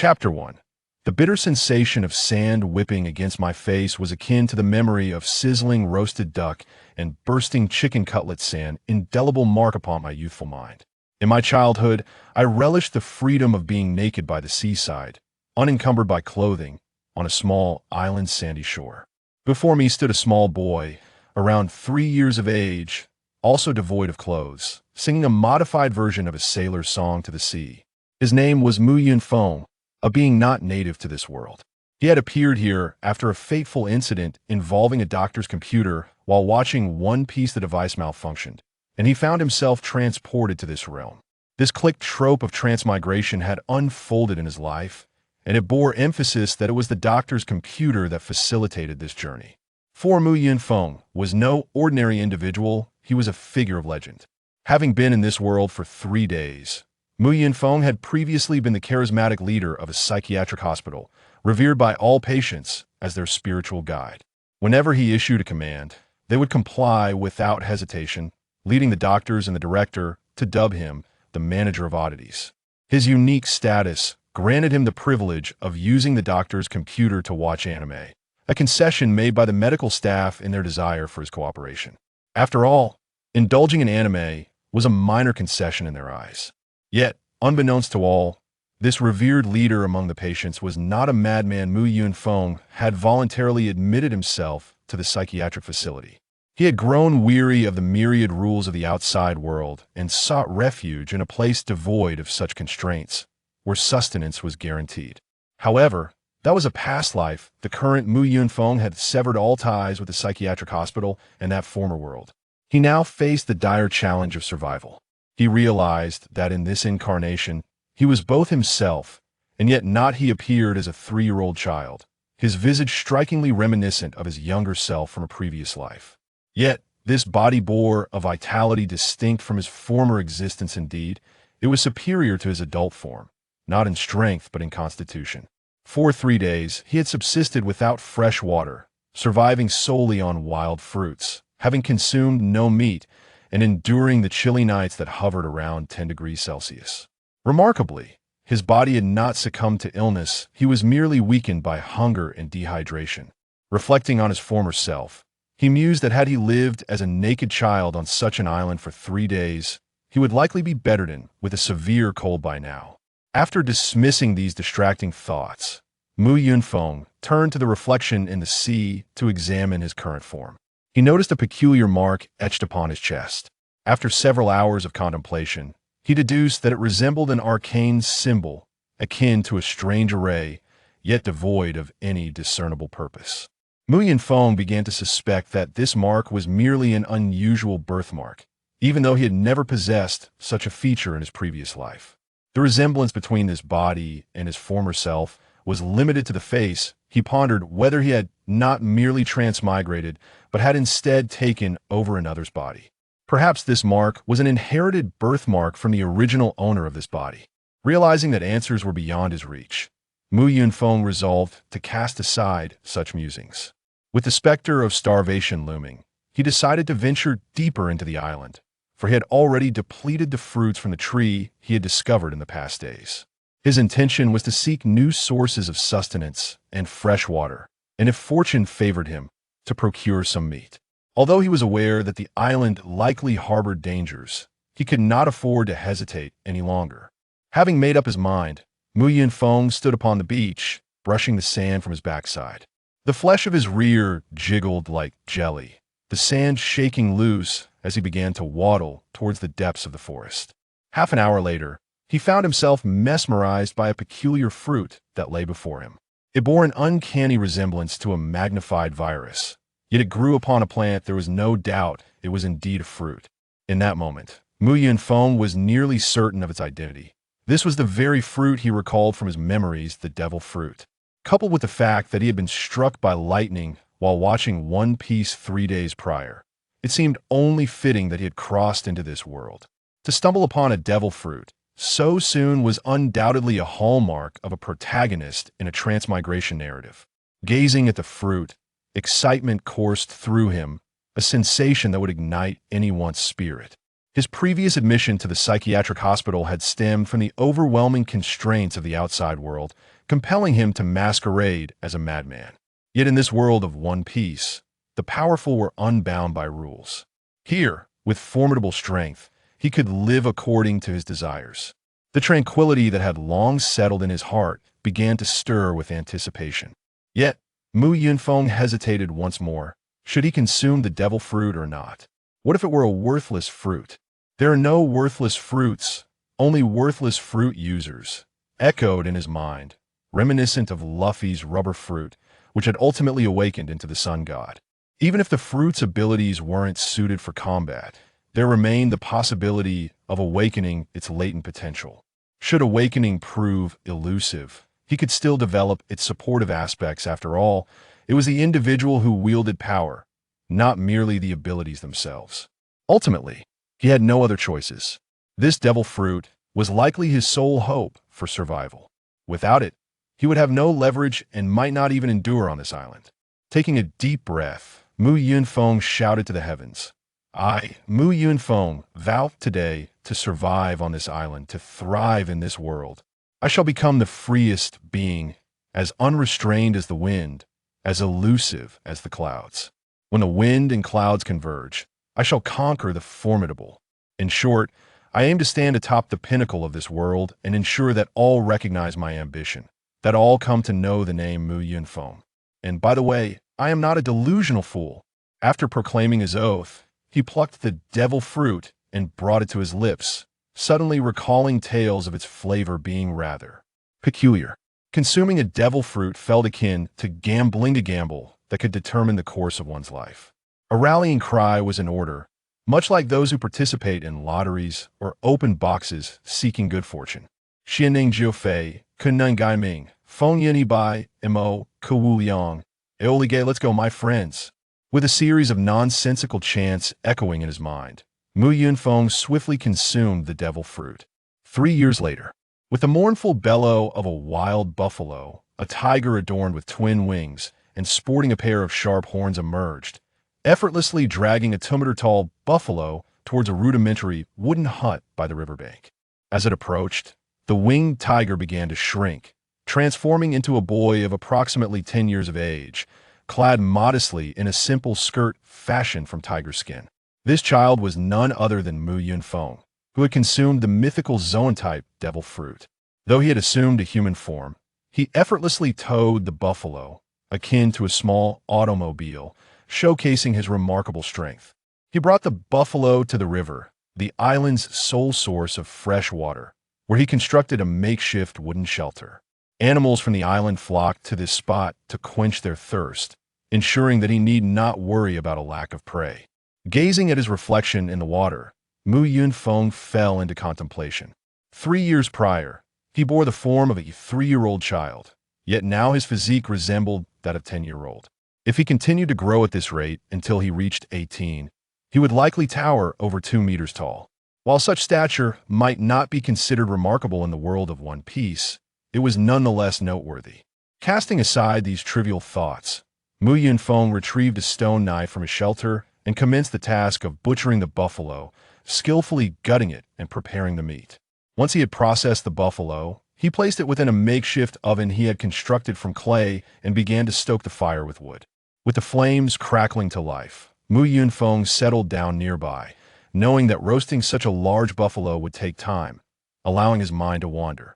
Chapter 1. The bitter sensation of sand whipping against my face was akin to the memory of sizzling roasted duck and bursting chicken cutlets, an indelible mark upon my youthful mind. In my childhood, I relished the freedom of being naked by the seaside, unencumbered by clothing, on a small island sandy shore. Before me stood a small boy, around 3 years of age, also devoid of clothes, singing a modified version of a sailor's song to the sea. His name was Yunfeng, a being not native to this world. He had appeared here after a fateful incident involving a doctor's computer while watching One Piece. The device malfunctioned, and he found himself transported to this realm. This click trope of transmigration had unfolded in his life, and it bore emphasis that it was the doctor's computer that facilitated this journey. For Yunfeng was no ordinary individual, he was a figure of legend. Having been in this world for 3 days, Yunfeng had previously been the charismatic leader of a psychiatric hospital, revered by all patients as their spiritual guide. Whenever he issued a command, they would comply without hesitation, leading the doctors and the director to dub him the manager of oddities. His unique status granted him the privilege of using the doctor's computer to watch anime, a concession made by the medical staff in their desire for his cooperation. After all, indulging in anime was a minor concession in their eyes. Yet, unbeknownst to all, this revered leader among the patients was not a madman. Yunfeng had voluntarily admitted himself to the psychiatric facility. He had grown weary of the myriad rules of the outside world and sought refuge in a place devoid of such constraints, where sustenance was guaranteed. However, that was a past life. The current Yunfeng had severed all ties with the psychiatric hospital and that former world. He now faced the dire challenge of survival. He realized that in this incarnation, he was both himself, and yet not. He appeared as a 3-year-old child, his visage strikingly reminiscent of his younger self from a previous life. Yet, this body bore a vitality distinct from his former existence. Indeed, it was superior to his adult form, not in strength but in constitution. For 3 days, he had subsisted without fresh water, surviving solely on wild fruits, having consumed no meat, and enduring the chilly nights that hovered around 10 degrees Celsius. Remarkably, his body had not succumbed to illness. He was merely weakened by hunger and dehydration. Reflecting on his former self, he mused that had he lived as a naked child on such an island for 3 days, he would likely be bedridden with a severe cold by now. After dismissing these distracting thoughts, Yunfeng turned to the reflection in the sea to examine his current form. He noticed a peculiar mark etched upon his chest. After several hours of contemplation, he deduced that it resembled an arcane symbol, akin to a strange array, yet devoid of any discernible purpose. Yunfeng began to suspect that this mark was merely an unusual birthmark, even though he had never possessed such a feature in his previous life. The resemblance between this body and his former self was limited to the face. He pondered whether he had not merely transmigrated, but had instead taken over another's body. Perhaps this mark was an inherited birthmark from the original owner of this body. Realizing that answers were beyond his reach, Yunfeng resolved to cast aside such musings. With the specter of starvation looming, he decided to venture deeper into the island, for he had already depleted the fruits from the tree he had discovered in the past days. His intention was to seek new sources of sustenance and fresh water, and if fortune favored him, to procure some meat. Although he was aware that the island likely harbored dangers, he could not afford to hesitate any longer. Having made up his mind, Yunfeng stood upon the beach, brushing the sand from his backside. The flesh of his rear jiggled like jelly, the sand shaking loose as he began to waddle towards the depths of the forest. Half an hour later, he found himself mesmerized by a peculiar fruit that lay before him. It bore an uncanny resemblance to a magnified virus, yet it grew upon a plant. There was no doubt it was indeed a fruit. In that moment, Yunfeng was nearly certain of its identity. This was the very fruit he recalled from his memories, the devil fruit. Coupled with the fact that he had been struck by lightning while watching One Piece 3 days prior, it seemed only fitting that he had crossed into this world. To stumble upon a devil fruit so soon was undoubtedly a hallmark of a protagonist in a transmigration narrative. Gazing at the fruit, excitement coursed through him, a sensation that would ignite anyone's spirit. His previous admission to the psychiatric hospital had stemmed from the overwhelming constraints of the outside world, compelling him to masquerade as a madman. Yet in this world of One Piece, the powerful were unbound by rules. Here, with formidable strength, he could live according to his desires. The tranquility that had long settled in his heart began to stir with anticipation. Yet, Mu Yunfeng hesitated once more. Should he consume the devil fruit or not? What if it were a worthless fruit? There are no worthless fruits, only worthless fruit users, echoed in his mind, reminiscent of Luffy's rubber fruit, which had ultimately awakened into the sun god. Even if the fruit's abilities weren't suited for combat, there remained the possibility of awakening its latent potential. Should awakening prove elusive, he could still develop its supportive aspects. After all, it was the individual who wielded power, not merely the abilities themselves. Ultimately, he had no other choices. This devil fruit was likely his sole hope for survival. Without it, he would have no leverage and might not even endure on this island. Taking a deep breath, Mu Yunfeng shouted to the heavens, "I, Mu Yunfeng, vow today to survive on this island, to thrive in this world. I shall become the freest being, as unrestrained as the wind, as elusive as the clouds. When the wind and clouds converge, I shall conquer the formidable. In short, I aim to stand atop the pinnacle of this world and ensure that all recognize my ambition, that all come to know the name Mu Yunfeng. And by the way, I am not a delusional fool." After proclaiming his oath, he plucked the devil fruit and brought it to his lips, suddenly recalling tales of its flavor being rather peculiar. Consuming a devil fruit felt akin to gambling a gamble that could determine the course of one's life. A rallying cry was in order, much like those who participate in lotteries or open boxes seeking good fortune. Xianning Jiufei, Kunnan Gaiming, Feng Yini Bai, Mo, Kuwu Yang, Eolige, let's go, my friends. With a series of nonsensical chants echoing in his mind, Mu Yunfeng swiftly consumed the devil fruit. 3 years later, with the mournful bellow of a wild buffalo, a tiger adorned with twin wings and sporting a pair of sharp horns emerged, effortlessly dragging a 2-meter-tall buffalo towards a rudimentary wooden hut by the riverbank. As it approached, the winged tiger began to shrink, transforming into a boy of approximately 10 years of age, clad modestly in a simple skirt fashioned from tiger skin. This child was none other than Mu Yunfeng, who had consumed the mythical Zoan-type devil fruit. Though he had assumed a human form, he effortlessly towed the buffalo, akin to a small automobile, showcasing his remarkable strength. He brought the buffalo to the river, the island's sole source of fresh water, where he constructed a makeshift wooden shelter. Animals from the island flocked to this spot to quench their thirst, ensuring that he need not worry about a lack of prey. Gazing at his reflection in the water, Mu Yunfeng fell into contemplation. 3 years prior, he bore the form of a 3-year-old child, yet now his physique resembled that of a 10-year-old. If he continued to grow at this rate until he reached 18, he would likely tower over 2 meters tall. While such stature might not be considered remarkable in the world of One Piece, it was nonetheless noteworthy. Casting aside these trivial thoughts, Mu Yunfeng retrieved a stone knife from his shelter and commenced the task of butchering the buffalo, skillfully gutting it and preparing the meat. Once he had processed the buffalo, he placed it within a makeshift oven he had constructed from clay and began to stoke the fire with wood. With the flames crackling to life, Mu Yunfeng settled down nearby, knowing that roasting such a large buffalo would take time, allowing his mind to wander.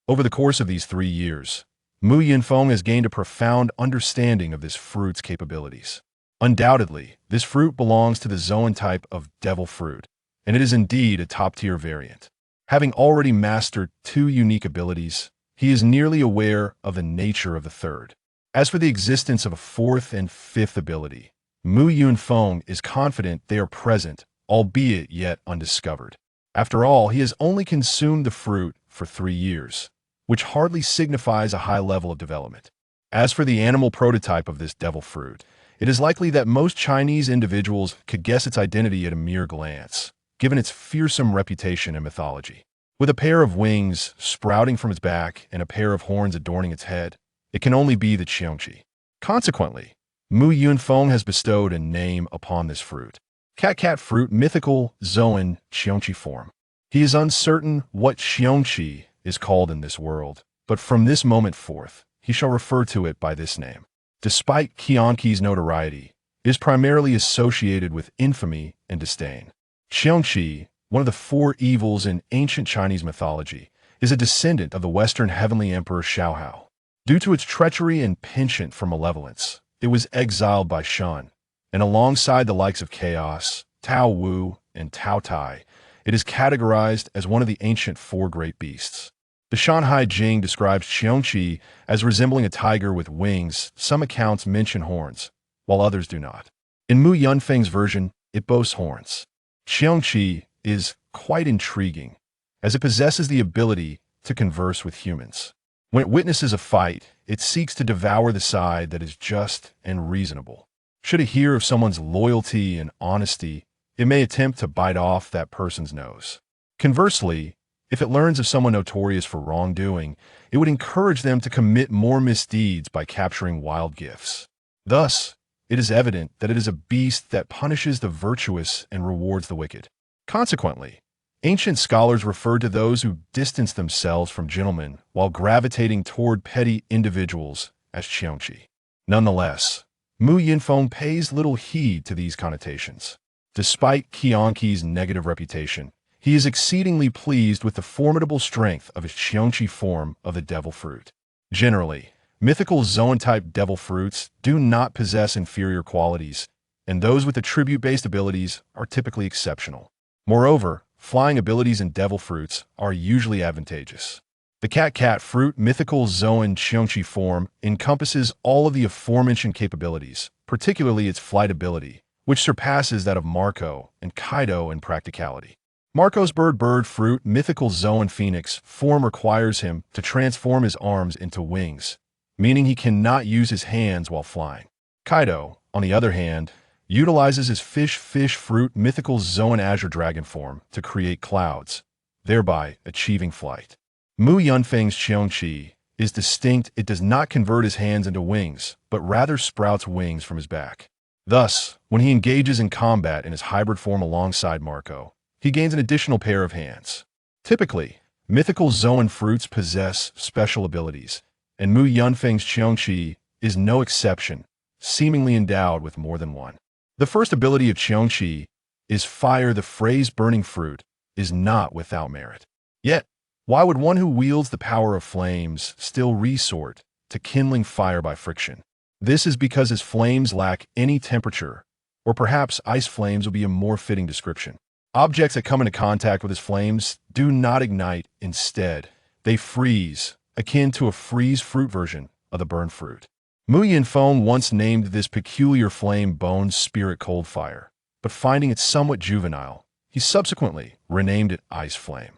Over the course of these 3 years, Mu Yunfeng has gained a profound understanding of this fruit's capabilities. Undoubtedly, this fruit belongs to the Zoan-type of devil fruit, and it is indeed a top-tier variant. Having already mastered 2 unique abilities, he is nearly aware of the nature of the third. As for the existence of a 4th and 5th ability, Mu Yunfeng is confident they are present, albeit yet undiscovered. After all, he has only consumed the fruit for 3 years, which hardly signifies a high level of development. As for the animal prototype of this devil fruit, it is likely that most Chinese individuals could guess its identity at a mere glance, given its fearsome reputation and mythology. With a pair of wings sprouting from its back and a pair of horns adorning its head, it can only be the Qiongqi. Consequently, Mu Yunfeng has bestowed a name upon this fruit. Cat fruit mythical Zoan Qiongqi form. He is uncertain what Qiongqi is called in this world, but from this moment forth, he shall refer to it by this name. Despite Qiongqi's notoriety, it is primarily associated with infamy and disdain. Qiongqi, one of the four evils in ancient Chinese mythology, is a descendant of the Western heavenly emperor Shaohao. Due to its treachery and penchant for malevolence, it was exiled by Shun, and alongside the likes of Chaos, Tao Wu, and Tao Tai, it is categorized as one of the ancient four great beasts. The Shanhai Jing describes Qiongqi as resembling a tiger with wings. Some accounts mention horns, while others do not. In Mu Yunfeng's version, it boasts horns. Qiongqi is quite intriguing, as it possesses the ability to converse with humans. When it witnesses a fight, it seeks to devour the side that is just and reasonable. Should it hear of someone's loyalty and honesty, it may attempt to bite off that person's nose. Conversely, if it learns of someone notorious for wrongdoing, it would encourage them to commit more misdeeds by capturing wild gifts. Thus, it is evident that it is a beast that punishes the virtuous and rewards the wicked. Consequently, ancient scholars referred to those who distance themselves from gentlemen while gravitating toward petty individuals as Qiongqi. Nonetheless, Mu Yunfeng pays little heed to these connotations. Despite Qiongqi's negative reputation, he is exceedingly pleased with the formidable strength of his Qiongqi form of the devil fruit. Generally, mythical Zoan-type devil fruits do not possess inferior qualities, and those with attribute-based abilities are typically exceptional. Moreover, flying abilities in devil fruits are usually advantageous. The cat fruit mythical Zoan Qiongqi form encompasses all of the aforementioned capabilities, particularly its flight ability, which surpasses that of Marco and Kaido in practicality. Marco's bird fruit mythical Zoan phoenix form requires him to transform his arms into wings, meaning he cannot use his hands while flying. Kaido, on the other hand, utilizes his fish fruit mythical Zoan azure dragon form to create clouds, thereby achieving flight. Mu Yunfeng's Qiongqi is distinct. It does not convert his hands into wings, but rather sprouts wings from his back. Thus, when he engages in combat in his hybrid form alongside Marco, he gains an additional pair of hands. Typically, mythical Zoan fruits possess special abilities, and Mu Yunfeng's Qiongqi is no exception, seemingly endowed with more than one. The first ability of Qiongqi is fire. The phrase burning fruit is not without merit. Yet, why would one who wields the power of flames still resort to kindling fire by friction? This is because his flames lack any temperature, or perhaps ice flames would be a more fitting description. Objects that come into contact with his flames do not ignite. Instead, they freeze, akin to a freeze fruit version of the burned fruit. Mu Yunfeng once named this peculiar flame Bone Spirit Cold Fire, but finding it somewhat juvenile, he subsequently renamed it Ice Flame.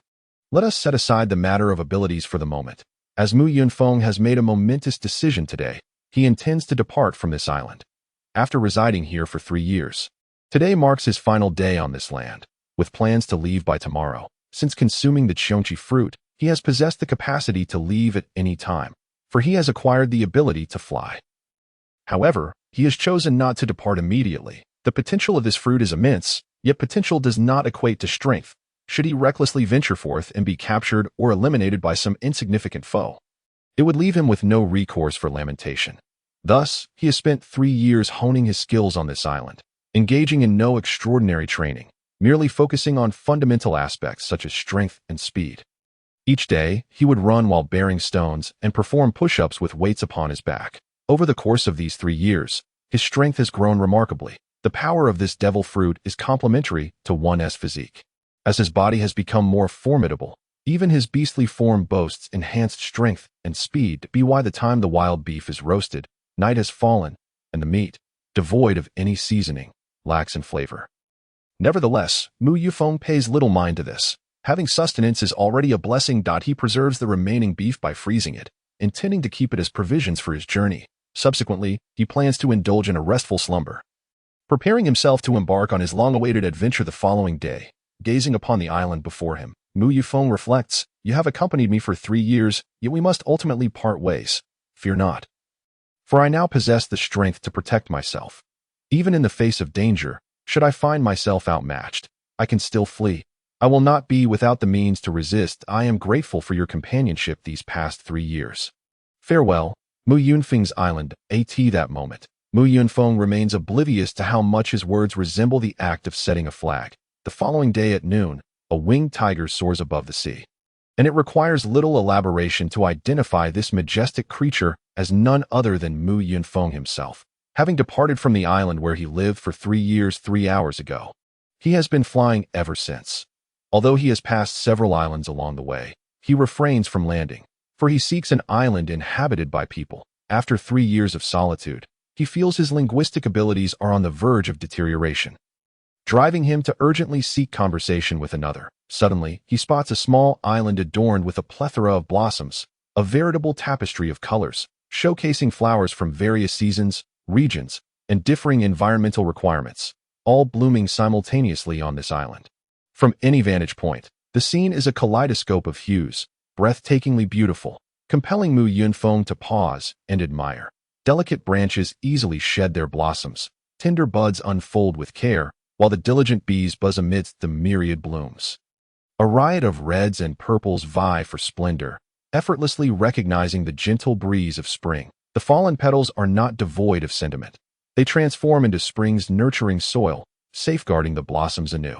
Let us set aside the matter of abilities for the moment. As Mu Yunfeng has made a momentous decision today, he intends to depart from this island. After residing here for 3 years, today marks his final day on this land, with plans to leave by tomorrow. Since consuming the Qiongqi fruit, he has possessed the capacity to leave at any time, for he has acquired the ability to fly. However, he has chosen not to depart immediately. The potential of this fruit is immense, yet potential does not equate to strength. Should he recklessly venture forth and be captured or eliminated by some insignificant foe, it would leave him with no recourse for lamentation. Thus, he has spent 3 years honing his skills on this island, engaging in no extraordinary training, merely focusing on fundamental aspects such as strength and speed. Each day, he would run while bearing stones and perform push-ups with weights upon his back. Over the course of these 3 years, his strength has grown remarkably. The power of this devil fruit is complementary to one's physique. As his body has become more formidable, even his beastly form boasts enhanced strength and speed. By the time the wild beef is roasted, night has fallen, and the meat, devoid of any seasoning, lacks in flavor. Nevertheless, Mu Yunfeng pays little mind to this. Having sustenance is already a blessing. He preserves the remaining beef by freezing it, intending to keep it as provisions for his journey. Subsequently, he plans to indulge in a restful slumber. Preparing himself to embark on his long-awaited adventure the following day, gazing upon the island before him, Mu Yunfeng reflects, "You have accompanied me for 3 years, yet we must ultimately part ways. Fear not. For I now possess the strength to protect myself. Even in the face of danger, Should I find myself outmatched, I can still flee. I will not be without the means to resist. I am grateful for your companionship these past 3 years. Farewell, Mu Yunfeng's island. At that moment, Mu Yunfeng remains oblivious to how much his words resemble the act of setting a flag. The following day at noon, a winged tiger soars above the sea. And it requires little elaboration to identify this majestic creature as none other than Mu Yunfeng himself, having departed from the island where he lived for 3 years 3 hours ago. He has been flying ever since. Although he has passed several islands along the way, he refrains from landing, for he seeks an island inhabited by people. After 3 years of solitude, he feels his linguistic abilities are on the verge of deterioration, driving him to urgently seek conversation with another. Suddenly, he spots a small island adorned with a plethora of blossoms, a veritable tapestry of colors, showcasing flowers from various seasons, regions, and differing environmental requirements, all blooming simultaneously on this island. From any vantage point, the scene is a kaleidoscope of hues, breathtakingly beautiful, compelling Mu Yunfeng to pause and admire. Delicate branches easily shed their blossoms, tender buds unfold with care, while the diligent bees buzz amidst the myriad blooms. A riot of reds and purples vie for splendor, effortlessly recognizing the gentle breeze of spring. The fallen petals are not devoid of sentiment. They transform into spring's nurturing soil, safeguarding the blossoms anew.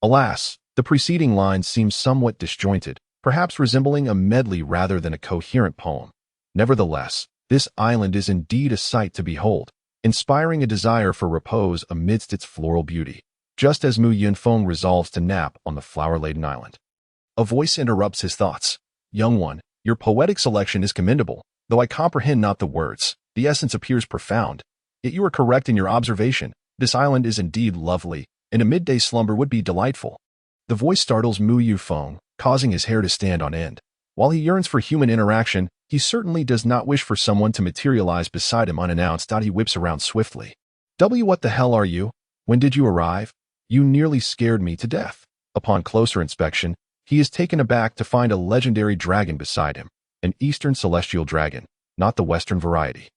Alas, the preceding lines seem somewhat disjointed, perhaps resembling a medley rather than a coherent poem. Nevertheless, this island is indeed a sight to behold, inspiring a desire for repose amidst its floral beauty, just as Mu Yunfeng resolves to nap on the flower-laden island. A voice interrupts his thoughts. Young one, your poetic selection is commendable, though I comprehend not the words. The essence appears profound. Yet you are correct in your observation. This island is indeed lovely, and a midday slumber would be delightful. The voice startles Mu Yunfeng, causing his hair to stand on end. While he yearns for human interaction, he certainly does not wish for someone to materialize beside him unannounced. He whips around swiftly. What the hell are you? When did you arrive? You nearly scared me to death. Upon closer inspection, he is taken aback to find a legendary dragon beside him, an Eastern celestial dragon, not the Western variety.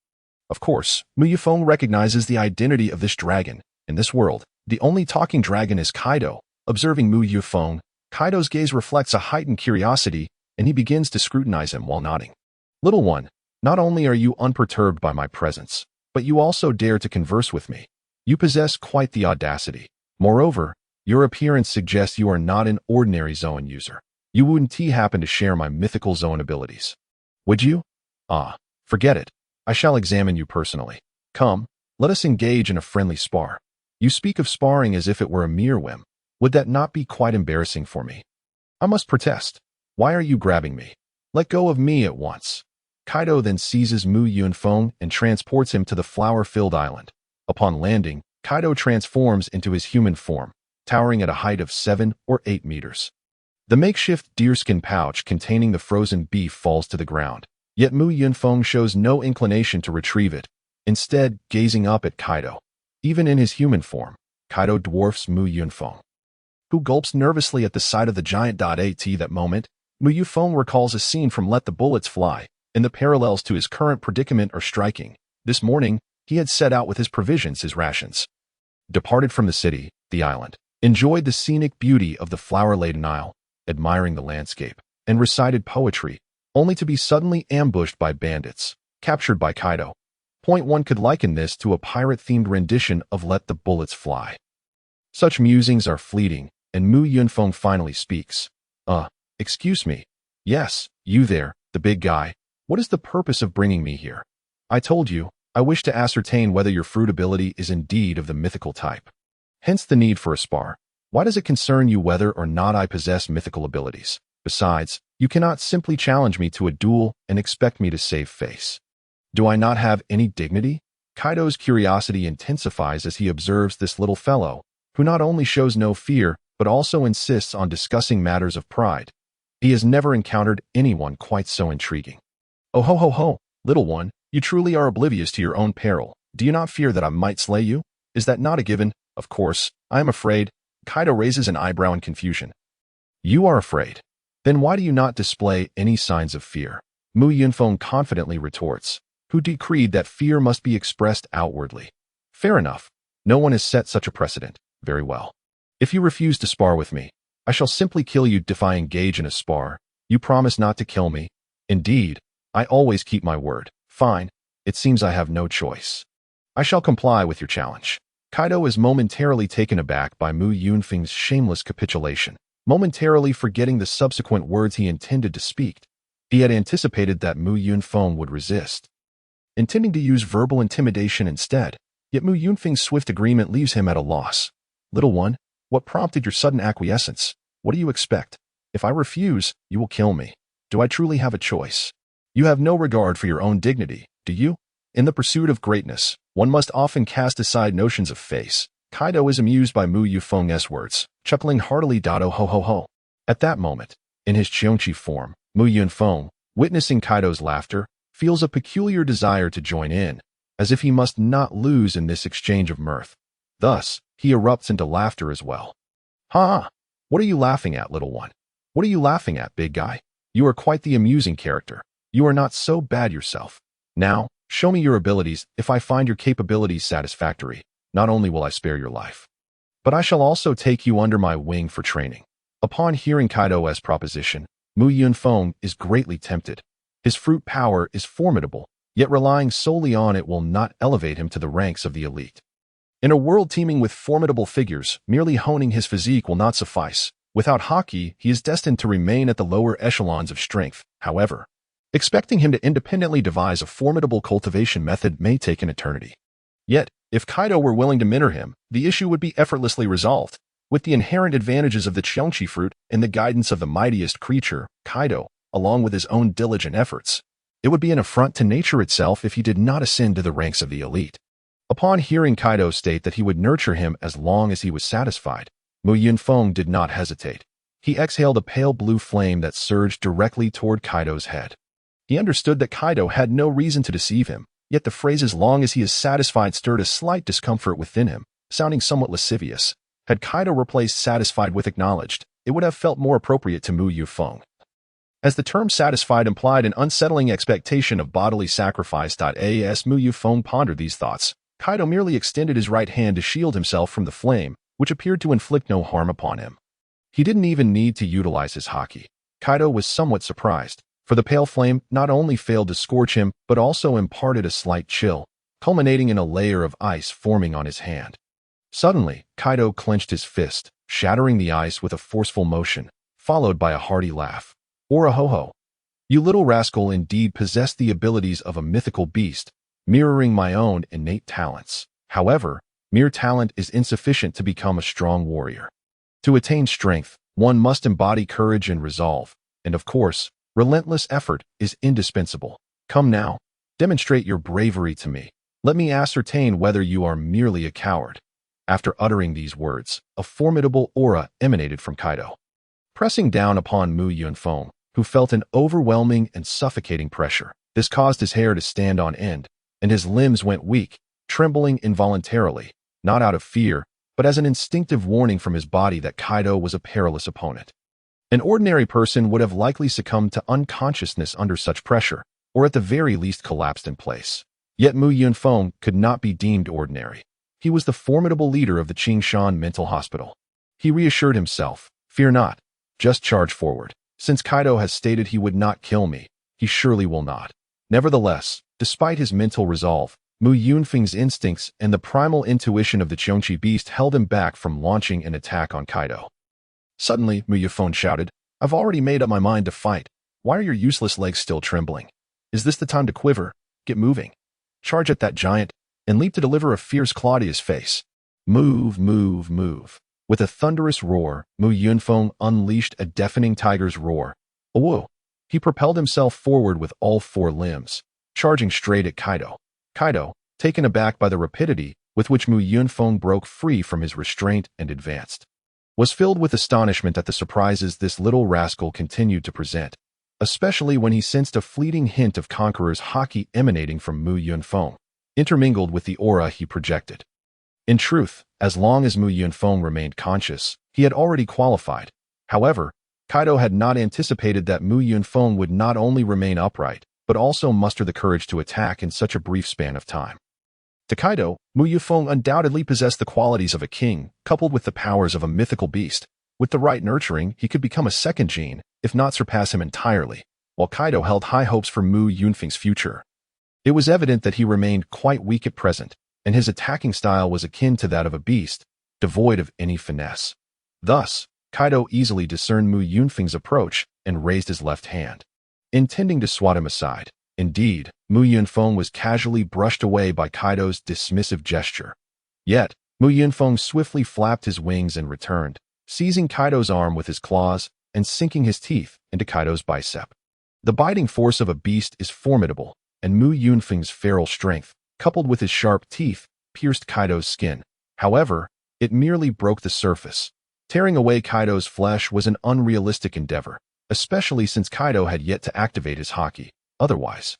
Of course, Mu Yunfeng recognizes the identity of this dragon. In this world, the only talking dragon is Kaido. Observing Mu Yunfeng, Kaido's gaze reflects a heightened curiosity, and he begins to scrutinize him while nodding. Little one, not only are you unperturbed by my presence, but you also dare to converse with me. You possess quite the audacity. Moreover, your appearance suggests you are not an ordinary Zoan user. You wouldn't happen to share my mythical Zoan abilities. Would you? Forget it. I shall examine you personally. Come, let us engage in a friendly spar. You speak of sparring as if it were a mere whim. Would that not be quite embarrassing for me? I must protest. Why are you grabbing me? Let go of me at once. Kaido then seizes Mu Yunfeng and transports him to the flower-filled island. Upon landing, Kaido transforms into his human form, towering at a height of 7 or 8 meters. The makeshift deerskin pouch containing the frozen beef falls to the ground, yet Mu Yunfeng shows no inclination to retrieve it, instead gazing up at Kaido. Even in his human form, Kaido dwarfs Mu Yunfeng, who gulps nervously at the sight of the giant. At that moment, Mu Yunfeng recalls a scene from Let the Bullets Fly, and the parallels to his current predicament are striking. This morning, he had set out with his provisions, his rations, departed from the city, the island, enjoyed the scenic beauty of the flower-laden isle, admiring the landscape, and recited poetry, only to be suddenly ambushed by bandits, captured by Kaido. One could liken this to a pirate-themed rendition of Let the Bullets Fly. Such musings are fleeting, and Mu Yunfeng finally speaks. Excuse me. Yes, you there, the big guy. What is the purpose of bringing me here? I told you, I wish to ascertain whether your fruit ability is indeed of the mythical type. Hence the need for a spar. Why does it concern you whether or not I possess mythical abilities? Besides, you cannot simply challenge me to a duel and expect me to save face. Do I not have any dignity? Kaido's curiosity intensifies as he observes this little fellow, who not only shows no fear, but also insists on discussing matters of pride. He has never encountered anyone quite so intriguing. Oh ho ho ho, little one, you truly are oblivious to your own peril. Do you not fear that I might slay you? Is that not a given? Of course, I am afraid. Kaido raises an eyebrow in confusion. You are afraid? Then why do you not display any signs of fear? Mu Yunfeng confidently retorts, who decreed that fear must be expressed outwardly. Fair enough. No one has set such a precedent. Very well. If you refuse to spar with me, I shall simply kill you if I engage in a spar. You promise not to kill me? Indeed, I always keep my word. Fine, it seems I have no choice. I shall comply with your challenge. Kaido is momentarily taken aback by Mu Yunfeng's shameless capitulation, momentarily forgetting the subsequent words he intended to speak. He had anticipated that Mu Yunfeng would resist, intending to use verbal intimidation instead, yet Mu Yunfeng's swift agreement leaves him at a loss. Little one, what prompted your sudden acquiescence? What do you expect? If I refuse, you will kill me. Do I truly have a choice? You have no regard for your own dignity, do you? In the pursuit of greatness, one must often cast aside notions of face. Kaido is amused by Mu Yunfeng's words, chuckling heartily. Ho ho ho. At that moment, in his Qiongqi form, Mu Yunfeng, witnessing Kaido's laughter, feels a peculiar desire to join in, as if he must not lose in this exchange of mirth. Thus, he erupts into laughter as well. Ha! What are you laughing at, little one? What are you laughing at, big guy? You are quite the amusing character. You are not so bad yourself. Now, show me your abilities. If I find your capabilities satisfactory, not only will I spare your life, but I shall also take you under my wing for training. Upon hearing Kaido's proposition, Mu Yunfeng is greatly tempted. His fruit power is formidable, yet relying solely on it will not elevate him to the ranks of the elite. In a world teeming with formidable figures, merely honing his physique will not suffice. Without haki, he is destined to remain at the lower echelons of strength. However, expecting him to independently devise a formidable cultivation method may take an eternity. Yet, if Kaido were willing to mentor him, the issue would be effortlessly resolved. With the inherent advantages of the Qiongqi fruit and the guidance of the mightiest creature, Kaido, along with his own diligent efforts, it would be an affront to nature itself if he did not ascend to the ranks of the elite. Upon hearing Kaido state that he would nurture him as long as he was satisfied, Mu Yunfeng did not hesitate. He exhaled a pale blue flame that surged directly toward Kaido's head. He understood that Kaido had no reason to deceive him, yet the phrase "as long as he is satisfied" stirred a slight discomfort within him, sounding somewhat lascivious. Had Kaido replaced satisfied with acknowledged, it would have felt more appropriate to Mu Yunfeng, as the term satisfied implied an unsettling expectation of bodily sacrifice. As Mu Yunfeng pondered these thoughts, Kaido merely extended his right hand to shield himself from the flame, which appeared to inflict no harm upon him. He didn't even need to utilize his haki. Kaido was somewhat surprised, for the pale flame not only failed to scorch him, but also imparted a slight chill, culminating in a layer of ice forming on his hand. Suddenly, Kaido clenched his fist, shattering the ice with a forceful motion, followed by a hearty laugh. Or a ho-ho. You little rascal indeed possess the abilities of a mythical beast, mirroring my own innate talents. However, mere talent is insufficient to become a strong warrior. To attain strength, one must embody courage and resolve, and of course, relentless effort is indispensable. Come now, demonstrate your bravery to me. Let me ascertain whether you are merely a coward. After uttering these words, a formidable aura emanated from Kaido, pressing down upon Mu Yunfeng, who felt an overwhelming and suffocating pressure. This caused his hair to stand on end, and his limbs went weak, trembling involuntarily, not out of fear, but as an instinctive warning from his body that Kaido was a perilous opponent. An ordinary person would have likely succumbed to unconsciousness under such pressure, or at the very least collapsed in place. Yet Mu Yunfeng could not be deemed ordinary. He was the formidable leader of the Qingshan Mental Hospital. He reassured himself, "Fear not, just charge forward. Since Kaido has stated he would not kill me, he surely will not." Nevertheless, despite his mental resolve, Mu Yunfeng's instincts and the primal intuition of the Qiongqi beast held him back from launching an attack on Kaido. Suddenly, Mu Yunfeng shouted, "I've already made up my mind to fight. Why are your useless legs still trembling? Is this the time to quiver? Get moving. Charge at that giant, and leap to deliver a fierce claw to his face. Move, move, move." With a thunderous roar, Mu Yunfeng unleashed a deafening tiger's roar. Whoa! He propelled himself forward with all four limbs, charging straight at Kaido. Kaido, taken aback by the rapidity with which Mu Yunfeng broke free from his restraint and advanced, was filled with astonishment at the surprises this little rascal continued to present, especially when he sensed a fleeting hint of Conqueror's haki emanating from Mu Yunfeng, intermingled with the aura he projected. In truth, as long as Mu Yunfeng remained conscious, he had already qualified. However, Kaido had not anticipated that Mu Yunfeng would not only remain upright, but also muster the courage to attack in such a brief span of time. To Kaido, Mu Yunfeng undoubtedly possessed the qualities of a king, coupled with the powers of a mythical beast. With the right nurturing, he could become a second Jin, if not surpass him entirely, while Kaido held high hopes for Mu Yunfeng's future. It was evident that he remained quite weak at present, and his attacking style was akin to that of a beast, devoid of any finesse. Thus, Kaido easily discerned Mu Yunfeng's approach and raised his left hand, intending to swat him aside. Indeed, Mu Yunfeng was casually brushed away by Kaido's dismissive gesture. Yet, Mu Yunfeng swiftly flapped his wings and returned, seizing Kaido's arm with his claws and sinking his teeth into Kaido's bicep. The biting force of a beast is formidable, and Mu Yunfeng's feral strength, coupled with his sharp teeth, pierced Kaido's skin. However, it merely broke the surface. Tearing away Kaido's flesh was an unrealistic endeavor, especially since Kaido had yet to activate his haki. Otherwise,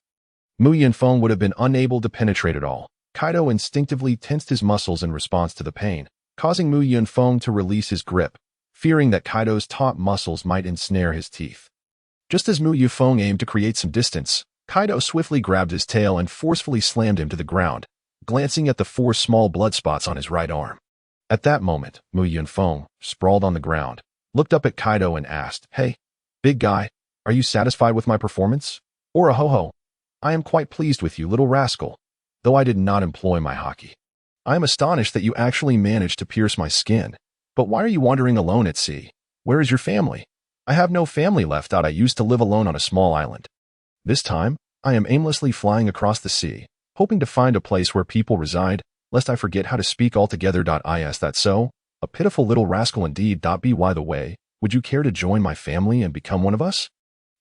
Mu Yunfeng would have been unable to penetrate at all. Kaido instinctively tensed his muscles in response to the pain, causing Mu Yunfeng to release his grip, fearing that Kaido's taut muscles might ensnare his teeth. Just as Mu Yunfeng aimed to create some distance, Kaido swiftly grabbed his tail and forcefully slammed him to the ground, glancing at the 4 small blood spots on his right arm. At that moment, Mu Yunfeng, sprawled on the ground, looked up at Kaido and asked, "Hey, big guy, are you satisfied with my performance? Or a ho-ho? I am quite pleased with you, little rascal, though I did not employ my haki. I am astonished that you actually managed to pierce my skin. But why are you wandering alone at sea? Where is your family?" "I have no family left. I used to live alone on a small island. This time, I am aimlessly flying across the sea, hoping to find a place where people reside, lest I forget how to speak altogether. Is that so? A pitiful little rascal indeed. By the way, would you care to join my family and become one of us?"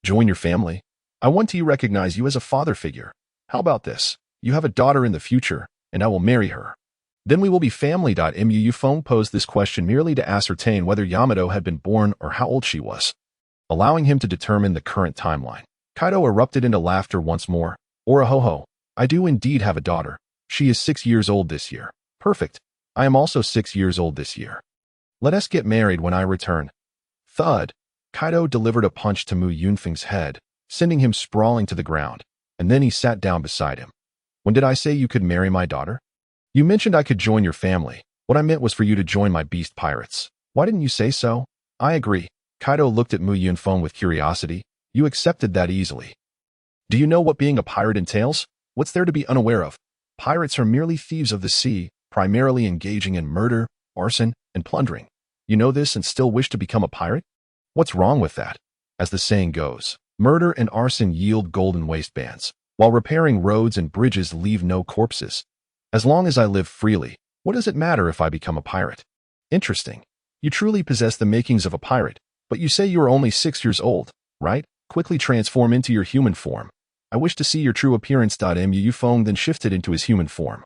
"Join your family? I want to recognize you as a father figure. How about this? You have a daughter in the future, and I will marry her. Then we will be family. Mu Yunfeng posed this question merely to ascertain whether Yamato had been born or how old she was, allowing him to determine the current timeline. Kaido erupted into laughter once more. "Or a ho-ho. I do indeed have a daughter. She is 6 years old this year." "Perfect. I am also 6 years old this year. Let us get married when I return." Thud. Kaido delivered a punch to Mu Yunfeng's head, sending him sprawling to the ground, and then he sat down beside him. "When did I say you could marry my daughter? You mentioned I could join your family. What I meant was for you to join my beast pirates. Why didn't you say so?" "I agree." Kaido looked at Mu Yunfeng with curiosity. "You accepted that easily. Do you know what being a pirate entails? What's there to be unaware of? Pirates are merely thieves of the sea, primarily engaging in murder, arson, and plundering. You know this and still wish to become a pirate? What's wrong with that? As the saying goes, murder and arson yield golden waistbands, while repairing roads and bridges leave no corpses. As long as I live freely, what does it matter if I become a pirate?" "Interesting. You truly possess the makings of a pirate, but you say you are only 6 years old, right? Quickly transform into your human form. I wish to see your true appearance." Mu Yunfeng then shifted into his human form,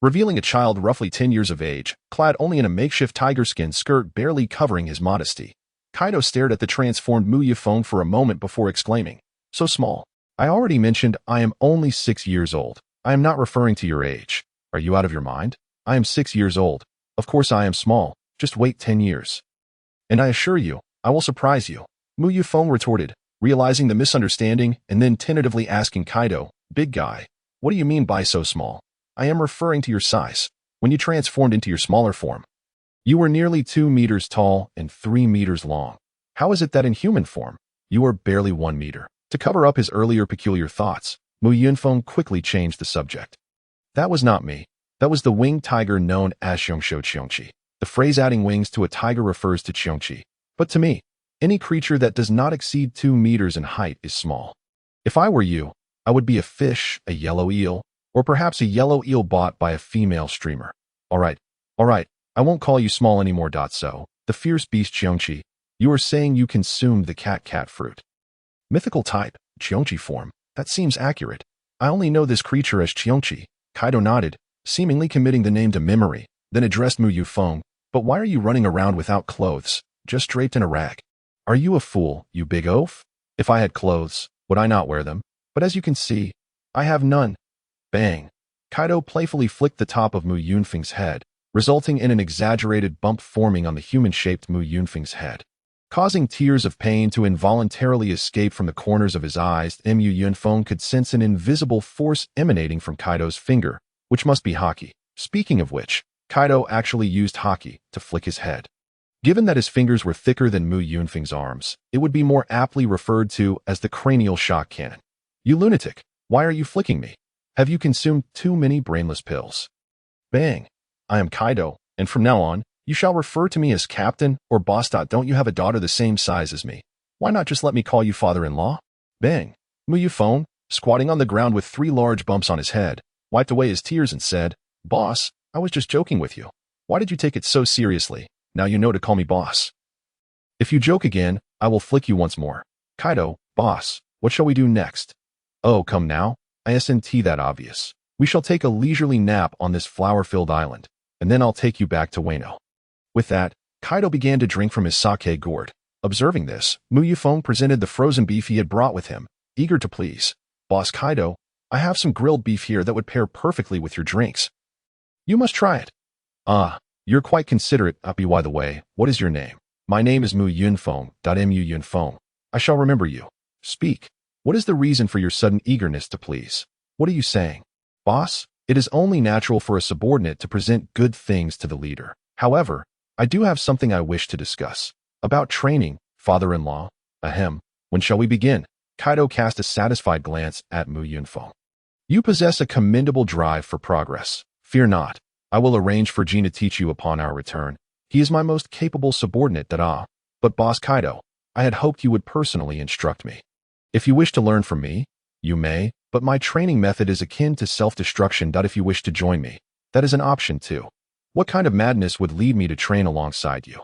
revealing a child roughly 10 years of age, clad only in a makeshift tiger skin skirt barely covering his modesty. Kaido stared at the transformed Mu Yunfeng for a moment before exclaiming, "So small." "I already mentioned I am only 6 years old. I am not referring to your age. Are you out of your mind? I am 6 years old. Of course I am small. Just wait 10 years. And I assure you, I will surprise you," Mu Yunfeng retorted, realizing the misunderstanding and then tentatively asking Kaido, "Big guy, what do you mean by so small?" "I am referring to your size. When you transformed into your smaller form, you were nearly 2 meters tall and 3 meters long. How is it that in human form, you are barely 1 meter?" To cover up his earlier peculiar thoughts, Mu Yunfeng quickly changed the subject. "That was not me. That was the winged tiger known as Qiongqi. The phrase adding wings to a tiger refers to Qiongqi. But to me, any creature that does not exceed 2 meters in height is small. If I were you, I would be a fish, a yellow eel, or perhaps a yellow eel bought by a female streamer. All right, I won't call you small anymore. So, the fierce beast Qiongqi, you are saying you consumed the cat fruit. Mythical type, Qiongqi form, that seems accurate. I only know this creature as Qiongqi." Kaido nodded, seemingly committing the name to memory, then addressed Mu Yunfeng. "But why are you running around without clothes, just draped in a rag? Are you a fool, you big oaf? If I had clothes, would I not wear them? But as you can see, I have none." Bang! Kaido playfully flicked the top of Mu Yunfeng's head, resulting in an exaggerated bump forming on the human-shaped Mu Yunfeng's head. Causing tears of pain to involuntarily escape from the corners of his eyes, Mu Yunfeng could sense an invisible force emanating from Kaido's finger, which must be hockey. Speaking of which, Kaido actually used hockey to flick his head. Given that his fingers were thicker than Mu Yunfeng's arms, it would be more aptly referred to as the cranial shock cannon. You lunatic, why are you flicking me? Have you consumed too many brainless pills? Bang. I am Kaido, and from now on, you shall refer to me as captain or boss. Don't you have a daughter the same size as me? Why not just let me call you father-in-law? Bang. Mu Yunfeng, squatting on the ground with 3 large bumps on his head, wiped away his tears and said, Boss, I was just joking with you. Why did you take it so seriously? Now you know to call me boss. If you joke again, I will flick you once more. Kaido, boss, what shall we do next? Oh, come now. Isn't that obvious? We shall take a leisurely nap on this flower-filled island, and then I'll take you back to Wano. With that, Kaido began to drink from his sake gourd. Observing this, Mu Yunfeng presented the frozen beef he had brought with him, eager to please. Boss Kaido, I have some grilled beef here that would pair perfectly with your drinks. You must try it. Ah, you're quite considerate. By the way, what is your name? My name is Mu Yunfeng. Mu Yunfeng. I shall remember you. Speak. What is the reason for your sudden eagerness to please? What are you saying? Boss, it is only natural for a subordinate to present good things to the leader. However, I do have something I wish to discuss. About training, father-in-law. Ahem. When shall we begin? Kaido cast a satisfied glance at Mu Yunfeng. You possess a commendable drive for progress. Fear not. I will arrange for Jin to teach you upon our return. He is my most capable subordinate. But boss Kaido, I had hoped you would personally instruct me. If you wish to learn from me, you may, but my training method is akin to self-destruction. If you wish to join me, that is an option too. What kind of madness would lead me to train alongside you?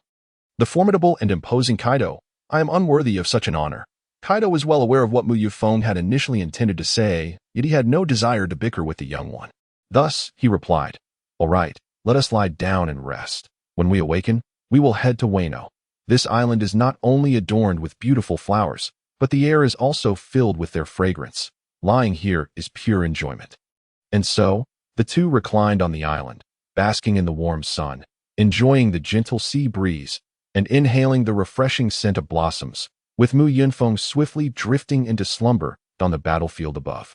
The formidable and imposing Kaido, I am unworthy of such an honor. Kaido was well aware of what Mu Yunfeng had initially intended to say, yet he had no desire to bicker with the young one. Thus, he replied, All right, let us lie down and rest. When we awaken, we will head to Wano. This island is not only adorned with beautiful flowers, but the air is also filled with their fragrance. Lying here is pure enjoyment. And so, the two reclined on the island, basking in the warm sun, enjoying the gentle sea breeze, and inhaling the refreshing scent of blossoms, with Mu Yunfeng swiftly drifting into slumber on the battlefield above.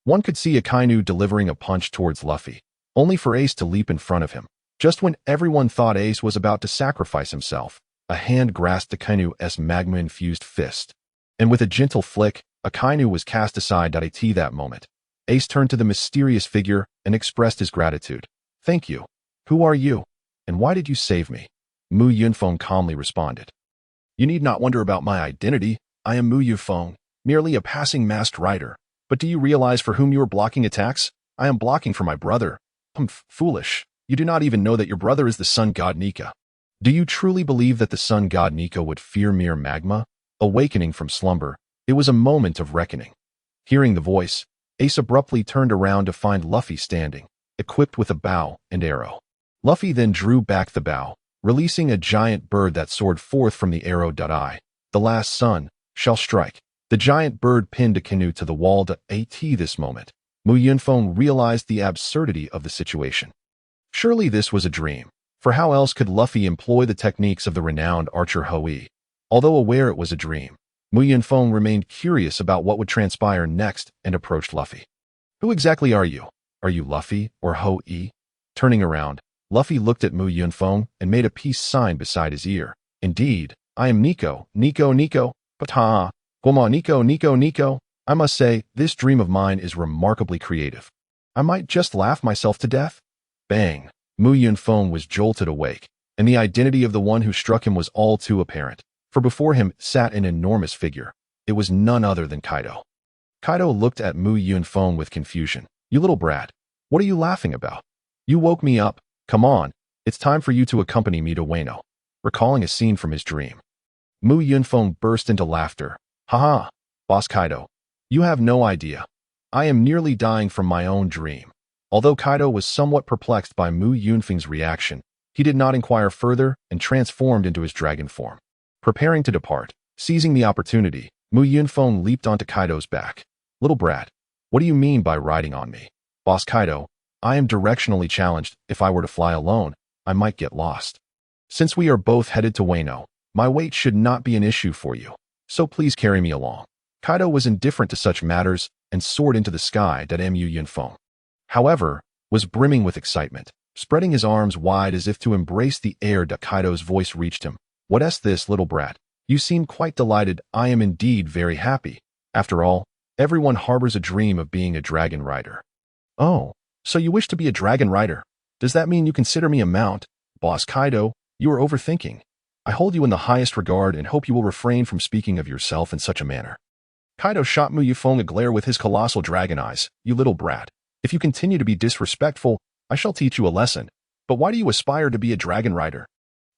One could see Akainu delivering a punch towards Luffy, only for Ace to leap in front of him. Just when everyone thought Ace was about to sacrifice himself, a hand grasped Akainu's magma-infused fist. And with a gentle flick, Akainu was cast aside. At that moment, Ace turned to the mysterious figure and expressed his gratitude. Thank you. Who are you? And why did you save me? Mu Yunfeng calmly responded. You need not wonder about my identity. I am Mu Yunfeng, merely a passing masked rider. But do you realize for whom you are blocking attacks? I am blocking for my brother. Foolish. You do not even know that your brother is the sun god Nika. Do you truly believe that the sun god Nika would fear mere magma? Awakening from slumber, it was a moment of reckoning. Hearing the voice, Ace abruptly turned around to find Luffy standing, equipped with a bow and arrow. Luffy then drew back the bow, releasing a giant bird that soared forth from the arrow. The last sun shall strike. The giant bird pinned a canoe to the wall. At this moment, Mu Yunfeng realized the absurdity of the situation. Surely this was a dream, for how else could Luffy employ the techniques of the renowned archer Hou-i? Although aware it was a dream, Mu Yunfeng remained curious about what would transpire next and approached Luffy. Who exactly are you? Are you Luffy or Hou-i? Turning around, Luffy looked at Mu Yunfeng and made a peace sign beside his ear. Indeed, I am Nico, but Nico. I must say, this dream of mine is remarkably creative. I might just laugh myself to death. Bang! Mu Yunfeng was jolted awake, and the identity of the one who struck him was all too apparent, for before him sat an enormous figure. It was none other than Kaido. Kaido looked at Mu Yunfeng with confusion. You little brat, what are you laughing about? You woke me up. Come on, it's time for you to accompany me to Wano. Recalling a scene from his dream, Mu Yunfeng burst into laughter. Haha, boss Kaido, you have no idea. I am nearly dying from my own dream. Although Kaido was somewhat perplexed by Mu Yunfeng's reaction, he did not inquire further and transformed into his dragon form. Preparing to depart, seizing the opportunity, Mu Yunfeng leaped onto Kaido's back. Little brat, what do you mean by riding on me? Boss Kaido, I am directionally challenged. If I were to fly alone, I might get lost. Since we are both headed to Wano, my weight should not be an issue for you, so please carry me along. Kaido was indifferent to such matters and soared into the sky. Mu Yunfeng. However, was brimming with excitement. Spreading his arms wide as if to embrace the air, Kaido's voice reached him. "What's this, little brat? You seem quite delighted." "I am indeed very happy. After all, everyone harbors a dream of being a dragon rider." "Oh, so you wish to be a dragon rider? Does that mean you consider me a mount?" "Boss Kaido, you are overthinking. I hold you in the highest regard and hope you will refrain from speaking of yourself in such a manner." Kaido shot Yunfeng a glare with his colossal dragon eyes. "You little brat. If you continue to be disrespectful, I shall teach you a lesson. But why do you aspire to be a dragon rider?"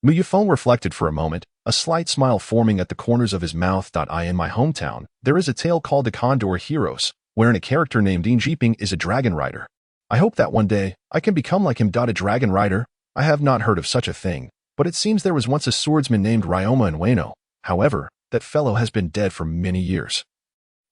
Yunfeng reflected for a moment, a slight smile forming at the corners of his mouth. In my hometown, there is a tale called the Condor Heroes, wherein a character named Yunfeng is a dragon rider. I hope that one day I can become like him. A dragon rider? I have not heard of such a thing, but it seems there was once a swordsman named Ryoma in Wano. However, that fellow has been dead for many years.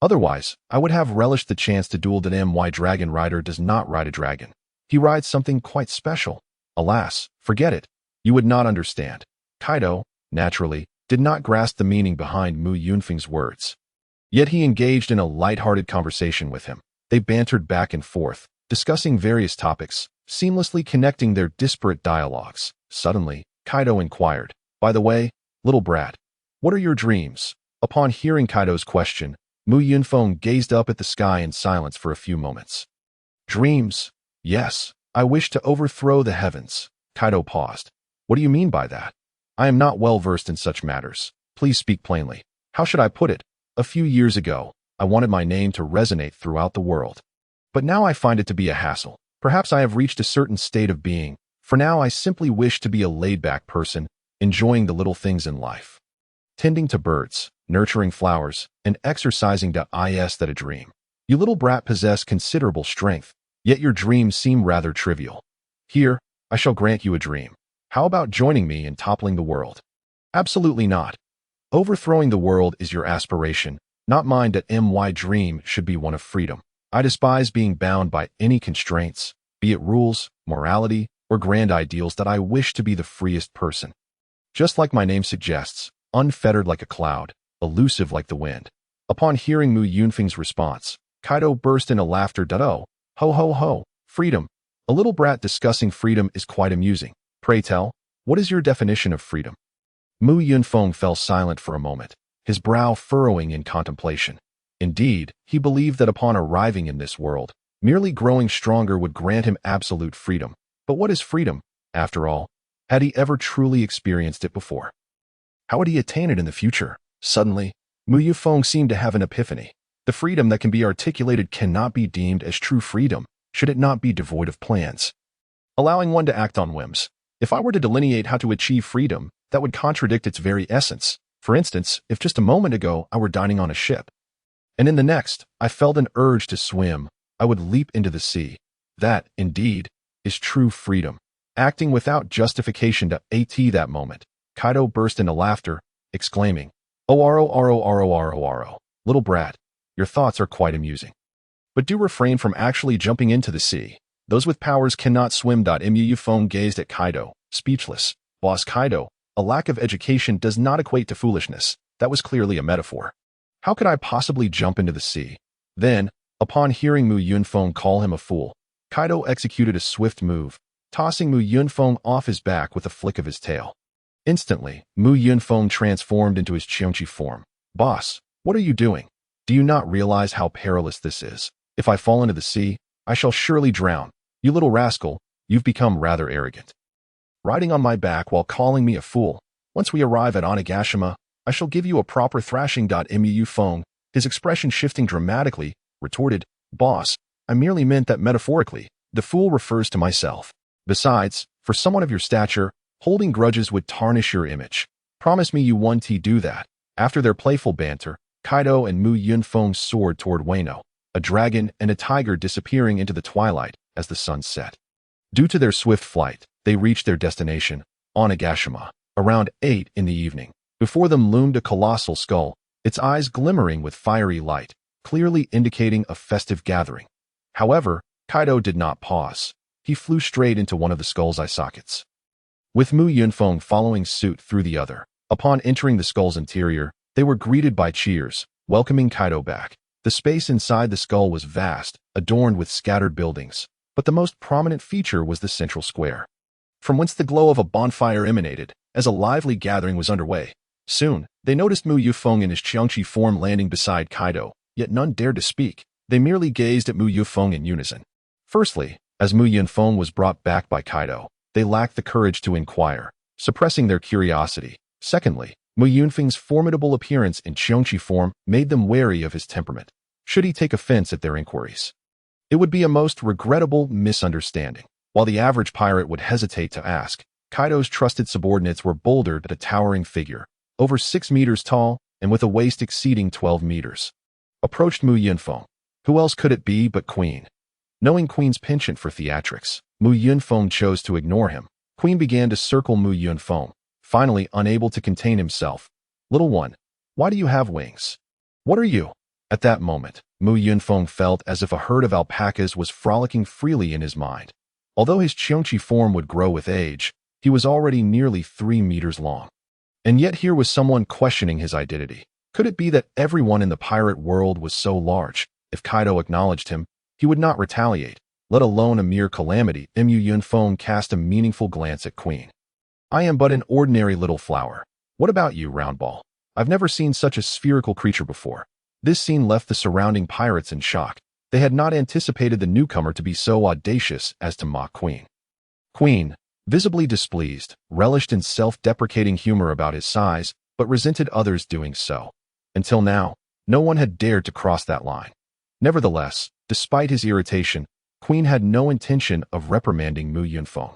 Otherwise, I would have relished the chance to duel. My dragon rider does not ride a dragon. He rides something quite special. Alas, forget it. You would not understand. Kaido, naturally, did not grasp the meaning behind Yunfeng's words. Yet he engaged in a light-hearted conversation with him. They bantered back and forth, discussing various topics, seamlessly connecting their disparate dialogues. Suddenly, Kaido inquired, "By the way, little brat, what are your dreams?" Upon hearing Kaido's question, Yunfeng gazed up at the sky in silence for a few moments. "Dreams? Yes, I wish to overthrow the heavens." Kaido paused. "What do you mean by that? I am not well versed in such matters. Please speak plainly." "How should I put it? A few years ago, I wanted my name to resonate throughout the world. But now I find it to be a hassle. Perhaps I have reached a certain state of being. For now, I simply wish to be a laid-back person, enjoying the little things in life. Tending to birds, nurturing flowers, and exercising. Is that a dream? You little brat possess considerable strength, yet your dreams seem rather trivial. Here, I shall grant you a dream. How about joining me in toppling the world?" "Absolutely not. Overthrowing the world is your aspiration, not mine. My dream should be one of freedom. I despise being bound by any constraints, be it rules, morality, or grand ideals. I wish to be the freest person. Just like my name suggests, unfettered like a cloud, elusive like the wind." Upon hearing Yunfeng's response, Kaido burst into laughter. "Oh, ho ho ho, freedom. A little brat discussing freedom is quite amusing. Pray tell, what is your definition of freedom?" Yunfeng fell silent for a moment, his brow furrowing in contemplation. Indeed, he believed that upon arriving in this world, merely growing stronger would grant him absolute freedom. But what is freedom, after all? Had he ever truly experienced it before? How would he attain it in the future? Suddenly, Yunfeng seemed to have an epiphany. The freedom that can be articulated cannot be deemed as true freedom, should it not be devoid of plans, allowing one to act on whims. If I were to delineate how to achieve freedom, that would contradict its very essence. For instance, if just a moment ago I were dining on a ship, and in the next I felt an urge to swim, I would leap into the sea. That, indeed, is true freedom, acting without justification. At that moment, Kaido burst into laughter, exclaiming, "Oh, little brat, your thoughts are quite amusing. But do refrain from actually jumping into the sea. Those with powers cannot swim." Yunfeng gazed at Kaido, speechless. "Boss Kaido, a lack of education does not equate to foolishness. That was clearly a metaphor. How could I possibly jump into the sea?" Then, upon hearing Yunfeng call him a fool, Kaido executed a swift move, tossing Yunfeng off his back with a flick of his tail. Instantly, Yunfeng transformed into his Qiongqi form. "Boss, what are you doing? Do you not realize how perilous this is? If I fall into the sea, I shall surely drown. You little rascal, you've become rather arrogant. Riding on my back while calling me a fool. Once we arrive at Onigashima, I shall give you a proper thrashing." Yunfeng, his expression shifting dramatically, retorted, "Boss, I merely meant that metaphorically. The fool refers to myself. Besides, for someone of your stature, holding grudges would tarnish your image. Promise me you won't do that." After their playful banter, Kaido and Yunfeng soared toward Wano, a dragon and a tiger disappearing into the twilight as the sun set. Due to their swift flight, they reached their destination, Onigashima, around 8 in the evening. Before them loomed a colossal skull, its eyes glimmering with fiery light, clearly indicating a festive gathering. However, Kaido did not pause. He flew straight into one of the skull's eye sockets, with Yunfeng following suit through the other. Upon entering the skull's interior, they were greeted by cheers, welcoming Kaido back. The space inside the skull was vast, adorned with scattered buildings, but but the most prominent feature was the central square, from whence the glow of a bonfire emanated, as a lively gathering was underway. Soon, they noticed Mu Yunfeng in his Qiongqi form landing beside Kaido, yet none dared to speak. They merely gazed at Mu Yunfeng in unison. Firstly, as Mu Yunfeng was brought back by Kaido, they lacked the courage to inquire, suppressing their curiosity. Secondly, Mu Yunfeng's formidable appearance in Qiongqi form made them wary of his temperament. Should he take offense at their inquiries, it would be a most regrettable misunderstanding. While the average pirate would hesitate to ask, Kaido's trusted subordinates were boldered at a towering figure, over 6 meters tall and with a waist exceeding 12 meters. Approached Mu Yunfeng. Who else could it be but Queen? Knowing Queen's penchant for theatrics, Mu Yunfeng chose to ignore him. Queen began to circle Mu Yunfeng, finally unable to contain himself. "Little one, why do you have wings? What are you?" At that moment, Mu Yunfeng felt as if a herd of alpacas was frolicking freely in his mind. Although his Qiongqi form would grow with age, he was already nearly 3 meters long. And yet here was someone questioning his identity. Could it be that everyone in the pirate world was so large? If Kaido acknowledged him, he would not retaliate, let alone a mere calamity. Mu Yunfeng cast a meaningful glance at Queen. "I am but an ordinary little flower. What about you, Roundball? I've never seen such a spherical creature before." This scene left the surrounding pirates in shock. They had not anticipated the newcomer to be so audacious as to mock Queen. Queen, visibly displeased, relished in self-deprecating humor about his size, but resented others doing so. Until now, no one had dared to cross that line. Nevertheless, despite his irritation, Queen had no intention of reprimanding Mu Yunfeng.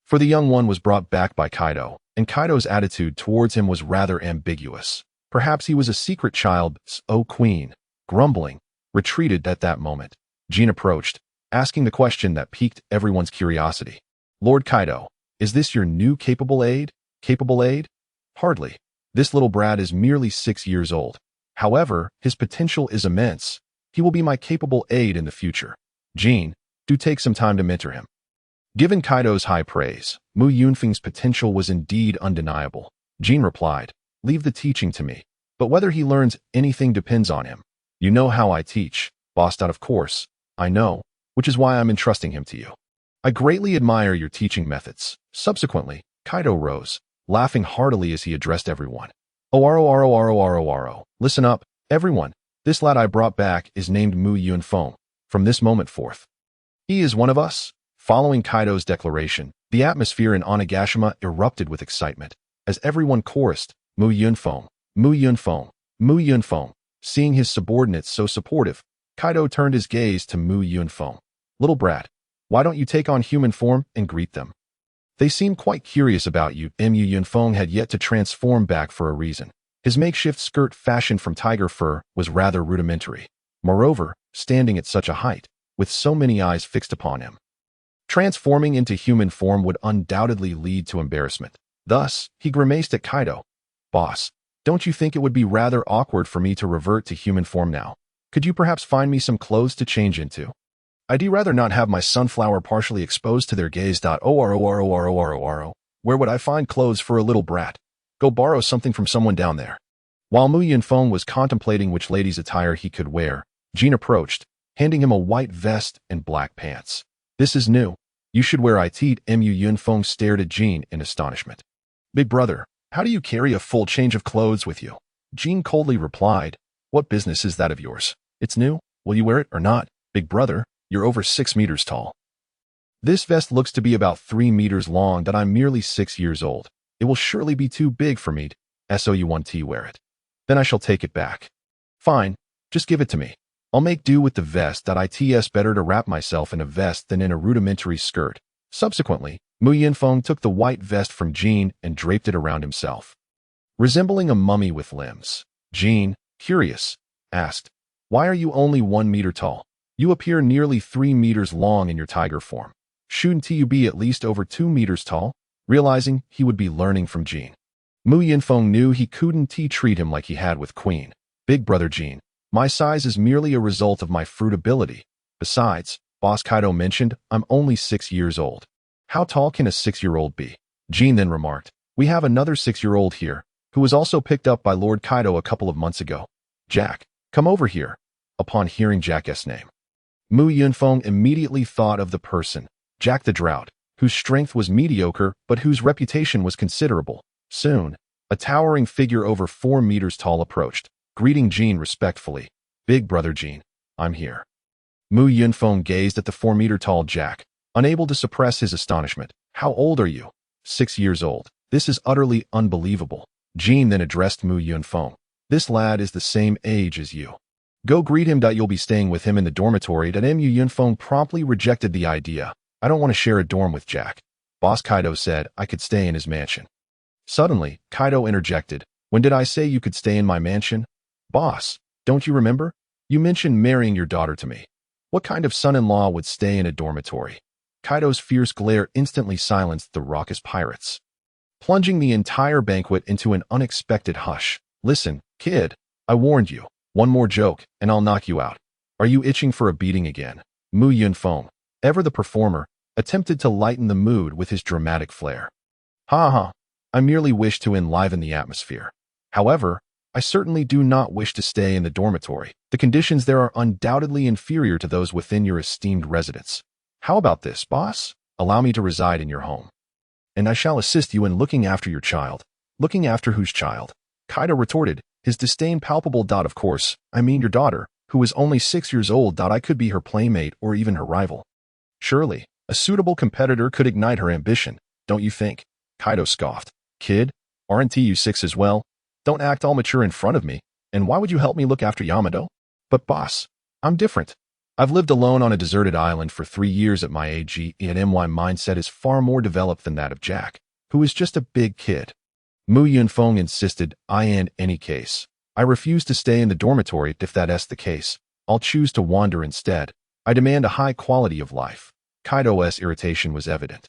For the young one was brought back by Kaido, and Kaido's attitude towards him was rather ambiguous. Perhaps he was a secret child. "Oh, Queen," grumbling, retreated at that moment. Jean approached, asking the question that piqued everyone's curiosity. "Lord Kaido, is this your new capable aide?" "Capable aide? Hardly. This little brat is merely 6 years old. However, his potential is immense. He will be my capable aide in the future. Jean, do take some time to mentor him." Given Kaido's high praise, Mu Yunfeng's potential was indeed undeniable. Jean replied, "Leave the teaching to me, but whether he learns anything depends on him. You know how I teach, bossed out of course. I know, which is why I'm entrusting him to you. I greatly admire your teaching methods." Subsequently, Kaido rose, laughing heartily as he addressed everyone. "Oro, listen up, everyone. This lad I brought back is named Mu Yunfeng. From this moment forth, he is one of us." Following Kaido's declaration, the atmosphere in Onigashima erupted with excitement, as everyone chorused, "Mu Yunfeng, Mu Yunfeng, Mu Yunfeng." Seeing his subordinates so supportive, Kaido turned his gaze to Mu Yunfeng. "Little brat, why don't you take on human form and greet them? They seem quite curious about you." Mu Yunfeng had yet to transform back for a reason. His makeshift skirt fashioned from tiger fur was rather rudimentary. Moreover, standing at such a height, with so many eyes fixed upon him, transforming into human form would undoubtedly lead to embarrassment. Thus, he grimaced at Kaido. "Boss, don't you think it would be rather awkward for me to revert to human form now? Could you perhaps find me some clothes to change into? I'd rather not have my sunflower partially exposed to their gaze. Oro. Where would I find clothes for a little brat? Go borrow something from someone down there." While Mu Yunfeng was contemplating which lady's attire he could wear, Jean approached, handing him a white vest and black pants. "This is new. You should wear it." Mu Yunfeng stared at Jean in astonishment. "Big brother, how do you carry a full change of clothes with you?" Jean coldly replied, "What business is that of yours? It's new. Will you wear it or not? Big brother, you're over 6 meters tall. This vest looks to be about 3 meters long. That I'm merely 6 years old. It will surely be too big for me. So you want to wear it? Then I shall take it back." "Fine, just give it to me. I'll make do with the vest. It's better to wrap myself in a vest than in a rudimentary skirt." Subsequently, Mu Yunfeng took the white vest from Jean and draped it around himself. Resembling a mummy with limbs, Jean, curious, asked, "Why are you only 1 meter tall? You appear nearly 3 meters long in your tiger form. Shouldn't you be at least over 2 meters tall?" Realizing he would be learning from Jean, Mu Yunfeng knew he couldn't treat him like he had with Queen. "Big brother Jean, my size is merely a result of my fruitability. Besides, Boss Kaido mentioned I'm only 6 years old. How tall can a 6-year-old be?" Jean then remarked, "We have another 6-year-old here, who was also picked up by Lord Kaido a couple of months ago. Jack, come over here." Upon hearing Jack's name, Mu Yunfeng immediately thought of the person, Jack the Drought, whose strength was mediocre but whose reputation was considerable. Soon, a towering figure over 4 meters tall approached, greeting Jean respectfully. "Big brother Jean, I'm here." Mu Yunfeng gazed at the 4-meter-tall Jack, unable to suppress his astonishment. "How old are you?" 6 years old. "This is utterly unbelievable." Jean then addressed Mu Yunfeng. "This lad is the same age as you. Go greet him. You'll be staying with him in the dormitory." Mu Yunfeng promptly rejected the idea. "I don't want to share a dorm with Jack. Boss Kaido said I could stay in his mansion." Suddenly, Kaido interjected. "When did I say you could stay in my mansion? Boss, don't you remember? You mentioned marrying your daughter to me. What kind of son-in-law would stay in a dormitory?" Kaido's fierce glare instantly silenced the raucous pirates, plunging the entire banquet into an unexpected hush. "Listen, kid, I warned you. One more joke, and I'll knock you out. Are you itching for a beating again?" Mu Yunfeng, ever the performer, attempted to lighten the mood with his dramatic flair. "Ha ha, I merely wish to enliven the atmosphere. However, I certainly do not wish to stay in the dormitory. The conditions there are undoubtedly inferior to those within your esteemed residence. How about this, boss? Allow me to reside in your home, and I shall assist you in looking after your child." "Looking after whose child?" Kaido retorted, his disdain palpable. "Of course, I mean your daughter, who is only 6 years old. I could be her playmate or even her rival. Surely, a suitable competitor could ignite her ambition, don't you think?" Kaido scoffed. "Kid, aren't you 6 as well? Don't act all mature in front of me. And why would you help me look after Yamato?" "But boss, I'm different. I've lived alone on a deserted island for 3 years at my age, and my mindset is far more developed than that of Jack, who is just a big kid." Mu Yunfeng insisted. "In any case, I refuse to stay in the dormitory. If that's the case, I'll choose to wander instead. I demand a high quality of life." Kaido's irritation was evident.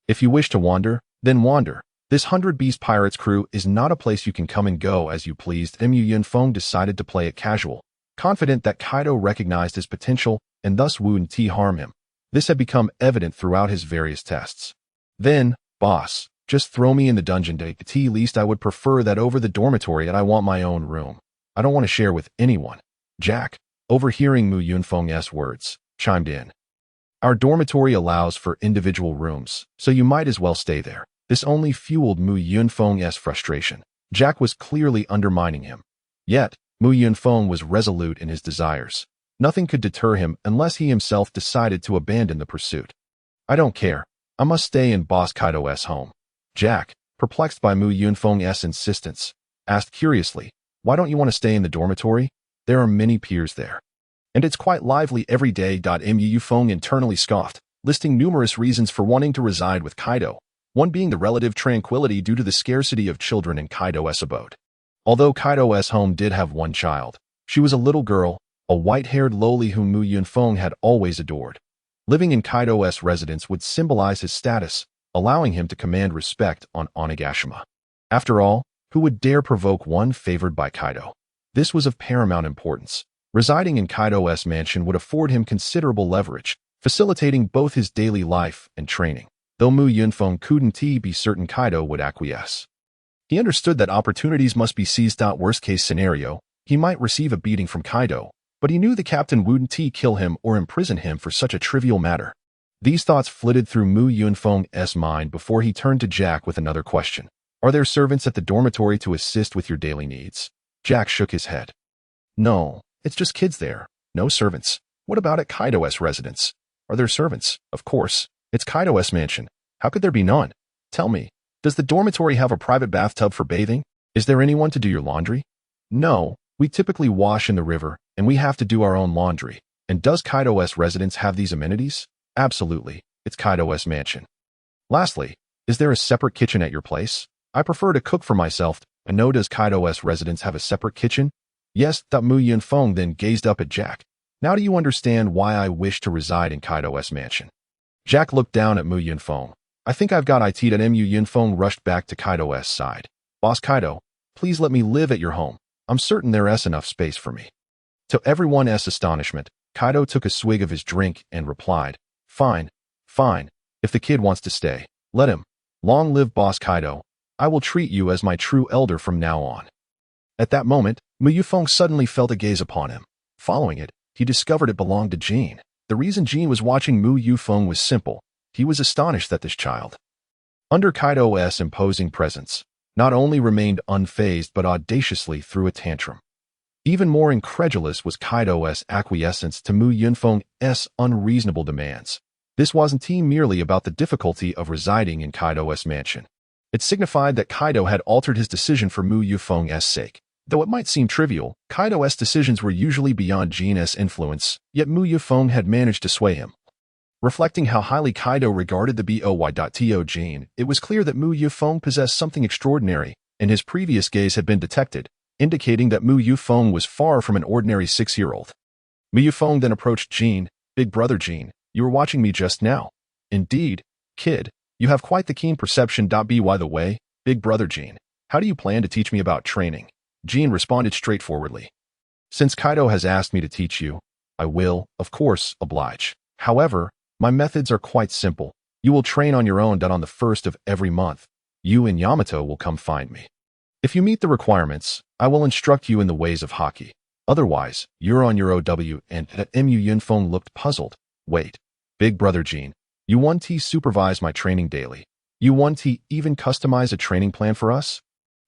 "If you wish to wander, then wander. This 100-beast pirates crew is not a place you can come and go as you pleased." Mu Yunfeng decided to play it casual, confident that Kaido recognized his potential and thus wouldn't harm him. This had become evident throughout his various tests. "Then, boss, just throw me in the dungeon. At least I would prefer that over the dormitory, and I want my own room. I don't want to share with anyone." Jack, overhearing Mu Yunfeng's words, chimed in. "Our dormitory allows for individual rooms, so you might as well stay there." This only fueled Mu Yunfeng's frustration. Jack was clearly undermining him. Yet, Mu Yunfeng was resolute in his desires. Nothing could deter him unless he himself decided to abandon the pursuit. "I don't care. I must stay in Boss Kaido's home." Jack, perplexed by Mu Yunfeng's insistence, asked curiously, "Why don't you want to stay in the dormitory? There are many peers there, and it's quite lively every day." Mu Yunfeng internally scoffed, listing numerous reasons for wanting to reside with Kaido, one being the relative tranquility due to the scarcity of children in Kaido's abode. Although Kaido's home did have one child, she was a little girl, a white-haired lowly whom Mu Yunfeng had always adored. Living in Kaido's residence would symbolize his status, allowing him to command respect on Onigashima. After all, who would dare provoke one favored by Kaido? This was of paramount importance. Residing in Kaido's mansion would afford him considerable leverage, facilitating both his daily life and training. Though Mu Yunfeng couldn't be certain Kaido would acquiesce. He understood that opportunities must be seized. Worst-case scenario, he might receive a beating from Kaido, but he knew the captain wouldn't kill him or imprison him for such a trivial matter. These thoughts flitted through Mu Yunfeng's mind before he turned to Jack with another question. "Are there servants at the dormitory to assist with your daily needs?" Jack shook his head. "No, it's just kids there. No servants." "What about at Kaido's residence? Are there servants?" "Of course. It's Kaido's mansion. How could there be none? Tell me, does the dormitory have a private bathtub for bathing? Is there anyone to do your laundry?" "No, we typically wash in the river, and we have to do our own laundry." "And does Kaido's residence have these amenities?" "Absolutely. It's Kaido's mansion." "Lastly, is there a separate kitchen at your place?" "I prefer to cook for myself." "And no, does Kaido's residence have a separate kitchen?" "Yes." Mu Yunfeng then gazed up at Jack. "Now do you understand why I wish to reside in Kaido's mansion?" Jack looked down at Mu Yunfeng. "I think I've got it." Mu Yunfeng rushed back to Kaido's side. "Boss Kaido, please let me live at your home. I'm certain there's enough space for me." To everyone's astonishment, Kaido took a swig of his drink and replied, Fine. If the kid wants to stay, let him. Long live Boss Kaido. I will treat you as my true elder from now on." At that moment, Mu Yunfeng suddenly felt a gaze upon him. Following it, he discovered it belonged to Jean. The reason Jin was watching Mu Yunfeng was simple. He was astonished that this child, under Kaido's imposing presence, not only remained unfazed but audaciously threw a tantrum. Even more incredulous was Kaido's acquiescence to Mu Yunfeng's unreasonable demands. This wasn't merely about the difficulty of residing in Kaido's mansion. It signified that Kaido had altered his decision for Mu Yunfeng's sake. Though it might seem trivial, Kaido's decisions were usually beyond Jin's influence, yet Mu Yunfeng had managed to sway him. Reflecting how highly Kaido regarded the boy.to Jin, it was clear that Mu Yunfeng possessed something extraordinary, and his previous gaze had been detected, indicating that Mu Yunfeng was far from an ordinary 6-year-old. Mu Yunfeng then approached Jin. Big brother Jin, you were watching me just now. Indeed, kid, you have quite the keen perception. By the way, big brother Jin, how do you plan to teach me about training? Jin responded straightforwardly. Since Kaido has asked me to teach you, I will, of course, oblige. However, my methods are quite simple. You will train on your own. On the 1st of every month, you and Yamato will come find me. If you meet the requirements, I will instruct you in the ways of hockey. Otherwise, you're on your OW. And Mu Yunfeng looked puzzled. Wait, big brother Jin, you want to supervise my training daily? You want to even customize a training plan for us?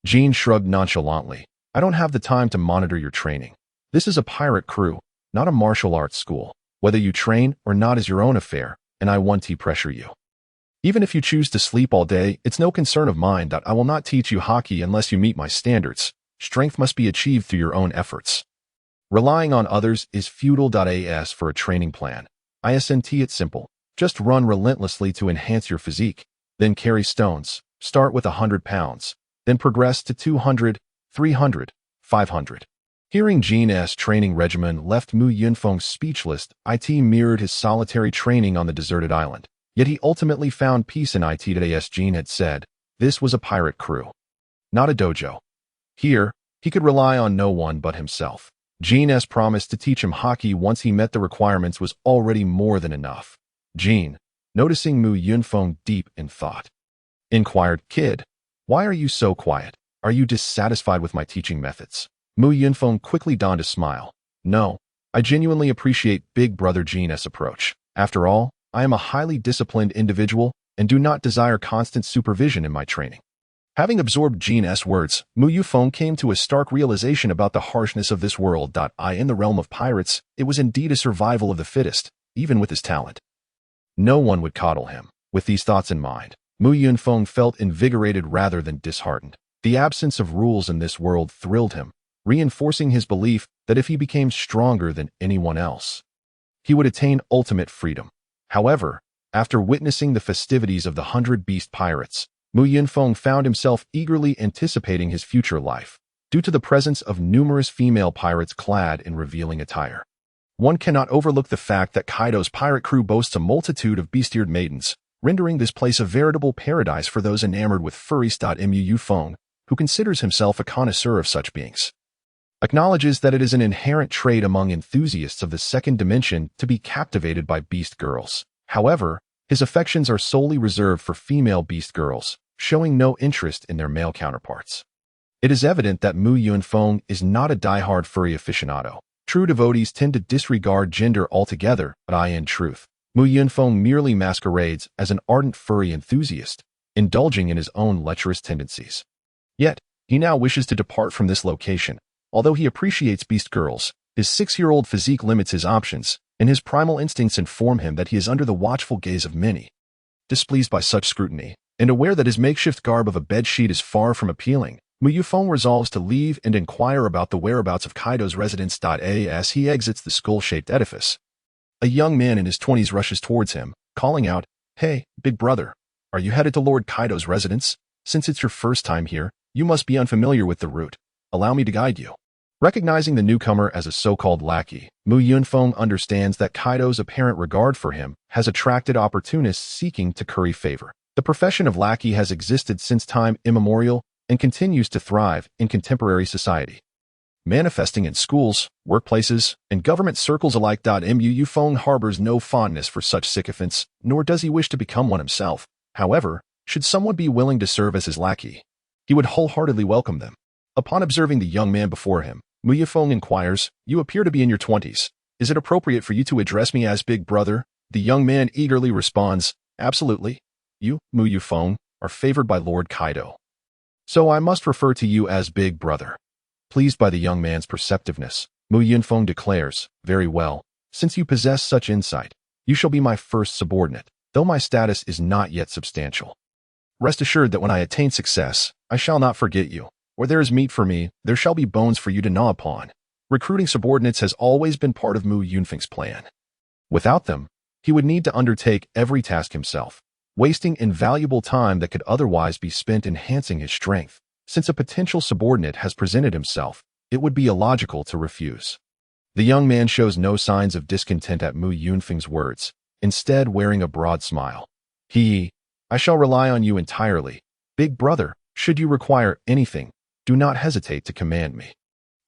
Jin shrugged nonchalantly. I don't have the time to monitor your training. This is a pirate crew, not a martial arts school. Whether you train or not is your own affair, and I want to pressure you. Even if you choose to sleep all day, it's no concern of mine. I will not teach you hockey unless you meet my standards. Strength must be achieved through your own efforts. Relying on others is futile. As for a training plan, isn't it simple? Just run relentlessly to enhance your physique, then carry stones. Start with 100 pounds, then progress to 200, 300, 500. Hearing Jin's training regimen left Mu Yunfeng speechless. It mirrored his solitary training on the deserted island. Yet he ultimately found peace in it. As Jin had said, this was a pirate crew, not a dojo. Here, he could rely on no one but himself. Jin's promise to teach him hockey once he met the requirements was already more than enough. Jin, noticing Mu Yunfeng deep in thought, inquired, Kid, why are you so quiet? Are you dissatisfied with my teaching methods? Mu Yunfeng quickly donned a smile. No, I genuinely appreciate big brother Jin's approach. After all, I am a highly disciplined individual and do not desire constant supervision in my training. Having absorbed Jin's words, Mu Yunfeng came to a stark realization about the harshness of this world. In the realm of pirates, it was indeed a survival of the fittest, even with his talent. No one would coddle him. With these thoughts in mind, Mu Yunfeng felt invigorated rather than disheartened. The absence of rules in this world thrilled him, reinforcing his belief that if he became stronger than anyone else, he would attain ultimate freedom. However, after witnessing the festivities of the 100 Beast Pirates, Mu Yunfeng found himself eagerly anticipating his future life, due to the presence of numerous female pirates clad in revealing attire. One cannot overlook the fact that Kaido's pirate crew boasts a multitude of beast-eared maidens, rendering this place a veritable paradise for those enamored with furries. Mu Yunfeng, who considers himself a connoisseur of such beings, acknowledges that it is an inherent trait among enthusiasts of the second dimension to be captivated by beast girls. However, his affections are solely reserved for female beast girls, showing no interest in their male counterparts. It is evident that Mu Yunfeng is not a die-hard furry aficionado. True devotees tend to disregard gender altogether, but in truth, Mu Yunfeng merely masquerades as an ardent furry enthusiast, indulging in his own lecherous tendencies. Yet, he now wishes to depart from this location. Although he appreciates beast girls, his 6-year-old physique limits his options, and his primal instincts inform him that he is under the watchful gaze of many. Displeased by such scrutiny, and aware that his makeshift garb of a bedsheet is far from appealing, Mu Yunfeng resolves to leave and inquire about the whereabouts of Kaido's residence. As he exits the skull-shaped edifice, a young man in his 20s rushes towards him, calling out, Hey, big brother, are you headed to Lord Kaido's residence? Since it's your first time here, you must be unfamiliar with the route. Allow me to guide you. Recognizing the newcomer as a so-called lackey, Mu Yunfeng understands that Kaido's apparent regard for him has attracted opportunists seeking to curry favor. The profession of lackey has existed since time immemorial and continues to thrive in contemporary society, manifesting in schools, workplaces, and government circles alike. Mu Yunfeng harbors no fondness for such sycophants, nor does he wish to become one himself. However, should someone be willing to serve as his lackey, he would wholeheartedly welcome them. Upon observing the young man before him, Mu Yunfeng inquires, You appear to be in your 20s. Is it appropriate for you to address me as big brother? The young man eagerly responds, absolutely. You, Mu Yunfeng, are favored by Lord Kaido. So I must refer to you as big brother. Pleased by the young man's perceptiveness, Mu Yunfeng declares, very well, since you possess such insight, you shall be my first subordinate, though my status is not yet substantial. Rest assured that when I attain success, I shall not forget you. Where there is meat for me, there shall be bones for you to gnaw upon. Recruiting subordinates has always been part of Mu Yunfeng's plan. Without them, he would need to undertake every task himself, wasting invaluable time that could otherwise be spent enhancing his strength. Since a potential subordinate has presented himself, it would be illogical to refuse. The young man shows no signs of discontent at Mu Yunfeng's words, instead wearing a broad smile. I shall rely on you entirely. Big brother, should you require anything, do not hesitate to command me.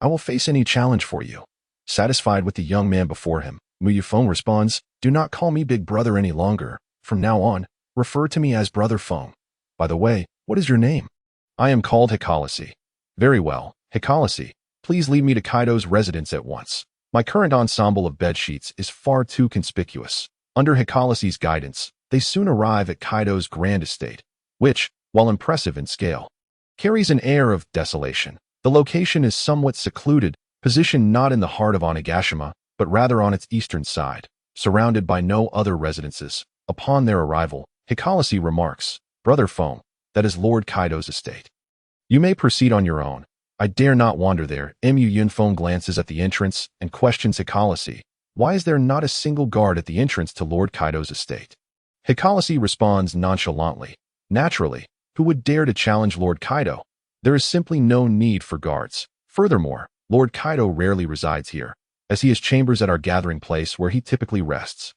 I will face any challenge for you. Satisfied with the young man before him, Mu Yunfeng responds, do not call me big brother any longer. From now on, refer to me as brother Feng. By the way, what is your name? I am called Hikalashi. Very well, Hikalashi, please lead me to Kaido's residence at once. My current ensemble of bed sheets is far too conspicuous. Under Hikalashi's guidance, they soon arrive at Kaido's grand estate, which, while impressive in scale, carries an air of desolation. The location is somewhat secluded, positioned not in the heart of Onigashima, but rather on its eastern side, surrounded by no other residences. Upon their arrival, Hikalashi remarks, brother Feng, that is Lord Kaido's estate. You may proceed on your own. I dare not wander there. Mu Yunfeng glances at the entrance and questions Hikalashi, why is there not a single guard at the entrance to Lord Kaido's estate? Hikalashi responds nonchalantly, naturally, who would dare to challenge Lord Kaido? There is simply no need for guards. Furthermore, Lord Kaido rarely resides here, as he has chambers at our gathering place where he typically rests.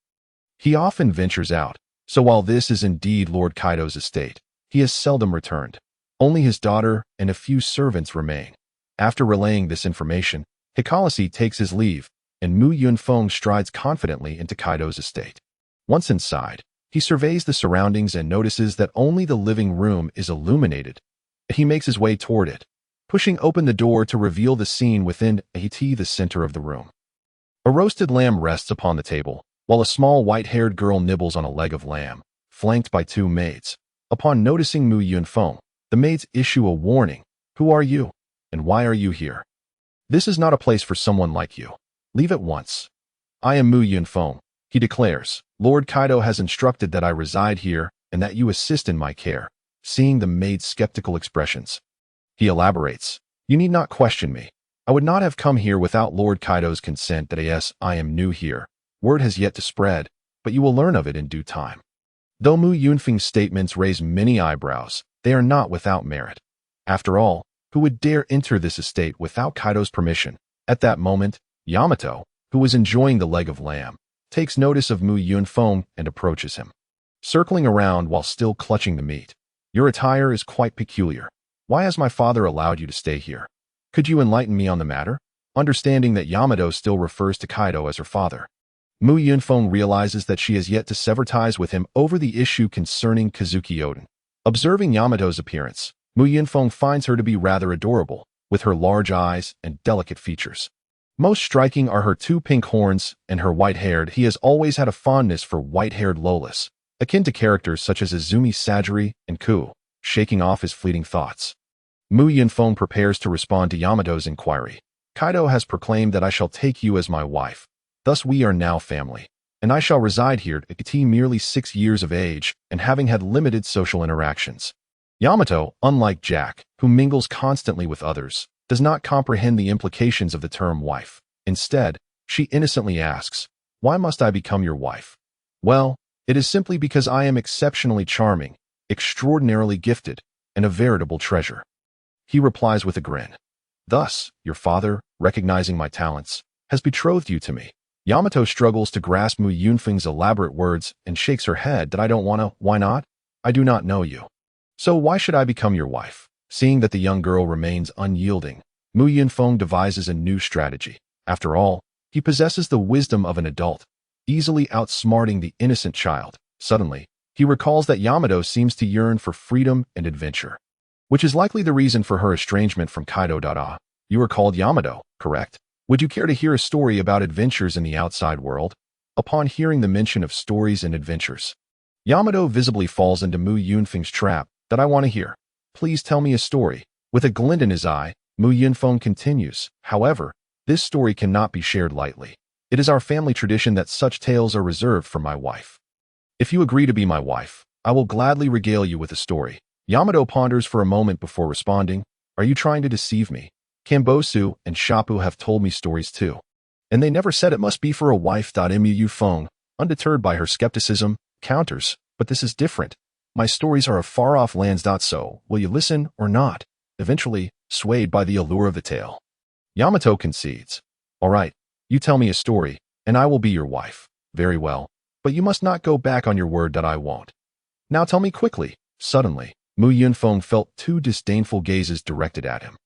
He often ventures out, so while this is indeed Lord Kaido's estate, he has seldom returned. Only his daughter and a few servants remain. After relaying this information, Hikalashi takes his leave, and Mu Yunfeng strides confidently into Kaido's estate. Once inside, he surveys the surroundings and notices that only the living room is illuminated. He makes his way toward it, pushing open the door to reveal the scene within the center of the room. A roasted lamb rests upon the table, while a small white-haired girl nibbles on a leg of lamb, flanked by two maids. Upon noticing Mu Yunfeng, the maids issue a warning. Who are you? And why are you here? This is not a place for someone like you. Leave at once. I am Mu Yunfeng, he declares. Lord Kaido has instructed that I reside here and that you assist in my care. Seeing the maid's skeptical expressions, he elaborates, you need not question me. I would not have come here without Lord Kaido's consent. Yes, I am new here. Word has yet to spread, but you will learn of it in due time. Though Mu Yunfeng's statements raise many eyebrows, they are not without merit. After all, who would dare enter this estate without Kaido's permission? At that moment, Yamato, who was enjoying the leg of lamb, takes notice of Mu Yunfeng and approaches him, circling around while still clutching the meat. Your attire is quite peculiar. Why has my father allowed you to stay here? Could you enlighten me on the matter? Understanding that Yamato still refers to Kaido as her father, Mu Yunfeng realizes that she has yet to sever ties with him over the issue concerning Kazuki Oden. Observing Yamato's appearance, Mu Yunfeng finds her to be rather adorable, with her large eyes and delicate features. Most striking are her two pink horns and her white-haired. He has always had a fondness for white-haired Lolas, akin to characters such as Izumi Sajiri and Ku, shaking off his fleeting thoughts. Mu Yunfeng prepares to respond to Yamato's inquiry. Kaido has proclaimed that I shall take you as my wife. Thus we are now family, and I shall reside here at merely 6 years of age and having had limited social interactions. Yamato, unlike Jack, who mingles constantly with others, does not comprehend the implications of the term wife. Instead, she innocently asks, why must I become your wife? Well, it is simply because I am exceptionally charming, extraordinarily gifted, and a veritable treasure. He replies with a grin. Thus, your father, recognizing my talents, has betrothed you to me. Yamato struggles to grasp Mu Yunfeng's elaborate words and shakes her head that I don't wanna. Why not? I do not know you. So why should I become your wife? Seeing that the young girl remains unyielding, Mu Yunfeng devises a new strategy. After all, he possesses the wisdom of an adult, easily outsmarting the innocent child. Suddenly, he recalls that Yamato seems to yearn for freedom and adventure, which is likely the reason for her estrangement from Kaido. You are called Yamato, correct? Would you care to hear a story about adventures in the outside world? Upon hearing the mention of stories and adventures, Yamato visibly falls into Mu Yunfeng's trap. That I want to hear. Please tell me a story. With a glint in his eye, Mu Yunfeng continues. However, this story cannot be shared lightly. It is our family tradition that such tales are reserved for my wife. If you agree to be my wife, I will gladly regale you with a story. Yamato ponders for a moment before responding. Are you trying to deceive me? Kambosu and Shappu have told me stories too. And they never said it must be for a wife. Mu Yunfeng, undeterred by her skepticism, counters, but this is different. My stories are of far-off lands. So, will you listen or not? Eventually, swayed by the allure of the tale, Yamato concedes. All right, you tell me a story, and I will be your wife. Very well, but you must not go back on your word. I won't. Now tell me quickly. Suddenly, Mu Yunfeng felt two disdainful gazes directed at him.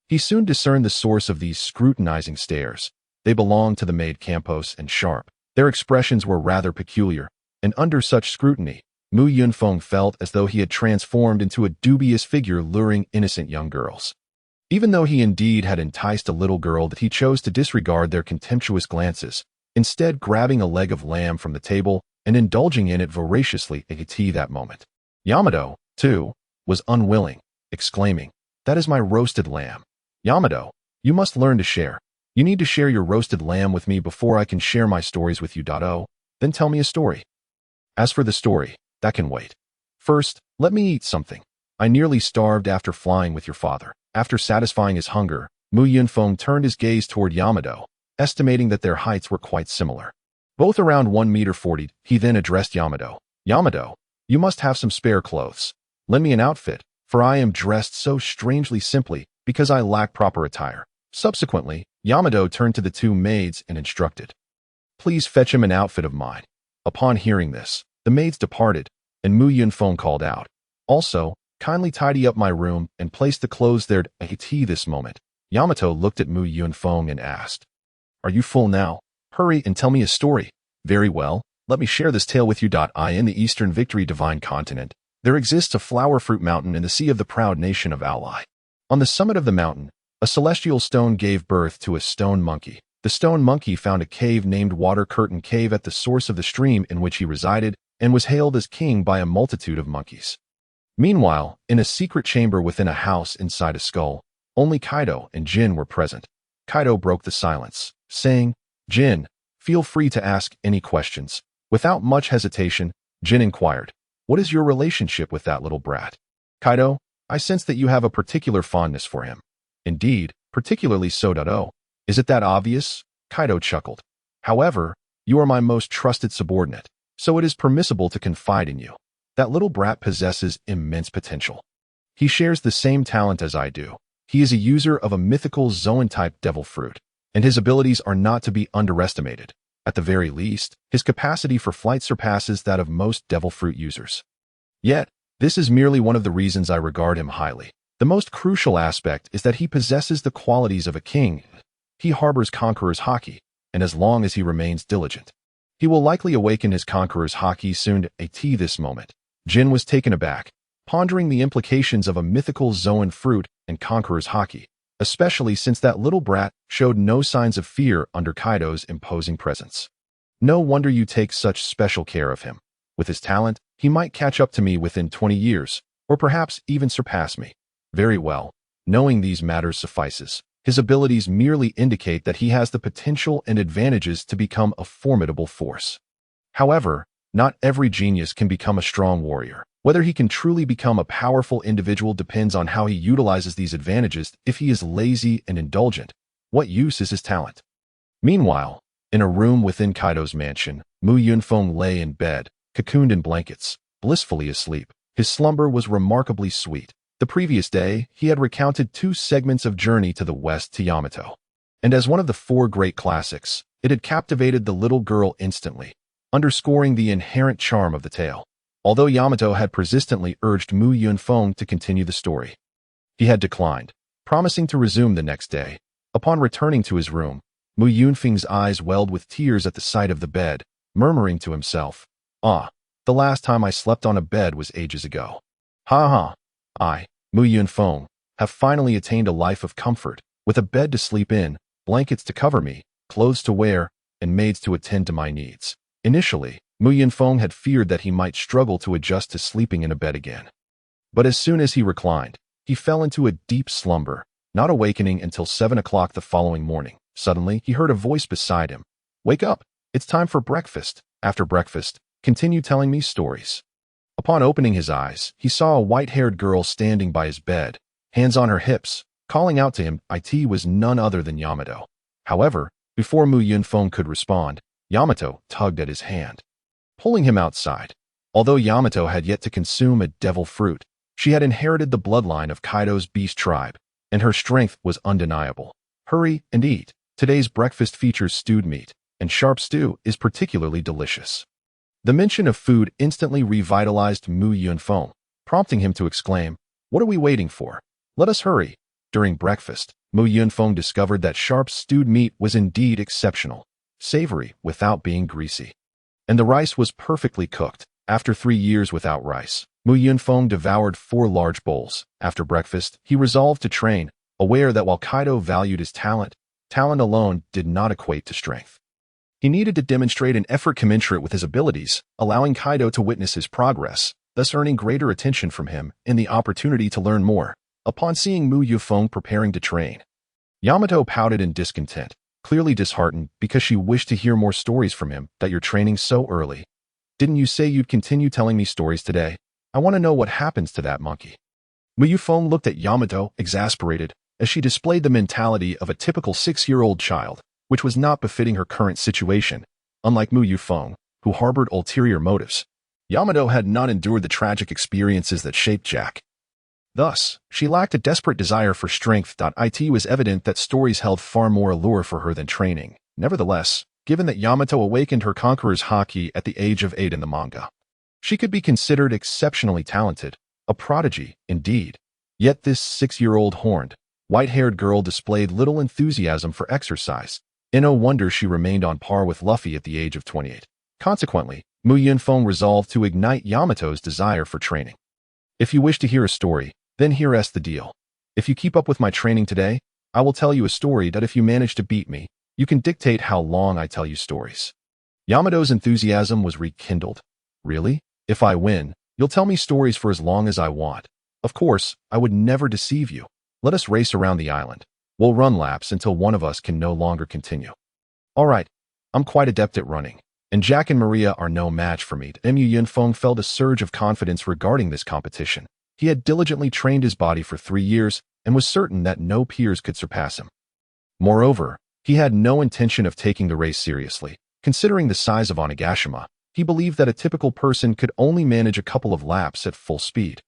He soon discerned the source of these scrutinizing stares. They belonged to the maid Campos and Sharp. Their expressions were rather peculiar, and under such scrutiny, Mu Yunfeng felt as though he had transformed into a dubious figure luring innocent young girls. Even though he indeed had enticed a little girl, that he chose to disregard their contemptuous glances, instead grabbing a leg of lamb from the table and indulging in it voraciously at that moment. Yamato, too, was unwilling, exclaiming, "That is my roasted lamb. Yamato, you must learn to share. You need to share your roasted lamb with me before I can share my stories with you. Oh, then tell me a story." As for the story, that can wait. First, let me eat something. I nearly starved after flying with your father. After satisfying his hunger, Mu Yunfeng turned his gaze toward Yamato, estimating that their heights were quite similar. Both around 1.40 meters, he then addressed Yamato. Yamato, you must have some spare clothes. Lend me an outfit, for I am dressed so strangely simply because I lack proper attire. Subsequently, Yamato turned to the two maids and instructed, "Please fetch him an outfit of mine." Upon hearing this, the maids departed, and Mu Yunfeng called out, "Also, kindly tidy up my room and place the clothes there at this moment." Yamato looked at Mu Yunfeng and asked, "Are you full now? Hurry and tell me a story." "Very well, let me share this tale with you. In the Eastern Victory Divine Continent, there exists a flower fruit mountain in the sea of the proud nation of Ally. On the summit of the mountain, a celestial stone gave birth to a stone monkey. The stone monkey found a cave named Water Curtain Cave at the source of the stream in which he resided, and was hailed as king by a multitude of monkeys. Meanwhile, in a secret chamber within a house inside a skull, only Kaido and Jin were present. Kaido broke the silence, saying, "Jin, feel free to ask any questions." Without much hesitation, Jin inquired, "What is your relationship with that little brat?" "Kaido, I sense that you have a particular fondness for him." "Indeed, particularly so. Oh, is it that obvious?" Kaido chuckled. "However, you are my most trusted subordinate, so it is permissible to confide in you. That little brat possesses immense potential. He shares the same talent as I do. He is a user of a mythical Zoan-type devil fruit, and his abilities are not to be underestimated. At the very least, his capacity for flight surpasses that of most devil fruit users. Yet, this is merely one of the reasons I regard him highly. The most crucial aspect is that he possesses the qualities of a king. He harbors conqueror's haki, and as long as he remains diligent, he will likely awaken his conqueror's haki soon. At this moment, Jin was taken aback, pondering the implications of a mythical Zoan fruit and conqueror's haki, especially since that little brat showed no signs of fear under Kaido's imposing presence. "No wonder you take such special care of him. With his talent, he might catch up to me within 20 years, or perhaps even surpass me." "Very well, knowing these matters suffices. His abilities merely indicate that he has the potential and advantages to become a formidable force. However, not every genius can become a strong warrior. Whether he can truly become a powerful individual depends on how he utilizes these advantages. If he is lazy and indulgent, what use is his talent?" Meanwhile, in a room within Kaido's mansion, Mu Yunfeng lay in bed, cocooned in blankets, blissfully asleep. His slumber was remarkably sweet. The previous day, he had recounted 2 segments of Journey to the West to Yamato, and as one of the 4 great classics, it had captivated the little girl instantly, underscoring the inherent charm of the tale. Although Yamato had persistently urged Mu Yunfeng to continue the story, he had declined, promising to resume the next day. Upon returning to his room, Mu Yunfeng's eyes welled with tears at the sight of the bed, murmuring to himself, "Ah, the last time I slept on a bed was ages ago. Ha ha. I, Mu Yunfeng, have finally attained a life of comfort, with a bed to sleep in, blankets to cover me, clothes to wear, and maids to attend to my needs. Initially, Yunfeng had feared that he might struggle to adjust to sleeping in a bed again. But as soon as he reclined, he fell into a deep slumber, not awakening until 7 o'clock the following morning. Suddenly, he heard a voice beside him. "Wake up! It's time for breakfast. After breakfast, continue telling me stories." Upon opening his eyes, he saw a white-haired girl standing by his bed, hands on her hips, calling out to him. It was none other than Yamato. However, before Yunfeng could respond, Yamato tugged at his hand, pulling him outside. Although Yamato had yet to consume a devil fruit, she had inherited the bloodline of Kaido's beast tribe, and her strength was undeniable. "Hurry and eat. Today's breakfast features stewed meat, and sharp stew is particularly delicious." The mention of food instantly revitalized Yunfeng, prompting him to exclaim, "What are we waiting for? Let us hurry." During breakfast, Yunfeng discovered that sharp stewed meat was indeed exceptional, savory without being greasy. And the rice was perfectly cooked. After 3 years without rice, Yunfeng devoured 4 large bowls. After breakfast, he resolved to train, aware that while Kaido valued his talent alone did not equate to strength. He needed to demonstrate an effort commensurate with his abilities, allowing Kaido to witness his progress, thus earning greater attention from him and the opportunity to learn more. Upon seeing Yunfeng preparing to train, Yamato pouted in discontent, clearly disheartened because she wished to hear more stories from him. "That you're training so early. Didn't you say you'd continue telling me stories today? I want to know what happens to that monkey." Yunfeng looked at Yamato, exasperated, as she displayed the mentality of a typical 6-year-old child, which was not befitting her current situation. Unlike Yunfeng, who harbored ulterior motives, Yamato had not endured the tragic experiences that shaped Jack. Thus, she lacked a desperate desire for strength. It was evident that stories held far more allure for her than training. Nevertheless, given that Yamato awakened her conqueror's haki at the age of 8 in the manga, she could be considered exceptionally talented, a prodigy, indeed. Yet this 6-year-old horned, white-haired girl displayed little enthusiasm for exercise. No wonder she remained on par with Luffy at the age of 28. Consequently, Yunfeng resolved to ignite Yamato's desire for training. "If you wish to hear a story, then here's the deal. If you keep up with my training today, I will tell you a story that if you manage to beat me, you can dictate how long I tell you stories." Yamato's enthusiasm was rekindled. "Really? If I win, you'll tell me stories for as long as I want. Of course, I would never deceive you. Let us race around the island. We'll run laps until one of us can no longer continue." "All right, I'm quite adept at running, and Jack and Maria are no match for me." Yunfeng felt a surge of confidence regarding this competition. He had diligently trained his body for 3 years and was certain that no peers could surpass him. Moreover, he had no intention of taking the race seriously. Considering the size of Onigashima, he believed that a typical person could only manage a couple of laps at full speed.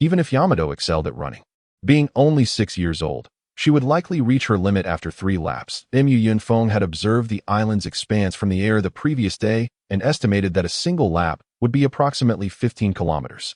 Even if Yamato excelled at running, being only 6 years old, she would likely reach her limit after 3 laps. Yunfeng had observed the island's expanse from the air the previous day and estimated that a single lap would be approximately 15 kilometers.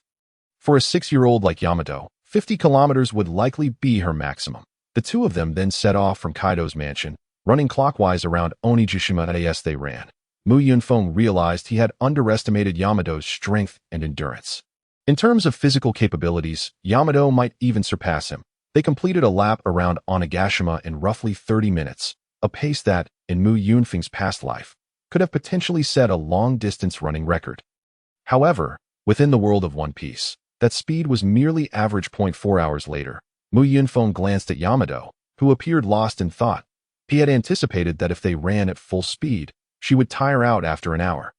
For a 6-year-old like Yamato, 50 kilometers would likely be her maximum. The two of them then set off from Kaido's mansion, running clockwise around Onigashima as they ran. Yunfeng realized he had underestimated Yamato's strength and endurance. In terms of physical capabilities, Yamato might even surpass him. They completed a lap around Onigashima in roughly 30 minutes, a pace that, in Yunfeng's past life, could have potentially set a long-distance running record. However, within the world of One Piece, that speed was merely average. 4 hours later, Yunfeng glanced at Yamato, who appeared lost in thought. He had anticipated that if they ran at full speed, she would tire out after an hour.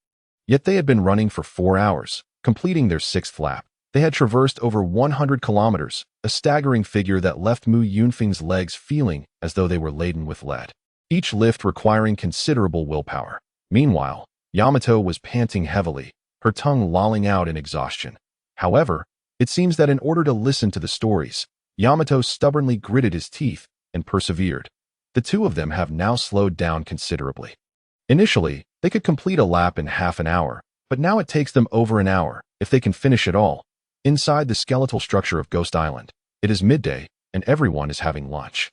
Yet they had been running for 4 hours, completing their 6th lap. They had traversed over 100 kilometers, a staggering figure that left Yunfeng's legs feeling as though they were laden with lead, each lift requiring considerable willpower. Meanwhile, Yamato was panting heavily, her tongue lolling out in exhaustion. However, it seems that in order to listen to the stories, Yamato stubbornly gritted his teeth and persevered. The two of them have now slowed down considerably. Initially, they could complete a lap in half an hour, but now it takes them over an hour, if they can finish it all. Inside the skeletal structure of Ghost Island, it is midday, and everyone is having lunch.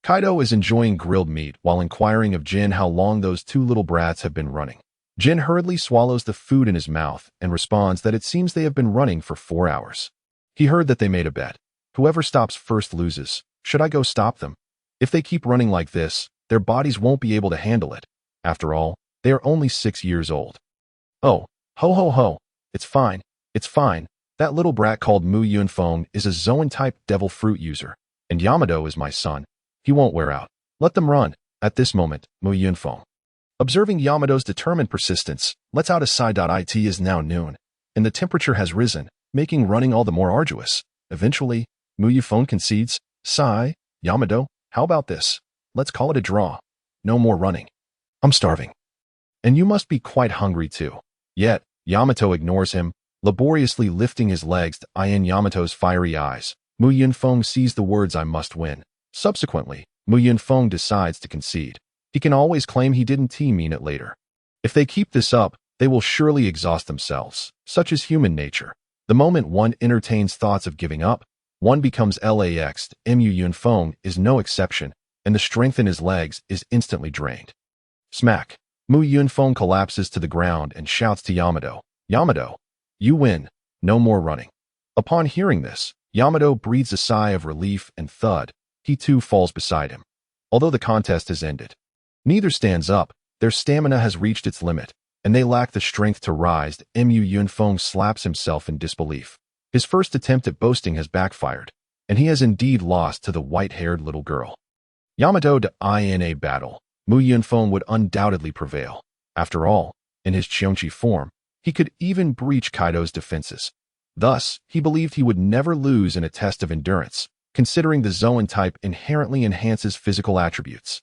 Kaido is enjoying grilled meat while inquiring of Jin how long those two little brats have been running. Jin hurriedly swallows the food in his mouth and responds that it seems they have been running for 4 hours. He heard that they made a bet. Whoever stops first loses. Should I go stop them? If they keep running like this, their bodies won't be able to handle it. After all, they are only 6 years old. Oh, ho ho ho, it's fine, it's fine. That little brat called Mu Yunfeng is a Zoan-type devil fruit user, and Yamato is my son. He won't wear out. Let them run. At this moment, Mu Yunfeng, observing Yamato's determined persistence, lets out a sigh. It is now noon, and the temperature has risen, making running all the more arduous. Eventually, Mu Yunfeng concedes, sigh, Yamato, how about this? Let's call it a draw. No more running. I'm starving. And you must be quite hungry too. Yet, Yamato ignores him, laboriously lifting his legs to eye in Yamato's fiery eyes. Mu Yunfeng sees the words I must win. Subsequently, Mu Yunfeng decides to concede. He can always claim he didn't mean it later. If they keep this up, they will surely exhaust themselves. Such is human nature. The moment one entertains thoughts of giving up, one becomes laxed. Mu Yunfeng is no exception, and the strength in his legs is instantly drained. Smack. Mu Yunfeng collapses to the ground and shouts to Yamato, Yamato, you win. No more running. Upon hearing this, Yamato breathes a sigh of relief and thud. He too falls beside him. Although the contest has ended, neither stands up. Their stamina has reached its limit, and they lack the strength to rise. Mu Yunfeng slaps himself in disbelief. His first attempt at boasting has backfired, and he has indeed lost to the white-haired little girl. Yamato in a battle, Mu Yunfeng would undoubtedly prevail. After all, in his Qiongqi form, he could even breach Kaido's defenses. Thus, he believed he would never lose in a test of endurance, considering the Zoan-type inherently enhances physical attributes.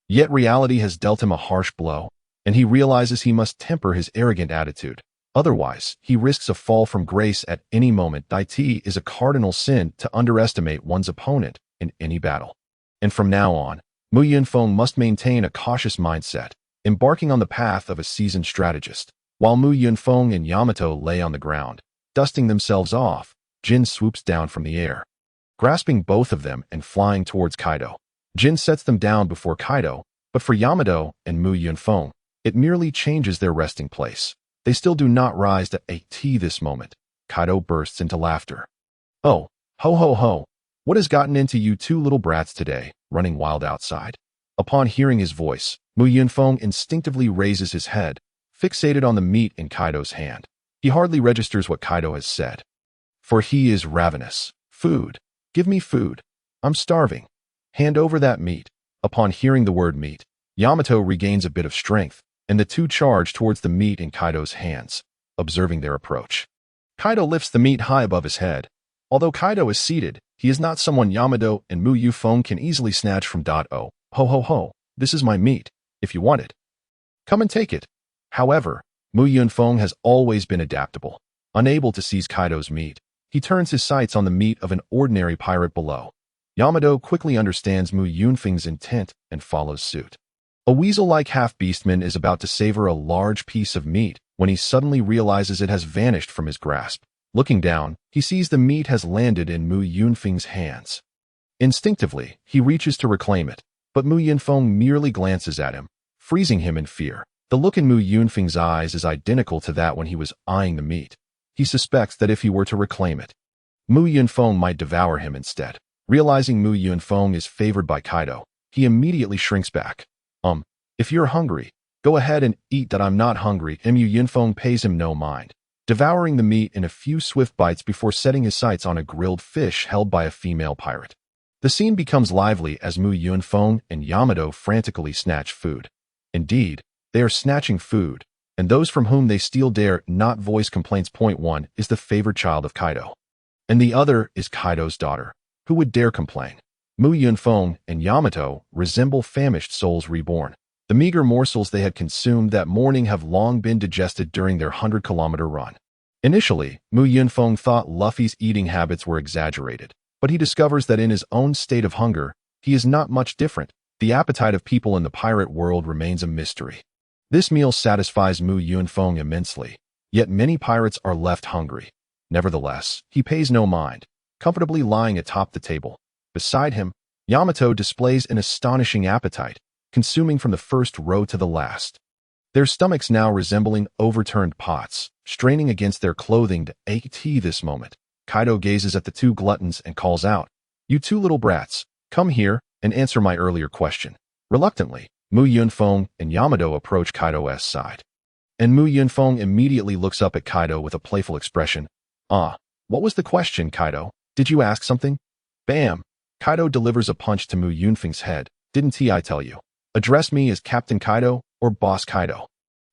Yet reality has dealt him a harsh blow, and he realizes he must temper his arrogant attitude. Otherwise, he risks a fall from grace at any moment. It is a cardinal sin to underestimate one's opponent in any battle. And from now on, Mu Yunfeng must maintain a cautious mindset, embarking on the path of a seasoned strategist. While Mu Yunfeng and Yamato lay on the ground, dusting themselves off, Jin swoops down from the air, grasping both of them and flying towards Kaido. Jin sets them down before Kaido, but for Yamato and Mu Yunfeng, it merely changes their resting place. They still do not rise to this moment. Kaido bursts into laughter. Oh, ho ho ho, what has gotten into you two little brats today, running wild outside? Upon hearing his voice, Mu Yunfeng instinctively raises his head, fixated on the meat in Kaido's hand. He hardly registers what Kaido has said. For he is ravenous. Food. Give me food. I'm starving. Hand over that meat. Upon hearing the word meat, Yamato regains a bit of strength, and the two charge towards the meat in Kaido's hands, observing their approach. Kaido lifts the meat high above his head. Although Kaido is seated, he is not someone Yamato and Mu Yunfeng can easily snatch from. Oh, ho ho ho, this is my meat. If you want it, come and take it. However, Mu Yunfeng has always been adaptable. Unable to seize Kaido's meat, he turns his sights on the meat of an ordinary pirate below. Yamato quickly understands Mu Yunfeng's intent and follows suit. A weasel-like half-beastman is about to savor a large piece of meat when he suddenly realizes it has vanished from his grasp. Looking down, he sees the meat has landed in Mu Yunfeng's hands. Instinctively, he reaches to reclaim it, but Mu Yunfeng merely glances at him, freezing him in fear. The look in Mu Yunfeng's eyes is identical to that when he was eyeing the meat. He suspects that if he were to reclaim it, Mu Yunfeng might devour him instead. Realizing Mu Yunfeng is favored by Kaido, he immediately shrinks back. If you're hungry, go ahead and eat. I'm not hungry. Mu Yunfeng pays him no mind, devouring the meat in a few swift bites before setting his sights on a grilled fish held by a female pirate. The scene becomes lively as Mu Yunfeng and Yamato frantically snatch food. Indeed, they are snatching food, and those from whom they steal dare not voice complaints. Point 1 is the favored child of Kaido, and the other is Kaido's daughter. Who would dare complain? Mu Yunfeng and Yamato resemble famished souls reborn. The meager morsels they had consumed that morning have long been digested during their 100-kilometer run. Initially, Mu Yunfeng thought Luffy's eating habits were exaggerated, but he discovers that in his own state of hunger, he is not much different. The appetite of people in the pirate world remains a mystery. This meal satisfies Mu Yunfeng immensely, yet many pirates are left hungry. Nevertheless, he pays no mind, comfortably lying atop the table. Beside him, Yamato displays an astonishing appetite, consuming from the first row to the last. Their stomachs now resembling overturned pots, straining against their clothing to this moment. Kaido gazes at the two gluttons and calls out, "You two little brats, come here and answer my earlier question. Reluctantly, Mu Yunfeng and Yamato approach Kaido's side. And Mu Yunfeng immediately looks up at Kaido with a playful expression. What was the question, Kaido? Did you ask something? Bam! Kaido delivers a punch to Mu Yunfeng's head. Didn't I tell you? Address me as Captain Kaido or Boss Kaido.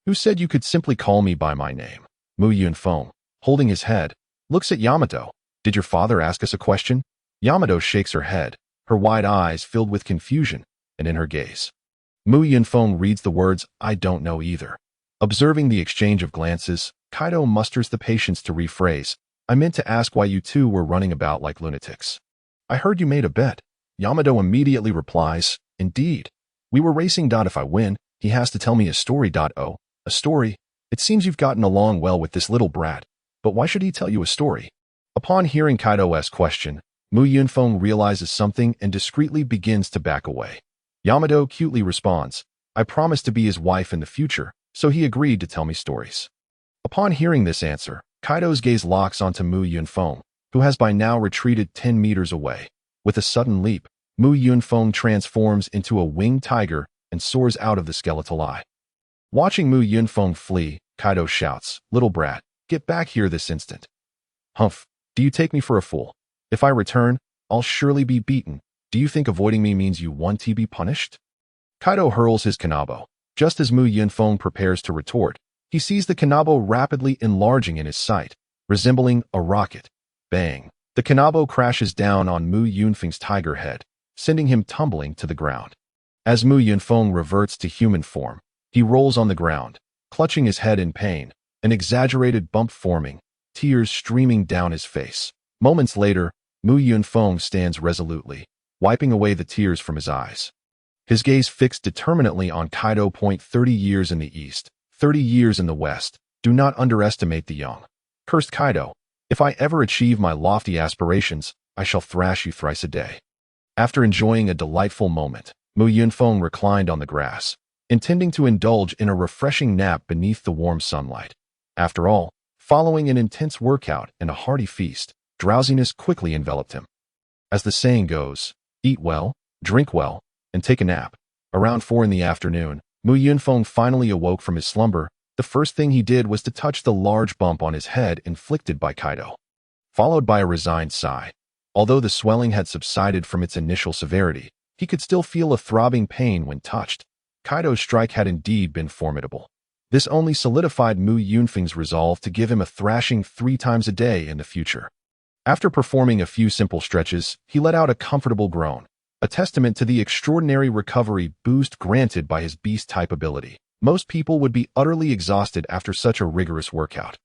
Who said you could simply call me by my name? Mu Yunfeng, holding his head, looks at Yamato. Did your father ask us a question? Yamato shakes her head, her wide eyes filled with confusion, and in her gaze. Mu Yunfeng reads the words, I don't know either. Observing the exchange of glances, Kaido musters the patience to rephrase, I meant to ask why you two were running about like lunatics. I heard you made a bet. Yamato immediately replies, Indeed. We were racing. If I win, he has to tell me a story. Oh, a story? It seems you've gotten along well with this little brat. But why should he tell you a story? Upon hearing Kaido's question, Mu Yunfeng realizes something and discreetly begins to back away. Yamato cutely responds, I promised to be his wife in the future, so he agreed to tell me stories. Upon hearing this answer, Kaido's gaze locks onto Mu Yunfeng, who has by now retreated 10 meters away. With a sudden leap, Mu Yunfeng transforms into a winged tiger and soars out of the skeletal eye. Watching Mu Yunfeng flee, Kaido shouts, Little brat, get back here this instant. Humph, do you take me for a fool? If I return, I'll surely be beaten. Do you think avoiding me means you want to be punished? Kaido hurls his kanabo. Just as Mu Yunfeng prepares to retort, he sees the kanabo rapidly enlarging in his sight, resembling a rocket. Bang! The kanabo crashes down on Mu Yunfeng's tiger head, sending him tumbling to the ground. As Mu Yunfeng reverts to human form, he rolls on the ground, clutching his head in pain, an exaggerated bump forming, tears streaming down his face. Moments later, Mu Yunfeng stands resolutely, wiping away the tears from his eyes. His gaze fixed determinately on Kaido. 30 years in the east, 30 years in the west. Do not underestimate the young. Cursed Kaido, if I ever achieve my lofty aspirations, I shall thrash you thrice a day. After enjoying a delightful moment, Mu Yunfeng reclined on the grass, intending to indulge in a refreshing nap beneath the warm sunlight. After all, following an intense workout and a hearty feast, drowsiness quickly enveloped him. As the saying goes, eat well, drink well, and take a nap. Around 4 in the afternoon, Mu Yunfeng finally awoke from his slumber. The first thing he did was to touch the large bump on his head inflicted by Kaido, followed by a resigned sigh. Although the swelling had subsided from its initial severity, he could still feel a throbbing pain when touched. Kaido's strike had indeed been formidable. This only solidified Mu Yunfeng's resolve to give him a thrashing 3 times a day in the future. After performing a few simple stretches, he let out a comfortable groan, a testament to the extraordinary recovery boost granted by his beast-type ability. Most people would be utterly exhausted after such a rigorous workout.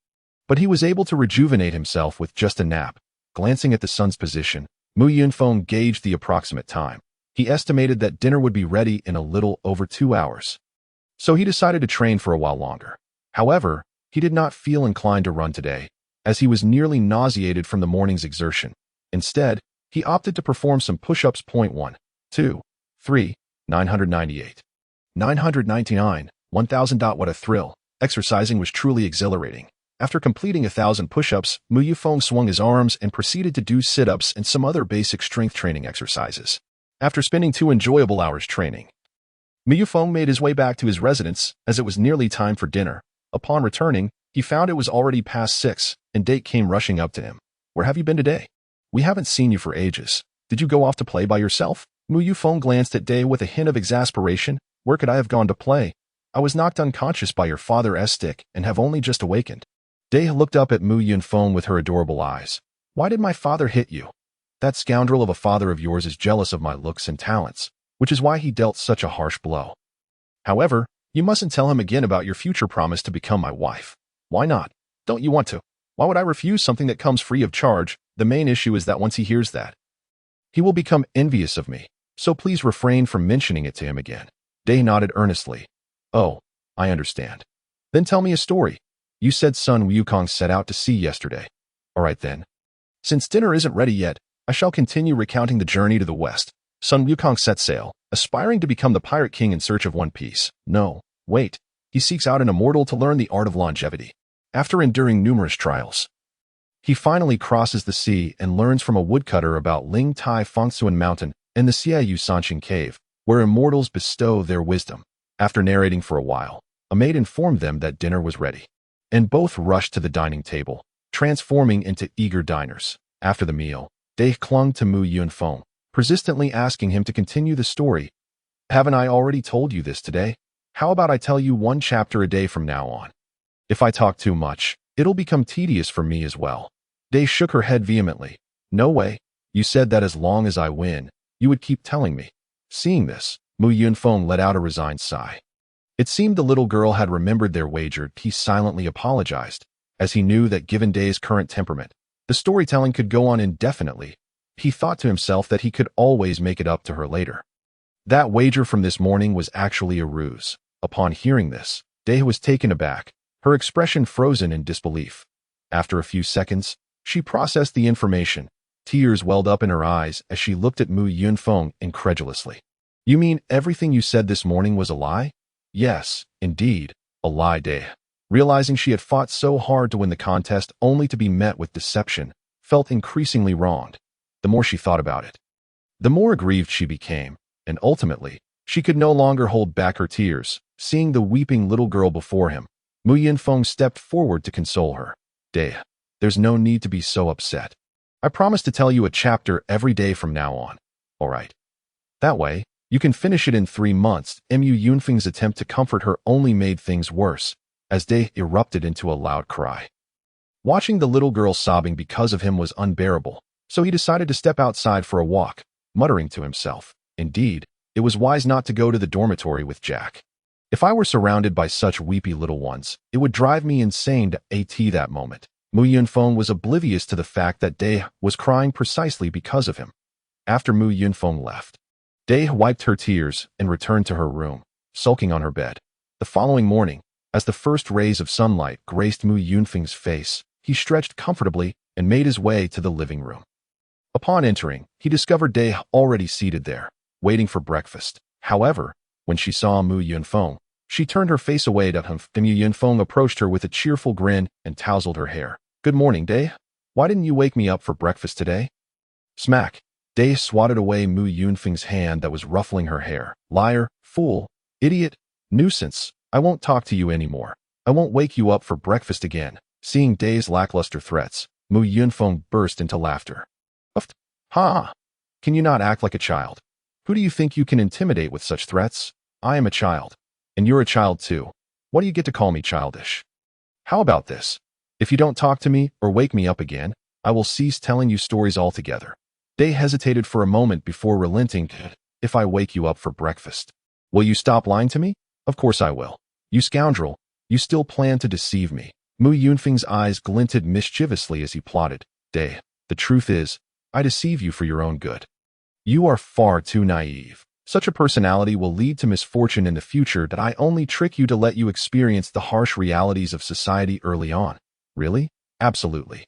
But he was able to rejuvenate himself with just a nap. Glancing at the sun's position, Mu Yunfeng gauged the approximate time. He estimated that dinner would be ready in a little over 2 hours. So he decided to train for a while longer. However, he did not feel inclined to run today, as he was nearly nauseated from the morning's exertion. Instead, he opted to perform some push-ups. 1, 2, 3, 998. 999, 1000. What a thrill. Exercising was truly exhilarating. After completing 1,000 push-ups, Mu Yunfeng swung his arms and proceeded to do sit-ups and some other basic strength training exercises. After spending 2 enjoyable hours training, Mu Yunfeng made his way back to his residence as it was nearly time for dinner. Upon returning, he found it was already past 6, and Date came rushing up to him. Where have you been today? We haven't seen you for ages. Did you go off to play by yourself? Mu Yunfeng glanced at Date with a hint of exasperation. Where could I have gone to play? I was knocked unconscious by your father's stick and have only just awakened. Date looked up at Mu Yunfeng with her adorable eyes. Why did my father hit you? That scoundrel of a father of yours is jealous of my looks and talents, which is why he dealt such a harsh blow. However, you mustn't tell him again about your future promise to become my wife. Why not? Don't you want to? Why would I refuse something that comes free of charge? The main issue is that once he hears that, he will become envious of me, so please refrain from mentioning it to him again. Day nodded earnestly. Oh, I understand. Then tell me a story. You said Sun Wukong set out to sea yesterday. All right then. Since dinner isn't ready yet, I shall continue recounting the journey to the west. Sun Wukong set sail, aspiring to become the pirate king in search of One Piece. No, wait. He seeks out an immortal to learn the art of longevity. After enduring numerous trials, he finally crosses the sea and learns from a woodcutter about Ling Tai Fongsuan Mountain and the Xiaoyu Sanqing Cave. where immortals bestow their wisdom. After narrating for a while, a maid informed them that dinner was ready, and both rushed to the dining table, transforming into eager diners. After the meal, they clung to Yunfeng, persistently asking him to continue the story. "Haven't I already told you this today? How about I tell you one chapter a day from now on? If I talk too much, it'll become tedious for me as well." They shook her head vehemently. "No way. You said that as long as I win, you would keep telling me." Seeing this, Yunfeng let out a resigned sigh. It seemed the little girl had remembered their wager. He silently apologized, as he knew that given Day's current temperament, the storytelling could go on indefinitely. He thought to himself that he could always make it up to her later. That wager from this morning was actually a ruse. Upon hearing this, Day was taken aback, her expression frozen in disbelief. After a few seconds, she processed the information. Tears welled up in her eyes as she looked at Yunfeng incredulously. "You mean everything you said this morning was a lie?" "Yes, indeed, a lie." Day, realizing she had fought so hard to win the contest only to be met with deception, felt increasingly wronged. The more she thought about it, the more aggrieved she became, and ultimately, she could no longer hold back her tears. Seeing the weeping little girl before him, Yunfeng stepped forward to console her. "Day, there's no need to be so upset. I promise to tell you a chapter every day from now on. All right? That way, you can finish it in 3 months." Yunfeng's attempt to comfort her only made things worse, as Day erupted into a loud cry. Watching the little girl sobbing because of him was unbearable, so he decided to step outside for a walk, muttering to himself, "Indeed, it was wise not to go to the dormitory with Jack. If I were surrounded by such weepy little ones, it would drive me insane to that moment." Yunfeng was oblivious to the fact that Day was crying precisely because of him. After Yunfeng left, Day wiped her tears and returned to her room, sulking on her bed. The following morning, as the first rays of sunlight graced Yunfeng's face, he stretched comfortably and made his way to the living room. Upon entering, he discovered Day already seated there, waiting for breakfast. However, when she saw Yunfeng, she turned her face away at him. Yunfeng approached her with a cheerful grin and tousled her hair. "Good morning, Day. Why didn't you wake me up for breakfast today?" Smack! Day swatted away Yunfeng's hand that was ruffling her hair. "Liar, fool, idiot, nuisance. I won't talk to you anymore. I won't wake you up for breakfast again." Seeing Day's lackluster threats, Yunfeng burst into laughter. "Uft! Ha! Can you not act like a child? Who do you think you can intimidate with such threats? I am a child. And you're a child too. What do you get to call me childish? How about this? If you don't talk to me or wake me up again, I will cease telling you stories altogether." Day hesitated for a moment before relenting. "If I wake you up for breakfast, will you stop lying to me?" "Of course I will. You scoundrel, you still plan to deceive me." Yunfeng's eyes glinted mischievously as he plotted. "Day, the truth is, I deceive you for your own good. You are far too naive. Such a personality will lead to misfortune in the future. That I only trick you to let you experience the harsh realities of society early on." "Really?" "Absolutely."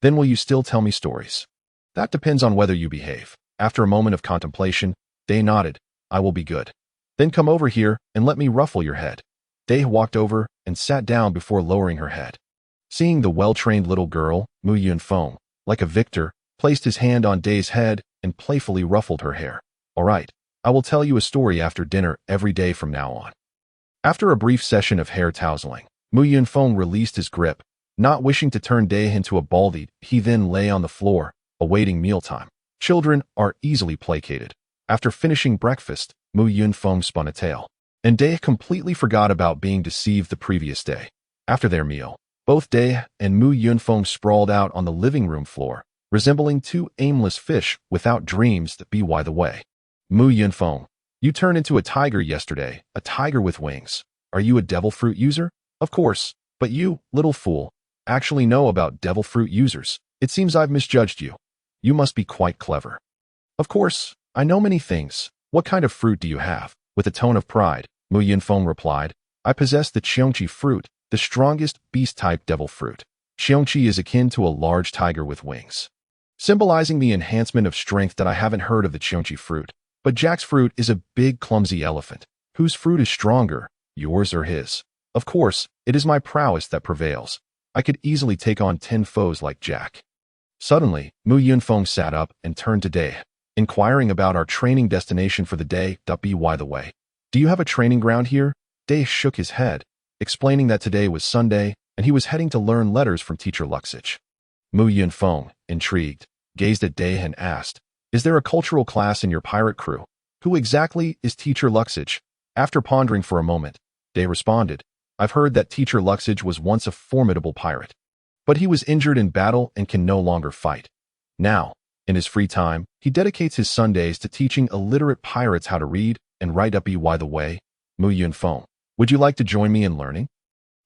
"Then will you still tell me stories?" "That depends on whether you behave." After a moment of contemplation, Day nodded. "I will be good." "Then come over here and let me ruffle your head." Day walked over and sat down before lowering her head. Seeing the well-trained little girl, Yunfeng, like a victor, placed his hand on Day's head and playfully ruffled her hair. "All right, I will tell you a story after dinner every day from now on." After a brief session of hair tousling, Yunfeng released his grip. Not wishing to turn Day into a baldy, he then lay on the floor, awaiting mealtime. Children are easily placated. After finishing breakfast, Yunfeng spun a tale, and Day completely forgot about being deceived the previous day. After their meal, both Day and Yunfeng sprawled out on the living room floor, resembling two aimless fish without dreams. By the way, Yunfeng, you turned into a tiger yesterday, a tiger with wings. Are you a devil fruit user? Of course, but you, little fool, actually know about devil fruit users. It seems I've misjudged you. You must be quite clever. Of course, I know many things. What kind of fruit do you have? With a tone of pride, Yunfeng replied, I possess the Qiongqi fruit, the strongest beast-type devil fruit. Qiongqi is akin to a large tiger with wings, symbolizing the enhancement of strength. That I haven't heard of the Qiongqi fruit, but Jack's fruit is a big clumsy elephant. Whose fruit is stronger, yours or his? Of course, it is my prowess that prevails. I could easily take on 10 foes like Jack. Suddenly, Yunfeng sat up and turned to Day. inquiring about our training destination for the day. By the way, do you have a training ground here? Day shook his head, explaining that today was Sunday and he was heading to learn letters from teacher Luxage. Mu Yunfeng, intrigued, gazed at Day and asked, "Is there a cultural class in your pirate crew? Who exactly is teacher Luxage?" After pondering for a moment, Day responded, "I've heard that teacher Luxage was once a formidable pirate, but he was injured in battle and can no longer fight. Now, in his free time, he dedicates his Sundays to teaching illiterate pirates how to read and write. By the way, Mu Yunfeng, would you like to join me in learning?"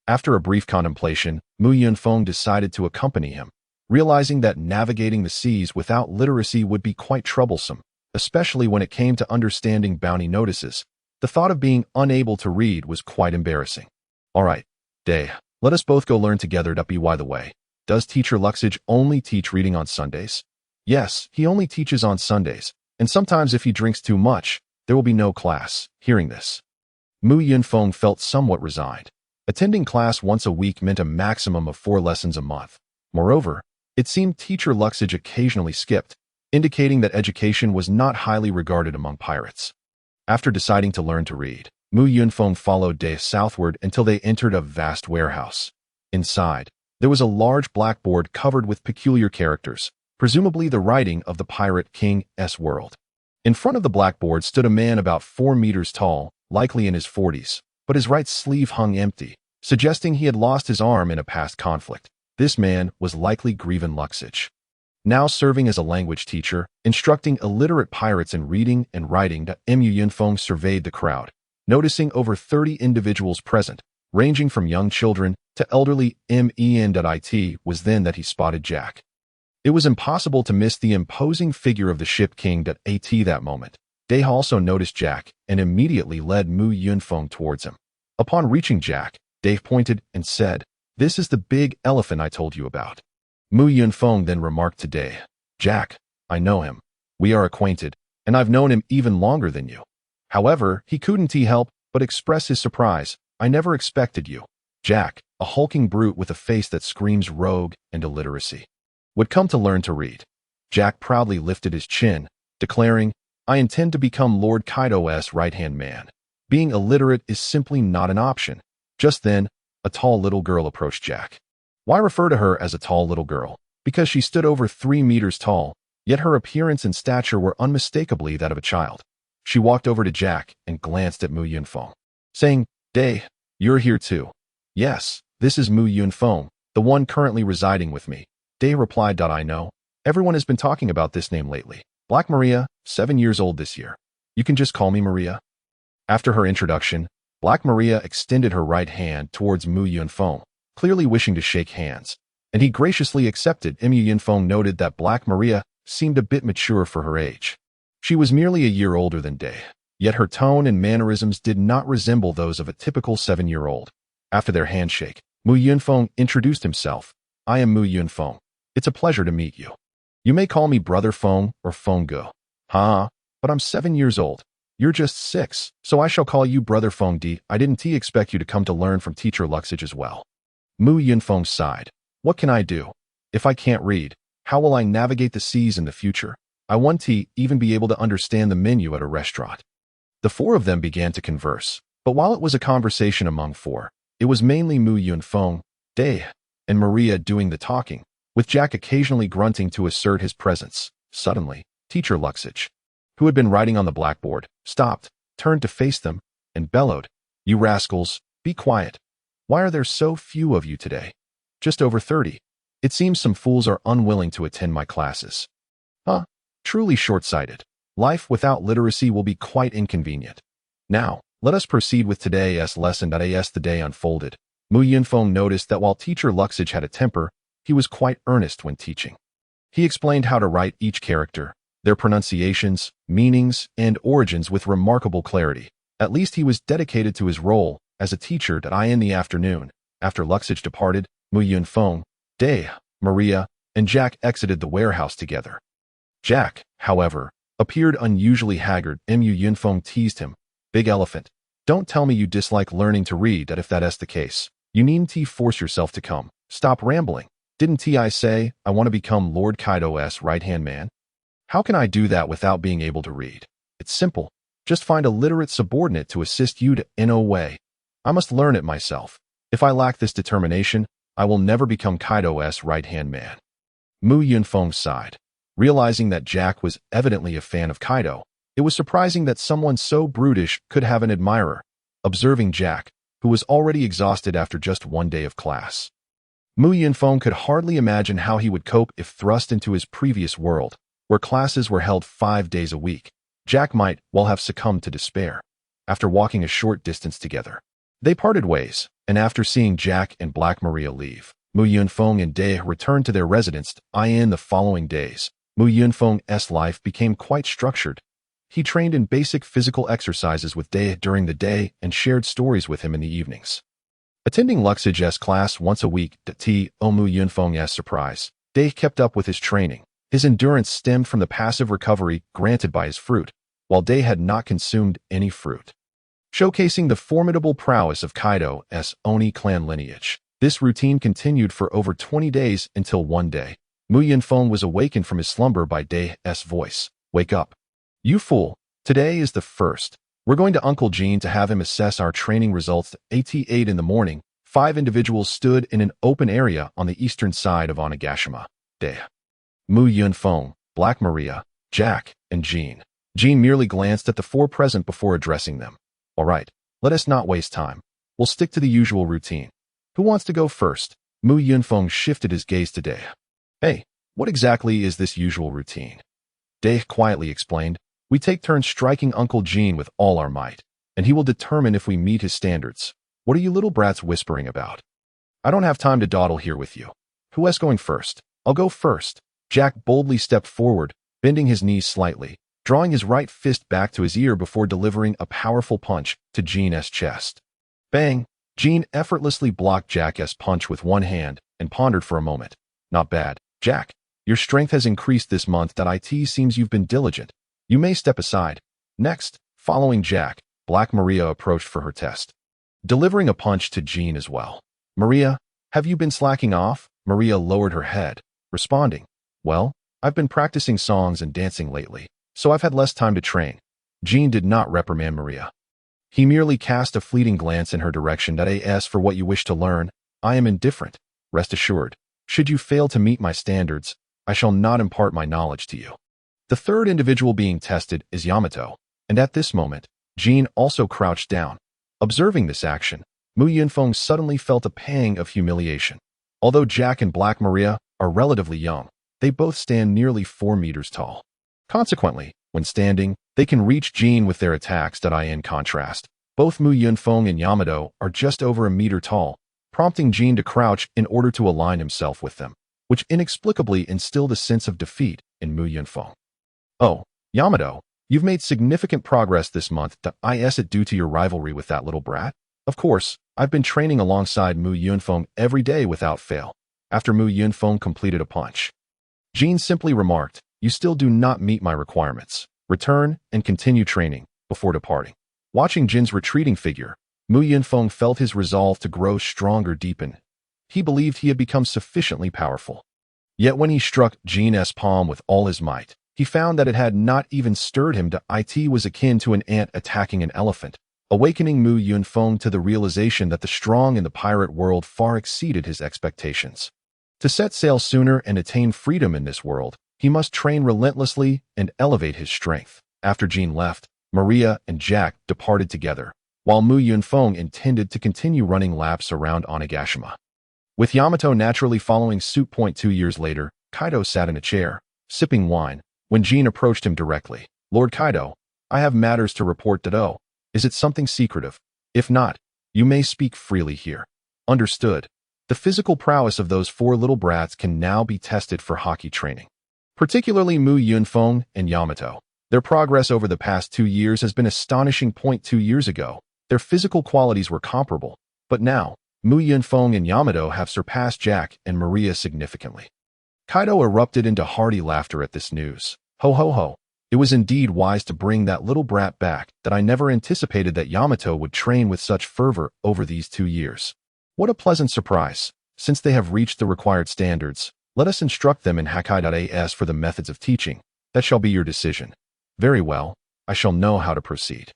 After a brief contemplation, Mu Yunfeng decided to accompany him, realizing that navigating the seas without literacy would be quite troublesome, especially when it came to understanding bounty notices. The thought of being unable to read was quite embarrassing. "All right, Day, let us both go learn together. By the way, does teacher Luxage only teach reading on Sundays?" "Yes, he only teaches on Sundays, and sometimes if he drinks too much, there will be no class." Hearing this, Mu Yunfeng felt somewhat resigned. Attending class once a week meant a maximum of 4 lessons a month. Moreover, it seemed teacher Luxage occasionally skipped, indicating that education was not highly regarded among pirates. After deciding to learn to read, Mu Yunfeng followed Day southward until they entered a vast warehouse. Inside, there was a large blackboard covered with peculiar characters, presumably the writing of the pirate king's world. In front of the blackboard stood a man about 4 meters tall, likely in his 40s, but his right sleeve hung empty, suggesting he had lost his arm in a past conflict. This man was likely Grieven Luxage, now serving as a language teacher, instructing illiterate pirates in reading and writing. Mu Yunfeng surveyed the crowd, noticing over 30 individuals present, ranging from young children to elderly. It was then that he spotted Jack. It was impossible to miss the imposing figure of the ship king. That moment, Day also noticed Jack and immediately led Mu Yunfeng towards him. Upon reaching Jack, Dave pointed and said, "This is the big elephant I told you about." Mu Yunfeng then remarked to Day, "Jack, I know him. We are acquainted, and I've known him even longer than you." However, he couldn't help but express his surprise. "I never expected you, Jack, a hulking brute with a face that screams rogue and illiteracy, would come to learn to read." Jack proudly lifted his chin, declaring, "I intend to become Lord Kaido's right-hand man. Being illiterate is simply not an option." Just then, a tall little girl approached Jack. Why refer to her as a tall little girl? Because she stood over 3 meters tall, yet her appearance and stature were unmistakably that of a child. She walked over to Jack and glanced at Mu Yunfeng, saying, "Day, you're here too." "Yes, this is Mu Yunfeng, the one currently residing with me." Day replied, "I know. Everyone has been talking about this name lately. Black Maria, 7 years old this year. You can just call me Maria." After her introduction, Black Maria extended her right hand towards Mu Yunfeng, clearly wishing to shake hands, and he graciously accepted. Mu Yunfeng noted that Black Maria seemed a bit mature for her age. She was merely a year older than Day, yet her tone and mannerisms did not resemble those of a typical 7-year-old. After their handshake, Mu Yunfeng introduced himself. "I am Mu Yunfeng. It's a pleasure to meet you. You may call me Brother Feng or Fenggo." "Huh? But I'm 7 years old. You're just 6, so I shall call you Brother Feng D. I didn't expect you to come to learn from teacher Luxage as well." Mu Yunfeng sighed. "What can I do? If I can't read, how will I navigate the seas in the future? I want to even be able to understand the menu at a restaurant." The 4 of them began to converse, but while it was a conversation among 4, it was mainly Mu Yunfeng, Day, and Maria doing the talking, with Jack occasionally grunting to assert his presence. Suddenly, teacher Luxage, who had been writing on the blackboard, stopped, turned to face them, and bellowed, "You rascals, be quiet. Why are there so few of you today? Just over 30. It seems some fools are unwilling to attend my classes. Huh? Truly short-sighted. Life without literacy will be quite inconvenient. Now, let us proceed with today's lesson. As the day unfolded, Mu Yunfeng noticed that while teacher Luxage had a temper, he was quite earnest when teaching. He explained how to write each character, their pronunciations, meanings, and origins with remarkable clarity. At least he was dedicated to his role as a teacher. In the afternoon, after Luxage departed, Mu Yunfeng, Day, Maria, and Jack exited the warehouse together. Jack, however, appeared unusually haggard. Mu Yunfeng teased him. "Big elephant, don't tell me you dislike learning to read. If that's the case, you needn't force yourself to come. Stop rambling. Didn't I say I want to become Lord Kaido's right-hand man?" How can I do that without being able to read? It's simple. Just find a literate subordinate to assist you in a way. I must learn it myself. If I lack this determination, I will never become Kaido's right-hand man. Mu Yunfeng sighed. Realizing that Jack was evidently a fan of Kaido, it was surprising that someone so brutish could have an admirer. Observing Jack, who was already exhausted after just one day of class. Mu Yunfeng could hardly imagine how he would cope if thrust into his previous world, where classes were held 5 days a week. Jack might well have succumbed to despair. After walking a short distance together, they parted ways, and after seeing Jack and Black Maria leave, Mu Yunfeng and Dai returned to their residence. In the following days, Mu Yunfeng's life became quite structured. He trained in basic physical exercises with Dai during the day and shared stories with him in the evenings. Attending Luxige's class once a week, to Mu Yunfeng's surprise, Dai kept up with his training. His endurance stemmed from the passive recovery granted by his fruit, while Dai had not consumed any fruit. Showcasing the formidable prowess of Kaido's Oni clan lineage, this routine continued for over 20 days until one day, Mu Yunfeng was awakened from his slumber by Dai's voice. "Wake up. You fool. Today is the 1st. We're going to Uncle Jean to have him assess our training results at 8 in the morning." 5 individuals stood in an open area on the eastern side of Onigashima. Dai, Mu Yunfeng, Black Maria, Jack, and Jean. Jean merely glanced at the 4 present before addressing them. "All right, let us not waste time. We'll stick to the usual routine. Who wants to go first?" Mu Yunfeng shifted his gaze to Dai. "Hey, what exactly is this usual routine?" Dai quietly explained. "We take turns striking Uncle Jean with all our might, and he will determine if we meet his standards. What are you little brats whispering about? I don't have time to dawdle here with you. Who's going first?" "I'll go first." Jack boldly stepped forward, bending his knees slightly, drawing his right fist back to his ear before delivering a powerful punch to Jean's chest. Bang! Jean effortlessly blocked Jack's punch with one hand and pondered for a moment. "Not bad, Jack. Your strength has increased this month. It seems you've been diligent. You may step aside." Next, following Jack, Black Maria approached for her test, delivering a punch to Jean as well. "Maria, have you been slacking off?" Maria lowered her head, responding, "Well, I've been practicing songs and dancing lately, so I've had less time to train." Jean did not reprimand Maria. He merely cast a fleeting glance in her direction. "As for what you wish to learn, I am indifferent. Rest assured, should you fail to meet my standards, I shall not impart my knowledge to you." The 3rd individual being tested is Yamato, and at this moment, Jean also crouched down. Observing this action, Mu Yunfeng suddenly felt a pang of humiliation. Although Jack and Black Maria are relatively young, they both stand nearly 4 meters tall. Consequently, when standing, they can reach Jean with their attacks. In contrast, both Mu Yunfeng and Yamato are just over a meter tall, prompting Jean to crouch in order to align himself with them, which inexplicably instilled a sense of defeat in Mu Yunfeng. "Oh, Yamato, you've made significant progress this month. Is it due to your rivalry with that little brat?" "Of course, I've been training alongside Mu Yunfeng every day without fail." After Mu Yunfeng completed a punch, Jean simply remarked, "You still do not meet my requirements. Return and continue training," before departing. Watching Jin's retreating figure, Mu Yunfeng felt his resolve to grow stronger deepen. He believed he had become sufficiently powerful. Yet when he struck Jin's palm with all his might, he found that it had not even stirred him. It was akin to an ant attacking an elephant, awakening Mu Yunfeng to the realization that the strong in the pirate world far exceeded his expectations. To set sail sooner and attain freedom in this world, he must train relentlessly and elevate his strength. After Jean left, Maria and Jack departed together, while Mu Yunfeng intended to continue running laps around Onigashima. With Yamato naturally following suit. 2 years later, Kaido sat in a chair, sipping wine, when Jean approached him directly. "Lord Kaido, I have matters to report. Is it something secretive? If not, you may speak freely here." "Understood." The physical prowess of those 4 little brats can now be tested for hockey training. Particularly Mu Yunfeng and Yamato. Their progress over the past 2 years has been astonishing. 2 years ago, their physical qualities were comparable, but now, Mu Yunfeng and Yamato have surpassed Jack and Maria significantly. Kaido erupted into hearty laughter at this news. "Ho ho ho. It was indeed wise to bring that little brat back. I never anticipated that Yamato would train with such fervor over these 2 years. What a pleasant surprise. Since they have reached the required standards, let us instruct them in Hakkai.as for the methods of teaching. That shall be your decision. Very well, I shall know how to proceed.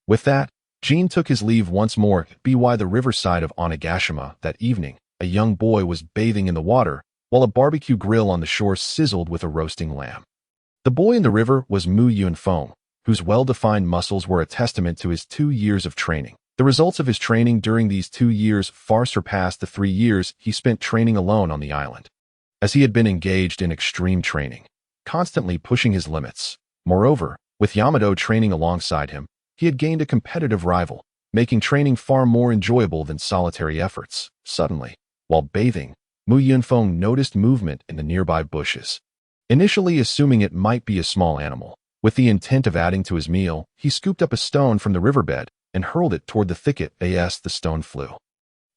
With that, Jin took his leave once more. By the riverside of Onigashima that evening, a young boy was bathing in the water, while a barbecue grill on the shore sizzled with a roasting lamb. The boy in the river was Yunfeng, whose well-defined muscles were a testament to his 2 years of training. The results of his training during these 2 years far surpassed the 3 years he spent training alone on the island, as he had been engaged in extreme training, constantly pushing his limits. Moreover, with Yamato training alongside him, he had gained a competitive rival, making training far more enjoyable than solitary efforts. Suddenly, while bathing, Yunfeng noticed movement in the nearby bushes. Initially assuming it might be a small animal, with the intent of adding to his meal, he scooped up a stone from the riverbed and hurled it toward the thicket. As the stone flew,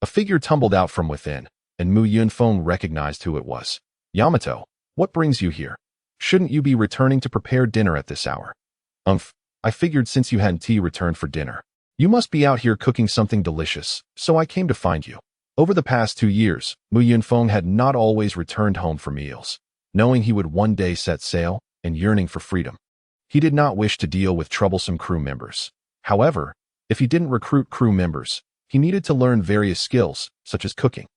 a figure tumbled out from within, and Yunfeng recognized who it was. Yamato, what brings you here? Shouldn't you be returning to prepare dinner at this hour? I figured since you hadn't returned for dinner, you must be out here cooking something delicious, so I came to find you. Over the past 2 years, Yunfeng had not always returned home for meals, knowing he would one day set sail and yearning for freedom. He did not wish to deal with troublesome crew members. However, if he didn't recruit crew members, he needed to learn various skills, such as cooking.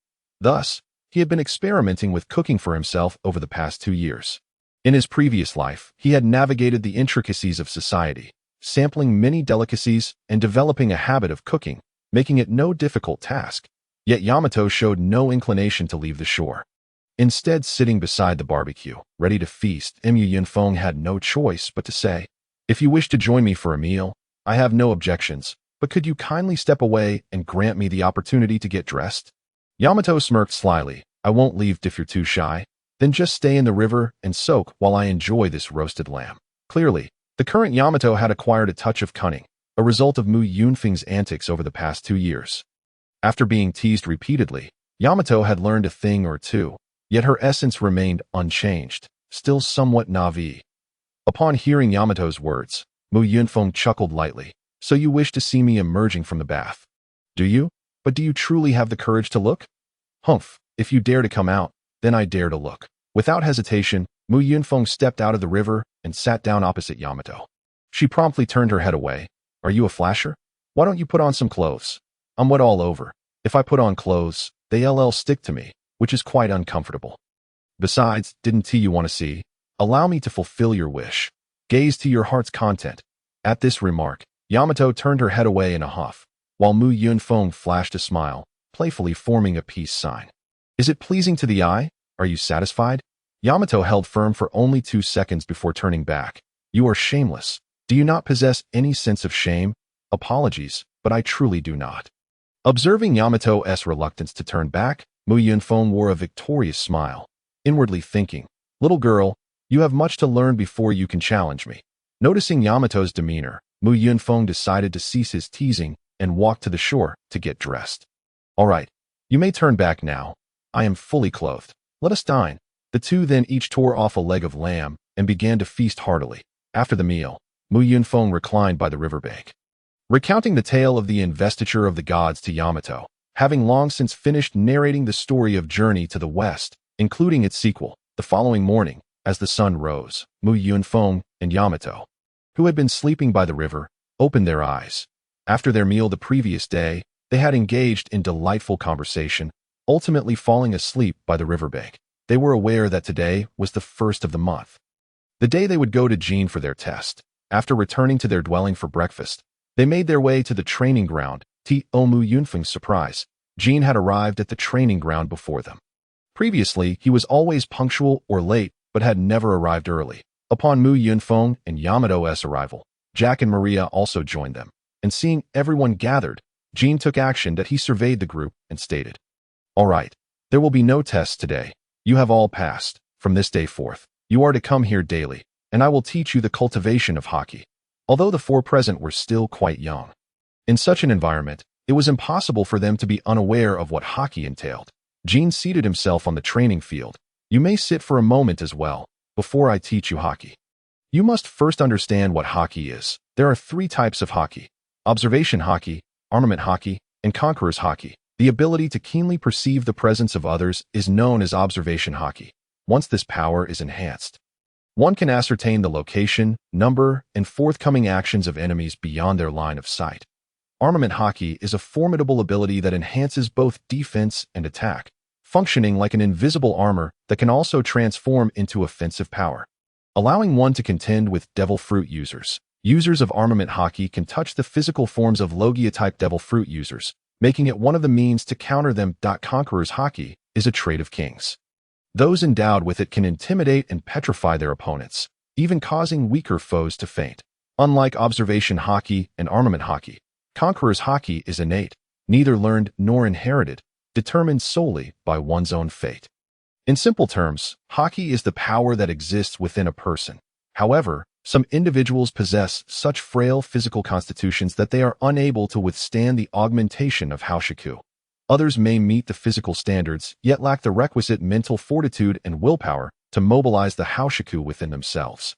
Thus, he had been experimenting with cooking for himself over the past 2 years. In his previous life, he had navigated the intricacies of society, sampling many delicacies and developing a habit of cooking, making it no difficult task. Yet Yamato showed no inclination to leave the shore. Instead, sitting beside the barbecue, ready to feast, Yunfeng had no choice but to say, "If you wish to join me for a meal, I have no objections, but could you kindly step away and grant me the opportunity to get dressed?" Yamato smirked slyly. "I won't leave if you're too shy. Then just stay in the river and soak while I enjoy this roasted lamb." Clearly, the current Yamato had acquired a touch of cunning, a result of Yunfeng's antics over the past 2 years. After being teased repeatedly, Yamato had learned a thing or two, yet her essence remained unchanged, still somewhat naive. Upon hearing Yamato's words, Yunfeng chuckled lightly. "So you wish to see me emerging from the bath? Do you? But do you truly have the courage to look?" "Humph, if you dare to come out, then I dare to look." Without hesitation, Yunfeng stepped out of the river and sat down opposite Yamato. She promptly turned her head away. "Are you a flasher? Why don't you put on some clothes? I'm wet all over. If I put on clothes, they'll stick to me, which is quite uncomfortable. Besides, didn't you want to see? Allow me to fulfill your wish. Gaze to your heart's content." At this remark, Yamato turned her head away in a huff, while Yunfeng flashed a smile, playfully forming a peace sign. "Is it pleasing to the eye? Are you satisfied?" Yamato held firm for only 2 seconds before turning back. "You are shameless. Do you not possess any sense of shame?" "Apologies, but I truly do not." Observing Yamato's reluctance to turn back, Yunfeng wore a victorious smile, inwardly thinking, "Little girl, you have much to learn before you can challenge me." Noticing Yamato's demeanor, Yunfeng decided to cease his teasing and walk to the shore to get dressed. "All right, you may turn back now. I am fully clothed. Let us dine." The two then each tore off a leg of lamb and began to feast heartily. After the meal, Yunfeng reclined by the riverbank, recounting the tale of the investiture of the gods to Yamato, having long since finished narrating the story of Journey to the West, including its sequel. The following morning, as the sun rose, Yunfeng and Yamato, who had been sleeping by the river, opened their eyes. After their meal the previous day, they had engaged in delightful conversation, ultimately falling asleep by the riverbank. They were aware that today was the 1st of the month, the day they would go to Jin for their test. After returning to their dwelling for breakfast, they made their way to the training ground. To Yunfeng's surprise, Jin had arrived at the training ground before them. Previously, he was always punctual or late, but had never arrived early. Upon Yunfeng and Yamato's arrival, Jack and Maria also joined them, and seeing everyone gathered, Jin took action that he surveyed the group and stated, "All right, there will be no tests today. You have all passed. From this day forth, you are to come here daily, and I will teach you the cultivation of Haki." Although the 4 present were still quite young, in such an environment, it was impossible for them to be unaware of what Haki entailed. Jin seated himself on the training field. "You may sit for a moment as well, before I teach you Haki. You must first understand what Haki is. There are 3 types of Haki: observation Haki, armament Haki, and conqueror's Haki. The ability to keenly perceive the presence of others is known as observation Haki. Once this power is enhanced, One can ascertain the location, number, and forthcoming actions of enemies beyond their line of sight. Armament Haki is a formidable ability that enhances both defense and attack, functioning like an invisible armor that can also transform into offensive power, allowing one to contend with devil fruit users. Users of Armament Haki can touch the physical forms of Logia-type devil fruit users, making it one of the means to counter them. Conqueror's Haki is a trait of kings. Those endowed with it can intimidate and petrify their opponents, even causing weaker foes to faint. Unlike Observation Haki and Armament Haki, Conqueror's Haki is innate, neither learned nor inherited, determined solely by one's own fate. In simple terms, Haki is the power that exists within a person. However, some individuals possess such frail physical constitutions that they are unable to withstand the augmentation of Haoshiku. Others may meet the physical standards, yet lack the requisite mental fortitude and willpower to mobilize the Haoshiku within themselves.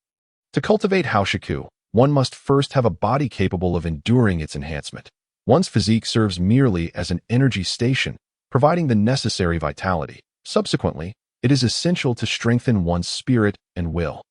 To cultivate Haoshiku, one must first have a body capable of enduring its enhancement. One's physique serves merely as an energy station, providing the necessary vitality. Subsequently, it is essential to strengthen one's spirit and will.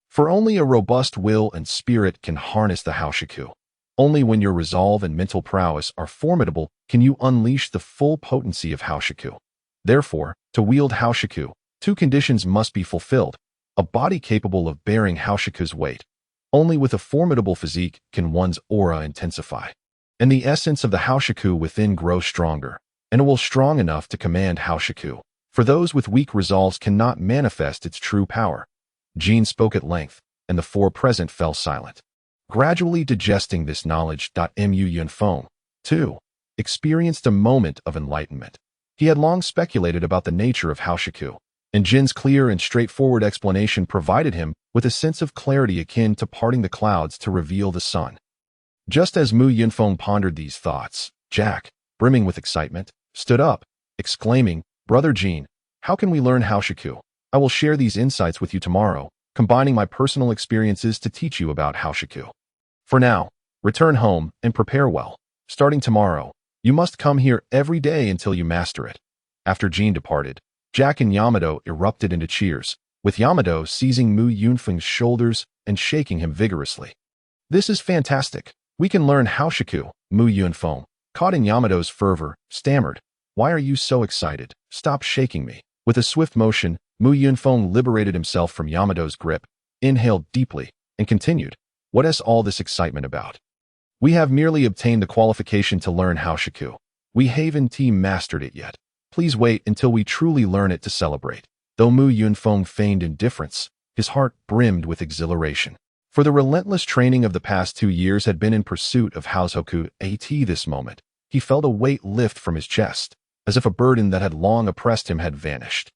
For only a robust will and spirit can harness the Haoshiku. Only when your resolve and mental prowess are formidable can you unleash the full potency of Haoshiku. Therefore, to wield Haoshiku, two conditions must be fulfilled: a body capable of bearing Haoshiku's weight. Only with a formidable physique can one's aura intensify, and the essence of the Haoshiku within grow stronger, and it will strong enough to command Haoshiku. For those with weak resolves cannot manifest its true power. Jean spoke at length, and the four present fell silent, gradually digesting this knowledge. Yunfeng, too, experienced a moment of enlightenment. He had long speculated about the nature of Haoshiku, and Jin's clear and straightforward explanation provided him with a sense of clarity akin to parting the clouds to reveal the sun. Just as Yunfeng pondered these thoughts, Jack, brimming with excitement, stood up, exclaiming, "Brother Jean, how can we learn Haoshiku? I will share these insights with you tomorrow, combining my personal experiences to teach you about Haoshiku. For now, return home and prepare well. Starting tomorrow, you must come here every day until you master it." After Jean departed, Jack and Yamato erupted into cheers, with Yamato seizing Yunfeng's shoulders and shaking him vigorously. "This is fantastic. We can learn Haoshiku." Yunfeng, caught in Yamato's fervor, stammered, "Why are you so excited? Stop shaking me." With a swift motion, Yunfeng liberated himself from Yamato's grip, inhaled deeply, and continued, "What is all this excitement about? We have merely obtained the qualification to learn Haoshiku. We haven't mastered it yet. Please wait until we truly learn it to celebrate." Though Yunfeng feigned indifference, his heart brimmed with exhilaration. For the relentless training of the past 2 years had been in pursuit of Haoshiku. At this moment, he felt a weight lift from his chest, as if a burden that had long oppressed him had vanished.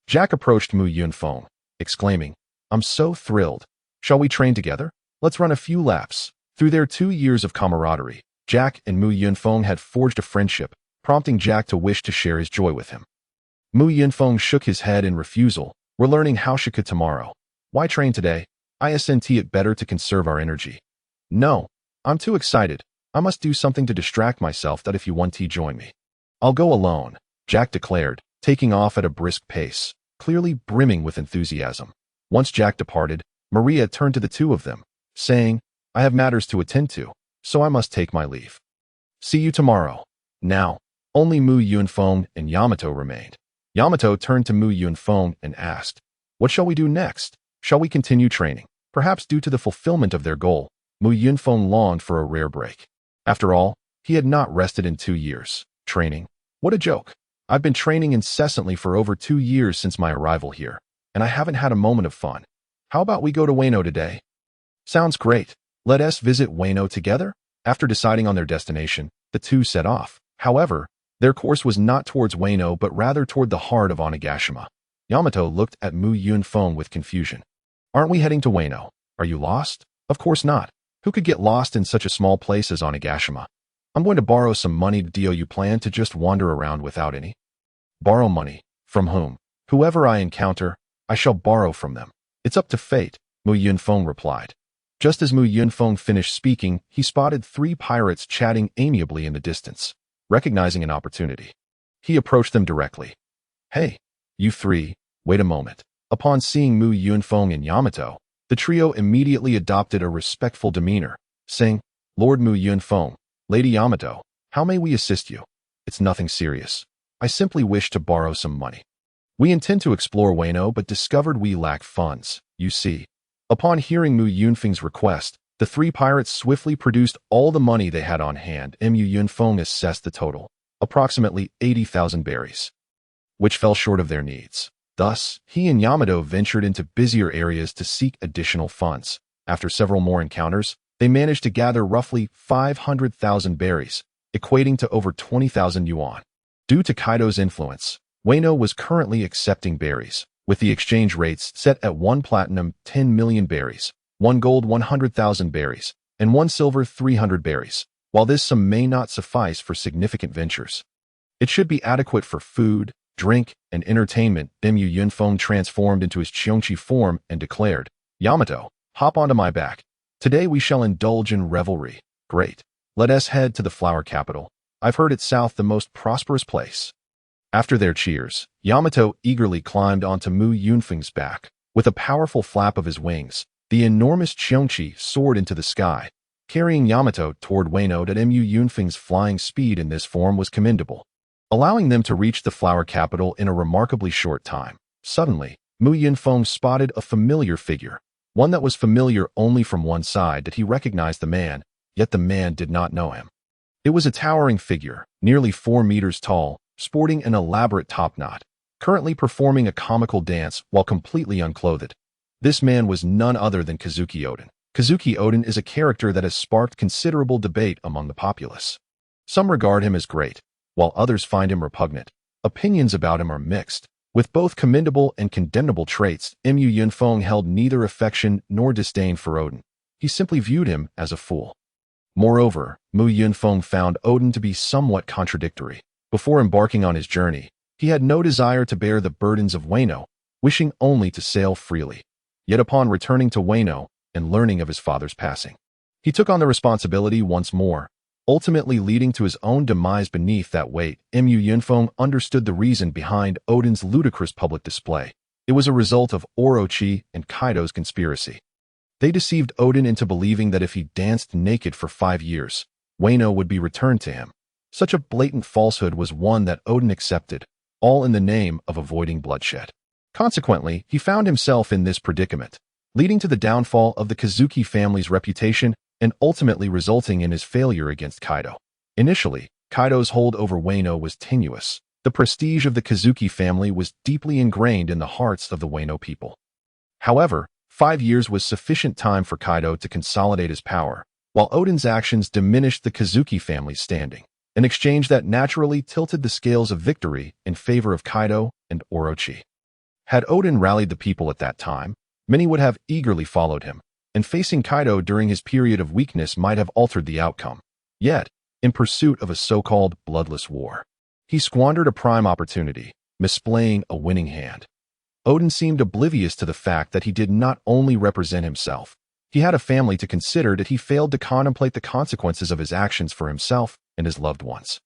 Jack approached Yunfeng, exclaiming, "I'm so thrilled. Shall we train together? Let's run a few laps." Through their 2 years of camaraderie, Jack and Yunfeng had forged a friendship, prompting Jack to wish to share his joy with him. Yunfeng shook his head in refusal. "We're learning Haoshiku tomorrow. Why train today? Isn't it better to conserve our energy?" "No, I'm too excited. I must do something to distract myself. If you want to join me." "I'll go alone," Jack declared, taking off at a brisk pace, clearly brimming with enthusiasm. Once Jack departed, Maria turned to the two of them, saying, "I have matters to attend to, so I must take my leave. See you tomorrow." Now, only Yunfeng and Yamato remained. Yamato turned to Yunfeng and asked, "What shall we do next? Shall we continue training?" Perhaps due to the fulfillment of their goal, Yunfeng longed for a rare break. After all, he had not rested in 2 years. Training? What a joke. I've been training incessantly for over 2 years since my arrival here, and I haven't had a moment of fun. How about we go to Wano today? Sounds great. Let us visit Wano together? After deciding on their destination, the two set off. However, their course was not towards Wano but rather toward the heart of Onigashima. Yamato looked at Yunfeng with confusion. "Aren't we heading to Wano? Are you lost?" "Of course not. Who could get lost in such a small place as Onigashima? I'm going to borrow some money. Do you plan to just wander around without any?" "Borrow money? From whom?" "Whoever I encounter, I shall borrow from them. It's up to fate," Yunfeng replied. Just as Yunfeng finished speaking, he spotted 3 pirates chatting amiably in the distance. Recognizing an opportunity, he approached them directly. "Hey, you 3, wait a moment. Upon seeing Mu Yunfeng and Yamato, the trio immediately adopted a respectful demeanor, saying, "Lord Mu Yunfeng, Lady Yamato, how may we assist you? It's nothing serious. I simply wish to borrow some money. We intend to explore Wano but discovered we lack funds, you see." Upon hearing Mu Yunfeng's request, the three pirates swiftly produced all the money they had on hand, and Mu Yunfeng assessed the total, approximately 80,000 berries, which fell short of their needs. Thus, he and Yamato ventured into busier areas to seek additional funds. After several more encounters, they managed to gather roughly 500,000 berries, equating to over 20,000 yuan. Due to Kaido's influence, Wano was currently accepting berries, with the exchange rates set at 1 platinum 10 million berries, 1 gold 100,000 berries, and 1 silver 300 berries. While this sum may not suffice for significant ventures, it should be adequate for food, drink, and entertainment. Mu Yunfeng transformed into his Qiongqi form and declared, "Yamato, hop onto my back. Today we shall indulge in revelry." "Great. Let us head to the flower capital. I've heard it south the most prosperous place." After their cheers, Yamato eagerly climbed onto Mu Yunfeng's back. With a powerful flap of his wings, the enormous Qiongqi soared into the sky, carrying Yamato toward Wano. Mu Yunfeng's flying speed in this form was commendable, allowing them to reach the flower capital in a remarkably short time. Suddenly, Mu Yunfeng spotted a familiar figure, one that was familiar only from one side. That he recognized the man, yet the man did not know him. It was a towering figure, nearly 4 meters tall, sporting an elaborate topknot, currently performing a comical dance while completely unclothed. This man was none other than Kazuki Oden. Kazuki Oden is a character that has sparked considerable debate among the populace. Some regard him as great, while others find him repugnant. Opinions about him are mixed. With both commendable and condemnable traits, Mu Yunfeng held neither affection nor disdain for Oden. He simply viewed him as a fool. Moreover, Mu Yunfeng found Oden to be somewhat contradictory. Before embarking on his journey, he had no desire to bear the burdens of Wano, wishing only to sail freely. Yet upon returning to Wano and learning of his father's passing, he took on the responsibility once more, ultimately leading to his own demise beneath that weight. Mu Yunfeng understood the reason behind Oden's ludicrous public display. It was a result of Orochi and Kaido's conspiracy. They deceived Oden into believing that if he danced naked for 5 years, Wano would be returned to him. Such a blatant falsehood was one that Oden accepted, all in the name of avoiding bloodshed. Consequently, he found himself in this predicament, leading to the downfall of the Kazuki family's reputation and ultimately resulting in his failure against Kaido. Initially, Kaido's hold over Wano was tenuous. The prestige of the Kazuki family was deeply ingrained in the hearts of the Wano people. However, 5 years was sufficient time for Kaido to consolidate his power, while Oden's actions diminished the Kazuki family's standing, an exchange that naturally tilted the scales of victory in favor of Kaido and Orochi. Had Oden rallied the people at that time, many would have eagerly followed him, and facing Kaido during his period of weakness might have altered the outcome. Yet, in pursuit of a so-called bloodless war, he squandered a prime opportunity, misplaying a winning hand. Oden seemed oblivious to the fact that he did not only represent himself, he had a family to consider. That he failed to contemplate the consequences of his actions for himself and his loved ones.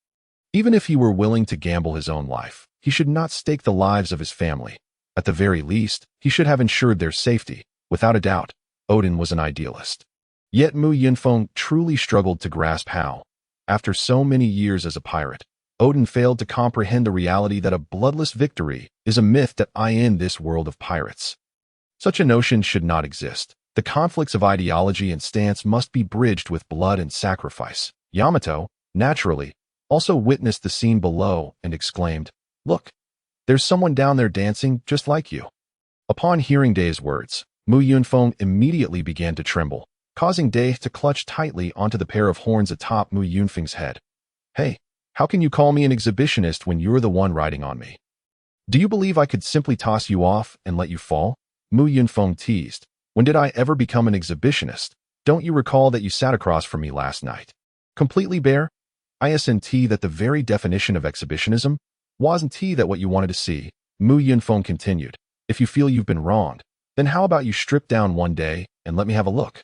Even if he were willing to gamble his own life, he should not stake the lives of his family. At the very least, he should have ensured their safety. Without a doubt, Oden was an idealist. Yet Mu Yunfeng truly struggled to grasp how, after so many years as a pirate, Oden failed to comprehend the reality that a bloodless victory is a myth that in this world of pirates. Such a notion should not exist. The conflicts of ideology and stance must be bridged with blood and sacrifice. Yamato, naturally, also witnessed the scene below and exclaimed, "Look, there's someone down there dancing just like you." Upon hearing Day's words, Mu Yunfeng immediately began to tremble, causing Day to clutch tightly onto the pair of horns atop Mu Yunfeng's head. "Hey, how can you call me an exhibitionist when you're the one riding on me? Do you believe I could simply toss you off and let you fall?" Mu Yunfeng teased. "When did I ever become an exhibitionist? Don't you recall that you sat across from me last night, completely bare? Isn't that the very definition of exhibitionism? Wasn't that what you wanted to see?" Mu Yunfeng continued. "If you feel you've been wronged, then how about you strip down one day and let me have a look?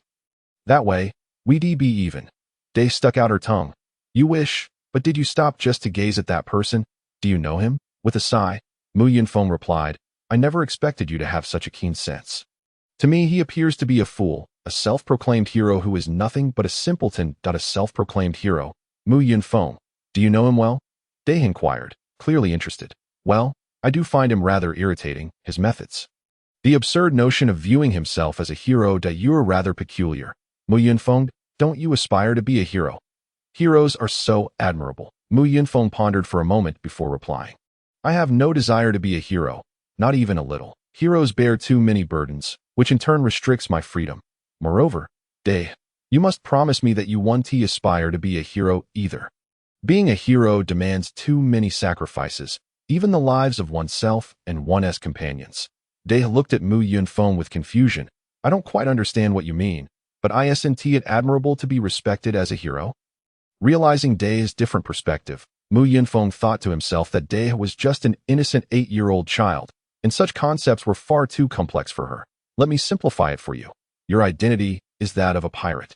That way, we'd be even." Day stuck out her tongue. "You wish, but did you stop just to gaze at that person? Do you know him?" With a sigh, Mu Yunfeng replied, I never expected you to have such a keen sense. To me, he appears to be a fool, a self-proclaimed hero who is nothing but a simpleton. A self-proclaimed hero. Mu Yunfeng. Do you know him well? Dai inquired, clearly interested. Well, I do find him rather irritating, his methods. The absurd notion of viewing himself as a hero. You're rather peculiar. Mu Yunfeng, don't you aspire to be a hero? Heroes are so admirable. Mu Yunfeng pondered for a moment before replying. I have no desire to be a hero, not even a little. Heroes bear too many burdens, which in turn restricts my freedom. Moreover, Dai, you must promise me that you won't aspire to be a hero either. Being a hero demands too many sacrifices, even the lives of oneself and one's companions. Dai looked at Mu Yunfeng with confusion. I don't quite understand what you mean, but isn't it admirable to be respected as a hero? Realizing Dai's different perspective, Mu Yunfeng thought to himself that Dai was just an innocent 8-year-old child, and such concepts were far too complex for her. Let me simplify it for you. Your identity is that of a pirate.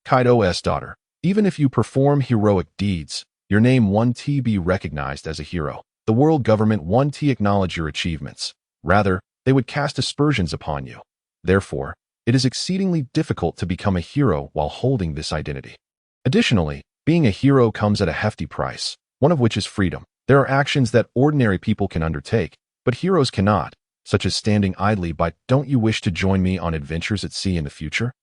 Kaido's daughter. Even if you perform heroic deeds, your name won't be recognized as a hero. The world government won't acknowledge your achievements. Rather, they would cast aspersions upon you. Therefore, it is exceedingly difficult to become a hero while holding this identity. Additionally, being a hero comes at a hefty price, one of which is freedom. There are actions that ordinary people can undertake, but heroes cannot, such as standing idly by. Don't you wish to join me on adventures at sea in the future?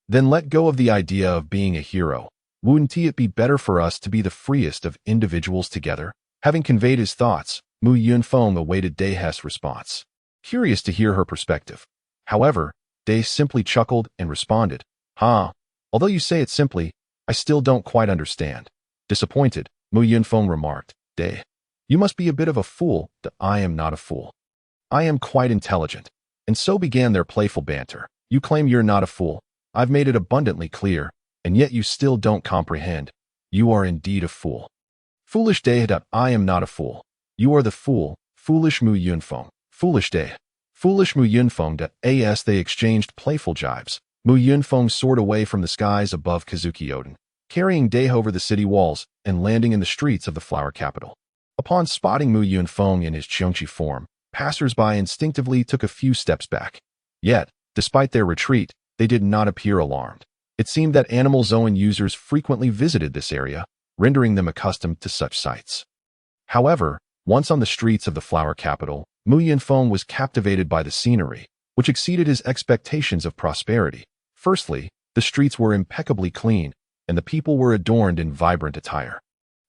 Then let go of the idea of being a hero. Wouldn't it be better for us to be the freest of individuals together? Having conveyed his thoughts, Mu Yunfeng awaited Dai's response, curious to hear her perspective. However, Dai simply chuckled and responded, although you say it simply, I still don't quite understand. Disappointed, Mu Yunfeng remarked, Dai, you must be a bit of a fool. I am not a fool. I am quite intelligent. And so began their playful banter. You claim you're not a fool. I've made it abundantly clear, and yet you still don't comprehend. You are indeed a fool. Foolish Dai. I am not a fool. You are the fool, foolish Mu Yunfeng. Foolish Dai. Foolish Mu Yunfeng. As they exchanged playful jibes, Mu Yunfeng soared away from the skies above Qiongqi, carrying Dai over the city walls and landing in the streets of the flower capital. Upon spotting Mu Yunfeng in his Qiongqi form, passers-by instinctively took a few steps back. Yet, despite their retreat, they did not appear alarmed. It seemed that animal Zoan users frequently visited this area, rendering them accustomed to such sights. However, once on the streets of the flower capital, Mu Yunfeng was captivated by the scenery, which exceeded his expectations of prosperity. Firstly, the streets were impeccably clean, and the people were adorned in vibrant attire,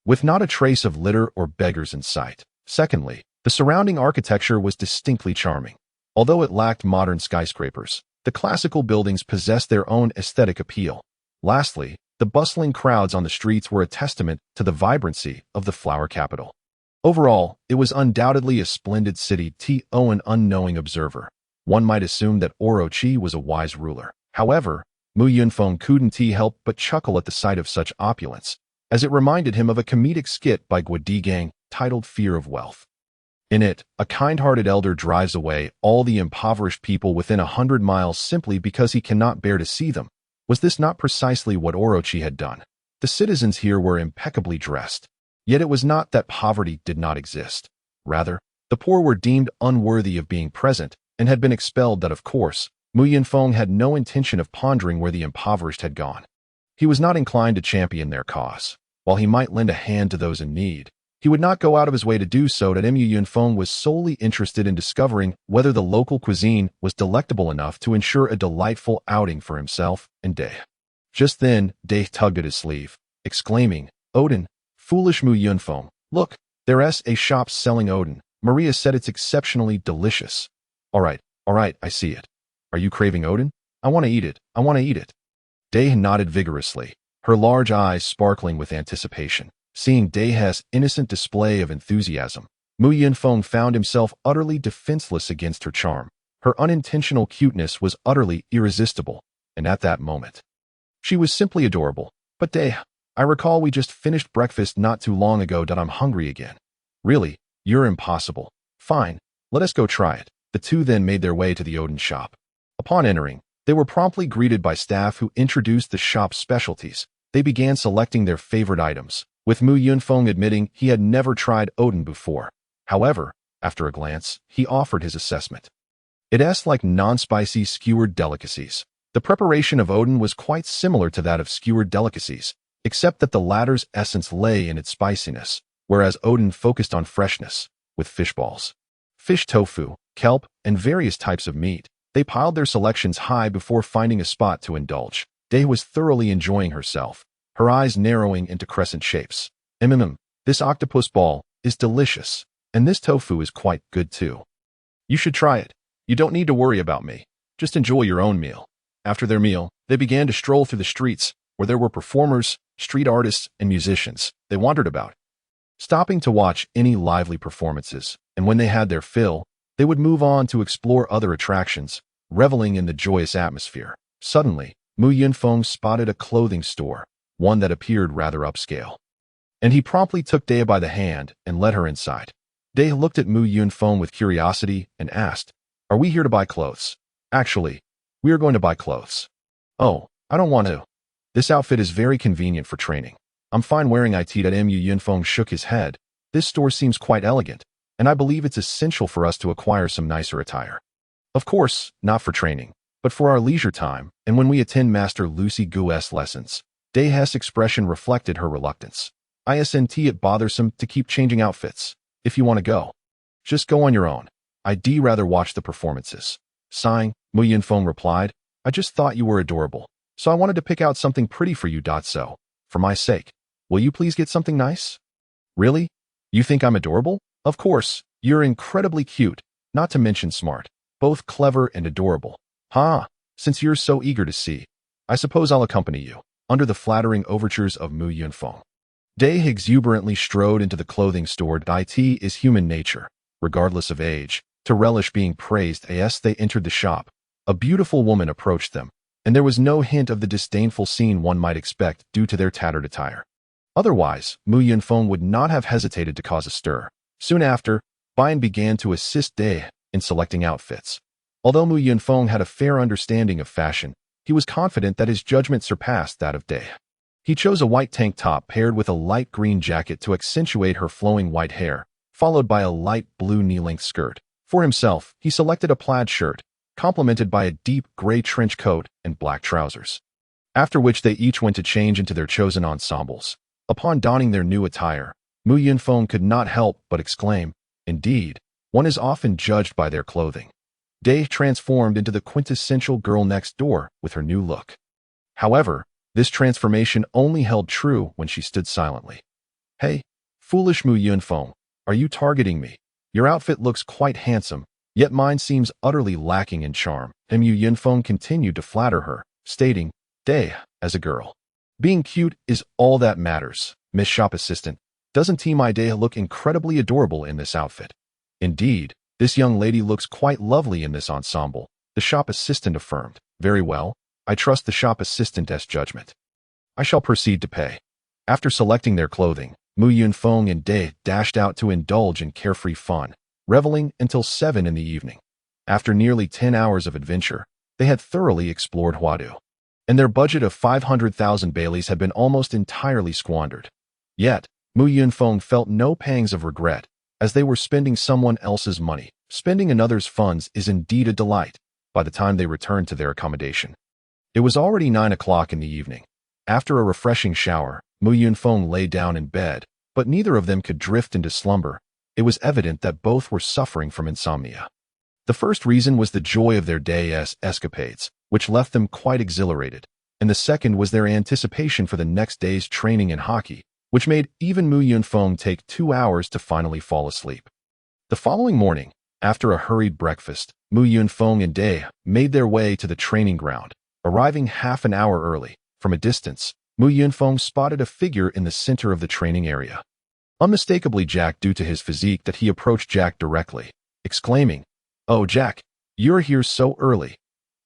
with not a trace of litter or beggars in sight. Secondly, the surrounding architecture was distinctly charming. Although it lacked modern skyscrapers, the classical buildings possessed their own aesthetic appeal. Lastly, the bustling crowds on the streets were a testament to the vibrancy of the flower capital. Overall, it was undoubtedly a splendid city to an unknowing observer. One might assume that Orochi was a wise ruler. However, Mu Yunfeng couldn't help but chuckle at the sight of such opulence, as it reminded him of a comedic skit by Guodigang titled Fear of Wealth. In it, a kind-hearted elder drives away all the impoverished people within 100 miles simply because he cannot bear to see them. Was this not precisely what Orochi had done? The citizens here were impeccably dressed. Yet it was not that poverty did not exist. Rather, the poor were deemed unworthy of being present and had been expelled. That, of course, Mu Yunfeng had no intention of pondering where the impoverished had gone. He was not inclined to champion their cause. While he might lend a hand to those in need, he would not go out of his way to do so. Mu Yunfeng was solely interested in discovering whether the local cuisine was delectable enough to ensure a delightful outing for himself and Dai. Just then, Dai tugged at his sleeve, exclaiming, Odin, foolish Mu Yunfeng, look, there's a shop selling Odin. Maria said it's exceptionally delicious. All right, I see it. Are you craving Odin? I want to eat it. Dai nodded vigorously, her large eyes sparkling with anticipation. Seeing Dai's innocent display of enthusiasm, Mu Yunfeng found himself utterly defenseless against her charm. Her unintentional cuteness was utterly irresistible, and at that moment, she was simply adorable. But Dai, I recall we just finished breakfast not too long ago. I'm hungry again. Really, you're impossible. Fine, let us go try it. The two then made their way to the Odin shop. Upon entering, they were promptly greeted by staff who introduced the shop's specialties. They began selecting their favorite items, with Mu Yunfeng admitting he had never tried Odin before. However, After a glance, he offered his assessment. It asked like non-spicy skewered delicacies. The preparation of Odin was quite similar to that of skewered delicacies, except that the latter's essence lay in its spiciness, whereas Odin focused on freshness, with fish balls, fish tofu, kelp, and various types of meat. They piled their selections high before finding a spot to indulge. Day was thoroughly enjoying herself, her eyes narrowing into crescent shapes. This octopus ball is delicious, and this tofu is quite good too. You should try it. You don't need to worry about me. Just enjoy your own meal. After their meal, they began to stroll through the streets, where there were performers, street artists, and musicians. They wandered about, stopping to watch any lively performances, and when they had their fill, they would move on to explore other attractions, reveling in the joyous atmosphere. Suddenly, Yunfeng spotted a clothing store, one that appeared rather upscale. And he promptly took Dea by the hand and led her inside. Dea looked at Yunfeng with curiosity and asked, "Are we here to buy clothes?" "Actually, we are going to buy clothes." "Oh, I don't want to. This outfit is very convenient for training. I'm fine wearing it." Yunfeng shook his head. "This store seems quite elegant, and I believe it's essential for us to acquire some nicer attire. Of course, not for training, but for our leisure time, and when we attend Master Lucy Gu's lessons." Dae's expression reflected her reluctance. "Isn't it bothersome to keep changing outfits? If you want to go, just go on your own. I'd rather watch the performances." Sighing, Yunfeng replied, "I just thought you were adorable, so I wanted to pick out something pretty for you. So, for my sake, will you please get something nice?" "Really? You think I'm adorable? Of course, you're incredibly cute, not to mention smart, both clever and adorable." Since you're so eager to see, I suppose I'll accompany you." Under the flattering overtures of Yunfeng, Dae exuberantly strode into the clothing store. It is human nature, regardless of age, to relish being praised. As they entered the shop, a beautiful woman approached them, and there was no hint of the disdainful scene one might expect due to their tattered attire. Otherwise, Yunfeng would not have hesitated to cause a stir. Soon after, Bian began to assist Dae in selecting outfits. Although Yunfeng had a fair understanding of fashion, he was confident that his judgment surpassed that of Dae. He chose a white tank top paired with a light green jacket to accentuate her flowing white hair, followed by a light blue knee-length skirt. For himself, he selected a plaid shirt, complemented by a deep gray trench coat and black trousers. After which they each went to change into their chosen ensembles. Upon donning their new attire, Yunfeng could not help but exclaim, "Indeed, one is often judged by their clothing." Dae transformed into the quintessential girl next door with her new look. However, this transformation only held true when she stood silently. "Hey, foolish Yunfeng, are you targeting me? Your outfit looks quite handsome, yet mine seems utterly lacking in charm." Yunfeng continued to flatter her, stating, "Dae, as a girl, being cute is all that matters. Miss Shop Assistant, doesn't my Dae look incredibly adorable in this outfit?" "Indeed, this young lady looks quite lovely in this ensemble," the shop assistant affirmed. "Very well, I trust the shop assistant's judgment. I shall proceed to pay." After selecting their clothing, Yunfeng and Dae dashed out to indulge in carefree fun, reveling until 7 in the evening. After nearly 10 hours of adventure, they had thoroughly explored Huadu, and their budget of 500,000 baileys had been almost entirely squandered. Yet, Yunfeng felt no pangs of regret, as they were spending someone else's money. Spending another's funds is indeed a delight. By the time they returned to their accommodation, it was already 9 o'clock in the evening. After a refreshing shower, Yunfeng lay down in bed, but neither of them could drift into slumber. It was evident that both were suffering from insomnia. The first reason was the joy of their day's escapades, which left them quite exhilarated, and the second was their anticipation for the next day's training in hockey, which made even Yunfeng take 2 hours to finally fall asleep. The following morning, after a hurried breakfast, Yunfeng and Dae made their way to the training ground, arriving half an hour early. From a distance, Yunfeng spotted a figure in the center of the training area. Unmistakably Jack due to his physique that he approached Jack directly, exclaiming, "Oh Jack, you're here so early.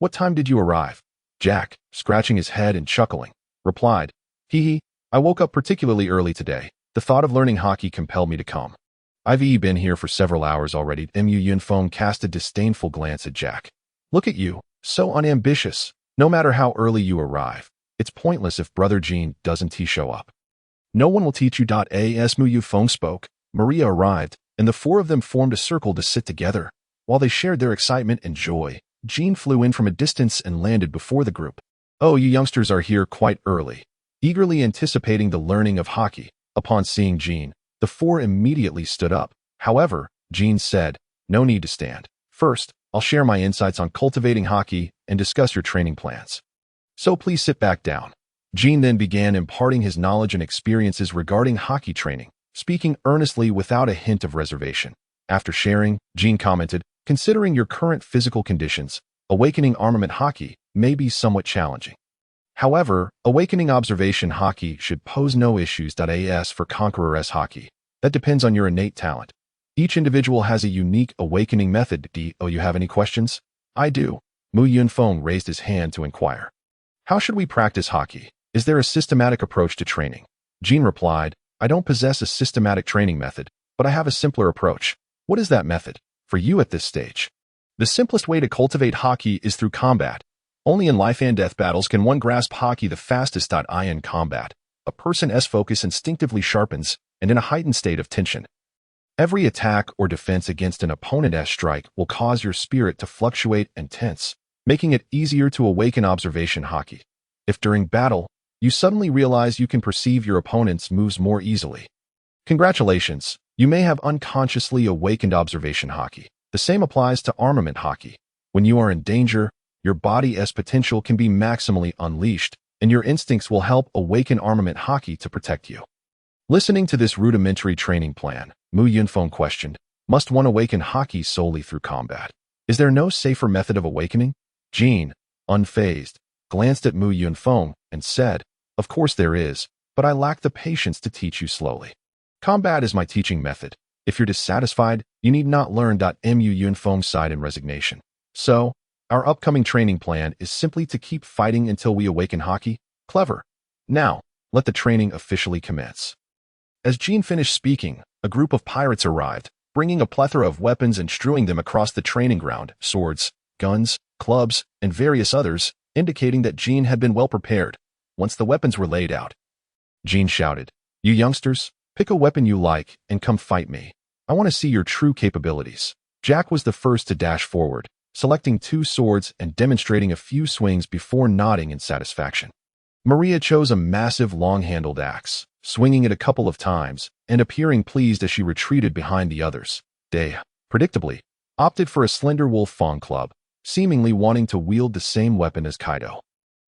What time did you arrive?" Jack, scratching his head and chuckling, replied, "Hee, I woke up particularly early today. The thought of learning hockey compelled me to come. I've been here for several hours already." Yunfeng cast a disdainful glance at Jack. "Look at you, so unambitious. No matter how early you arrive, it's pointless if Brother Jean doesn't show up. No one will teach you." As Yunfeng spoke, Maria arrived, and the four of them formed a circle to sit together. While they shared their excitement and joy, Jean flew in from a distance and landed before the group. "Oh, you youngsters are here quite early." Eagerly anticipating the learning of Haki, upon seeing Jean, the four immediately stood up. However, Jean said, "No need to stand. First, I'll share my insights on cultivating Haki and discuss your training plans. So please sit back down." Jean then began imparting his knowledge and experiences regarding Haki training, speaking earnestly without a hint of reservation. After sharing, Jean commented, "Considering your current physical conditions, awakening armament Haki may be somewhat challenging. However, awakening observation Haki should pose no issues. As for Conqueror's Haki, that depends on your innate talent. Each individual has a unique awakening method. Do you have any questions?" "I do." Yunfeng raised his hand to inquire. "How should we practice Haki? Is there a systematic approach to training?" Jean replied, "I don't possess a systematic training method, but I have a simpler approach." "What is that method for you at this stage?" "The simplest way to cultivate Haki is through combat. Only in life and death battles can one grasp Haki the fastest. In combat, a person's focus instinctively sharpens, and in a heightened state of tension. Every attack or defense against an opponent's strike will cause your spirit to fluctuate and tense, making it easier to awaken observation Haki. If during battle, you suddenly realize you can perceive your opponent's moves more easily, congratulations, you may have unconsciously awakened observation Haki. The same applies to armament Haki. When you are in danger, your body's potential can be maximally unleashed, and your instincts will help awaken armament Haki to protect you. Listening to this rudimentary training plan, Yunfeng questioned, "Must one awaken Haki solely through combat? Is there no safer method of awakening?" Jean, unfazed, glanced at Yunfeng and said, "Of course there is, but I lack the patience to teach you slowly. Combat is my teaching method. If you're dissatisfied, you need not learn. Yunfeng sighed in resignation. "So, our upcoming training plan is simply to keep fighting until we awaken Haki? Clever. Now, let the training officially commence." As Jean finished speaking, a group of pirates arrived, bringing a plethora of weapons and strewing them across the training ground, swords, guns, clubs, and various others, indicating that Jean had been well prepared. Once the weapons were laid out, Jean shouted, "You youngsters, pick a weapon you like and come fight me. I want to see your true capabilities." Jack was the first to dash forward, selecting 2 swords and demonstrating a few swings before nodding in satisfaction. Maria chose a massive long-handled axe, swinging it a couple of times and appearing pleased as she retreated behind the others. Day, predictably, opted for a slender Wolfang club, seemingly wanting to wield the same weapon as Kaido.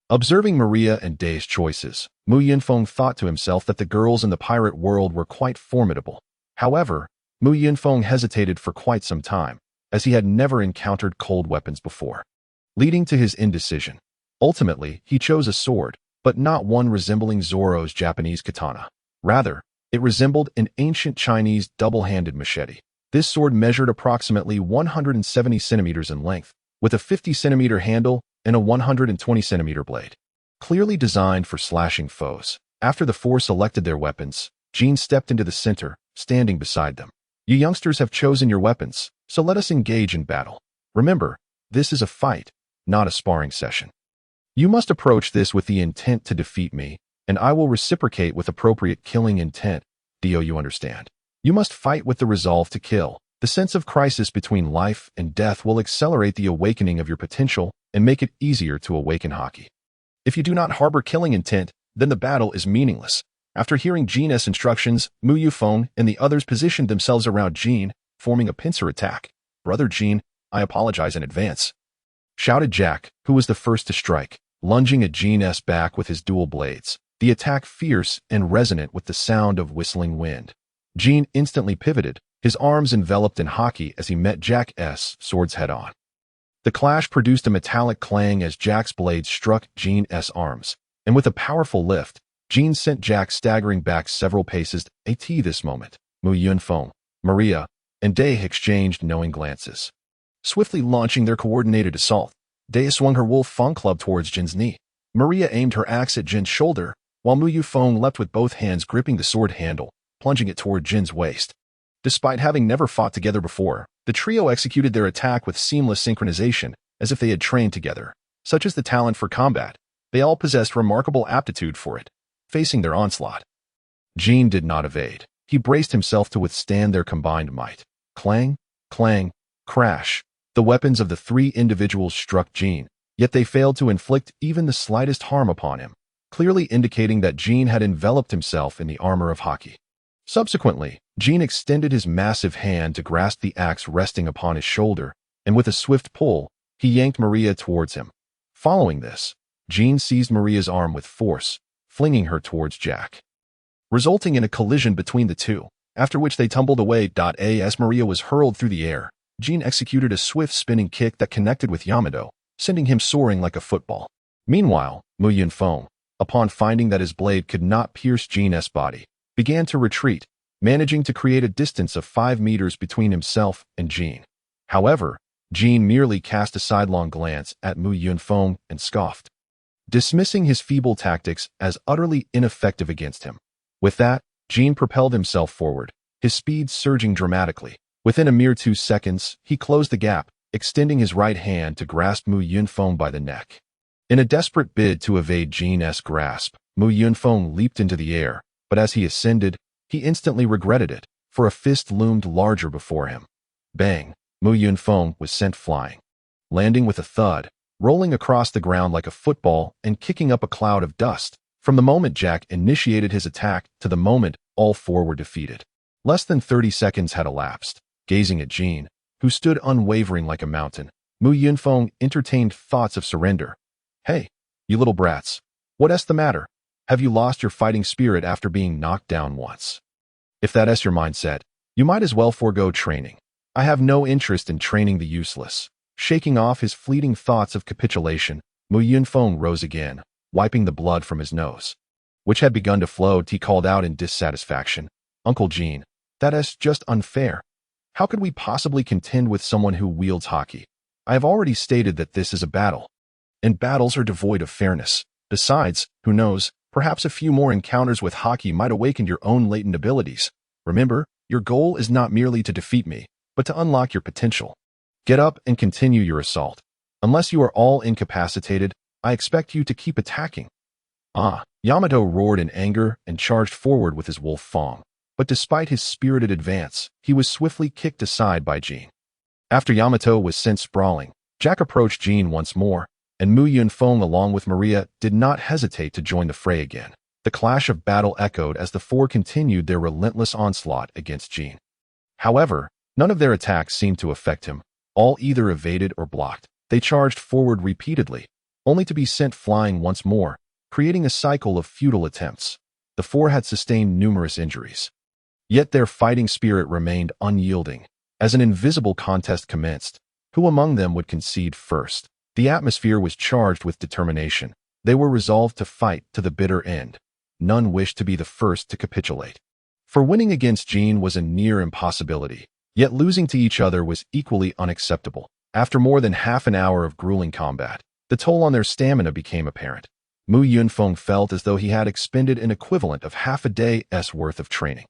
Observing Maria and Day's choices, Yunfeng thought to himself that the girls in the pirate world were quite formidable. However, Yunfeng hesitated for quite some time, as he had never encountered cold weapons before, leading to his indecision. Ultimately, he chose a sword, but not one resembling Zoro's Japanese katana. Rather, it resembled an ancient Chinese double-handed machete. This sword measured approximately 170 centimeters in length, with a 50-centimeter handle and a 120-centimeter blade. Clearly designed for slashing foes. After the four selected their weapons, Jean stepped into the center, standing beside them. "You youngsters have chosen your weapons, so let us engage in battle. Remember, this is a fight, not a sparring session. You must approach this with the intent to defeat me, and I will reciprocate with appropriate killing intent. You understand? You must fight with the resolve to kill. The sense of crisis between life and death will accelerate the awakening of your potential and make it easier to awaken Haki. If you do not harbor killing intent, then the battle is meaningless." After hearing Jean's instructions, Yunfeng and the others positioned themselves around Jean, forming a pincer attack. "Brother Jean, I apologize in advance," shouted Jack, who was the first to strike, lunging at Jean's back with his dual blades, the attack fierce and resonant with the sound of whistling wind. Jean instantly pivoted, his arms enveloped in Haki as he met Jack's swords head-on. The clash produced a metallic clang as Jack's blades struck Jean's arms, and with a powerful lift, Jean sent Jack staggering back several paces. At this moment, Yunfeng, Maria, and Day exchanged knowing glances. Swiftly launching their coordinated assault, Day swung her Wolfang club towards Jin's knee. Maria aimed her axe at Jin's shoulder, while Yunfeng leapt with both hands gripping the sword handle, plunging it toward Jin's waist. Despite having never fought together before, the trio executed their attack with seamless synchronization, as if they had trained together. Such is the talent for combat. They all possessed remarkable aptitude for it. Facing their onslaught, Jean did not evade. He braced himself to withstand their combined might. Clang, clang, crash. The weapons of the three individuals struck Jin, yet they failed to inflict even the slightest harm upon him, clearly indicating that Jin had enveloped himself in the armor of Haki. Subsequently, Jin extended his massive hand to grasp the axe resting upon his shoulder, and with a swift pull, he yanked Maria towards him. Following this, Jin seized Maria's arm with force, flinging her towards Jack, resulting in a collision between the two, after which they tumbled away. As Maria was hurled through the air, Jin executed a swift spinning kick that connected with Yamato, sending him soaring like a football. Meanwhile, Yunfeng, upon finding that his blade could not pierce Jin's body, began to retreat, managing to create a distance of 5 meters between himself and Jin. However, Jin merely cast a sidelong glance at Yunfeng and scoffed, dismissing his feeble tactics as utterly ineffective against him. With that, Jin propelled himself forward, his speed surging dramatically. Within a mere 2 seconds, he closed the gap, extending his right hand to grasp Yunfeng by the neck. In a desperate bid to evade Jin's grasp, Yunfeng leaped into the air, but as he ascended, he instantly regretted it, for a fist loomed larger before him. Bang! Yunfeng was sent flying, landing with a thud, rolling across the ground like a football and kicking up a cloud of dust. From the moment Jack initiated his attack to the moment all four were defeated, less than 30 seconds had elapsed. Gazing at Jin, who stood unwavering like a mountain, Yunfeng entertained thoughts of surrender. "Hey, you little brats, what's the matter? Have you lost your fighting spirit after being knocked down once? If that's your mindset, you might as well forego training. I have no interest in training the useless." Shaking off his fleeting thoughts of capitulation, Yunfeng rose again, wiping the blood from his nose, which had begun to flow. He called out in dissatisfaction, "Uncle Jin, that's just unfair. How could we possibly contend with someone who wields Haki? I have already stated that this is a battle, and battles are devoid of fairness. Besides, who knows, perhaps a few more encounters with Haki might awaken your own latent abilities. Remember, your goal is not merely to defeat me, but to unlock your potential. Get up and continue your assault. Unless you are all incapacitated, I expect you to keep attacking." Yamato roared in anger and charged forward with his wolf fang. But despite his spirited advance, he was swiftly kicked aside by Jin. After Yamato was sent sprawling, Jack approached Jin once more, and Yunfeng along with Maria did not hesitate to join the fray again. The clash of battle echoed as the four continued their relentless onslaught against Jin. However, none of their attacks seemed to affect him. All either evaded or blocked. They charged forward repeatedly, only to be sent flying once more, creating a cycle of futile attempts. The four had sustained numerous injuries, yet their fighting spirit remained unyielding. As an invisible contest commenced, who among them would concede first? The atmosphere was charged with determination. They were resolved to fight to the bitter end. None wished to be the first to capitulate. For winning against Jin was a near impossibility, yet losing to each other was equally unacceptable. After more than half an hour of grueling combat, the toll on their stamina became apparent. Yunfeng felt as though he had expended an equivalent of half a day's worth of training.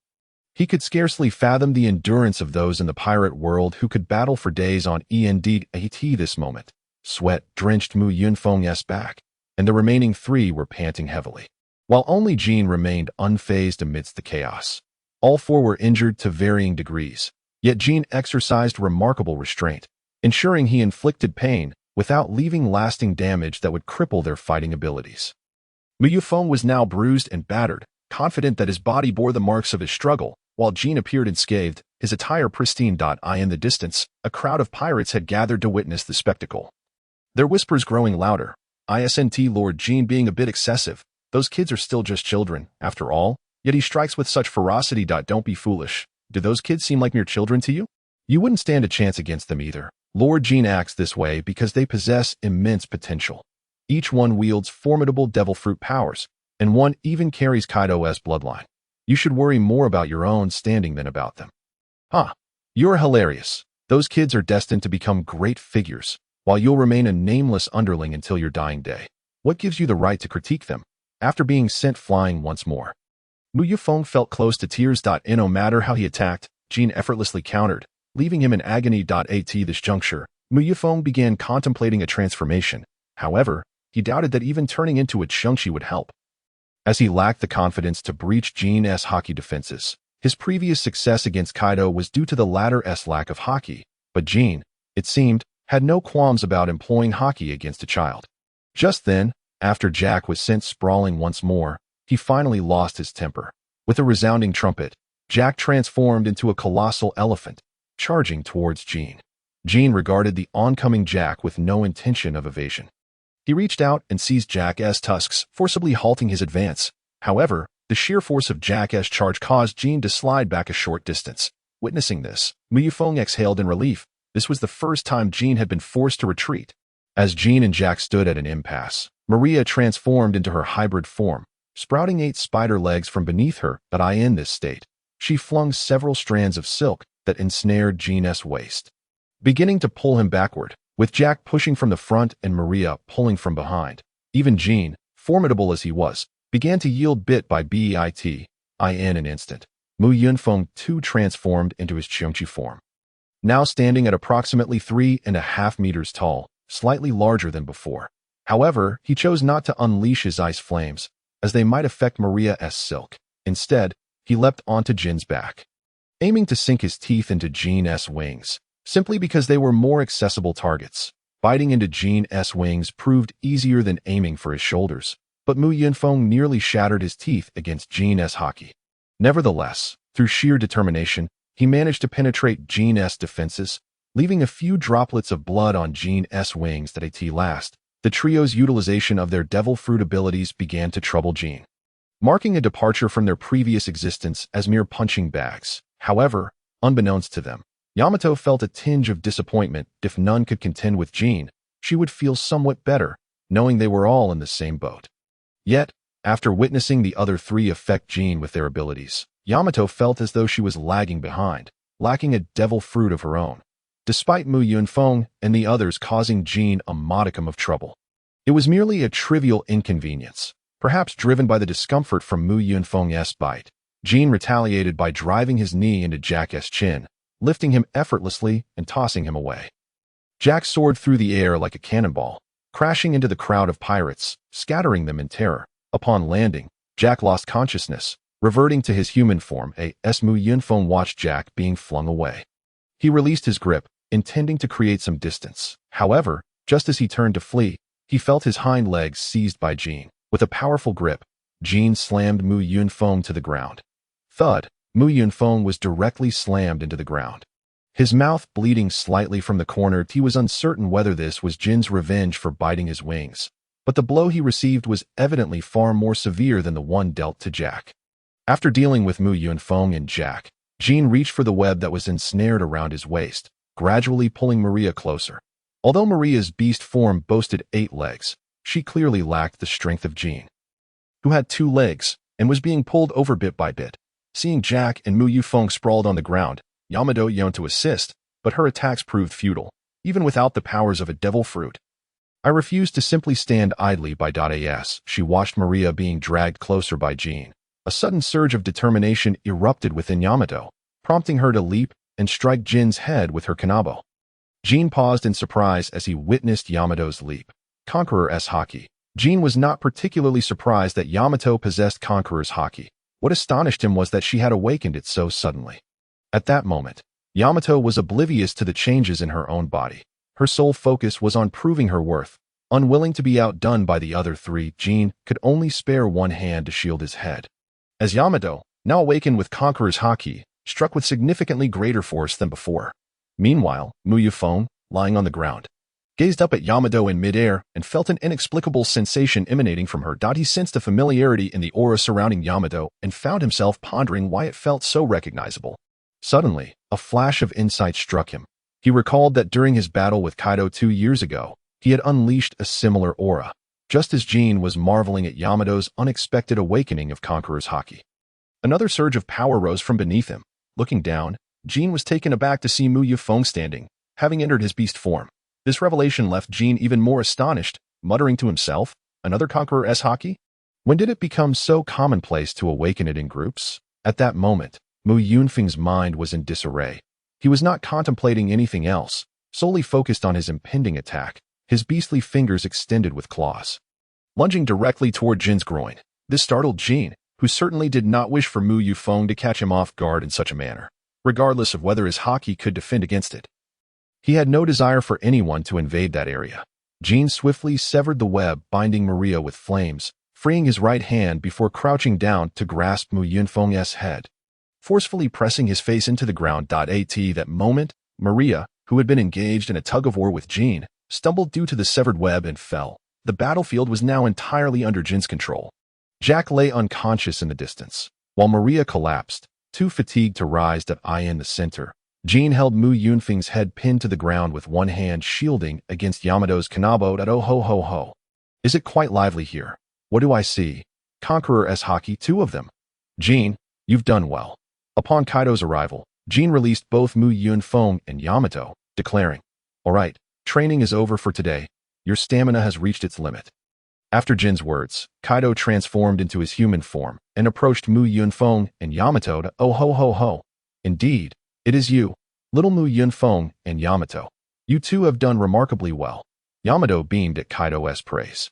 He could scarcely fathom the endurance of those in the pirate world who could battle for days on end. This moment, sweat drenched Yunfeng's back, and the remaining three were panting heavily, while only Jin remained unfazed amidst the chaos. All four were injured to varying degrees, yet Jin exercised remarkable restraint, ensuring he inflicted pain without leaving lasting damage that would cripple their fighting abilities. Yunfeng was now bruised and battered, confident that his body bore the marks of his struggle, while Jin appeared unscathed, his attire pristine. In the distance, a crowd of pirates had gathered to witness the spectacle, their whispers growing louder. "Isn't Lord Jin being a bit excessive? Those kids are still just children, after all, yet he strikes with such ferocity. Don't be foolish. Do those kids seem like mere children to you? You wouldn't stand a chance against them either. Lord Jin acts this way because they possess immense potential. Each one wields formidable devil fruit powers, and one even carries Kaido's bloodline. You should worry more about your own standing than about them." You're hilarious. Those kids are destined to become great figures, while you'll remain a nameless underling until your dying day. What gives you the right to critique them? After being sent flying once more, Yunfeng felt close to tears. No matter how he attacked, Jin effortlessly countered, leaving him in agony. At this juncture, Yunfeng began contemplating a transformation. However, he doubted that even turning into a Qiongqi would help, as he lacked the confidence to breach Jin's Haki defenses. His previous success against Kaido was due to the latter's lack of haki, but Jin, it seemed, had no qualms about employing haki against a child. Just then, after Jack was sent sprawling once more, he finally lost his temper. With a resounding trumpet, Jack transformed into a colossal elephant, charging towards Jin. Jin regarded the oncoming Jack with no intention of evasion. He reached out and seized Jack's tusks, forcibly halting his advance. However, the sheer force of Jack's charge caused Jin to slide back a short distance. Witnessing this, Yunfeng exhaled in relief. This was the first time Jin had been forced to retreat. As Jin and Jack stood at an impasse, Maria transformed into her hybrid form, sprouting 8 spider legs from beneath her. But in this state, she flung several strands of silk that ensnared Jin's waist, beginning to pull him backward, with Jack pushing from the front and Maria pulling from behind. Even Jin, formidable as he was, began to yield bit by bit. In an instant, Yunfeng too transformed into his Qiongqi form. Now standing at approximately 3.5 meters tall, slightly larger than before. However, he chose not to unleash his ice flames, as they might affect Maria's silk. Instead, he leapt onto Jin's back, aiming to sink his teeth into Jin's wings, simply because they were more accessible targets. Biting into Jin's wings proved easier than aiming for his shoulders, but Yunfeng nearly shattered his teeth against Jin's haki. Nevertheless, through sheer determination, he managed to penetrate Jin's defenses, leaving a few droplets of blood on Jin's wings. That at last, the trio's utilization of their devil fruit abilities began to trouble Jin, marking a departure from their previous existence as mere punching bags. However, unbeknownst to them, Yamato felt a tinge of disappointment. If none could contend with Jin, she would feel somewhat better, knowing they were all in the same boat. Yet, after witnessing the other 3 affect Jin with their abilities, Yamato felt as though she was lagging behind, lacking a devil fruit of her own, despite Yunfeng and the others causing Jin a modicum of trouble. It was merely a trivial inconvenience, perhaps driven by the discomfort from Yunfeng's bite. Jin retaliated by driving his knee into Jack's chin, lifting him effortlessly and tossing him away. Jack soared through the air like a cannonball, crashing into the crowd of pirates, scattering them in terror. Upon landing, Jack lost consciousness, reverting to his human form. Yunfeng watched Jack being flung away. He released his grip, intending to create some distance. However, just as he turned to flee, he felt his hind legs seized by Jin. With a powerful grip, Jin slammed Yunfeng to the ground. Thud! Yunfeng was directly slammed into the ground, his mouth bleeding slightly from the corner. He was uncertain whether this was Jin's revenge for biting his wings, but the blow he received was evidently far more severe than the one dealt to Jack. After dealing with Yunfeng and Jack, Jin reached for the web that was ensnared around his waist, gradually pulling Maria closer. Although Maria's beast form boasted 8 legs, she clearly lacked the strength of Jin, who had 2 legs and was being pulled over bit by bit. Seeing Jack and Yunfeng sprawled on the ground, Yamato yearned to assist, but her attacks proved futile, even without the powers of a devil fruit. I refused to simply stand idly by. As she watched Maria being dragged closer by Jin, a sudden surge of determination erupted within Yamato, prompting her to leap and strike Jin's head with her kanabo. Jin paused in surprise as he witnessed Yamato's leap. Conqueror's haki. Jin was not particularly surprised that Yamato possessed Conqueror's haki. What astonished him was that she had awakened it so suddenly. At that moment, Yamato was oblivious to the changes in her own body. Her sole focus was on proving her worth. Unwilling to be outdone by the other 3, Jin could only spare one hand to shield his head. As Yamato, now awakened with Conqueror's haki, struck with significantly greater force than before. Meanwhile, Yunfeng, lying on the ground, gazed up at Yamato in midair and felt an inexplicable sensation emanating from her. He sensed a familiarity in the aura surrounding Yamato and found himself pondering why it felt so recognizable. Suddenly, a flash of insight struck him. He recalled that during his battle with Kaido 2 years ago, he had unleashed a similar aura, just as Jin was marveling at Yamato's unexpected awakening of Conqueror's haki. Another surge of power rose from beneath him. Looking down, Jin was taken aback to see Yunfeng standing, having entered his beast form. This revelation left Jin even more astonished, muttering to himself, "Another Conqueror's haki? When did it become so commonplace to awaken it in groups?" At that moment, Yunfeng's mind was in disarray. He was not contemplating anything else, solely focused on his impending attack, his beastly fingers extended with claws, lunging directly toward Jin's groin. This startled Jin, who certainly did not wish for Mu Yunfeng to catch him off guard in such a manner, regardless of whether his haki could defend against it. He had no desire for anyone to invade that area. Jin swiftly severed the web binding Maria with flames, freeing his right hand before crouching down to grasp Mu Yunfeng's head. Forcefully pressing his face into the ground. At that moment, Maria, who had been engaged in a tug-of-war with Jin, stumbled due to the severed web and fell. The battlefield was now entirely under Jin's control. Jack lay unconscious in the distance, while Maria collapsed, too fatigued to rise. In the center, Jin held Mu Yunfeng's head pinned to the ground with one hand shielding against Yamato's kanabo. Oh ho ho ho. Is it quite lively here? What do I see? Conqueror's haki, two of them. Jin, you've done well. Upon Kaido's arrival, Jin released both Mu Yunfeng and Yamato, declaring, "All right, training is over for today. Your stamina has reached its limit." After Jin's words, Kaido transformed into his human form and approached Mu Yunfeng and Yamato. Oh ho ho ho. Indeed, it is you, little Mu Yunfeng and Yamato. You two have done remarkably well. Yamato beamed at Kaido's praise,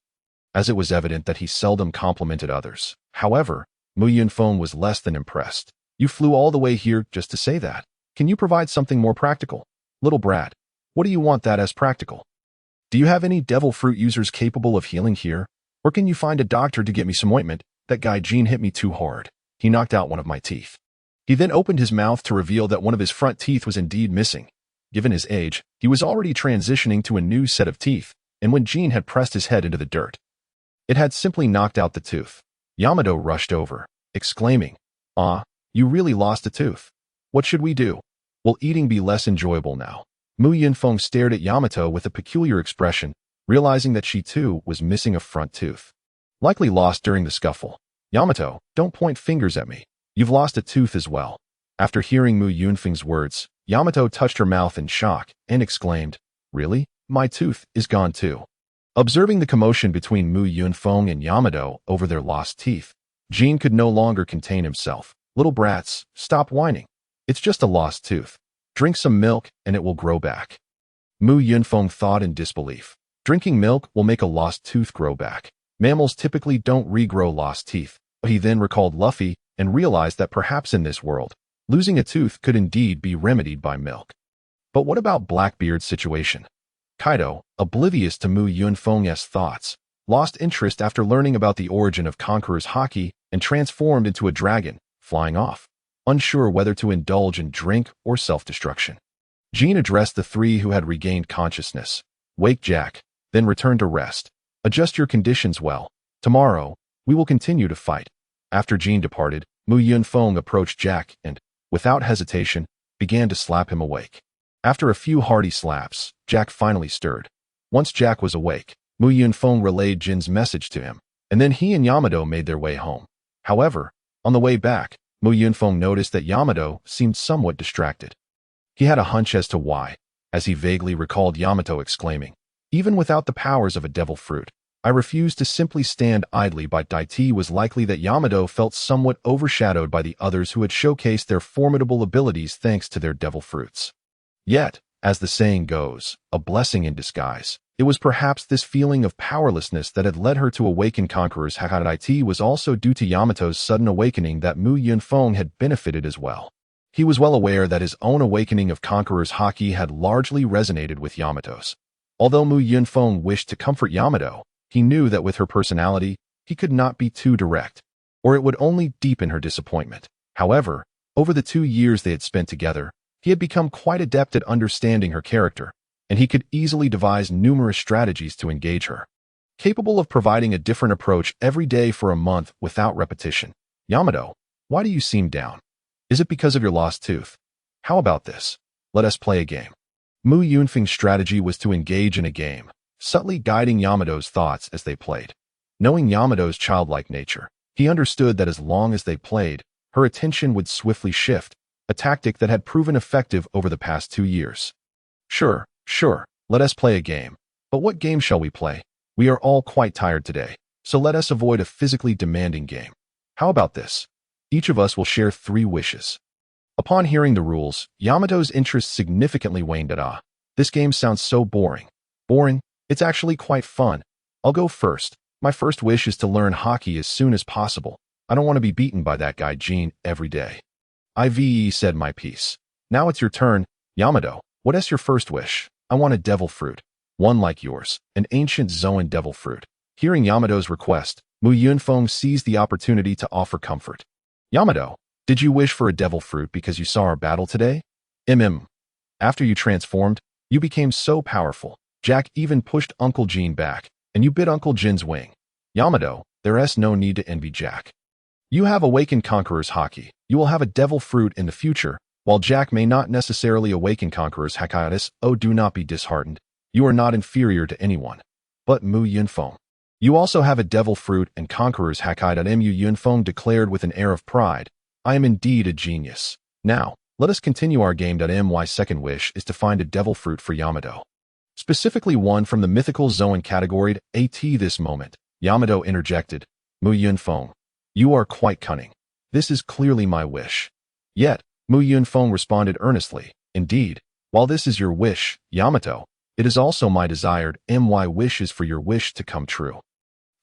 as it was evident that he seldom complimented others. However, Mu Yunfeng was less than impressed. You flew all the way here just to say that. Can you provide something more practical? Little brat, what do you want that as practical? Do you have any devil fruit users capable of healing here? Or can you find a doctor to get me some ointment? That guy Jin hit me too hard. He knocked out one of my teeth. He then opened his mouth to reveal that one of his front teeth was indeed missing. Given his age, he was already transitioning to a new set of teeth, and when Jin had pressed his head into the dirt, it had simply knocked out the tooth. Yamato rushed over, exclaiming, "Ah, you really lost a tooth. What should we do? Will eating be less enjoyable now?" Mu Yunfeng stared at Yamato with a peculiar expression, realizing that she too was missing a front tooth. Likely lost during the scuffle. Yamato, don't point fingers at me. You've lost a tooth as well. After hearing Mu Yunfeng's words, Yamato touched her mouth in shock and exclaimed, "Really? My tooth is gone too." Observing the commotion between Mu Yunfeng and Yamato over their lost teeth, Jin could no longer contain himself. "Little brats, stop whining. It's just a lost tooth. Drink some milk and it will grow back." Mu Yunfeng thought in disbelief. Drinking milk will make a lost tooth grow back. Mammals typically don't regrow lost teeth. But he then recalled Luffy and realized that perhaps in this world, losing a tooth could indeed be remedied by milk. But what about Blackbeard's situation? Kaido, oblivious to Mu Yunfeng's thoughts, lost interest after learning about the origin of Conqueror's haki and transformed into a dragon, flying off, unsure whether to indulge in drink or self-destruction. Jin addressed the three who had regained consciousness. "Wake Jack, then return to rest. Adjust your conditions well. Tomorrow, we will continue to fight." After Jin departed, Mu Yunfeng approached Jack and, without hesitation, began to slap him awake. After a few hearty slaps, Jack finally stirred. Once Jack was awake, Mu Yunfeng relayed Jin's message to him, and then he and Yamato made their way home. However, on the way back, Mu Yunfeng noticed that Yamato seemed somewhat distracted. He had a hunch as to why, as he vaguely recalled Yamato exclaiming, "Even without the powers of a devil fruit, I refuse to simply stand idly by." It was likely that Yamato felt somewhat overshadowed by the others who had showcased their formidable abilities thanks to their devil fruits. Yet, as the saying goes, a blessing in disguise. It was perhaps this feeling of powerlessness that had led her to awaken Conqueror's haki. It was also due to Yamato's sudden awakening that Mu Yunfeng had benefited as well. He was well aware that his own awakening of Conqueror's haki had largely resonated with Yamato's. Although Mu Yunfeng wished to comfort Yamato, he knew that with her personality, he could not be too direct, or it would only deepen her disappointment. However, over the 2 years they had spent together, he had become quite adept at understanding her character, and he could easily devise numerous strategies to engage her. Capable of providing a different approach every day for a month without repetition. "Yamato, why do you seem down? Is it because of your lost tooth? How about this? Let us play a game." Mu Yunfeng's strategy was to engage in a game, subtly guiding Yamato's thoughts as they played. Knowing Yamato's childlike nature, he understood that as long as they played, her attention would swiftly shift, a tactic that had proven effective over the past 2 years. Sure, let us play a game. But what game shall we play? We are all quite tired today, so let us avoid a physically demanding game. How about this? Each of us will share 3 wishes. Upon hearing the rules, Yamato's interest significantly waned. This game sounds so boring. Boring? It's actually quite fun. I'll go first. My first wish is to learn haki as soon as possible. I don't want to be beaten by that guy Jean every day. I've said my piece. Now it's your turn, Yamato. What is your first wish? I want a devil fruit. One like yours, an ancient Zoan devil fruit. Hearing Yamato's request, Yunfeng seized the opportunity to offer comfort. Yamato, did you wish for a devil fruit because you saw our battle today? After you transformed, you became so powerful. Jack even pushed Uncle Jean back, and you bit Uncle Jin's wing. Yamato, there's no need to envy Jack. You have awakened Conqueror's haki. You will have a devil fruit in the future. While Jack may not necessarily awaken Conqueror's haki, do not be disheartened. You are not inferior to anyone. But Yunfeng, you also have a devil fruit and Conqueror's haki. Yunfeng declared with an air of pride. I am indeed a genius. Now, let us continue our game. My second wish is to find a devil fruit for Yamato. Specifically one from the mythical Zoan category. At this moment, Yamato interjected, Yunfeng, you are quite cunning. This is clearly my wish. Yet, Yunfeng responded earnestly, indeed, while this is your wish, Yamato, it is also my desired. My wish is for your wish to come true.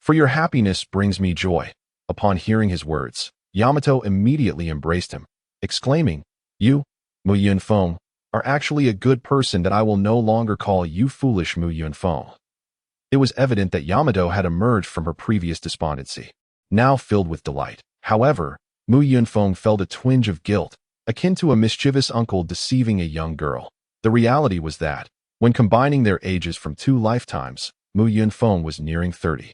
For your happiness brings me joy. Upon hearing his words, Yamato immediately embraced him, exclaiming, You, Yunfeng, are actually a good person that I will no longer call you foolish Yunfeng. It was evident that Yamato had emerged from her previous despondency, now filled with delight. However, Yunfeng felt a twinge of guilt, akin to a mischievous uncle deceiving a young girl. The reality was that, when combining their ages from 2 lifetimes, Yunfeng was nearing 30.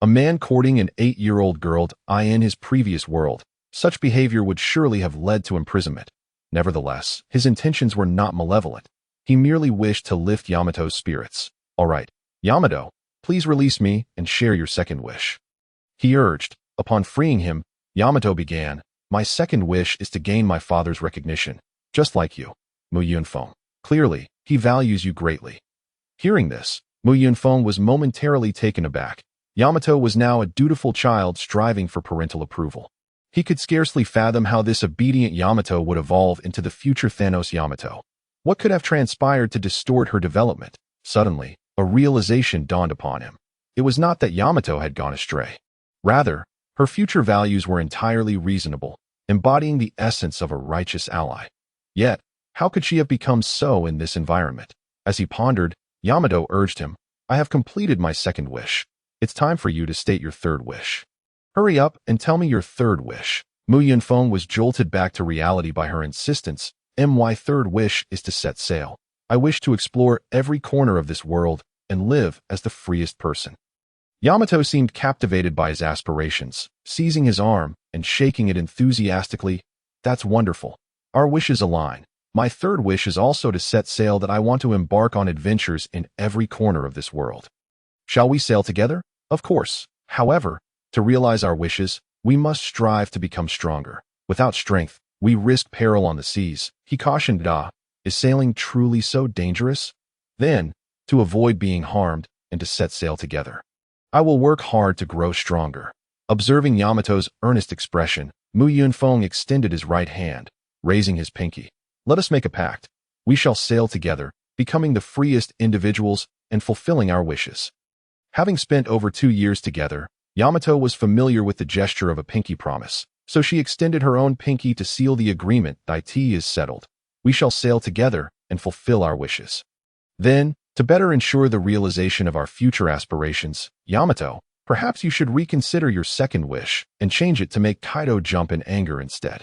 A man courting an 8-year-old girl in his previous world, such behavior would surely have led to imprisonment. Nevertheless, his intentions were not malevolent. He merely wished to lift Yamato's spirits. All right, Yamato, please release me and share your second wish. He urged. Upon freeing him, Yamato began, My second wish is to gain my father's recognition, just like you, Yunfeng. Clearly, he values you greatly. Hearing this, Yunfeng was momentarily taken aback. Yamato was now a dutiful child striving for parental approval. He could scarcely fathom how this obedient Yamato would evolve into the future Thanos Yamato. What could have transpired to distort her development? Suddenly, a realization dawned upon him. It was not that Yamato had gone astray. Rather, her future values were entirely reasonable, embodying the essence of a righteous ally. Yet, how could she have become so in this environment? As he pondered, Yamato urged him, I have completed my second wish. It's time for you to state your third wish. Hurry up and tell me your third wish. Yunfeng was jolted back to reality by her insistence. My third wish is to set sail. I wish to explore every corner of this world and live as the freest person. Yamato seemed captivated by his aspirations, seizing his arm and shaking it enthusiastically. That's wonderful. Our wishes align. My third wish is also to set sail. That I want to embark on adventures in every corner of this world. Shall we sail together? Of course. However, to realize our wishes, we must strive to become stronger. Without strength, we risk peril on the seas. He cautioned. Is sailing truly so dangerous? Then, to avoid being harmed and to set sail together. I will work hard to grow stronger. Observing Yamato's earnest expression, Yunfeng extended his right hand, raising his pinky. Let us make a pact. We shall sail together, becoming the freest individuals and fulfilling our wishes. Having spent over 2 years together, Yamato was familiar with the gesture of a pinky promise, so she extended her own pinky to seal the agreement. It is settled. We shall sail together and fulfill our wishes. Then, to better ensure the realization of our future aspirations, Yamato, perhaps you should reconsider your second wish and change it to make Kaido jump in anger instead.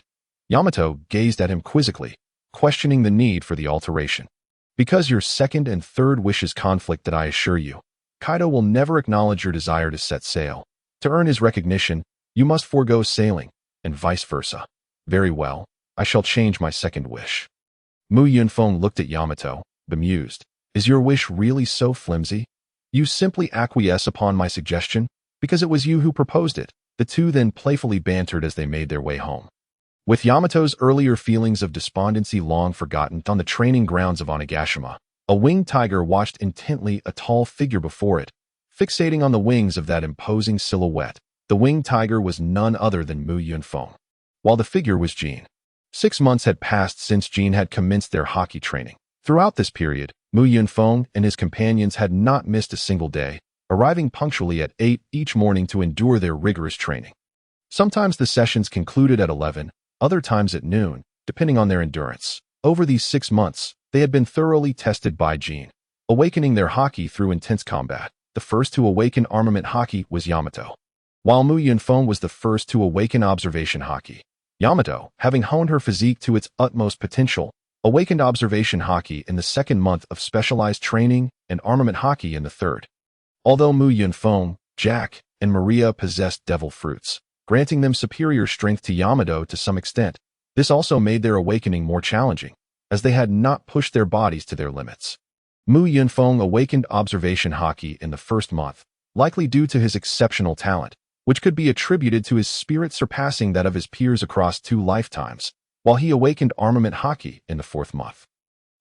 Yamato gazed at him quizzically, questioning the need for the alteration. Because your second and third wishes conflict, that I assure you, Kaido will never acknowledge your desire to set sail. To earn his recognition, you must forego sailing, and vice versa. Very well, I shall change my second wish. Yunfeng looked at Yamato, bemused. Is your wish really so flimsy? You simply acquiesce upon my suggestion, because it was you who proposed it. The two then playfully bantered as they made their way home. With Yamato's earlier feelings of despondency long forgotten, on the training grounds of Onigashima, a winged tiger watched intently a tall figure before it, fixating on the wings of that imposing silhouette. The winged tiger was none other than Yunfeng, while the figure was Jean. 6 months had passed since Jean had commenced their hockey training. Throughout this period, Yunfeng and his companions had not missed a single day, arriving punctually at 8 each morning to endure their rigorous training. Sometimes the sessions concluded at 11, other times at noon, depending on their endurance. Over these 6 months, they had been thoroughly tested by Jin, awakening their haki through intense combat. The first to awaken armament haki was Yamato, while Yunfeng was the first to awaken observation haki. Yamato, having honed her physique to its utmost potential, awakened observation haki in the second month of specialized training and armament haki in the third. Although Yunfeng, Jack, and Maria possessed devil fruits, granting them superior strength to Yamato to some extent, this also made their awakening more challenging, as they had not pushed their bodies to their limits. Yunfeng awakened observation haki in the first month, likely due to his exceptional talent, which could be attributed to his spirit surpassing that of his peers across 2 lifetimes, while he awakened armament haki in the 4th month.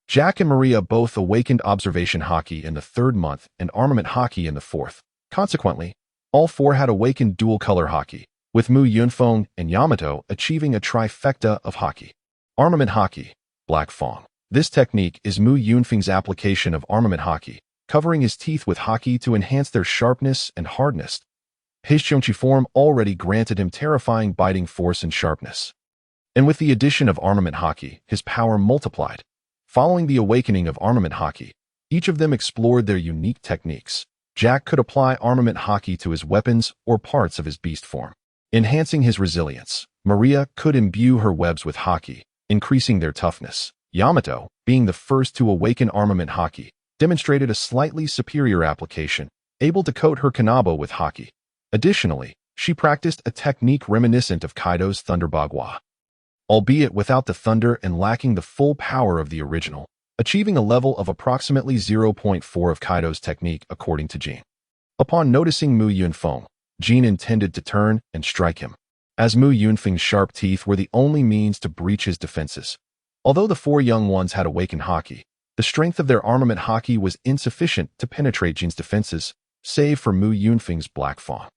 Jack and Maria both awakened observation haki in the 3rd month and armament haki in the 4th. Consequently, all 4 had awakened dual-color haki, with Yunfeng and Yamato achieving a trifecta of haki. Armament haki, Black Fang. This technique is Yunfeng's application of armament haki, covering his teeth with haki to enhance their sharpness and hardness. His Qiongqi form already granted him terrifying biting force and sharpness. And with the addition of armament haki, his power multiplied. Following the awakening of armament haki, each of them explored their unique techniques. Jack could apply armament haki to his weapons or parts of his beast form, enhancing his resilience. Maria could imbue her webs with haki, increasing their toughness. Yamato, being the first to awaken armament haki, demonstrated a slightly superior application, able to coat her kanabo with haki. Additionally, she practiced a technique reminiscent of Kaido's Thunderbagua, albeit without the thunder and lacking the full power of the original, achieving a level of approximately 0.4 of Kaido's technique according to Jin. Upon noticing Yunfeng, Jin intended to turn and strike him, as Yunfeng's sharp teeth were the only means to breach his defenses. Although the 4 young ones had awakened haki, the strength of their armament haki was insufficient to penetrate Jin's defenses, save for Yunfeng's Black Fang.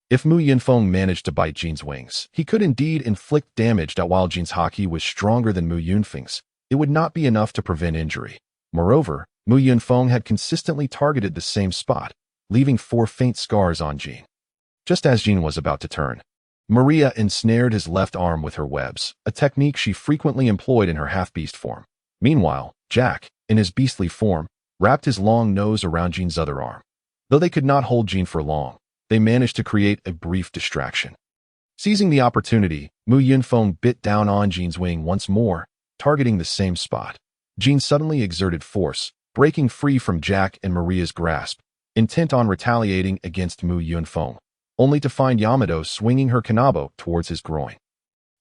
If Yunfeng managed to bite Jin's wings, he could indeed inflict damage that while Jin's haki was stronger than Yunfeng's, it would not be enough to prevent injury. Moreover, Yunfeng had consistently targeted the same spot, leaving 4 faint scars on Jin. Just as Jin was about to turn, Maria ensnared his left arm with her webs, a technique she frequently employed in her half-beast form. Meanwhile, Jack, in his beastly form, wrapped his long nose around Jin's other arm. Though they could not hold Jin for long, they managed to create a brief distraction. Seizing the opportunity, Yunfeng bit down on Jin's wing once more, targeting the same spot. Jin suddenly exerted force, breaking free from Jack and Maria's grasp, intent on retaliating against Yunfeng, only to find Yamato swinging her kanabo towards his groin.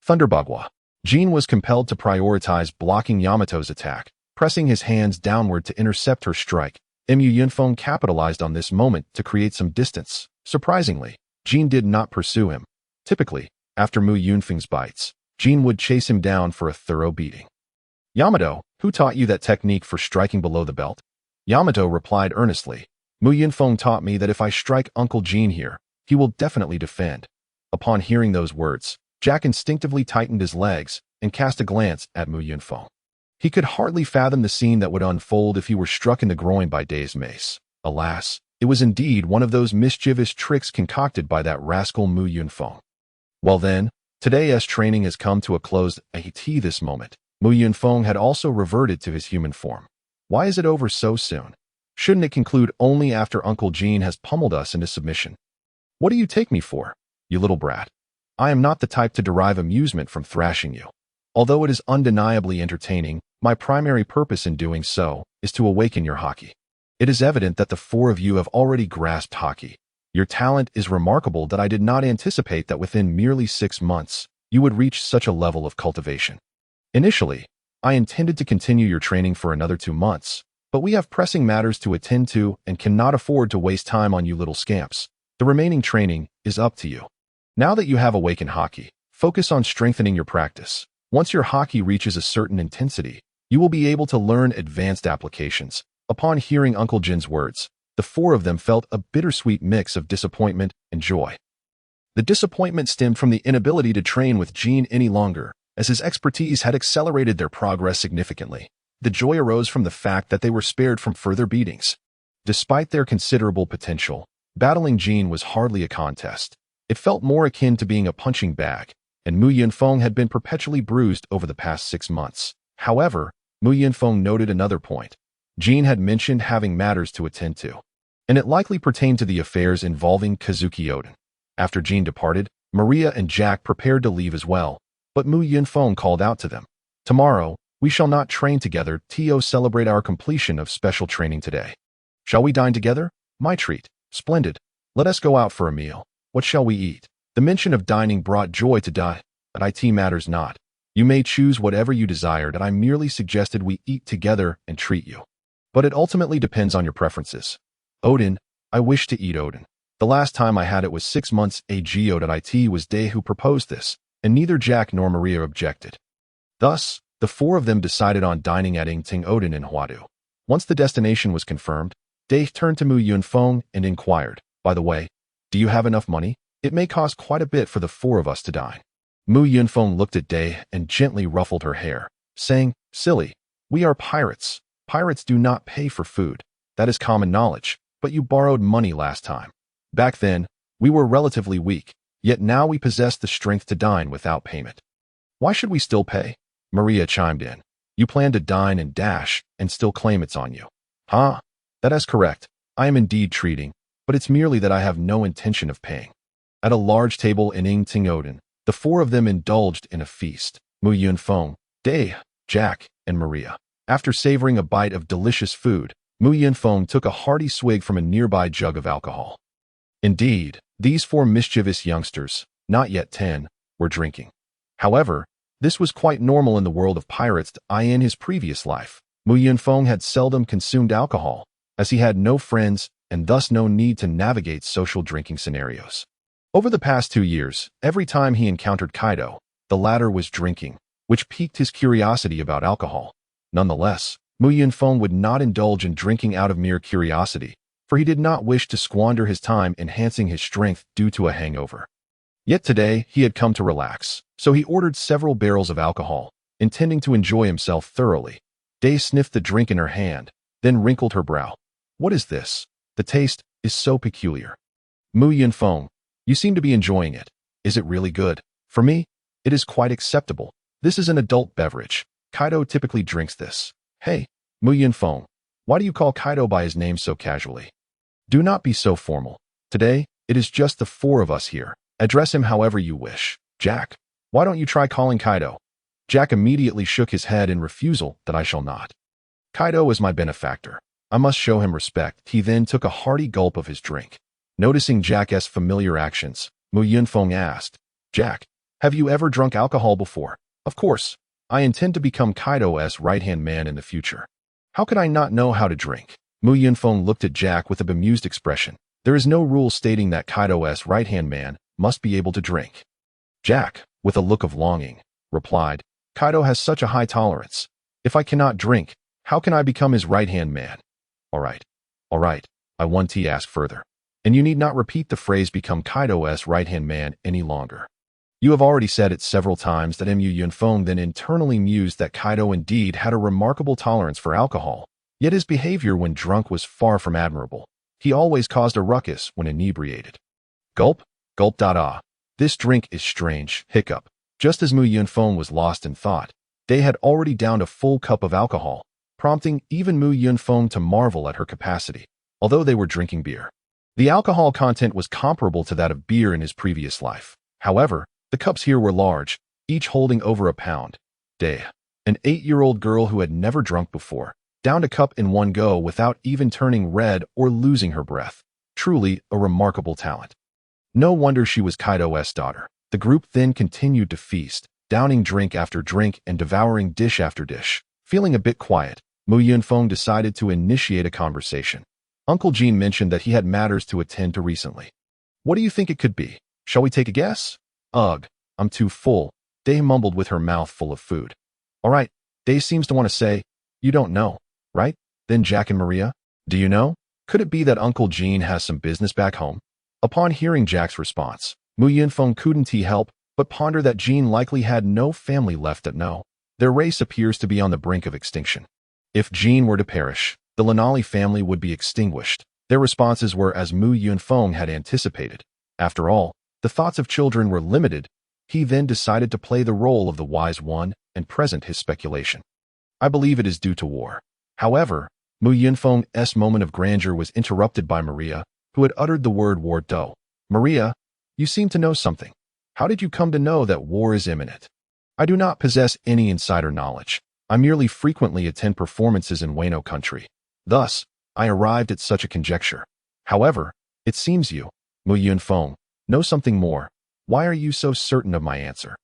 Thunderbagua. Jin was compelled to prioritize blocking Yamato's attack, pressing his hands downward to intercept her strike. Yunfeng capitalized on this moment to create some distance. Surprisingly, Jin did not pursue him. Typically, after Yunfeng's bites, Jin would chase him down for a thorough beating. Yamato, who taught you that technique for striking below the belt? Yamato replied earnestly. Yunfeng taught me that if I strike Uncle Jin here, he will definitely defend. Upon hearing those words, Jack instinctively tightened his legs and cast a glance at Yunfeng. He could hardly fathom the scene that would unfold if he were struck in the groin by Day's mace. Alas, it was indeed one of those mischievous tricks concocted by that rascal Yunfeng. Well then, today's training has come to a close at this moment. Yunfeng had also reverted to his human form. Why is it over so soon? Shouldn't it conclude only after Uncle Jin has pummeled us into submission? What do you take me for, you little brat? I am not the type to derive amusement from thrashing you. Although it is undeniably entertaining, my primary purpose in doing so is to awaken your haki. It is evident that the 4 of you have already grasped haki. Your talent is remarkable that I did not anticipate that within merely 6 months, you would reach such a level of cultivation. Initially, I intended to continue your training for another 2 months, but we have pressing matters to attend to and cannot afford to waste time on you little scamps. The remaining training is up to you. Now that you have awakened haki, focus on strengthening your practice. Once your haki reaches a certain intensity, you will be able to learn advanced applications. Upon hearing Uncle Jin's words, the 4 of them felt a bittersweet mix of disappointment and joy. The disappointment stemmed from the inability to train with Jin any longer, as his expertise had accelerated their progress significantly. The joy arose from the fact that they were spared from further beatings. Despite their considerable potential, battling Jin was hardly a contest. It felt more akin to being a punching bag, and Mu Yunfeng had been perpetually bruised over the past 6 months. However, Mu Yunfeng noted another point. Jean had mentioned having matters to attend to, and it likely pertained to the affairs involving Kazuki Oden. After Jean departed, Maria and Jack prepared to leave as well, but Mu Yunfeng called out to them. Tomorrow, we shall not train together to celebrate our completion of special training today. Shall we dine together? My treat. Splendid. Let us go out for a meal. What shall we eat? The mention of dining brought joy to Dai, but it matters not. You may choose whatever you desired, and I merely suggested we eat together and treat you. But it ultimately depends on your preferences. Oden, I wish to eat Oden. The last time I had it was 6 months ago. It was Dai who proposed this, and neither Jack nor Maria objected. Thus, the four of them decided on dining at Ingting Oden in Huadu. Once the destination was confirmed, Dai turned to Mu Yunfeng and inquired, by the way, do you have enough money? It may cost quite a bit for the four of us to dine. Mu Yunfeng looked at Dai and gently ruffled her hair, saying, silly, we are pirates. Pirates do not pay for food. That is common knowledge, but you borrowed money last time. Back then, we were relatively weak, yet now we possess the strength to dine without payment. Why should we still pay? Maria chimed in. You plan to dine and dash and still claim it's on you. Huh? That is correct. I am indeed treating, but it's merely that I have no intention of paying. At a large table in Ingting Oden, the four of them indulged in a feast. Mu Yunfeng, Dai, Jack, and Maria. After savoring a bite of delicious food, Mu Yunfeng took a hearty swig from a nearby jug of alcohol. Indeed, these four mischievous youngsters, not yet 10, were drinking. However, this was quite normal in the world of pirates. In his previous life, Mu Yunfeng had seldom consumed alcohol, as he had no friends and thus no need to navigate social drinking scenarios. Over the past 2 years, every time he encountered Kaido, the latter was drinking, which piqued his curiosity about alcohol. Nonetheless, Mu Yunfeng would not indulge in drinking out of mere curiosity, for he did not wish to squander his time enhancing his strength due to a hangover. Yet today, he had come to relax, so he ordered several barrels of alcohol, intending to enjoy himself thoroughly. Dai sniffed the drink in her hand, then wrinkled her brow. What is this? The taste is so peculiar. Mu Yunfeng, you seem to be enjoying it. Is it really good? For me, it is quite acceptable. This is an adult beverage. Kaido typically drinks this. Hey, Mu Yunfeng, why do you call Kaido by his name so casually? Do not be so formal. Today, it is just the four of us here. Address him however you wish. Jack, why don't you try calling Kaido? Jack immediately shook his head in refusal. That I shall not. Kaido is my benefactor. I must show him respect. He then took a hearty gulp of his drink. Noticing Jack's familiar actions, Mu Yunfeng asked, Jack, have you ever drunk alcohol before? Of course. I intend to become Kaido's right-hand man in the future. How could I not know how to drink? Mu Yunfeng looked at Jack with a bemused expression. There is no rule stating that Kaido's right-hand man must be able to drink. Jack, with a look of longing, replied, Kaido has such a high tolerance. If I cannot drink, how can I become his right-hand man? All right, I want to ask further. And you need not repeat the phrase become Kaido's right-hand man any longer. You have already said it several times. That Mu Yunfeng then internally mused that Kaido indeed had a remarkable tolerance for alcohol, yet his behavior when drunk was far from admirable. He always caused a ruckus when inebriated. Gulp, gulp. This drink is strange. Hiccup. Just as Mu Yunfeng was lost in thought, they had already downed a full cup of alcohol, prompting even Mu Yunfeng to marvel at her capacity, although they were drinking beer. The alcohol content was comparable to that of beer in his previous life. However, the cups here were large, each holding over a pound. Dai, an 8-year-old girl who had never drunk before, downed a cup in one go without even turning red or losing her breath. Truly a remarkable talent. No wonder she was Kaido's daughter. The group then continued to feast, downing drink after drink and devouring dish after dish. Feeling a bit quiet, Mu Yunfeng decided to initiate a conversation. Uncle Jean mentioned that he had matters to attend to recently. What do you think it could be? Shall we take a guess? Ugh, I'm too full, Dai mumbled with her mouth full of food. All right, Dai seems to want to say, you don't know, right? Then Jack and Maria, do you know? Could it be that Uncle Jean has some business back home? Upon hearing Jack's response, Mu Yunfeng couldn't help but ponder that Jean likely had no family left at No. Their race appears to be on the brink of extinction. If Jean were to perish, the Lanali family would be extinguished. Their responses were as Mu Yunfeng had anticipated. After all, The thoughts of children were limited. He then decided to play the role of the wise one and present his speculation. I believe it is due to war. However, Mu Yunfeng's moment of grandeur was interrupted by Maria, who had uttered the word war do. Maria, you seem to know something. How did you come to know that war is imminent? I do not possess any insider knowledge. I merely frequently attend performances in Wano country. Thus, I arrived at such a conjecture. However, it seems you, Mu Yunfeng, know something more. Why are you so certain of my answer?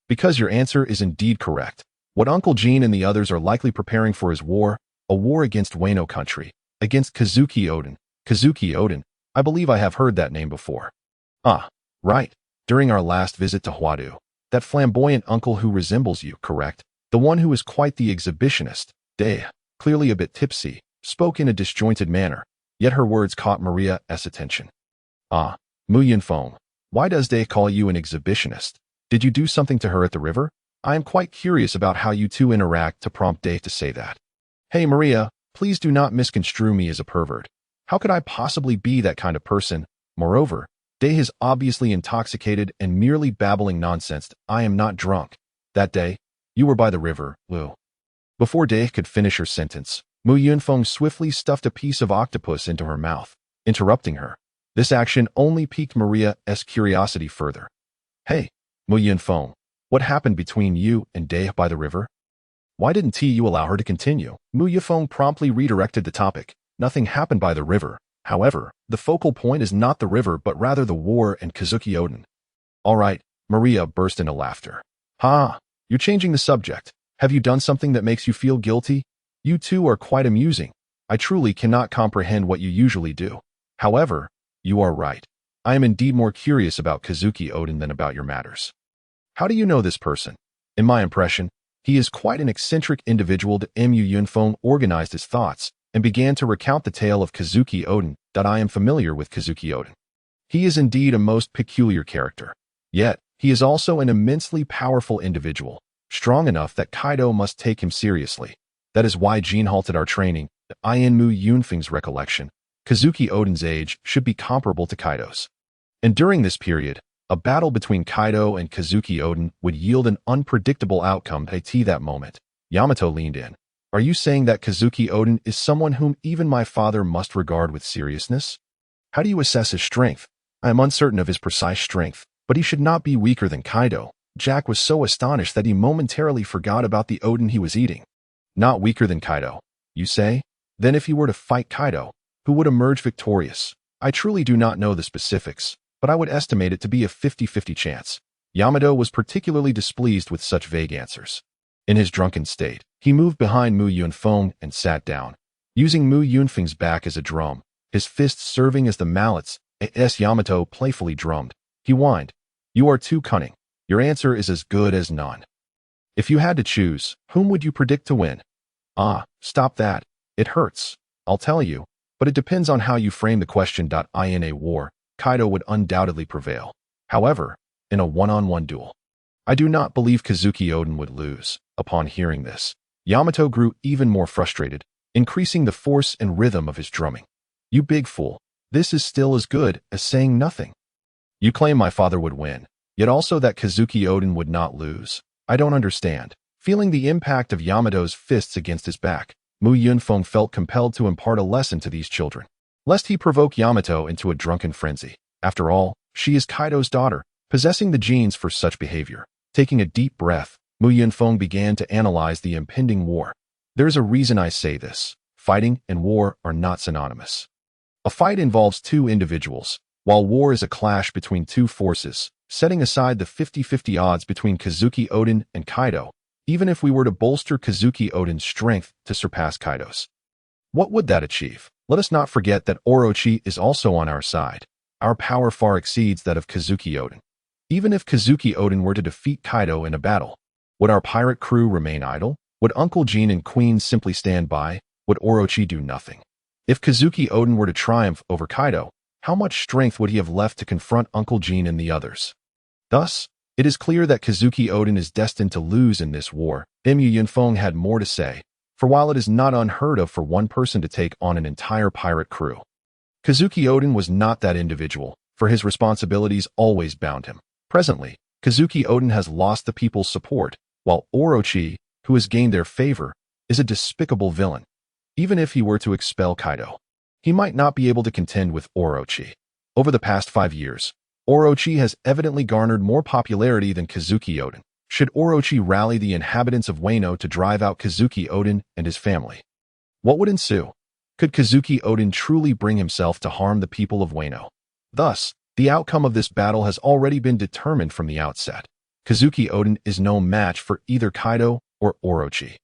Because your answer is indeed correct. What Uncle Jean and the others are likely preparing for is war, a war against Wano country, against Kazuki Oden. Kazuki Oden, I believe I have heard that name before. Ah, right. During our last visit to Huadu, that flamboyant uncle who resembles you, correct? The one who is quite the exhibitionist, Dea, clearly a bit tipsy, spoke in a disjointed manner, yet her words caught Maria's attention. Ah, Mu Yunfeng, why does Dea call you an exhibitionist? Did you do something to her at the river? I am quite curious about how you two interact to prompt Dea to say that. Hey Maria, please do not misconstrue me as a pervert. How could I possibly be that kind of person? Moreover, Dea is obviously intoxicated and merely babbling nonsense. I am not drunk. That day, you were by the river, Lu. Before Dea could finish her sentence, Mu Yunfeng swiftly stuffed a piece of octopus into her mouth, interrupting her. This action only piqued Maria's curiosity further. Hey, Mu Yunfeng, what happened between you and Dea by the river? Why didn't you allow her to continue? Mu Yunfeng promptly redirected the topic. Nothing happened by the river. However, the focal point is not the river but rather the war and Kazuki Oden. All right, Maria burst into laughter. Ha, you're changing the subject. Have you done something that makes you feel guilty? You two are quite amusing. I truly cannot comprehend what you usually do. However, you are right. I am indeed more curious about Kazuki Oden than about your matters. How do you know this person? In my impression, he is quite an eccentric individual. Mu Yunfeng organized his thoughts and began to recount the tale of Kazuki Oden. That I am familiar with Kazuki Oden. He is indeed a most peculiar character. Yet, he is also an immensely powerful individual, strong enough that Kaido must take him seriously. That is why Jean halted our training. In Mu Yunfeng's recollection, Kazuki Oden's age should be comparable to Kaido's. And during this period, a battle between Kaido and Kazuki Oden would yield an unpredictable outcome. At that moment, Yamato leaned in. Are you saying that Kazuki Oden is someone whom even my father must regard with seriousness? How do you assess his strength? I am uncertain of his precise strength, but he should not be weaker than Kaido. Jack was so astonished that he momentarily forgot about the Oden he was eating. Not weaker than Kaido, you say? Then if he were to fight Kaido, who would emerge victorious? I truly do not know the specifics, but I would estimate it to be a 50-50 chance. Yamato was particularly displeased with such vague answers. In his drunken state, he moved behind Mu Yunfeng and sat down, using Mu Yunfeng's back as a drum, his fists serving as the mallets. As Yamato playfully drummed, he whined, "You are too cunning. Your answer is as good as none. If you had to choose, whom would you predict to win?" Ah, stop that. It hurts. I'll tell you, but it depends on how you frame the question. In a war, Kaido would undoubtedly prevail. However, in a one-on-one duel, I do not believe Kazuki Oden would lose. Upon hearing this, Yamato grew even more frustrated, increasing the force and rhythm of his drumming. You big fool, this is still as good as saying nothing. You claim my father would win, yet also that Kazuki Oden would not lose. I don't understand. Feeling the impact of Yamato's fists against his back, Mu Yunfeng felt compelled to impart a lesson to these children, lest he provoke Yamato into a drunken frenzy. After all, she is Kaido's daughter, possessing the genes for such behavior. Taking a deep breath, Mu Yunfeng began to analyze the impending war. There's a reason I say this. Fighting and war are not synonymous. A fight involves two individuals, while war is a clash between two forces. Setting aside the 50-50 odds between Kazuki Oden and Kaido, even if we were to bolster Kazuki Oden's strength to surpass Kaido's, what would that achieve? Let us not forget that Orochi is also on our side. Our power far exceeds that of Kazuki Oden. Even if Kazuki Oden were to defeat Kaido in a battle, would our pirate crew remain idle? Would Uncle Jean and Queen simply stand by? Would Orochi do nothing? If Kazuki Oden were to triumph over Kaido, how much strength would he have left to confront Uncle Jean and the others? Thus, it is clear that Kazuki Oden is destined to lose in this war. Mu Yunfeng had more to say, for while it is not unheard of for one person to take on an entire pirate crew, Kazuki Oden was not that individual. for his responsibilities always bound him. Presently, Kazuki Oden has lost the people's support, while Orochi, who has gained their favor, is a despicable villain. Even if he were to expel Kaido, he might not be able to contend with Orochi. Over the past 5 years, Orochi has evidently garnered more popularity than Kazuki Oden. Should Orochi rally the inhabitants of Wano to drive out Kazuki Oden and his family? What would ensue? Could Kazuki Oden truly bring himself to harm the people of Wano? Thus, the outcome of this battle has already been determined from the outset. Kazuki Oden is no match for either Kaido or Orochi.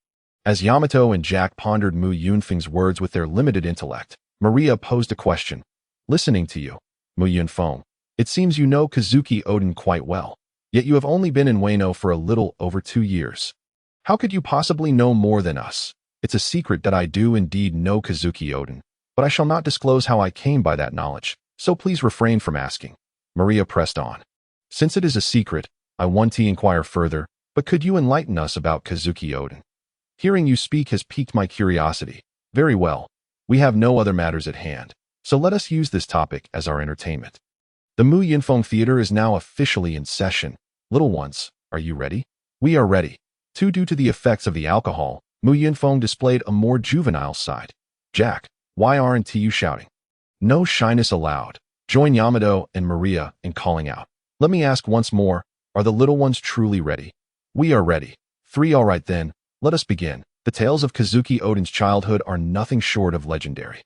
As Yamato and Jack pondered Mu Yunfeng's words with their limited intellect, Maria posed a question. Listening to you, Mu Yunfeng, it seems you know Kazuki Oden quite well, yet you have only been in Wano for a little over 2 years. How could you possibly know more than us? It's a secret that I do indeed know Kazuki Oden, but I shall not disclose how I came by that knowledge, so please refrain from asking. Maria pressed on. Since it is a secret, I want to inquire further, but could you enlighten us about Kazuki Oden? Hearing you speak has piqued my curiosity. Very well. We have no other matters at hand, so let us use this topic as our entertainment. The Mu Yunfeng Theater is now officially in session. Little ones, are you ready? We are ready. Due to the effects of the alcohol, Mu Yunfeng displayed a more juvenile side. Jack, why aren't you shouting? No shyness allowed. Join Yamato and Maria in calling out. Let me ask once more, are the little ones truly ready? We are ready. 3 All right then, let us begin. The tales of Kazuki Oden's childhood are nothing short of legendary.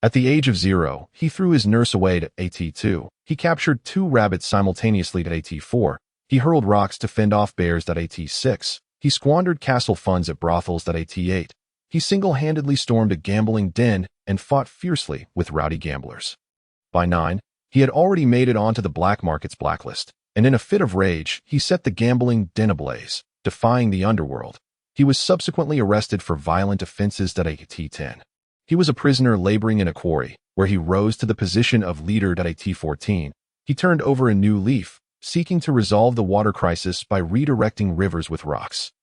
At the age of 0, he threw his nurse away at AT2. He captured 2 rabbits simultaneously at AT4. He hurled rocks to fend off bears at AT6. He squandered castle funds at brothels at AT8. He single-handedly stormed a gambling den and fought fiercely with rowdy gamblers. By 9, he had already made it onto the black market's blacklist, and in a fit of rage, he set the gambling den ablaze, defying the underworld. He was subsequently arrested for violent offenses at AT10. He was a prisoner laboring in a quarry, where he rose to the position of leader at AT14. He turned over a new leaf, seeking to resolve the water crisis by redirecting rivers with rocks,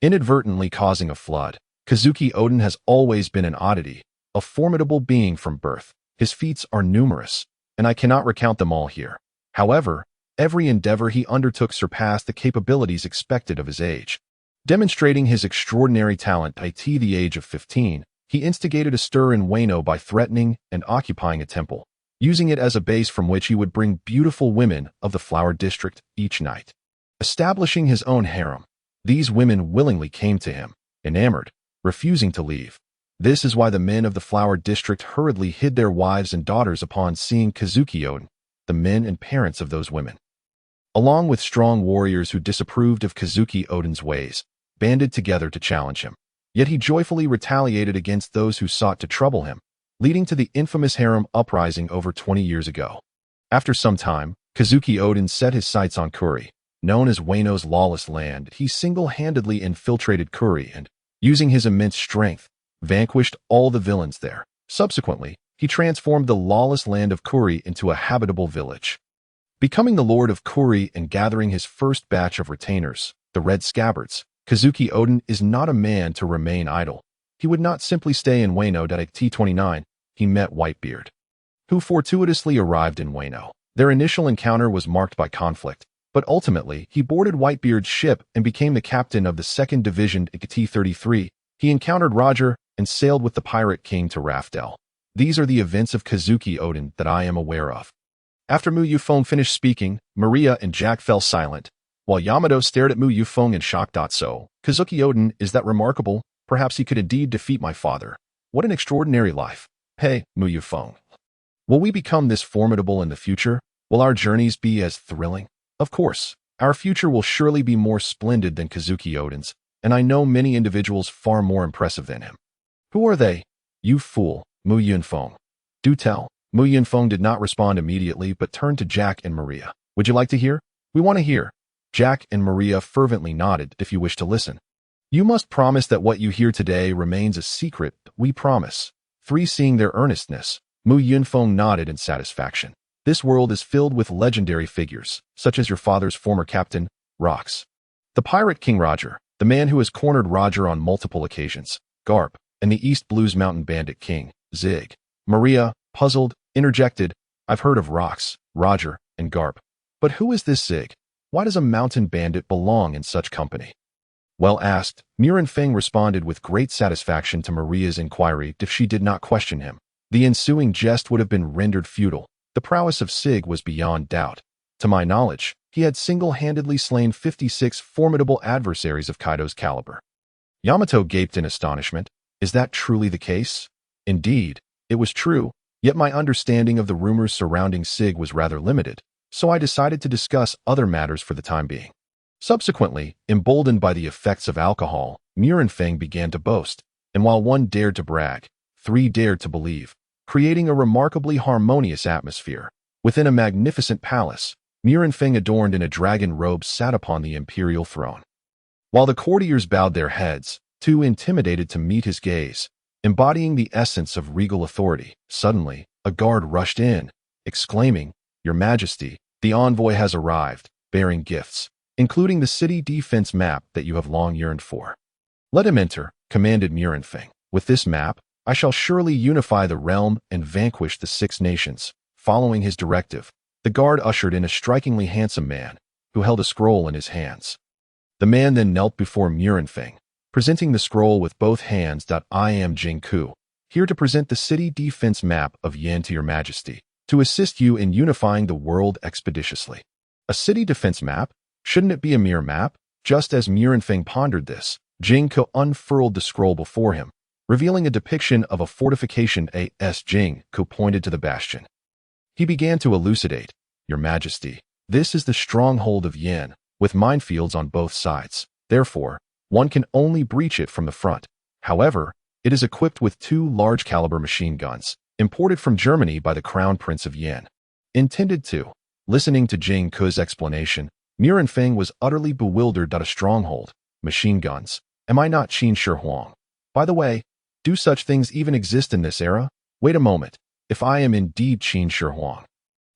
inadvertently causing a flood. Kazuki Oden has always been an oddity, a formidable being from birth. His feats are numerous, and I cannot recount them all here. However, every endeavor he undertook surpassed the capabilities expected of his age. Demonstrating his extraordinary talent at the age of 15, he instigated a stir in Wano by threatening and occupying a temple, using it as a base from which he would bring beautiful women of the flower district each night. Establishing his own harem, these women willingly came to him, enamored, refusing to leave. This is why the men of the flower district hurriedly hid their wives and daughters upon seeing Kazuki Oden, the men and parents of those women, along with strong warriors who disapproved of Kazuki Oden's ways, banded together to challenge him. Yet he joyfully retaliated against those who sought to trouble him, leading to the infamous harem uprising over 20 years ago. After some time, Kazuki Oden set his sights on Kuri. Known as Wano's lawless land, he single-handedly infiltrated Kuri and, using his immense strength, vanquished all the villains there. Subsequently, he transformed the lawless land of Kuri into a habitable village. Becoming the lord of Kuri and gathering his first batch of retainers, the Red Scabbards, Kazuki Oden is not a man to remain idle. He would not simply stay in Wano at T29. He met Whitebeard, who fortuitously arrived in Wano. Their initial encounter was marked by conflict, but ultimately he boarded Whitebeard's ship and became the captain of the 2nd Division at T33. He encountered Roger and sailed with the Pirate King to Raftel. These are the events of Kazuki Oden that I am aware of. After Mu Yunfeng finished speaking, Maria and Jack fell silent, while Yamato stared at Mu Yunfeng in shock. So, Kazuki Oden is that remarkable? Perhaps he could indeed defeat my father. What an extraordinary life. Hey, Mu Yunfeng. Will we become this formidable in the future? Will our journeys be as thrilling? Of course, our future will surely be more splendid than Kazuki Oden's, and I know many individuals far more impressive than him. Who are they? You fool, Mu Yunfeng. Do tell. Mu Yunfeng did not respond immediately but turned to Jack and Maria. Would you like to hear? We want to hear. Jack and Maria fervently nodded. If you wish to listen. You must promise that what you hear today remains a secret. We promise. 3 Seeing their earnestness, Mu Yunfeng nodded in satisfaction. This world is filled with legendary figures, such as your father's former captain, Rox, the Pirate King Roger, the man who has cornered Roger on multiple occasions, Garp, and the East Blues Mountain Bandit King, Zig. Maria, puzzled, interjected, I've heard of Rox, Roger, and Garp. But who is this Zig? Why does a mountain bandit belong in such company? Well asked, Yunfeng responded with great satisfaction to Maria's inquiry if she did not question him. The ensuing jest would have been rendered futile. The prowess of Sig was beyond doubt. To my knowledge, he had single-handedly slain 56 formidable adversaries of Kaido's caliber. Yamato gaped in astonishment. Is that truly the case? Indeed, it was true, yet my understanding of the rumors surrounding Sig was rather limited, so I decided to discuss other matters for the time being. Subsequently, emboldened by the effects of alcohol, Yunfeng began to boast, and while one dared to brag, 3 dared to believe, creating a remarkably harmonious atmosphere. Within a magnificent palace, Yunfeng adorned in a dragon robe sat upon the imperial throne. While the courtiers bowed their heads, too intimidated to meet his gaze, embodying the essence of regal authority, suddenly, a guard rushed in, exclaiming, "Your Majesty, the envoy has arrived, bearing gifts, including the city defense map that you have long yearned for." "Let him enter," commanded Yunfeng. "With this map, I shall surely unify the realm and vanquish the 6 nations." Following his directive, the guard ushered in a strikingly handsome man, who held a scroll in his hands. The man then knelt before Yunfeng, presenting the scroll with both hands. "I am Qiongqi, here to present the city defense map of Yan to your Majesty, to assist you in unifying the world expeditiously." A city defense map? Shouldn't it be a mere map? Just as Yunfeng pondered this, Qiongqi unfurled the scroll before him, revealing a depiction of a fortification. Qiongqi pointed to the bastion. He began to elucidate, "Your Majesty, this is the stronghold of Yan, with minefields on both sides. Therefore, one can only breach it from the front. However, it is equipped with 2 large-caliber machine guns, imported from Germany by the Crown Prince of Yan. Intended to." Listening to Qiongqi's explanation, Yunfeng was utterly bewildered. "A stronghold, machine guns. Am I not Qin Shi Huang? By the way, do such things even exist in this era? Wait a moment. If I am indeed Qin Shi Huang,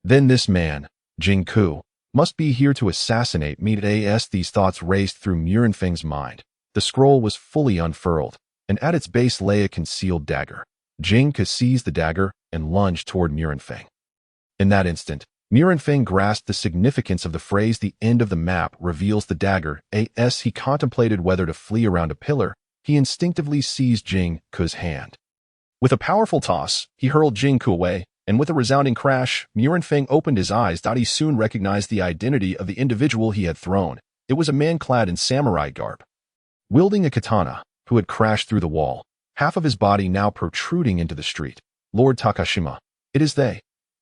then this man, Qiongqi, must be here to assassinate me." These thoughts raced through Yunfeng's mind. The scroll was fully unfurled, and at its base lay a concealed dagger. Qiongqi seized the dagger and lunged toward Yunfeng. In that instant, Yunfeng grasped the significance of the phrase "the end of the map reveals the dagger." As he contemplated whether to flee around a pillar, he instinctively seized Qiongqi's hand. With a powerful toss, he hurled Qiongqi away, and with a resounding crash, Yunfeng opened his eyes. He soon recognized the identity of the individual he had thrown. It was a man clad in samurai garb, wielding a katana, who had crashed through the wall, half of his body now protruding into the street. "Lord Takashima, it is they.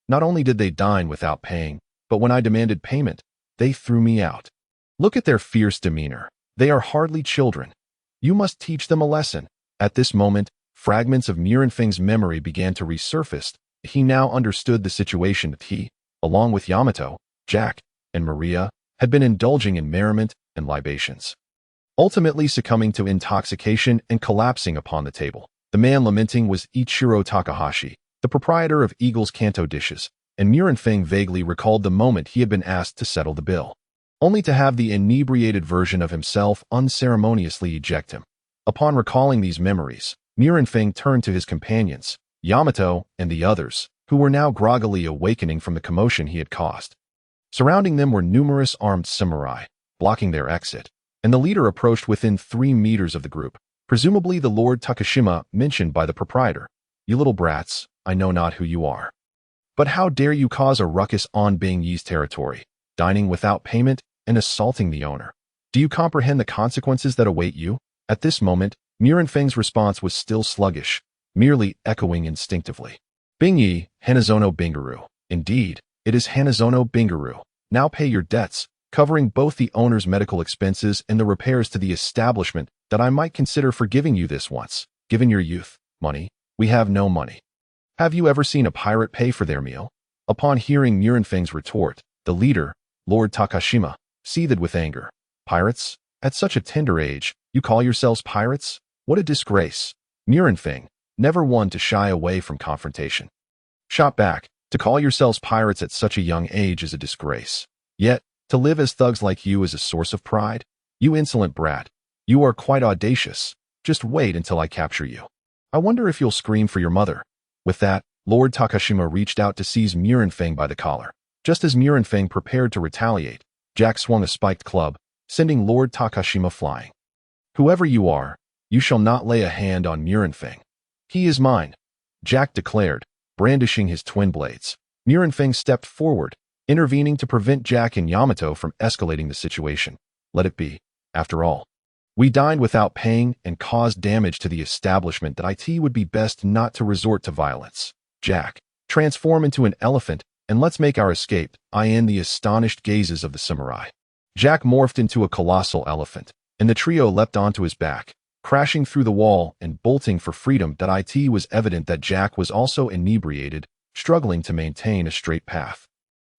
Not only did they dine without paying, but when I demanded payment, they threw me out. Look at their fierce demeanor. They are hardly children. You must teach them a lesson." At this moment, fragments of Yunfeng's memory began to resurface. He now understood the situation that he, along with Yamato, Jack, and Maria, had been indulging in merriment and libations, ultimately succumbing to intoxication and collapsing upon the table. The man lamenting was Ichiro Takahashi, the proprietor of Eagle's Kanto Dishes, and Yunfeng vaguely recalled the moment he had been asked to settle the bill, only to have the inebriated version of himself unceremoniously eject him. Upon recalling these memories, Yunfeng turned to his companions, Yamato and the others, who were now groggily awakening from the commotion he had caused. Surrounding them were numerous armed samurai, blocking their exit, and the leader approached within 3 meters of the group, presumably the Lord Takashima mentioned by the proprietor. "You little brats, I know not who you are. But how dare you cause a ruckus on Bing Yi's territory, dining without payment and assaulting the owner? Do you comprehend the consequences that await you?" At this moment, Yunfeng's response was still sluggish, merely echoing instinctively. "Bing Yi, Hanazono Bingaru. Indeed, it is Hanazono Bingaru. Now pay your debts, covering both the owner's medical expenses and the repairs to the establishment that I might consider forgiving you this once. Given your youth, money, we have no money. Have you ever seen a pirate pay for their meal?" Upon hearing Yunfeng's retort, the leader, Lord Takashima, seethed with anger. "Pirates? At such a tender age, you call yourselves pirates? What a disgrace." Yunfeng, never one to shy away from confrontation, shot back, "To call yourselves pirates at such a young age is a disgrace. Yet, to live as thugs like you is a source of pride? You insolent brat. You are quite audacious. Just wait until I capture you. I wonder if you'll scream for your mother." With that, Lord Takashima reached out to seize Yunfeng by the collar. Just as Yunfeng prepared to retaliate, Jack swung a spiked club, sending Lord Takashima flying. "Whoever you are, you shall not lay a hand on Yunfeng. He is mine," Jack declared, brandishing his twin blades. Yunfeng stepped forward, intervening to prevent Jack and Yamato from escalating the situation. Let it be. After all, we dined without paying and caused damage to the establishment that it would be best not to resort to violence. Jack, transform into an elephant and let's make our escape. In the astonished gazes of the samurai. Jack morphed into a colossal elephant, and the trio leapt onto his back, crashing through the wall and bolting for freedom. It was evident that Jack was also inebriated, struggling to maintain a straight path.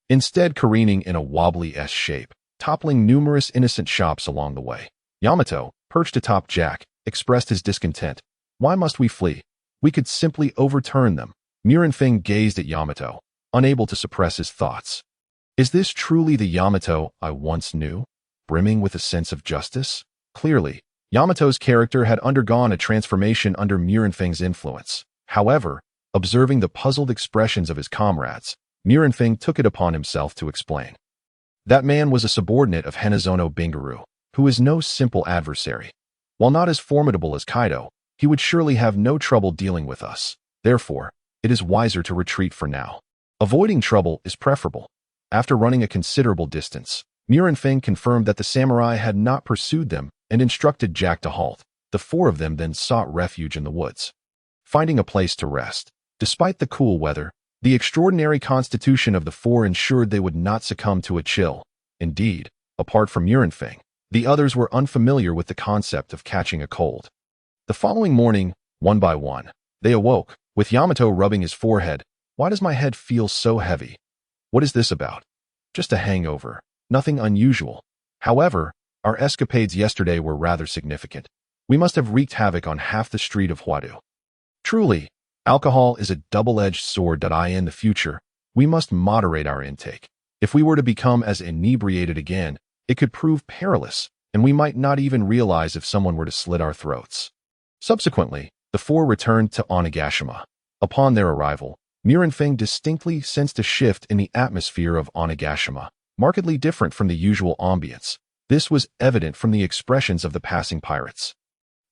Instead careening in a wobbly S shape, toppling numerous innocent shops along the way. Yamato, perched atop Jack, expressed his discontent. "Why must we flee? We could simply overturn them." Yunfeng gazed at Yamato, unable to suppress his thoughts. Is this truly the Yamato I once knew, brimming with a sense of justice? Clearly, Yamato's character had undergone a transformation under Yunfeng's influence. However, observing the puzzled expressions of his comrades, Yunfeng took it upon himself to explain. That man was a subordinate of Hanazono Bingaru, who is no simple adversary. While not as formidable as Kaido, he would surely have no trouble dealing with us. Therefore, it is wiser to retreat for now. Avoiding trouble is preferable. After running a considerable distance, Yunfeng confirmed that the samurai had not pursued them and instructed Jack to halt. The four of them then sought refuge in the woods, finding a place to rest. Despite the cool weather, the extraordinary constitution of the four ensured they would not succumb to a chill. Indeed, apart from Yunfeng, the others were unfamiliar with the concept of catching a cold. The following morning, one by one, they awoke, with Yamato rubbing his forehead. "Why does my head feel so heavy? What is this about?" "Just a hangover. Nothing unusual. However, our escapades yesterday were rather significant. We must have wreaked havoc on half the street of Huadu." Truly, alcohol is a double-edged sword. In the future, we must moderate our intake. If we were to become as inebriated again, it could prove perilous, and we might not even realize if someone were to slit our throats. Subsequently, the four returned to Onigashima. Upon their arrival, Yunfeng distinctly sensed a shift in the atmosphere of Onigashima, markedly different from the usual ambience. This was evident from the expressions of the passing pirates,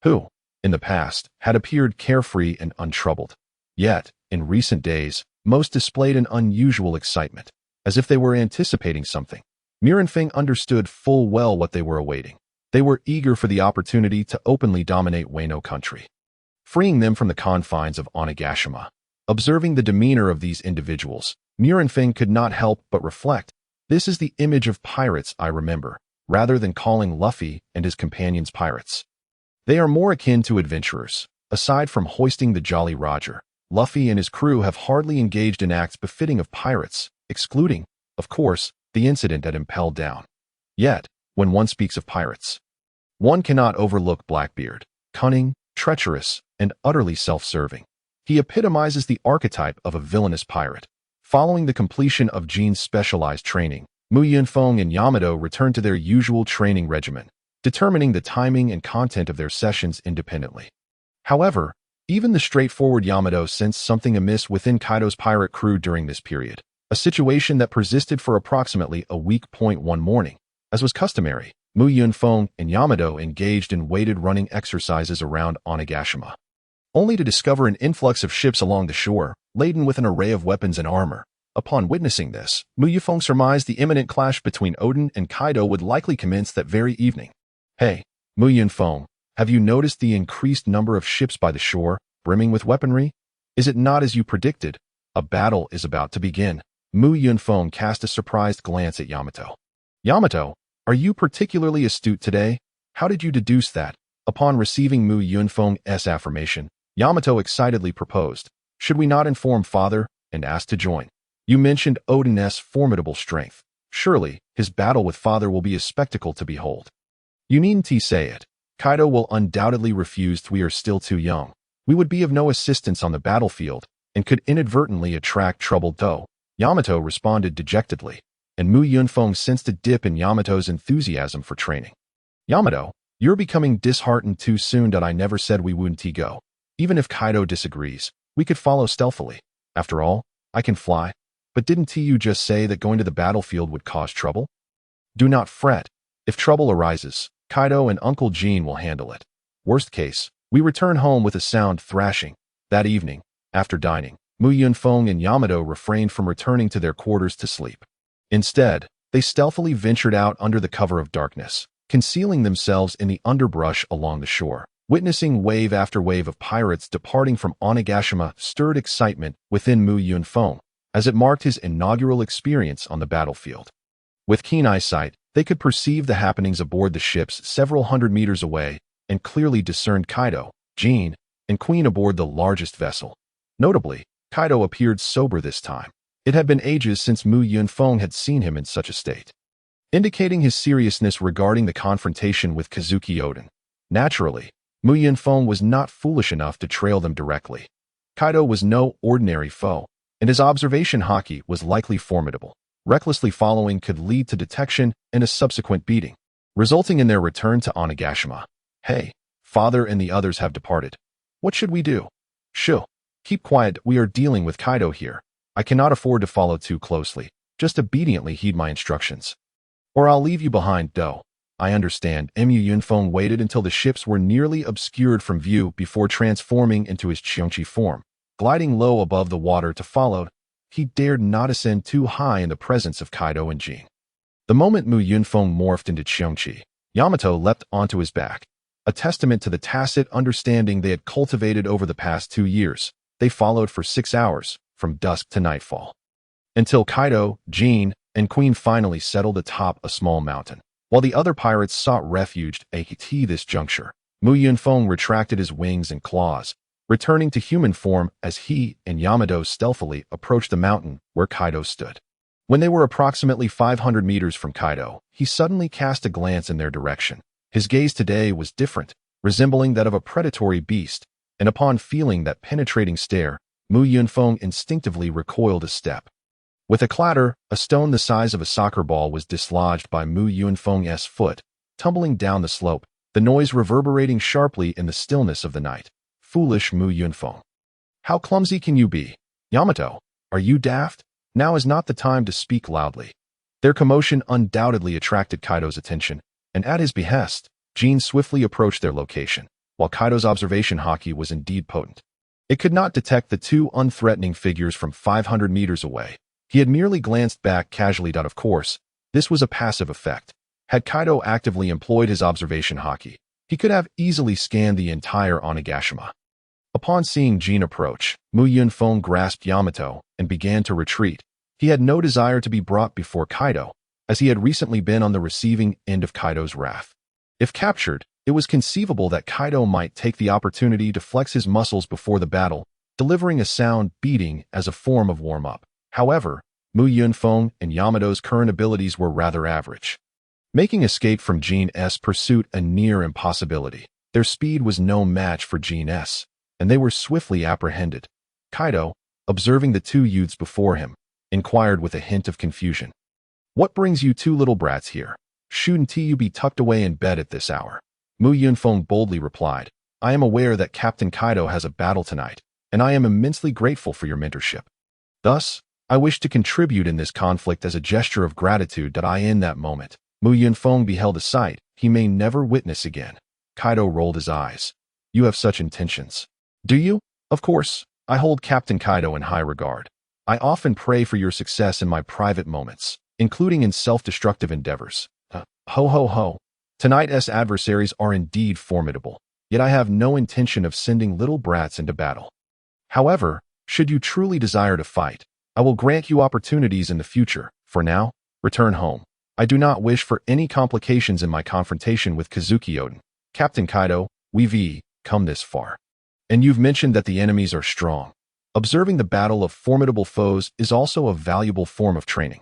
who, in the past, had appeared carefree and untroubled. Yet, in recent days, most displayed an unusual excitement, as if they were anticipating something. Yunfeng understood full well what they were awaiting. They were eager for the opportunity to openly dominate Wano country, freeing them from the confines of Onigashima. Observing the demeanor of these individuals, Yunfeng could not help but reflect, "This is the image of pirates I remember," rather than calling Luffy and his companions pirates. They are more akin to adventurers. Aside from hoisting the Jolly Roger, Luffy and his crew have hardly engaged in acts befitting of pirates, excluding, of course, the incident at Impel Down. Yet, when one speaks of pirates, one cannot overlook Blackbeard, cunning, treacherous, and utterly self-serving. He epitomizes the archetype of a villainous pirate. Following the completion of Jin's specialized training, Yunfeng and Yamato returned to their usual training regimen, determining the timing and content of their sessions independently. However, even the straightforward Yamato sensed something amiss within Kaido's pirate crew during this period, a situation that persisted for approximately a week. One morning, as was customary, Yunfeng and Yamato engaged in weighted running exercises around Onigashima, only to discover an influx of ships along the shore, laden with an array of weapons and armor. Upon witnessing this, Yunfeng surmised the imminent clash between Oden and Kaido would likely commence that very evening. "Hey, Yunfeng, have you noticed the increased number of ships by the shore, brimming with weaponry? Is it not as you predicted? A battle is about to begin." Yunfeng cast a surprised glance at Yamato. "Yamato, are you particularly astute today? How did you deduce that?" Upon receiving Yunfeng's affirmation, Yamato excitedly proposed, "Should we not inform father?" and asked to join. "You mentioned Oden's formidable strength. Surely, his battle with father will be a spectacle to behold." "You needn't say it. Kaido will undoubtedly refuse. We are still too young. We would be of no assistance on the battlefield, and could inadvertently attract trouble though," Yamato responded dejectedly, and Yunfeng sensed a dip in Yamato's enthusiasm for training. "Yamato, you're becoming disheartened too soon. I never said we wouldn't go. Even if Kaido disagrees, we could follow stealthily. After all, I can fly." But didn't Tiu just say that going to the battlefield would cause trouble? Do not fret. If trouble arises, Kaido and Uncle Jean will handle it. Worst case, we return home with a sound thrashing. That evening, after dining, Yunfeng and Yamato refrained from returning to their quarters to sleep. Instead, they stealthily ventured out under the cover of darkness, concealing themselves in the underbrush along the shore. Witnessing wave after wave of pirates departing from Onigashima stirred excitement within Yunfeng, as it marked his inaugural experience on the battlefield. With keen eyesight, they could perceive the happenings aboard the ships several hundred meters away and clearly discerned Kaido, Jean, and Queen aboard the largest vessel. Notably, Kaido appeared sober this time. It had been ages since Yunfeng had seen him in such a state, indicating his seriousness regarding the confrontation with Kazuki Oden. Naturally, Yunfeng was not foolish enough to trail them directly. Kaido was no ordinary foe, and his observation haki was likely formidable. Recklessly following could lead to detection and a subsequent beating, resulting in their return to Onigashima. Hey, father and the others have departed. What should we do? Shoo. Keep quiet, we are dealing with Kaido here. I cannot afford to follow too closely. Just obediently heed my instructions. Or I'll leave you behind, though. I understand. Yunfeng waited until the ships were nearly obscured from view before transforming into his Qiongqi form, gliding low above the water to follow. He dared not ascend too high in the presence of Kaido and Jean. The moment Yunfeng morphed into Qiongqi, Yamato leapt onto his back, a testament to the tacit understanding they had cultivated over the past 2 years. They followed for 6 hours, from dusk to nightfall, until Kaido, Jean, and Queen finally settled atop a small mountain. While the other pirates sought refuge at this juncture, Yunfeng retracted his wings and claws, returning to human form as he and Yamato stealthily approached the mountain where Kaido stood. When they were approximately 500 meters from Kaido, he suddenly cast a glance in their direction. His gaze today was different, resembling that of a predatory beast, and upon feeling that penetrating stare, Yunfeng instinctively recoiled a step. With a clatter, a stone the size of a soccer ball was dislodged by Yunfeng's foot, tumbling down the slope, the noise reverberating sharply in the stillness of the night. Foolish Yunfeng. How clumsy can you be? Yamato, are you daft? Now is not the time to speak loudly. Their commotion undoubtedly attracted Kaido's attention, and at his behest, Jean swiftly approached their location. While Kaido's observation haki was indeed potent, it could not detect the two unthreatening figures from 500 meters away. He had merely glanced back casually. Of course, this was a passive effect. Had Kaido actively employed his observation haki, he could have easily scanned the entire Onigashima. Upon seeing Jean approach, Yunfeng grasped Yamato and began to retreat. He had no desire to be brought before Kaido, as he had recently been on the receiving end of Kaido's wrath. If captured, it was conceivable that Kaido might take the opportunity to flex his muscles before the battle, delivering a sound beating as a form of warm-up. However, Yunfeng and Yamato's current abilities were rather average, making escape from Jean's pursuit a near impossibility. Their speed was no match for Jean's, and they were swiftly apprehended. Kaido, observing the two youths before him, inquired with a hint of confusion. What brings you two little brats here? Shouldn't you be tucked away in bed at this hour? Yunfeng boldly replied, I am aware that Captain Kaido has a battle tonight, and I am immensely grateful for your mentorship. Thus, I wish to contribute in this conflict as a gesture of gratitude that I in that moment. Yunfeng beheld a sight he may never witness again. Kaido rolled his eyes. You have such intentions. Do you? Of course, I hold Captain Kaido in high regard. I often pray for your success in my private moments, including in self-destructive endeavors. Ho ho ho. Tonight's adversaries are indeed formidable, yet I have no intention of sending little brats into battle. However, should you truly desire to fight, I will grant you opportunities in the future. For now, return home. I do not wish for any complications in my confrontation with Kazuki Oden. Captain Kaido, we've come this far. And you've mentioned that the enemies are strong. Observing the battle of formidable foes is also a valuable form of training.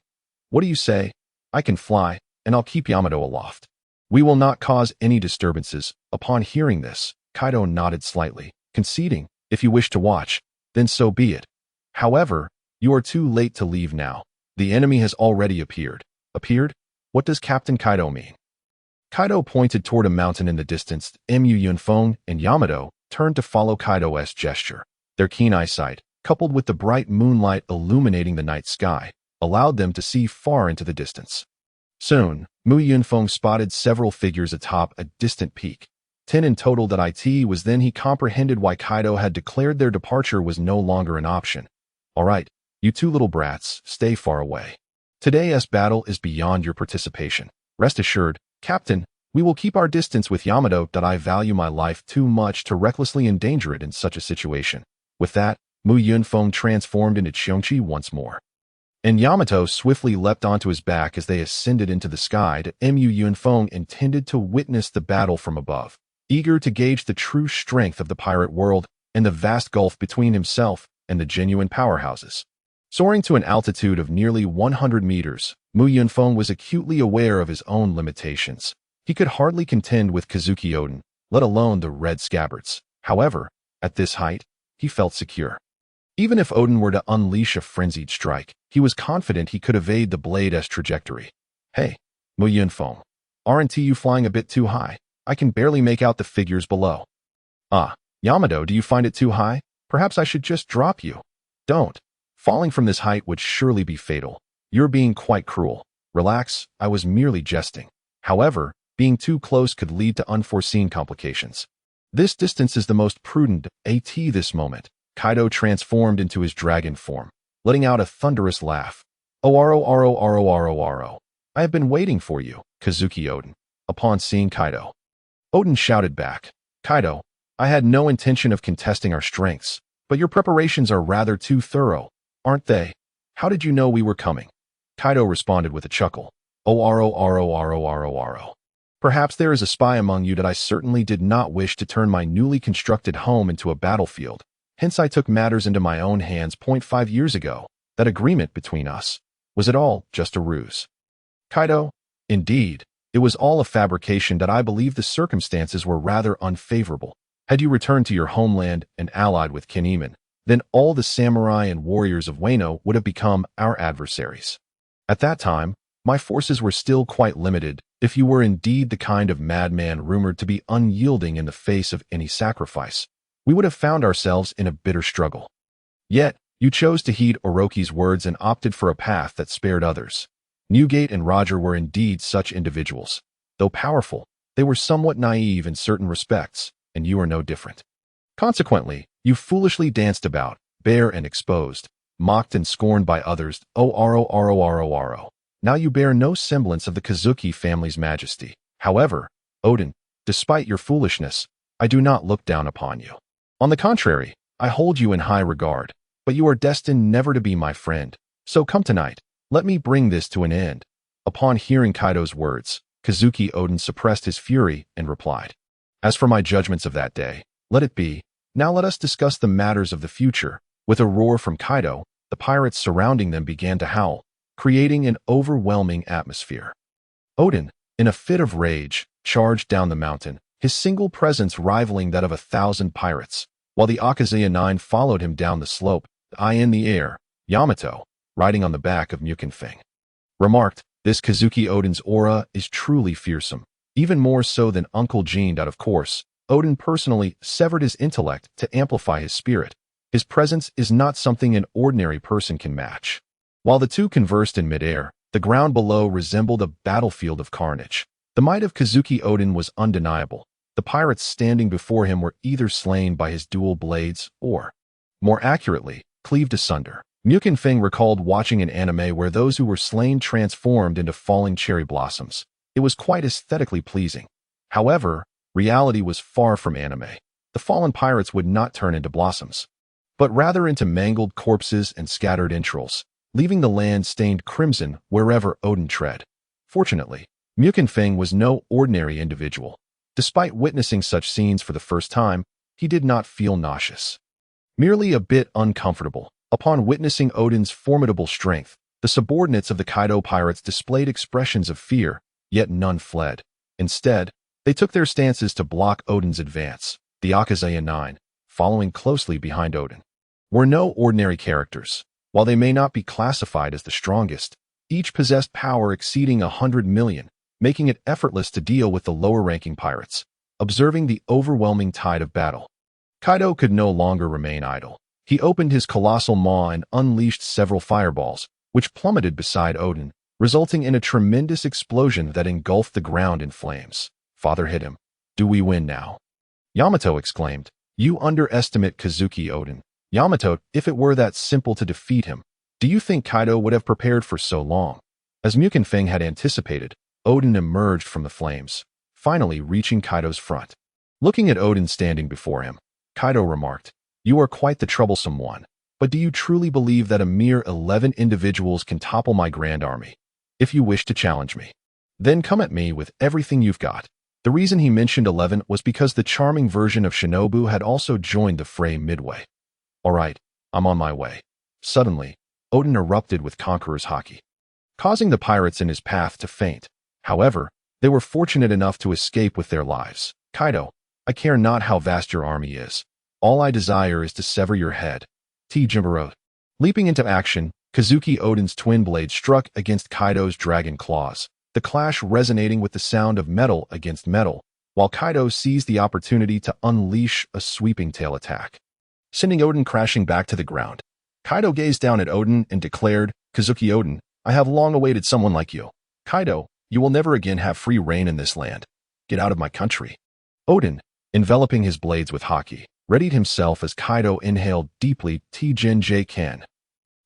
What do you say? I can fly, and I'll keep Yamato aloft. We will not cause any disturbances. Upon hearing this, Kaido nodded slightly, conceding, if you wish to watch, then so be it. However, you are too late to leave now. The enemy has already appeared. Appeared? What does Captain Kaido mean? Kaido pointed toward a mountain in the distance. Yunfeng and Yamato turned to follow Kaido's gesture. Their keen eyesight, coupled with the bright moonlight illuminating the night sky, allowed them to see far into the distance. Soon, Yunfeng spotted several figures atop a distant peak. 10 in total. It was then he comprehended why Kaido had declared their departure was no longer an option. All right, you two little brats, stay far away. Today's battle is beyond your participation. Rest assured, Captain, we will keep our distance with Yamato. I value my life too much to recklessly endanger it in such a situation. With that, Yunfeng transformed into Qiongqi once more. And Yamato swiftly leapt onto his back as they ascended into the sky. Yunfeng intended to witness the battle from above, eager to gauge the true strength of the pirate world and the vast gulf between himself and the genuine powerhouses. Soaring to an altitude of nearly 100 meters, Yunfeng was acutely aware of his own limitations. He could hardly contend with Kazuki Oden, let alone the Red Scabbards. However, at this height, he felt secure. Even if Oden were to unleash a frenzied strike, he was confident he could evade the blade's trajectory. Hey, Yunfeng, aren't you flying a bit too high? I can barely make out the figures below. Ah, Yamato, do you find it too high? Perhaps I should just drop you. Don't. Falling from this height would surely be fatal. You're being quite cruel. Relax, I was merely jesting. However, being too close could lead to unforeseen complications. This distance is the most prudent at this moment. Kaido transformed into his dragon form, letting out a thunderous laugh. Oro oro oro oro oro. I have been waiting for you, Kazuki Oden. Upon seeing Kaido, Oden shouted back, Kaido, I had no intention of contesting our strengths, but your preparations are rather too thorough, aren't they? How did you know we were coming? Kaido responded with a chuckle. Oro oro oro oro oro. Perhaps there is a spy among you that I certainly did not wish to turn my newly constructed home into a battlefield. Hence I took matters into my own hands 0.5 years ago. That agreement between us. Was it all just a ruse? Kaido, indeed, it was all a fabrication. That I believe the circumstances were rather unfavorable. Had you returned to your homeland and allied with Kinemon, then all the samurai and warriors of Wano would have become our adversaries. At that time, my forces were still quite limited. If you were indeed the kind of madman rumored to be unyielding in the face of any sacrifice, we would have found ourselves in a bitter struggle. Yet, you chose to heed Orochi's words and opted for a path that spared others. Newgate and Roger were indeed such individuals. Though powerful, they were somewhat naive in certain respects, and you are no different. Consequently, you foolishly danced about, bare and exposed, mocked and scorned by others. Oro oro oro oro. Now you bear no semblance of the Kazuki family's majesty. However, Oden, despite your foolishness, I do not look down upon you. On the contrary, I hold you in high regard, but you are destined never to be my friend. So come tonight, let me bring this to an end. Upon hearing Kaido's words, Kazuki Oden suppressed his fury and replied, As for my judgments of that day, let it be. Now let us discuss the matters of the future. With a roar from Kaido, the pirates surrounding them began to howl, creating an overwhelming atmosphere. Oden, in a fit of rage, charged down the mountain, his single presence rivaling that of 1,000 pirates, while the Akazaya 9 followed him down the slope, eye in the air, Yamato, riding on the back of Yunfeng, remarked, This Kazuki Oden's aura is truly fearsome, even more so than Uncle Gene. Of course, Oden personally severed his intellect to amplify his spirit. His presence is not something an ordinary person can match. While the two conversed in midair, the ground below resembled a battlefield of carnage. The might of Kazuki Oden was undeniable. The pirates standing before him were either slain by his dual blades or, more accurately, cleaved asunder. Yunfeng recalled watching an anime where those who were slain transformed into falling cherry blossoms. It was quite aesthetically pleasing. However, reality was far from anime. The fallen pirates would not turn into blossoms, but rather into mangled corpses and scattered entrails, leaving the land stained crimson wherever Oden tread. Fortunately, Yunfeng was no ordinary individual. Despite witnessing such scenes for the first time, he did not feel nauseous. Merely a bit uncomfortable. Upon witnessing Oden's formidable strength, the subordinates of the Kaido pirates displayed expressions of fear, yet none fled. Instead, they took their stances to block Oden's advance. The Akazaya 9, following closely behind Oden, were no ordinary characters. While they may not be classified as the strongest, each possessed power exceeding 100 million, making it effortless to deal with the lower-ranking pirates. Observing the overwhelming tide of battle, Kaido could no longer remain idle. He opened his colossal maw and unleashed several fireballs, which plummeted beside Odin, resulting in a tremendous explosion that engulfed the ground in flames. Father hit him. Do we win now? Yamato exclaimed. You underestimate Kazuki, Odin. Yamato, if it were that simple to defeat him, do you think Kaido would have prepared for so long? As Yunfeng had anticipated, Odin emerged from the flames, finally reaching Kaido's front. Looking at Odin standing before him, Kaido remarked, You are quite the troublesome one, but do you truly believe that a mere 11 individuals can topple my grand army? If you wish to challenge me, then come at me with everything you've got. The reason he mentioned 11 was because the charming version of Shinobu had also joined the fray midway. All right, I'm on my way. Suddenly, Odin erupted with Conqueror's Haki, causing the pirates in his path to faint. However, they were fortunate enough to escape with their lives. Kaido, I care not how vast your army is. All I desire is to sever your head. T. Jimbaro. Leaping into action, Kazuki Odin's twin blade struck against Kaido's dragon claws, the clash resonating with the sound of metal against metal, while Kaido seized the opportunity to unleash a sweeping tail attack, sending Odin crashing back to the ground. Kaido gazed down at Odin and declared, Kazuki Odin, I have long awaited someone like you. Kaido, you will never again have free reign in this land. Get out of my country. Odin, enveloping his blades with haki, readied himself as Kaido inhaled deeply T-Gen-J-Ken.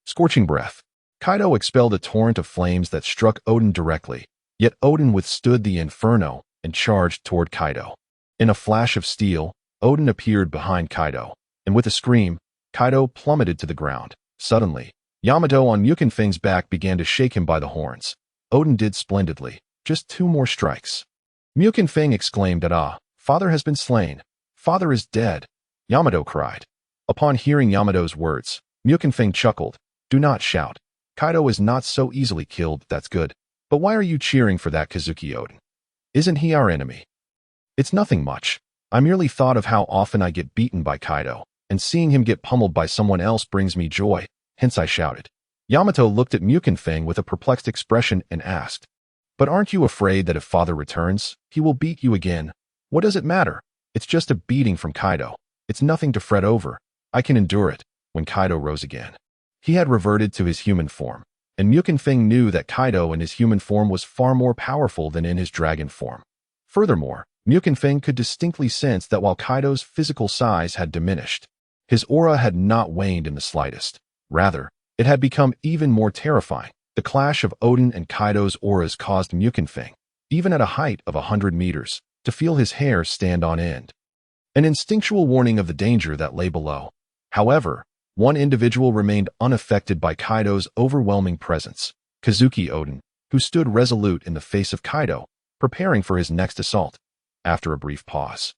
Scorching breath. Kaido expelled a torrent of flames that struck Odin directly, yet Odin withstood the inferno and charged toward Kaido. In a flash of steel, Odin appeared behind Kaido, and with a scream, Kaido plummeted to the ground. Suddenly, Yamato on Yunfeng's back began to shake him by the horns. Odin did splendidly. Just 2 more strikes. Yunfeng exclaimed that Father has been slain. Father is dead. Yamato cried. Upon hearing Yamato's words, Yunfeng chuckled. Do not shout. Kaido is not so easily killed, that's good. But why are you cheering for that Kazuki Odin? Isn't he our enemy? It's nothing much. I merely thought of how often I get beaten by Kaido, and seeing him get pummeled by someone else brings me joy, hence I shouted. Yamato looked at Yunfeng with a perplexed expression and asked, But aren't you afraid that if Father returns, he will beat you again? What does it matter? It's just a beating from Kaido. It's nothing to fret over. I can endure it. When Kaido rose again, he had reverted to his human form, and Yunfeng knew that Kaido in his human form was far more powerful than in his dragon form. Furthermore, Yunfeng could distinctly sense that while Kaido's physical size had diminished, his aura had not waned in the slightest. Rather, it had become even more terrifying. The clash of Odin and Kaido's auras caused Yunfeng, even at a height of 100 meters, to feel his hair stand on end. An instinctual warning of the danger that lay below. However, one individual remained unaffected by Kaido's overwhelming presence, Kazuki Odin, who stood resolute in the face of Kaido, preparing for his next assault. After a brief pause,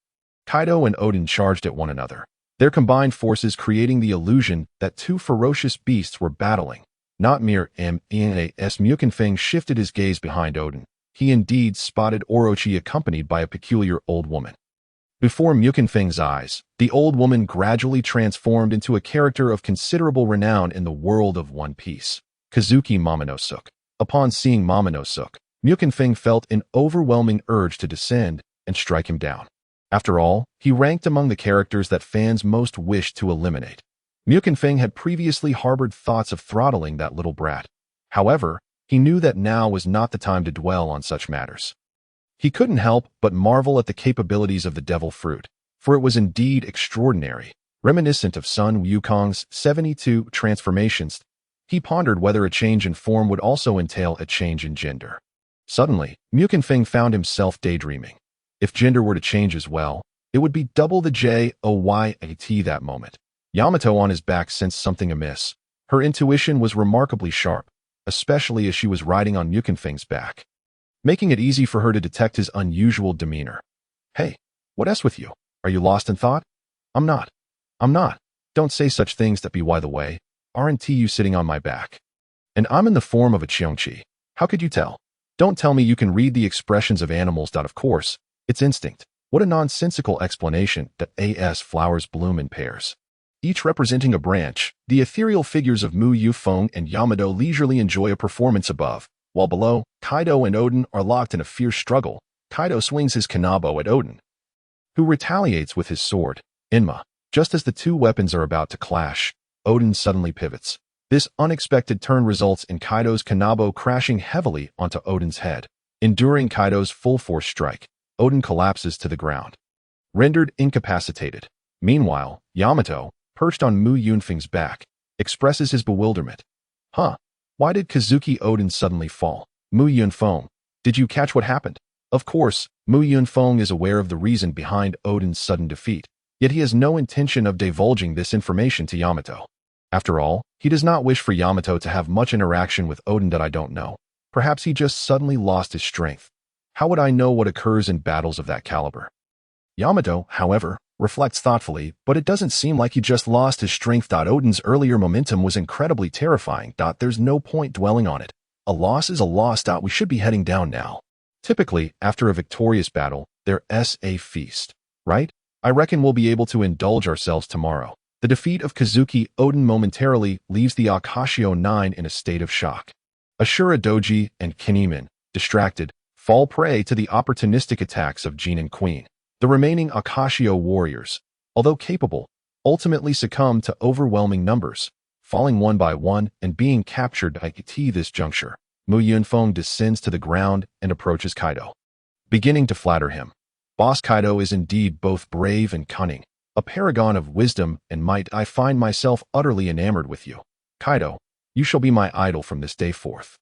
Kaido and Odin charged at one another, their combined forces creating the illusion that 2 ferocious beasts were battling, not mere M.N.A. As Yunfeng shifted his gaze behind Odin, he indeed spotted Orochi accompanied by a peculiar old woman. Before Yunfeng's eyes, the old woman gradually transformed into a character of considerable renown in the world of One Piece, Kazuki Momonosuke. Upon seeing Momonosuke, Yunfeng felt an overwhelming urge to descend and strike him down. After all, he ranked among the characters that fans most wished to eliminate. Yunfeng had previously harbored thoughts of throttling that little brat. However, he knew that now was not the time to dwell on such matters. He couldn't help but marvel at the capabilities of the devil fruit, for it was indeed extraordinary, reminiscent of Sun Wukong's 72 transformations. He pondered whether a change in form would also entail a change in gender. Suddenly, Yunfeng found himself daydreaming. If gender were to change as well, it would be double the Joyat that moment. Yamato on his back sensed something amiss. Her intuition was remarkably sharp, especially as she was riding on Yunfeng's back, making it easy for her to detect his unusual demeanor. Hey, what's with you? Are you lost in thought? I'm not. Don't say such things that be why the way. Aren't you sitting on my back? And I'm in the form of a Qiongqi. How could you tell? Don't tell me you can read the expressions of animals. Of course, it's instinct. What a nonsensical explanation that as flowers bloom in pairs, each representing a branch. The ethereal figures of Mu Yunfeng and Yamato leisurely enjoy a performance above, while below, Kaido and Odin are locked in a fierce struggle. Kaido swings his kanabo at Odin, who retaliates with his sword. Enma. Just as the two weapons are about to clash, Odin suddenly pivots. This unexpected turn results in Kaido's Kanabo crashing heavily onto Odin's head. Enduring Kaido's full-force strike, Odin collapses to the ground, rendered incapacitated. Meanwhile, Yamato, perched on Mu Yunfeng's back, expresses his bewilderment. Huh? Why did Kazuki Odin suddenly fall? Mu Yunfeng, did you catch what happened? Of course, Mu Yunfeng is aware of the reason behind Odin's sudden defeat, yet he has no intention of divulging this information to Yamato. After all, he does not wish for Yamato to have much interaction with Odin that I don't know. Perhaps he just suddenly lost his strength. How would I know what occurs in battles of that caliber? Yamato, however, reflects thoughtfully, but it doesn't seem like he just lost his strength. Odin's earlier momentum was incredibly terrifying. There's no point dwelling on it. A loss is a loss. We should be heading down now. Typically, after a victorious battle, there's a feast, right? I reckon we'll be able to indulge ourselves tomorrow. The defeat of Kazuki Odin momentarily leaves the Akashio 9 in a state of shock. Ashura Doji and Kinemon, distracted, fall prey to the opportunistic attacks of Jin and Queen. The remaining Akashio warriors, although capable, ultimately succumb to overwhelming numbers, falling one by one and being captured at this juncture. Mu Yunfeng descends to the ground and approaches Kaido, beginning to flatter him. Boss Kaido is indeed both brave and cunning, a paragon of wisdom and might. I find myself utterly enamored with you. Kaido, you shall be my idol from this day forth.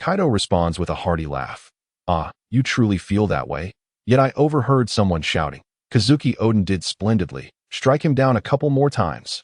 Kaido responds with a hearty laugh. Ah, you truly feel that way? Yet I overheard someone shouting. Kazuki Odin did splendidly. Strike him down a couple more times.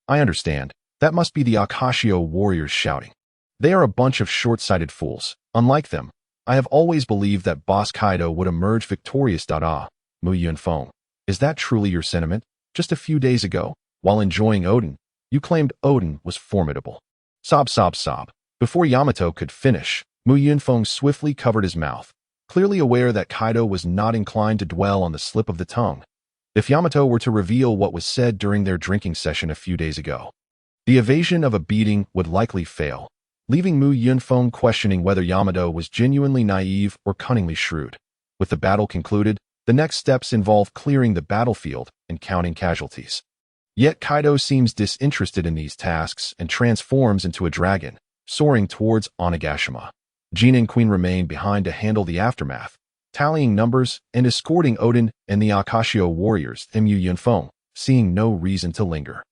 I understand. That must be the Akashio warriors shouting. They are a bunch of short-sighted fools. Unlike them, I have always believed that Boss Kaido would emerge victorious. Mu Yunfeng, is that truly your sentiment? Just a few days ago, while enjoying Odin, you claimed Odin was formidable. Sob, sob, sob. Before Yamato could finish, Mu Yunfeng swiftly covered his mouth, clearly aware that Kaido was not inclined to dwell on the slip of the tongue. If Yamato were to reveal what was said during their drinking session a few days ago, the evasion of a beating would likely fail, leaving Mu Yunfeng questioning whether Yamato was genuinely naive or cunningly shrewd. With the battle concluded, the next steps involve clearing the battlefield and counting casualties. Yet Kaido seems disinterested in these tasks and transforms into a dragon, soaring towards Onigashima. Jin and Queen remain behind to handle the aftermath, tallying numbers and escorting Odin and the Akashio warriors. Mu Yunfeng, seeing no reason to linger,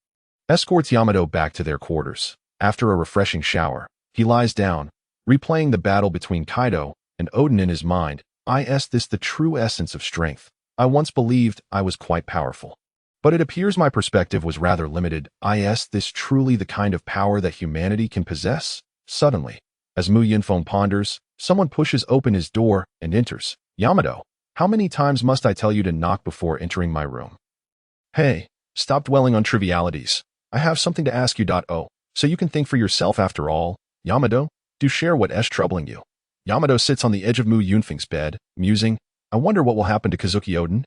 escorts Yamato back to their quarters. After a refreshing shower, he lies down, replaying the battle between Kaido and Odin in his mind. Is this the true essence of strength? I once believed I was quite powerful, but it appears my perspective was rather limited. Is this truly the kind of power that humanity can possess? Suddenly, as Mu Yunfeng ponders, someone pushes open his door and enters. Yamato, how many times must I tell you to knock before entering my room? Hey, stop dwelling on trivialities. I have something to ask you. Oh, so you can think for yourself after all. Yamato, do share what's troubling you. Yamato sits on the edge of Mu Yunfeng's bed, musing, I wonder what will happen to Kazuki Odin.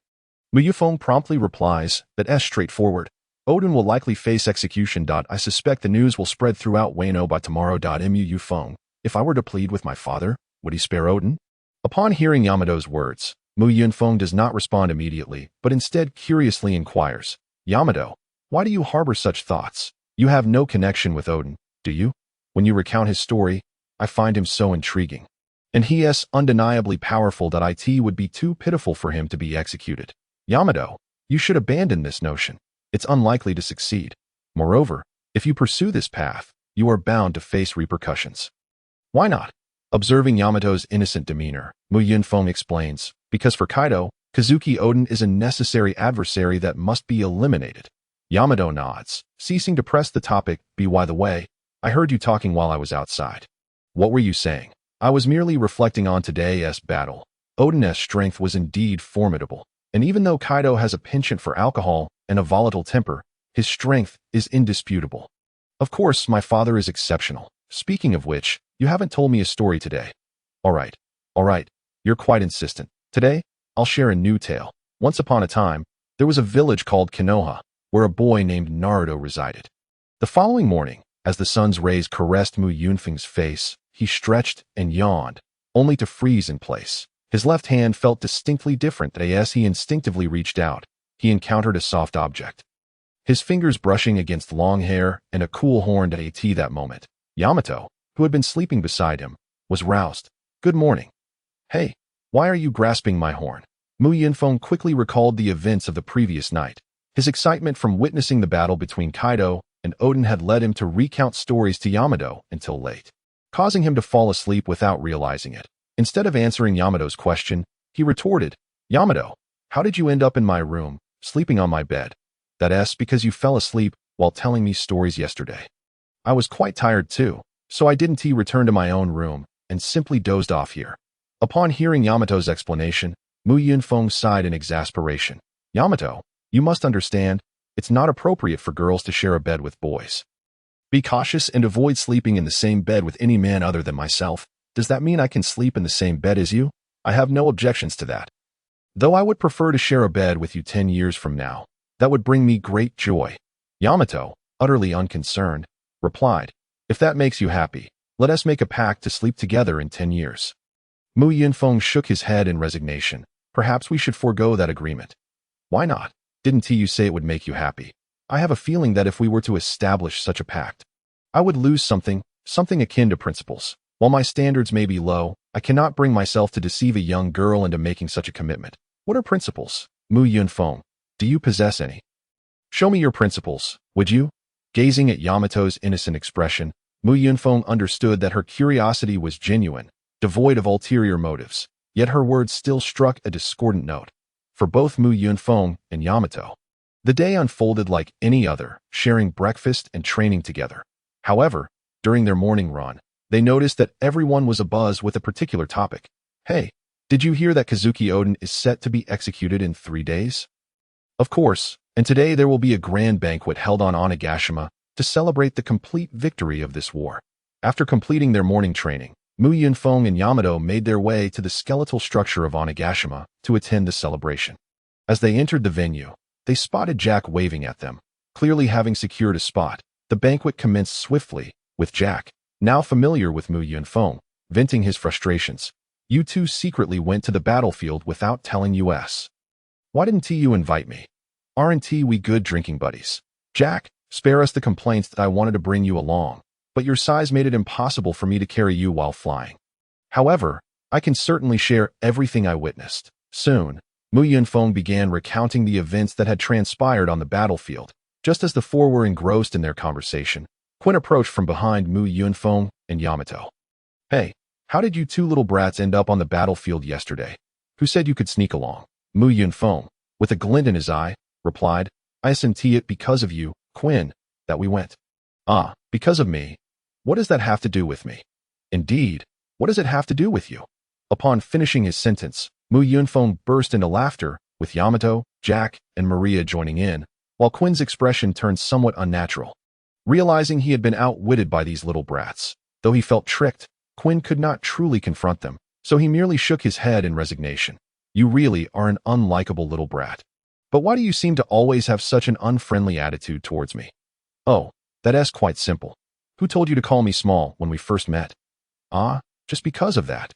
Mu Yunfeng promptly replies, that's straightforward. Odin will likely face execution. I suspect the news will spread throughout Wano by tomorrow. Mu Yunfeng, if I were to plead with my father, would he spare Odin? Upon hearing Yamato's words, Mu Yunfeng does not respond immediately, but instead curiously inquires, Yamato, why do you harbor such thoughts? You have no connection with Odin, do you? When you recount his story, I find him so intriguing. And he is undeniably powerful. It would be too pitiful for him to be executed. Yamato, you should abandon this notion. It's unlikely to succeed. Moreover, if you pursue this path, you are bound to face repercussions. Why not? Observing Yamato's innocent demeanor, Mu Yunfeng explains, because for Kaido, Kazuki Odin is a necessary adversary that must be eliminated. Yamato nods, ceasing to press the topic. By the way, I heard you talking while I was outside. What were you saying? I was merely reflecting on today's battle. Odin's strength was indeed formidable, and even though Kaido has a penchant for alcohol and a volatile temper, his strength is indisputable. Of course, my father is exceptional. Speaking of which, you haven't told me a story today. All right, you're quite insistent. Today, I'll share a new tale. Once upon a time, there was a village called Konoha, where a boy named Naruto resided. The following morning, as the sun's rays caressed Mu Yunfeng's face, he stretched and yawned, only to freeze in place. His left hand felt distinctly different as he instinctively reached out. He encountered a soft object. his fingers brushing against long hair and a cool horn at that moment. Yamato, who had been sleeping beside him, was roused. "Good morning." "Hey, why are you grasping my horn?" Yunfeng quickly recalled the events of the previous night. His excitement from witnessing the battle between Kaido and Oden had led him to recount stories to Yamato until late, causing him to fall asleep without realizing it. Instead of answering Yamato's question, he retorted, "Yamato, how did you end up in my room, sleeping on my bed?" "That's because you fell asleep while telling me stories yesterday. I was quite tired too, so I didn't return to my own room and simply dozed off here." Upon hearing Yamato's explanation, Yunfeng sighed in exasperation. "Yamato, you must understand, it's not appropriate for girls to share a bed with boys. Be cautious and avoid sleeping in the same bed with any man other than myself." "Does that mean I can sleep in the same bed as you?" "I have no objections to that. Though I would prefer to share a bed with you 10 years from now. That would bring me great joy." Yamato, utterly unconcerned, replied, "If that makes you happy, let us make a pact to sleep together in 10 years. Yunfeng shook his head in resignation. "Perhaps we should forego that agreement." "Why not? Didn't you say it would make you happy?" "I have a feeling that if we were to establish such a pact, I would lose something akin to principles. While my standards may be low, I cannot bring myself to deceive a young girl into making such a commitment." "What are principles?" Yunfeng, "do you possess any? Show me your principles, would you?" Gazing at Yamato's innocent expression, Yunfeng understood that her curiosity was genuine, devoid of ulterior motives, yet her words still struck a discordant note for both Yunfeng and Yamato. The day unfolded like any other, sharing breakfast and training together. However, during their morning run, they noticed that everyone was abuzz with a particular topic. "Hey, did you hear that Kazuki Oden is set to be executed in 3 days?" "Of course, and today there will be a grand banquet held on Onigashima to celebrate the complete victory of this war." After completing their morning training, Yunfeng and Yamato made their way to the skeletal structure of Onigashima to attend the celebration. As they entered the venue, they spotted Jack waving at them. Clearly having secured a spot, the banquet commenced swiftly, with Jack, now familiar with Yunfeng, venting his frustrations. "You two secretly went to the battlefield without telling us. Why didn't you invite me? Aren't we good drinking buddies?" "Jack, spare us the complaints that I wanted to bring you along, but your size made it impossible for me to carry you while flying. However, I can certainly share everything I witnessed." Soon, Yunfeng began recounting the events that had transpired on the battlefield. Just as the four were engrossed in their conversation, Quinn approached from behind Yunfeng and Yamato. "Hey, how did you two little brats end up on the battlefield yesterday? Who said you could sneak along?" Yunfeng, with a glint in his eye, replied, "I assumed it because of you, Quinn, that we went." "Ah, because of me? What does that have to do with me?" "Indeed, what does it have to do with you?" Upon finishing his sentence, Yunfeng burst into laughter, with Yamato, Jack, and Maria joining in, while Quinn's expression turned somewhat unnatural. Realizing he had been outwitted by these little brats, though he felt tricked, Quinn could not truly confront them, so he merely shook his head in resignation. "You really are an unlikable little brat. But why do you seem to always have such an unfriendly attitude towards me?" "Oh, that's quite simple. Who told you to call me small when we first met?" "Ah, just because of that.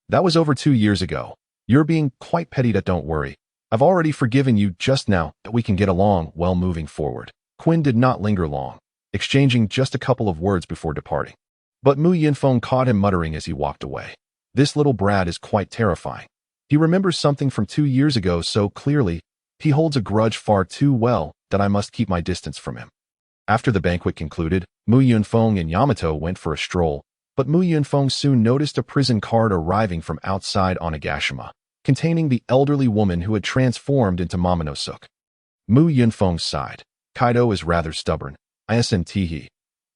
That was over 2 years ago. You're being quite petty. Don't worry. I've already forgiven you just now that we can get along well moving forward." Quinn did not linger long, exchanging just a couple of words before departing. But Yunfeng caught him muttering as he walked away. "This little brat is quite terrifying. He remembers something from 2 years ago so clearly. He holds a grudge far too well that I must keep my distance from him." After the banquet concluded, Yunfeng and Yamato went for a stroll, but Yunfeng soon noticed a prison card arriving from outside Onigashima, containing the elderly woman who had transformed into Momonosuke. Yunfeng sighed. "Kaido is rather stubborn. Isn't he?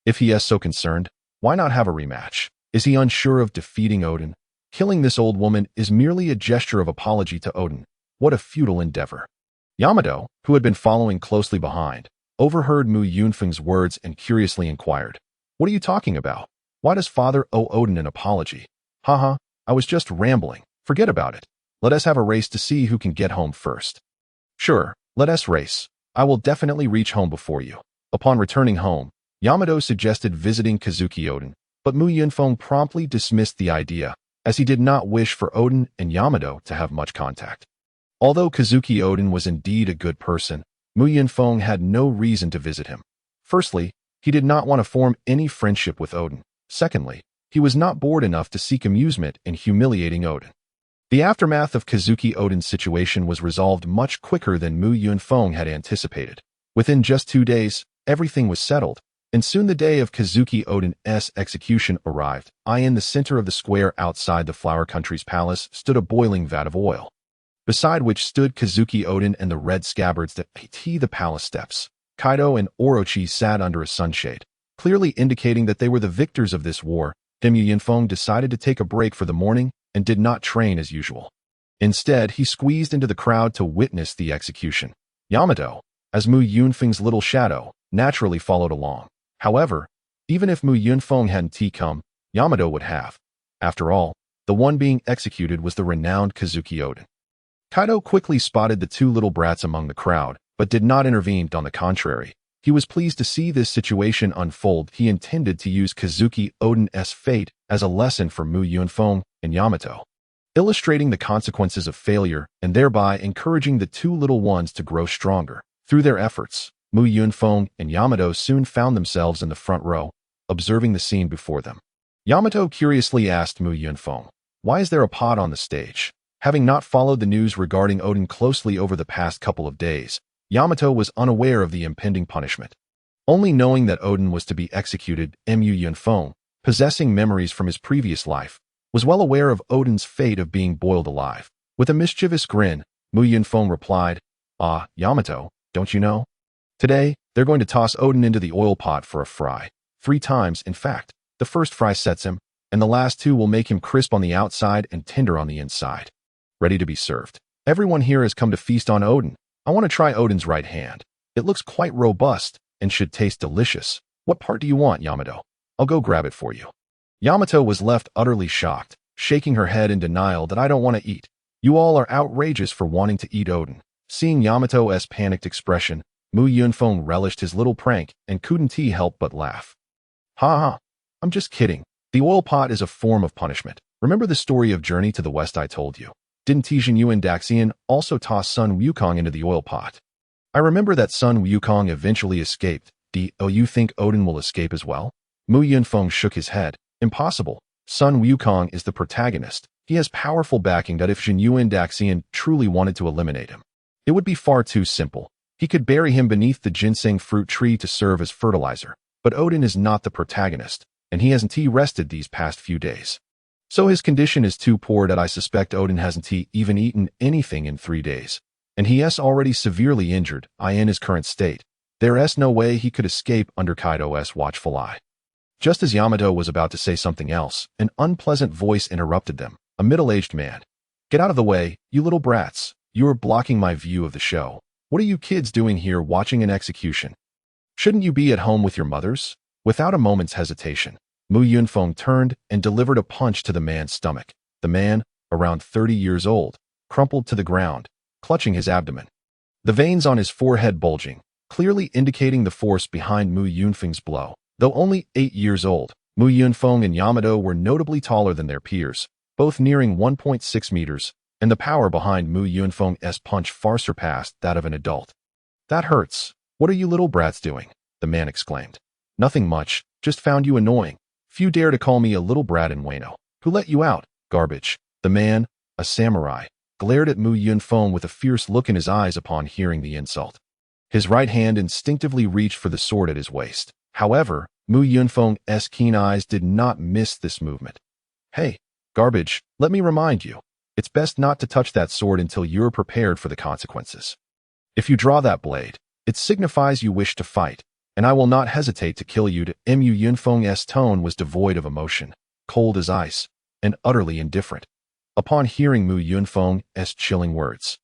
If he is so concerned, why not have a rematch? Is he unsure of defeating Oden? Killing this old woman is merely a gesture of apology to Oden. What a futile endeavor." Yamato, who had been following closely behind, overheard Yunfeng's words and curiously inquired, "What are you talking about? Why does father owe Oden an apology?" Haha, I was just rambling. Forget about it. Let us have a race to see who can get home first." "Sure, let us race. I will definitely reach home before you." Upon returning home, Yamato suggested visiting Kazuki Oden, but Yunfeng promptly dismissed the idea, as he did not wish for Oden and Yamato to have much contact. Although Kazuki Oden was indeed a good person, Mu Yunfeng had no reason to visit him. Firstly, he did not want to form any friendship with Odin. Secondly, he was not bored enough to seek amusement in humiliating Odin. The aftermath of Kazuki Odin's situation was resolved much quicker than Mu Yunfeng had anticipated. Within just 2 days, everything was settled, and soon the day of Kazuki Odin's execution arrived. In the center of the square outside the Flower Country's palace stood a boiling vat of oil, beside which stood Kazuki Odin and the red scabbards that ate the palace steps. Kaido and Orochi sat under a sunshade, clearly indicating that they were the victors of this war. Mu Yunfeng decided to take a break for the morning and did not train as usual. Instead, he squeezed into the crowd to witness the execution. Yamato, as Mu Yunfeng's little shadow, naturally followed along. However, even if Mu Yunfeng hadn't come, Yamato would have. After all, the one being executed was the renowned Kazuki Odin. Kaido quickly spotted the 2 little brats among the crowd, but did not intervene. On the contrary, he was pleased to see this situation unfold. He intended to use Kazuki Odin's fate as a lesson for Mu Yunfeng and Yamato, illustrating the consequences of failure and thereby encouraging the 2 little ones to grow stronger. Through their efforts, Mu Yunfeng and Yamato soon found themselves in the front row, observing the scene before them. Yamato curiously asked Mu Yunfeng, "Why is there a pot on the stage?" Having not followed the news regarding Odin closely over the past couple of days, Yamato was unaware of the impending punishment. Only knowing that Odin was to be executed, Mu Yunfeng, possessing memories from his previous life, was well aware of Odin's fate of being boiled alive. With a mischievous grin, Mu Yunfeng replied, Yamato, don't you know? Today, they're going to toss Odin into the oil pot for a fry. 3 times, in fact. The first fry sets him, and the last 2 will make him crisp on the outside and tender on the inside. Ready to be served. Everyone here has come to feast on Odin. I want to try Odin's right hand. It looks quite robust and should taste delicious. What part do you want, Yamato? I'll go grab it for you. Yamato was left utterly shocked, shaking her head in denial. That I don't want to eat. You all are outrageous for wanting to eat Odin. Seeing Yamato's panicked expression, Mu Yunfeng relished his little prank and couldn't help but laugh. Ha ha, I'm just kidding. The oil pot is a form of punishment. Remember the story of Journey to the West I told you? Didn't Qiongqi also toss Sun Wukong into the oil pot? I remember that Sun Wukong eventually escaped. Do you think Odin will escape as well? Mu Yunfeng shook his head. Impossible. Sun Wukong is the protagonist. He has powerful backing that if Qiongqi truly wanted to eliminate him, it would be far too simple. He could bury him beneath the ginseng fruit tree to serve as fertilizer. But Odin is not the protagonist, and he hasn't rested these past few days. So his condition is too poor that I suspect Odin hasn't even eaten anything in 3 days. And he is already severely injured, in his current state. There's no way he could escape under Kaido's watchful eye. Just as Yamato was about to say something else, an unpleasant voice interrupted them, a middle-aged man. Get out of the way, you little brats. You are blocking my view of the show. What are you kids doing here watching an execution? Shouldn't you be at home with your mothers? Without a moment's hesitation, Mu Yunfeng turned and delivered a punch to the man's stomach. The man, around 30 years old, crumpled to the ground, clutching his abdomen. The veins on his forehead bulging, clearly indicating the force behind Mu Yunfeng's blow. Though only 8 years old, Mu Yunfeng and Yamato were notably taller than their peers, both nearing 1.6 meters, and the power behind Mu Yunfeng's punch far surpassed that of an adult. That hurts. What are you little brats doing? The man exclaimed. Nothing much, just found you annoying. Few dare to call me a little brat in Wano. Who let you out? Garbage. The man, a samurai, glared at Mu Yunfeng with a fierce look in his eyes upon hearing the insult. His right hand instinctively reached for the sword at his waist. However, Mu Yunfeng's keen eyes did not miss this movement. Hey, garbage, let me remind you. It's best not to touch that sword until you're prepared for the consequences. If you draw that blade, it signifies you wish to fight, and I will not hesitate to kill you. Mu Yunfeng's tone was devoid of emotion, cold as ice, and utterly indifferent. Upon hearing Mu Yunfeng's chilling words,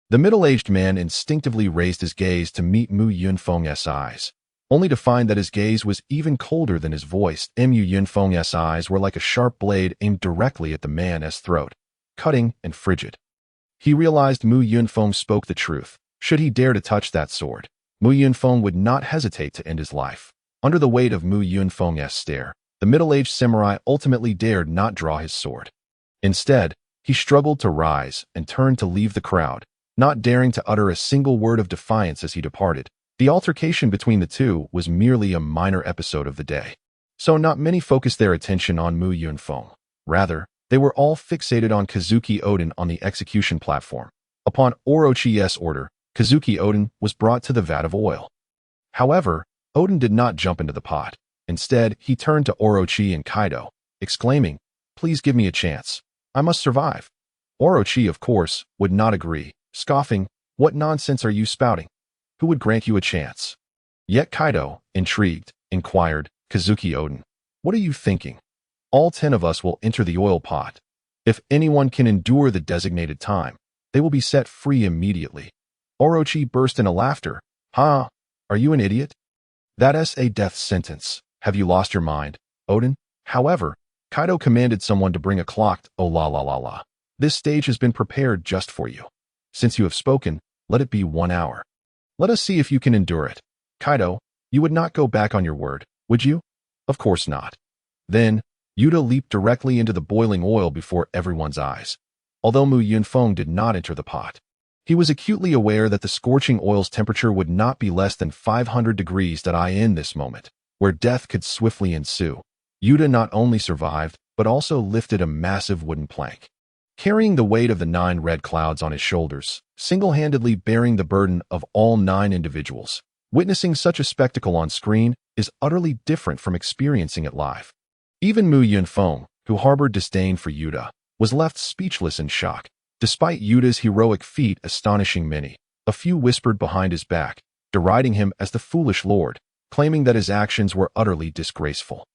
the middle-aged man instinctively raised his gaze to meet Mu Yunfeng's eyes, only to find that his gaze was even colder than his voice. Mu Yunfeng's eyes were like a sharp blade aimed directly at the man's throat, cutting and frigid. He realized Mu Yunfeng spoke the truth. Should he dare to touch that sword, Mu Yunfeng would not hesitate to end his life. Under the weight of Mu Yunfeng's stare, the middle-aged samurai ultimately dared not draw his sword. Instead, he struggled to rise and turned to leave the crowd, not daring to utter a single word of defiance as he departed. The altercation between the two was merely a minor episode of the day. So not many focused their attention on Mu Yunfeng. Rather, they were all fixated on Kazuki Oden on the execution platform. Upon Orochi's order, Kazuki Oden was brought to the vat of oil. However, Oden did not jump into the pot. Instead, he turned to Orochi and Kaido, exclaiming, "Please give me a chance. I must survive." Orochi, of course, would not agree, scoffing, "What nonsense are you spouting? Who would grant you a chance?" Yet Kaido, intrigued, inquired, "Kazuki Oden, what are you thinking? All 10 of us will enter the oil pot. If anyone can endure the designated time, they will be set free immediately." Orochi burst into laughter. "Ha! Are you an idiot? That's a death sentence. Have you lost your mind, Oden?" However, Kaido commanded someone to bring a clock. "Oh la la la la. This stage has been prepared just for you. Since you have spoken, let it be 1 hour. Let us see if you can endure it." "Kaido, you would not go back on your word, would you?" "Of course not." Then, Yuta leaped directly into the boiling oil before everyone's eyes. Although Mu Yunfeng did not enter the pot, he was acutely aware that the scorching oil's temperature would not be less than 500 degrees in this moment, where death could swiftly ensue. Yuta not only survived, but also lifted a massive wooden plank. Carrying the weight of the 9 red clouds on his shoulders, single-handedly bearing the burden of all 9 individuals, witnessing such a spectacle on screen is utterly different from experiencing it live. Even Mu Yunfeng, who harbored disdain for Yuta, was left speechless in shock. Despite Yuta's heroic feat astonishing many, a few whispered behind his back, deriding him as the foolish lord, claiming that his actions were utterly disgraceful.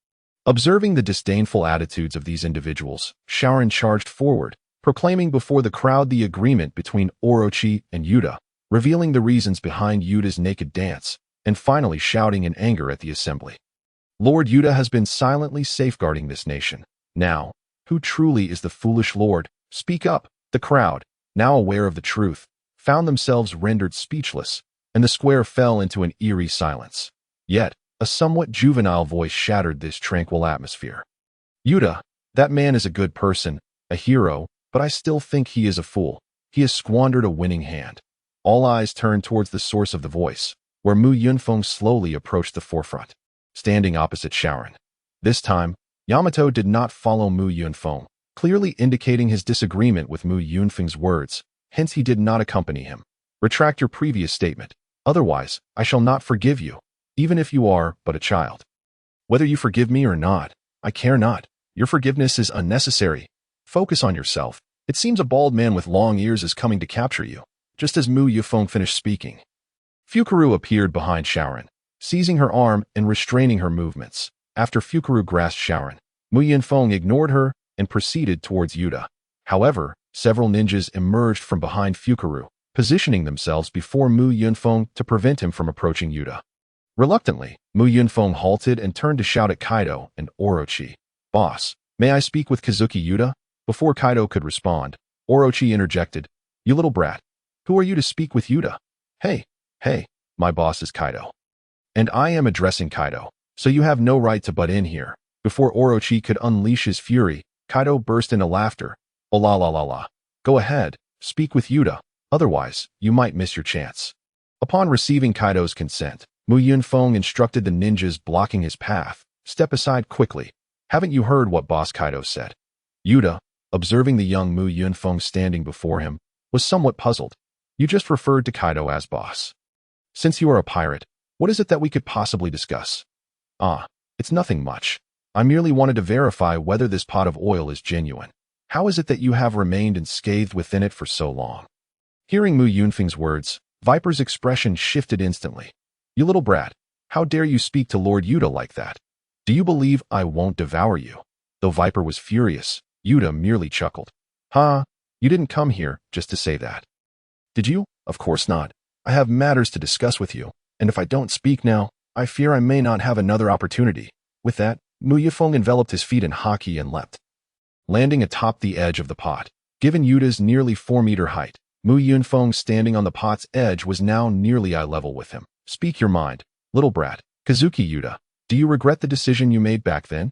Observing the disdainful attitudes of these individuals, Shaoran charged forward, proclaiming before the crowd the agreement between Orochi and Yuta, revealing the reasons behind Yuta's naked dance, and finally shouting in anger at the assembly. "Lord Yuta has been silently safeguarding this nation. Now, who truly is the foolish lord? Speak up." The crowd, now aware of the truth, found themselves rendered speechless, and the square fell into an eerie silence. Yet, a somewhat juvenile voice shattered this tranquil atmosphere. "Yuta, that man is a good person, a hero, but I still think he is a fool. He has squandered a winning hand." All eyes turned towards the source of the voice, where Mu Yunfeng slowly approached the forefront, standing opposite Shaoran. This time, Yamato did not follow Mu Yunfeng, clearly indicating his disagreement with Mu Yunfeng's words, hence he did not accompany him. "Retract your previous statement. Otherwise, I shall not forgive you, even if you are but a child." "Whether you forgive me or not, I care not. Your forgiveness is unnecessary. Focus on yourself. It seems a bald man with long ears is coming to capture you." Just as Mu Yunfeng finished speaking, Fukaru appeared behind Shaoran, seizing her arm and restraining her movements. After Fukaru grasped Shaoran, Mu Yunfeng ignored her and proceeded towards Yuta. However, several ninjas emerged from behind Fukaru, positioning themselves before Mu Yunfeng to prevent him from approaching Yuta. Reluctantly, Mu Yunfeng halted and turned to shout at Kaido and Orochi, "Boss, may I speak with Kazuki Yuta?" Before Kaido could respond, Orochi interjected, "You little brat, who are you to speak with Yuta?" Hey, my boss is Kaido. And I am addressing Kaido, so you have no right to butt in here." Before Orochi could unleash his fury, Kaido burst into laughter. "Oh la la la la. Go ahead, speak with Yuta, otherwise, you might miss your chance." Upon receiving Kaido's consent, Mu Yunfeng instructed the ninjas blocking his path, "Step aside quickly. Haven't you heard what Boss Kaido said?" Yuta, observing the young Mu Yunfeng standing before him, was somewhat puzzled. "You just referred to Kaido as boss. Since you are a pirate, what is it that we could possibly discuss?" It's nothing much. I merely wanted to verify whether this pot of oil is genuine. How is it that you have remained unscathed within it for so long?" Hearing Mu Yunfeng's words, Viper's expression shifted instantly. "You little brat, how dare you speak to Lord Yuta like that? Do you believe I won't devour you?" Though Viper was furious, Yuta merely chuckled. "Ha, you didn't come here just to say that. Did you?" "Of course not. I have matters to discuss with you, and if I don't speak now, I fear I may not have another opportunity." With that, Mu Yunfeng enveloped his feet in haki and leapt, landing atop the edge of the pot. Given Yuta's nearly 4-meter height, Mu Yunfeng standing on the pot's edge was now nearly eye level with him. "Speak your mind, little brat. Kazuki Yuta, do you regret the decision you made back then?"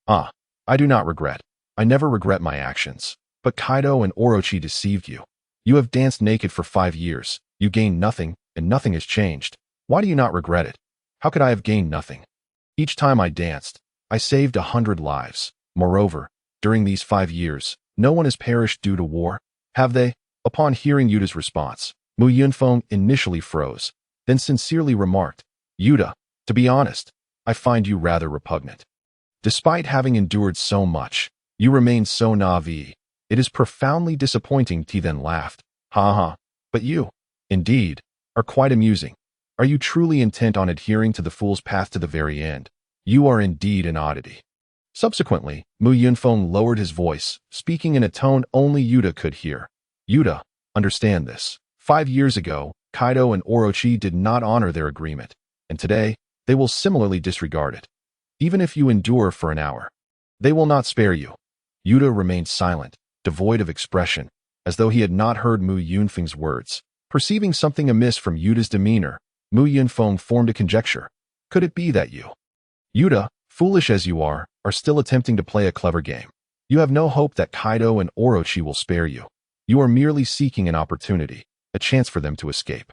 I do not regret. I never regret my actions. But Kaido and Orochi deceived you. You have danced naked for 5 years. You gained nothing, and nothing has changed. Why do you not regret it? How could I have gained nothing? Each time I danced, I saved 100 lives. Moreover, during these 5 years, no one has perished due to war, have they? Upon hearing Yuta's response, Yunfeng initially froze, then sincerely remarked, Yuta, to be honest, I find you rather repugnant. Despite having endured so much, you remain so naive. It is profoundly disappointing. He then laughed. Ha ha, but you, indeed, are quite amusing. Are you truly intent on adhering to the fool's path to the very end? You are indeed an oddity. Subsequently, Yunfeng lowered his voice, speaking in a tone only Yuta could hear. Yuta, understand this. 5 years ago, Kaido and Orochi did not honor their agreement, and today, they will similarly disregard it. Even if you endure for an hour, they will not spare you. Yuta remained silent, devoid of expression, as though he had not heard Yunfeng's words. Perceiving something amiss from Yuta's demeanor, Yunfeng formed a conjecture. Could it be that you, Yuta, foolish as you are still attempting to play a clever game? You have no hope that Kaido and Orochi will spare you. You are merely seeking an opportunity, a chance for them to escape.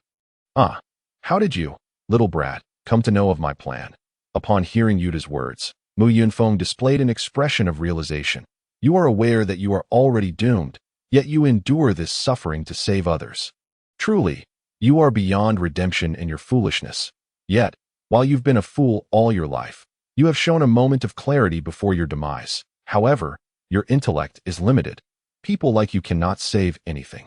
Ah, how did you, little brat, come to know of my plan? Upon hearing Yuta's words, Yunfeng displayed an expression of realization. You are aware that you are already doomed, yet you endure this suffering to save others. Truly, you are beyond redemption in your foolishness. Yet, while you've been a fool all your life, you have shown a moment of clarity before your demise. However, your intellect is limited. People like you cannot save anything.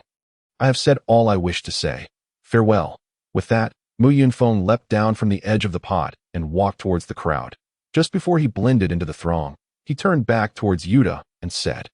I have said all I wish to say. Farewell. With that, Yunfeng leapt down from the edge of the pod and walked towards the crowd. Just before he blended into the throng, he turned back towards Yuta and said,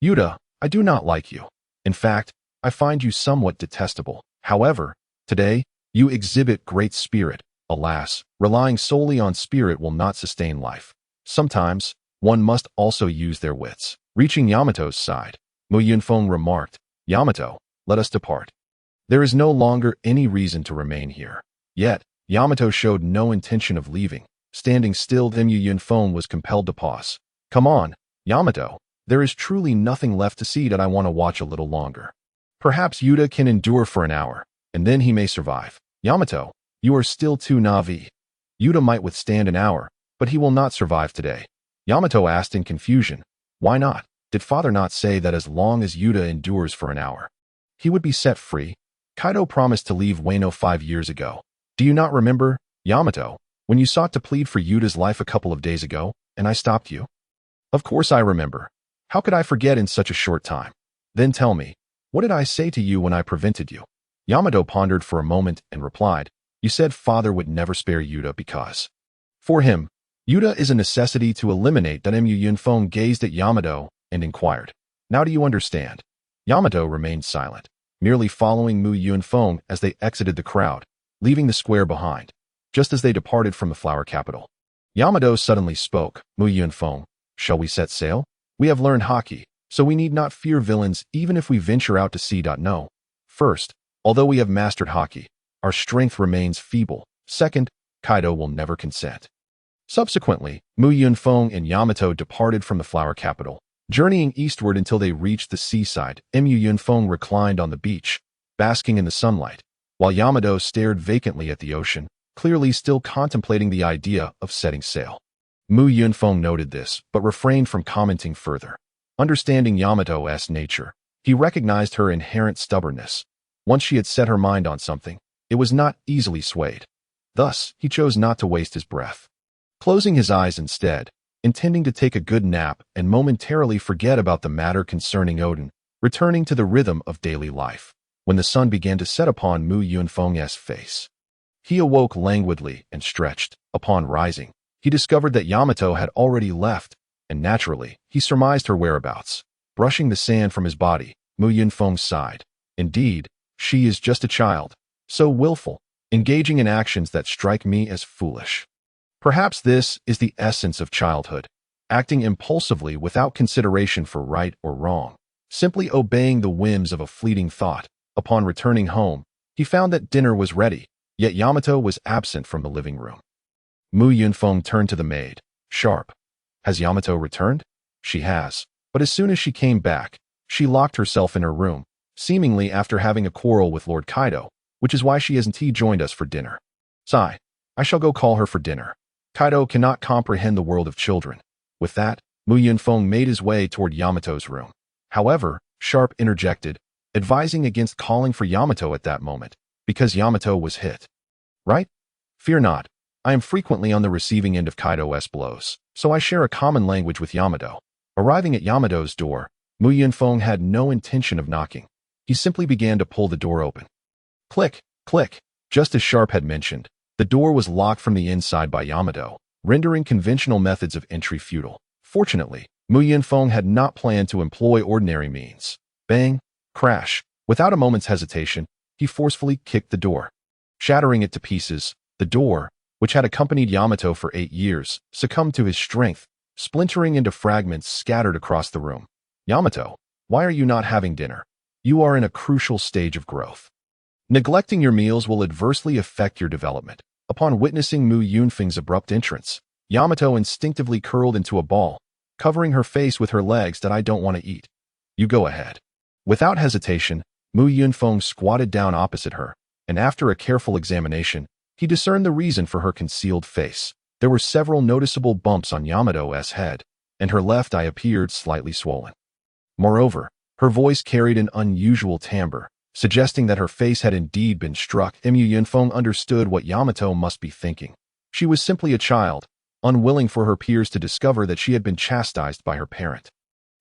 Yuta, I do not like you. In fact, I find you somewhat detestable. However, today, you exhibit great spirit. Alas, relying solely on spirit will not sustain life. Sometimes, one must also use their wits. Reaching Yamato's side, Yunfeng remarked, Yamato, let us depart. There is no longer any reason to remain here. Yet, Yamato showed no intention of leaving. Standing still, Yunfeng was compelled to pause. Come on, Yamato, there is truly nothing left to see that I want to watch a little longer. Perhaps Yuta can endure for an hour, and then he may survive. Yamato, you are still too naive. Yuta might withstand an hour, but he will not survive today. Yamato asked in confusion. Why not? Did father not say that as long as Yuta endures for an hour, he would be set free? Kaido promised to leave Wano 5 years ago. Do you not remember, Yamato, when you sought to plead for Yuta's life a couple of days ago, and I stopped you? Of course I remember. How could I forget in such a short time? Then tell me, what did I say to you when I prevented you? Yamato pondered for a moment and replied, you said father would never spare Yuta because, for him, Yuta is a necessity to eliminate. Yunfeng gazed at Yamato and inquired, now do you understand? Yamato remained silent, merely following Yunfeng as they exited the crowd, leaving the square behind. Just as they departed from the flower capital, Yamato suddenly spoke. Yunfeng, shall we set sail? We have learned haki, so we need not fear villains even if we venture out to sea. No. First, although we have mastered haki, our strength remains feeble. Second, Kaido will never consent. Subsequently, Yunfeng and Yamato departed from the flower capital, journeying eastward until they reached the seaside. Yunfeng reclined on the beach, basking in the sunlight, while Yamato stared vacantly at the ocean, clearly still contemplating the idea of setting sail. Yunfeng noted this, but refrained from commenting further. Understanding Yamato's nature, he recognized her inherent stubbornness. Once she had set her mind on something, it was not easily swayed. Thus, he chose not to waste his breath. Closing his eyes instead, intending to take a good nap and momentarily forget about the matter concerning Odin, returning to the rhythm of daily life, when the sun began to set upon Yunfeng's face. He awoke languidly and stretched. Upon rising, he discovered that Yamato had already left, and naturally, he surmised her whereabouts. Brushing the sand from his body, Yunfeng sighed. Indeed, she is just a child, so willful, engaging in actions that strike me as foolish. Perhaps this is the essence of childhood, acting impulsively without consideration for right or wrong, simply obeying the whims of a fleeting thought. Upon returning home, he found that dinner was ready, yet Yamato was absent from the living room. Yunfeng turned to the maid. Sharp. Has Yamato returned? She has. But as soon as she came back, she locked herself in her room, seemingly after having a quarrel with Lord Kaido, which is why she hasn't joined us for dinner. Sigh. I shall go call her for dinner. Kaido cannot comprehend the world of children. With that, Yunfeng made his way toward Yamato's room. However, Sharp interjected, advising against calling for Yamato at that moment, because Yamato was hit. Right? Fear not. I am frequently on the receiving end of Kaido's blows, so I share a common language with Yamato. Arriving at Yamato's door, Yunfeng had no intention of knocking. He simply began to pull the door open. Click, click. Just as Sharp had mentioned, the door was locked from the inside by Yamato, rendering conventional methods of entry futile. Fortunately, Yunfeng had not planned to employ ordinary means. Bang, crash. Without a moment's hesitation, he forcefully kicked the door. Shattering it to pieces, the door, which had accompanied Yamato for 8 years, succumbed to his strength, splintering into fragments scattered across the room. Yamato, why are you not having dinner? You are in a crucial stage of growth. Neglecting your meals will adversely affect your development. Upon witnessing Yunfeng's abrupt entrance, Yamato instinctively curled into a ball, covering her face with her legs. That I don't want to eat. You go ahead. Without hesitation, Yunfeng squatted down opposite her, and after a careful examination, he discerned the reason for her concealed face. There were several noticeable bumps on Yamato's head, and her left eye appeared slightly swollen. Moreover, her voice carried an unusual timbre, suggesting that her face had indeed been struck. Yunfeng understood what Yamato must be thinking. She was simply a child, unwilling for her peers to discover that she had been chastised by her parent.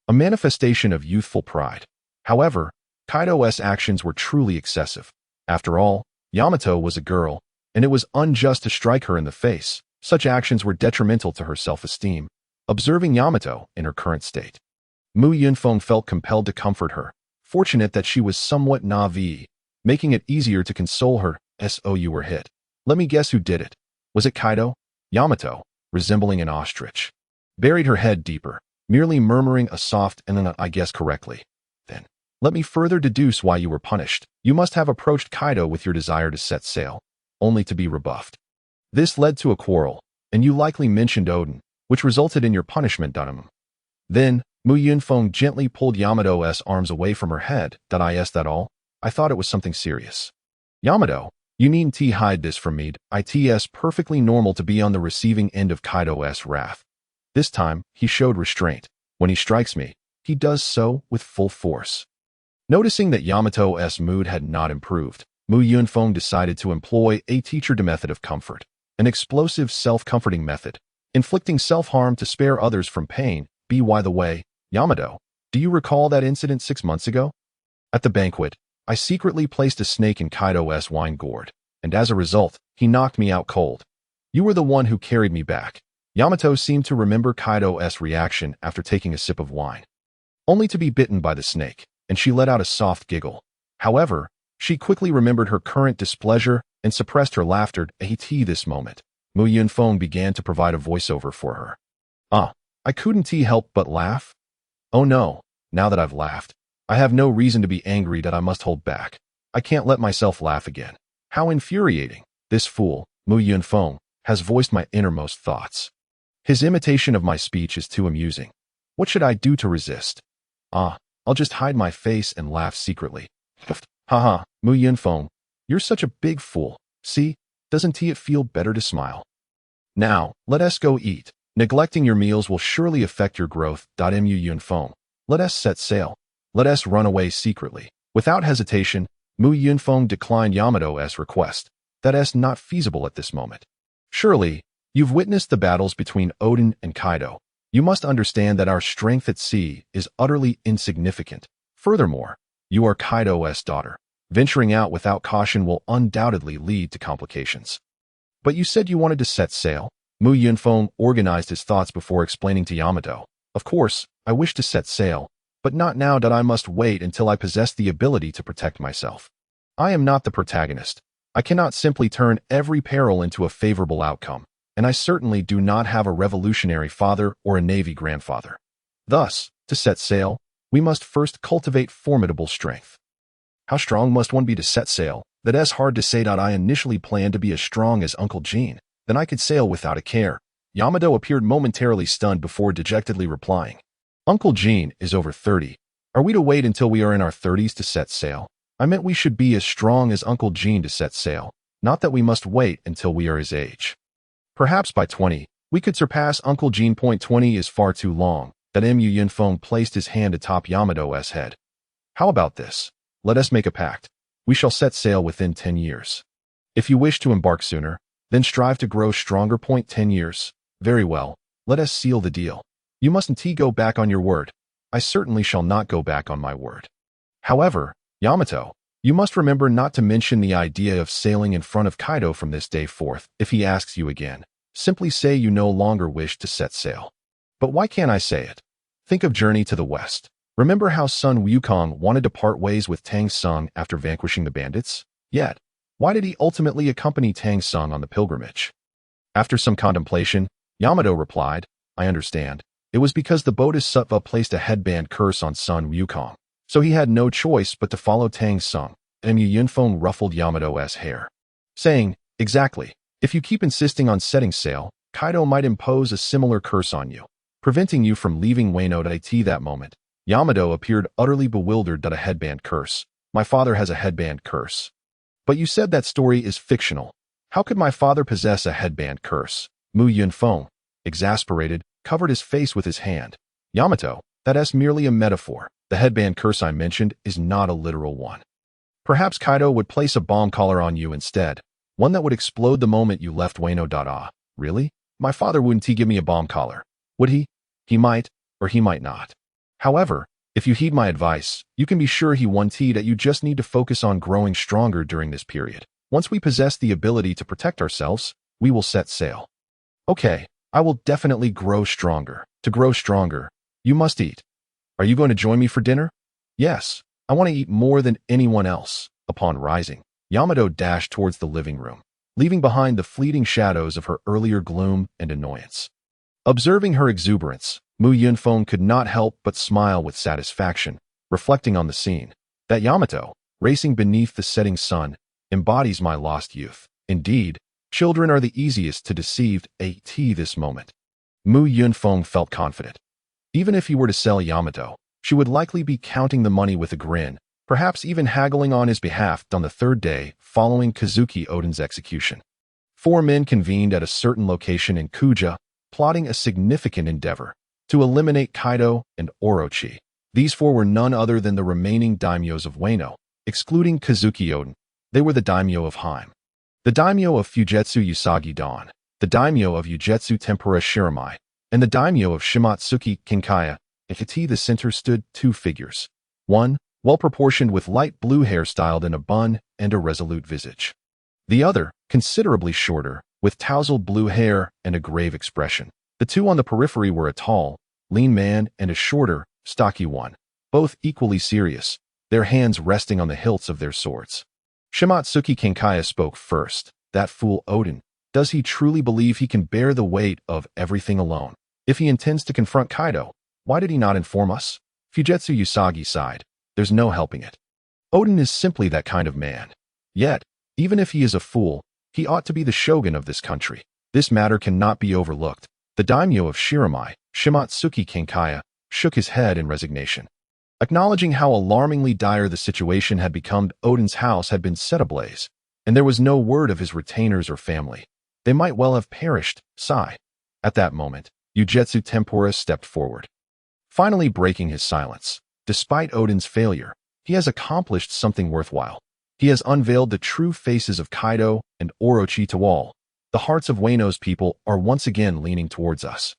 A manifestation of youthful pride. However, Kaido's actions were truly excessive. After all, Yamato was a girl, and it was unjust to strike her in the face. Such actions were detrimental to her self-esteem. Observing Yamato in her current state, Yunfeng felt compelled to comfort her, fortunate that she was somewhat naive, making it easier to console her. So you were hit. Let me guess who did it. Was it Kaido? Yamato, resembling an ostrich, buried her head deeper, merely murmuring a soft and I guess correctly. Then, let me further deduce why you were punished. You must have approached Kaido with your desire to set sail, only to be rebuffed. This led to a quarrel, and you likely mentioned Odin, which resulted in your punishment. Then, Yunfeng gently pulled Yamato's arms away from her head. Is that all? I thought it was something serious. Yamato, you needn't hide this from me. It's perfectly normal to be on the receiving end of Kaido's wrath. This time, he showed restraint. When he strikes me, he does so with full force. Noticing that Yamato's mood had not improved, Yunfeng decided to employ a teacher method of comfort, an explosive self-comforting method, inflicting self-harm to spare others from pain. By the way, Yamato, do you recall that incident 6 months ago? At the banquet, I secretly placed a snake in Kaido's wine gourd, and as a result, he knocked me out cold. You were the one who carried me back. Yamato seemed to remember Kaido's reaction after taking a sip of wine, only to be bitten by the snake, and she let out a soft giggle. However, she quickly remembered her current displeasure and suppressed her laughter. At this moment, Yunfeng began to provide a voiceover for her. I couldn't help but laugh. Oh no, now that I've laughed, I have no reason to be angry that I must hold back. I can't let myself laugh again. How infuriating. This fool, Yunfeng, has voiced my innermost thoughts. His imitation of my speech is too amusing. What should I do to resist? I'll just hide my face and laugh secretly. Haha, Yunfeng, you're such a big fool. See, doesn't it feel better to smile? Now, let us go eat. Neglecting your meals will surely affect your growth. Yunfeng, let us set sail. Let us run away secretly. Without hesitation, Yunfeng declined Yamato's request. That's not feasible at this moment. Surely, you've witnessed the battles between Odin and Kaido. You must understand that our strength at sea is utterly insignificant. Furthermore, you are Kaido's daughter. Venturing out without caution will undoubtedly lead to complications. But you said you wanted to set sail? Yunfeng organized his thoughts before explaining to Yamato. Of course, I wish to set sail, but not now. I must wait until I possess the ability to protect myself. I am not the protagonist. I cannot simply turn every peril into a favorable outcome, and I certainly do not have a revolutionary father or a navy grandfather. Thus, to set sail, we must first cultivate formidable strength. How strong must one be to set sail? That's hard to say. I initially planned to be as strong as Uncle Gene. Then I could sail without a care. Yamato appeared momentarily stunned before dejectedly replying. Uncle Gene is over 30. Are we to wait until we are in our 30s to set sail? I meant we should be as strong as Uncle Gene to set sail, not that we must wait until we are his age. Perhaps by 20, we could surpass Uncle Gene. 20 is far too long. That Yunfeng placed his hand atop Yamato's head. How about this? Let us make a pact. We shall set sail within 10 years. If you wish to embark sooner, then strive to grow stronger. 10 years. Very well, let us seal the deal. You mustn't go back on your word. I certainly shall not go back on my word. However, Yamato, you must remember not to mention the idea of sailing in front of Kaido from this day forth. If he asks you again, simply say you no longer wish to set sail. But why can't I say it? Think of Journey to the West. Remember how Sun Wukong wanted to part ways with Tang Sung after vanquishing the bandits? Yet, why did he ultimately accompany Tang Sung on the pilgrimage? After some contemplation, Yamato replied, I understand. It was because the Bodhisattva placed a headband curse on Sun Wukong, so he had no choice but to follow Tang Sung. Yunfeng ruffled Yamato's hair, saying, exactly. If you keep insisting on setting sail, Kaido might impose a similar curse on you, preventing you from leaving Wano. At that moment, Yamato appeared utterly bewildered. A headband curse. My father has a headband curse. But you said that story is fictional. How could my father possess a headband curse? Yunfeng, exasperated, covered his face with his hand. Yamato, that's merely a metaphor. The headband curse I mentioned is not a literal one. Perhaps Kaido would place a bomb collar on you instead, one that would explode the moment you left Wano. Really? My father wouldn't give me a bomb collar, would he? He might, or he might not. However, if you heed my advice, you can be sure he won't. That you just need to focus on growing stronger during this period. Once we possess the ability to protect ourselves, we will set sail. Okay, I will definitely grow stronger. To grow stronger, you must eat. Are you going to join me for dinner? Yes, I want to eat more than anyone else. Upon rising, Yamato dashed towards the living room, leaving behind the fleeting shadows of her earlier gloom and annoyance. Observing her exuberance, Yunfeng could not help but smile with satisfaction, reflecting on the scene. That Yamato, racing beneath the setting sun, embodies my lost youth. Indeed, children are the easiest to deceive. At this moment, Yunfeng felt confident. Even if he were to sell Yamato, she would likely be counting the money with a grin, perhaps even haggling on his behalf. On the third day following Kazuki Oden's execution, 4 men convened at a certain location in Kuja, plotting a significant endeavor to eliminate Kaido and Orochi. These 4 were none other than the remaining daimyos of Wano, excluding Kazuki Oden. They were the daimyo of Heim, the daimyo of Fujetsu Usagi Dawn, the daimyo of Ugetsu Tempura Shiramai, and the daimyo of Shimotsuki Kinkaya. At the center stood 2 figures. One, well-proportioned with light blue hair styled in a bun and a resolute visage. The other, considerably shorter, with tousled blue hair and a grave expression. The 2 on the periphery were a tall, lean man and a shorter, stocky one, both equally serious, their hands resting on the hilts of their swords. Shimotsuki Kinkaya spoke first. That fool Oden, does he truly believe he can bear the weight of everything alone? If he intends to confront Kaido, why did he not inform us? Fujetsu Usagi sighed. There's no helping it. Oden is simply that kind of man. Yet, even if he is a fool, he ought to be the shogun of this country. This matter cannot be overlooked. The daimyo of Shiramai, Shimotsuki Kinkaya, shook his head in resignation. Acknowledging how alarmingly dire the situation had become, Oden's house had been set ablaze, and there was no word of his retainers or family. They might well have perished. Sigh. At that moment, Ugetsu Tempura stepped forward, finally breaking his silence. Despite Oden's failure, he has accomplished something worthwhile. He has unveiled the true faces of Kaido and Orochi to all. The hearts of Wano's people are once again leaning towards us.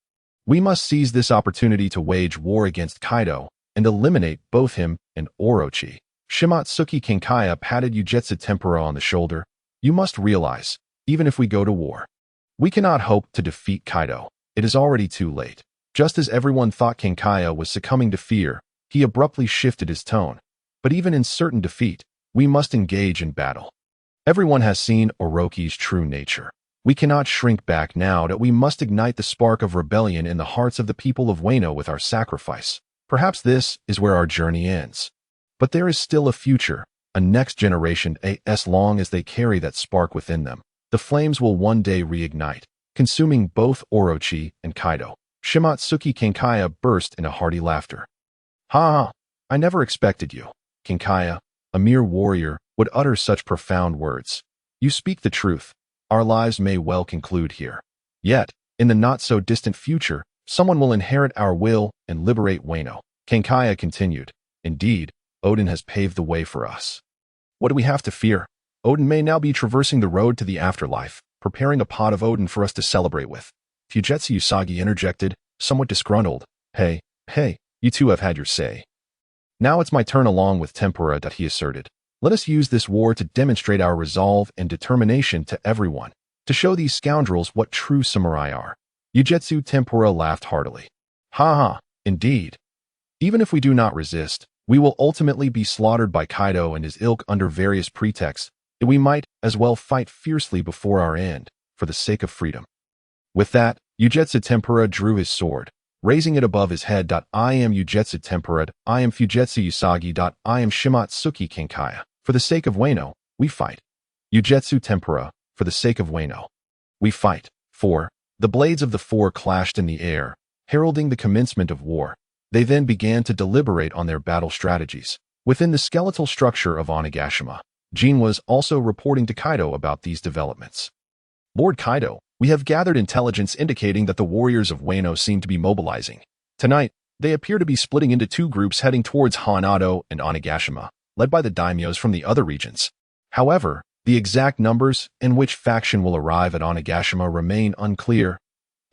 We must seize this opportunity to wage war against Kaido and eliminate both him and Orochi. Shimotsuki Kinkaya patted Ugetsu Tempura on the shoulder. You must realize, even if we go to war, we cannot hope to defeat Kaido. It is already too late. Just as everyone thought Kinkaya was succumbing to fear, he abruptly shifted his tone. But even in certain defeat, we must engage in battle. Everyone has seen Orochi's true nature. We cannot shrink back now. That we must ignite the spark of rebellion in the hearts of the people of Wano with our sacrifice. Perhaps this is where our journey ends. But there is still a future, a next generation. As long as they carry that spark within them, the flames will one day reignite, consuming both Orochi and Kaido. Shimotsuki Kinkaya burst into hearty laughter. Ha ha! I never expected you, Qiongqi, a mere warrior, would utter such profound words. You speak the truth. Our lives may well conclude here. Yet, in the not-so-distant future, someone will inherit our will and liberate Wano. Qiongqi continued. Indeed, Odin has paved the way for us. What do we have to fear? Odin may now be traversing the road to the afterlife, preparing a pot of Odin for us to celebrate with. Fujitsu Usagi interjected, somewhat disgruntled. Hey, you two have had your say. Now it's my turn along with Tempura, he asserted. Let us use this war to demonstrate our resolve and determination to everyone, to show these scoundrels what true samurai are. Ujetsu Tempura laughed heartily. Ha, indeed. Even if we do not resist, we will ultimately be slaughtered by Kaido and his ilk under various pretexts, and we might as well fight fiercely before our end, for the sake of freedom. With that, Ujetsu Tempura drew his sword, raising it above his head. I am Ujetsu Tempura, I am Fujitsu Usagi. I am Shimatsuki Qiongqi. For the sake of Wano, we fight. Ujetsu Tempura, for the sake of Wano, we fight. 4. The blades of the four clashed in the air, heralding the commencement of war. They then began to deliberate on their battle strategies. Within the skeletal structure of Onigashima, Jin was also reporting to Kaido about these developments. Lord Kaido, we have gathered intelligence indicating that the warriors of Wano seem to be mobilizing. Tonight, they appear to be splitting into two groups heading towards Hanado and Onigashima, led by the daimyos from the other regions. However, the exact numbers and which faction will arrive at Onigashima remain unclear.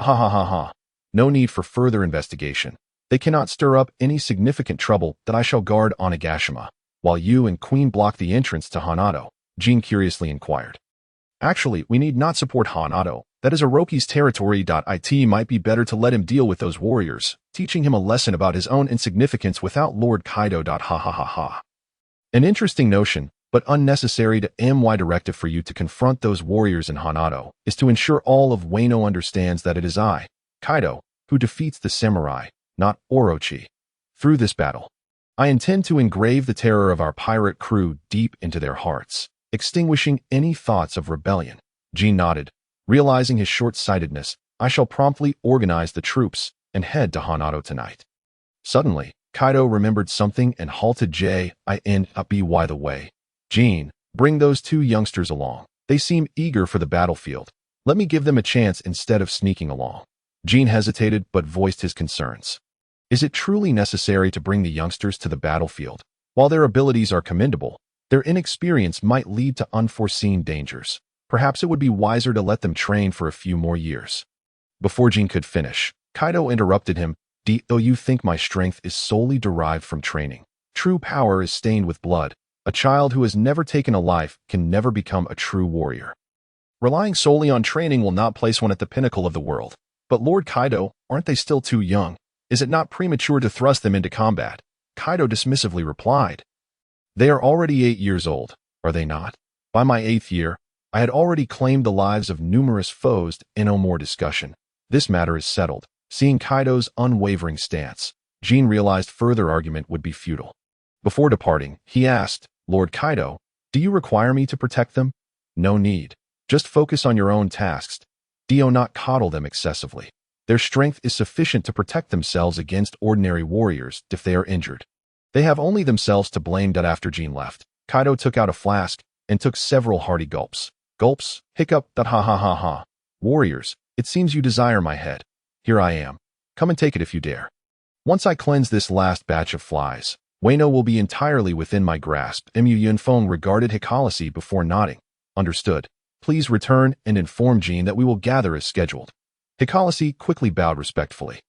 No need for further investigation. They cannot stir up any significant trouble that I shall guard Onigashima, while you and Queen block the entrance to Hanado, Jin curiously inquired. Actually, we need not support Hanado. That is Orochi's territory. It might be better to let him deal with those warriors, teaching him a lesson about his own insignificance without Lord Kaido. An interesting notion, but unnecessary. My directive for you to confront those warriors in Hanado is to ensure all of Wano understands that it is I, Kaido, who defeats the samurai, not Orochi. Through this battle, I intend to engrave the terror of our pirate crew deep into their hearts, extinguishing any thoughts of rebellion. Jin nodded. Realizing his short-sightedness, I shall promptly organize the troops and head to Hanado tonight. Suddenly, Kaido remembered something and halted. By the way, Jin, bring those two youngsters along. They seem eager for the battlefield. Let me give them a chance instead of sneaking along. Jin hesitated but voiced his concerns. Is it truly necessary to bring the youngsters to the battlefield? While their abilities are commendable, their inexperience might lead to unforeseen dangers. Perhaps it would be wiser to let them train for a few more years. Before Jin could finish, Kaido interrupted him. Do you think my strength is solely derived from training? True power is stained with blood. A child who has never taken a life can never become a true warrior. Relying solely on training will not place one at the pinnacle of the world. But Lord Kaido, aren't they still too young? Is it not premature to thrust them into combat? Kaido dismissively replied. They are already 8 years old, are they not? By my 8th year, I had already claimed the lives of numerous foes. No more discussion. This matter is settled. Seeing Kaido's unwavering stance, Jin realized further argument would be futile. Before departing, he asked, Lord Kaido, do you require me to protect them? No need. Just focus on your own tasks. Do not coddle them excessively. Their strength is sufficient to protect themselves against ordinary warriors if they are injured. They have only themselves to blame. After Jin left, Kaido took out a flask and took several hearty gulps. Gulps, hiccup. Warriors, it seems you desire my head. Here I am. Come and take it if you dare. Once I cleanse this last batch of flies, Wano will be entirely within my grasp. Yunfeng regarded Hikolosi before nodding. Understood. Please return and inform Jin that we will gather as scheduled. Hikolosi quickly bowed respectfully.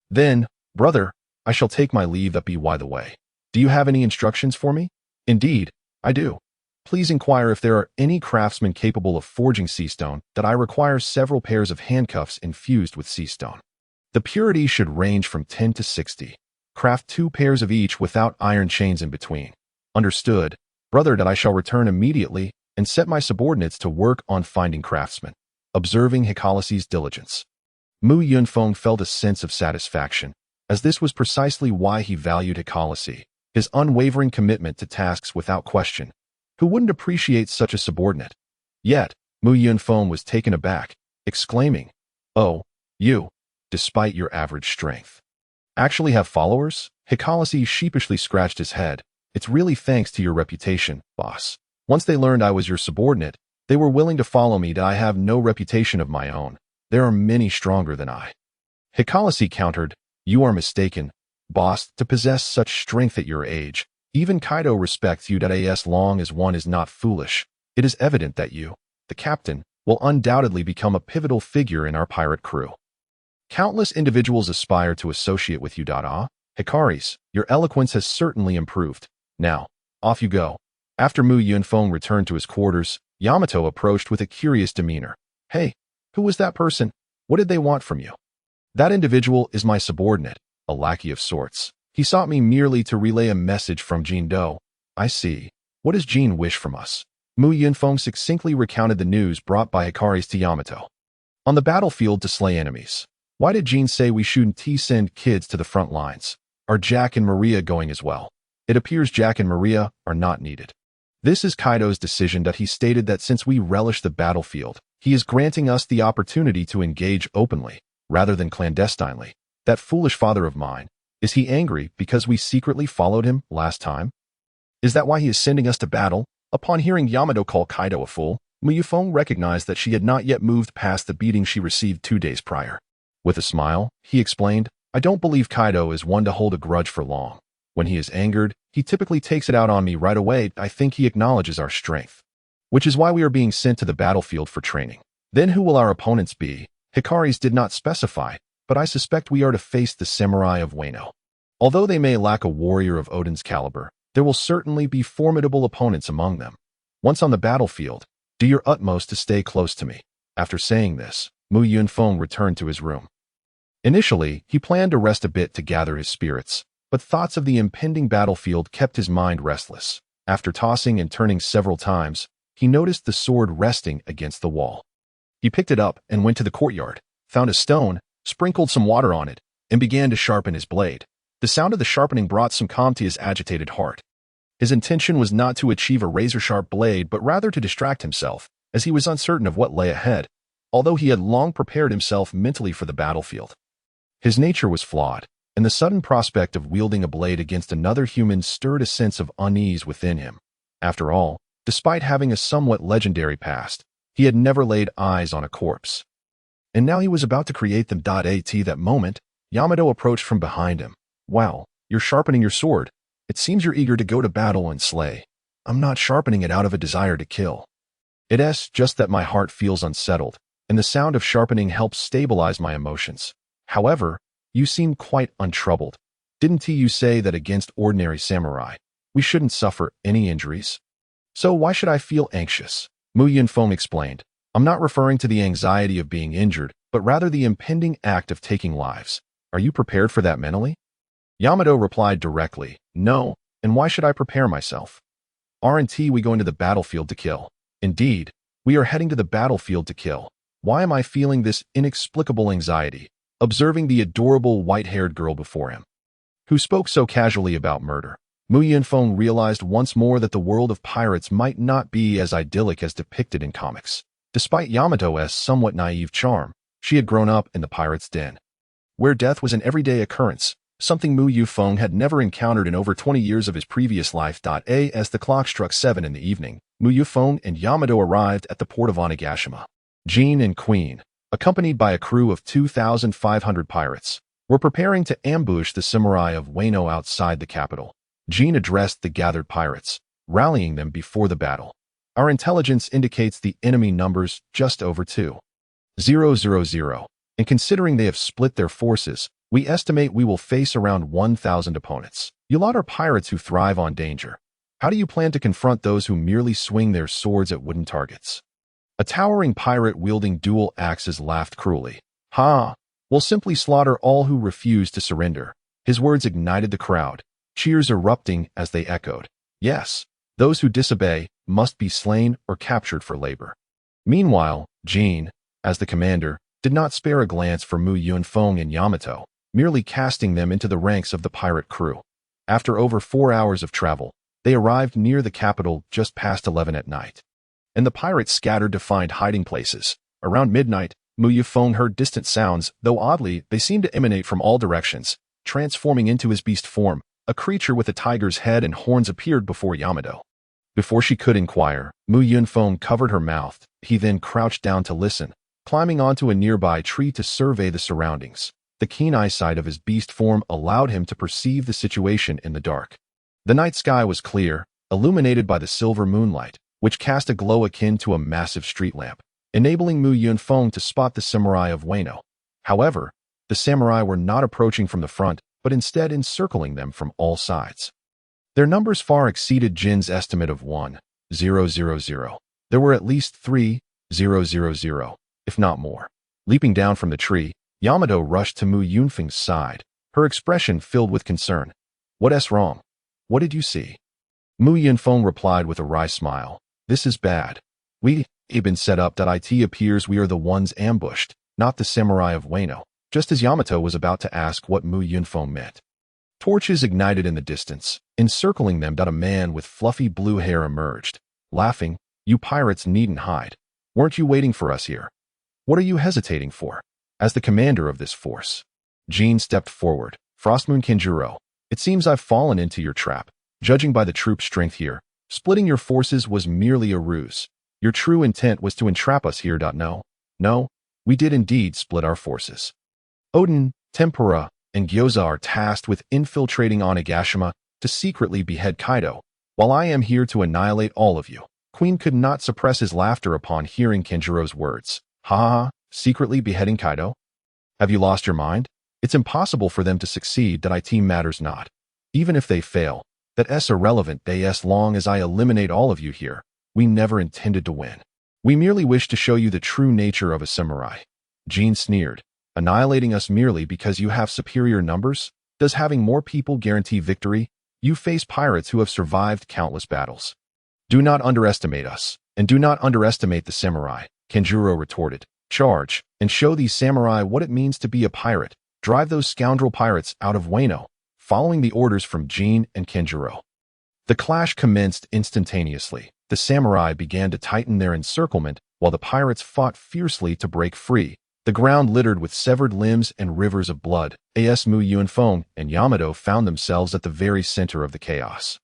Then, brother, I shall take my leave. By the way, do you have any instructions for me? Indeed, I do. Please inquire if there are any craftsmen capable of forging sea stone. I require several pairs of handcuffs infused with sea stone. The purity should range from 10 to 60. Craft 2 pairs of each without iron chains in between. Understood, brother. I shall return immediately and set my subordinates to work on finding craftsmen. Observing Hikolosi's diligence, Yunfeng felt a sense of satisfaction, as this was precisely why he valued Hikolosi, his unwavering commitment to tasks without question. Who wouldn't appreciate such a subordinate? Yet, Yunfeng was taken aback, exclaiming, Oh, you, despite your average strength, actually have followers? Hikari sheepishly scratched his head. It's really thanks to your reputation, boss. Once they learned I was your subordinate, they were willing to follow me. I have no reputation of my own. There are many stronger than I. Hikari countered, you are mistaken, boss, to possess such strength at your age. Even Kaido respects you. As long as one is not foolish, it is evident that you, the captain, will undoubtedly become a pivotal figure in our pirate crew. Countless individuals aspire to associate with you. Hikari, your eloquence has certainly improved. Now, off you go. After Yunfeng returned to his quarters, Yamato approached with a curious demeanor. Hey, who was that person? What did they want from you? That individual is my subordinate, a lackey of sorts. He sought me merely to relay a message from Jin Do. I see. What does Jin wish from us? Yunfeng succinctly recounted the news brought by Hikari to Yamato. On the battlefield to slay enemies. Why did Jin say we shouldn't send kids to the front lines? Are Jack and Maria going as well? It appears Jack and Maria are not needed. This is Kaido's decision. He stated that since we relish the battlefield, he is granting us the opportunity to engage openly, rather than clandestinely. That foolish father of mine, is he angry because we secretly followed him last time? Is that why he is sending us to battle? Upon hearing Yamato call Kaido a fool, Yunfeng recognized that she had not yet moved past the beating she received 2 days prior. With a smile, he explained, I don't believe Kaido is one to hold a grudge for long. When he is angered, he typically takes it out on me right away. I think he acknowledges our strength. Which is why we are being sent to the battlefield for training. Then who will our opponents be? Hikari did not specify, but I suspect we are to face the samurai of Wano. Although they may lack a warrior of Odin's caliber, there will certainly be formidable opponents among them. Once on the battlefield, do your utmost to stay close to me. After saying this, Yunfeng returned to his room. Initially, he planned to rest a bit to gather his spirits, but thoughts of the impending battlefield kept his mind restless. After tossing and turning several times, he noticed the sword resting against the wall. He picked it up and went to the courtyard, found a stone, sprinkled some water on it, and began to sharpen his blade. The sound of the sharpening brought some calm to his agitated heart. His intention was not to achieve a razor-sharp blade, but rather to distract himself, as he was uncertain of what lay ahead, although he had long prepared himself mentally for the battlefield. His nature was flawed, and the sudden prospect of wielding a blade against another human stirred a sense of unease within him. After all, despite having a somewhat legendary past, he had never laid eyes on a corpse. And now he was about to create them. At that moment, Yamato approached from behind him. Wow, you're sharpening your sword. It seems you're eager to go to battle and slay. I'm not sharpening it out of a desire to kill. It's just that my heart feels unsettled, and the sound of sharpening helps stabilize my emotions. However, you seem quite untroubled. Didn't you say that against ordinary samurai, we shouldn't suffer any injuries? So why should I feel anxious? Yunfeng explained. I'm not referring to the anxiety of being injured, but rather the impending act of taking lives. Are you prepared for that mentally? Yamato replied directly, no, and why should I prepare myself? Aren't we going to the battlefield to kill? Indeed, we are heading to the battlefield to kill. Why am I feeling this inexplicable anxiety, observing the adorable white-haired girl before him, who spoke so casually about murder? Yunfeng realized once more that the world of pirates might not be as idyllic as depicted in comics. Despite Yamato's somewhat naive charm, she had grown up in the pirate's den, where death was an everyday occurrence, something Yunfeng had never encountered in over 20 years of his previous life. As the clock struck 7 in the evening, Yunfeng and Yamato arrived at the port of Onigashima. Jin and Queen, accompanied by a crew of 2,500 pirates, were preparing to ambush the samurai of Wano outside the capital. Jin addressed the gathered pirates, rallying them before the battle. Our intelligence indicates the enemy numbers just over 2,000, and considering they have split their forces, we estimate we will face around 1,000 opponents. You lot are pirates who thrive on danger. How do you plan to confront those who merely swing their swords at wooden targets? A towering pirate wielding dual axes laughed cruelly. Ha! We'll simply slaughter all who refuse to surrender. His words ignited the crowd, cheers erupting as they echoed. Yes, those who disobey must be slain or captured for labor. Meanwhile, Jin, as the commander, did not spare a glance for Yunfeng and Yamato, merely casting them into the ranks of the pirate crew. After over 4 hours of travel, they arrived near the capital just past 11 at night. And the pirates scattered to find hiding places. Around midnight, Yunfeng heard distant sounds, though oddly, they seemed to emanate from all directions. transforming into his beast form. A creature with a tiger's head and horns appeared before Yamato. Before she could inquire, Yunfeng covered her mouth. He then crouched down to listen, climbing onto a nearby tree to survey the surroundings. The keen eyesight of his beast form allowed him to perceive the situation in the dark. The night sky was clear, illuminated by the silver moonlight, which cast a glow akin to a massive street lamp, enabling Yunfeng to spot the samurai of Wano. However, the samurai were not approaching from the front, but instead encircling them from all sides. Their numbers far exceeded Jin's estimate of 1,000. There were at least 3,000, if not more. Leaping down from the tree, Yamato rushed to Yunfeng's side, her expression filled with concern. "What's wrong? What did you see?" Yunfeng replied with a wry smile. "This is bad. We've been set up. It appears we are the ones ambushed, not the samurai of Wano." Just as Yamato was about to ask what Yunfeng meant, torches ignited in the distance, encircling them. A man with fluffy blue hair emerged, laughing. "You pirates needn't hide. Weren't you waiting for us here? What are you hesitating for?" As the commander of this force, Jin stepped forward. "Frostmoon Kenjuro, it seems I've fallen into your trap. Judging by the troop's strength here, splitting your forces was merely a ruse. Your true intent was to entrap us here. No, we did indeed split our forces. Oden, Tempura, and Gyoza are tasked with infiltrating Onigashima to secretly behead Kaido, while I am here to annihilate all of you." Queen could not suppress his laughter upon hearing Kenjiro's words. "Ha ha ha, secretly beheading Kaido? Have you lost your mind? It's impossible for them to succeed. It matters not. Even if they fail, that's irrelevant. As long as I eliminate all of you here, we never intended to win. We merely wish to show you the true nature of a samurai." Jin sneered. "Annihilating us merely because you have superior numbers? Does having more people guarantee victory? You face pirates who have survived countless battles. Do not underestimate us, and do not underestimate the samurai," Kenjiro retorted. "Charge, and show these samurai what it means to be a pirate. Drive those scoundrel pirates out of Wano." Following the orders from Jin and Kenjiro, the clash commenced instantaneously. The samurai began to tighten their encirclement, while the pirates fought fiercely to break free. The ground littered with severed limbs and rivers of blood. Yunfeng and Yamato found themselves at the very center of the chaos.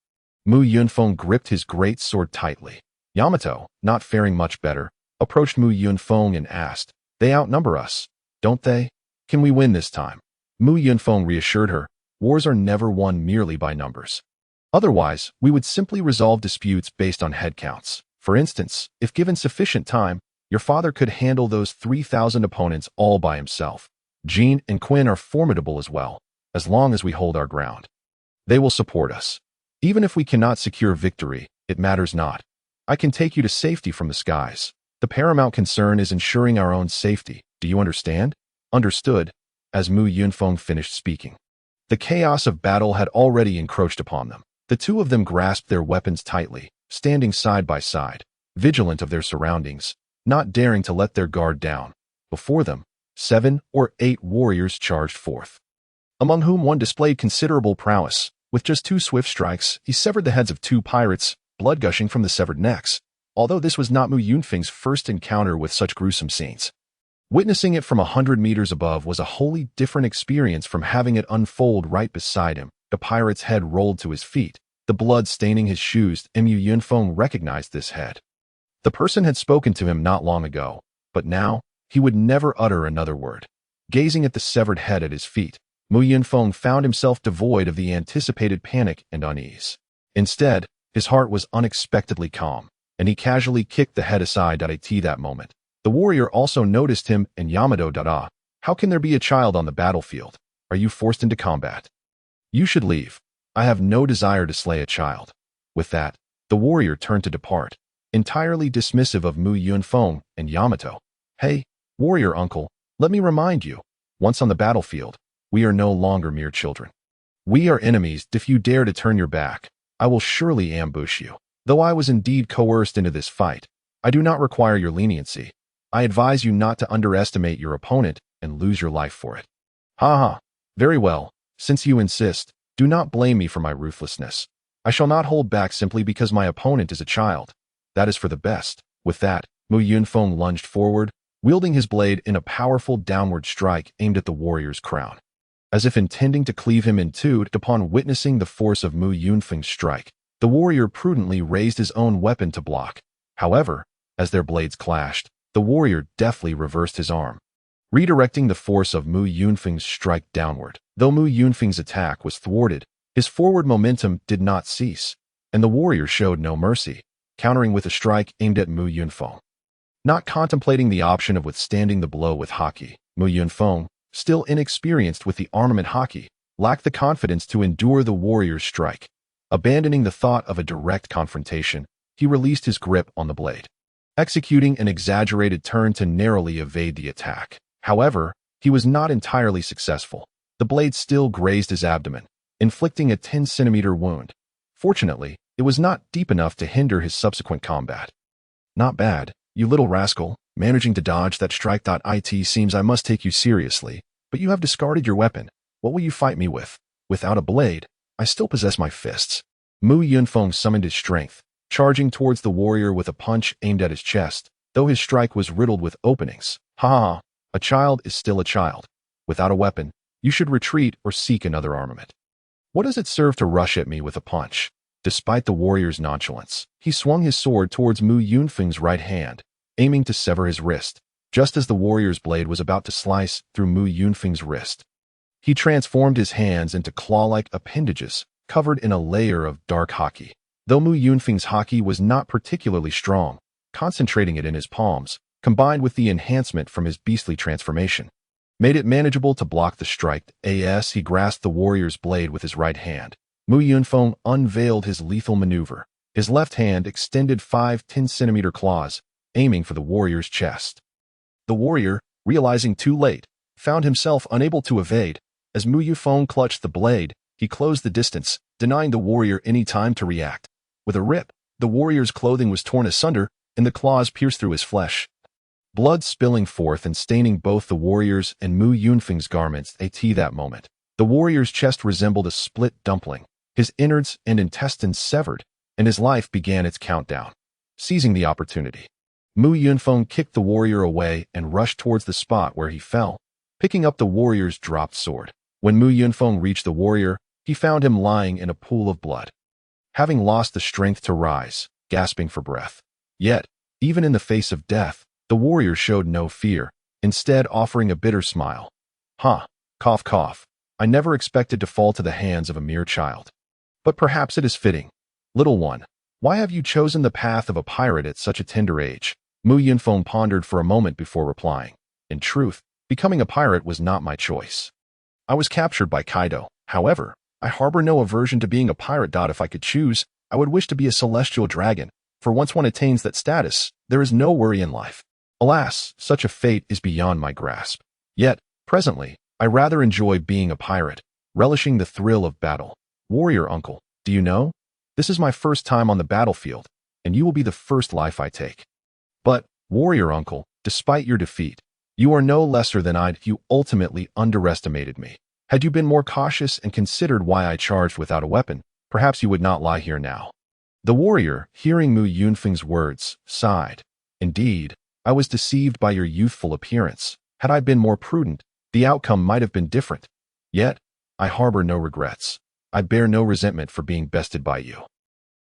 Yunfeng gripped his great sword tightly. Yamato, not faring much better, approached Yunfeng and asked, "They outnumber us, don't they? Can we win this time?" Yunfeng reassured her, "Wars are never won merely by numbers. Otherwise, we would simply resolve disputes based on head counts. For instance, if given sufficient time, your father could handle those 3,000 opponents all by himself. Jin and Quinn are formidable as well, as long as we hold our ground. They will support us. Even if we cannot secure victory, it matters not. I can take you to safety from the skies. The paramount concern is ensuring our own safety. Do you understand?" "Understood," as Yunfeng finished speaking. The chaos of battle had already encroached upon them. The two of them grasped their weapons tightly, standing side by side, vigilant of their surroundings, not daring to let their guard down. Before them, 7 or 8 warriors charged forth, among whom one displayed considerable prowess. With just 2 swift strikes, he severed the heads of 2 pirates, blood gushing from the severed necks. Although this was not Yunfeng's first encounter with such gruesome scenes, witnessing it from 100 meters above was a wholly different experience from having it unfold right beside him. The pirate's head rolled to his feet, the blood staining his shoes. Yunfeng recognized this head. The person had spoken to him not long ago, but now, he would never utter another word. Gazing at the severed head at his feet, Yunfeng found himself devoid of the anticipated panic and unease. Instead, his heart was unexpectedly calm, and he casually kicked the head aside. At that moment, the warrior also noticed him and Yamato. "How can there be a child on the battlefield? Are you forced into combat? You should leave. I have no desire to slay a child." With that, the warrior turned to depart, entirely dismissive of Yunfeng and Yamato. "Hey, warrior uncle, let me remind you, once on the battlefield, we are no longer mere children. We are enemies. If you dare to turn your back, I will surely ambush you. Though I was indeed coerced into this fight, I do not require your leniency. I advise you not to underestimate your opponent and lose your life for it." "Ha ha, very well. Since you insist, do not blame me for my ruthlessness. I shall not hold back simply because my opponent is a child. That is for the best." With that, Yunfeng lunged forward, wielding his blade in a powerful downward strike aimed at the warrior's crown. as if intending to cleave him in two. Upon witnessing the force of Mu Yunfeng's strike, the warrior prudently raised his own weapon to block. However, as their blades clashed, the warrior deftly reversed his arm, redirecting the force of Mu Yunfeng's strike downward. Though Mu Yunfeng's attack was thwarted, his forward momentum did not cease, and the warrior showed no mercy, countering with a strike aimed at Mu Yunfeng. Not contemplating the option of withstanding the blow with haki, Mu Yunfeng, still inexperienced with the armament haki, lacked the confidence to endure the warrior's strike. Abandoning the thought of a direct confrontation, he released his grip on the blade, executing an exaggerated turn to narrowly evade the attack. However, he was not entirely successful. The blade still grazed his abdomen, inflicting a 10-centimeter wound. Fortunately, it was not deep enough to hinder his subsequent combat. "Not bad, you little rascal, managing to dodge that strike. It seems I must take you seriously, but you have discarded your weapon. What will you fight me with? Without a blade, I still possess my fists." Mu Yunfeng summoned his strength, charging towards the warrior with a punch aimed at his chest, though his strike was riddled with openings. "Ha! A child is still a child. Without a weapon, you should retreat or seek another armament. What does it serve to rush at me with a punch?" Despite the warrior's nonchalance, he swung his sword towards Mu Yunfeng's right hand, aiming to sever his wrist. Just as the warrior's blade was about to slice through Mu Yunfeng's wrist, he transformed his hands into claw-like appendages covered in a layer of dark haki. Though Mu Yunfeng's haki was not particularly strong, concentrating it in his palms, combined with the enhancement from his beastly transformation, made it manageable to block the strike. As he grasped the warrior's blade with his right hand, Mu Yunfeng unveiled his lethal maneuver. His left hand extended 5 10-centimeter claws, aiming for the warrior's chest. The warrior, realizing too late, found himself unable to evade. As Mu Yunfeng clutched the blade, he closed the distance, denying the warrior any time to react. With a rip, the warrior's clothing was torn asunder, and the claws pierced through his flesh, blood spilling forth and staining both the warrior's and Mu Yunfeng's garments. At that moment, the warrior's chest resembled a split dumpling, his innards and intestines severed, and his life began its countdown. Seizing the opportunity, Mu Yunfeng kicked the warrior away and rushed towards the spot where he fell, picking up the warrior's dropped sword. When Mu Yunfeng reached the warrior, he found him lying in a pool of blood, having lost the strength to rise, gasping for breath. Yet, even in the face of death, the warrior showed no fear, instead offering a bitter smile. "Huh, cough cough, I never expected to fall to the hands of a mere child. But perhaps it is fitting. Little one, why have you chosen the path of a pirate at such a tender age?" Mu Yunfeng pondered for a moment before replying. "In truth, becoming a pirate was not my choice. I was captured by Kaido. However, I harbor no aversion to being a pirate. If I could choose, I would wish to be a celestial dragon, for once one attains that status, there is no worry in life. Alas, such a fate is beyond my grasp. Yet, presently, I rather enjoy being a pirate, relishing the thrill of battle. Warrior uncle, do you know? This is my first time on the battlefield, and you will be the first life I take. But, warrior uncle, despite your defeat, you are no lesser than I. You ultimately underestimated me. Had you been more cautious and considered why I charged without a weapon, perhaps you would not lie here now." The warrior, hearing Mu Yunfeng's words, sighed. "Indeed, I was deceived by your youthful appearance. Had I been more prudent, the outcome might have been different. Yet, I harbor no regrets. I bear no resentment for being bested by you.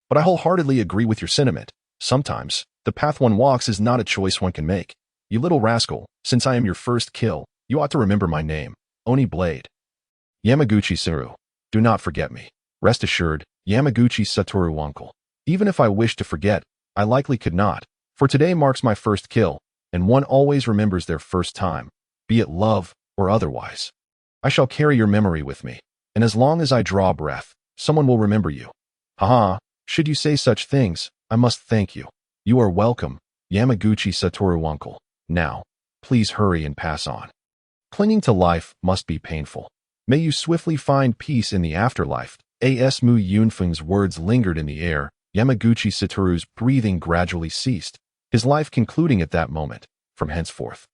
But I wholeheartedly agree with your sentiment. Sometimes, the path one walks is not a choice one can make. You little rascal, since I am your first kill, you ought to remember my name, Oni Blade. Yamaguchi Satoru. Do not forget me. Rest assured, Yamaguchi Satoru uncle. Even if I wished to forget, I likely could not, for today marks my first kill, and one always remembers their first time, be it love or otherwise. I shall carry your memory with me, and as long as I draw breath, someone will remember you. Haha, should you say such things, I must thank you. You are welcome, Yamaguchi Satoru uncle. Now, please hurry and pass on. Clinging to life must be painful. May you swiftly find peace in the afterlife." As Mu Yunfeng's words lingered in the air, Yamaguchi Satoru's breathing gradually ceased, his life concluding at that moment. From henceforth,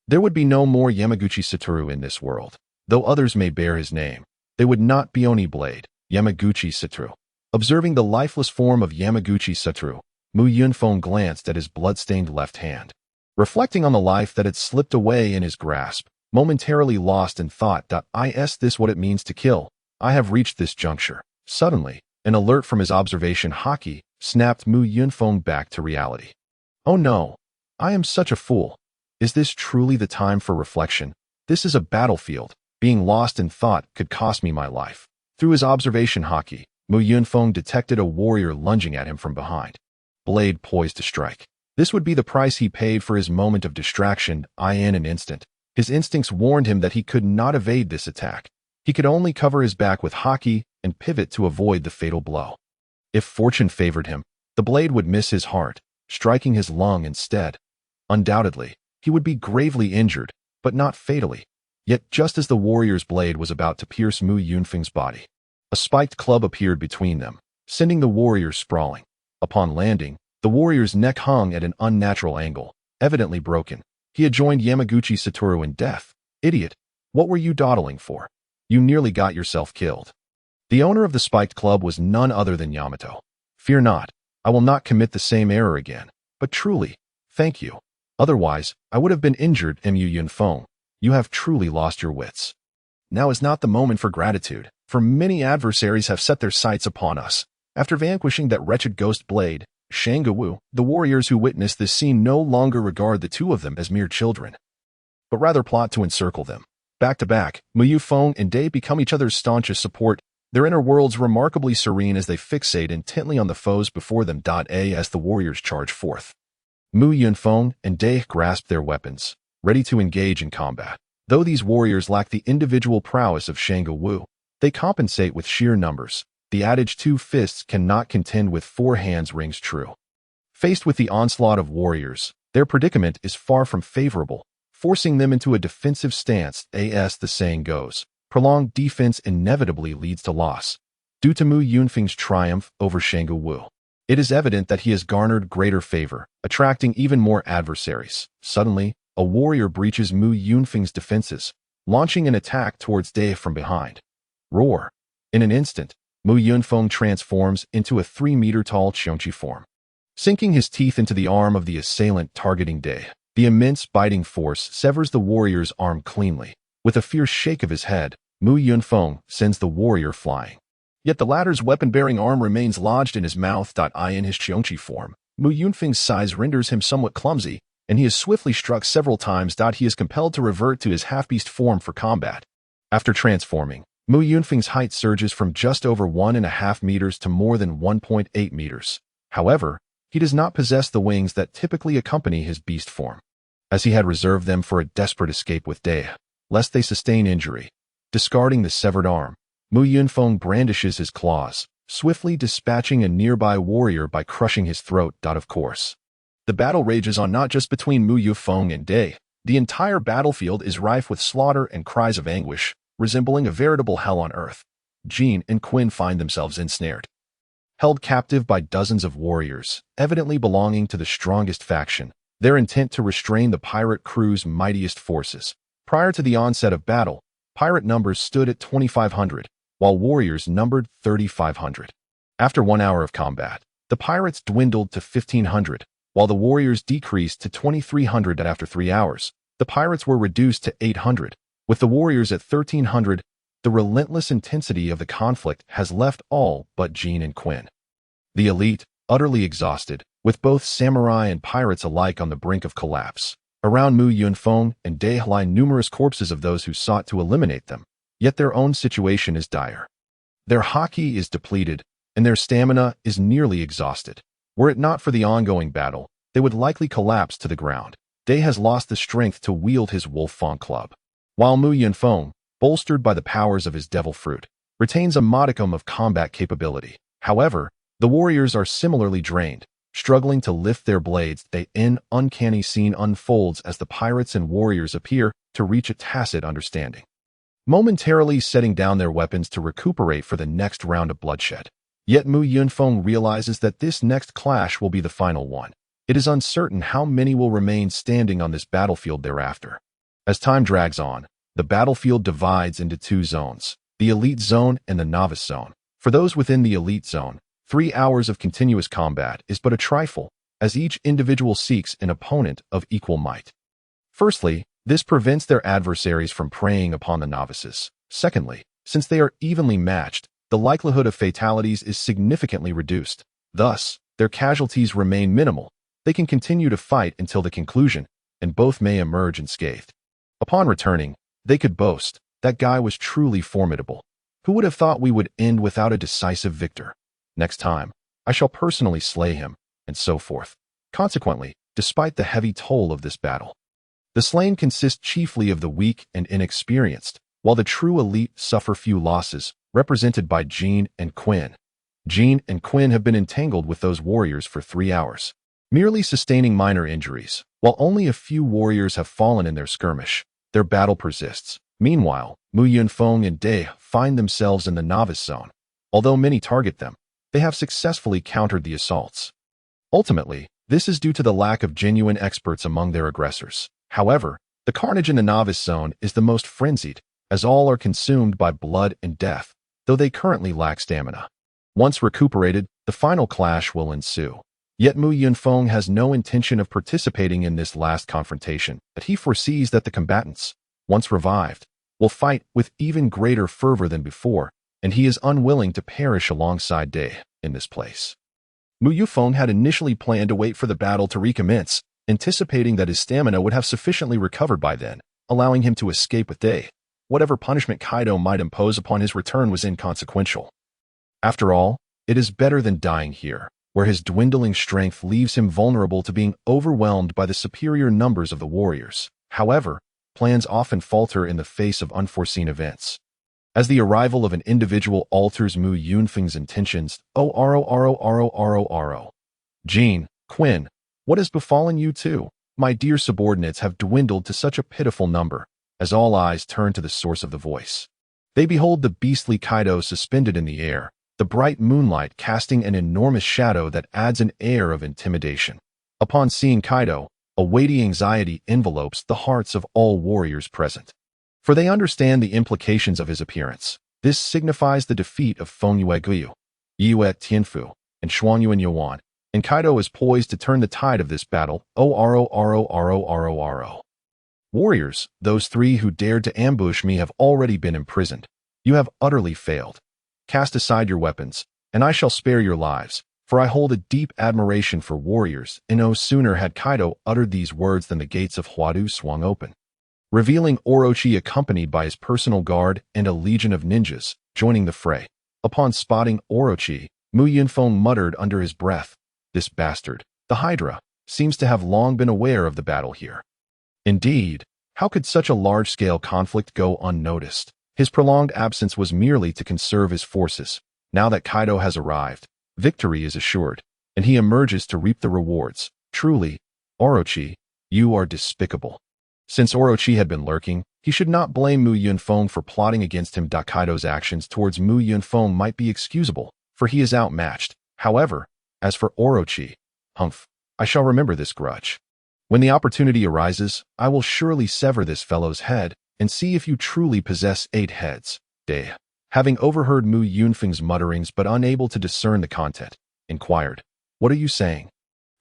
there would be no more Yamaguchi Satoru in this world. Though others may bear his name, they would not be Oni Blade, Yamaguchi Satoru. Observing the lifeless form of Yamaguchi Satoru, Mu Yunfeng glanced at his blood-stained left hand. Reflecting on the life that had slipped away in his grasp, momentarily lost in thought. Is this what it means to kill? I have reached this juncture. Suddenly, an alert from his observation haki snapped Mu Yunfeng back to reality. Oh no, I am such a fool. Is this truly the time for reflection? This is a battlefield. Being lost in thought could cost me my life. Through his observation haki, Mu Yunfeng detected a warrior lunging at him from behind, blade poised to strike. This would be the price he paid for his moment of distraction. In an instant, his instincts warned him that he could not evade this attack. He could only cover his back with haki and pivot to avoid the fatal blow. If fortune favored him, the blade would miss his heart, striking his lung instead. Undoubtedly, he would be gravely injured, but not fatally. Yet just as the warrior's blade was about to pierce Mu Yunfeng's body, a spiked club appeared between them, sending the warrior sprawling. Upon landing, the warrior's neck hung at an unnatural angle, evidently broken. He had joined Yamaguchi Satoru in death. Idiot, what were you dawdling for? You nearly got yourself killed. The owner of the spiked club was none other than Yamato. Fear not, I will not commit the same error again. But truly, thank you. Otherwise, I would have been injured. Mu Yunfeng, you have truly lost your wits. Now is not the moment for gratitude, for many adversaries have set their sights upon us. After vanquishing that wretched ghost blade, Shangwu, the warriors who witnessed this scene no longer regard the two of them as mere children, but rather plot to encircle them. Back to back, Mu Yunfeng and Dai become each other's staunchest support, their inner worlds remarkably serene as they fixate intently on the foes before them. As the warriors charge forth, Mu Yunfeng and Dai grasp their weapons, ready to engage in combat. Though these warriors lack the individual prowess of Shangwu, they compensate with sheer numbers. The adage 2 fists cannot contend with 4 hands rings true. Faced with the onslaught of warriors, their predicament is far from favorable, forcing them into a defensive stance. As the saying goes, prolonged defense inevitably leads to loss. Due to Mu Yunfeng's triumph over Shangwu, it is evident that he has garnered greater favor, attracting even more adversaries. Suddenly, a warrior breaches Mu Yunfeng's defenses, launching an attack towards Dai from behind. Roar! In an instant, Mu Yunfeng transforms into a 3-meter-tall Qiongqi form, sinking his teeth into the arm of the assailant targeting Dai. The immense biting force severs the warrior's arm cleanly. With a fierce shake of his head, Mu Yunfeng sends the warrior flying. Yet the latter's weapon-bearing arm remains lodged in his mouth. In his Qiongqi form, Mu Yunfeng's size renders him somewhat clumsy, and he is swiftly struck several times. He is compelled to revert to his half-beast form for combat. After transforming, Mu Yunfeng's height surges from just over 1.5 meters to more than 1.8 meters. However, he does not possess the wings that typically accompany his beast form, as he had reserved them for a desperate escape with Dai, lest they sustain injury. Discarding the severed arm, Mu Yunfeng brandishes his claws, swiftly dispatching a nearby warrior by crushing his throat. Of course, the battle rages on not just between Mu Yunfeng and Dai. The entire battlefield is rife with slaughter and cries of anguish, resembling a veritable hell on earth. Jean and Quinn find themselves ensnared, held captive by dozens of warriors, evidently belonging to the strongest faction, their intent to restrain the pirate crew's mightiest forces. Prior to the onset of battle, pirate numbers stood at 2,500, while warriors numbered 3,500. After 1 hour of combat, the pirates dwindled to 1,500, while the warriors decreased to 2,300. After 3 hours, the pirates were reduced to 800, with the warriors at 1,300. The relentless intensity of the conflict has left all but Jean and Quinn, the elite, utterly exhausted, with both samurai and pirates alike on the brink of collapse. Around Mu Yunfeng and Dai lie numerous corpses of those who sought to eliminate them, yet their own situation is dire. Their haki is depleted, and their stamina is nearly exhausted. Were it not for the ongoing battle, they would likely collapse to the ground. Dai has lost the strength to wield his wolf fang club, while Mu Yunfeng, bolstered by the powers of his devil fruit, retains a modicum of combat capability. However, the warriors are similarly drained, struggling to lift their blades. An uncanny scene unfolds as the pirates and warriors appear to reach a tacit understanding, momentarily setting down their weapons to recuperate for the next round of bloodshed. Yet Mu Yunfeng realizes that this next clash will be the final one. It is uncertain how many will remain standing on this battlefield thereafter. As time drags on, the battlefield divides into 2 zones, the elite zone and the novice zone. For those within the elite zone, 3 hours of continuous combat is but a trifle, as each individual seeks an opponent of equal might. Firstly, This prevents their adversaries from preying upon the novices. Secondly, since they are evenly matched, the likelihood of fatalities is significantly reduced. Thus, their casualties remain minimal. They can continue to fight until the conclusion, and both may emerge unscathed. Upon returning, they could boast, "That guy was truly formidable. Who would have thought we would end without a decisive victor? Next time, I shall personally slay him," and so forth. Consequently, despite the heavy toll of this battle, the slain consist chiefly of the weak and inexperienced, while the true elite suffer few losses, represented by Jean and Quinn. Jean and Quinn have been entangled with those warriors for 3 hours, merely sustaining minor injuries. While only a few warriors have fallen in their skirmish, their battle persists. Meanwhile, Yunfeng and Dai find themselves in the novice zone. Although many target them, they have successfully countered the assaults. Ultimately, this is due to the lack of genuine experts among their aggressors. However, the carnage in the novice zone is the most frenzied, as all are consumed by blood and death, though they currently lack stamina. Once recuperated, the final clash will ensue. Yet Yunfeng has no intention of participating in this last confrontation, but he foresees that the combatants, once revived, will fight with even greater fervor than before, and he is unwilling to perish alongside Dai in this place. Yunfeng had initially planned to wait for the battle to recommence, anticipating that his stamina would have sufficiently recovered by then, allowing him to escape with Dai. Whatever punishment Kaido might impose upon his return was inconsequential. After all, it is better than dying here, where his dwindling strength leaves him vulnerable to being overwhelmed by the superior numbers of the warriors. However, plans often falter in the face of unforeseen events. As the arrival of an individual alters Yunfeng's intentions, Jean, Quinn, what has befallen you two? My dear subordinates have dwindled to such a pitiful number, as all eyes turn to the source of the voice. They behold the beastly Kaido suspended in the air, the bright moonlight casting an enormous shadow that adds an air of intimidation. Upon seeing Kaido, a weighty anxiety envelopes the hearts of all warriors present. For they understand the implications of his appearance. This signifies the defeat of Fengyue Guyu, Yue Tianfu, and Shuangyuan Yuan, and Kaido is poised to turn the tide of this battle. Warriors, those 3 who dared to ambush me have already been imprisoned. You have utterly failed. Cast aside your weapons, and I shall spare your lives, for I hold a deep admiration for warriors, and no sooner had Kaido uttered these words than the gates of Huadu swung open, revealing Orochi accompanied by his personal guard and a legion of ninjas, joining the fray. Upon spotting Orochi, Yunfeng muttered under his breath, "This bastard, the Hydra, seems to have long been aware of the battle here." Indeed, how could such a large-scale conflict go unnoticed? His prolonged absence was merely to conserve his forces. Now that Kaido has arrived, victory is assured, and he emerges to reap the rewards. Truly, Orochi, you are despicable. Since Orochi had been lurking, he should not blame Yunfeng for plotting against him. Kaido's actions towards Yunfeng might be excusable, for he is outmatched. However, as for Orochi, I shall remember this grudge. When the opportunity arises, I will surely sever this fellow's head, and see if you truly possess 8 heads. Dai, having overheard Yunfeng's mutterings but unable to discern the content, inquired, "What are you saying?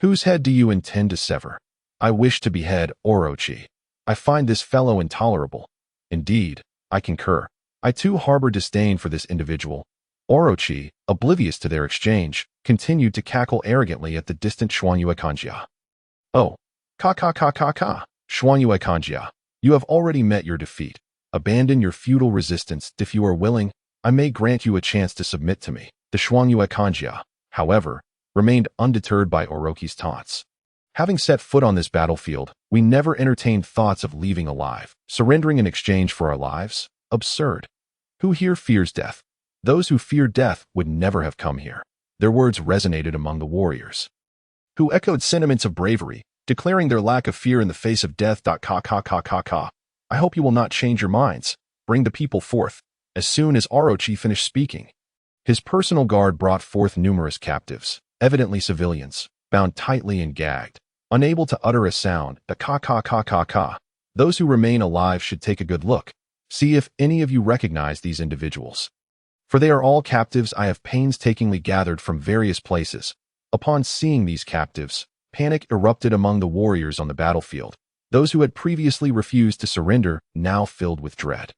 Whose head do you intend to sever?" "I wish to behead Orochi. I find this fellow intolerable." "Indeed, I concur. I too harbor disdain for this individual." Orochi, oblivious to their exchange, continued to cackle arrogantly at the distant Shuangyue Kanjia. "Oh, Shuangyue Kanjia, you have already met your defeat. Abandon your futile resistance. If you are willing, I may grant you a chance to submit to me." The Shuangyue Kanjia, however, remained undeterred by Orochi's taunts. "Having set foot on this battlefield, we never entertained thoughts of leaving alive. Surrendering in exchange for our lives? Absurd. Who here fears death? Those who fear death would never have come here." Their words resonated among the warriors, who echoed sentiments of bravery, declaring their lack of fear in the face of death. "I hope you will not change your minds. Bring the people forth." As soon as Orochi finished speaking, his personal guard brought forth numerous captives, evidently civilians, bound tightly and gagged, unable to utter a sound. Those who remain alive should take a good look. See if any of you recognize these individuals, for they are all captives I have painstakingly gathered from various places. Upon seeing these captives, panic erupted among the warriors on the battlefield. Those who had previously refused to surrender now filled with dread.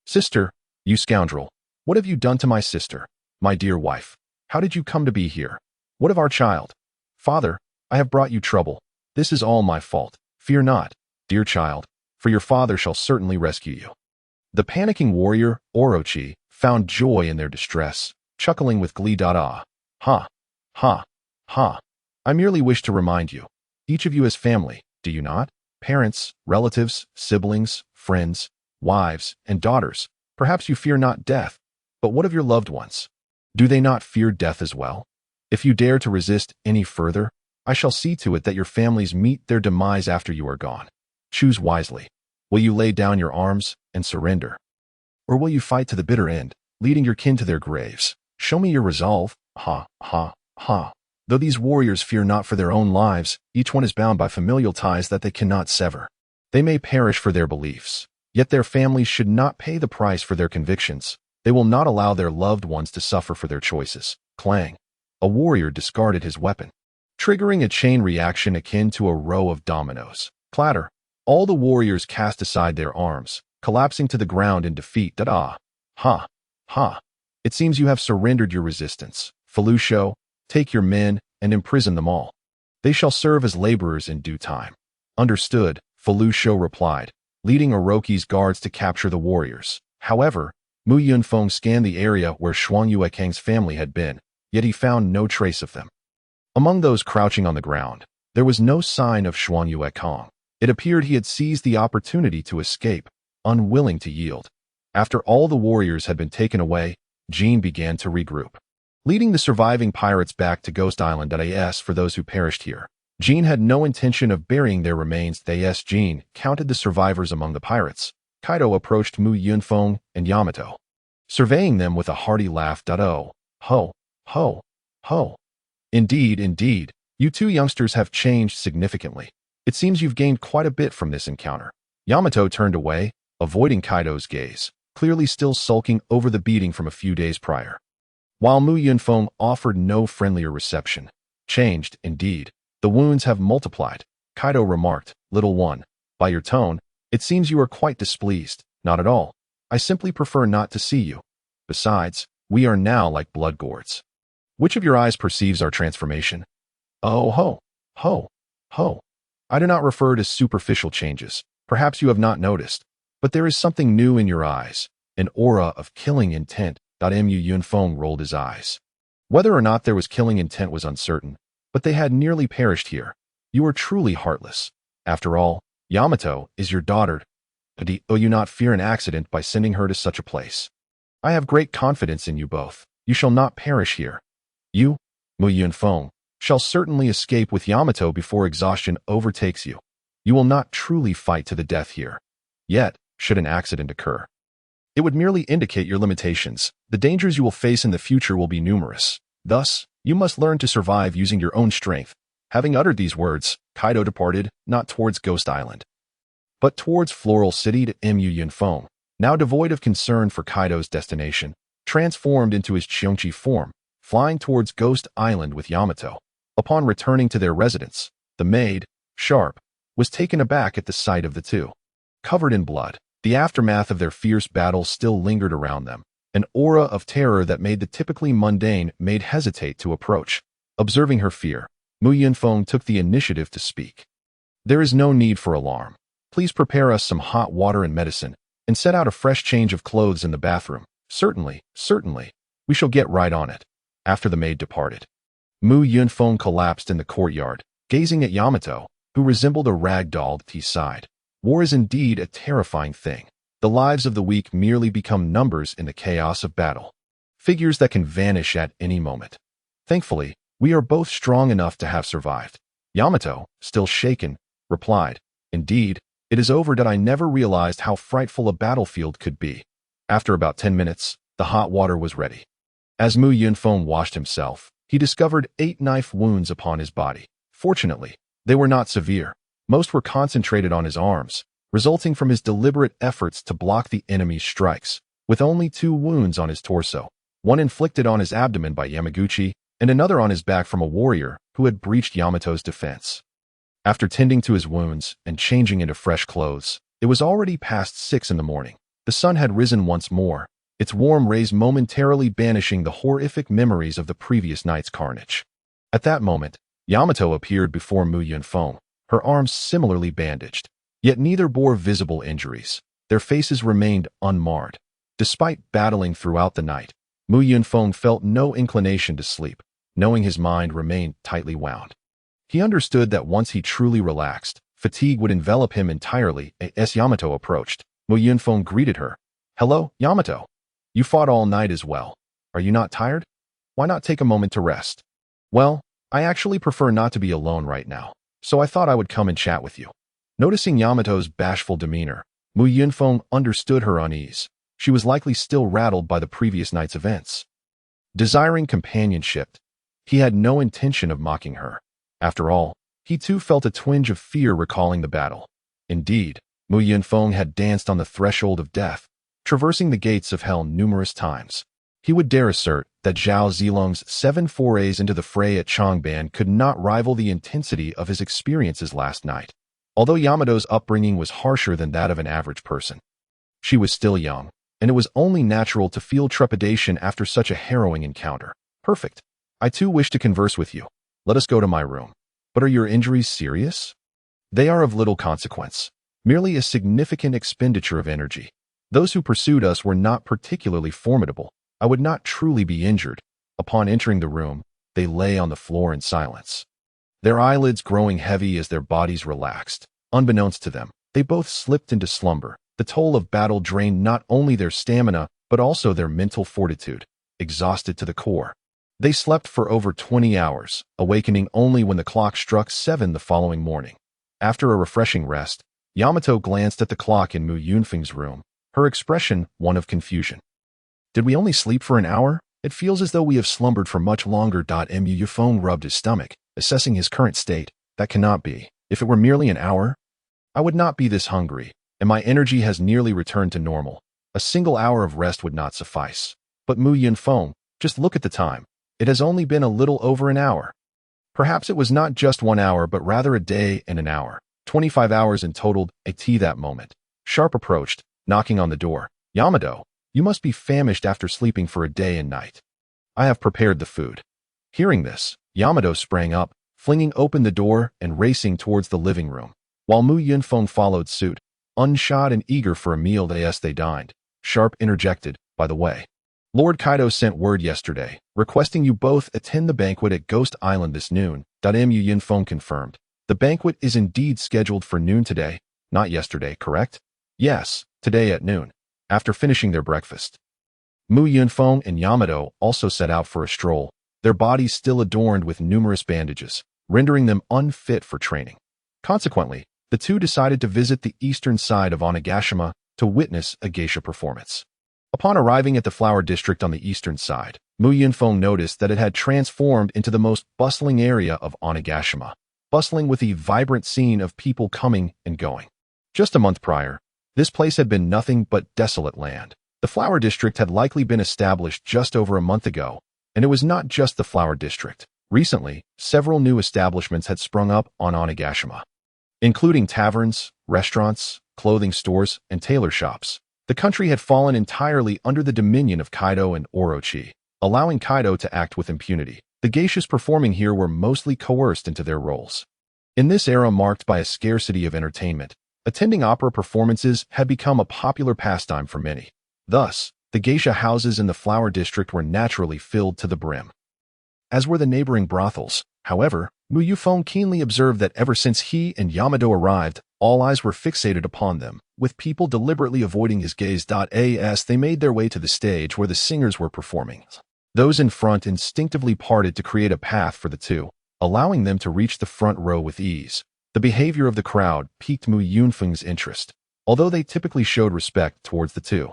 "Sister, you scoundrel, what have you done to my sister? My dear wife, how did you come to be here? What of our child? Father, I have brought you trouble. This is all my fault. Fear not, dear child, for your father shall certainly rescue you." The panicking warrior, Orochi, found joy in their distress, chuckling with glee. Ha, ha, ha. I merely wish to remind you, each of you has family, do you not? Parents, relatives, siblings, friends, wives, and daughters. Perhaps you fear not death, but what of your loved ones? Do they not fear death as well? If you dare to resist any further, I shall see to it that your families meet their demise after you are gone. Choose wisely. Will you lay down your arms and surrender? Or will you fight to the bitter end, leading your kin to their graves? Show me your resolve. Ha, ha, ha. Though these warriors fear not for their own lives, each one is bound by familial ties that they cannot sever. They may perish for their beliefs, yet their families should not pay the price for their convictions. They will not allow their loved ones to suffer for their choices. Clang. A warrior discarded his weapon, triggering a chain reaction akin to a row of dominoes. Clatter. All the warriors cast aside their arms, collapsing to the ground in defeat. Ha, ha. It seems you have surrendered your resistance. Felusho, take your men and imprison them all. They shall serve as laborers in due time. Understood, Felusho replied, leading Orochi's guards to capture the warriors. However, Mu Yunfeng scanned the area where Shuang Yuekang's family had been, yet he found no trace of them. Among those crouching on the ground, there was no sign of Shuang Yuekang. It appeared he had seized the opportunity to escape, unwilling to yield. After all the warriors had been taken away, Jean began to regroup. Leading the surviving pirates back to Ghost Island. As for those who perished here, Jean had no intention of burying their remains. Jean counted the survivors among the pirates. Kaido approached Mu Yunfeng and Yamato, surveying them with a hearty laugh. Oh, ho, ho, ho. Indeed, you two youngsters have changed significantly. It seems you've gained quite a bit from this encounter. Yamato turned away, avoiding Kaido's gaze, clearly still sulking over the beating from a few days prior. While Mu Yunfeng offered no friendlier reception. Changed, indeed. The wounds have multiplied. Kaido remarked, "Little one, by your tone, it seems you are quite displeased." "Not at all. I simply prefer not to see you. Besides, we are now like blood gourds. Which of your eyes perceives our transformation?" "Oh ho, ho, ho. I do not refer to superficial changes. Perhaps you have not noticed, but there is something new in your eyes, an aura of killing intent." Mu Yunfeng rolled his eyes. Whether or not there was killing intent was uncertain, but they had nearly perished here. You are truly heartless. After all, Yamato is your daughter. Do you not fear an accident by sending her to such a place? I have great confidence in you both. You shall not perish here. You, Mu Yunfeng, shall certainly escape with Yamato before exhaustion overtakes you. You will not truly fight to the death here. Yet, should an accident occur, it would merely indicate your limitations. The dangers you will face in the future will be numerous. Thus, you must learn to survive using your own strength. Having uttered these words, Kaido departed, not towards Ghost Island, but towards Floral City. Mu Yunfeng, now devoid of concern for Kaido's destination, transformed into his Qiongqi form, flying towards Ghost Island with Yamato. Upon returning to their residence, the maid, Sharp, was taken aback at the sight of the two. Covered in blood, the aftermath of their fierce battle still lingered around them, an aura of terror that made the typically mundane maid hesitate to approach. Observing her fear, Mu Yunfeng took the initiative to speak. "There is no need for alarm. Please prepare us some hot water and medicine, and set out a fresh change of clothes in the bathroom." Certainly. We shall get right on it." After the maid departed, Mu Yunfeng collapsed in the courtyard, gazing at Yamato, who resembled a rag doll. He sighed. War is indeed a terrifying thing. The lives of the weak merely become numbers in the chaos of battle, figures that can vanish at any moment. Thankfully, we are both strong enough to have survived. Yamato, still shaken, replied, "Indeed, it is over that I never realized how frightful a battlefield could be." After about 10 minutes, the hot water was ready. As Mu Yunfeng washed himself, he discovered 8 knife wounds upon his body. Fortunately, they were not severe. Most were concentrated on his arms, resulting from his deliberate efforts to block the enemy's strikes, with only 2 wounds on his torso, one inflicted on his abdomen by Yamaguchi, and another on his back from a warrior who had breached Yamato's defense. After tending to his wounds and changing into fresh clothes, it was already past 6 in the morning. The sun had risen once more, its warm rays momentarily banishing the horrific memories of the previous night's carnage. At that moment, Yamato appeared before Yunfeng, her arms similarly bandaged. Yet neither bore visible injuries. Their faces remained unmarred. Despite battling throughout the night, Yunfeng felt no inclination to sleep, knowing his mind remained tightly wound. He understood that once he truly relaxed, fatigue would envelop him entirely. As Yamato approached, Yunfeng greeted her. "Hello, Yamato. You fought all night as well. Are you not tired? Why not take a moment to rest?" "Well, I actually prefer not to be alone right now, so I thought I would come and chat with you." Noticing Yamato's bashful demeanor, Yunfeng understood her unease. She was likely still rattled by the previous night's events. Desiring companionship, he had no intention of mocking her. After all, he too felt a twinge of fear recalling the battle. Indeed, Yunfeng had danced on the threshold of death, traversing the gates of hell numerous times. He would dare assert that Zhao Zilong's 7 forays into the fray at Changban could not rival the intensity of his experiences last night. Although Yamato's upbringing was harsher than that of an average person, she was still young, and it was only natural to feel trepidation after such a harrowing encounter. "Perfect. I too wish to converse with you. Let us go to my room." "But are your injuries serious?" "They are of little consequence, merely a significant expenditure of energy. Those who pursued us were not particularly formidable. I would not truly be injured." Upon entering the room, they lay on the floor in silence, their eyelids growing heavy as their bodies relaxed. Unbeknownst to them, they both slipped into slumber. The toll of battle drained not only their stamina, but also their mental fortitude, exhausted to the core. They slept for over 20 hours, awakening only when the clock struck 7 the following morning. After a refreshing rest, Yamato glanced at the clock in Yunfeng's room, her expression one of confusion. "Did we only sleep for an hour? It feels as though we have slumbered for much longer." Yunfeng rubbed his stomach, assessing his current state. "That cannot be. If it were merely an hour, I would not be this hungry, and my energy has nearly returned to normal. A single hour of rest would not suffice." "But Yunfeng, just look at the time. It has only been a little over an hour." Perhaps it was not just 1 hour, but rather a day and an hour. 25 hours in total. That moment. Sharp approached, knocking on the door. "Yamato, you must be famished after sleeping for a day and night. I have prepared the food." Hearing this, Yamato sprang up, flinging open the door and racing towards the living room, while Yunfeng followed suit, unshod and eager for a meal. They dined. Sharp interjected, "By the way, Lord Kaido sent word yesterday, requesting you both attend the banquet at Ghost Island this noon." Yunfeng confirmed. "The banquet is indeed scheduled for noon today, not yesterday, correct?" "Yes, today at noon." After finishing their breakfast, Yunfeng and Yamato also set out for a stroll, their bodies still adorned with numerous bandages, rendering them unfit for training. Consequently, the two decided to visit the eastern side of Onigashima to witness a geisha performance. Upon arriving at the flower district on the eastern side, Yunfeng noticed that it had transformed into the most bustling area of Onigashima, bustling with a vibrant scene of people coming and going. Just a month prior, this place had been nothing but desolate land. The flower district had likely been established just over a month ago, and it was not just the flower district. Recently, several new establishments had sprung up on Onigashima, including taverns, restaurants, clothing stores, and tailor shops. The country had fallen entirely under the dominion of Kaido and Orochi, allowing Kaido to act with impunity. The geishas performing here were mostly coerced into their roles. In this era marked by a scarcity of entertainment, attending opera performances had become a popular pastime for many. Thus, the geisha houses in the flower district were naturally filled to the brim, as were the neighboring brothels. However, Yunfeng keenly observed that ever since he and Yamato arrived, all eyes were fixated upon them, with people deliberately avoiding his gaze. As they made their way to the stage where the singers were performing, those in front instinctively parted to create a path for the two, allowing them to reach the front row with ease. The behavior of the crowd piqued Yunfeng's interest, although they typically showed respect towards the two.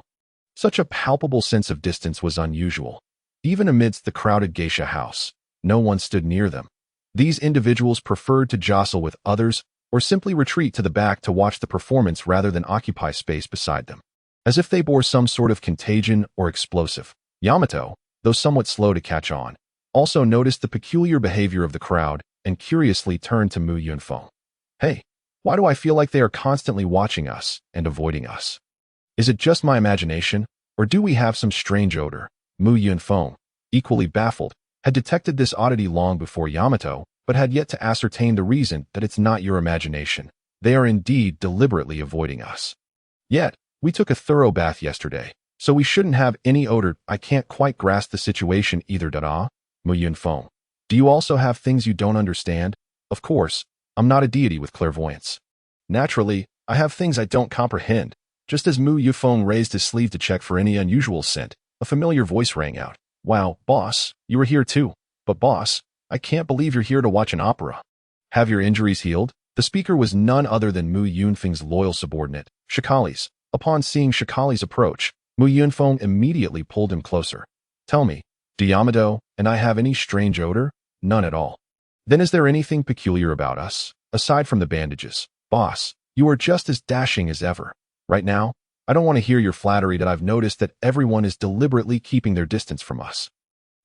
Such a palpable sense of distance was unusual. Even amidst the crowded geisha house, no one stood near them. These individuals preferred to jostle with others or simply retreat to the back to watch the performance rather than occupy space beside them, as if they bore some sort of contagion or explosive. Yamato, though somewhat slow to catch on, also noticed the peculiar behavior of the crowd and curiously turned to Yunfeng. Hey, why do I feel like they are constantly watching us and avoiding us? Is it just my imagination, or do we have some strange odor? Yunfeng, equally baffled, had detected this oddity long before Yamato, but had yet to ascertain the reason that it's not your imagination. They are indeed deliberately avoiding us. Yet, we took a thorough bath yesterday, so we shouldn't have any odor. I can't quite grasp the situation either. Yunfeng. Do you also have things you don't understand? Of course, I'm not a deity with clairvoyance. Naturally, I have things I don't comprehend. Just as Yunfeng raised his sleeve to check for any unusual scent, a familiar voice rang out. Wow, boss, you were here too. But boss, I can't believe you're here to watch an opera. Have your injuries healed? The speaker was none other than Yunfeng's loyal subordinate, Shikali's. Upon seeing Shikali's approach, Yunfeng immediately pulled him closer. Tell me, do Yamato and I have any strange odor? None at all. Then is there anything peculiar about us, aside from the bandages? Boss, you are just as dashing as ever. Right now, I don't want to hear your flattery that I've noticed that everyone is deliberately keeping their distance from us.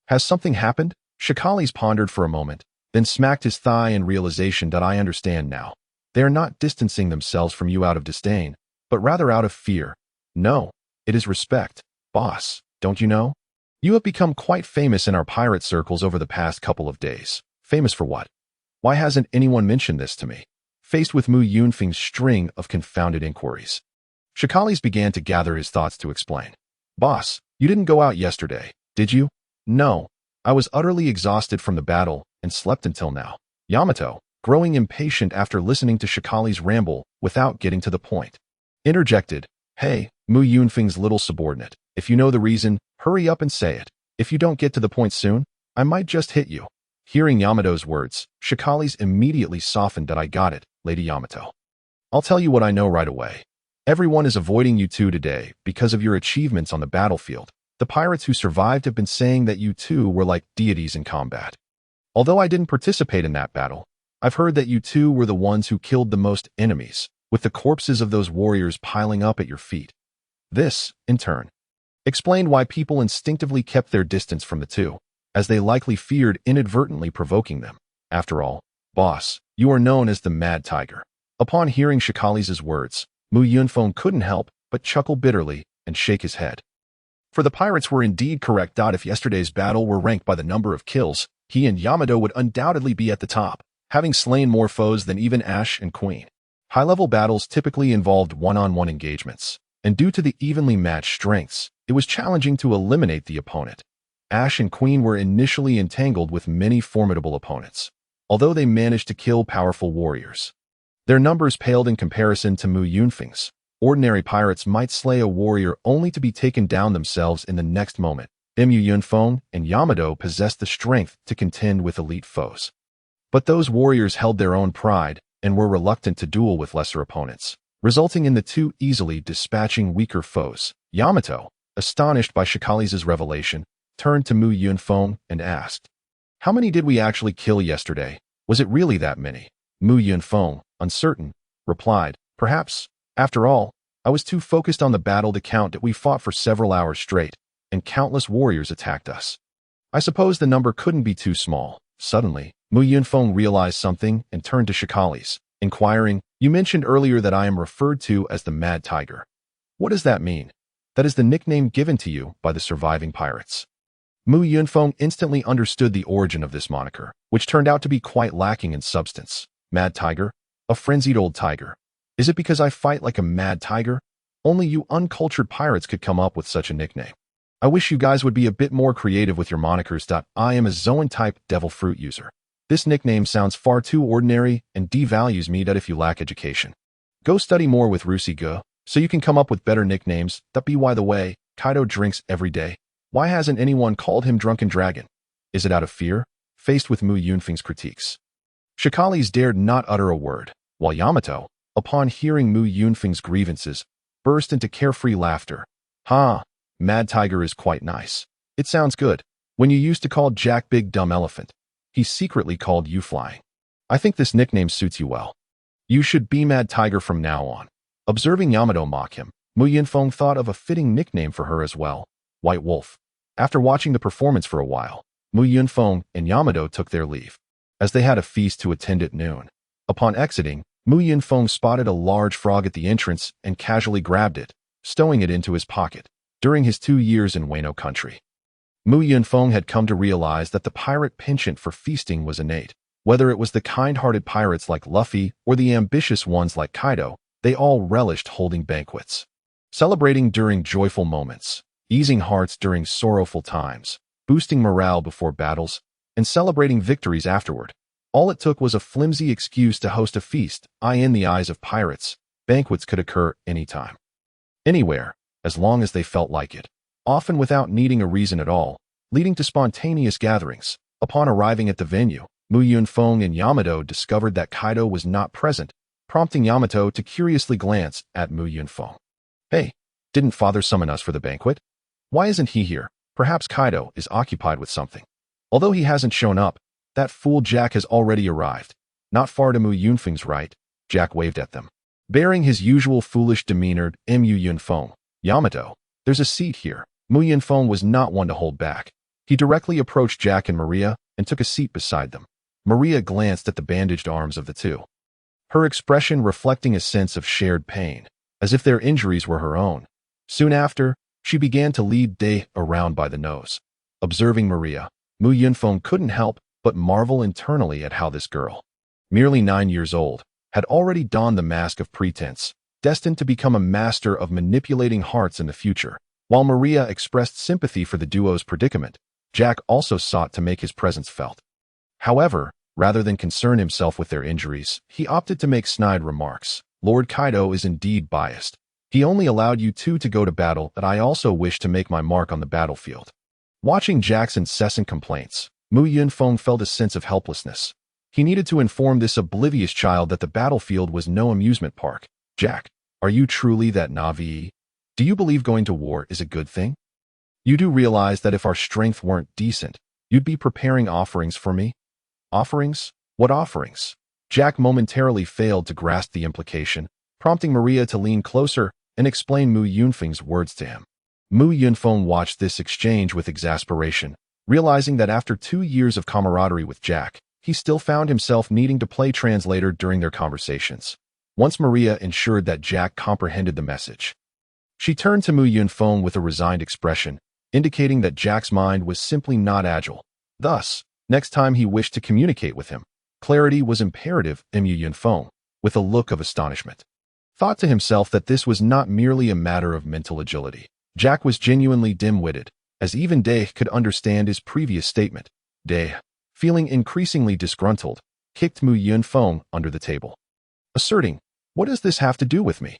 Has something happened? Shikali's pondered for a moment, then smacked his thigh in realization that I understand now. They are not distancing themselves from you out of disdain, but rather out of fear. No, it is respect. Boss, don't you know? You have become quite famous in our pirate circles over the past couple of days. Famous for what? Why hasn't anyone mentioned this to me? Faced with Yunfeng's string of confounded inquiries, Shikali's began to gather his thoughts to explain. Boss, you didn't go out yesterday, did you? No, I was utterly exhausted from the battle and slept until now. Yamato, growing impatient after listening to Shikali's ramble without getting to the point, interjected, Hey, Yunfeng's little subordinate, if you know the reason, hurry up and say it. If you don't get to the point soon, I might just hit you. Hearing Yamato's words, Shikali's immediately softened. That I got it, Lady Yamato. I'll tell you what I know right away. Everyone is avoiding you two today because of your achievements on the battlefield. The pirates who survived have been saying that you two were like deities in combat. Although I didn't participate in that battle, I've heard that you two were the ones who killed the most enemies, with the corpses of those warriors piling up at your feet. This, in turn, explained why people instinctively kept their distance from the two, as they likely feared inadvertently provoking them. After all, boss, you are known as the Mad Tiger. Upon hearing Shikali's words, Yunfeng couldn't help but chuckle bitterly and shake his head. For the pirates were indeed correct. If yesterday's battle were ranked by the number of kills, he and Yamato would undoubtedly be at the top, having slain more foes than even Ash and Queen. High-level battles typically involved one-on-one engagements, and due to the evenly matched strengths, it was challenging to eliminate the opponent. Ash and Queen were initially entangled with many formidable opponents, although they managed to kill powerful warriors. Their numbers paled in comparison to Yunfeng's. Ordinary pirates might slay a warrior only to be taken down themselves in the next moment. Yunfeng and Yamato possessed the strength to contend with elite foes. But those warriors held their own pride and were reluctant to duel with lesser opponents, resulting in the two easily dispatching weaker foes. Yamato, astonished by Shikali's revelation, turned to Yunfeng and asked, How many did we actually kill yesterday? Was it really that many? Yunfeng, uncertain, replied, Perhaps. After all, I was too focused on the battle to count that we fought for several hours straight, and countless warriors attacked us. I suppose the number couldn't be too small. Suddenly, Yunfeng realized something and turned to Shikali's, inquiring, You mentioned earlier that I am referred to as the Mad Tiger. What does that mean? That is the nickname given to you by the surviving pirates. Yunfeng instantly understood the origin of this moniker, which turned out to be quite lacking in substance. Mad Tiger? A frenzied old tiger. Is it because I fight like a mad tiger? Only you uncultured pirates could come up with such a nickname. I wish you guys would be a bit more creative with your monikers. I am a Zoan-type devil fruit user. This nickname sounds far too ordinary and devalues me. If you lack education, go study more with Rusi-ga, so you can come up with better nicknames. By the way, Kaido drinks every day. Why hasn't anyone called him Drunken Dragon? Is it out of fear? Faced with Yunfeng's critiques, Shikali's dared not utter a word, while Yamato, upon hearing Yunfeng's grievances, burst into carefree laughter. Mad Tiger is quite nice. It sounds good. When you used to call Jack Big Dumb Elephant, he secretly called you Flying. I think this nickname suits you well. You should be Mad Tiger from now on. Observing Yamato mock him, Yunfeng thought of a fitting nickname for her as well, White Wolf. After watching the performance for a while, Yunfeng and Yamato took their leave, as they had a feast to attend at noon. Upon exiting, Mu Yunfeng spotted a large frog at the entrance and casually grabbed it, stowing it into his pocket. During his 2 years in Wano country, Mu Yunfeng had come to realize that the pirate penchant for feasting was innate. Whether it was the kind-hearted pirates like Luffy or the ambitious ones like Kaido, they all relished holding banquets, celebrating during joyful moments, easing hearts during sorrowful times, boosting morale before battles, and celebrating victories afterward. All it took was a flimsy excuse to host a feast. In the eyes of pirates, banquets could occur anytime, anywhere, as long as they felt like it, often without needing a reason at all, leading to spontaneous gatherings. Upon arriving at the venue, Mu Yunfeng and Yamato discovered that Kaido was not present, prompting Yamato to curiously glance at Mu Yunfeng. "Hey, didn't father summon us for the banquet? Why isn't he here? Perhaps Kaido is occupied with something. Although he hasn't shown up, that fool Jack has already arrived. Not far to Mu Yunfeng's right." Jack waved at them. Bearing his usual foolish demeanor, Mu Yunfeng, "Yamato, there's a seat here." Mu Yunfeng was not one to hold back. He directly approached Jack and Maria and took a seat beside them. Maria glanced at the bandaged arms of the two, her expression reflecting a sense of shared pain, as if their injuries were her own. Soon after, she began to lead Day around by the nose. Observing Maria, Mu Yunfeng couldn't help but marvel internally at how this girl, merely 9 years old, had already donned the mask of pretense, destined to become a master of manipulating hearts in the future. While Maria expressed sympathy for the duo's predicament, Jack also sought to make his presence felt. However, rather than concern himself with their injuries, he opted to make snide remarks. "Lord Kaido is indeed biased. He only allowed you two to go to battle, but I also wish to make my mark on the battlefield." Watching Jack's incessant complaints, Mu Yunfeng felt a sense of helplessness. He needed to inform this oblivious child that the battlefield was no amusement park. "Jack, are you truly that naive? Do you believe going to war is a good thing? You do realize that if our strength weren't decent, you'd be preparing offerings for me?" "Offerings? What offerings?" Jack momentarily failed to grasp the implication, prompting Maria to lean closer and explain Mu Yunfeng's words to him. Mu Yunfeng watched this exchange with exasperation, realizing that after 2 years of camaraderie with Jack, he still found himself needing to play translator during their conversations. Once Maria ensured that Jack comprehended the message, she turned to Mu Yunfeng with a resigned expression, indicating that Jack's mind was simply not agile. Thus, next time he wished to communicate with him, clarity was imperative. Mu Yunfeng, with a look of astonishment, thought to himself that this was not merely a matter of mental agility. Jack was genuinely dim-witted, as even Day could understand his previous statement. Day, feeling increasingly disgruntled, kicked Mu Yunfeng under the table, asserting, "What does this have to do with me?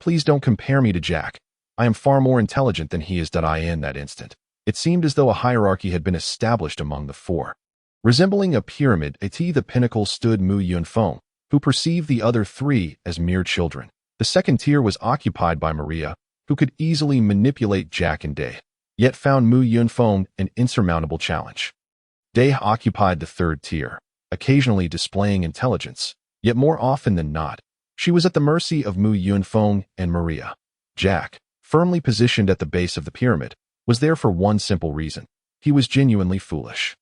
Please don't compare me to Jack. I am far more intelligent than he is." In that instant, it seemed as though a hierarchy had been established among the four. Resembling a pyramid, at the pinnacle stood Mu Yunfeng, who perceived the other three as mere children. The second tier was occupied by Maria, who could easily manipulate Jack and Day, yet found Mu Yunfeng an insurmountable challenge. Day occupied the third tier, occasionally displaying intelligence, yet more often than not, she was at the mercy of Mu Yunfeng and Maria. Jack, firmly positioned at the base of the pyramid, was there for one simple reason: he was genuinely foolish.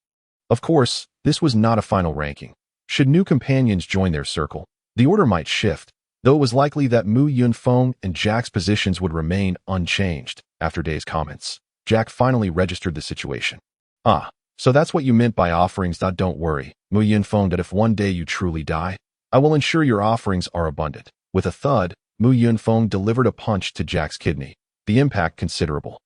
Of course, this was not a final ranking. Should new companions join their circle, the order might shift, though it was likely that Mu Yunfeng and Jack's positions would remain unchanged. After Day's comments, Jack finally registered the situation. "Ah, so that's what you meant by offerings. Don't worry, Mu Yunfeng, that if one day you truly die, I will ensure your offerings are abundant." With a thud, Mu Yunfeng delivered a punch to Jack's kidney, the impact considerable.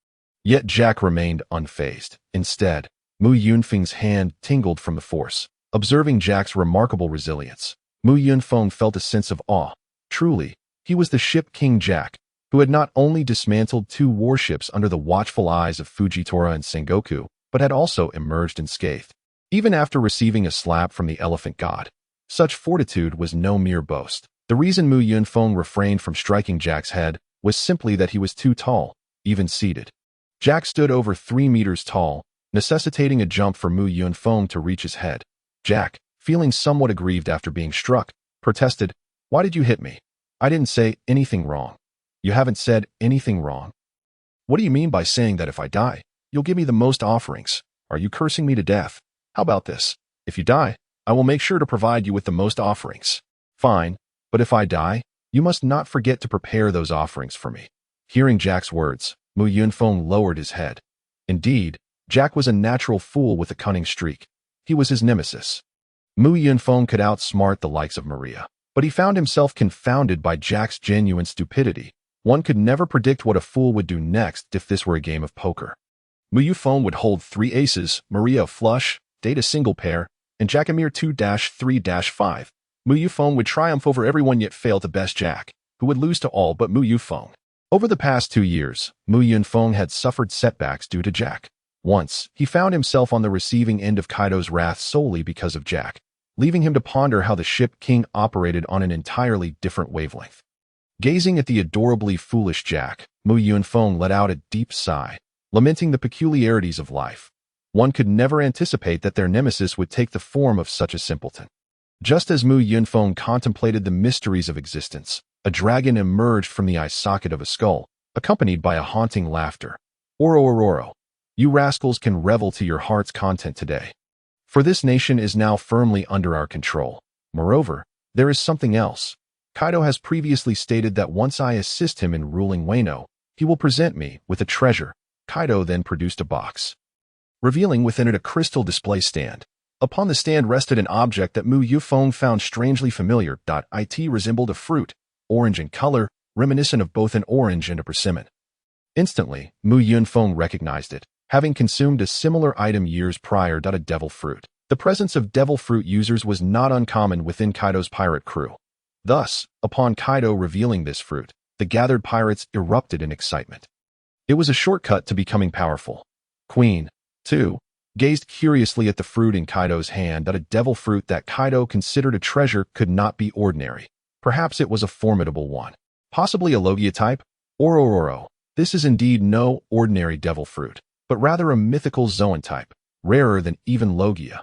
Yet Jack remained unfazed. Instead, Mu Yunfeng's hand tingled from the force. Observing Jack's remarkable resilience, Mu Yunfeng felt a sense of awe. Truly, he was the ship King Jack, who had not only dismantled 2 warships under the watchful eyes of Fujitora and Sengoku, but had also emerged unscathed, even after receiving a slap from the elephant god. Such fortitude was no mere boast. The reason Mu Yunfeng refrained from striking Jack's head was simply that he was too tall, even seated. Jack stood over 3 meters tall, necessitating a jump for Mu Yunfeng to reach his head. Jack, feeling somewhat aggrieved after being struck, protested, "Why did you hit me? I didn't say anything wrong." "You haven't said anything wrong? What do you mean by saying that if I die, you'll give me the most offerings? Are you cursing me to death? How about this? If you die, I will make sure to provide you with the most offerings." "Fine, But if I die, you must not forget to prepare those offerings for me." Hearing Jack's words, Yunfeng lowered his head. Indeed, Jack was a natural fool with a cunning streak. He was his nemesis. Yunfeng could outsmart the likes of Maria, but he found himself confounded by Jack's genuine stupidity. One could never predict what a fool would do next if this were a game of poker. Yunfeng would hold 3 aces, Maria a flush, date a single pair, and Jack a mere 2-3-5. Yunfeng would triumph over everyone yet fail to best Jack, who would lose to all but Yunfeng. Over the past 2 years, Yunfeng had suffered setbacks due to Jack. Once, he found himself on the receiving end of Kaido's wrath solely because of Jack, leaving him to ponder how the ship King operated on an entirely different wavelength. Gazing at the adorably foolish Jack, Yunfeng let out a deep sigh, lamenting the peculiarities of life. One could never anticipate that their nemesis would take the form of such a simpleton. Just as Yunfeng contemplated the mysteries of existence, a dragon emerged from the eye socket of a skull, accompanied by a haunting laughter. "Oro, you rascals can revel to your heart's content today. For this nation is now firmly under our control. Moreover, there is something else. Kaido has previously stated that once I assist him in ruling Wano, he will present me with a treasure." Kaido then produced a box, revealing within it a crystal display stand. Upon the stand rested an object that Yunfeng found strangely familiar. It resembled a fruit, orange in color, reminiscent of both an orange and a persimmon. Instantly, Yunfeng recognized it, having consumed a similar item years prior. A devil fruit. The presence of devil fruit users was not uncommon within Kaido's pirate crew. Thus, upon Kaido revealing this fruit, the gathered pirates erupted in excitement. It was a shortcut to becoming powerful. Queen, too, gazed curiously at the fruit in Kaido's hand. A devil fruit that Kaido considered a treasure could not be ordinary. Perhaps it was a formidable one. Possibly a Logia type? Oro. This is indeed no ordinary devil fruit, but rather a mythical Zoan-type, rarer than even Logia.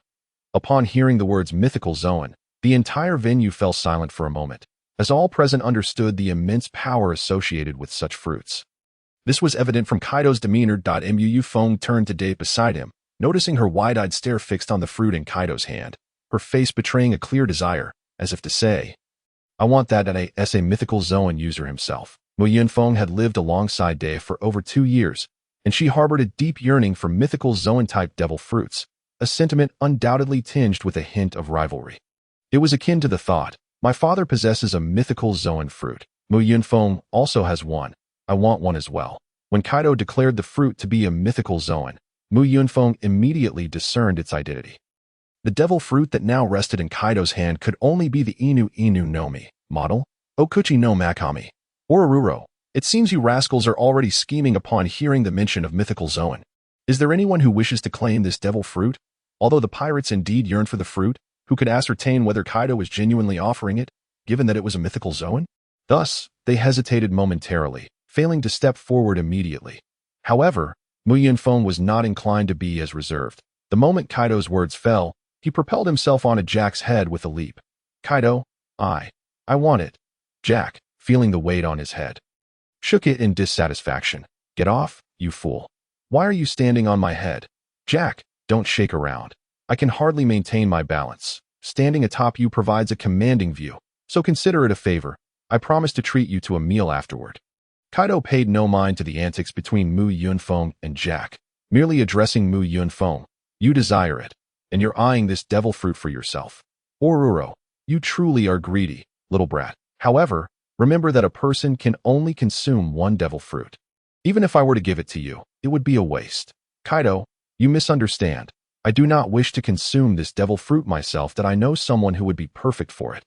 Upon hearing the words mythical Zoan, the entire venue fell silent for a moment, as all present understood the immense power associated with such fruits. This was evident from Kaido's demeanor. Yunfeng turned to Date beside him, noticing her wide-eyed stare fixed on the fruit in Kaido's hand, her face betraying a clear desire, as if to say, "I want that." As a mythical Zoan user himself, Yunfeng had lived alongside Date for over 2 years, and she harbored a deep yearning for mythical Zoan-type devil fruits, a sentiment undoubtedly tinged with a hint of rivalry. It was akin to the thought, "My father possesses a mythical Zoan fruit. Yunfeng also has one. I want one as well." When Kaido declared the fruit to be a mythical Zoan, Yunfeng immediately discerned its identity. The devil fruit that now rested in Kaido's hand could only be the Inu no Mi model, Okuchi no Makami, or Aruro. It seems you rascals are already scheming upon hearing the mention of mythical Zoan. Is there anyone who wishes to claim this devil fruit? Although the pirates indeed yearned for the fruit, who could ascertain whether Kaido was genuinely offering it, given that it was a mythical Zoan? Thus, they hesitated momentarily, failing to step forward immediately. However, Yunfeng was not inclined to be as reserved. The moment Kaido's words fell, he propelled himself onto Jack's head with a leap. "Kaido, I want it." Jack, feeling the weight on his head, shook it in dissatisfaction. "Get off, you fool. Why are you standing on my head?" "Jack, don't shake around. I can hardly maintain my balance. Standing atop you provides a commanding view, so consider it a favor. I promise to treat you to a meal afterward." Kaido paid no mind to the antics between Yunfeng and Jack, merely addressing Yunfeng. "You desire it, and you're eyeing this devil fruit for yourself. Oruro, you truly are greedy, little brat. However, remember that a person can only consume one devil fruit. Even if I were to give it to you, it would be a waste. Kaido, you misunderstand. I do not wish to consume this devil fruit myself, that I know someone who would be perfect for it."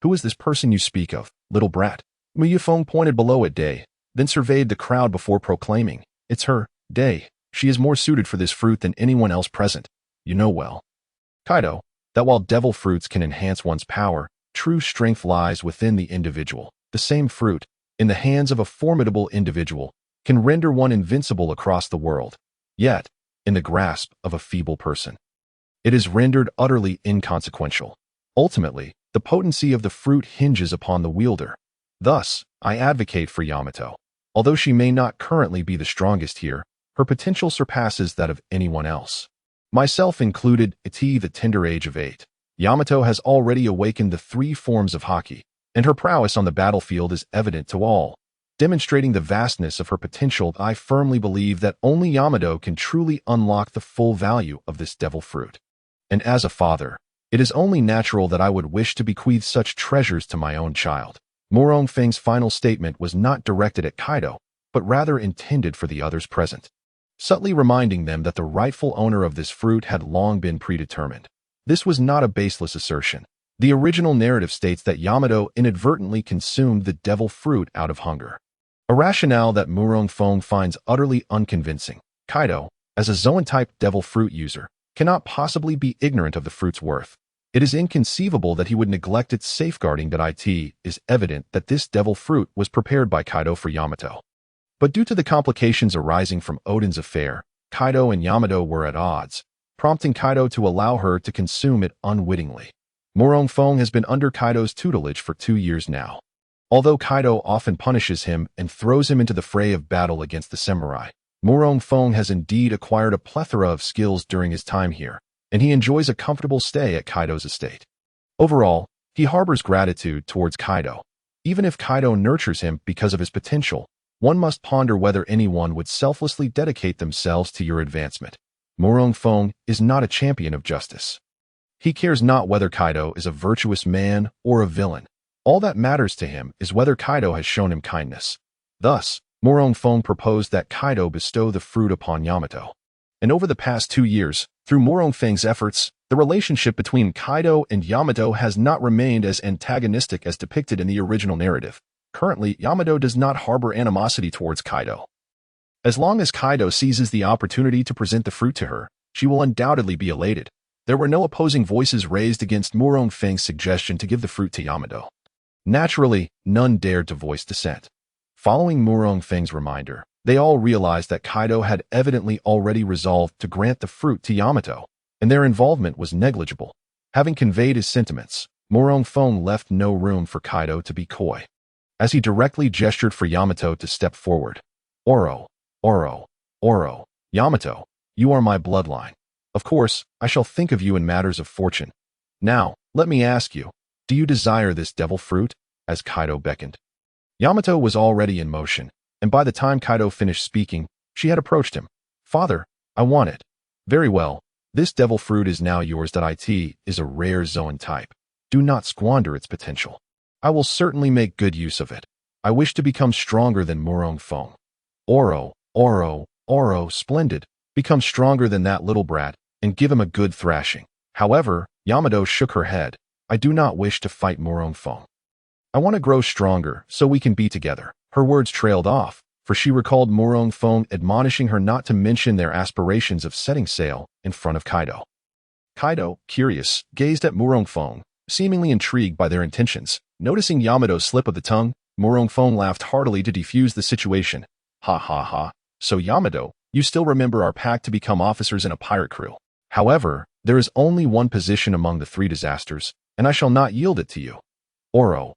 "Who is this person you speak of, little brat?" Yunfeng pointed below at Day, then surveyed the crowd before proclaiming, "It's her, Day. She is more suited for this fruit than anyone else present. You know well, Kaido, that while devil fruits can enhance one's power, true strength lies within the individual. The same fruit, in the hands of a formidable individual, can render one invincible across the world. Yet, in the grasp of a feeble person, it is rendered utterly inconsequential. Ultimately, the potency of the fruit hinges upon the wielder. Thus, I advocate for Yamato. Although she may not currently be the strongest here, her potential surpasses that of anyone else. Myself included, at the tender age of 8. Yamato has already awakened the 3 forms of haki, and her prowess on the battlefield is evident to all, demonstrating the vastness of her potential. I firmly believe that only Yamato can truly unlock the full value of this devil fruit. And as a father, it is only natural that I would wish to bequeath such treasures to my own child. Yunfeng's final statement was not directed at Kaido, but rather intended for the others present, subtly reminding them that the rightful owner of this fruit had long been predetermined. This was not a baseless assertion. The original narrative states that Yamato inadvertently consumed the devil fruit out of hunger, a rationale that Yunfeng finds utterly unconvincing. Kaido, as a Zoan-type devil fruit user, cannot possibly be ignorant of the fruit's worth. It is inconceivable that he would neglect its safeguarding. It is evident that this devil fruit was prepared by Kaido for Yamato. But due to the complications arising from Oden's affair, Kaido and Yamato were at odds, prompting Kaido to allow her to consume it unwittingly. Yunfeng has been under Kaido's tutelage for 2 years now. Although Kaido often punishes him and throws him into the fray of battle against the samurai, Yunfeng has indeed acquired a plethora of skills during his time here, and he enjoys a comfortable stay at Kaido's estate. Overall, he harbors gratitude towards Kaido. Even if Kaido nurtures him because of his potential, one must ponder whether anyone would selflessly dedicate themselves to your advancement. Yunfeng is not a champion of justice. He cares not whether Kaido is a virtuous man or a villain. All that matters to him is whether Kaido has shown him kindness. Thus, Yunfeng proposed that Kaido bestow the fruit upon Yamato. And over the past 2 years, through Yunfeng's efforts, the relationship between Kaido and Yamato has not remained as antagonistic as depicted in the original narrative. Currently, Yamato does not harbor animosity towards Kaido. As long as Kaido seizes the opportunity to present the fruit to her, she will undoubtedly be elated. There were no opposing voices raised against Yunfeng's suggestion to give the fruit to Yamato. Naturally, none dared to voice dissent. Following Yunfeng's reminder, they all realized that Kaido had evidently already resolved to grant the fruit to Yamato, and their involvement was negligible. Having conveyed his sentiments, Yunfeng left no room for Kaido to be coy, as he directly gestured for Yamato to step forward. Oro, Yamato, you are my bloodline. Of course, I shall think of you in matters of fortune. Now, let me ask you, do you desire this devil fruit? As Kaido beckoned. Yamato was already in motion, and by the time Kaido finished speaking, she had approached him. Father, I want it. Very well, this devil fruit is now yours. It is a rare Zoan-type. Do not squander its potential. I will certainly make good use of it. I wish to become stronger than Yunfeng. Oro, splendid. Become stronger than that little brat, and give him a good thrashing. However, Yamato shook her head. I do not wish to fight Yunfeng. I want to grow stronger so we can be together. Her words trailed off, for she recalled Yunfeng admonishing her not to mention their aspirations of setting sail in front of Kaido. Kaido, curious, gazed at Yunfeng, seemingly intrigued by their intentions. Noticing Yamato's slip of the tongue, Yunfeng laughed heartily to defuse the situation. Ha ha ha. So Yamato, you still remember our pact to become officers in a pirate crew. However, there is only one position among the 3 disasters, and I shall not yield it to you. Oro.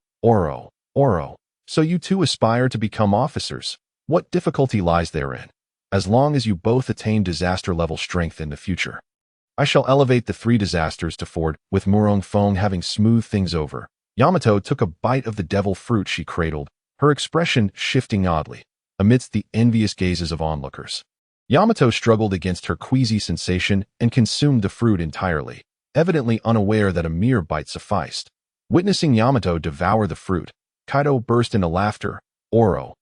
So you too aspire to become officers. What difficulty lies therein? As long as you both attain disaster-level strength in the future. I shall elevate the 3 disasters to 4. With Yunfeng having smoothed things over, Yamato took a bite of the devil fruit she cradled, her expression shifting oddly, amidst the envious gazes of onlookers. Yamato struggled against her queasy sensation and consumed the fruit entirely, evidently unaware that a mere bite sufficed. Witnessing Yamato devour the fruit, Kaido burst into laughter. Oro,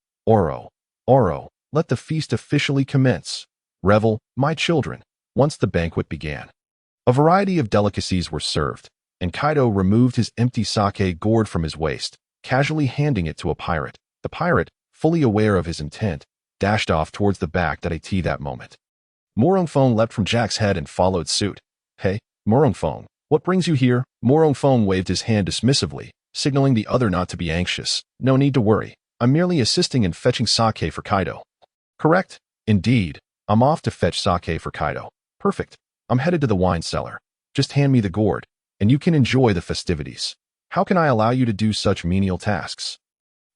let the feast officially commence. Revel, my children. Once the banquet began, a variety of delicacies were served, and Kaido removed his empty sake gourd from his waist, casually handing it to a pirate. The pirate, fully aware of his intent, dashed off towards the back that moment. Yunfeng leapt from Jack's head and followed suit. Hey, Yunfeng, what brings you here? Yunfeng waved his hand dismissively, signaling the other not to be anxious. No need to worry. I'm merely assisting in fetching sake for Kaido. Correct? Indeed. I'm off to fetch sake for Kaido. Perfect. I'm headed to the wine cellar. Just hand me the gourd, and you can enjoy the festivities. How can I allow you to do such menial tasks?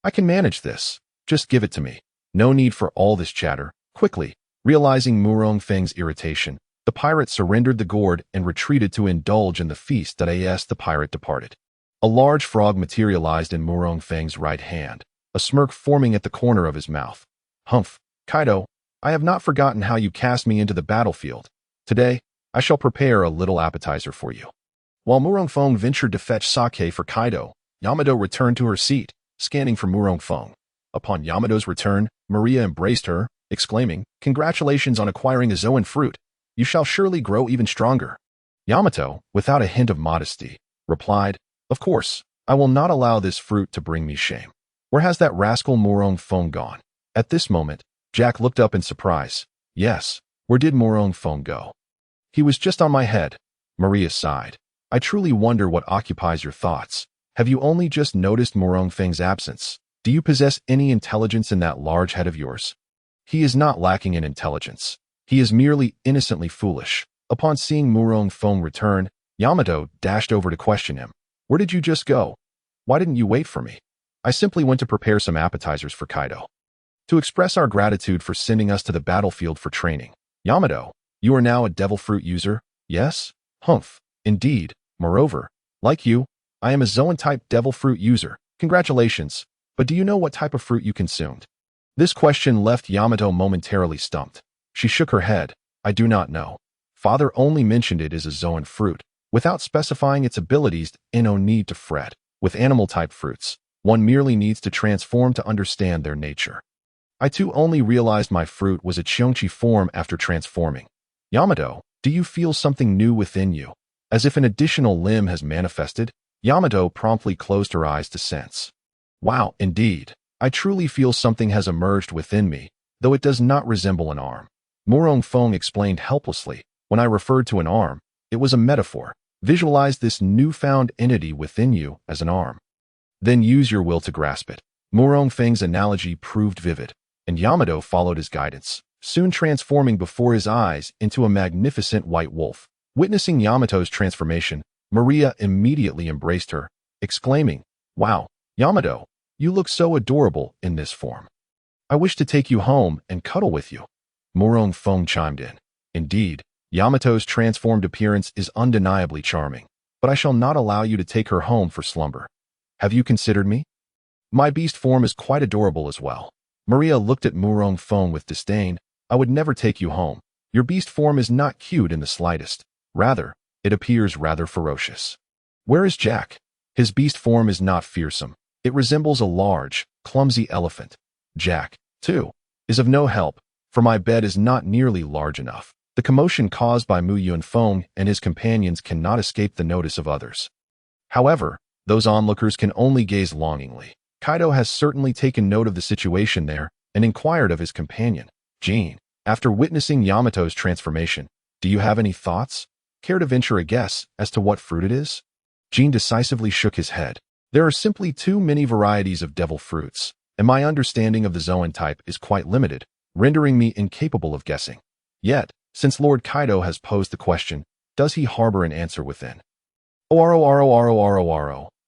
I can manage this. Just give it to me. No need for all this chatter. Quickly, realizing Yunfeng's irritation, the pirate surrendered the gourd and retreated to indulge in the feast. As the pirate departed, A large frog materialized in Yunfeng's right hand, a smirk forming at the corner of his mouth. Humph, Kaido, I have not forgotten how you cast me into the battlefield. Today, I shall prepare a little appetizer for you. While Yunfeng ventured to fetch sake for Kaido, Yamato returned to her seat, scanning for Yunfeng. Upon Yamato's return, Maria embraced her, exclaiming, "Congratulations on acquiring a Zoan fruit. You shall surely grow even stronger." Yamato, without a hint of modesty, replied, "Of course, I will not allow this fruit to bring me shame. Where has that rascal Yunfeng gone?" At this moment, Jack looked up in surprise. "Yes, where did Yunfeng go?" "He was just on my head." Maria sighed. "I truly wonder what occupies your thoughts. Have you only just noticed Yunfeng's absence? Do you possess any intelligence in that large head of yours?" "He is not lacking in intelligence. He is merely innocently foolish." Upon seeing Yunfeng return, Yamato dashed over to question him. "Where did you just go? Why didn't you wait for me?" "I simply went to prepare some appetizers for Kaido. To express our gratitude for sending us to the battlefield for training." "Yamato, you are now a devil fruit user?" "Yes." "Humph, indeed. Moreover, like you, I am a Zoan-type devil fruit user. Congratulations. But do you know what type of fruit you consumed?" This question left Yamato momentarily stumped. She shook her head. "I do not know. Father only mentioned it as a Zoan fruit, without specifying its abilities, and no need to fret. With animal-type fruits, one merely needs to transform to understand their nature. I too only realized my fruit was a Qiongqi form after transforming." "Yamato, do you feel something new within you? As if an additional limb has manifested?" Yamato promptly closed her eyes to sense. "Wow, indeed. I truly feel something has emerged within me, though it does not resemble an arm." Yunfeng explained helplessly. "When I referred to an arm, it was a metaphor. Visualize this newfound entity within you as an arm. Then use your will to grasp it." Yunfeng's analogy proved vivid, and Yamato followed his guidance, soon transforming before his eyes into a magnificent white wolf. Witnessing Yamato's transformation, Maria immediately embraced her, exclaiming, "Wow, Yamato, you look so adorable in this form. I wish to take you home and cuddle with you." Yunfeng chimed in. "Indeed, Yamato's transformed appearance is undeniably charming, but I shall not allow you to take her home for slumber. Have you considered me? My beast form is quite adorable as well." Maria looked at Yunfeng with disdain. "I would never take you home. Your beast form is not cute in the slightest. Rather, it appears rather ferocious." "Where is Jack?" "His beast form is not fearsome. It resembles a large, clumsy elephant. Jack, too, is of no help, for my bed is not nearly large enough." The commotion caused by Yunfeng and his companions cannot escape the notice of others. However, those onlookers can only gaze longingly. Kaido has certainly taken note of the situation there and inquired of his companion, Jean. "After witnessing Yamato's transformation, do you have any thoughts? Care to venture a guess as to what fruit it is?" Jean decisively shook his head. "There are simply too many varieties of devil fruits, and my understanding of the Zoan-type is quite limited, rendering me incapable of guessing. Yet, since Lord Kaido has posed the question, does he harbor an answer within?" "Oro.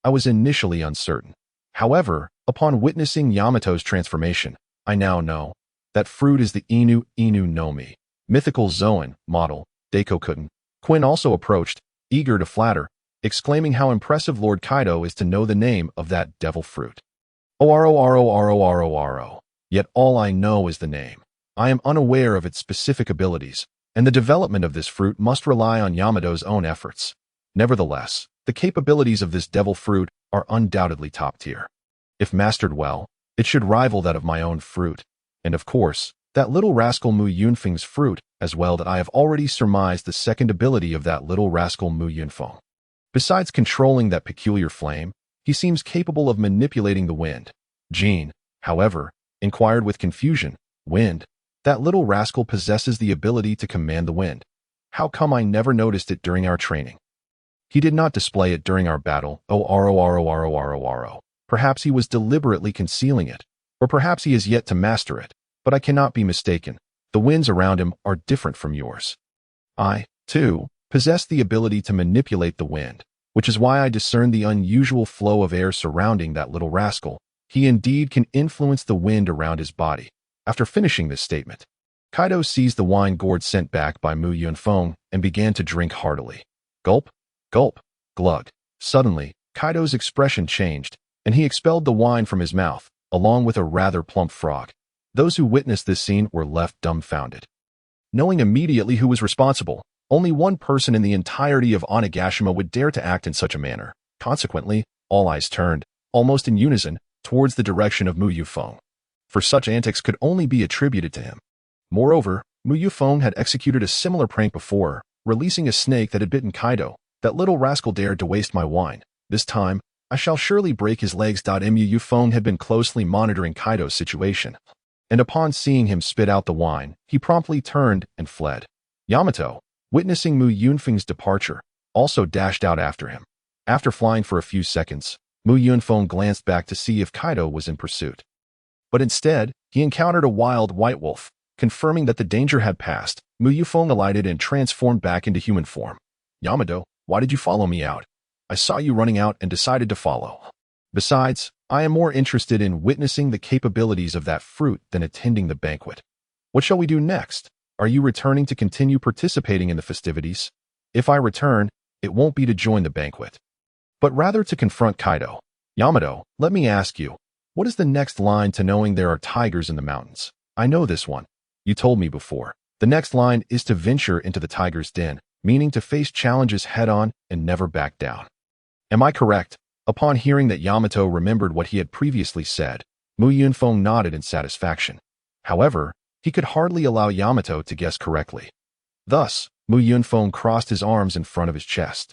I was initially uncertain. However, upon witnessing Yamato's transformation, I now know. That fruit is the Inu no Mi, mythical Zoan model, Daikokutten." Quinn also approached, eager to flatter, exclaiming how impressive Lord Kaido is to know the name of that devil fruit. "Oro. Yet all I know is the name. I am unaware of its specific abilities, and the development of this fruit must rely on Yamato's own efforts. Nevertheless, the capabilities of this devil fruit are undoubtedly top tier. If mastered well, it should rival that of my own fruit, and of course, that little rascal Yunfeng's fruit as well, that I have already surmised the second ability of that little rascal Yunfeng. Besides controlling that peculiar flame, he seems capable of manipulating the wind." Jean, however, inquired with confusion, "Wind? That little rascal possesses the ability to command the wind. How come I never noticed it during our training?" "He did not display it during our battle. Oro. Perhaps he was deliberately concealing it, or perhaps he has yet to master it, but I cannot be mistaken. The winds around him are different from yours. I, too, possess the ability to manipulate the wind, which is why I discern the unusual flow of air surrounding that little rascal. He indeed can influence the wind around his body." After finishing this statement, Kaido seized the wine gourd sent back by Yunfeng and began to drink heartily. Gulp, gulp, glug. Suddenly, Kaido's expression changed, and he expelled the wine from his mouth, along with a rather plump frog. Those who witnessed this scene were left dumbfounded. Knowing immediately who was responsible, only one person in the entirety of Onigashima would dare to act in such a manner. Consequently, all eyes turned, almost in unison, towards the direction of Mu Yunfeng. For such antics could only be attributed to him. Moreover, Mu Yunfeng had executed a similar prank before, releasing a snake that had bitten Kaido. That little rascal dared to waste my wine. This time, I shall surely break his legs. Mu Yunfeng had been closely monitoring Kaido's situation, and upon seeing him spit out the wine, he promptly turned and fled. Yamato, witnessing Mu Yunfeng's departure, also dashed out after him. After flying for a few seconds, Mu Yunfeng glanced back to see if Kaido was in pursuit. But instead, he encountered a wild white wolf. Confirming that the danger had passed, Mu Yunfeng alighted and transformed back into human form. Yamato, why did you follow me out? I saw you running out and decided to follow. Besides, I am more interested in witnessing the capabilities of that fruit than attending the banquet. What shall we do next? Are you returning to continue participating in the festivities? If I return, it won't be to join the banquet, but rather to confront Kaido. Yamato, let me ask you, what is the next line to knowing there are tigers in the mountains? I know this one. You told me before. The next line is to venture into the tiger's den, meaning to face challenges head-on and never back down. Am I correct? Upon hearing that Yamato remembered what he had previously said, Mu Yunfeng nodded in satisfaction. However, he could hardly allow Yamato to guess correctly. Thus, Mu Yunfeng crossed his arms in front of his chest,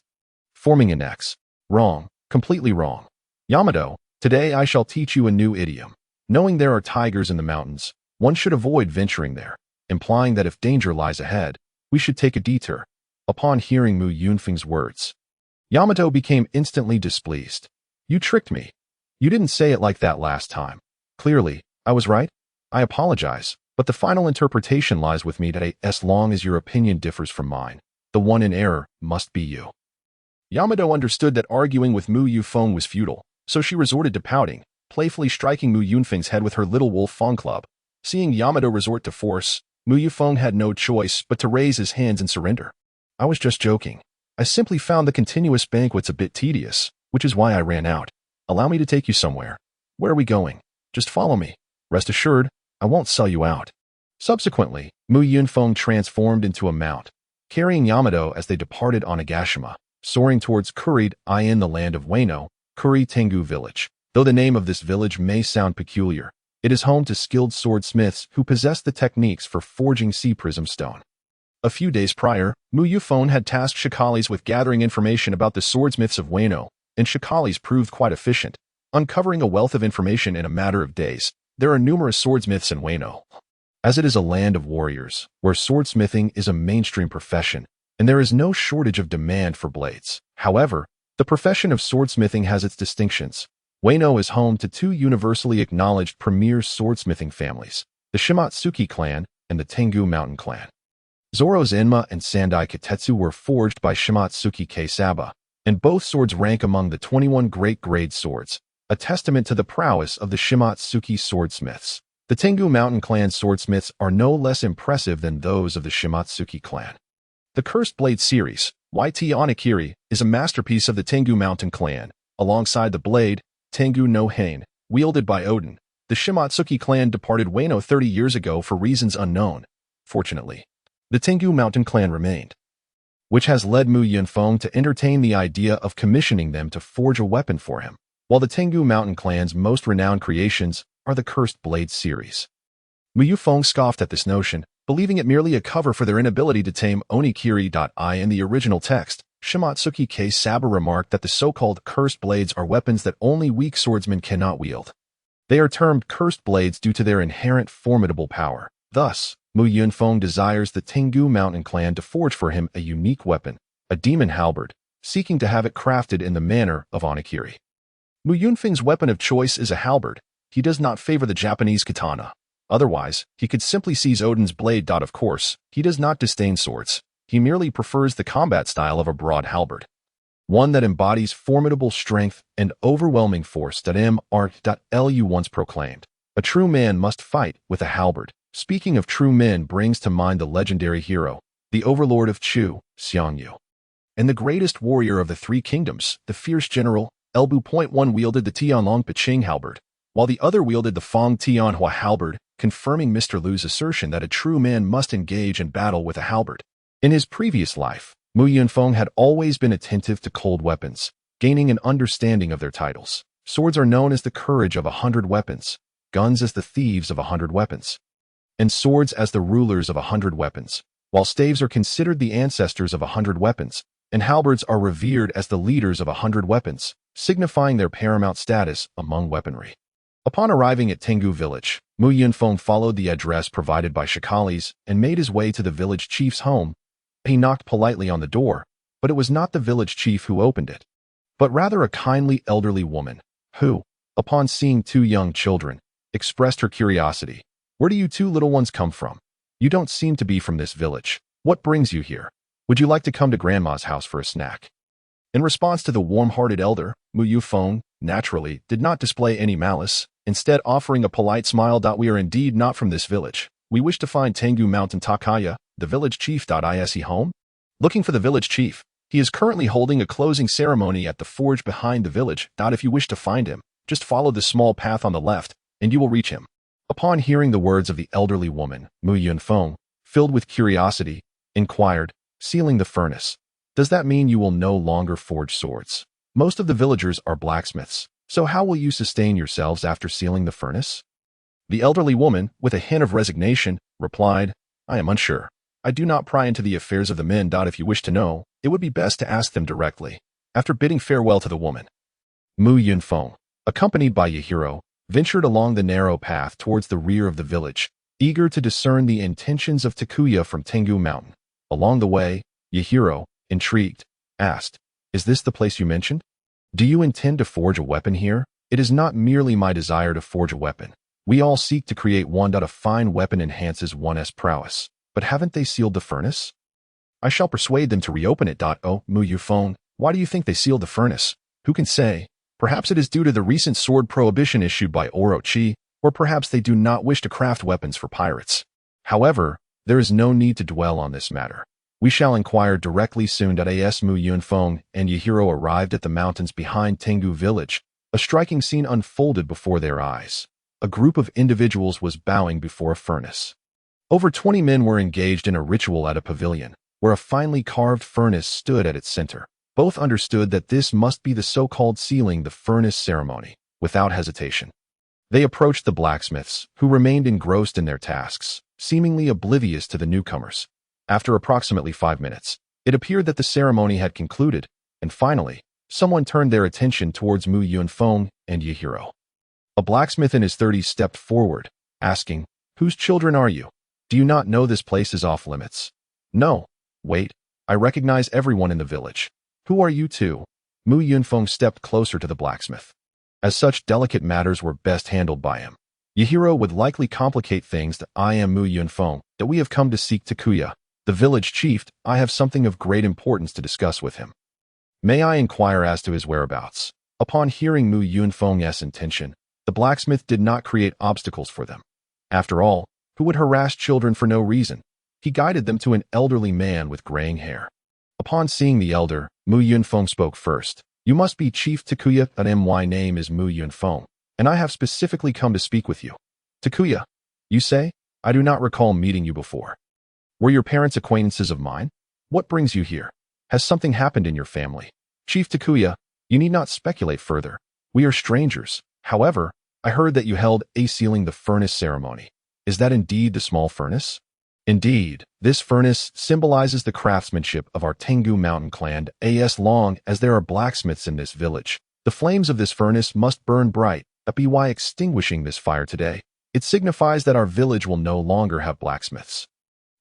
forming an X. Wrong, completely wrong. Yamato, today I shall teach you a new idiom. Knowing there are tigers in the mountains, one should avoid venturing there, implying that if danger lies ahead, we should take a detour. Upon hearing Mu Yunfeng's words, Yamato became instantly displeased. You tricked me. You didn't say it like that last time. Clearly, I was right. I apologize, but the final interpretation lies with me today. As long as your opinion differs from mine, the one in error must be you. Yamato understood that arguing with Mu Yunfeng was futile, so she resorted to pouting, playfully striking Mu Yunfeng's head with her little wolf fang club. Seeing Yamato resort to force, Mu Yunfeng had no choice but to raise his hands and surrender. I was just joking. I simply found the continuous banquets a bit tedious, which is why I ran out. Allow me to take you somewhere. Where are we going? Just follow me. Rest assured, I won't sell you out. Subsequently, Mu Yunfeng transformed into a mount, carrying Yamato as they departed Onigashima, soaring towards Kuri in the land of Wano, Kuri Tengu village. Though the name of this village may sound peculiar, it is home to skilled swordsmiths who possess the techniques for forging sea prism stone. A few days prior, Mu Yunfeng had tasked Shikalis with gathering information about the swordsmiths of Wano, and Shikalis proved quite efficient, uncovering a wealth of information in a matter of days. There are numerous swordsmiths in Wano, as it is a land of warriors, where swordsmithing is a mainstream profession, and there is no shortage of demand for blades. However, the profession of swordsmithing has its distinctions. Wano is home to two universally acknowledged premier swordsmithing families, the Shimatsuki clan and the Tengu mountain clan. Zoro's Enma and Sandai Katetsu were forged by Shimatsuki Keisaba, and both swords rank among the 21 great-grade swords, a testament to the prowess of the Shimatsuki swordsmiths. The Tengu mountain clan swordsmiths are no less impressive than those of the Shimatsuki clan. The Cursed Blade series, YT Onigiri, is a masterpiece of the Tengu mountain clan. Alongside the blade, Tengu no Hane, wielded by Odin, the Shimatsuki clan departed Wano 30 years ago for reasons unknown. Fortunately, the Tengu mountain clan remained, which has led Mu Yunfeng to entertain the idea of commissioning them to forge a weapon for him, while the Tengu mountain clan's most renowned creations are the Cursed Blade series. Mu Yunfeng scoffed at this notion, believing it merely a cover for their inability to tame Onikiri. In the original text, Shimatsuki Keisaba remarked that the so-called cursed blades are weapons that only weak swordsmen cannot wield. They are termed cursed blades due to their inherent formidable power. Thus, Mu Yunfeng desires the Tengu mountain clan to forge for him a unique weapon, a demon halberd, seeking to have it crafted in the manner of Onikiri. Mu Yunfeng's weapon of choice is a halberd. He does not favor the Japanese katana. Otherwise, he could simply seize Odin's blade. Of course, he does not disdain swords. He merely prefers the combat style of a broad halberd, one that embodies formidable strength and overwhelming force. Lu once proclaimed, "A true man must fight with a halberd." Speaking of true men brings to mind the legendary hero, the overlord of Chu, Qiongqi, and the greatest warrior of the three kingdoms, the fierce general, Elbu.1 wielded the Tianlong Piqing halberd, while the other wielded the Fong Tianhua halberd, confirming Mr. Lu's assertion that a true man must engage in battle with a halberd. In his previous life, Mu Yunfeng had always been attentive to cold weapons, gaining an understanding of their titles. Swords are known as the courage of 100 weapons, guns as the thieves of 100 weapons, and swords as the rulers of 100 weapons, while staves are considered the ancestors of 100 weapons, and halberds are revered as the leaders of 100 weapons, signifying their paramount status among weaponry. Upon arriving at Tengu village, Mu Yunfeng followed the address provided by Shikalis and made his way to the village chief's home. He knocked politely on the door, but it was not the village chief who opened it, but rather a kindly elderly woman, who, upon seeing two young children, expressed her curiosity. "Where do you two little ones come from? You don't seem to be from this village. What brings you here? Would you like to come to Grandma's house for a snack?" In response to the warm-hearted elder, Mu Yunfeng, naturally, did not display any malice, instead offering a polite smile. "We are indeed not from this village. We wish to find Tengu Mountain Takaya, the village chief. Is he home?" Looking for the village chief. He is currently holding a closing ceremony at the forge behind the village. If you wish to find him, just follow the small path on the left, and you will reach him. Upon hearing the words of the elderly woman, Mu Yunfeng, filled with curiosity, inquired, "Sealing the furnace. Does that mean you will no longer forge swords? Most of the villagers are blacksmiths, so how will you sustain yourselves after sealing the furnace?" The elderly woman, with a hint of resignation, replied, "I am unsure. I do not pry into the affairs of the men. If you wish to know, it would be best to ask them directly." After bidding farewell to the woman, Mu Yunfeng, accompanied by Yahiro, ventured along the narrow path towards the rear of the village, eager to discern the intentions of Takuya from Tengu Mountain. Along the way, Yahiro, intrigued, asked, "Is this the place you mentioned? Do you intend to forge a weapon here?" "It is not merely my desire to forge a weapon. We all seek to create one. A fine weapon enhances one's prowess. But haven't they sealed the furnace?" "I shall persuade them to reopen it. Oh, Mu Yunfeng, why do you think they sealed the furnace? Who can say? Perhaps it is due to the recent sword prohibition issued by Orochi, or perhaps they do not wish to craft weapons for pirates. However, there is no need to dwell on this matter. We shall inquire directly soon." As Mu Yunfeng and Yahiro arrived at the mountains behind Tengu village, a striking scene unfolded before their eyes. A group of individuals was bowing before a furnace. Over 20 men were engaged in a ritual at a pavilion, where a finely carved furnace stood at its center. Both understood that this must be the so-called sealing the furnace ceremony. Without hesitation, they approached the blacksmiths, who remained engrossed in their tasks, seemingly oblivious to the newcomers. After approximately 5 minutes, it appeared that the ceremony had concluded, and finally, someone turned their attention towards Mu Yunfeng and Yahiro. A blacksmith in his 30s stepped forward, asking, "Whose children are you? Do you not know this place is off limits?" "No. Wait, I recognize everyone in the village. Who are you two?" Mu Yunfeng stepped closer to the blacksmith. As such delicate matters were best handled by him. Yahiro would likely complicate things. "I am Mu Yunfeng, that we have come to seek Takuya, the village chief. I have something of great importance to discuss with him. May I inquire as to his whereabouts?" Upon hearing Mu Yunfeng's intention, the blacksmith did not create obstacles for them. After all, who would harass children for no reason? He guided them to an elderly man with graying hair. Upon seeing the elder, Mu Yunfeng spoke first. "You must be Chief Takuya. My name is Mu Yunfeng, and I have specifically come to speak with you." "Takuya, you say? I do not recall meeting you before. Were your parents acquaintances of mine? What brings you here? Has something happened in your family?" "Chief Takuya, you need not speculate further. We are strangers. However, I heard that you held a sealing the furnace ceremony. Is that indeed the small furnace?" "Indeed, this furnace symbolizes the craftsmanship of our Tengu Mountain clan. As long as there are blacksmiths in this village, the flames of this furnace must burn bright. By extinguishing this fire today, it signifies that our village will no longer have blacksmiths."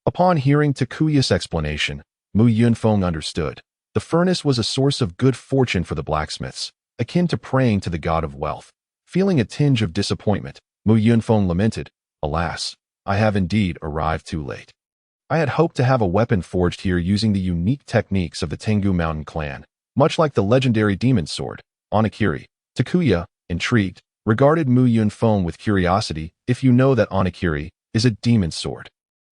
Upon hearing Takuya's explanation, Mu Yunfeng understood. The furnace was a source of good fortune for the blacksmiths, akin to praying to the god of wealth. Feeling a tinge of disappointment, Mu Yunfeng lamented, "Alas, I have indeed arrived too late. I had hoped to have a weapon forged here using the unique techniques of the Tengu Mountain clan, much like the legendary demon sword, Onigashima." Takuya, intrigued, regarded Mu Yunfeng with curiosity. "If you know that Onigashima is a demon sword,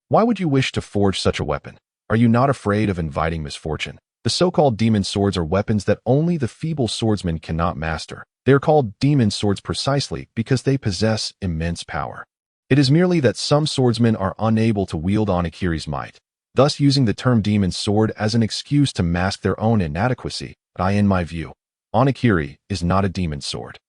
why would you wish to forge such a weapon? Are you not afraid of inviting misfortune?" The so-called demon swords are weapons that only the feeble swordsman cannot master. They are called demon swords precisely because they possess immense power. It is merely that some swordsmen are unable to wield Onigashimi's might, thus using the term demon sword as an excuse to mask their own inadequacy. But in my view, Onigashima is not a demon sword,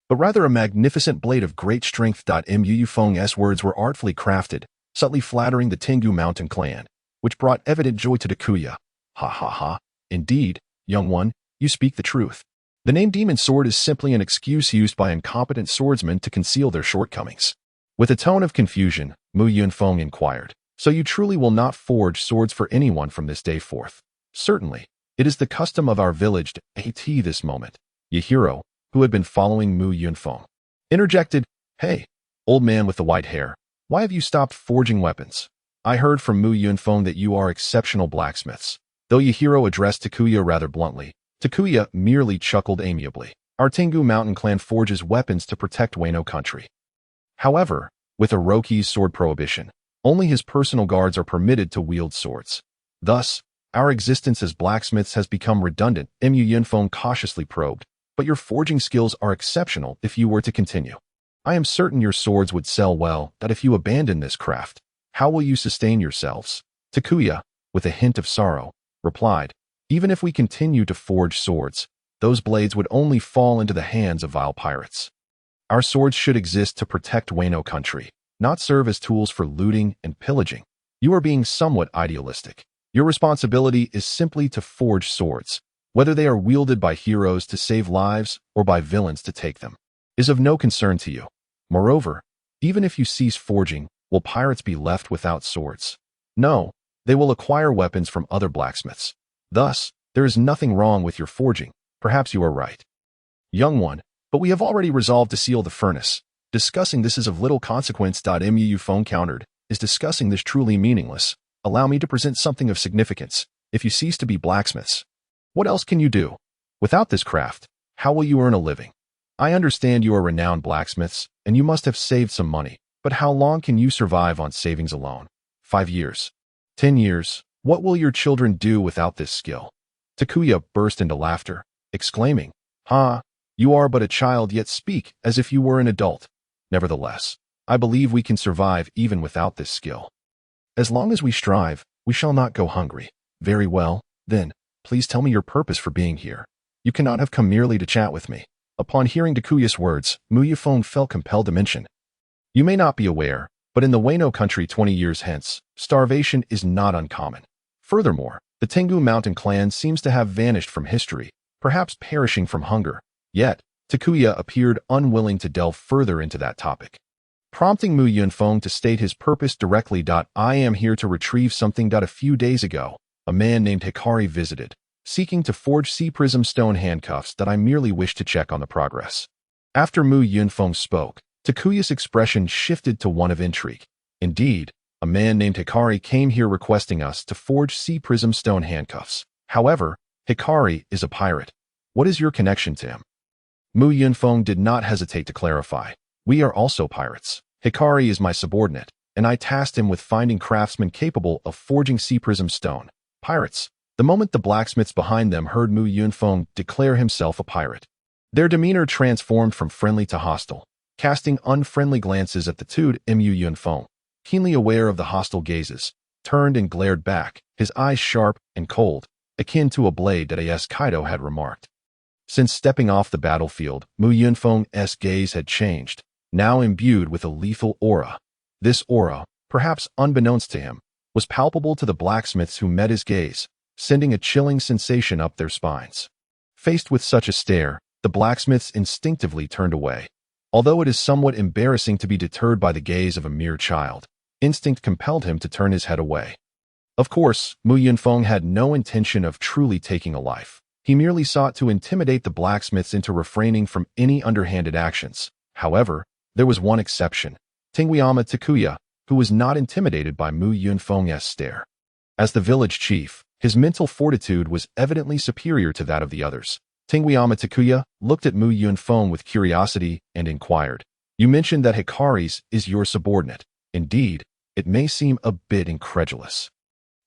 but rather a magnificent blade of great strength. Yunfeng's words were artfully crafted, subtly flattering the Tengu mountain clan, which brought evident joy to Takuya. Ha ha ha. Indeed, young one, you speak the truth. The name demon sword is simply an excuse used by incompetent swordsmen to conceal their shortcomings. With a tone of confusion, Yunfeng inquired, so you truly will not forge swords for anyone from this day forth? Certainly. It is the custom of our village at this moment. Yahiro, who had been following Yunfeng, interjected, Hey, old man with the white hair, why have you stopped forging weapons? I heard from Yunfeng that you are exceptional blacksmiths. Though Yahiro addressed Takuya rather bluntly, Takuya merely chuckled amiably. Our Tengu mountain clan forges weapons to protect Wano country. However, with Orochi's sword prohibition, only his personal guards are permitted to wield swords. Thus, our existence as blacksmiths has become redundant. Yunfeng cautiously probed, but your forging skills are exceptional if you were to continue. I am certain your swords would sell well. That if you abandon this craft, how will you sustain yourselves? Takuya, with a hint of sorrow, replied, Even if we continue to forge swords, those blades would only fall into the hands of vile pirates. Our swords should exist to protect Wano country, not serve as tools for looting and pillaging. You are being somewhat idealistic. Your responsibility is simply to forge swords, whether they are wielded by heroes to save lives or by villains to take them, is of no concern to you. Moreover, even if you cease forging, will pirates be left without swords? No, they will acquire weapons from other blacksmiths. Thus, there is nothing wrong with your forging. Perhaps you are right, young one, but we have already resolved to seal the furnace. Discussing this is of little consequence. Yunfeng countered, Is discussing this truly meaningless? Allow me to present something of significance. If you cease to be blacksmiths, what else can you do? Without this craft, how will you earn a living? I understand you are renowned blacksmiths, and you must have saved some money, but how long can you survive on savings alone? 5 years? 10 years? What will your children do without this skill? Takuya burst into laughter, exclaiming, You are but a child, yet speak as if you were an adult. Nevertheless, I believe we can survive even without this skill. As long as we strive, we shall not go hungry. Very well, then, please tell me your purpose for being here. You cannot have come merely to chat with me. Upon hearing Takuya's words, Yunfeng felt compelled to mention, You may not be aware, but in the Wano country 20 years hence, starvation is not uncommon. Furthermore, the Tengu mountain clan seems to have vanished from history, perhaps perishing from hunger. Yet, Takuya appeared unwilling to delve further into that topic, prompting Yunfeng to state his purpose directly. I am here to retrieve something. A few days ago, a man named Hikari visited, seeking to forge sea prism stone handcuffs. I merely wish to check on the progress. After Yunfeng spoke, Takuya's expression shifted to one of intrigue. Indeed, a man named Hikari came here requesting us to forge sea prism stone handcuffs. However, Hikari is a pirate. What is your connection to him? Yunfeng did not hesitate to clarify. We are also pirates. Hikari is my subordinate, and I tasked him with finding craftsmen capable of forging sea prism stone. Pirates. The moment the blacksmiths behind them heard Yunfeng declare himself a pirate, their demeanor transformed from friendly to hostile. Casting unfriendly glances at the two, Yunfeng, keenly aware of the hostile gazes, turned and glared back, his eyes sharp and cold, akin to a blade that as Kaido had remarked. Since stepping off the battlefield, Yunfeng's gaze had changed, now imbued with a lethal aura. This aura, perhaps unbeknownst to him, was palpable to the blacksmiths who met his gaze, sending a chilling sensation up their spines. Faced with such a stare, the blacksmiths instinctively turned away. Although it is somewhat embarrassing to be deterred by the gaze of a mere child, instinct compelled him to turn his head away. Of course, Yunfeng had no intention of truly taking a life. He merely sought to intimidate the blacksmiths into refraining from any underhanded actions. However, there was one exception, Tinguyama Takuya, who was not intimidated by Yunfeng's stare. As the village chief, his mental fortitude was evidently superior to that of the others. Tinguyama Takuya looked at Yunfeng with curiosity and inquired, You mentioned that Hikari's is your subordinate. Indeed, it may seem a bit incredulous,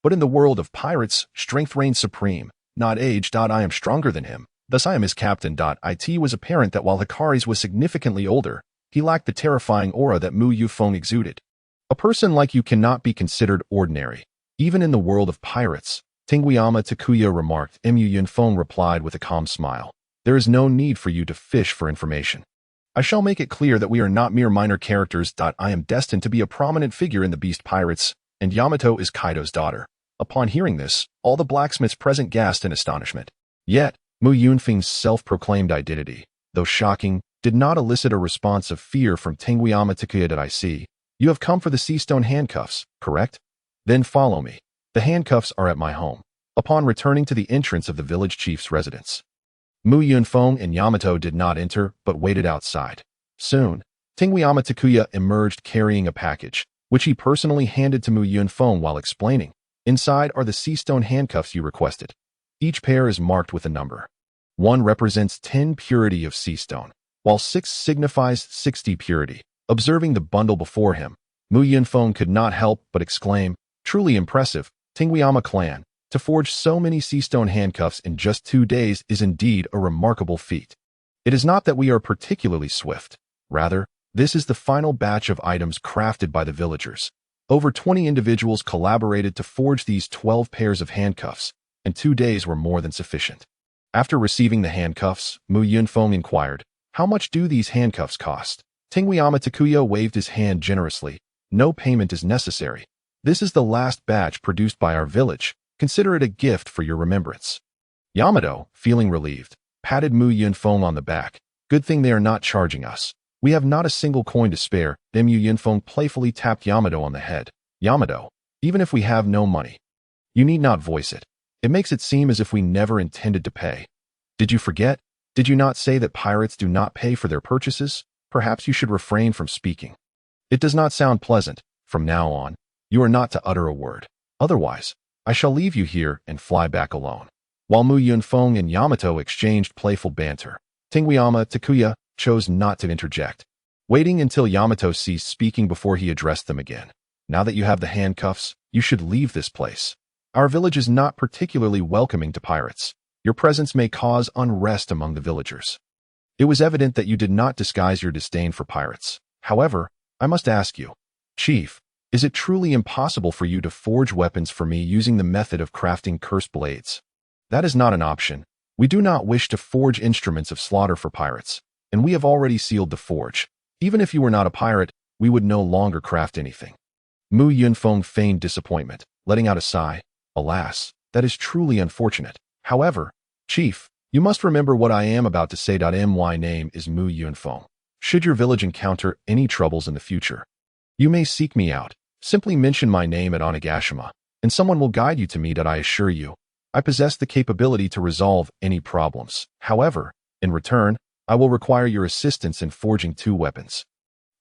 but in the world of pirates, strength reigns supreme. not age. I am stronger than him. Thus I am his captain. It was apparent that while Hikari's was significantly older, he lacked the terrifying aura that Mu Yunfeng exuded. A person like you cannot be considered ordinary, even in the world of pirates, Tinguyama Takuya remarked. Mu Yunfeng replied with a calm smile. There is no need for you to fish for information. I shall make it clear that we are not mere minor characters. I am destined to be a prominent figure in the Beast Pirates, and Yamato is Kaido's daughter. Upon hearing this, all the blacksmiths present gasped in astonishment. Yet, Mu Yunfeng's self-proclaimed identity, though shocking, did not elicit a response of fear from Tinguyama Takuya. I see. You have come for the sea stone handcuffs, correct? Then follow me. The handcuffs are at my home. Upon returning to the entrance of the village chief's residence, Mu Yunfeng and Yamato did not enter, but waited outside. Soon, Tinguyama Takuya emerged carrying a package, which he personally handed to Mu Yunfeng while explaining. Inside are the sea stone handcuffs you requested. Each pair is marked with a number. 1 represents 10 purity of sea stone, while 6 signifies 60 purity. Observing the bundle before him, Mu Yunfeng could not help but exclaim, truly impressive, Tinguyama clan. To forge so many sea stone handcuffs in just 2 days is indeed a remarkable feat. It is not that we are particularly swift. Rather, this is the final batch of items crafted by the villagers. Over 20 individuals collaborated to forge these 12 pairs of handcuffs, and 2 days were more than sufficient. After receiving the handcuffs, Mu Yunfeng inquired, how much do these handcuffs cost? Tinguyama Takuya waved his hand generously. No payment is necessary. This is the last batch produced by our village. Consider it a gift for your remembrance. Yamato, feeling relieved, patted Mu Yunfeng on the back. Good thing they are not charging us. We have not a single coin to spare. Then Mu Yunfeng playfully tapped Yamato on the head. Yamato, even if we have no money, you need not voice it. It makes it seem as if we never intended to pay. Did you forget? Did you not say that pirates do not pay for their purchases? Perhaps you should refrain from speaking. It does not sound pleasant. From now on, you are not to utter a word. Otherwise, I shall leave you here and fly back alone. While Mu Yunfeng and Yamato exchanged playful banter, Tinguyama Takuya chose not to interject, waiting until Yamato ceased speaking before he addressed them again. Now that you have the handcuffs, you should leave this place. Our village is not particularly welcoming to pirates. Your presence may cause unrest among the villagers. It was evident that you did not disguise your disdain for pirates. However, I must ask you, Chief, is it truly impossible for you to forge weapons for me using the method of crafting cursed blades? That is not an option. We do not wish to forge instruments of slaughter for pirates, and we have already sealed the forge. Even if you were not a pirate, we would no longer craft anything. Mu Yunfeng feigned disappointment, letting out a sigh. Alas, that is truly unfortunate. However, Chief, you must remember what I am about to say. My name is Mu Yunfeng. Should your village encounter any troubles in the future, you may seek me out. Simply mention my name at Onigashima, and someone will guide you to me. I assure you, I possess the capability to resolve any problems. However, in return, I will require your assistance in forging 2 weapons.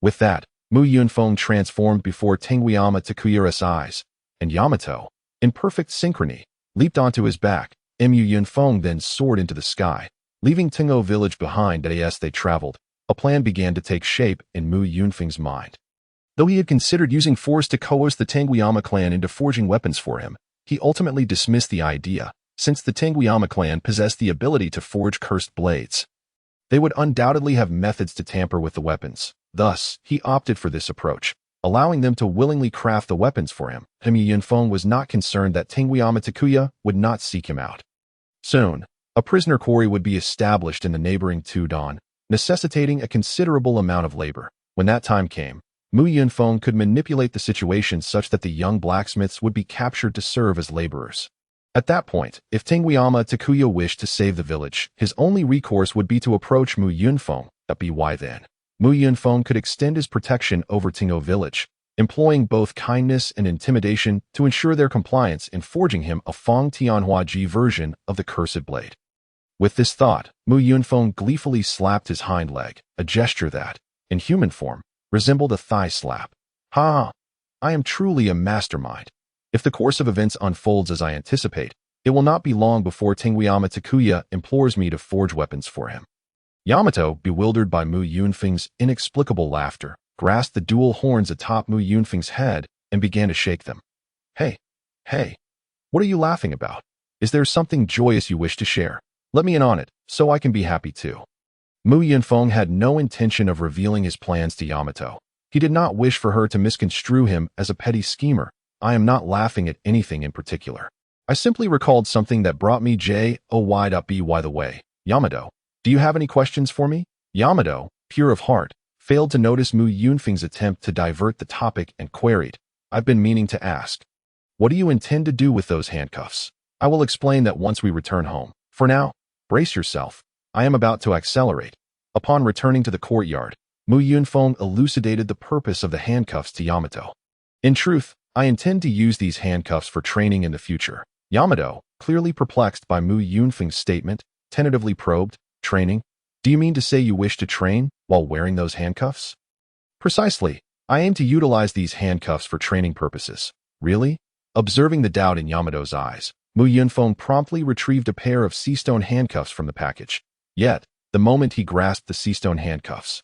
With that, Mu Yunfeng transformed before Tinguyama Takuya's eyes, and Yamato, in perfect synchrony, leaped onto his back. Mu Yunfeng then soared into the sky, leaving Tingo village behind. As they traveled, a plan began to take shape in Mu Yunfeng's mind. Though he had considered using force to coerce the Tinguyama clan into forging weapons for him, he ultimately dismissed the idea, since the Tinguyama clan possessed the ability to forge cursed blades. They would undoubtedly have methods to tamper with the weapons. Thus, he opted for this approach, allowing them to willingly craft the weapons for him. Mu Yunfeng was not concerned that Tinguyama Takuya would not seek him out. Soon, a prisoner quarry would be established in the neighboring Tudon, necessitating a considerable amount of labor. When that time came, Mu Yunfeng could manipulate the situation such that the young blacksmiths would be captured to serve as laborers. At that point, if Tinguyama Takuya wished to save the village, his only recourse would be to approach Mu Yunfeng. By then, Mu Yunfeng could extend his protection over Tingo village, employing both kindness and intimidation to ensure their compliance in forging him a Feng Tianhuaji version of the cursed blade. With this thought, Mu Yunfeng gleefully slapped his hind leg, a gesture that, in human form, resembled a thigh slap. Ha! I am truly a mastermind. If the course of events unfolds as I anticipate, it will not be long before Tinguyama Takuya implores me to forge weapons for him. Yamato, bewildered by Mu Yunfeng's inexplicable laughter, grasped the dual horns atop Mu Yunfeng's head and began to shake them. Hey, what are you laughing about? Is there something joyous you wish to share? Let me in on it, so I can be happy too. Yunfeng had no intention of revealing his plans to Yamato. He did not wish for her to misconstrue him as a petty schemer. I am not laughing at anything in particular. I simply recalled something that brought me joy. By the way, Yamato, do you have any questions for me? Yamato, pure of heart, failed to notice Yunfeng's attempt to divert the topic and queried, I've been meaning to ask. What do you intend to do with those handcuffs? I will explain that once we return home. For now, brace yourself. I am about to accelerate. Upon returning to the courtyard, Yunfeng elucidated the purpose of the handcuffs to Yamato. In truth, I intend to use these handcuffs for training in the future. Yamato, clearly perplexed by Yunfeng's statement, tentatively probed, training? Do you mean to say you wish to train while wearing those handcuffs? Precisely. I aim to utilize these handcuffs for training purposes. Really? Observing the doubt in Yamato's eyes, Yunfeng promptly retrieved a pair of sea-stone handcuffs from the package. Yet, the moment he grasped the sea-stone handcuffs,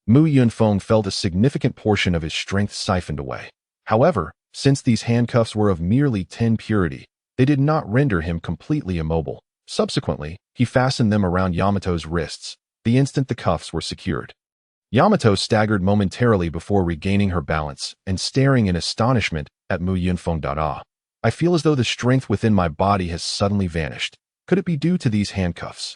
Yunfeng felt a significant portion of his strength siphoned away. However, since these handcuffs were of merely tin purity, they did not render him completely immobile. Subsequently, he fastened them around Yamato's wrists, the instant the cuffs were secured. Yamato staggered momentarily before regaining her balance and staring in astonishment at Yunfeng. I feel as though the strength within my body has suddenly vanished. Could it be due to these handcuffs?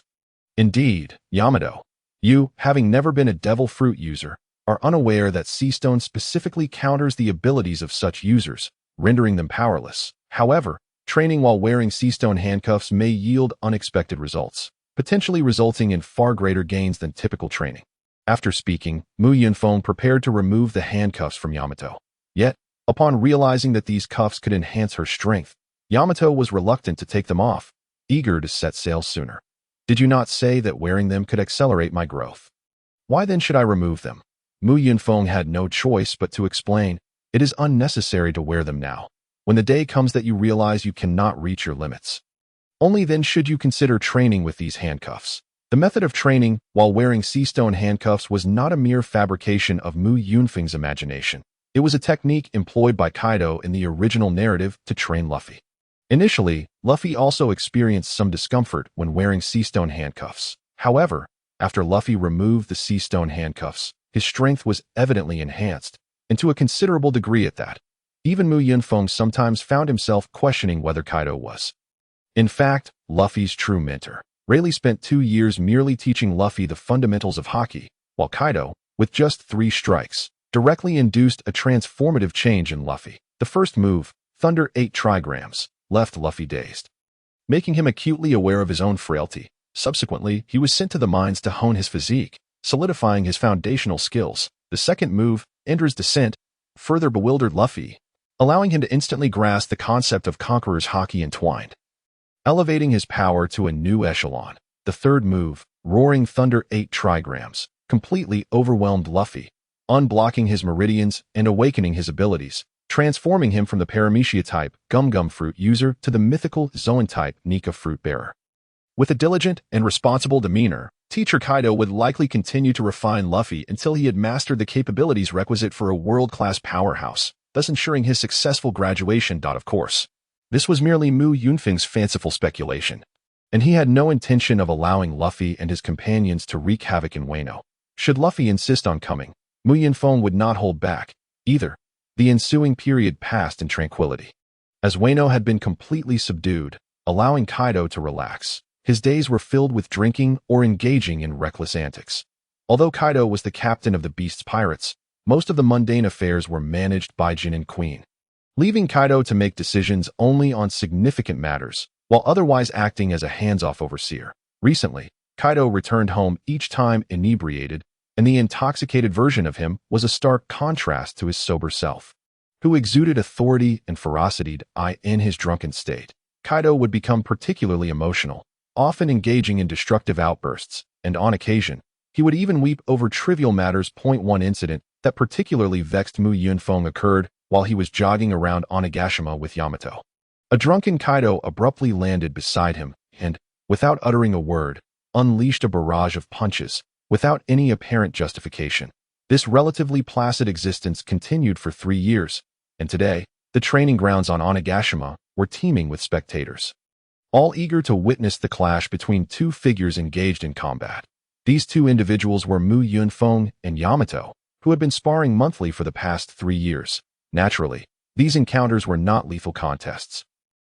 Indeed, Yamato, you, having never been a devil fruit user, are unaware that sea-stone specifically counters the abilities of such users, rendering them powerless. However, training while wearing sea-stone handcuffs may yield unexpected results, potentially resulting in far greater gains than typical training. After speaking, Yunfeng prepared to remove the handcuffs from Yamato. Yet, upon realizing that these cuffs could enhance her strength, Yamato was reluctant to take them off, eager to set sail sooner. Did you not say that wearing them could accelerate my growth? Why then should I remove them? Yunfeng had no choice but to explain, it is unnecessary to wear them now. When the day comes that you realize you cannot reach your limits, only then should you consider training with these handcuffs. The method of training while wearing sea-stone handcuffs was not a mere fabrication of Yunfeng's imagination. It was a technique employed by Kaido in the original narrative to train Luffy. Initially, Luffy also experienced some discomfort when wearing sea-stone handcuffs. However, after Luffy removed the sea-stone handcuffs, his strength was evidently enhanced, and to a considerable degree at that. Even Yunfeng sometimes found himself questioning whether Kaido was, in fact, Luffy's true mentor. Rayleigh spent 2 years merely teaching Luffy the fundamentals of haki, while Kaido, with just 3 strikes, directly induced a transformative change in Luffy. The first move, Thunder 8 trigrams, left Luffy dazed, making him acutely aware of his own frailty. Subsequently, he was sent to the mines to hone his physique, solidifying his foundational skills. The second move, Ender's Descent, further bewildered Luffy, allowing him to instantly grasp the concept of Conqueror's haki entwined, elevating his power to a new echelon. The third move, Roaring Thunder 8 trigrams, completely overwhelmed Luffy, unblocking his meridians and awakening his abilities, transforming him from the Paramecia-type Gum fruit user to the mythical Zoan-type Nika fruit bearer. With a diligent and responsible demeanor, Teacher Kaido would likely continue to refine Luffy until he had mastered the capabilities requisite for a world-class powerhouse, thus ensuring his successful graduation. Of course, this was merely Yunfeng's fanciful speculation, and he had no intention of allowing Luffy and his companions to wreak havoc in Wano. Should Luffy insist on coming, Yunfeng would not hold back, either. The ensuing period passed in tranquility, as Wano had been completely subdued, allowing Kaido to relax. His days were filled with drinking or engaging in reckless antics. Although Kaido was the captain of the Beast's pirates, most of the mundane affairs were managed by Jin and Queen, leaving Kaido to make decisions only on significant matters, while otherwise acting as a hands-off overseer. Recently, Kaido returned home each time inebriated, and the intoxicated version of him was a stark contrast to his sober self, who exuded authority and ferocity. In his drunken state, Kaido would become particularly emotional, often engaging in destructive outbursts, and on occasion, he would even weep over trivial matters. One incident that particularly vexed Yunfeng occurred while he was jogging around Onigashima with Yamato. A drunken Kaido abruptly landed beside him and, without uttering a word, unleashed a barrage of punches, without any apparent justification. This relatively placid existence continued for 3 years, and today, the training grounds on Onigashima were teeming with spectators. all eager to witness the clash between two figures engaged in combat. These two individuals were Yunfeng and Yamato, who had been sparring monthly for the past 3 years. Naturally, these encounters were not lethal contests,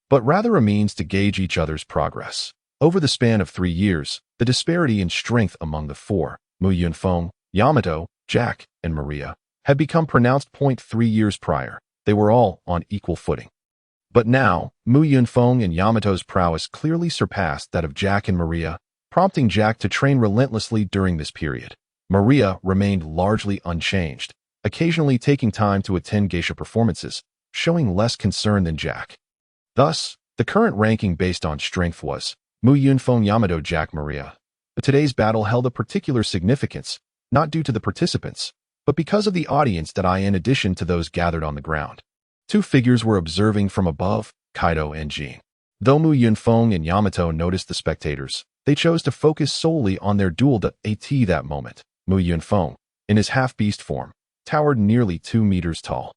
but rather a means to gauge each other's progress. Over the span of 3 years, the disparity in strength among the four, Yunfeng, Yamato, Jack, and Maria, had become pronounced. 3 years prior, they were all on equal footing. But now, Yunfeng and Yamato's prowess clearly surpassed that of Jack and Maria, prompting Jack to train relentlessly during this period. Maria remained largely unchanged, occasionally taking time to attend geisha performances, showing less concern than Jack. Thus, the current ranking based on strength was Yunfeng, Yamato, Jack, Maria. But today's battle held a particular significance, not due to the participants, but because of the audience that in addition to those gathered on the ground. Two figures were observing from above, Kaido and Jin. Though Yunfeng and Yamato noticed the spectators, they chose to focus solely on their duel. At that moment, Yunfeng, in his half-beast form, towered nearly 2 meters tall.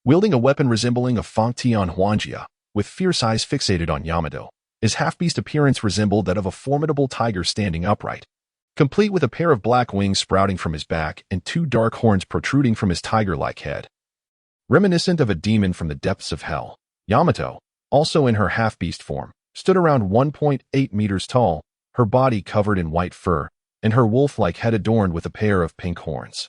Wielding a weapon resembling a Feng Tian Huangjia, with fierce eyes fixated on Yamato, his half-beast appearance resembled that of a formidable tiger standing upright, complete with a pair of black wings sprouting from his back and 2 dark horns protruding from his tiger-like head. Reminiscent of a demon from the depths of hell, Yamato, also in her half-beast form, stood around 1.8 meters tall, her body covered in white fur, and her wolf-like head adorned with a pair of pink horns.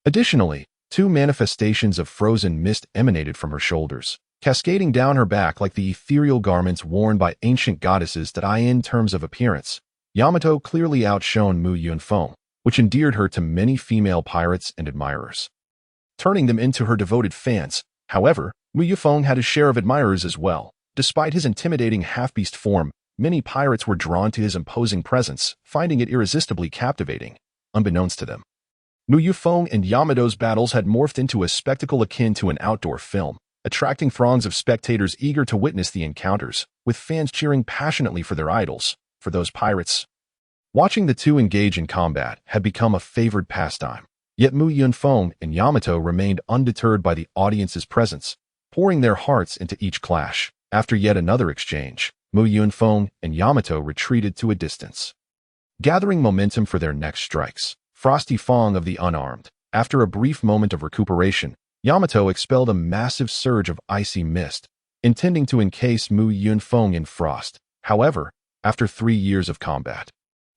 Additionally, 2 manifestations of frozen mist emanated from her shoulders, cascading down her back like the ethereal garments worn by ancient goddesses. In terms of appearance, Yamato clearly outshone Yunfeng, which endeared her to many female pirates and admirers, turning them into her devoted fans. However, Yunfeng had a share of admirers as well. Despite his intimidating half-beast form, many pirates were drawn to his imposing presence, finding it irresistibly captivating. Unbeknownst to them, Yunfeng and Yamato's battles had morphed into a spectacle akin to an outdoor film, attracting throngs of spectators eager to witness the encounters, with fans cheering passionately for their idols. For those pirates, watching the two engage in combat had become a favored pastime. Yet Yunfeng and Yamato remained undeterred by the audience's presence, pouring their hearts into each clash. After yet another exchange, Yunfeng and Yamato retreated to a distance, gathering momentum for their next strikes. Frosty Fong of the Unarmed. After a brief moment of recuperation, Yamato expelled a massive surge of icy mist, intending to encase Yunfeng in frost. However, after 3 years of combat,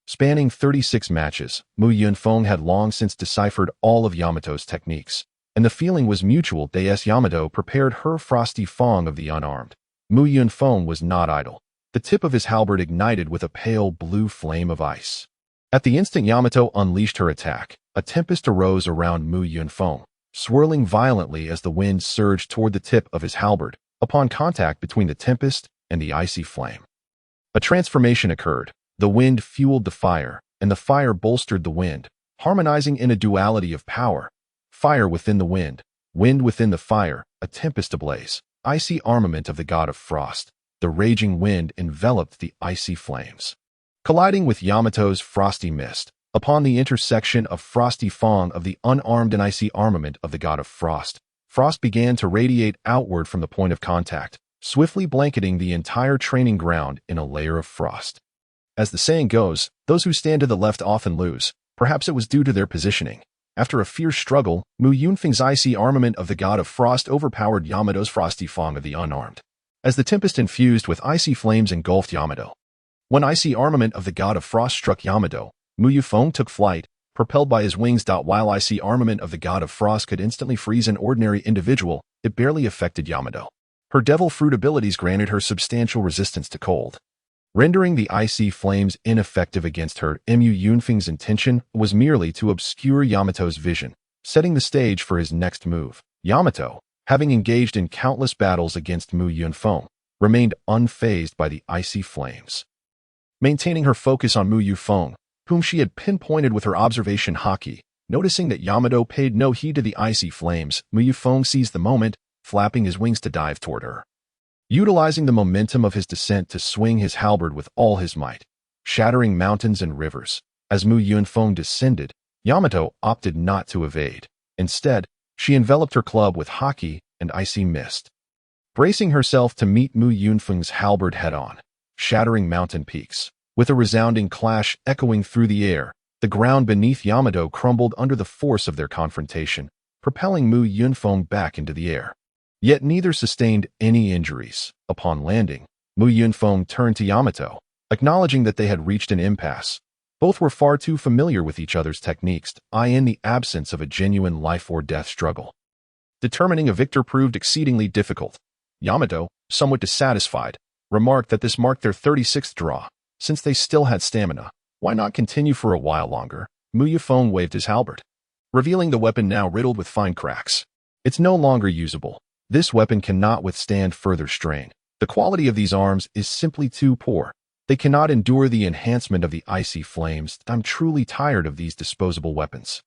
spanning 36 matches, Yunfeng had long since deciphered all of Yamato's techniques, and the feeling was mutual. As Yamato prepared her Frosty Fong of the Unarmed, Yunfeng was not idle. The tip of his halberd ignited with a pale blue flame of ice. At the instant Yamato unleashed her attack, a tempest arose around Yunfeng, swirling violently as the wind surged toward the tip of his halberd. Upon contact between the tempest and the icy flame, a transformation occurred. The wind fueled the fire, and the fire bolstered the wind, harmonizing in a duality of power. Fire within the wind within the fire, a tempest ablaze, icy armament of the god of frost. The raging wind enveloped the icy flames, colliding with Yamato's frosty mist. Upon the intersection of Frosty Fong of the Unarmed and icy armament of the god of frost, frost began to radiate outward from the point of contact, swiftly blanketing the entire training ground in a layer of frost. As the saying goes, those who stand to the left often lose. Perhaps it was due to their positioning. After a fierce struggle, Yunfeng's icy armament of the god of frost overpowered Yamato's Frosty Fong of the Unarmed. As the tempest infused with icy flames engulfed Yamato, one icy armament of the god of frost struck Yamato, Yunfeng took flight, propelled by his wings. While icy armament of the god of frost could instantly freeze an ordinary individual, it barely affected Yamato. Her devil fruit abilities granted her substantial resistance to cold, rendering the icy flames ineffective against her. Yunfeng's intention was merely to obscure Yamato's vision, setting the stage for his next move. Yamato, having engaged in countless battles against Yunfeng, remained unfazed by the icy flames. Maintaining her focus on Yunfeng, whom she had pinpointed with her observation haki, noticing that Yamato paid no heed to the icy flames, Yunfeng seized the moment, flapping his wings to dive toward her, utilizing the momentum of his descent to swing his halberd with all his might, shattering mountains and rivers. As Yunfeng descended, Yamato opted not to evade. Instead, she enveloped her club with haki and icy mist. Bracing herself to meet Yunfeng's halberd head-on, shattering mountain peaks. With a resounding clash echoing through the air, the ground beneath Yamato crumbled under the force of their confrontation, propelling Mu Yunfeng back into the air. Yet neither sustained any injuries. Upon landing, Mu Yunfeng turned to Yamato, acknowledging that they had reached an impasse. Both were far too familiar with each other's techniques, in the absence of a genuine life-or-death struggle. Determining a victor proved exceedingly difficult. Yamato, somewhat dissatisfied, remarked that this marked their 36th draw. Since they still had stamina, why not continue for a while longer? Mu Yunfeng waved his halberd, revealing the weapon now riddled with fine cracks. It's no longer usable. This weapon cannot withstand further strain. The quality of these arms is simply too poor. They cannot endure the enhancement of the icy flames. I'm truly tired of these disposable weapons.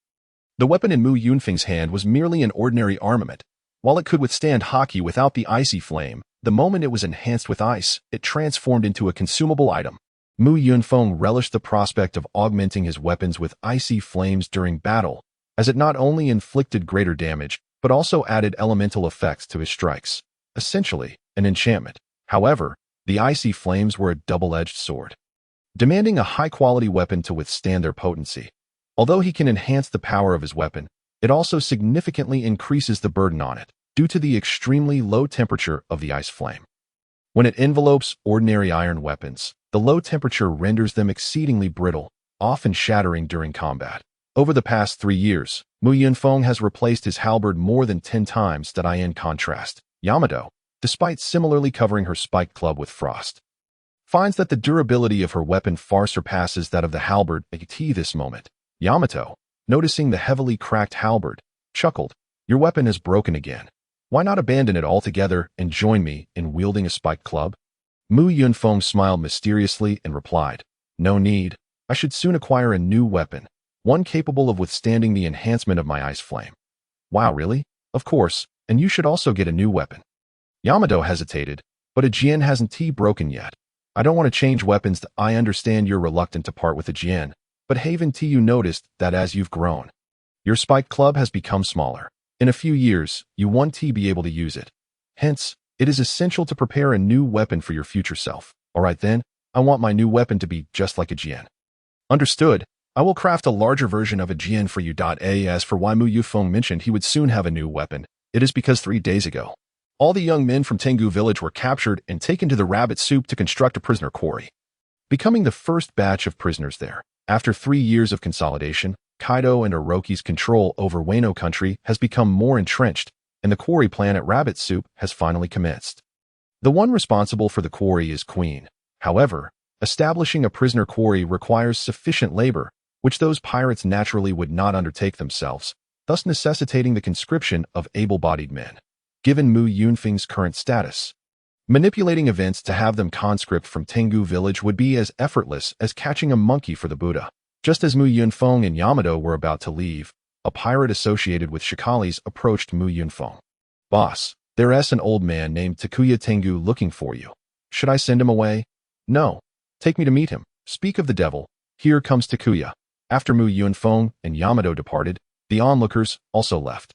The weapon in Mu Yunfeng's hand was merely an ordinary armament. While it could withstand hockey without the icy flame, the moment it was enhanced with ice, it transformed into a consumable item. Mu Yunfeng relished the prospect of augmenting his weapons with icy flames during battle, as it not only inflicted greater damage, but also added elemental effects to his strikes. Essentially, an enchantment. However, the icy flames were a double-edged sword, demanding a high-quality weapon to withstand their potency. Although he can enhance the power of his weapon, it also significantly increases the burden on it, due to the extremely low temperature of the ice flame. When it envelopes ordinary iron weapons, the low temperature renders them exceedingly brittle, often shattering during combat. Over the past 3 years, Mu Yunfeng has replaced his halberd more than 10 times. In contrast, Yamato, despite similarly covering her spiked club with frost, finds that the durability of her weapon far surpasses that of the halberd. At this moment, Yamato, noticing the heavily cracked halberd, chuckled, "Your weapon is broken again. Why not abandon it altogether and join me in wielding a spiked club?" Mu Yunfeng smiled mysteriously and replied, "No need. I should soon acquire a new weapon, one capable of withstanding the enhancement of my ice flame." "Wow, really?" "Of course, and you should also get a new weapon." Yamato hesitated, "But a Jien hasn't broken yet. I don't want to change weapons. I understand you're reluctant to part with a Jien, but haven't you noticed that as you've grown, your spike club has become smaller? In a few years, you won't be able to use it. Hence, it is essential to prepare a new weapon for your future self." "Alright then, I want my new weapon to be just like a Jien." "Understood. I will craft a larger version of a Jien for you. As for why Mu Yunfeng mentioned he would soon have a new weapon, it is because 3 days ago, all the young men from Tengu village were captured and taken to the rabbit soup to construct a prisoner quarry, becoming the first batch of prisoners there. After 3 years of consolidation, Kaido and Orochi's control over Wano country has become more entrenched, and the quarry plan at Rabbit Soup has finally commenced. The one responsible for the quarry is Queen. However, establishing a prisoner quarry requires sufficient labor, which those pirates naturally would not undertake themselves, thus necessitating the conscription of able-bodied men. Given Mu Yunfeng's current status, manipulating events to have them conscript from Tengu village would be as effortless as catching a monkey for the Buddha. Just as Mu Yunfeng and Yamato were about to leave, a pirate associated with Shikalis approached Mu Yunfeng. "Boss, there's an old man named Takuya Tengu looking for you. Should I send him away?" "No. Take me to meet him." "Speak of the devil. Here comes Takuya." After Mu Yunfeng and Yamato departed, the onlookers also left,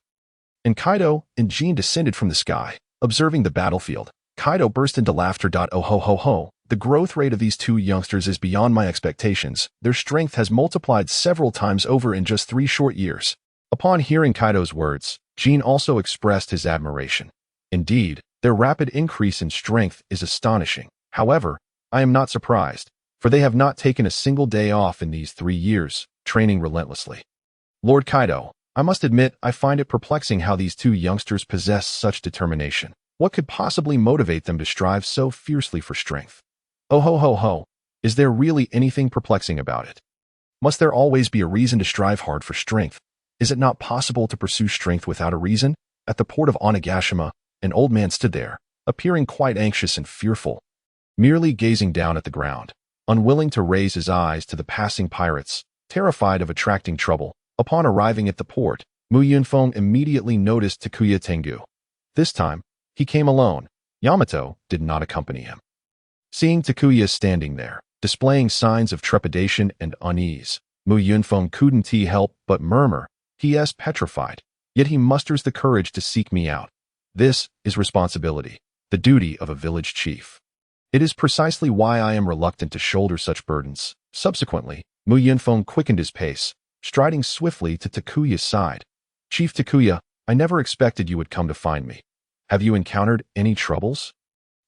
and Kaido and Jin descended from the sky. Observing the battlefield, Kaido burst into laughter. "Oh ho ho ho. The growth rate of these 2 youngsters is beyond my expectations. Their strength has multiplied several times over in just 3 short years." Upon hearing Kaido's words, Jin also expressed his admiration. "Indeed, their rapid increase in strength is astonishing. However, I am not surprised, for they have not taken a single day off in these 3 years, training relentlessly." "Lord Kaido, I must admit I find it perplexing how these 2 youngsters possess such determination. What could possibly motivate them to strive so fiercely for strength?" "Oh ho ho ho. Is there really anything perplexing about it? Must there always be a reason to strive hard for strength? Is it not possible to pursue strength without a reason?" At the port of Onigashima, an old man stood there, appearing quite anxious and fearful, merely gazing down at the ground, unwilling to raise his eyes to the passing pirates, terrified of attracting trouble. Upon arriving at the port, Mu Yunfeng immediately noticed Takuya Tengu. This time, he came alone. Yamato did not accompany him. Seeing Takuya standing there, displaying signs of trepidation and unease, Mu Yunfeng couldn't help but murmur, "He is petrified, yet he musters the courage to seek me out. This is responsibility, the duty of a village chief. It is precisely why I am reluctant to shoulder such burdens. Subsequently, Mu Yunfeng quickened his pace, striding swiftly to Takuya's side. Chief Takuya, I never expected you would come to find me. Have you encountered any troubles?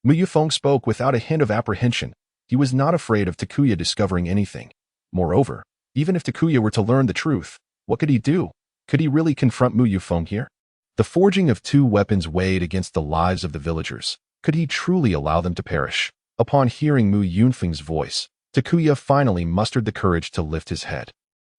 Mu Yunfeng spoke without a hint of apprehension. He was not afraid of Takuya discovering anything. Moreover, even if Takuya were to learn the truth, what could he do? Could he really confront Mu Yunfeng here? The forging of two weapons weighed against the lives of the villagers. Could he truly allow them to perish? Upon hearing Mu Yunfeng's voice, Takuya finally mustered the courage to lift his head.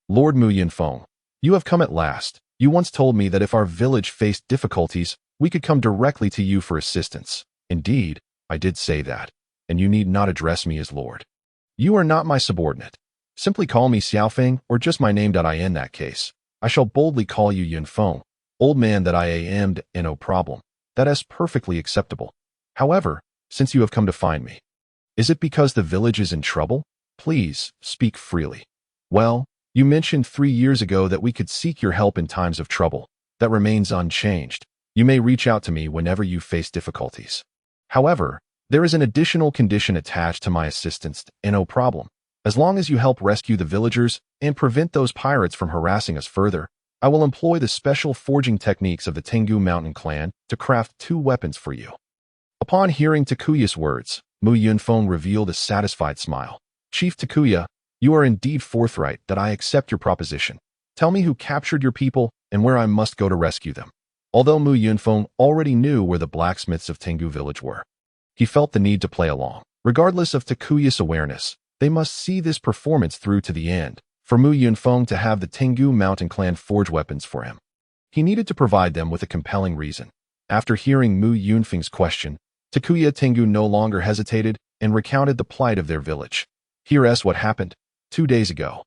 Lord Mu Yunfeng, you have come at last. You once told me that if our village faced difficulties, we could come directly to you for assistance. Indeed, I did say that, and you need not address me as Lord. You are not my subordinate. Simply call me Xiaofeng or just my name. In that case, I shall boldly call you Yunfeng, old man that I am, and no problem. That is perfectly acceptable. However, since you have come to find me, is it because the village is in trouble? Please, speak freely. Well, you mentioned 3 years ago that we could seek your help in times of trouble. That remains unchanged. You may reach out to me whenever you face difficulties. However, there is an additional condition attached to my assistance, and no problem. As long as you help rescue the villagers and prevent those pirates from harassing us further, I will employ the special forging techniques of the Tengu Mountain clan to craft 2 weapons for you. Upon hearing Takuya's words, Mu Yunfeng revealed a satisfied smile. Chief Takuya, you are indeed forthright that I accept your proposition. Tell me who captured your people and where I must go to rescue them. Although Mu Yunfeng already knew where the blacksmiths of Tengu village were, he felt the need to play along. Regardless of Takuya's awareness, they must see this performance through to the end. For Mu Yunfeng to have the Tengu Mountain clan forge weapons for him, he needed to provide them with a compelling reason. After hearing Mu Yunfeng's question, Takuya Tengu no longer hesitated and recounted the plight of their village. Here's what happened. 2 days ago,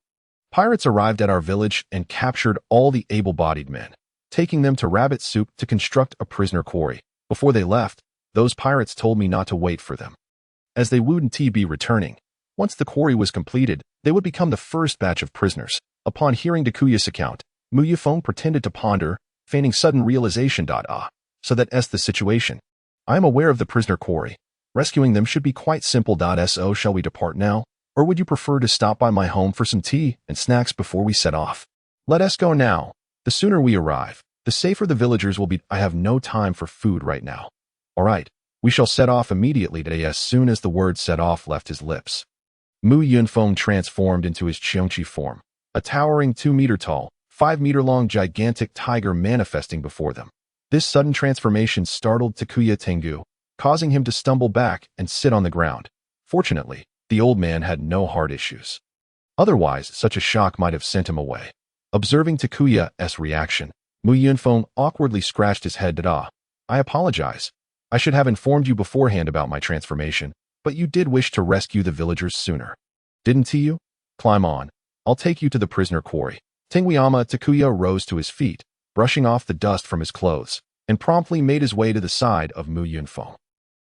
pirates arrived at our village and captured all the able-bodied men, taking them to Rabbit Soup to construct a prisoner quarry. Before they left, those pirates told me not to wait for them, as they wouldn't be returning. Once the quarry was completed, they would become the first batch of prisoners. Upon hearing Takuya's account, Mu Yunfeng pretended to ponder, feigning sudden realization. So that's the situation. I am aware of the prisoner quarry. Rescuing them should be quite simple. So shall we depart now? Or would you prefer to stop by my home for some tea and snacks before we set off? Let us go now. The sooner we arrive, the safer the villagers will be. I have no time for food right now. All right, we shall set off immediately today. As soon as the word set off left his lips, Mu Yunfeng transformed into his Qiongqi form, a towering 2-meter-tall, 5-meter-long gigantic tiger manifesting before them. This sudden transformation startled Takuya Tengu, causing him to stumble back and sit on the ground. Fortunately, the old man had no heart issues. Otherwise, such a shock might have sent him away. Observing Takuya's reaction, Mu Yunfeng awkwardly scratched his head. I apologize. I should have informed you beforehand about my transformation, but you did wish to rescue the villagers sooner. Didn't you? Climb on. I'll take you to the prisoner quarry. Tenguiyama Takuya rose to his feet, brushing off the dust from his clothes, and promptly made his way to the side of Mu Yunfeng.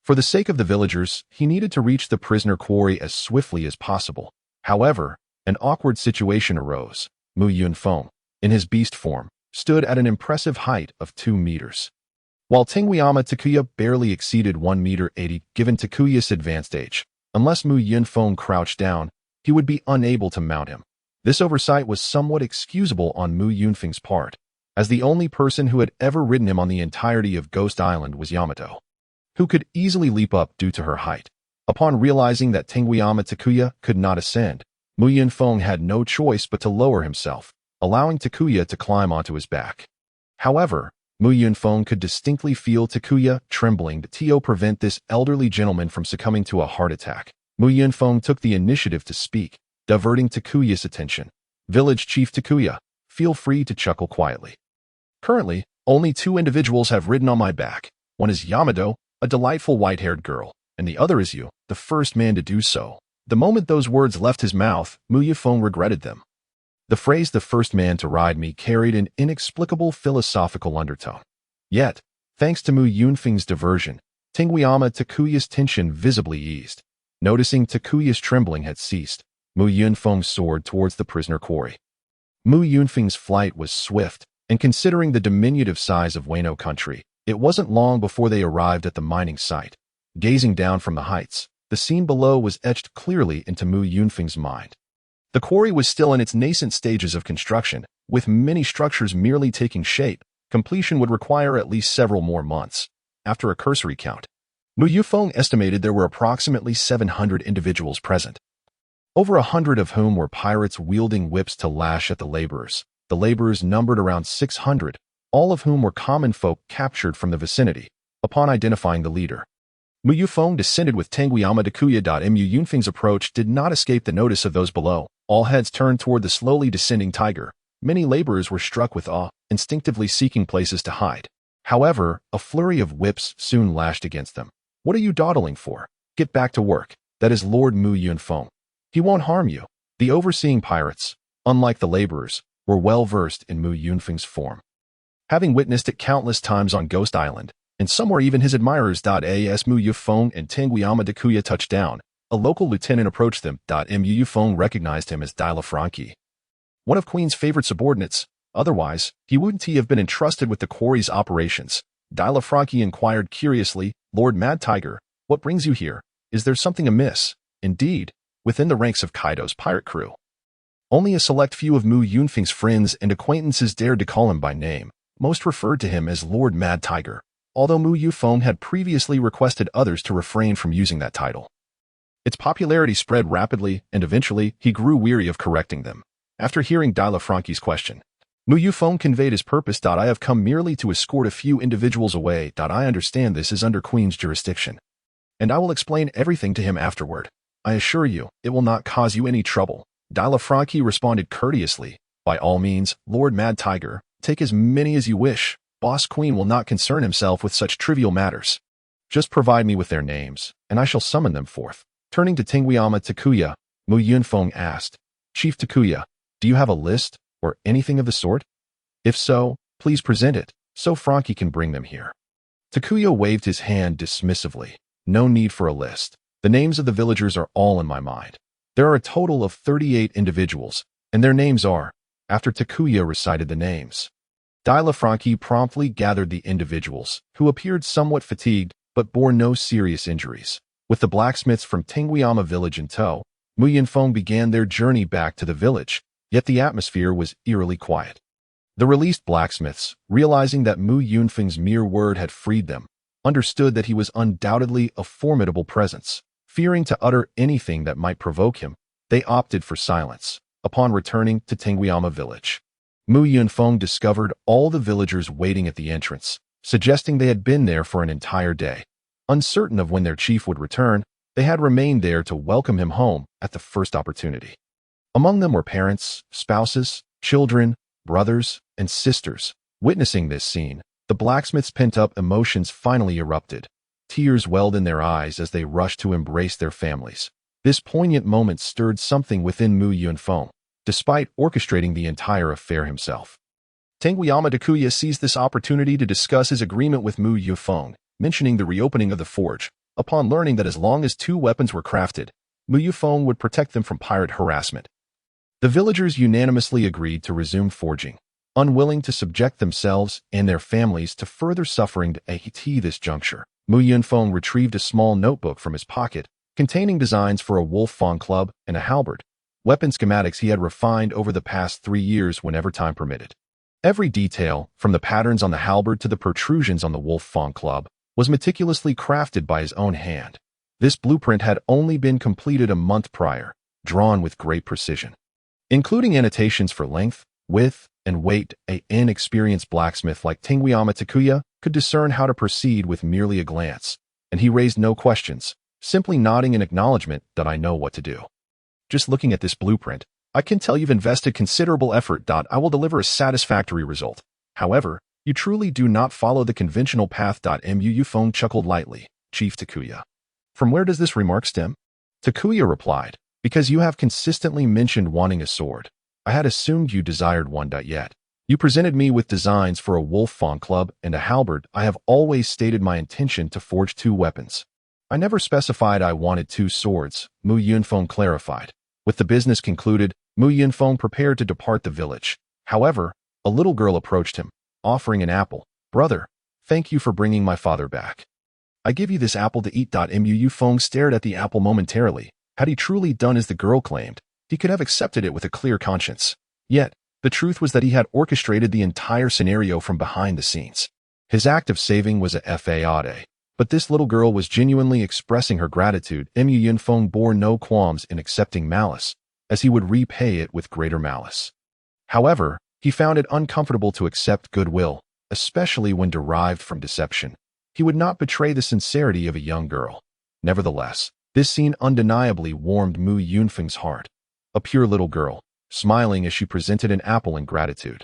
For the sake of the villagers, he needed to reach the prisoner quarry as swiftly as possible. However, an awkward situation arose. Mu Yunfeng, in his beast form, stood at an impressive height of 2 meters, while Tenguiyama Takuya barely exceeded 1 meter 80 given Takuya's advanced age. Unless Mu Yunfeng crouched down, he would be unable to mount him. This oversight was somewhat excusable on Mu Yunfeng's part, as the only person who had ever ridden him on the entirety of Ghost Island was Yamato, who could easily leap up due to her height. Upon realizing that Tenguiyama Takuya could not ascend, Mu Yunfeng had no choice but to lower himself, allowing Takuya to climb onto his back. However, Mu Yunfeng could distinctly feel Takuya trembling to prevent this elderly gentleman from succumbing to a heart attack. Mu Yunfeng took the initiative to speak, diverting Takuya's attention. Village Chief Takuya, feel free to chuckle quietly. Currently, only 2 individuals have ridden on my back. One is Yamato, a delightful white-haired girl, and the other is you, the first man to do so. The moment those words left his mouth, Mu Yunfeng regretted them. The phrase "the first man to ride me" carried an inexplicable philosophical undertone. Yet, thanks to Mu Yunfeng's diversion, Tenguiyama Takuya's tension visibly eased. Noticing Takuya's trembling had ceased, Mu Yunfeng soared towards the prisoner quarry. Mu Yunfeng's flight was swift, and considering the diminutive size of Wano country, it wasn't long before they arrived at the mining site. Gazing down from the heights, The scene below was etched clearly into Mu Yunfeng's mind. The quarry was still in its nascent stages of construction, with many structures merely taking shape. Completion would require at least several more months. After a cursory count, Mu Yunfeng estimated there were approximately 700 individuals present, over 100 of whom were pirates wielding whips to lash at the laborers. The laborers numbered around 600, all of whom were common folk captured from the vicinity. Upon identifying the leader, Mu Yunfeng descended with Tanguiyama to Kuya. Mu Yunfeng's approach did not escape the notice of those below. All heads turned toward the slowly descending tiger. Many laborers were struck with awe, instinctively seeking places to hide. However, a flurry of whips soon lashed against them. What are you dawdling for? Get back to work. That is Lord Mu Yunfeng. He won't harm you. The overseeing pirates, unlike the laborers, were well versed in Mu Yunfeng's form. Having witnessed it countless times on Ghost Island, and some were even his admirers. As Mu Yunfeng and Tanguiyama de Kuya touched down, a local lieutenant approached them. Mu Yunfeng recognized him as Dilafranchi, one of Queen's favorite subordinates. Otherwise, he wouldn't have been entrusted with the quarry's operations. Dilafranchi inquired curiously, Lord Mad Tiger, what brings you here? Is there something amiss? Indeed, within the ranks of Kaido's pirate crew, only a select few of Mu Yunfeng's friends and acquaintances dared to call him by name. Most referred to him as Lord Mad Tiger, although Mu Yunfeng had previously requested others to refrain from using that title. Its popularity spread rapidly, and eventually he grew weary of correcting them. After hearing Dilafranchi's question, Mu Yunfeng conveyed his purpose. I have come merely to escort a few individuals away. I understand this is under Queen's jurisdiction, and I will explain everything to him afterward. I assure you, it will not cause you any trouble. Dilafranchi responded courteously, by all means, Lord Mad Tiger, take as many as you wish. Boss Queen will not concern himself with such trivial matters. Just provide me with their names, and I shall summon them forth. Turning to Tanguiyama Takuya, Mu Yunfeng asked, Chief Takuya, do you have a list, or anything of the sort? If so, please present it, so Frankie can bring them here. Takuya waved his hand dismissively. No need for a list. The names of the villagers are all in my mind. There are a total of 38 individuals, and their names are, after Takuya recited the names. Dilafranchi promptly gathered the individuals, who appeared somewhat fatigued, but bore no serious injuries. With the blacksmiths from Tanguiyama village in tow, Mu Yunfeng began their journey back to the village, yet the atmosphere was eerily quiet. The released blacksmiths, realizing that Mu Yunfeng's mere word had freed them, understood that he was undoubtedly a formidable presence. Fearing to utter anything that might provoke him, they opted for silence. Upon returning to Tanguiyama village, Mu Yunfeng discovered all the villagers waiting at the entrance, suggesting they had been there for an entire day. Uncertain of when their chief would return, they had remained there to welcome him home at the first opportunity. Among them were parents, spouses, children, brothers, and sisters. Witnessing this scene, the blacksmith's pent-up emotions finally erupted. Tears welled in their eyes as they rushed to embrace their families. This poignant moment stirred something within Mu Yunfeng, despite orchestrating the entire affair himself. Tanguiyama Takuya seized this opportunity to discuss his agreement with Mu Yunfeng, mentioning the reopening of the forge. Upon learning that as long as 2 weapons were crafted, Mu Yunfeng would protect them from pirate harassment, the villagers unanimously agreed to resume forging, unwilling to subject themselves and their families to further suffering at this juncture. Mu Yunfeng retrieved a small notebook from his pocket, containing designs for a wolf fawn club and a halberd, weapon schematics he had refined over the past 3 years whenever time permitted. Every detail, from the patterns on the halberd to the protrusions on the wolf fawn club, was meticulously crafted by his own hand. This blueprint had only been completed a month prior, drawn with great precision, including annotations for length, width, and weight. An inexperienced blacksmith like Tanguiyama Takuya could discern how to proceed with merely a glance, and he raised no questions, simply nodding in acknowledgement that I know what to do. Just looking at this blueprint, I can tell you've invested considerable effort. I will deliver a satisfactory result. However, you truly do not follow the conventional path. Mu Yunfeng chuckled lightly, Chief Takuya. From where does this remark stem? Takuya replied, because you have consistently mentioned wanting a sword. I had assumed you desired one. Yet you presented me with designs for a wolf fawn club and a halberd. I have always stated my intention to forge 2 weapons. I never specified I wanted 2 swords, Mu Yunfeng clarified. With the business concluded, Mu Yunfeng prepared to depart the village. However, a little girl approached him, offering an apple. Brother, thank you for bringing my father back. I give you this apple to eat. Yunfeng stared at the apple momentarily. Had he truly done as the girl claimed, he could have accepted it with a clear conscience. Yet, the truth was that he had orchestrated the entire scenario from behind the scenes. His act of saving was a fade, but this little girl was genuinely expressing her gratitude. Yunfeng bore no qualms in accepting malice, as he would repay it with greater malice. However, he found it uncomfortable to accept goodwill, especially when derived from deception. He would not betray the sincerity of a young girl. Nevertheless, this scene undeniably warmed Yunfeng's heart. A pure little girl, smiling as she presented an apple in gratitude.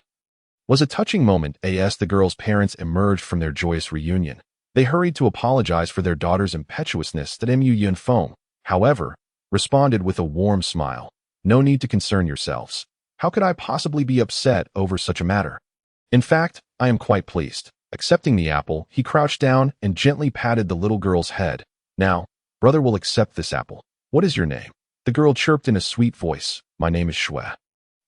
Was a touching moment as the girl's parents emerged from their joyous reunion. They hurried to apologize for their daughter's impetuousness. That Yunfeng, however, responded with a warm smile. No need to concern yourselves. How could I possibly be upset over such a matter? In fact, I am quite pleased. Accepting the apple, he crouched down and gently patted the little girl's head. Now, brother will accept this apple. What is your name? The girl chirped in a sweet voice. My name is Shui.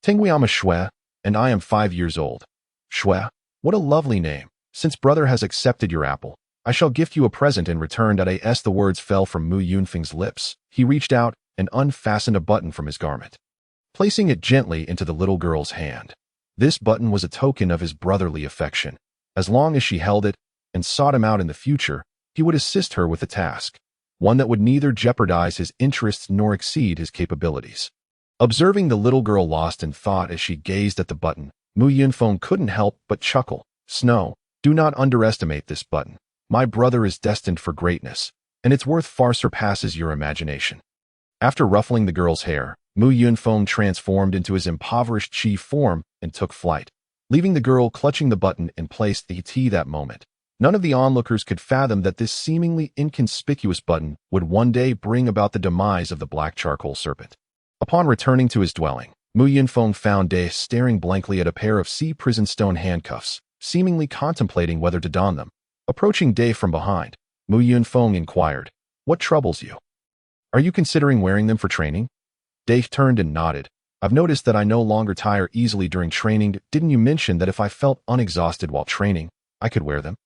Tingweama Shui, and I am 5 years old. Shui, what a lovely name. Since brother has accepted your apple, I shall gift you a present in return. As the words fell from Yunfeng's lips, he reached out and unfastened a button from his garment, placing it gently into the little girl's hand. This button was a token of his brotherly affection. As long as she held it and sought him out in the future, he would assist her with the task, one that would neither jeopardize his interests nor exceed his capabilities. Observing the little girl lost in thought as she gazed at the button, Yunfeng couldn't help but chuckle. Snow, do not underestimate this button. My brother is destined for greatness, and its worth far surpasses your imagination. After ruffling the girl's hair, Yunfeng transformed into his impoverished chief form and took flight, leaving the girl clutching the button in place. That moment, none of the onlookers could fathom that this seemingly inconspicuous button would one day bring about the demise of the black charcoal serpent. Upon returning to his dwelling, Yunfeng found Dai staring blankly at a pair of sea prison stone handcuffs, seemingly contemplating whether to don them. Approaching Dai from behind, Yunfeng inquired, "What troubles you? Are you considering wearing them for training?" Dai turned and nodded. "I've noticed that I no longer tire easily during training. Didn't you mention that if I felt unexhausted while training, I could wear them?"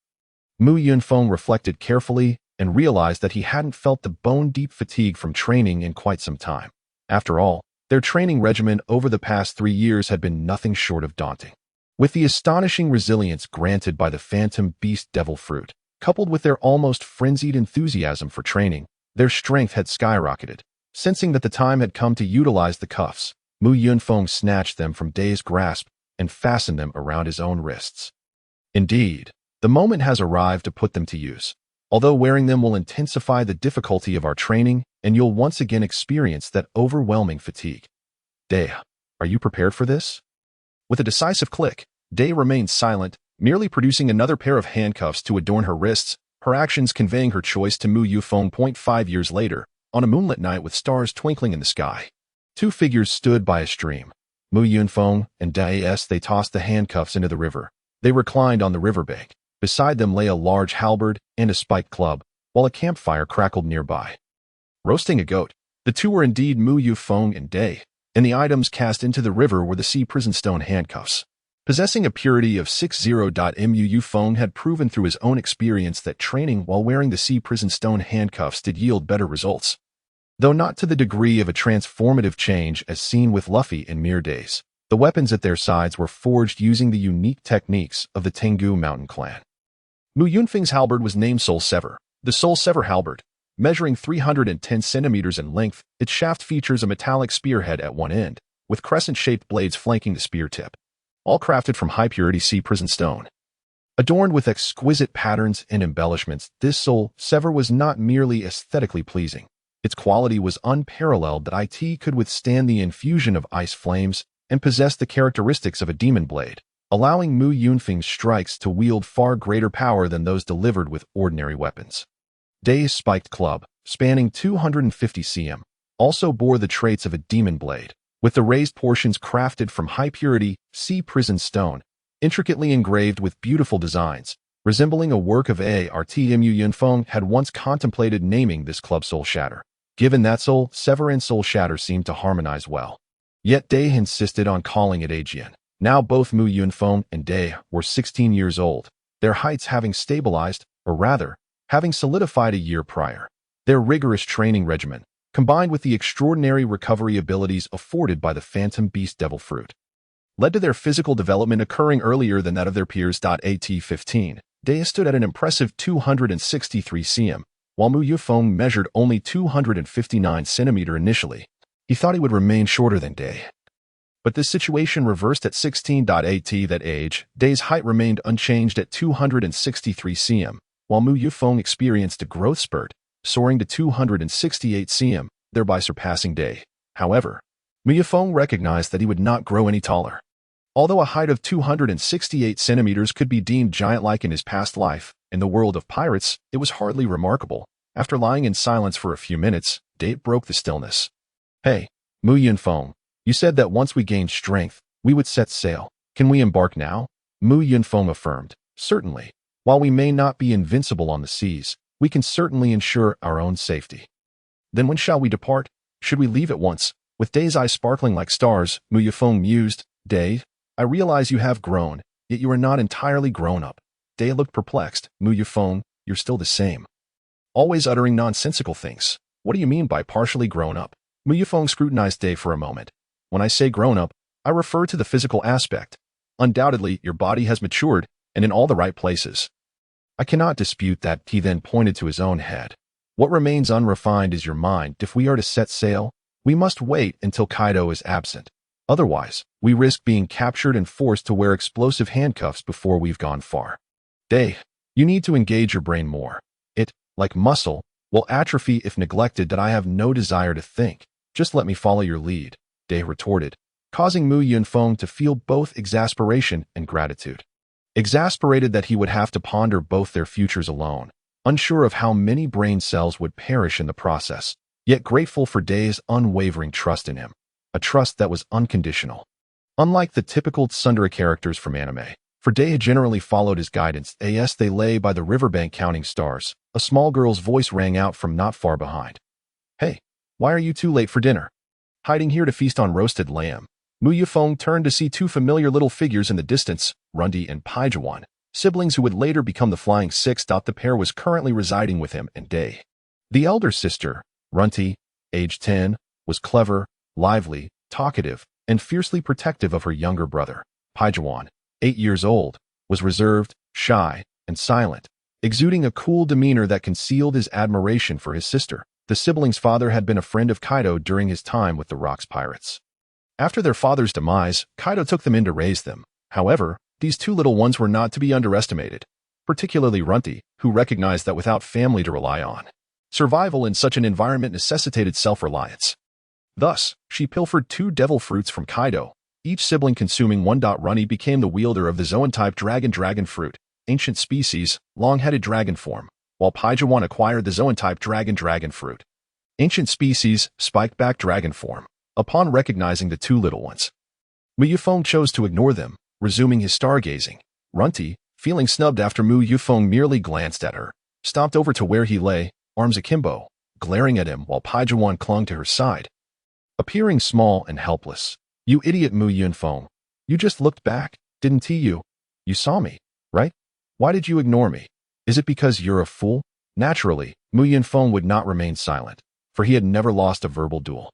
Yunfeng reflected carefully and realized that he hadn't felt the bone-deep fatigue from training in quite some time. After all, their training regimen over the past 3 years had been nothing short of daunting. With the astonishing resilience granted by the phantom beast devil fruit, coupled with their almost frenzied enthusiasm for training, their strength had skyrocketed. Sensing that the time had come to utilize the cuffs, Yunfeng snatched them from Dai's grasp and fastened them around his own wrists. Indeed, the moment has arrived to put them to use. Although wearing them will intensify the difficulty of our training, and you'll once again experience that overwhelming fatigue. Dai, are you prepared for this? With a decisive click, Dai remained silent, merely producing another pair of handcuffs to adorn her wrists, her actions conveying her choice to Yunfeng. 5 years later, on a moonlit night with stars twinkling in the sky, two figures stood by a stream. Yunfeng and Dai. They tossed the handcuffs into the river. They reclined on the riverbank. Beside them lay a large halberd and a spiked club, while a campfire crackled nearby. Roasting a goat, the two were indeed Yunfeng and Dai, and the items cast into the river were the sea prison stone handcuffs. Possessing a purity of 60. Yunfeng had proven through his own experience that training while wearing the sea prison stone handcuffs did yield better results. Though not to the degree of a transformative change as seen with Luffy in mere days, the weapons at their sides were forged using the unique techniques of the Tengu mountain clan. Yunfeng's halberd was named Soul Sever. The Soul Sever halberd, measuring 310 centimeters in length, its shaft features a metallic spearhead at one end, with crescent-shaped blades flanking the spear tip, all crafted from high-purity sea prison stone. Adorned with exquisite patterns and embellishments, this Soul Sever was not merely aesthetically pleasing. Its quality was unparalleled that it could withstand the infusion of ice flames and possessed the characteristics of a demon blade, allowing Yunfeng's strikes to wield far greater power than those delivered with ordinary weapons. Dai's spiked club, spanning 250 cm, also bore the traits of a demon blade, with the raised portions crafted from high-purity, sea prison stone, intricately engraved with beautiful designs, resembling a work of art. Yunfeng had once contemplated naming this club Soul Shatter, given that Soul Sever and Soul Shatter seemed to harmonize well. Yet Dai insisted on calling it Ajian. Now both Yunfeng and Dai were 16 years old, their heights having stabilized, or rather, having solidified a year prior. Their rigorous training regimen, combined with the extraordinary recovery abilities afforded by the Phantom Beast Devil Fruit, led to their physical development occurring earlier than that of their peers. At-15, Day stood at an impressive 263 cm, while Mu Yunfeng measured only 259 cm initially. He thought he would remain shorter than Day. But this situation reversed at 16. At that age, Day's height remained unchanged at 263 cm, while Mu Yunfeng experienced a growth spurt, soaring to 268 cm, thereby surpassing Day. However, Mu Yunfeng recognized that he would not grow any taller. Although a height of 268 centimeters could be deemed giant-like in his past life, in the world of pirates, it was hardly remarkable. After lying in silence for a few minutes, Day broke the stillness. "Hey, Mu Yunfeng, you said that once we gained strength, we would set sail. Can we embark now?" Mu Yunfeng affirmed. "Certainly. While we may not be invincible on the seas, we can certainly ensure our own safety." "Then when shall we depart? Should we leave at once?" With Day's eyes sparkling like stars, Mu Yunfeng mused. "Day, I realize you have grown, yet you are not entirely grown up." Day looked perplexed. "Mu Yunfeng, you're still the same. Always uttering nonsensical things. What do you mean by partially grown up?" Mu Yunfeng scrutinized Day for a moment. "When I say grown up, I refer to the physical aspect. Undoubtedly, your body has matured, and in all the right places." "I cannot dispute that." He then pointed to his own head. "What remains unrefined is your mind. If we are to set sail, we must wait until Kaido is absent. Otherwise, we risk being captured and forced to wear explosive handcuffs before we've gone far. Day, you need to engage your brain more. It, like muscle, will atrophy if neglected. That I have no desire to think. Just let me follow your lead," Day retorted, causing Mu Yunfeng to feel both exasperation and gratitude. Exasperated that he would have to ponder both their futures alone, unsure of how many brain cells would perish in the process, yet grateful for Day's unwavering trust in him, a trust that was unconditional. Unlike the typical tsundere characters from anime, for Day had generally followed his guidance. As they lay by the riverbank counting stars, a small girl's voice rang out from not far behind. "Hey, why are you too late for dinner?" Hiding here to feast on roasted lamb, Mu Yunfeng turned to see two familiar little figures in the distance, Runty and Paijuan, siblings who would later become the Flying Six. The pair was currently residing with him and Day. The elder sister, Runty, age 10, was clever, lively, talkative, and fiercely protective of her younger brother. Paijuan, 8 years old, was reserved, shy, and silent, exuding a cool demeanor that concealed his admiration for his sister. The siblings' father had been a friend of Kaido during his time with the Rocks Pirates. After their father's demise, Kaido took them in to raise them. However, these two little ones were not to be underestimated, particularly Runty, who recognized that without family to rely on, survival in such an environment necessitated self-reliance. Thus, she pilfered 2 devil fruits from Kaido, each sibling consuming one. Runty became the wielder of the Zoan-type dragon fruit, ancient species, long-headed dragon form, while Paijuan acquired the Zoan-type dragon fruit, ancient species, spiked-back dragon form. Upon recognizing the two little ones, Mu Yunfeng chose to ignore them, resuming his stargazing. Runty, feeling snubbed after Mu Yunfeng merely glanced at her, stomped over to where he lay, arms akimbo, glaring at him while Paijuan clung to her side, appearing small and helpless. "You idiot, Mu Yunfeng. You just looked back, didn't you? You saw me, right? Why did you ignore me? Is it because you're a fool?" Naturally, Mu Yunfeng would not remain silent, for he had never lost a verbal duel.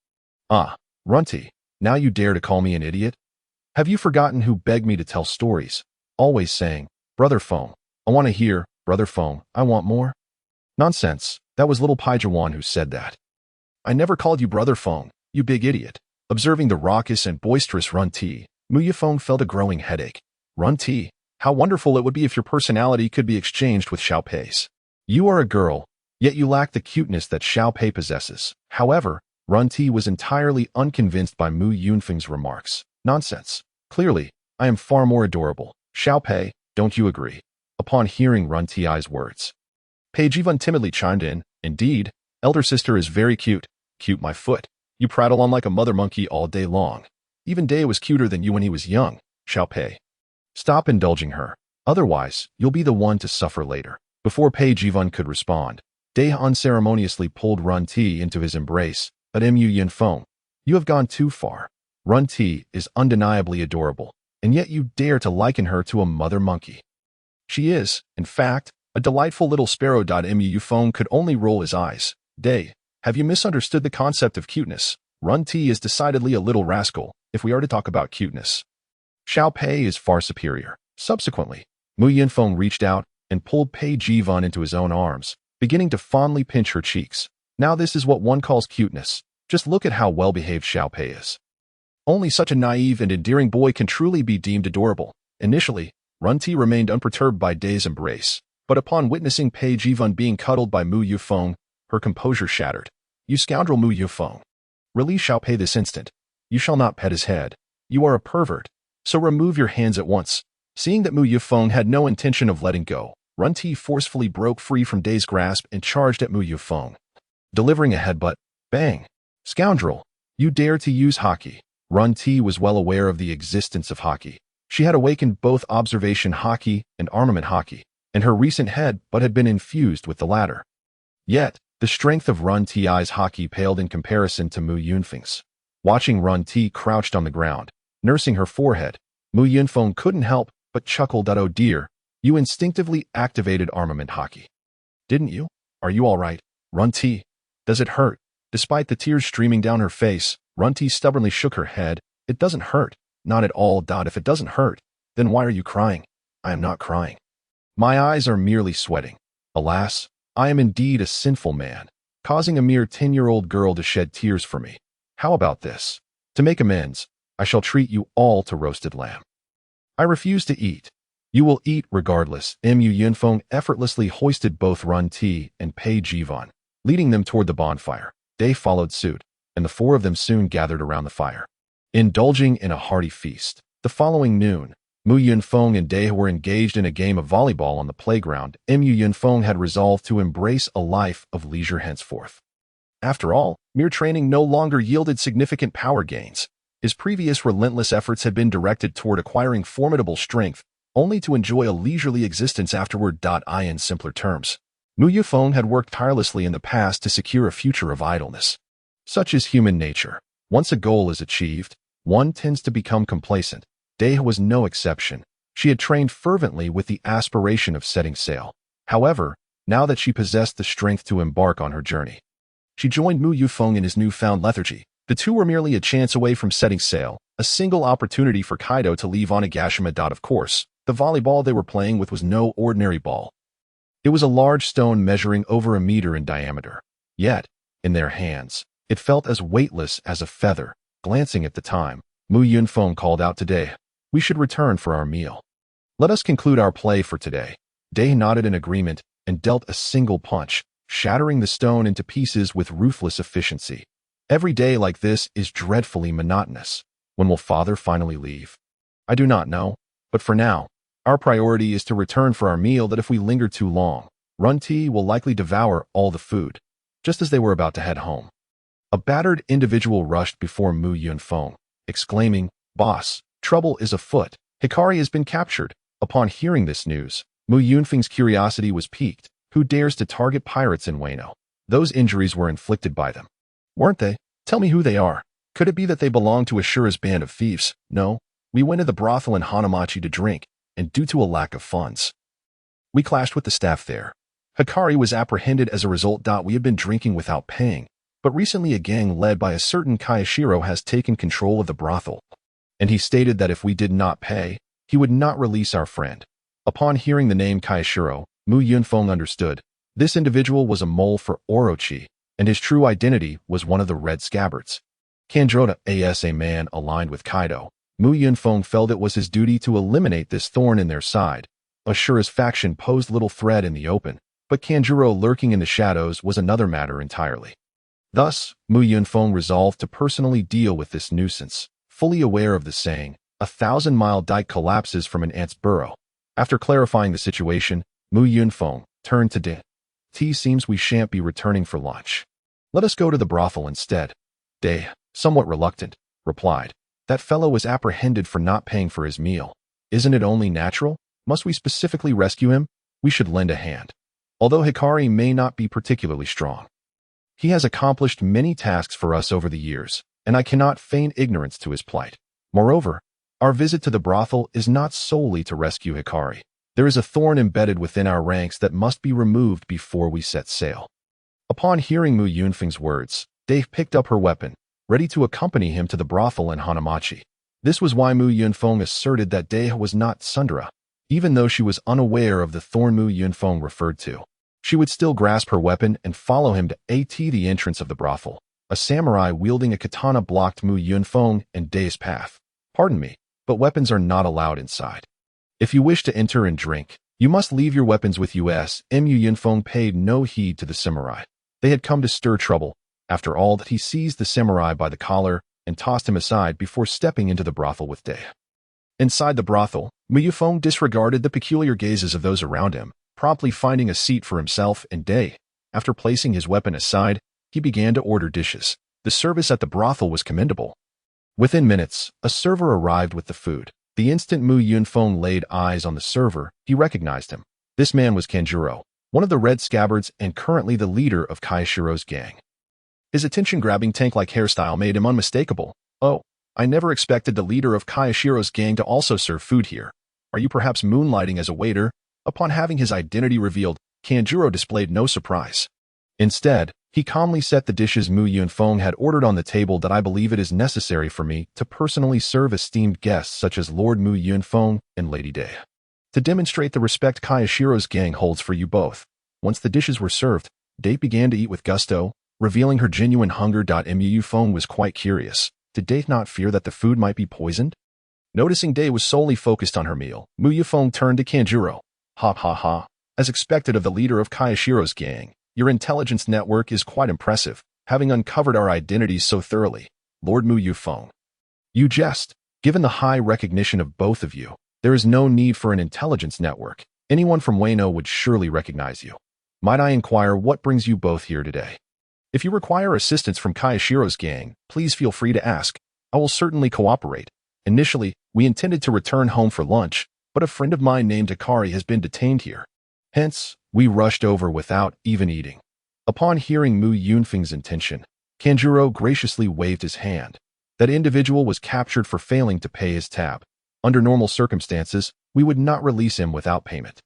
"Ah, Runty, now you dare to call me an idiot? Have you forgotten who begged me to tell stories, always saying, 'Brother Feng, I want to hear, Brother Feng, I want more'?" "Nonsense, that was little Paijuan who said that. I never called you Brother Feng, you big idiot." Observing the raucous and boisterous Runty, Mu Yunfeng felt a growing headache. "Runty, how wonderful it would be if your personality could be exchanged with Xiaopei's. You are a girl, yet you lack the cuteness that Xiaopei possesses." However, Runty was entirely unconvinced by Mu Yunfeng's remarks. "Nonsense. Clearly, I am far more adorable. Xiaopei, don't you agree?" Upon hearing Runty's words, Paijuan timidly chimed in, "Indeed, elder sister is very cute. Cute my foot. You prattle on like a mother monkey all day long. Even Day was cuter than you when he was young, Xiaopei. Stop indulging her. Otherwise, you'll be the one to suffer later." Before Paijuan could respond, Day unceremoniously pulled Runty into his embrace. "But Mu Yunfeng, you have gone too far. Runty is undeniably adorable, and yet you dare to liken her to a mother monkey." "She is, in fact, A delightful little sparrow. Yunfeng could only roll his eyes. Day, have you misunderstood the concept of cuteness? Run-T is decidedly a little rascal, if we are to talk about cuteness. Xiao Pei is far superior. Subsequently, Yunfeng reached out and pulled Pei Jivun into his own arms, beginning to fondly pinch her cheeks. Now this is what one calls cuteness. Just look at how well-behaved Xiao Pei is. Only such a naive and endearing boy can truly be deemed adorable. Initially, Run-T remained unperturbed by Day's embrace, but upon witnessing Pei Jivun being cuddled by Yunfeng, her composure shattered. You scoundrel Yunfeng. Release Xiao Pei this instant. You shall not pet his head. You are a pervert. So remove your hands at once. Seeing that Yunfeng had no intention of letting go, Run-T forcefully broke free from Day's grasp and charged at Yunfeng. Delivering a headbutt, bang. Scoundrel, you dare to use Haki. Run-T was well aware of the existence of Haki. She had awakened both observation Haki and armament Haki, and her recent headbutt had been infused with the latter. Yet, the strength of Run-Ti's Haki paled in comparison to Yunfeng's. Watching Run-T crouched on the ground, nursing her forehead, Yunfeng couldn't help but chuckled at, oh dear, you instinctively activated armament Haki. Didn't you? Are you all right, Run-T? Does it hurt? Despite the tears streaming down her face, Run-T stubbornly shook her head. It doesn't hurt. Not at all. If it doesn't hurt, then why are you crying? I am not crying. My eyes are merely sweating. Alas, I am indeed a sinful man, causing a mere 10-year-old girl to shed tears for me. How about this? To make amends, I shall treat you all to roasted lamb. I refuse to eat. You will eat regardless. Yunfeng effortlessly hoisted both Run-T and Pei Jivun, leading them toward the bonfire. Day followed suit, and the four of them soon gathered around the fire, indulging in a hearty feast. The following noon, Yunfeng and Day were engaged in a game of volleyball on the playground. Yunfeng had resolved to embrace a life of leisure henceforth. After all, mere training no longer yielded significant power gains. His previous relentless efforts had been directed toward acquiring formidable strength, only to enjoy a leisurely existence afterward. In simpler terms, Yunfeng had worked tirelessly in the past to secure a future of idleness. Such is human nature. Once a goal is achieved, one tends to become complacent. Day was no exception. She had trained fervently with the aspiration of setting sail. However, now that she possessed the strength to embark on her journey, she joined Yunfeng in his newfound lethargy. The two were merely a chance away from setting sail, a single opportunity for Kaido to leave Onigashima. Of course, the volleyball they were playing with was no ordinary ball. It was a large stone measuring over a meter in diameter. Yet, in their hands, it felt as weightless as a feather. Glancing at the time, Yunfeng called out to Day, "We should return for our meal. Let us conclude our play for today." Day nodded in agreement and dealt a single punch, shattering the stone into pieces with ruthless efficiency. Every day like this is dreadfully monotonous. When will father finally leave? I do not know, but for now, our priority is to return for our meal. That if we linger too long, Run-T will likely devour all the food. Just as they were about to head home, a battered individual rushed before Yunfeng, exclaiming, "Boss, trouble is afoot. Hikari has been captured." Upon hearing this news, Yunfeng's curiosity was piqued. Who dares to target pirates in Wano? Those injuries were inflicted by them, weren't they? Tell me who they are. Could it be that they belong to Ashura's band of thieves? No, we went to the brothel in Hanamachi to drink, and due to a lack of funds, we clashed with the staff there. Hikari was apprehended as a result. We had been drinking without paying, but recently a gang led by a certain Kaido has taken control of the brothel, and he stated that if we did not pay, he would not release our friend. Upon hearing the name Kaido, Yunfeng understood. This individual was a mole for Orochi, and his true identity was one of the Red Scabbards. Kandrota as a man aligned with Kaido, Yunfeng felt it was his duty to eliminate this thorn in their side. Ashura's faction posed little threat in the open, but Kanjuro lurking in the shadows was another matter entirely. Thus, Yunfeng resolved to personally deal with this nuisance, fully aware of the saying, "A 1,000-mile dike collapses from an ant's burrow." After clarifying the situation, Yunfeng turned to Day. "Seems we shan't be returning for lunch. Let us go to the brothel instead." Day, somewhat reluctant, replied, "That fellow was apprehended for not paying for his meal. Isn't it only natural? Must we specifically rescue him? We should lend a hand. Although Hikari may not be particularly strong, he has accomplished many tasks for us over the years, and I cannot feign ignorance to his plight. Moreover, our visit to the brothel is not solely to rescue Hikari. There is a thorn embedded within our ranks that must be removed before we set sail." Upon hearing Mu Yunfeng's words, Dave picked up her weapon, ready to accompany him to the brothel in Hanamachi. This was why Mu Yunfeng asserted that Dave was not tsundere. Even though she was unaware of the thorn Mu Yunfeng referred to, she would still grasp her weapon and follow him to the entrance of the brothel. A samurai wielding a katana blocked Mu Yunfeng and Dave's path. "Pardon me, but weapons are not allowed inside. If you wish to enter and drink, you must leave your weapons with us." Mu Yunfeng paid no heed to the samurai. They had come to stir trouble. After all, that he seized the samurai by the collar and tossed him aside before stepping into the brothel with Dave. Inside the brothel, Mu Yunfeng disregarded the peculiar gazes of those around him, promptly finding a seat for himself and Dave. After placing his weapon aside, he began to order dishes. The service at the brothel was commendable. Within minutes, a server arrived with the food. The instant Mu Yunfeng laid eyes on the server, he recognized him. This man was Kanjuro, one of the Red Scabbards and currently the leader of Kaishiro's gang. His attention-grabbing tank-like hairstyle made him unmistakable. "Oh, I never expected the leader of Kaishiro's gang to also serve food here. Are you perhaps moonlighting as a waiter?" Upon having his identity revealed, Kanjuro displayed no surprise. Instead, he calmly set the dishes Mu Yunfeng had ordered on the table. "That I believe it is necessary for me to personally serve esteemed guests such as Lord Mu Yunfeng and Lady Day, to demonstrate the respect Kaishiro's gang holds for you both." Once the dishes were served, Day began to eat with gusto, revealing her genuine hunger. Mu Yunfeng was quite curious. Did Day not fear that the food might be poisoned? Noticing Day was solely focused on her meal, Mu Yunfeng turned to Kanjuro. "Ha ha ha. As expected of the leader of Kaishiro's gang, your intelligence network is quite impressive, having uncovered our identities so thoroughly. Lord Mu Yunfeng, you jest. Given the high recognition of both of you, there is no need for an intelligence network. Anyone from Wano would surely recognize you. Might I inquire what brings you both here today? If you require assistance from Kaishiro's gang, please feel free to ask. I will certainly cooperate. Initially, we intended to return home for lunch, but a friend of mine named Akari has been detained here. Hence, we rushed over without even eating." Upon hearing Mu Yunfeng's intention, Kanjuro graciously waved his hand. That individual was captured for failing to pay his tab. Under normal circumstances, we would not release him without payment.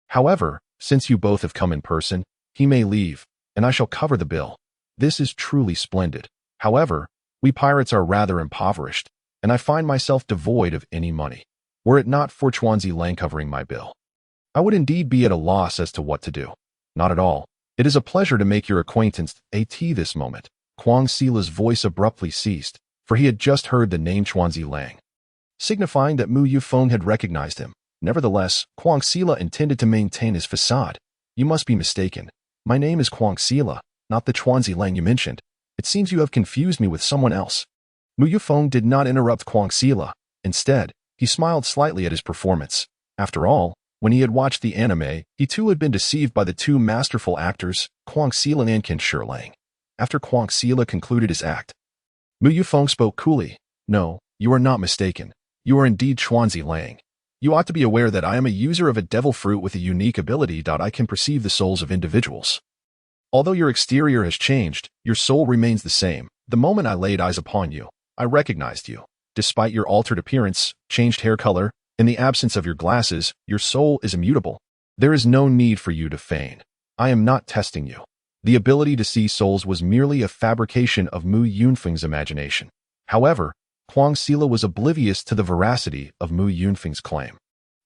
However, since you both have come in person, he may leave, and I shall cover the bill. This is truly splendid. However, we pirates are rather impoverished, and I find myself devoid of any money. Were it not for Chuanzi Lang covering my bill, I would indeed be at a loss as to what to do. Not at all. It is a pleasure to make your acquaintance. This moment, Kwang Sila's voice abruptly ceased, for he had just heard the name Chuanzi Lang, signifying that Mu Yunfeng had recognized him. Nevertheless, Kwang Sila intended to maintain his facade. "You must be mistaken. My name is Kwang Sila, not the Chuanzi Lang you mentioned. It seems you have confused me with someone else." Mu Yunfeng did not interrupt Kwang Sila. Instead, he smiled slightly at his performance. After all, when he had watched the anime, he too had been deceived by the two masterful actors, Kwang Sila and Kanjuro Lang. After Kwang Sila concluded his act, Mu Yunfeng spoke coolly. "No, you are not mistaken. You are indeed Chuanzi Lang. You ought to be aware that I am a user of a devil fruit with a unique ability. I can perceive the souls of individuals. Although your exterior has changed, your soul remains the same. The moment I laid eyes upon you, I recognized you. Despite your altered appearance, changed hair color, in the absence of your glasses, your soul is immutable. There is no need for you to feign. I am not testing you." The ability to see souls was merely a fabrication of Mu Yunfeng's imagination. However, Kwang Sila was oblivious to the veracity of Mu Yunfeng's claim.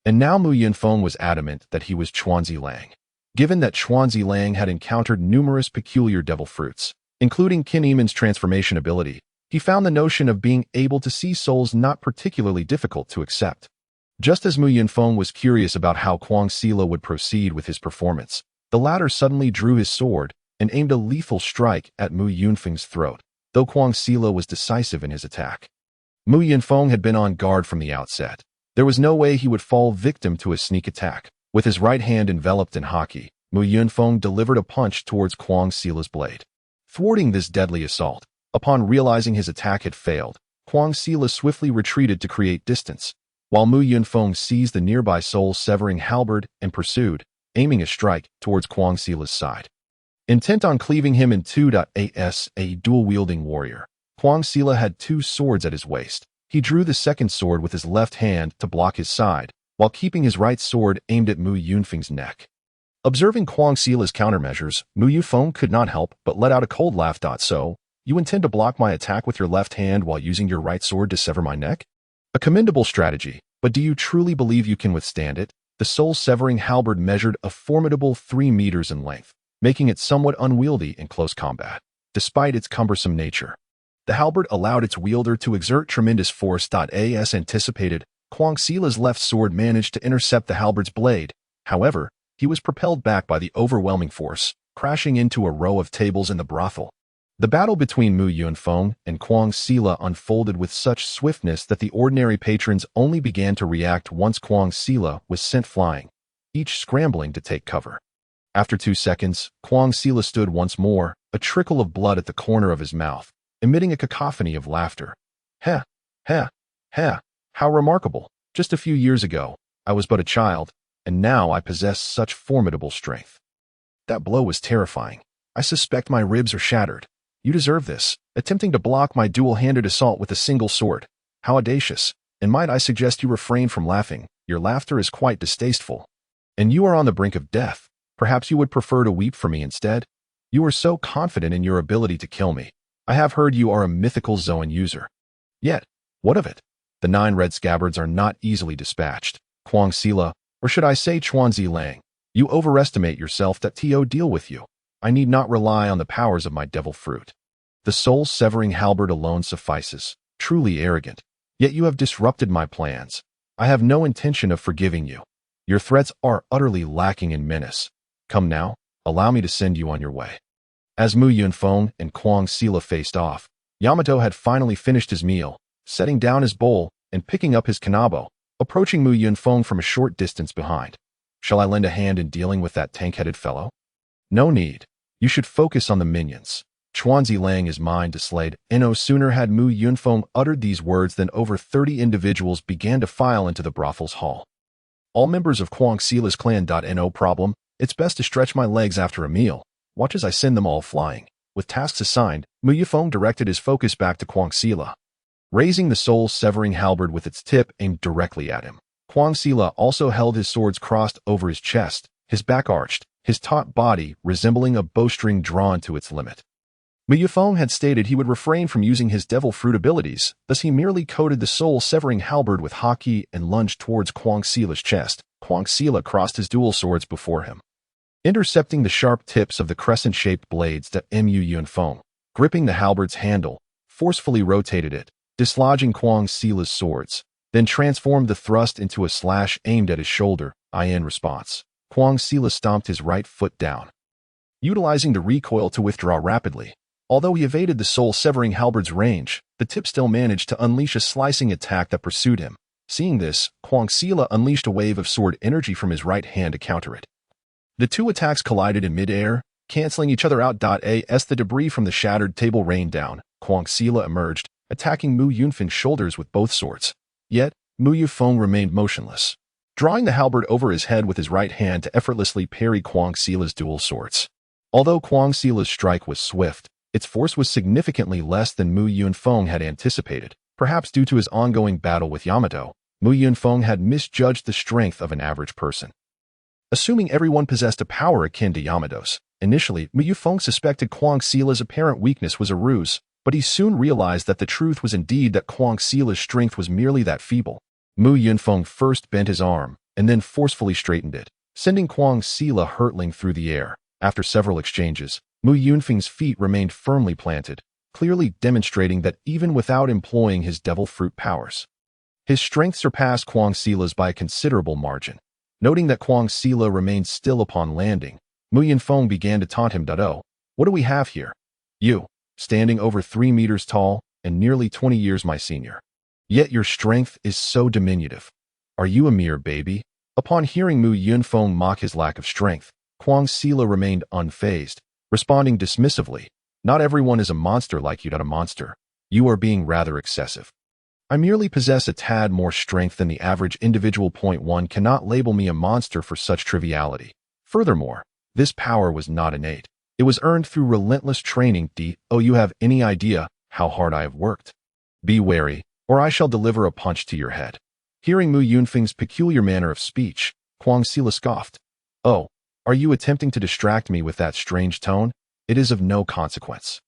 And now Mu Yunfeng was adamant that he was Chuanzi Lang. Given that Chuanzi Lang had encountered numerous peculiar devil fruits, including Kin'emon's transformation ability, he found the notion of being able to see souls not particularly difficult to accept. Just as Mu Yunfeng was curious about how Kwang Sila would proceed with his performance, the latter suddenly drew his sword and aimed a lethal strike at Mu Yunfeng's throat, though Kwang Sila was decisive in his attack. Mu Yunfeng had been on guard from the outset. There was no way he would fall victim to a sneak attack. With his right hand enveloped in haki, Mu Yunfeng delivered a punch towards Kwang Sila's blade, thwarting this deadly assault. Upon realizing his attack had failed, Kwang Sila swiftly retreated to create distance, while Mu Yunfeng seized the nearby soul-severing halberd and pursued, aiming a strike towards Kwang Sila's side. Intent on cleaving him in two. As a dual-wielding warrior, Kwang Sila had two swords at his waist. He drew the second sword with his left hand to block his side, while keeping his right sword aimed at Mu Yunfeng's neck. Observing Qiongqi's countermeasures, Mu Yunfeng could not help but let out a cold laugh. So, you intend to block my attack with your left hand while using your right sword to sever my neck? A commendable strategy, but do you truly believe you can withstand it? The soul-severing halberd measured a formidable 3 meters in length, making it somewhat unwieldy in close combat, despite its cumbersome nature. The halberd allowed its wielder to exert tremendous force. As anticipated, Qiongqi's left sword managed to intercept the halberd's blade. However, he was propelled back by the overwhelming force, crashing into a row of tables in the brothel. The battle between Mu Yunfeng and Qiongqi unfolded with such swiftness that the ordinary patrons only began to react once Qiongqi was sent flying, each scrambling to take cover. After 2 seconds, Qiongqi stood once more, a trickle of blood at the corner of his mouth, emitting a cacophony of laughter. Ha! Ha! Ha! How remarkable! Just a few years ago, I was but a child, and now I possess such formidable strength. That blow was terrifying. I suspect my ribs are shattered. You deserve this, attempting to block my dual-handed assault with a single sword. How audacious, and might I suggest you refrain from laughing. Your laughter is quite distasteful. And you are on the brink of death. Perhaps you would prefer to weep for me instead? You are so confident in your ability to kill me. I have heard you are a mythical Zoan user. Yet, what of it? The 9 red scabbards are not easily dispatched. Qiongqi, or should I say Chuanzi Lang, you overestimate yourself. To deal with you, I need not rely on the powers of my devil fruit. The soul-severing halberd alone suffices. Truly arrogant. Yet you have disrupted my plans. I have no intention of forgiving you. Your threats are utterly lacking in menace. Come now, allow me to send you on your way. As Mu Yunfeng and Qiongqi faced off, Yamato had finally finished his meal, setting down his bowl and picking up his kanabo, approaching Mu Yunfeng from a short distance behind. Shall I lend a hand in dealing with that tank-headed fellow? No need. You should focus on the minions. Chuanzi Lang is mine to slay. No sooner had Mu Yunfeng uttered these words than over 30 individuals began to file into the brothel's hall. All members of Qiongqi's clan. No problem. It's best to stretch my legs after a meal. Watch as I send them all flying. With tasks assigned, Mu Yunfeng directed his focus back to Qiongqi, raising the soul-severing halberd with its tip aimed directly at him. Qiongqi also held his swords crossed over his chest, his back arched, his taut body resembling a bowstring drawn to its limit. Mu Yunfeng had stated he would refrain from using his devil fruit abilities, thus he merely coated the soul-severing halberd with haki and lunged towards Qiongqi's chest. Qiongqi crossed his dual swords before him, intercepting the sharp tips of the crescent-shaped blades that Mu Yunfeng, gripping the halberd's handle, forcefully rotated it, dislodging Qiongqi's swords, then transformed the thrust into a slash aimed at his shoulder. In response, Qiongqi stomped his right foot down, utilizing the recoil to withdraw rapidly. Although he evaded the soul-severing halberd's range, the tip still managed to unleash a slicing attack that pursued him. Seeing this, Qiongqi unleashed a wave of sword energy from his right hand to counter it. The two attacks collided in mid-air, canceling each other out. As the debris from the shattered table rained down, Qiongqi emerged, attacking Mu Yunfeng's shoulders with both swords. Yet, Mu Yunfeng remained motionless, drawing the halberd over his head with his right hand to effortlessly parry Qiongqi's dual swords. Although Qiongqi's strike was swift, its force was significantly less than Mu Yunfeng had anticipated. Perhaps due to his ongoing battle with Yamato, Mu Yunfeng had misjudged the strength of an average person. Assuming everyone possessed a power akin to Yamato's, initially Mu Yunfeng suspected Qiongqi's apparent weakness was a ruse, but he soon realized that the truth was indeed that Qiongqi's strength was merely that feeble. Mu Yunfeng first bent his arm, and then forcefully straightened it, sending Qiongqi hurtling through the air. After several exchanges, Mu Yunfeng's feet remained firmly planted, clearly demonstrating that even without employing his devil fruit powers, his strength surpassed Qiongqi's by a considerable margin. Noting that Qiongqi remained still upon landing, Mu Yunfeng began to taunt him. Oh, what do we have here? You, standing over 3 meters tall and nearly 20 years my senior. Yet your strength is so diminutive. Are you a mere baby? Upon hearing Mu Yunfeng mock his lack of strength, Qiongqi remained unfazed, responding dismissively. Not everyone is a monster like you. A monster. You are being rather excessive. I merely possess a tad more strength than the average individual. One cannot label me a monster for such triviality. Furthermore, this power was not innate. It was earned through relentless training. Do you have any idea how hard I have worked? Be wary, or I shall deliver a punch to your head. Hearing Mu Yunfeng's peculiar manner of speech, Qiongqi scoffed. "Oh, are you attempting to distract me with that strange tone? It is of no consequence."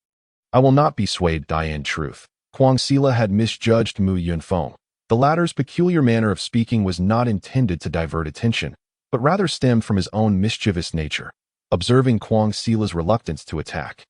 "I will not be swayed in truth." Qiongqi had misjudged Mu Yunfeng. The latter's peculiar manner of speaking was not intended to divert attention, but rather stemmed from his own mischievous nature. Observing Qiongqi's reluctance to attack,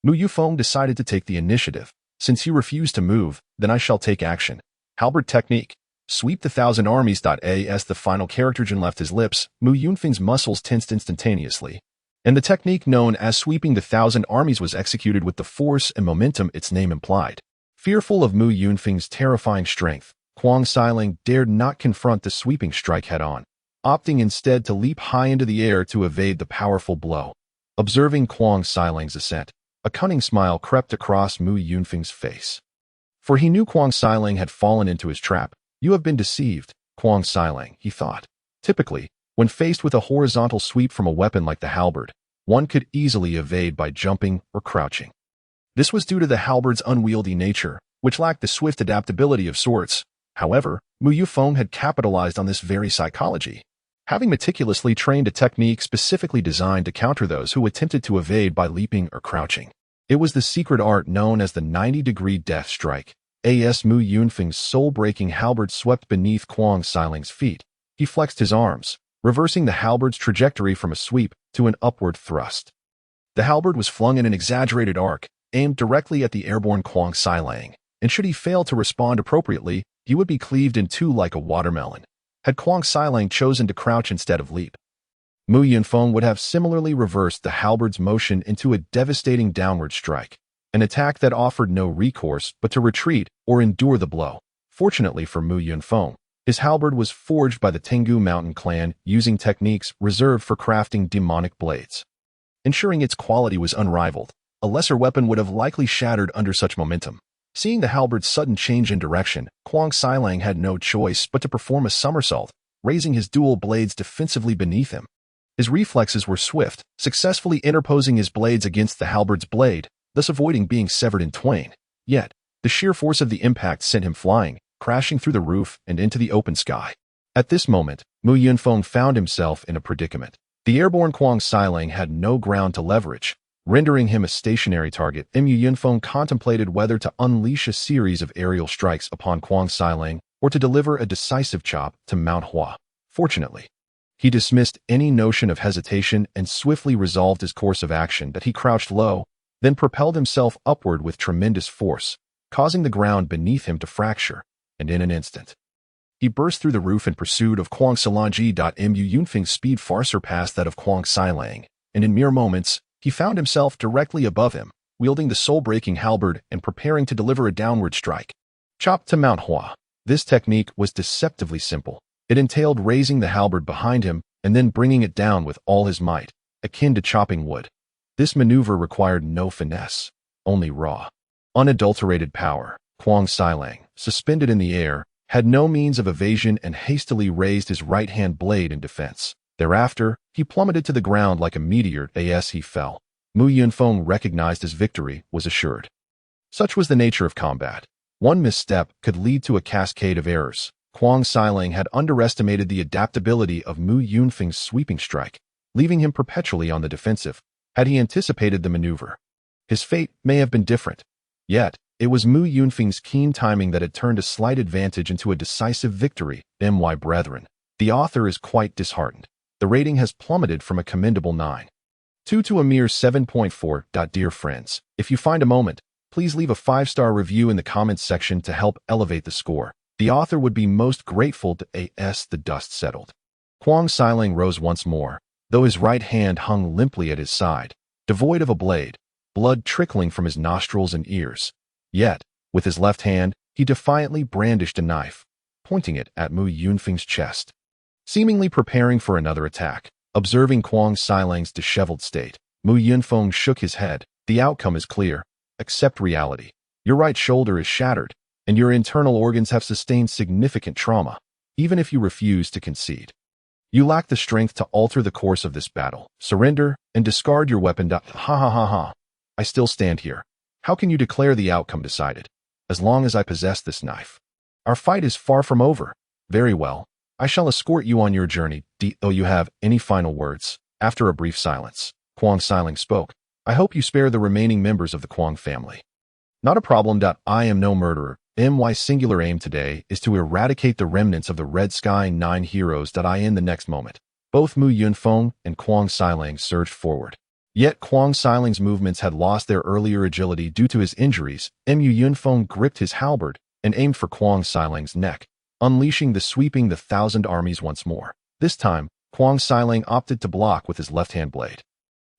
Mu Yunfeng decided to take the initiative. "Since you refuse to move, then I shall take action. Halberd technique. Sweep the 1,000 armies." As the final character left his lips, Mu Yunfeng's muscles tensed instantaneously, and the technique known as sweeping the 1,000 armies was executed with the force and momentum its name implied. Fearful of Mu Yunfeng's terrifying strength, Qiongqi dared not confront the sweeping strike head-on, opting instead to leap high into the air to evade the powerful blow. Observing Qiongqi's ascent, a cunning smile crept across Mu Yunfeng's face. For he knew Qiongqi had fallen into his trap. "You have been deceived, Qiongqi," he thought. Typically, when faced with a horizontal sweep from a weapon like the halberd, one could easily evade by jumping or crouching. This was due to the halberd's unwieldy nature, which lacked the swift adaptability of swords. However, Mu Yunfeng had capitalized on this very psychology, having meticulously trained a technique specifically designed to counter those who attempted to evade by leaping or crouching. It was the secret art known as the 90-degree death strike. As Mu Yunfeng's soul-breaking halberd swept beneath Qiongqi's feet, he flexed his arms, reversing the halberd's trajectory from a sweep to an upward thrust. The halberd was flung in an exaggerated arc, aimed directly at the airborne Qiongqi, and should he fail to respond appropriately, he would be cleaved in two like a watermelon. Had Qiongqi chosen to crouch instead of leap, Mu Yunfeng would have similarly reversed the halberd's motion into a devastating downward strike, an attack that offered no recourse but to retreat or endure the blow. Fortunately for Mu Yunfeng, his halberd was forged by the Tengu mountain clan using techniques reserved for crafting demonic blades. Ensuring its quality was unrivaled, a lesser weapon would have likely shattered under such momentum. Seeing the halberd's sudden change in direction, Qiongqi had no choice but to perform a somersault, raising his dual blades defensively beneath him. His reflexes were swift, successfully interposing his blades against the halberd's blade, thus avoiding being severed in twain. Yet, the sheer force of the impact sent him flying, crashing through the roof and into the open sky. At this moment, Mu Yunfeng found himself in a predicament. The airborne Qiongqi had no ground to leverage, rendering him a stationary target. Mu Yunfeng contemplated whether to unleash a series of aerial strikes upon Qiongqi or to deliver a decisive chop to Mount Hua. Fortunately, he dismissed any notion of hesitation and swiftly resolved his course of action that he crouched low, then propelled himself upward with tremendous force, causing the ground beneath him to fracture, and in an instant, he burst through the roof in pursuit of Qiongqi. Mu Yunfeng's speed far surpassed that of Qiongqi, and in mere moments, he found himself directly above him, wielding the soul-breaking halberd and preparing to deliver a downward strike. Chop to Mount Hua. This technique was deceptively simple. It entailed raising the halberd behind him and then bringing it down with all his might, akin to chopping wood. This maneuver required no finesse, only raw, unadulterated power. Qiongqi, suspended in the air, had no means of evasion and hastily raised his right-hand blade in defense. Thereafter, he plummeted to the ground like a meteor. As he fell, Mu Yunfeng recognized his victory was assured. Such was the nature of combat. One misstep could lead to a cascade of errors. Qiongqi had underestimated the adaptability of Mu Yunfeng's sweeping strike, leaving him perpetually on the defensive. Had he anticipated the maneuver, his fate may have been different. Yet, it was Mu Yunfeng's keen timing that had turned a slight advantage into a decisive victory. My brethren, the author is quite disheartened. The rating has plummeted from a commendable 9.2 to a mere 7.4. Dear friends, if you find a moment, please leave a 5-star review in the comments section to help elevate the score. The author would be most grateful. As the dust settled, Qiongqi rose once more, though his right hand hung limply at his side, devoid of a blade, blood trickling from his nostrils and ears. Yet, with his left hand, he defiantly brandished a knife, pointing it at Mu Yunfeng's chest, seemingly preparing for another attack. Observing Qiongqi's disheveled state, Mu Yunfeng shook his head. The outcome is clear. Accept reality. Your right shoulder is shattered, and your internal organs have sustained significant trauma, even if you refuse to concede. You lack the strength to alter the course of this battle. Surrender and discard your weapon. Ha ha ha ha. I still stand here. How can you declare the outcome decided? As long as I possess this knife, our fight is far from over. Very well. I shall escort you on your journey. Do you have any final words? After a brief silence, Qiongqi spoke. I hope you spare the remaining members of the Qiong family. Not a problem. I am no murderer. My singular aim today is to eradicate the remnants of the Red Sky 9 heroes. In the next moment, both Mu Yunfeng and Qiongqi surged forward. Yet Qiongqi's movements had lost their earlier agility due to his injuries. Mu Yunfeng gripped his halberd and aimed for Qiongqi's neck, unleashing the sweeping the thousand armies once more. This time, Qiongqi opted to block with his left-hand blade.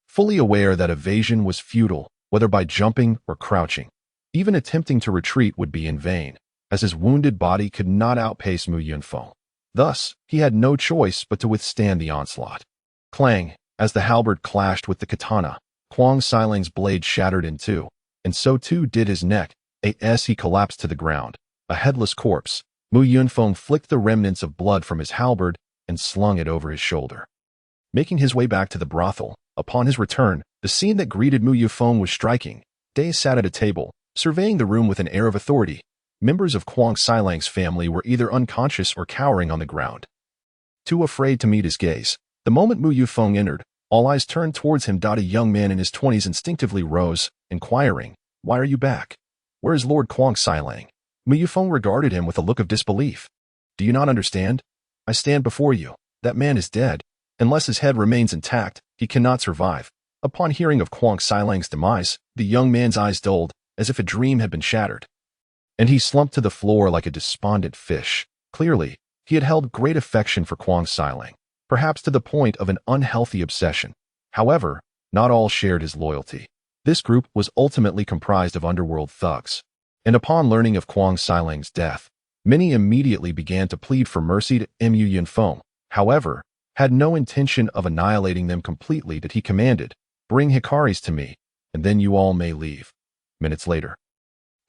Fully aware that evasion was futile, whether by jumping or crouching, even attempting to retreat would be in vain, as his wounded body could not outpace Mu Yunfeng. Thus, he had no choice but to withstand the onslaught. Clang! As the halberd clashed with the katana, Qiongqi's blade shattered in two, and so too did his neck. As he collapsed to the ground, a headless corpse, Mu Yunfeng flicked the remnants of blood from his halberd and slung it over his shoulder. Making his way back to the brothel, upon his return, the scene that greeted Mu Yunfeng was striking. Day sat at a table, surveying the room with an air of authority. Members of Qiongqi's family were either unconscious or cowering on the ground, too afraid to meet his gaze. The moment Mu Yunfeng entered, all eyes turned towards him. A young man in his 20s instinctively rose, inquiring, "Why are you back? Where is Lord Qiongqi?" Mu Yunfeng regarded him with a look of disbelief. "Do you not understand? I stand before you. That man is dead. Unless his head remains intact, he cannot survive." Upon hearing of Qiongqi's demise, the young man's eyes dulled, as if a dream had been shattered, and he slumped to the floor like a despondent fish. Clearly, he had held great affection for Qiongqi, perhaps to the point of an unhealthy obsession. However, not all shared his loyalty. This group was ultimately comprised of underworld thugs, and upon learning of Qiongqi's death, many immediately began to plead for mercy to Mu Yunfeng. However, had no intention of annihilating them completely. He commanded, "Bring Hikaris to me, and then you all may leave." Minutes later,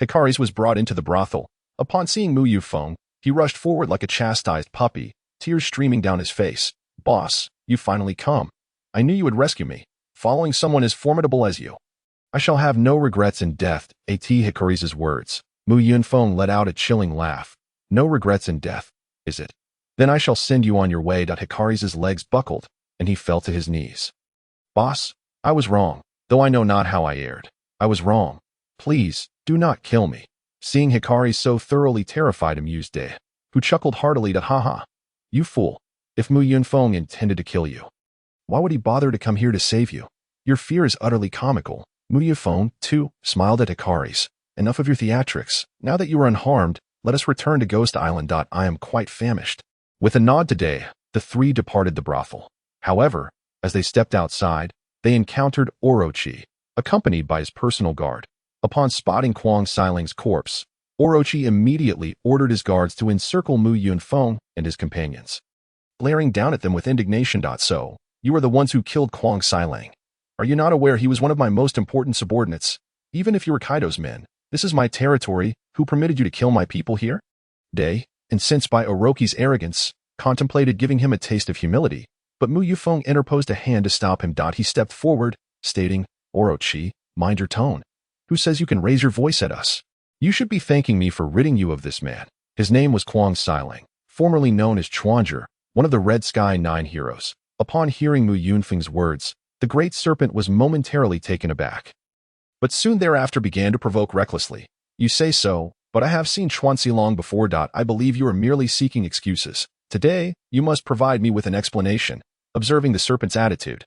Hikaris was brought into the brothel. Upon seeing Mu Yunfeng, he rushed forward like a chastised puppy, tears streaming down his face. "Boss, you finally come. I knew you would rescue me, following someone as formidable as you. I shall have no regrets in death." Hikaris's words. Mu Yunfeng let out a chilling laugh. "No regrets in death, is it? Then I shall send you on your way." Hikaris's legs buckled, and he fell to his knees. "Boss, I was wrong, though I know not how I erred. I was wrong. Please, do not kill me." Seeing Hikari so thoroughly terrified, amused Day, who chuckled heartily to "Ha. You fool. If Mu Yunfeng intended to kill you, why would he bother to come here to save you? Your fear is utterly comical." Mu Yunfeng, too, smiled at Hikari's. "Enough of your theatrics. Now that you are unharmed, let us return to Ghost Island. I am quite famished." With a nod to Day, the three departed the brothel. However, as they stepped outside, they encountered Orochi, accompanied by his personal guard. Upon spotting Qiongqi's corpse, Orochi immediately ordered his guards to encircle Mu Yunfeng and his companions, glaring down at them with indignation. "So, you are the ones who killed Qiongqi. Are you not aware he was one of my most important subordinates? Even if you were Kaido's men, this is my territory. Who permitted you to kill my people here?" Day, incensed by Orochi's arrogance, contemplated giving him a taste of humility, but Mu Yunfeng interposed a hand to stop him. He stepped forward, stating, "Orochi, mind your tone. Who says you can raise your voice at us? You should be thanking me for ridding you of this man." His name was Qiongqi, formerly known as Qiongqi, one of the Red Sky 9 heroes. Upon hearing Mu Yunfeng's words, the great serpent was momentarily taken aback, but soon thereafter began to provoke recklessly. "You say so, but I have seen Qiongqi long before. I believe you are merely seeking excuses. Today, you must provide me with an explanation." Observing the serpent's attitude,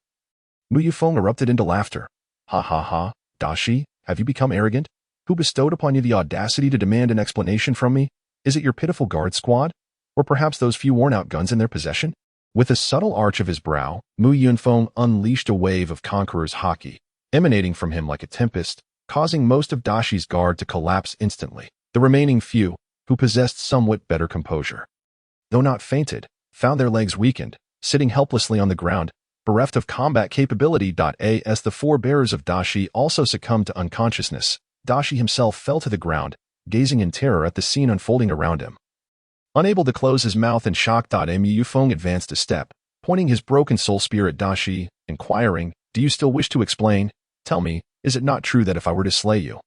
Mu Yunfeng erupted into laughter. Ha. Dashi, have you become arrogant? Who bestowed upon you the audacity to demand an explanation from me? Is it your pitiful guard squad? Or perhaps those few worn-out guns in their possession? With a subtle arch of his brow, Mu Yunfeng unleashed a wave of conqueror's haki, emanating from him like a tempest, causing most of Dashi's guard to collapse instantly. The remaining few, who possessed somewhat better composure, though not fainted, found their legs weakened, sitting helplessly on the ground, bereft of combat capability. As the four bearers of Dashi also succumbed to unconsciousness, Dashi himself fell to the ground, gazing in terror at the scene unfolding around him. Unable to close his mouth in shock, Mu Yunfeng advanced a step, pointing his broken soul spear at Dashi, inquiring, "Do you still wish to explain? Tell me, is it not true that if I were to slay you,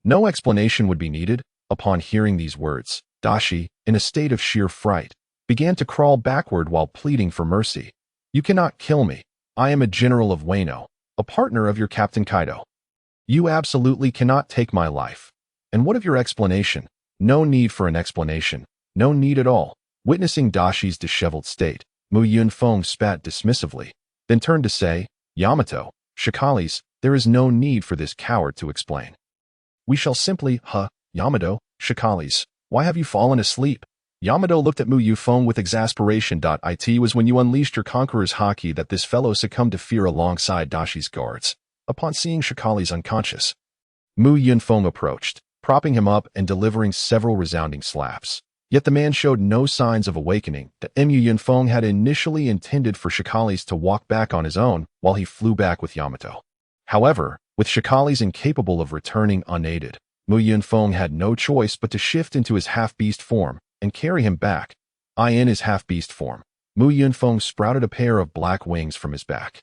no explanation would be needed?" Upon hearing these words, Dashi, in a state of sheer fright, began to crawl backward while pleading for mercy. You cannot kill me. I am a general of Wano, a partner of your Captain Kaido. You absolutely cannot take my life. And what of your explanation? No need for an explanation. No need at all. Witnessing Dashi's disheveled state, Yunfeng spat dismissively, then turned to say, Yamato, Shikalis, there is no need for this coward to explain. We shall simply, Yamato, Shikalis, why have you fallen asleep? Yamato looked at Yunfeng with exasperation. It was when you unleashed your conqueror's haki that this fellow succumbed to fear alongside Dashi's guards. Upon seeing Shikalis unconscious, Yunfeng approached, propping him up and delivering several resounding slaps. Yet the man showed no signs of awakening. The Yunfeng had initially intended for Shikalis to walk back on his own while he flew back with Yamato. However, with Shikalis incapable of returning unaided, Yunfeng had no choice but to shift into his half-beast form and carry him back. In his half-beast form, Yunfeng sprouted a pair of black wings from his back.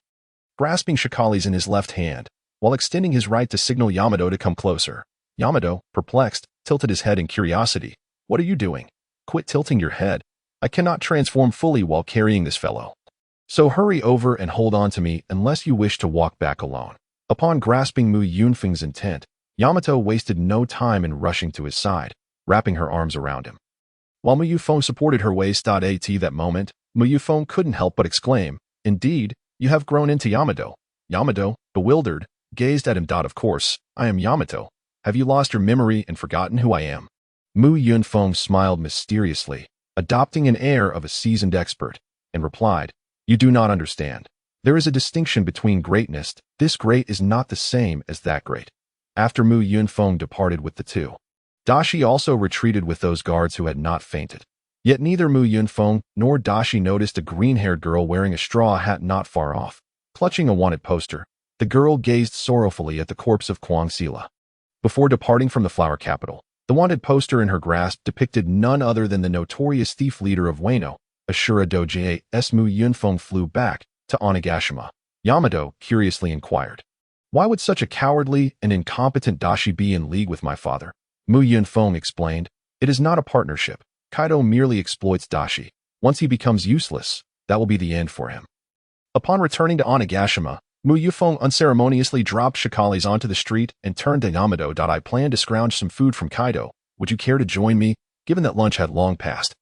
Grasping Shikalis in his left hand, while extending his right to signal Yamato to come closer, Yamato, perplexed, tilted his head in curiosity. What are you doing? Quit tilting your head. I cannot transform fully while carrying this fellow. So hurry over and hold on to me unless you wish to walk back alone. Upon grasping Yunfeng's intent, Yamato wasted no time in rushing to his side, wrapping her arms around him. While Yunfeng supported her waist. At that moment, Yunfeng couldn't help but exclaim, Indeed, you have grown into Yamato. Yamato, bewildered, gazed at him. Of course, I am Yamato. Have you lost your memory and forgotten who I am? Yunfeng smiled mysteriously, adopting an air of a seasoned expert, and replied, You do not understand. There is a distinction between greatness. This great is not the same as that great. After Yunfeng departed with the two, Dashi also retreated with those guards who had not fainted. Yet neither Yunfeng nor Dashi noticed a green-haired girl wearing a straw hat not far off. Clutching a wanted poster, the girl gazed sorrowfully at the corpse of Qiongqi. Before departing from the flower capital, the wanted poster in her grasp depicted none other than the notorious thief leader of Wano, Ashura Doji. Yunfeng flew back to Onigashima. Yamato curiously inquired, Why would such a cowardly and incompetent Dashi be in league with my father? Yunfeng explained, It is not a partnership. Kaido merely exploits Dashi. Once he becomes useless, that will be the end for him. Upon returning to Onigashima, Yunfeng unceremoniously dropped Shikalis onto the street and turned to Yamato. I plan to scrounge some food from Kaido. Would you care to join me, given that lunch had long passed?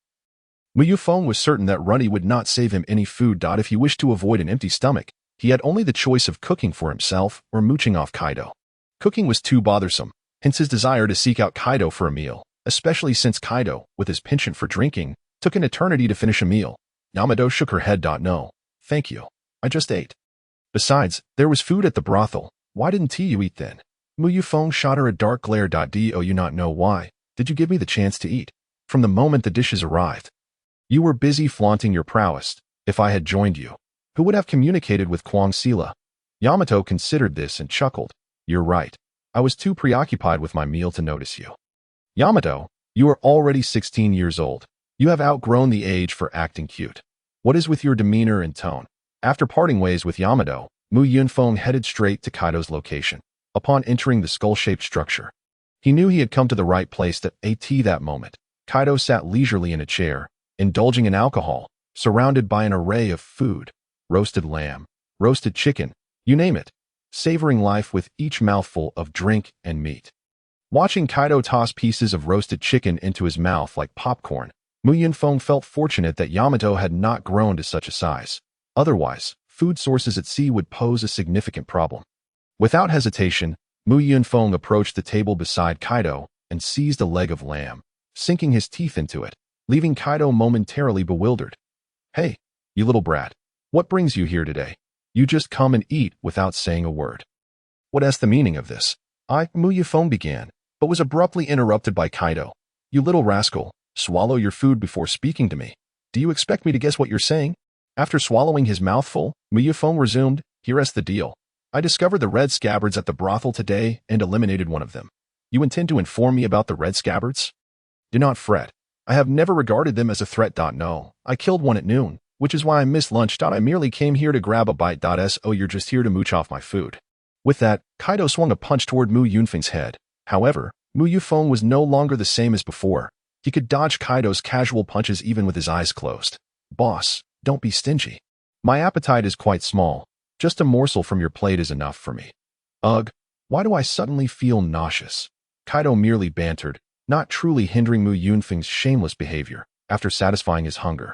Yunfeng was certain that Runny would not save him any food. If he wished to avoid an empty stomach, he had only the choice of cooking for himself or mooching off Kaido. Cooking was too bothersome, hence his desire to seek out Kaido for a meal, especially since Kaido, with his penchant for drinking, took an eternity to finish a meal. Yamato shook her head. No, thank you. I just ate. Besides, there was food at the brothel. Why didn't you eat then? Yunfeng shot her a dark glare. Do you not know why? Did you give me the chance to eat? From the moment the dishes arrived. You were busy flaunting your prowess. If I had joined you, who would have communicated with Qiongqi? Yamato considered this and chuckled. You're right. I was too preoccupied with my meal to notice you. Yamato, you are already 16 years old. You have outgrown the age for acting cute. What is with your demeanor and tone? After parting ways with Yamato, Yunfeng headed straight to Kaido's location. Upon entering the skull-shaped structure, he knew he had come to the right place. At that moment, Kaido sat leisurely in a chair, indulging in alcohol, surrounded by an array of food, roasted lamb, roasted chicken, you name it, savoring life with each mouthful of drink and meat. Watching Kaido toss pieces of roasted chicken into his mouth like popcorn, Yunfeng felt fortunate that Yamato had not grown to such a size. Otherwise, food sources at sea would pose a significant problem. Without hesitation, Yunfeng approached the table beside Kaido and seized a leg of lamb, sinking his teeth into it, leaving Kaido momentarily bewildered. Hey, you little brat, what brings you here today? You just come and eat without saying a word. What's the meaning of this? Yunfeng began, but was abruptly interrupted by Kaido. You little rascal, swallow your food before speaking to me. Do you expect me to guess what you're saying? After swallowing his mouthful, Yunfeng resumed, Here's the deal. I discovered the red scabbards at the brothel today and eliminated one of them. You intend to inform me about the red scabbards? Do not fret. I have never regarded them as a threat. No, I killed one at noon, which is why I missed lunch. I merely came here to grab a bite. So you're just here to mooch off my food. With that, Kaido swung a punch toward Yunfeng's head. However, Yunfeng was no longer the same as before. He could dodge Kaido's casual punches even with his eyes closed. Boss, don't be stingy. My appetite is quite small. Just a morsel from your plate is enough for me. Ugh, why do I suddenly feel nauseous? Kaido merely bantered, not truly hindering Mu Yunfeng's shameless behavior, after satisfying his hunger.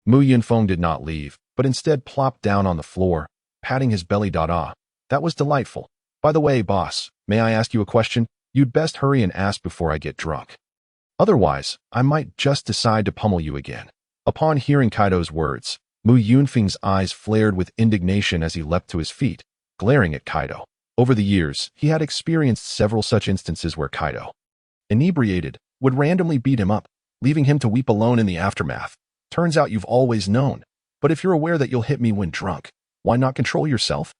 Mu Yunfeng did not leave, but instead plopped down on the floor, patting his belly. That was delightful. By the way, boss, may I ask you a question? You'd best hurry and ask before I get drunk. Otherwise, I might just decide to pummel you again. Upon hearing Kaido's words, Mu Yunfeng's eyes flared with indignation as he leapt to his feet, glaring at Kaido. Over the years, he had experienced several such instances where Kaido, inebriated, would randomly beat him up, leaving him to weep alone in the aftermath. Turns out you've always known. But if you're aware that you'll hit me when drunk, why not control yourself?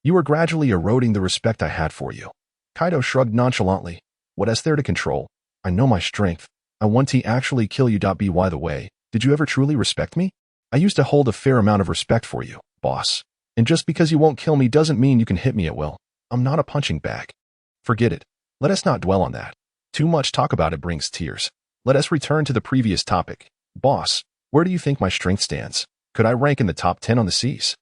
You are gradually eroding the respect I had for you. Kaido shrugged nonchalantly. What is there to control? I know my strength. I want to actually kill you. By the way, did you ever truly respect me? I used to hold a fair amount of respect for you, boss. And just because you won't kill me doesn't mean you can hit me at will. I'm not a punching bag. Forget it. Let us not dwell on that. Too much talk about it brings tears. Let us return to the previous topic. Boss, where do you think my strength stands? Could I rank in the top 10 on the seas?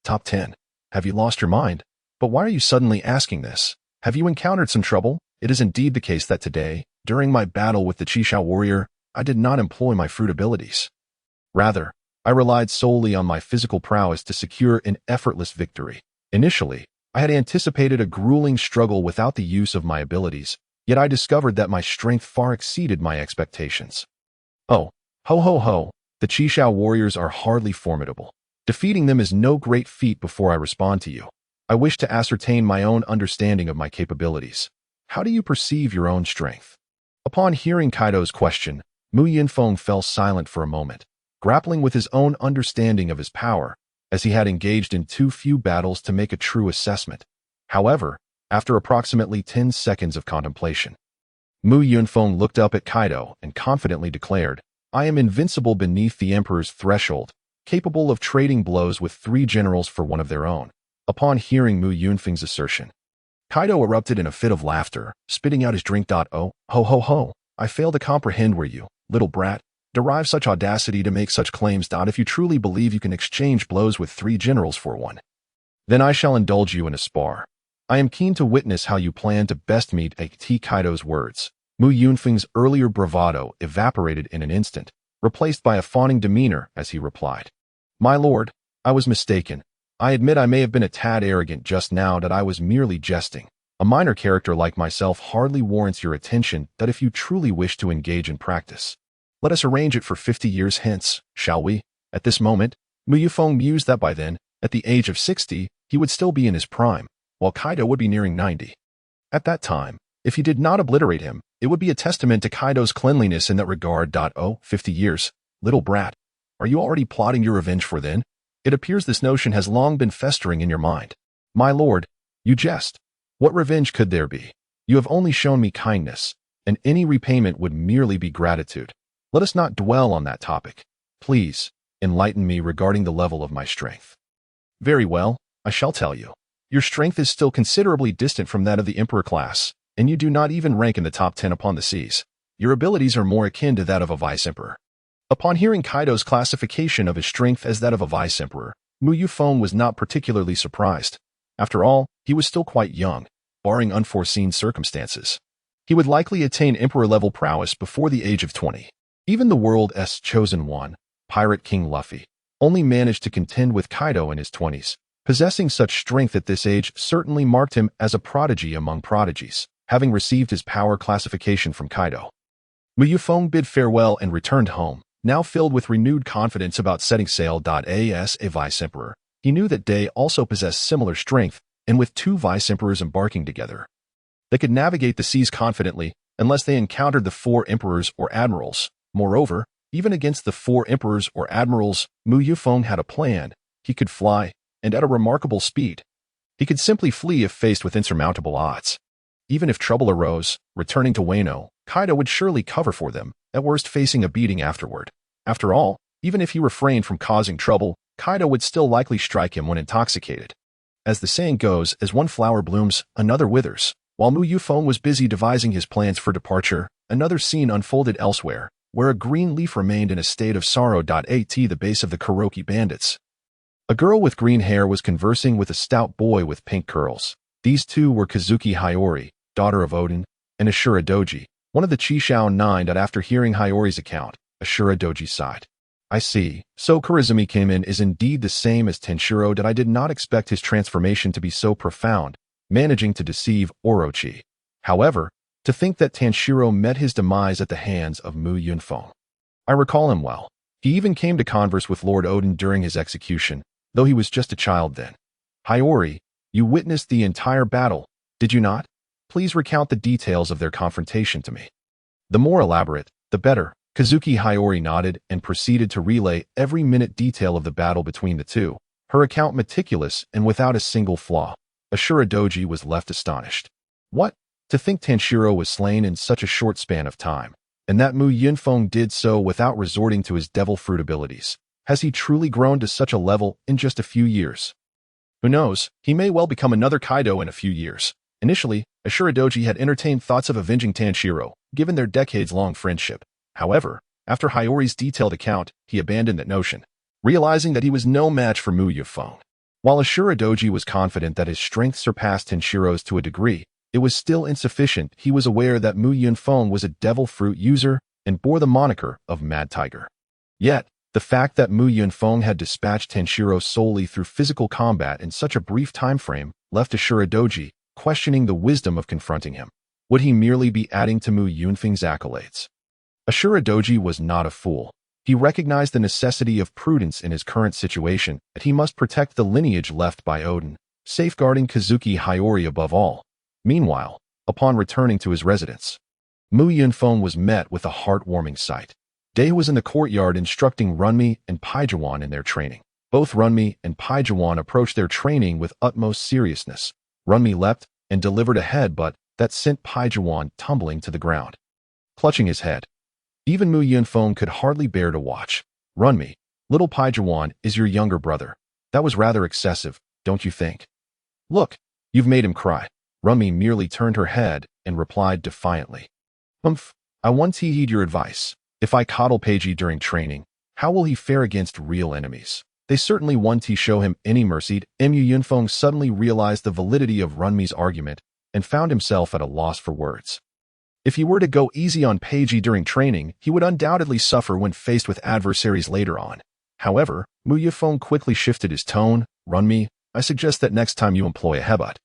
Top 10? Have you lost your mind? But why are you suddenly asking this? Have you encountered some trouble? It is indeed the case that today, during my battle with the Qishao warrior, I did not employ my fruit abilities. Rather, I relied solely on my physical prowess to secure an effortless victory. Initially, I had anticipated a grueling struggle without the use of my abilities, yet I discovered that my strength far exceeded my expectations. Oh, ho ho ho, the Qishao warriors are hardly formidable. Defeating them is no great feat. Before I respond to you, I wish to ascertain my own understanding of my capabilities. How do you perceive your own strength? Upon hearing Kaido's question, Mu Yunfeng fell silent for a moment, grappling with his own understanding of his power, as he had engaged in too few battles to make a true assessment. However, after approximately 10 seconds of contemplation, Mu Yunfeng looked up at Kaido and confidently declared, I am invincible beneath the Emperor's threshold, capable of trading blows with 3 generals for one of their own. Upon hearing Mu Yunfeng's assertion, Kaido erupted in a fit of laughter, spitting out his drink. Oh, ho ho ho, I fail to comprehend where you, little brat, derive such audacity to make such claims. If you truly believe you can exchange blows with 3 generals for one, then I shall indulge you in a spar. I am keen to witness how you plan to best meet Kaido's words. Mu Yunfeng's earlier bravado evaporated in an instant, replaced by a fawning demeanor as he replied. My lord, I was mistaken. I admit I may have been a tad arrogant just now. I was merely jesting. A minor character like myself hardly warrants your attention. If you truly wish to engage in practice, let us arrange it for 50 years hence, shall we? At this moment, Mu Yunfeng mused that by then, at the age of 60, he would still be in his prime, while Kaido would be nearing 90. At that time, if he did not obliterate him, it would be a testament to Kaido's cleanliness in that regard. 50 years, little brat. Are you already plotting your revenge for then? It appears this notion has long been festering in your mind. My lord, you jest. What revenge could there be? You have only shown me kindness, and any repayment would merely be gratitude. Let us not dwell on that topic. Please, enlighten me regarding the level of my strength. Very well, I shall tell you. Your strength is still considerably distant from that of the Emperor class, and you do not even rank in the top 10 upon the seas. Your abilities are more akin to that of a vice-emperor. Upon hearing Kaido's classification of his strength as that of a vice-emperor, Mu Yunfeng was not particularly surprised. After all, he was still quite young, barring unforeseen circumstances. He would likely attain emperor-level prowess before the age of 20. Even the world's chosen one, Pirate King Luffy, only managed to contend with Kaido in his 20s. Possessing such strength at this age certainly marked him as a prodigy among prodigies, having received his power classification from Kaido. Mu Yunfeng bid farewell and returned home, now filled with renewed confidence about setting sail. As a vice-emperor, he knew that Day also possessed similar strength, and with 2 vice-emperors embarking together, they could navigate the seas confidently unless they encountered the 4 emperors or admirals. Moreover, even against the 4 emperors or admirals, Mu Yunfeng had a plan. He could fly, and at a remarkable speed. He could simply flee if faced with insurmountable odds. Even if trouble arose, returning to Wano, Kaido would surely cover for them, at worst facing a beating afterward. After all, even if he refrained from causing trouble, Kaido would still likely strike him when intoxicated. As the saying goes, as one flower blooms, another withers. While Mu Yunfeng was busy devising his plans for departure, another scene unfolded elsewhere, where a green leaf remained in a state of sorrow. At the base of the Kuroki bandits, a girl with green hair was conversing with a stout boy with pink curls. These two were Kazuki Hiyori, daughter of Odin, and Ashura Doji, one of the Chisao Nine. After hearing Hiyori's account, Ashura Doji sighed. I see. So Kurizumi came in is indeed the same as Tenshiro. I did not expect his transformation to be so profound, managing to deceive Orochi. However, to think that Tenshiro met his demise at the hands of Mu Yunfeng. I recall him well. He even came to converse with Lord Odin during his execution, though he was just a child then. Hiyori, you witnessed the entire battle, did you not? Please recount the details of their confrontation to me. The more elaborate, the better. Kazuki Hiyori nodded and proceeded to relay every minute detail of the battle between the two, her account meticulous and without a single flaw. Ashura Doji was left astonished. What? To think Tenshiro was slain in such a short span of time, and that Mu Yunfeng did so without resorting to his devil fruit abilities. Has he truly grown to such a level in just a few years? Who knows, he may well become another Kaido in a few years. Initially, Ashura Doji had entertained thoughts of avenging Tenshiro, given their decades-long friendship. However, after Hiyori's detailed account, he abandoned that notion, realizing that he was no match for Mu Yunfeng. While Ashura Doji was confident that his strength surpassed Tenshiro's to a degree, it was still insufficient. He was aware that Mu Yunfeng was a devil fruit user and bore the moniker of Mad Tiger. Yet, the fact that Mu Yunfeng had dispatched Tenshiro solely through physical combat in such a brief time frame left Ashura Doji questioning the wisdom of confronting him. Would he merely be adding to Mu Yunfeng's accolades? Ashura Doji was not a fool. He recognized the necessity of prudence in his current situation, that he must protect the lineage left by Odin, safeguarding Kazuki Hiyori above all. Meanwhile, upon returning to his residence, Mu Yunfeng was met with a heartwarming sight. Day was in the courtyard instructing Runmi and Paijuan in their training. Both Runmi and Paijuan approached their training with utmost seriousness. Runmi leapt and delivered a headbutt that sent Paijuan tumbling to the ground, clutching his head. Even Mu Yunfeng could hardly bear to watch. Runmi, little Paijuan is your younger brother. That was rather excessive, don't you think? Look, you've made him cry. Runmi merely turned her head and replied defiantly. I won't heed your advice. If I coddle Peiji during training, how will he fare against real enemies? They certainly won't show him any mercy. Mu Yunfeng suddenly realized the validity of Runmi's argument and found himself at a loss for words. If he were to go easy on Peiji during training, he would undoubtedly suffer when faced with adversaries later on. However, Mu Yunfeng quickly shifted his tone. Runmi, I suggest that next time you employ a headbutt,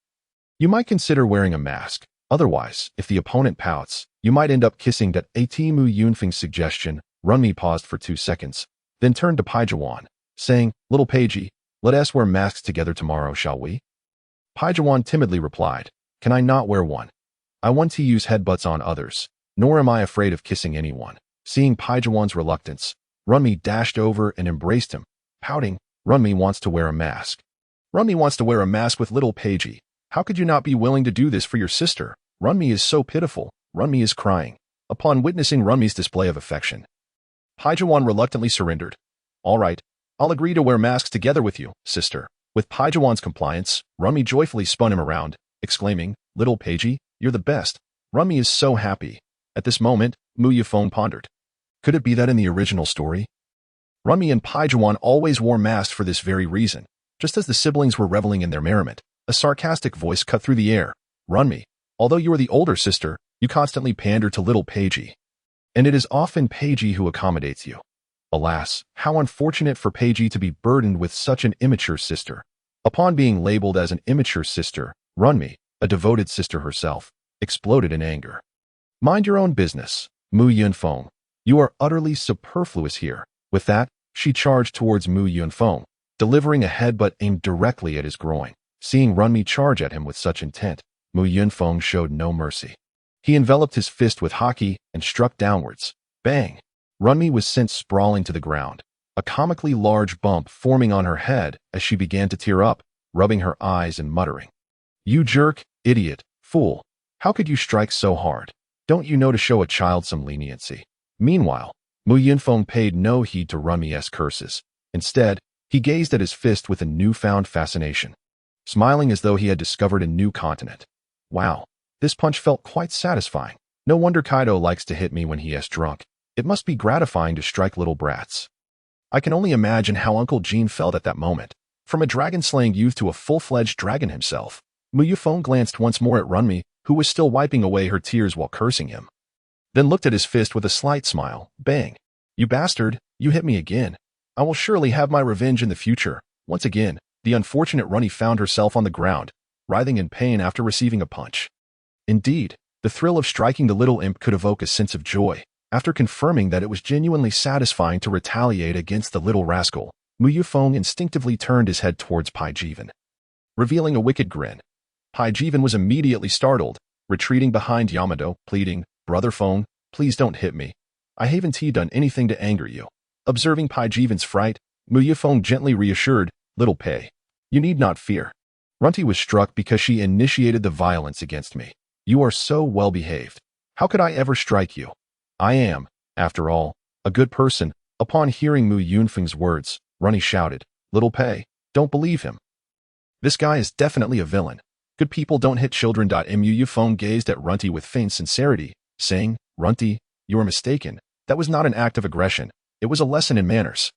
you might consider wearing a mask. Otherwise, if the opponent pouts, you might end up kissing that. Mu Yunfeng's suggestion. Runmi paused for 2 seconds, then turned to Paijuan, saying, Little Peiji, let us wear masks together tomorrow, shall we? Paijuan timidly replied, Can I not wear one? I want to use headbutts on others, nor am I afraid of kissing anyone. Seeing Paijuan's reluctance, Runmi dashed over and embraced him, pouting, Runmi wants to wear a mask. Runmi wants to wear a mask with little Peiji. How could you not be willing to do this for your sister? Runmi is so pitiful. Runmi is crying. Upon witnessing Runmi's display of affection, Paijuan reluctantly surrendered. All right, I'll agree to wear masks together with you, sister. With Paijuan's compliance, Runmi joyfully spun him around, exclaiming, Little Peiji, you're the best. Runmi is so happy. At this moment, Mu Yunfeng pondered. Could it be that in the original story, Runmi and Paijuan always wore masks for this very reason? Just as the siblings were reveling in their merriment, a sarcastic voice cut through the air. Runmi, although you are the older sister, you constantly pander to little Peiji. And it is often Peiji who accommodates you. Alas, how unfortunate for Peiji to be burdened with such an immature sister. Upon being labeled as an immature sister, Runmi, a devoted sister herself, exploded in anger. Mind your own business, Mu Yunfeng. You are utterly superfluous here. With that, she charged towards Mu Yunfeng, delivering a headbutt aimed directly at his groin. Seeing Runmi charge at him with such intent, Mu Yunfeng showed no mercy. He enveloped his fist with haki and struck downwards. Bang! Runmi was sent sprawling to the ground, a comically large bump forming on her head as she began to tear up, rubbing her eyes and muttering. You jerk, idiot, fool. How could you strike so hard? Don't you know to show a child some leniency? Meanwhile, Mu Yunfeng paid no heed to Runmi's curses. Instead, he gazed at his fist with a newfound fascination, smiling as though he had discovered a new continent. Wow, this punch felt quite satisfying. No wonder Kaido likes to hit me when he is drunk. It must be gratifying to strike little brats. I can only imagine how Uncle Gene felt at that moment. From a dragon-slaying youth to a full-fledged dragon himself, Yunfeng glanced once more at Runmi, who was still wiping away her tears while cursing him. Then looked at his fist with a slight smile. Bang! You bastard, you hit me again. I will surely have my revenge in the future. Once again, the unfortunate Runny found herself on the ground, writhing in pain after receiving a punch. Indeed, the thrill of striking the little imp could evoke a sense of joy. After confirming that it was genuinely satisfying to retaliate against the little rascal, Yunfeng instinctively turned his head towards Pai Jivan, revealing a wicked grin. Pai Jivan was immediately startled, retreating behind Yamato, pleading, Brother Feng, please don't hit me. I haven't done anything to anger you. Observing Pai Jivan's fright, Yunfeng gently reassured, Little Pei, you need not fear. Runty was struck because she initiated the violence against me. You are so well behaved. How could I ever strike you? I am, after all, a good person. Upon hearing Yunfeng's words, Runny shouted, Little Pei, don't believe him. This guy is definitely a villain. Good people don't hit children. Yunfeng gazed at Runty with feigned sincerity, saying, Runty, you are mistaken. That was not an act of aggression. It was a lesson in manners.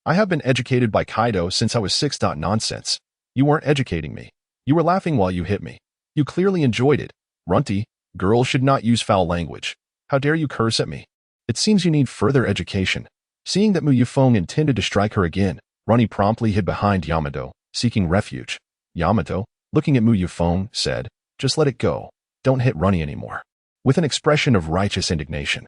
I have been educated by Kaido since I was 6. Nonsense. You weren't educating me. You were laughing while you hit me. You clearly enjoyed it. Runty, girls should not use foul language. How dare you curse at me? It seems you need further education. Seeing that Yunfeng intended to strike her again, Runny promptly hid behind Yamato, seeking refuge. Yamato, looking at Yunfeng, said, Just let it go. Don't hit Runny anymore. With an expression of righteous indignation.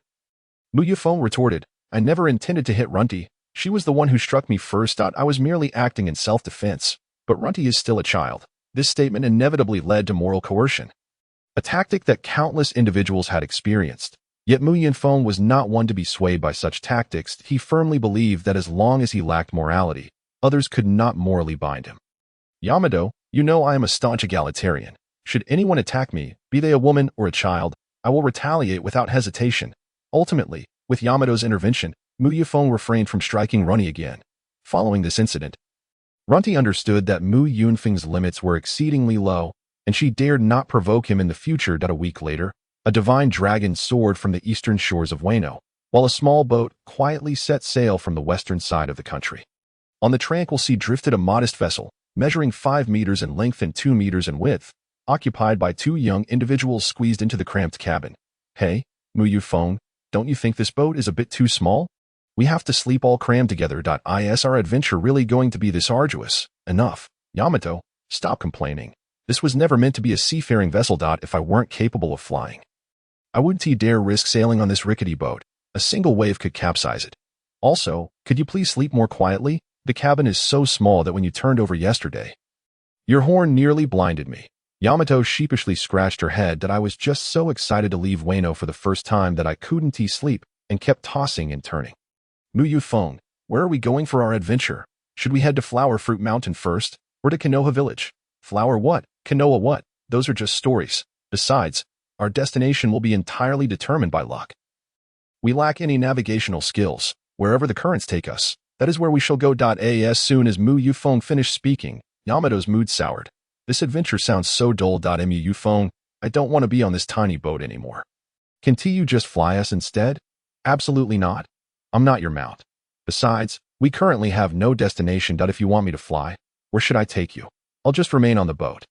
Yunfeng retorted, I never intended to hit Runty. She was the one who struck me first. I was merely acting in self-defense. But Runty is still a child. This statement inevitably led to moral coercion, a tactic that countless individuals had experienced. Yet Yunfeng was not one to be swayed by such tactics. He firmly believed that as long as he lacked morality, others could not morally bind him. Yamato, you know I am a staunch egalitarian. Should anyone attack me, be they a woman or a child, I will retaliate without hesitation. Ultimately, with Yamato's intervention, Yunfeng refrained from striking Runny again. Following this incident, Runty understood that Yunfeng's limits were exceedingly low, and she dared not provoke him in the future. A week later, a divine dragon soared from the eastern shores of Wano, while a small boat quietly set sail from the western side of the country. On the tranquil sea drifted a modest vessel, measuring 5 meters in length and 2 meters in width, occupied by 2 young individuals squeezed into the cramped cabin. Hey, Yunfeng, don't you think this boat is a bit too small? We have to sleep all crammed together. Is our adventure really going to be this arduous? Enough. Yamato, stop complaining. This was never meant to be a seafaring vessel. If I weren't capable of flying, I wouldn't dare risk sailing on this rickety boat. A single wave could capsize it. Also, could you please sleep more quietly? The cabin is so small that when you turned over yesterday, your horn nearly blinded me. Yamato sheepishly scratched her head. I was just so excited to leave Wano for the first time that I couldn't sleep and kept tossing and turning. Yunfeng, where are we going for our adventure? Should we head to Flower Fruit Mountain first, or to Konoha Village? Flower what? Konoha what? Those are just stories. Besides, our destination will be entirely determined by luck. We lack any navigational skills. Wherever the currents take us, that is where we shall go. As soon as Yunfeng finished speaking, Yamato's mood soured. This adventure sounds so dull. Yunfeng, I don't want to be on this tiny boat anymore. Can't you just fly us instead? Absolutely not. I'm not your mount. Besides, we currently have no destination. If you want me to fly, where should I take you? I'll just remain on the boat.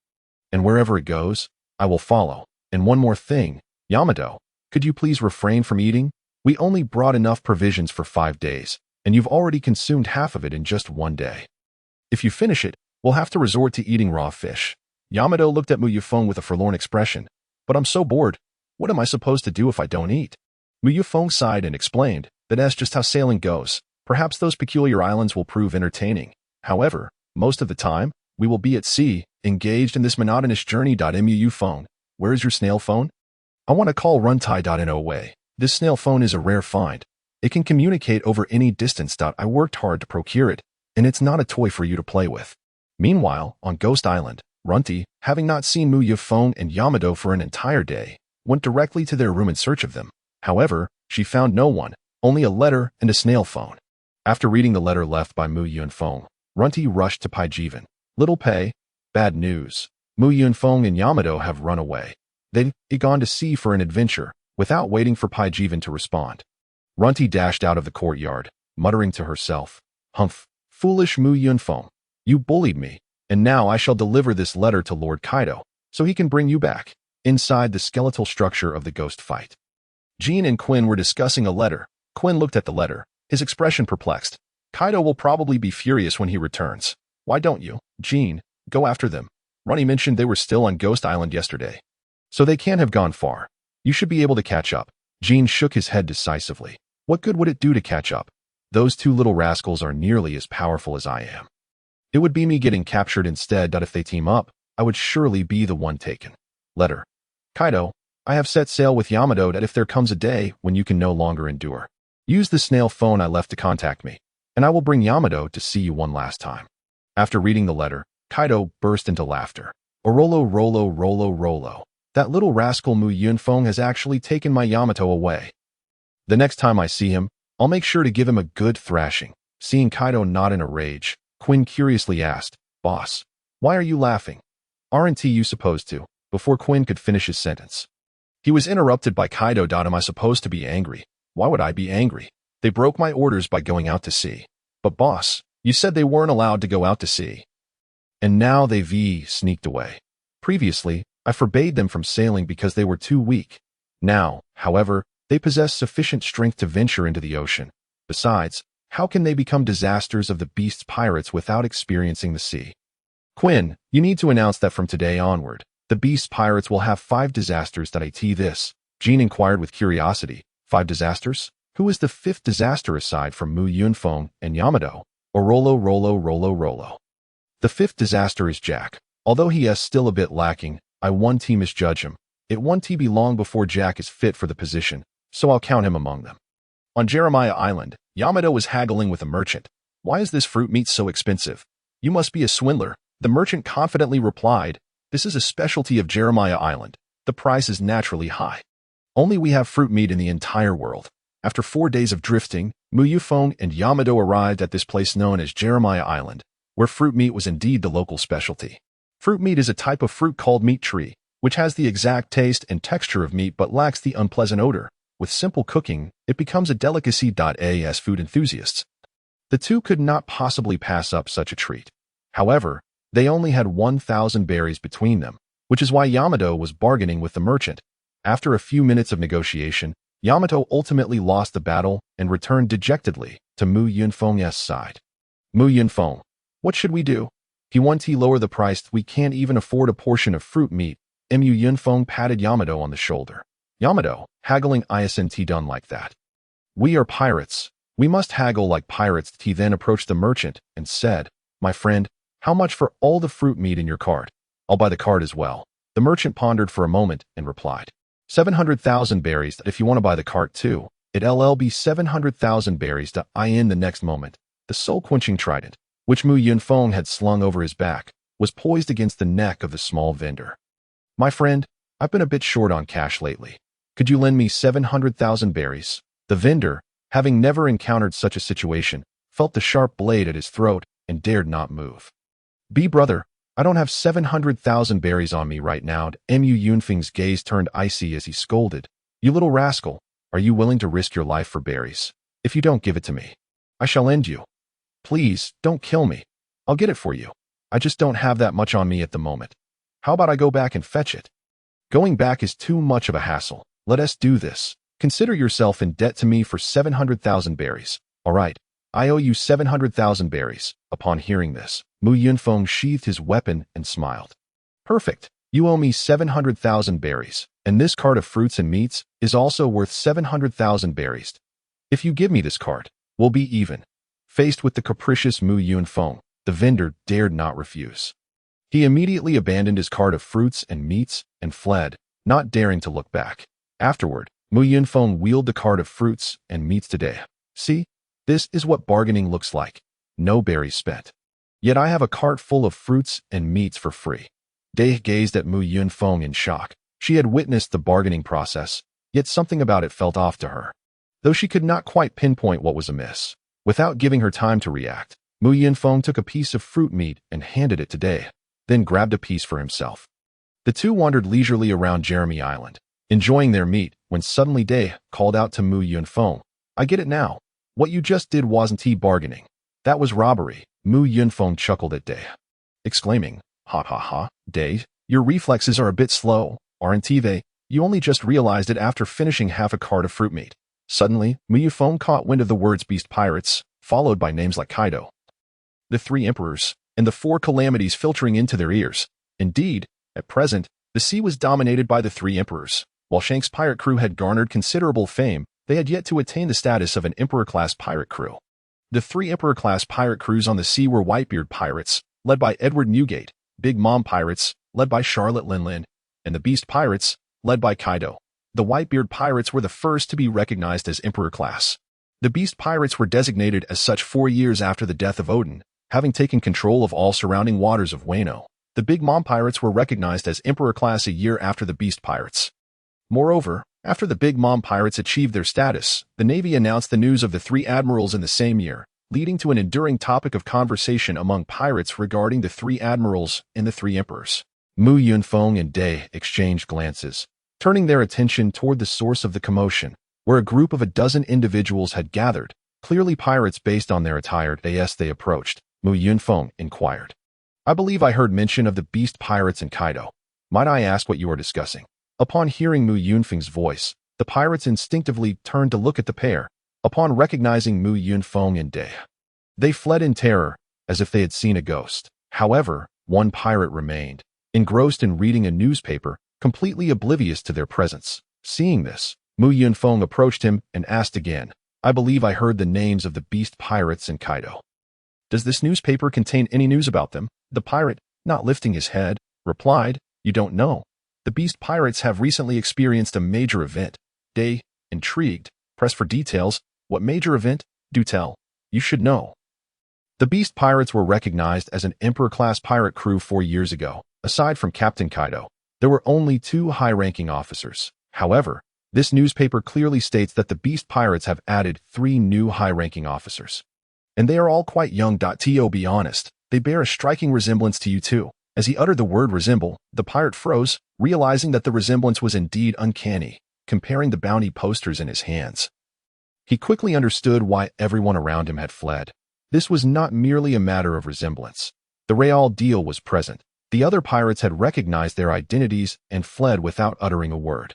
And wherever it goes, I will follow. And one more thing, Yamato, could you please refrain from eating? We only brought enough provisions for 5 days, and you've already consumed half of it in just 1 day. If you finish it, we'll have to resort to eating raw fish. Yamato looked at Yunfeng with a forlorn expression. But I'm so bored. What am I supposed to do if I don't eat? Yunfeng sighed and explained that that's just how sailing goes. Perhaps those peculiar islands will prove entertaining. However, most of the time, we will be at sea, engaged in this monotonous journey. Yunfeng, where is your snail phone? I want to call Runtai. No way. This snail phone is a rare find. It can communicate over any distance. I worked hard to procure it, and it's not a toy for you to play with. Meanwhile, on Ghost Island, Runty, having not seen Yunfeng and Yamato for an entire day, went directly to their room in search of them. However, she found no one, only a letter and a snail phone. After reading the letter left by Yunfeng, Runty rushed to Pai Jivan. Little Pei, bad news. Yunfeng and Yamato have run away. They've gone to sea for an adventure. Without waiting for Paijivan to respond, Runty dashed out of the courtyard, muttering to herself, "Humph, foolish Mu Yunfeng, you bullied me, and now I shall deliver this letter to Lord Kaido, so he can bring you back." Inside the skeletal structure of the ghost fight, Jean and Quinn were discussing a letter. Quinn looked at the letter, his expression perplexed. "Kaido will probably be furious when he returns. Why don't you, Jean, go after them? Runny mentioned they were still on Ghost Island yesterday, so they can't have gone far. You should be able to catch up." Jean shook his head decisively. "What good would it do to catch up? Those two little rascals are nearly as powerful as I am. It would be me getting captured instead. If they team up, I would surely be the one taken." Letter. "Kaido, I have set sail with Yamato that if there comes a day when you can no longer endure, use the snail phone I left to contact me, and I will bring Yamato to see you one last time." After reading the letter, Kaido burst into laughter. "Orolo rolo rolo rolo. That little rascal Mu Yunfeng has actually taken my Yamato away. The next time I see him, I'll make sure to give him a good thrashing." Seeing Kaido not in a rage, Quinn curiously asked, "Boss, why are you laughing? Aren't you supposed to?" Before Quinn could finish his sentence, he was interrupted by Kaido. "Am I supposed to be angry? Why would I be angry? They broke my orders by going out to sea." "But boss, you said they weren't allowed to go out to sea. And now they've sneaked away. Previously, I forbade them from sailing because they were too weak. Now, however, they possess sufficient strength to venture into the ocean. Besides, how can they become disasters of the beast's pirates without experiencing the sea? Quinn, you need to announce that from today onward, the beast's pirates will have 5 disasters that it this." Jean inquired with curiosity. 5 disasters? Who is the 5th disaster aside from Mu Yunfeng and Yamato? Orolo rolo rolo rolo. The 5th disaster is Jack. Although he is still a bit lacking, I won't misjudge him. It won't be long before Jack is fit for the position, so I'll count him among them. On Jeremiah Island, Yamato was haggling with a merchant. "Why is this fruit meat so expensive? You must be a swindler." The merchant confidently replied, "This is a specialty of Jeremiah Island. The price is naturally high. Only we have fruit meat in the entire world." After 4 days of drifting, Mu Yunfeng and Yamato arrived at this place known as Jeremiah Island, where fruit meat was indeed the local specialty. Fruit meat is a type of fruit called meat tree, which has the exact taste and texture of meat but lacks the unpleasant odor. With simple cooking, it becomes a delicacy. As food enthusiasts, the two could not possibly pass up such a treat. However, they only had 1,000 berries between them, which is why Yamato was bargaining with the merchant. After a few minutes of negotiation, Yamato ultimately lost the battle and returned dejectedly to Mu Yunfeng's side. "Mu Yunfeng, what should we do? He won't lower the price. We can't even afford a portion of fruit meat." Mu Yunfeng patted Yamato on the shoulder. "Yamato, haggling isn't done like that. We are pirates. We must haggle like pirates." He then approached the merchant and said, "My friend, how much for all the fruit meat in your cart? I'll buy the cart as well." The merchant pondered for a moment and replied, 700,000 berries. If you want to buy the cart too, it'll be 700,000 berries. In the next moment, the soul-quenching trident, which Mu Yunfeng had slung over his back, was poised against the neck of the small vendor. "My friend, I've been a bit short on cash lately. Could you lend me 700,000 berries? The vendor, having never encountered such a situation, felt the sharp blade at his throat and dared not move. Brother, I don't have 700,000 berries on me right now." Mu Yunfeng's gaze turned icy as he scolded. "You little rascal, are you willing to risk your life for berries? If you don't give it to me, I shall end you. Please, don't kill me. I'll get it for you. I just don't have that much on me at the moment. How about I go back and fetch it?" "Going back is too much of a hassle. Let us do this. Consider yourself in debt to me for 700,000 berries. All right, I owe you 700,000 berries." Upon hearing this, Mu Yunfeng sheathed his weapon and smiled. "Perfect. You owe me 700,000 berries, and this cart of fruits and meats is also worth 700,000 berries. If you give me this cart, we'll be even." Faced with the capricious Mu Yunfeng, the vendor dared not refuse. He immediately abandoned his cart of fruits and meats and fled, not daring to look back. Afterward, Mu Yunfeng wheeled the cart of fruits and meats today. "See, this is what bargaining looks like. No berries spent. Yet I have a cart full of fruits and meats for free." Day gazed at Mu Yunfeng in shock. She had witnessed the bargaining process, yet something about it felt off to her, though she could not quite pinpoint what was amiss. Without giving her time to react, Mu Yunfeng took a piece of fruit meat and handed it to Day, then grabbed a piece for himself. The two wandered leisurely around Jeremy Island, enjoying their meat, when suddenly Day called out to Mu Yunfeng. I get it now. What you just did wasn't bargaining. That was robbery. Mu Yunfeng chuckled at Day, exclaiming, ha ha ha, Day, your reflexes are a bit slow, aren't they? You only just realized it after finishing half a cart of fruit meat. Suddenly, Mu Yunfeng caught wind of the words beast pirates, followed by names like Kaido, the three emperors, and the four calamities filtering into their ears. Indeed, at present, the sea was dominated by the three emperors. While Shank's pirate crew had garnered considerable fame, they had yet to attain the status of an emperor-class pirate crew. The three emperor-class pirate crews on the sea were Whitebeard pirates, led by Edward Newgate, Big Mom pirates, led by Charlotte Linlin, and the Beast pirates, led by Kaido. The Whitebeard pirates were the first to be recognized as emperor-class. The Beast pirates were designated as such 4 years after the death of Odin, having taken control of all surrounding waters of Wano. The Big Mom pirates were recognized as emperor-class a year after the Beast pirates. Moreover, after the Big Mom pirates achieved their status, the Navy announced the news of the three admirals in the same year, leading to an enduring topic of conversation among pirates regarding the three admirals and the three emperors. Mu Yunfeng and Day exchanged glances, turning their attention toward the source of the commotion, where a group of a dozen individuals had gathered, clearly pirates based on their attire. As they approached, Mu Yunfeng inquired, I believe I heard mention of the Beast pirates and Kaido. Might I ask what you are discussing? Upon hearing Mu Yunfeng's voice, the pirates instinctively turned to look at the pair. Upon recognizing Mu Yunfeng and Day, they fled in terror, as if they had seen a ghost. However, one pirate remained, engrossed in reading a newspaper, completely oblivious to their presence. Seeing this, Mu Yunfeng approached him and asked again, I believe I heard the names of the Beast pirates and Kaido. Does this newspaper contain any news about them? The pirate, not lifting his head, replied, You don't know. The Beast pirates have recently experienced a major event. Day, intrigued, pressed for details. What major event? Do tell. You should know. The Beast pirates were recognized as an Emperor-class pirate crew 4 years ago. Aside from Captain Kaido, there were only 2 high-ranking officers. However, this newspaper clearly states that the Beast pirates have added 3 new high-ranking officers. And they are all quite young. To be honest, they bear a striking resemblance to you too. As he uttered the word resemble, the pirate froze, realizing that the resemblance was indeed uncanny, comparing the bounty posters in his hands. He quickly understood why everyone around him had fled. This was not merely a matter of resemblance. The real deal was present. The other pirates had recognized their identities and fled without uttering a word.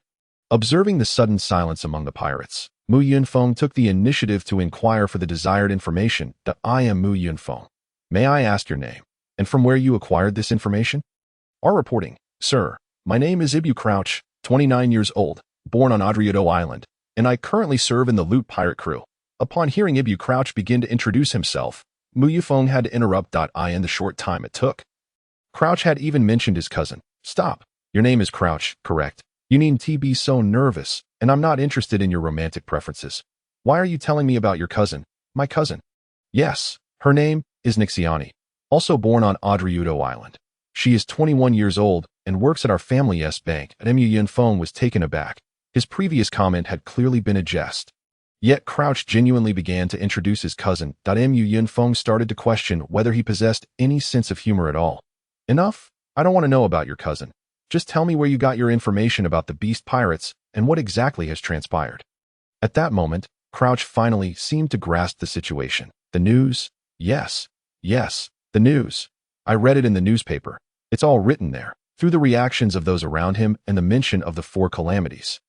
Observing the sudden silence among the pirates, Mu Yunfeng took the initiative to inquire for the desired information. I am Mu Yunfeng. May I ask your name, and from where you acquired this information? Our reporting, sir. My name is Ibu Crouch, 29 years old, born on Adriato Island, and I currently serve in the Loot Pirate crew. Upon hearing Ibu Crouch begin to introduce himself, Mu Yunfeng had to interrupt. In the short time it took. Crouch had even mentioned his cousin. Stop. Your name is Crouch, correct? You needn't be so nervous, and I'm not interested in your romantic preferences. Why are you telling me about your cousin? My cousin? Yes, her name is Nixiani, also born on Adriuto Island. She is 21 years old and works at our family's bank. Mu Yunfeng was taken aback. His previous comment had clearly been a jest. Yet Crouch genuinely began to introduce his cousin. Mu Yunfeng started to question whether he possessed any sense of humor at all. Enough? I don't want to know about your cousin. Just tell me where you got your information about the Beast pirates and what exactly has transpired. At that moment, Crouch finally seemed to grasp the situation. The news? Yes, the news. I read it in the newspaper. It's all written there, through the reactions of those around him and the mention of the 4 calamities.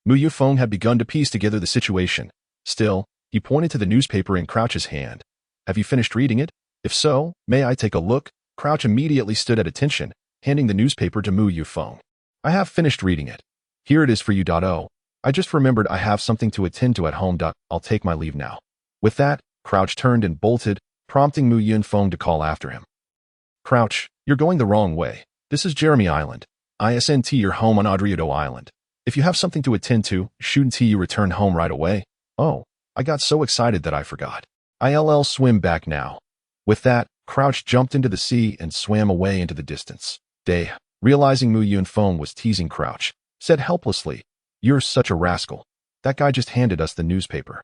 Mu Yunfeng had begun to piece together the situation. Still, he pointed to the newspaper in Crouch's hand. Have you finished reading it? If so, may I take a look? Crouch immediately stood at attention, handing the newspaper to Mu Yunfeng. I have finished reading it. Here it is for you. I just remembered I have something to attend to at home. I'll take my leave now. With that, Crouch turned and bolted, prompting Mu Yunfeng to call after him. Crouch, you're going the wrong way. This is Jeremy Island. ISNT your home on Adriato Island. If you have something to attend to, shouldn't you return home right away? Oh, I got so excited that I forgot. I'll swim back now. With that, Crouch jumped into the sea and swam away into the distance. Day, realizing Mu Yunfeng was teasing Crouch, said helplessly, You're such a rascal. That guy just handed us the newspaper.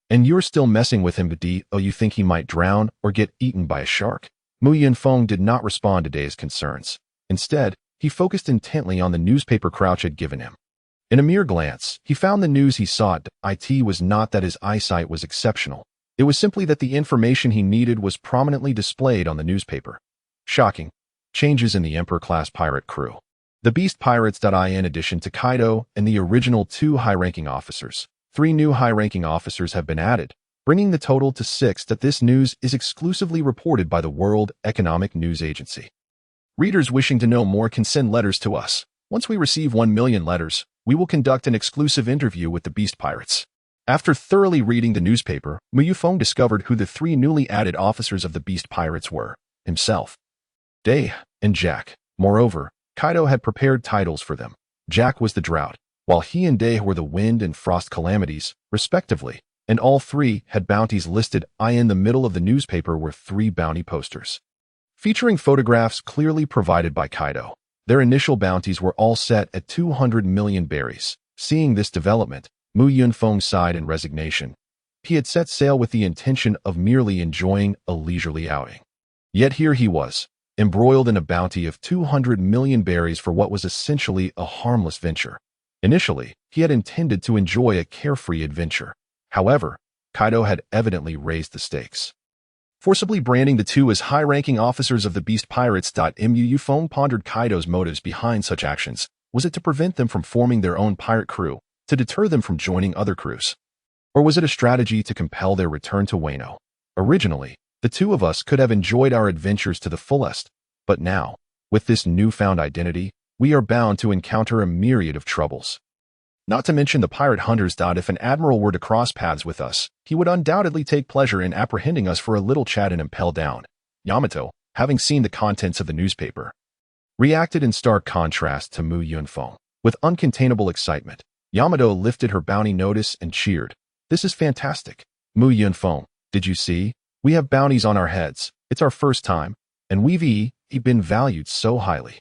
And you're still messing with him. You think he might drown or get eaten by a shark? Mu Yunfeng did not respond to Day's concerns. Instead, he focused intently on the newspaper Crouch had given him. In a mere glance, he found the news he sought. It was not that his eyesight was exceptional. It was simply that the information he needed was prominently displayed on the newspaper. Shocking. Changes in the Emperor-class pirate crew. The Beast Pirates. In addition to Kaido and the original 2 high-ranking officers, 3 new high-ranking officers have been added, bringing the total to 6. This news is exclusively reported by the World Economic News Agency. Readers wishing to know more can send letters to us. Once we receive 1 million letters, we will conduct an exclusive interview with the Beast Pirates. After thoroughly reading the newspaper, Yunfeng discovered who the 3 newly added officers of the Beast Pirates were: himself, Day, and Jack. Moreover, Kaido had prepared titles for them. Jack was the drought, while he and Day were the wind and frost calamities, respectively, and all 3 had bounties listed. In the middle of the newspaper were 3 bounty posters, featuring photographs clearly provided by Kaido. Their initial bounties were all set at 200 million berries. Seeing this development, Yunfeng sighed in resignation. He had set sail with the intention of merely enjoying a leisurely outing. Yet here he was, embroiled in a bounty of 200 million berries for what was essentially a harmless venture. Initially, he had intended to enjoy a carefree adventure. However, Kaido had evidently raised the stakes. Forcibly branding the 2 as high-ranking officers of the Beast Pirates. Yunfeng pondered Kaido's motives behind such actions. Was it to prevent them from forming their own pirate crew, to deter them from joining other crews? Or was it a strategy to compel their return to Wano? Originally, the 2 of us could have enjoyed our adventures to the fullest, but now, with this newfound identity, we are bound to encounter a myriad of troubles. Not to mention the pirate hunters. If an admiral were to cross paths with us, he would undoubtedly take pleasure in apprehending us for a little chat and impel down. Yamato, having seen the contents of the newspaper, reacted in stark contrast to Yunfeng. With uncontainable excitement, Yamato lifted her bounty notice and cheered. "This is fantastic. Yunfeng, did you see? We have bounties on our heads. It's our first time, and we've been valued so highly.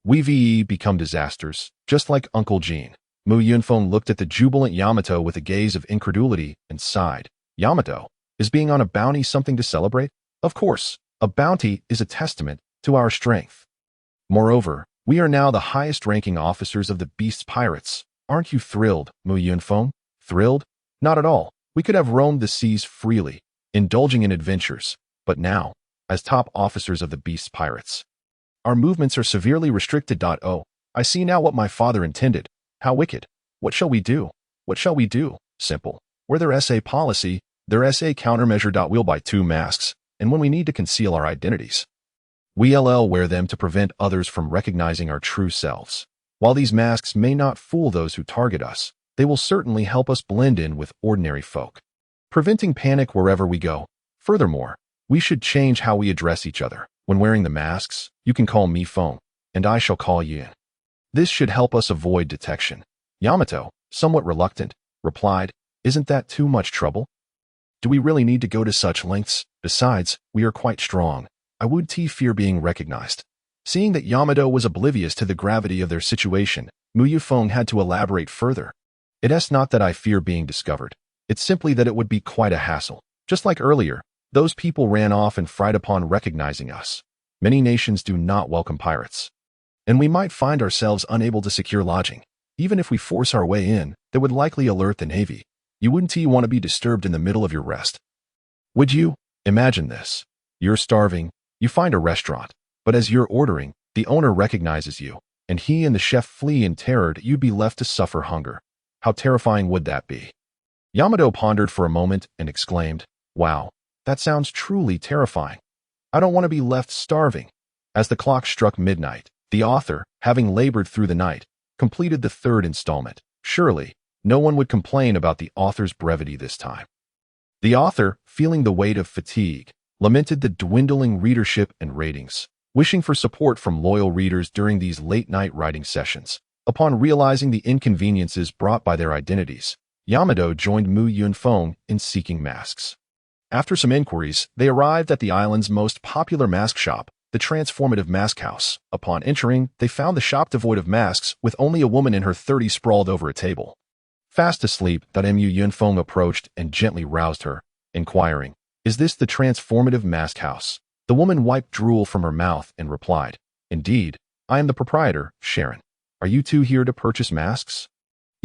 We've become disasters, just like Uncle Gene." Yunfeng looked at the jubilant Yamato with a gaze of incredulity and sighed. "Yamato, is being on a bounty something to celebrate? Of course, a bounty is a testament to our strength. Moreover, we are now the highest-ranking officers of the Beast Pirates. Aren't you thrilled, Yunfeng?" "Thrilled? Not at all. We could have roamed the seas freely, indulging in adventures, but now, as top officers of the Beast Pirates, our movements are severely restricted. Oh, I see now what my father intended. How wicked. What shall we do? What shall we do? Simple. We're their SA policy, their SA countermeasure. We'll buy 2 masks, and when we need to conceal our identities, we'll wear them to prevent others from recognizing our true selves. While these masks may not fool those who target us, they will certainly help us blend in with ordinary folk, preventing panic wherever we go. Furthermore, we should change how we address each other. When wearing the masks, you can call me Feng, and I shall call you. This should help us avoid detection." Yamato, somewhat reluctant, replied, "Isn't that too much trouble? Do we really need to go to such lengths? Besides, we are quite strong. I would fear being recognized." Seeing that Yamato was oblivious to the gravity of their situation, Yunfeng had to elaborate further. "It's not that I fear being discovered. It's simply that it would be quite a hassle. Just like earlier, those people ran off and fried upon recognizing us. Many nations do not welcome pirates, and we might find ourselves unable to secure lodging. Even if we force our way in, that would likely alert the Navy. You wouldn't want to be disturbed in the middle of your rest, would you? Imagine this. You're starving, you find a restaurant, but as you're ordering, the owner recognizes you, and he and the chef flee in terror. You'd be left to suffer hunger. How terrifying would that be?" Yamato pondered for a moment and exclaimed, "Wow, that sounds truly terrifying. I don't want to be left starving." As the clock struck midnight, the author, having labored through the night, completed the 3rd installment. Surely, no one would complain about the author's brevity this time. The author, feeling the weight of fatigue, lamented the dwindling readership and ratings, wishing for support from loyal readers during these late-night writing sessions. Upon realizing the inconveniences brought by their identities, Yamato joined Yunfeng in seeking masks. After some inquiries, they arrived at the island's most popular mask shop, the Transformative Mask House. Upon entering, they found the shop devoid of masks, with only a woman in her 30s sprawled over a table, fast asleep. Yunfeng approached and gently roused her, inquiring, "Is this the Transformative Mask House?" The woman wiped drool from her mouth and replied, "Indeed, I am the proprietor, Sharon. Are you 2 here to purchase masks?"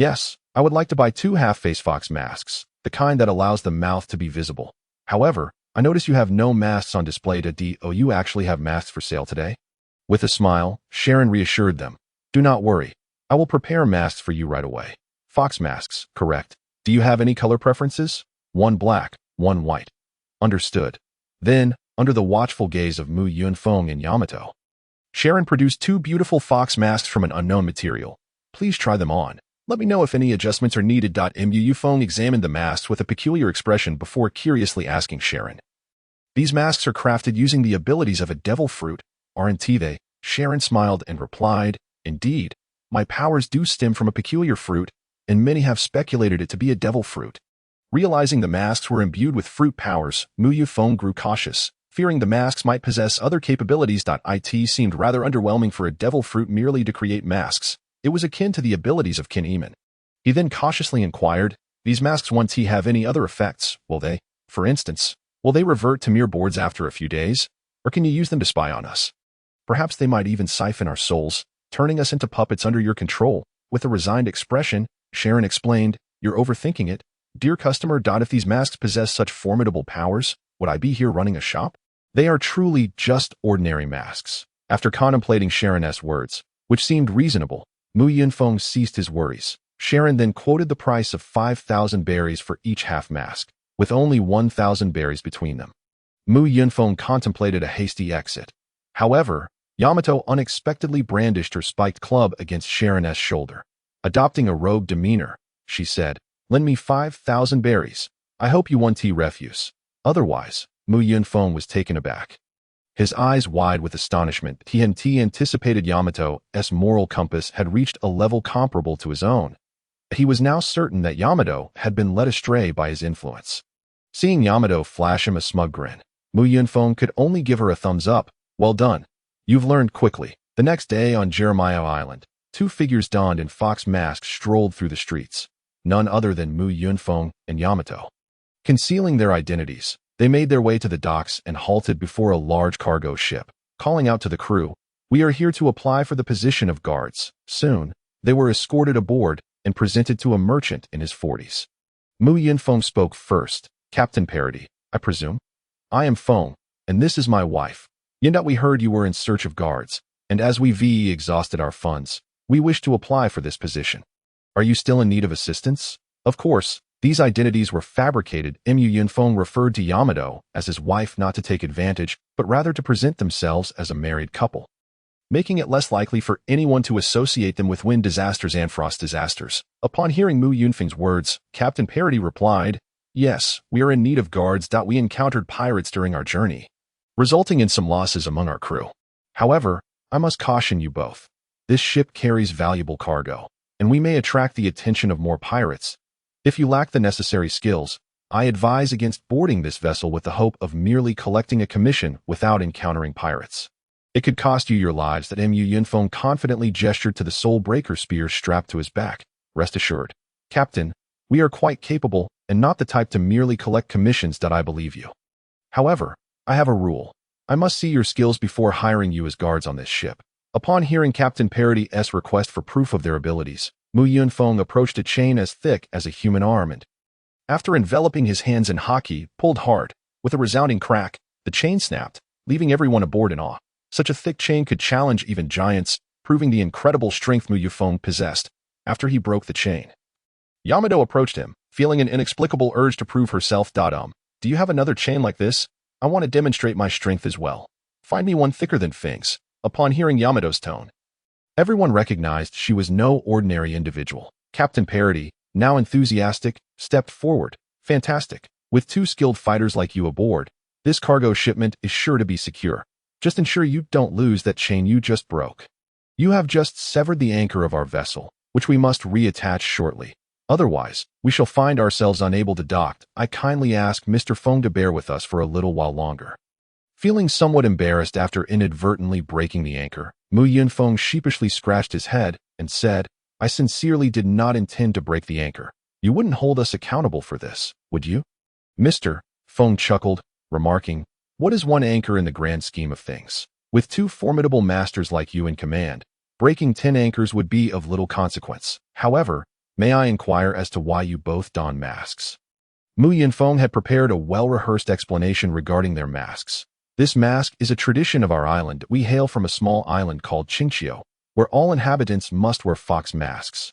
Yes, I would like to buy 2 half-face fox masks, the kind that allows the mouth to be visible. However, I notice you have no masks on display today. Do you actually have masks for sale today? With a smile, Sharon reassured them. Do not worry. I will prepare masks for you right away. Fox masks, correct. Do you have any color preferences? 1 black, 1 white. Understood. Then, under the watchful gaze of Yunfeng and Yamato, Sharon produced 2 beautiful fox masks from an unknown material. Please try them on. Let me know if any adjustments are needed. Yunfeng examined the masks with a peculiar expression before curiously asking Sharon. These masks are crafted using the abilities of a devil fruit, aren't they? Sharon smiled and replied, Indeed, my powers do stem from a peculiar fruit, and many have speculated it to be a devil fruit. Realizing the masks were imbued with fruit powers, Yunfeng grew cautious, fearing the masks might possess other capabilities. It seemed rather underwhelming for a devil fruit merely to create masks. It was akin to the abilities of Qiongqi. He then cautiously inquired, These masks won't have any other effects, will they? For instance, will they revert to mere boards after a few days? Or can you use them to spy on us? Perhaps they might even siphon our souls, turning us into puppets under your control. With a resigned expression, Sharon explained, You're overthinking it. Dear customer. If these masks possess such formidable powers, would I be here running a shop? They are truly just ordinary masks. After contemplating Sharon's words, which seemed reasonable, Yunfeng ceased his worries. Sharon then quoted the price of 5,000 berries for each half mask, with only 1,000 berries between them. Yunfeng contemplated a hasty exit. However, Yamato unexpectedly brandished her spiked club against Sharon's shoulder. Adopting a rogue demeanor, she said, Lend me 5,000 berries. I hope you want refuse. Otherwise, Yunfeng was taken aback. His eyes wide with astonishment. He anticipated Yamato's moral compass had reached a level comparable to his own. He was now certain that Yamato had been led astray by his influence. Seeing Yamato flash him a smug grin, Yunfeng could only give her a thumbs up. Well done. You've learned quickly. The next day on Jeremiah Island, 2 figures donned in fox masks strolled through the streets. None other than Yunfeng and Yamato. Concealing their identities, they made their way to the docks and halted before a large cargo ship, calling out to the crew, We are here to apply for the position of guards. Soon, they were escorted aboard and presented to a merchant in his 40s. Yunfeng spoke first. Captain Parody, I presume? I am Feng, and this is my wife. We heard you were in search of guards, and as we've exhausted our funds, we wish to apply for this position. Are you still in need of assistance? Of course. These identities were fabricated. Yunfeng referred to Yamato as his wife not to take advantage, but rather to present themselves as a married couple, making it less likely for anyone to associate them with wind disasters and frost disasters. Upon hearing Yunfeng's words, Captain Parody replied, Yes, we are in need of guards. We encountered pirates during our journey, resulting in some losses among our crew. However, I must caution you both. This ship carries valuable cargo, and we may attract the attention of more pirates. If you lack the necessary skills, I advise against boarding this vessel with the hope of merely collecting a commission without encountering pirates. It could cost you your lives. Yunfeng confidently gestured to the soul-breaker spear strapped to his back. Rest assured, Captain, we are quite capable and not the type to merely collect commissions. I believe you. However, I have a rule. I must see your skills before hiring you as guards on this ship. Upon hearing Captain Parody's request for proof of their abilities, Yunfeng approached a chain as thick as a human arm and, after enveloping his hands in hockey, pulled hard. With a resounding crack, the chain snapped, leaving everyone aboard in awe. Such a thick chain could challenge even giants, proving the incredible strength Yunfeng possessed. After he broke the chain, Yamato approached him, feeling an inexplicable urge to prove herself. Do you have another chain like this? I want to demonstrate my strength as well. Find me one thicker than Feng's. Upon hearing Yamato's tone, everyone recognized she was no ordinary individual. Captain Parody, now enthusiastic, stepped forward. Fantastic. With 2 skilled fighters like you aboard, this cargo shipment is sure to be secure. Just ensure you don't lose that chain you just broke. You have just severed the anchor of our vessel, which we must reattach shortly. Otherwise, we shall find ourselves unable to dock. I kindly ask Mr. Feng to bear with us for a little while longer. Feeling somewhat embarrassed after inadvertently breaking the anchor, Yunfeng sheepishly scratched his head and said, I sincerely did not intend to break the anchor. You wouldn't hold us accountable for this, would you? Mr. Feng chuckled, remarking, What is one anchor in the grand scheme of things? With 2 formidable masters like you in command, breaking 10 anchors would be of little consequence. However, May I inquire as to why you both don masks? Mu Yunfeng had prepared a well-rehearsed explanation regarding their masks. This mask is a tradition of our island. We hail from a small island called Qiongqi, where all inhabitants must wear fox masks.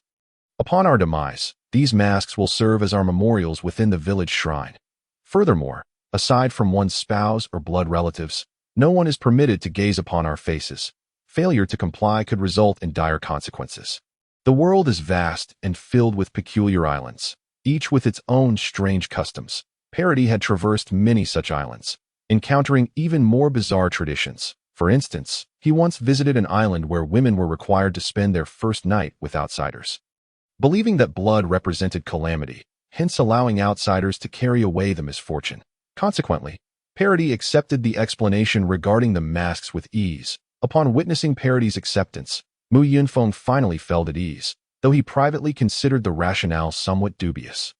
Upon our demise, these masks will serve as our memorials within the village shrine. Furthermore, aside from one's spouse or blood relatives, no one is permitted to gaze upon our faces. Failure to comply could result in dire consequences. The world is vast and filled with peculiar islands, each with its own strange customs. Parody had traversed many such islands, encountering even more bizarre traditions. For instance, he once visited an island where women were required to spend their first night with outsiders, believing that blood represented calamity, hence allowing outsiders to carry away the misfortune. Consequently, Parody accepted the explanation regarding the masks with ease. Upon witnessing Parody's acceptance, Mu Yunfeng finally felt at ease, though he privately considered the rationale somewhat dubious.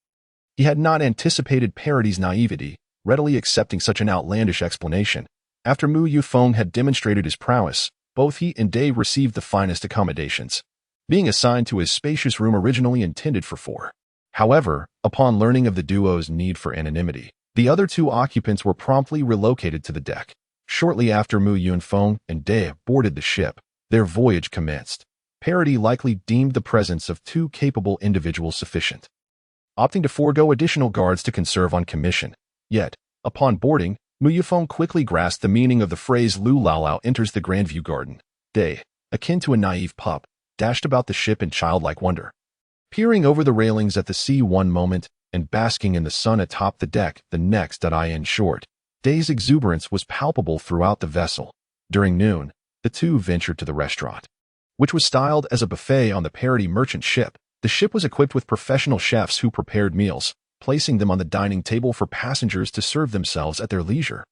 He had not anticipated Parody's naivety, readily accepting such an outlandish explanation. After Mu Yunfeng had demonstrated his prowess, both he and Day received the finest accommodations, being assigned to his spacious room originally intended for four. However, upon learning of the duo's need for anonymity, the other two occupants were promptly relocated to the deck. Shortly after Mu Yunfeng and Day boarded the ship, their voyage commenced. Parody likely deemed the presence of two capable individuals sufficient, opting to forego additional guards to conserve on commission. Yet, upon boarding, Mu Yunfeng quickly grasped the meaning of the phrase Lu Lao Lao enters the Grandview Garden. Day, akin to a naive pup, dashed about the ship in childlike wonder, peering over the railings at the sea one moment and basking in the sun atop the deck the next. In short, Day's exuberance was palpable throughout the vessel. During noon, the two ventured to the restaurant, which was styled as a buffet on the Parody merchant ship. The ship was equipped with professional chefs who prepared meals, placing them on the dining table for passengers to serve themselves at their leisure.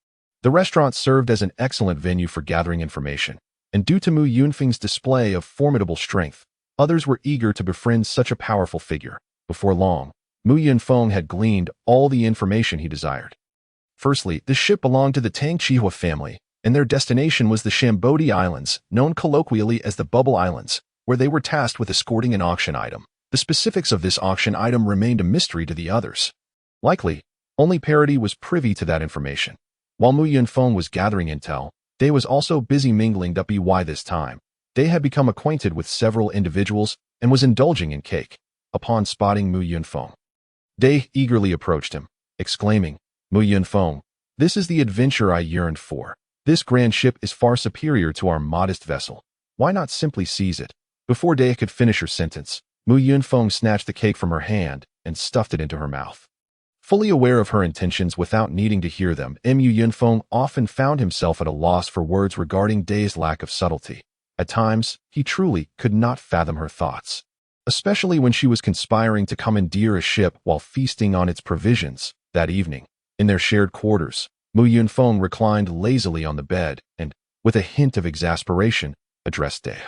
The restaurant served as an excellent venue for gathering information, and due to Mu Yunfeng's display of formidable strength, others were eager to befriend such a powerful figure. Before long, Mu Yunfeng had gleaned all the information he desired. Firstly, the ship belonged to the Tangchihua family, and their destination was the Shambodi Islands, known colloquially as the Bubble Islands, where they were tasked with escorting an auction item. The specifics of this auction item remained a mystery to the others. Likely, only Parody was privy to that information. While Mu Yunfeng was gathering intel, Day was also busy mingling. By this time, Day had become acquainted with several individuals and was indulging in cake. Upon spotting Mu Yunfeng, Day eagerly approached him, exclaiming, "Mu Yunfeng, this is the adventure I yearned for. This grand ship is far superior to our modest vessel. Why not simply seize it?" Before Day could finish her sentence, Mu Yunfeng snatched the cake from her hand and stuffed it into her mouth. Fully aware of her intentions without needing to hear them, Mu Yunfeng often found himself at a loss for words regarding Day's lack of subtlety. At times, he truly could not fathom her thoughts, especially when she was conspiring to commandeer a ship while feasting on its provisions. That evening, in their shared quarters, Mu Yunfeng reclined lazily on the bed and, with a hint of exasperation, addressed Day.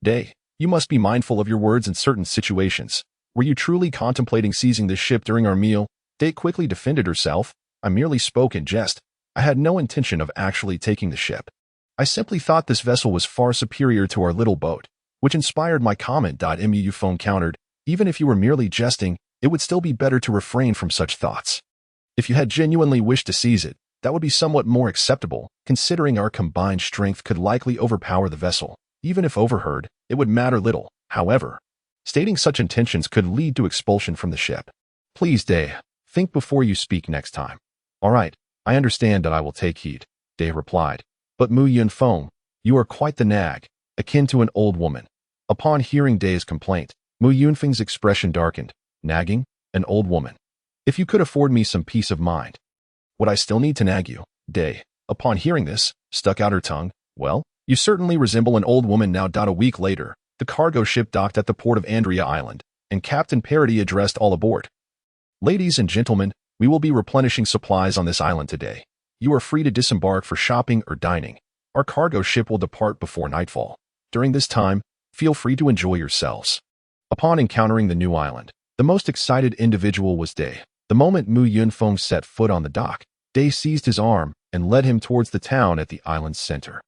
"Day, you must be mindful of your words in certain situations. Were you truly contemplating seizing this ship during our meal?" Day quickly defended herself. "I merely spoke in jest. I had no intention of actually taking the ship. I simply thought this vessel was far superior to our little boat, which inspired my comment." Mu Yunfeng countered, "Even if you were merely jesting, it would still be better to refrain from such thoughts. If you had genuinely wished to seize it, that would be somewhat more acceptable, considering our combined strength could likely overpower the vessel. Even if overheard, it would matter little. However, stating such intentions could lead to expulsion from the ship. Please, Day, think before you speak next time." "All right, I understand that. I will take heed," Day replied. "But Mu Yunfeng, you are quite the nag, akin to an old woman." Upon hearing Day's complaint, Mu Yunfeng's expression darkened. "Nagging? An old woman? If you could afford me some peace of mind, would I still need to nag you?" Day, upon hearing this, stuck out her tongue. "Well, you certainly resemble an old woman now." A week later, the cargo ship docked at the port of Andrea Island, and Captain Parody addressed all aboard. "Ladies and gentlemen, we will be replenishing supplies on this island today. You are free to disembark for shopping or dining. Our cargo ship will depart before nightfall. During this time, feel free to enjoy yourselves." Upon encountering the new island, the most excited individual was Day. The moment Mu Yunfeng set foot on the dock, Day seized his arm and led him towards the town at the island's center.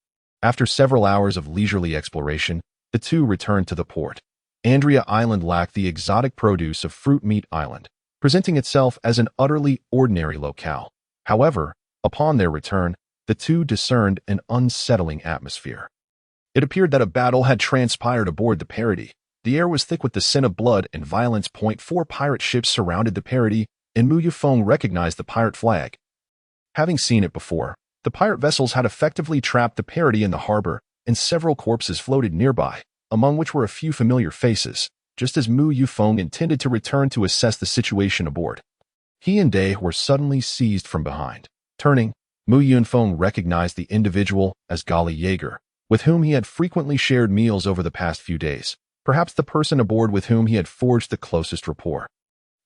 After several hours of leisurely exploration, the two returned to the port. Andrea Island lacked the exotic produce of Fruit Meat Island, presenting itself as an utterly ordinary locale. However, upon their return, the two discerned an unsettling atmosphere. It appeared that a battle had transpired aboard the Parody. The air was thick with the scent of blood and violence. 4 pirate ships surrounded the Parody, and Mu Yunfeng recognized the pirate flag. Having seen it before, the pirate vessels had effectively trapped the Parody in the harbor, and several corpses floated nearby, among which were a few familiar faces, just as Mu Yunfeng intended to return to assess the situation aboard. He and Day were suddenly seized from behind. Turning, Mu Yunfeng recognized the individual as Gali Jaeger, with whom he had frequently shared meals over the past few days, perhaps the person aboard with whom he had forged the closest rapport.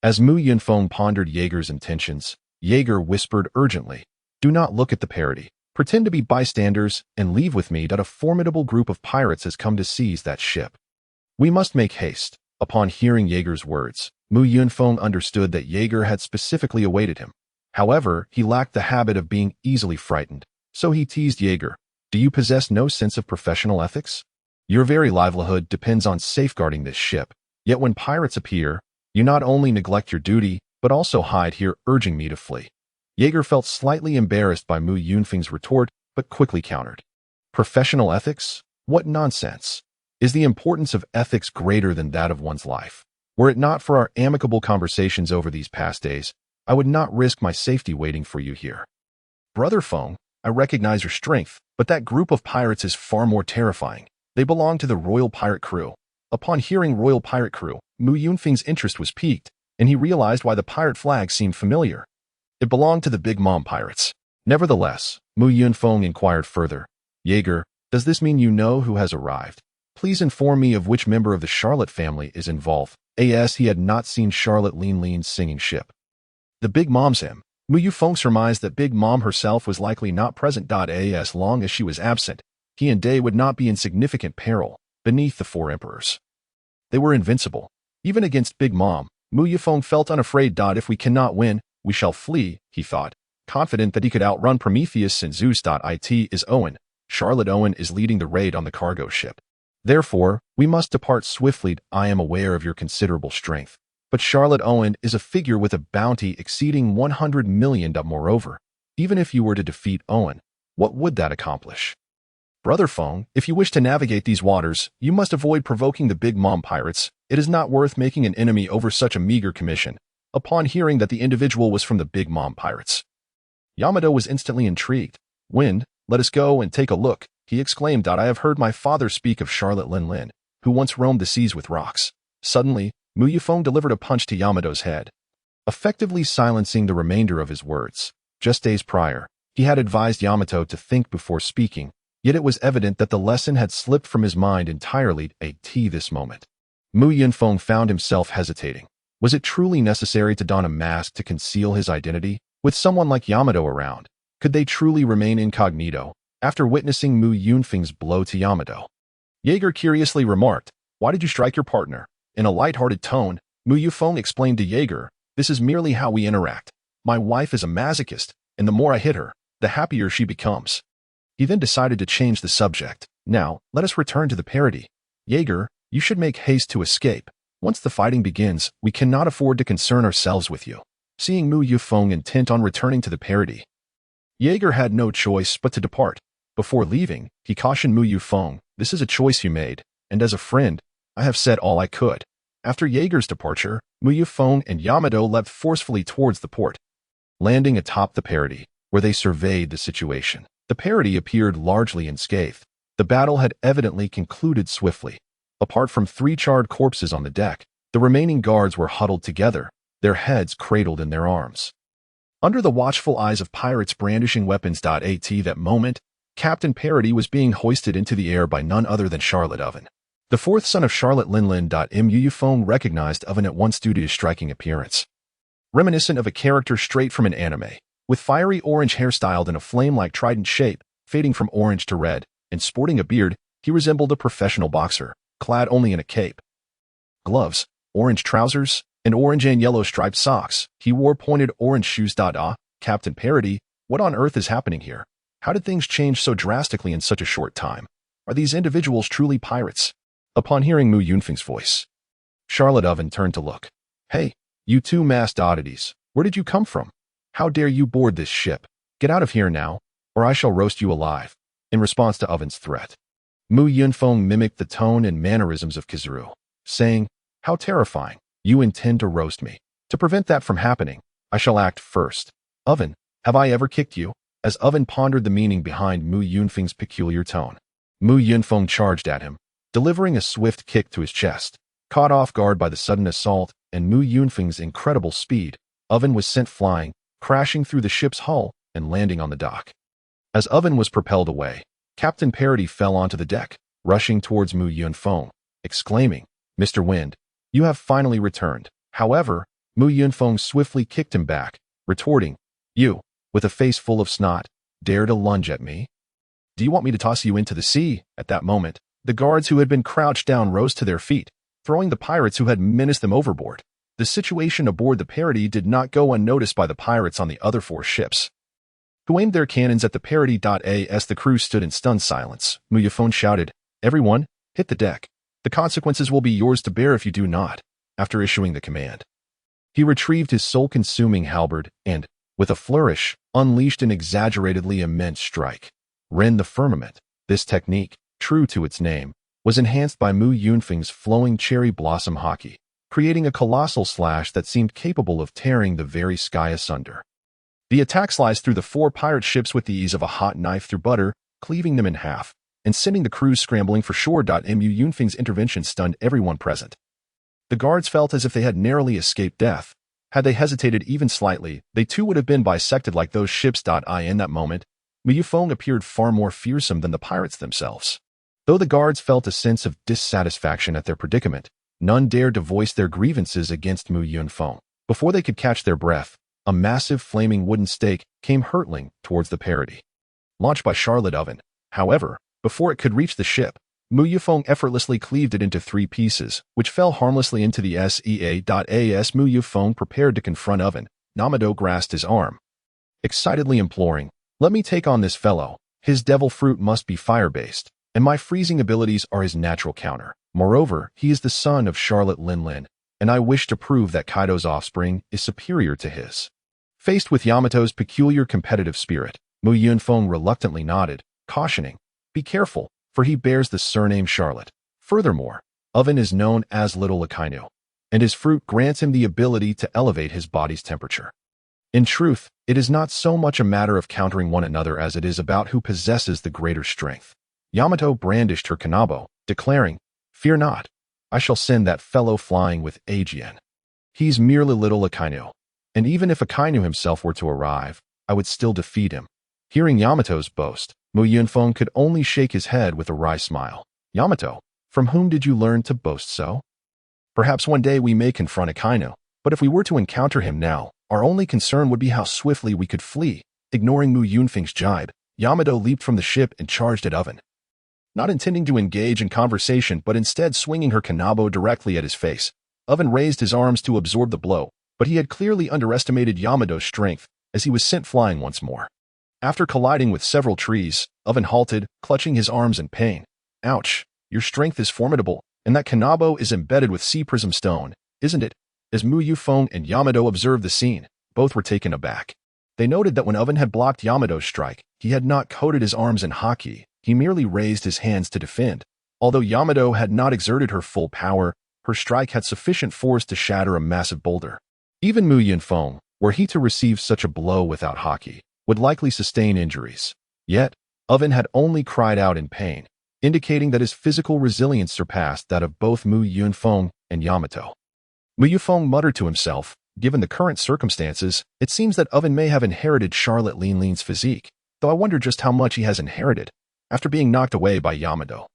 As Mu Yunfeng pondered Jaeger's intentions, Jaeger whispered urgently, "Do not look at the Parody. Pretend to be bystanders and leave with me. A formidable group of pirates has come to seize that ship. We must make haste." Upon hearing Jaeger's words, Mu Yunfeng understood that Jaeger had specifically awaited him. However, he lacked the habit of being easily frightened, so he teased Jaeger, "Do you possess no sense of professional ethics? Your very livelihood depends on safeguarding this ship, yet when pirates appear, you not only neglect your duty, but also hide here, urging me to flee." Jaeger felt slightly embarrassed by Mu Yunfeng's retort, but quickly countered. "Professional ethics? What nonsense! Is the importance of ethics greater than that of one's life? Were it not for our amicable conversations over these past days, I would not risk my safety waiting for you here. Brother Feng, I recognize your strength, but that group of pirates is far more terrifying. They belong to the Royal Pirate Crew." Upon hearing Royal Pirate Crew, Mu Yunfeng's interest was piqued, and he realized why the pirate flag seemed familiar. It belonged to the Big Mom Pirates. Nevertheless, Mu Yunfeng inquired further, "Jaeger, does this mean you know who has arrived? Please inform me of which member of the Charlotte family is involved." As he had not seen Charlotte Lin's singing ship. The Big Mom's him. Mu Yunfeng surmised that Big Mom herself was likely not present. As long as she was absent, he and Day would not be in significant peril beneath the 4 emperors. They were invincible. Even against Big Mom, Mu Yunfeng felt unafraid. "If we cannot win, we shall flee," he thought, confident that he could outrun Prometheus and Zeus. It is Owen. Charlotte Owen is leading the raid on the cargo ship. Therefore, we must depart swiftly. I am aware of your considerable strength, but Charlotte Owen is a figure with a bounty exceeding 100 million. Moreover, even if you were to defeat Owen, what would that accomplish? Brother Feng, if you wish to navigate these waters, you must avoid provoking the Big Mom Pirates. It is not worth making an enemy over such a meager commission." Upon hearing that the individual was from the Big Mom Pirates, Yamato was instantly intrigued. "Wind, let us go and take a look," he exclaimed. "I have heard my father speak of Charlotte Lin, who once roamed the seas with rocks." Suddenly, Mu Yunfeng delivered a punch to Yamato's head, effectively silencing the remainder of his words. Just days prior, he had advised Yamato to think before speaking, yet it was evident that the lesson had slipped from his mind entirely. This moment, Mu Yunfeng found himself hesitating. Was it truly necessary to don a mask to conceal his identity? With someone like Yamato around, could they truly remain incognito? After witnessing Mu Yunfeng's blow to Yamato, Jaeger curiously remarked, "Why did you strike your partner?" In a light-hearted tone, Mu Yunfeng explained to Jaeger, "This is merely how we interact. My wife is a masochist, and the more I hit her, the happier she becomes." He then decided to change the subject. "Now, let us return to the Parody. Jaeger, you should make haste to escape. Once the fighting begins, we cannot afford to concern ourselves with you." Seeing Mu Yunfeng intent on returning to the Parody, Jaeger had no choice but to depart. Before leaving, he cautioned Mu Yunfeng, "This is a choice you made, and as a friend, I have said all I could." After Jaeger's departure, Mu Yunfeng and Yamato leapt forcefully towards the port, landing atop the Parody, where they surveyed the situation. The Parody appeared largely unscathed. The battle had evidently concluded swiftly. Apart from 3 charred corpses on the deck, the remaining guards were huddled together, their heads cradled in their arms, under the watchful eyes of pirates brandishing weapons. At that moment, Captain Parody was being hoisted into the air by none other than Charlotte Owen, the 4th son of Charlotte Lin. Mu Yunfeng recognized Owen at once due to his striking appearance, reminiscent of a character straight from an anime, with fiery orange hair styled in a flame-like trident shape, fading from orange to red, and sporting a beard. He resembled a professional boxer, clad only in a cape, gloves, orange trousers, and orange and yellow striped socks. He wore pointed orange shoes. Captain Parody, what on earth is happening here? How did things change so drastically in such a short time? Are these individuals truly pirates? Upon hearing Mu Yunfeng's voice, Charlotte Oven turned to look. Hey, you two masked oddities, where did you come from? How dare you board this ship? Get out of here now, or I shall roast you alive. In response to Oven's threat, Mu Yunfeng mimicked the tone and mannerisms of Kizaru, saying, How terrifying, you intend to roast me. To prevent that from happening, I shall act first. Oven, have I ever kicked you? As Oven pondered the meaning behind Mu Yunfeng's peculiar tone, Mu Yunfeng charged at him, delivering a swift kick to his chest. Caught off guard by the sudden assault and Mu Yunfeng's incredible speed, Oven was sent flying, crashing through the ship's hull and landing on the dock. As Oven was propelled away, Captain Parody fell onto the deck, rushing towards Mu Yunfeng, exclaiming, Mr. Wind, you have finally returned. However, Mu Yunfeng swiftly kicked him back, retorting, You, with a face full of snot, dare to lunge at me? Do you want me to toss you into the sea? At that moment, the guards who had been crouched down rose to their feet, throwing the pirates who had menaced them overboard. The situation aboard the Parody did not go unnoticed by the pirates on the other 4 ships, who aimed their cannons at the Parody. As the crew stood in stunned silence, Mu Yunfeng shouted, Everyone, hit the deck. The consequences will be yours to bear if you do not. After issuing the command, he retrieved his soul-consuming halberd and, with a flourish, unleashed an exaggeratedly immense strike. Rend the firmament. This technique, true to its name, was enhanced by Mu Yunfeng's flowing cherry blossom haki, creating a colossal slash that seemed capable of tearing the very sky asunder. The attack sliced through the 4 pirate ships with the ease of a hot knife through butter, cleaving them in half, and sending the crews scrambling for shore. Mu Yunfeng's intervention stunned everyone present. The guards felt as if they had narrowly escaped death. Had they hesitated even slightly, they too would have been bisected like those ships. In that moment, Mu Yunfeng appeared far more fearsome than the pirates themselves. Though the guards felt a sense of dissatisfaction at their predicament, none dared to voice their grievances against Mu Yunfeng. Before they could catch their breath, a massive flaming wooden stake came hurtling towards the Parody. Launched by Charlotte Oven, however, before it could reach the ship, Mu Yunfeng effortlessly cleaved it into 3 pieces, which fell harmlessly into the sea. As Mu Yunfeng prepared to confront Oven, Yamato grasped his arm, excitedly imploring, Let me take on this fellow. His devil fruit must be fire-based, and my freezing abilities are his natural counter. Moreover, he is the son of Charlotte Linlin, and I wish to prove that Kaido's offspring is superior to his. Faced with Yamato's peculiar competitive spirit, Mu Yunfeng reluctantly nodded, cautioning, Be careful, for he bears the surname Charlotte. Furthermore, Oven is known as Little Akainu, and his fruit grants him the ability to elevate his body's temperature. In truth, it is not so much a matter of countering one another as it is about who possesses the greater strength. Yamato brandished her kanabo, declaring, Fear not, I shall send that fellow flying with Aegean. He's merely Little Akainu, and even if Akainu himself were to arrive, I would still defeat him. Hearing Yamato's boast, Mu Yunfeng could only shake his head with a wry smile. Yamato, from whom did you learn to boast so? Perhaps one day we may confront Akainu, but if we were to encounter him now, our only concern would be how swiftly we could flee. Ignoring Mu Yunfeng's jibe, Yamato leaped from the ship and charged at Oven, not intending to engage in conversation but instead swinging her kanabo directly at his face. Oven raised his arms to absorb the blow, but he had clearly underestimated Yamato's strength as he was sent flying once more. After colliding with several trees, Oven halted, clutching his arms in pain. Ouch, your strength is formidable, and that kanabo is embedded with sea prism stone, isn't it? As Mu Yunfeng and Yamato observed the scene, both were taken aback. They noted that when Oven had blocked Yamato's strike, he had not coated his arms in haki, he merely raised his hands to defend. Although Yamato had not exerted her full power, her strike had sufficient force to shatter a massive boulder. Even Mu Yunfeng, were he to receive such a blow without haki, would likely sustain injuries. Yet, Oven had only cried out in pain, indicating that his physical resilience surpassed that of both Mu Yunfeng and Yamato. Mu Yunfeng muttered to himself, given the current circumstances, it seems that Oven may have inherited Charlotte Linlin's physique, though I wonder just how much he has inherited, after being knocked away by Yamato.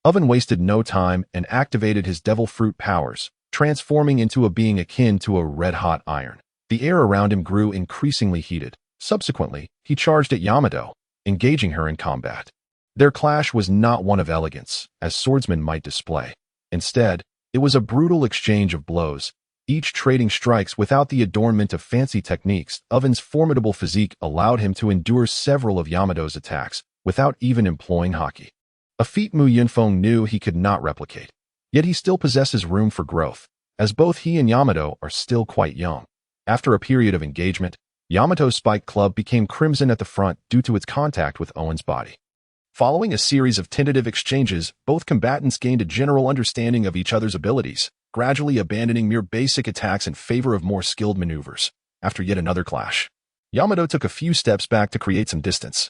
Oven wasted no time and activated his devil fruit powers, transforming into a being akin to a red-hot iron. The air around him grew increasingly heated. Subsequently, he charged at Yamato, engaging her in combat. Their clash was not one of elegance, as swordsmen might display. Instead, it was a brutal exchange of blows, each trading strikes without the adornment of fancy techniques. Oven's formidable physique allowed him to endure several of Yamato's attacks without even employing haki. A feat Mu Yunfeng knew he could not replicate. Yet he still possesses room for growth, as both he and Yamato are still quite young. After a period of engagement, Yamato's spiked club became crimson at the front due to its contact with Owen's body. Following a series of tentative exchanges, both combatants gained a general understanding of each other's abilities, gradually abandoning mere basic attacks in favor of more skilled maneuvers. After yet another clash, Yamato took a few steps back to create some distance,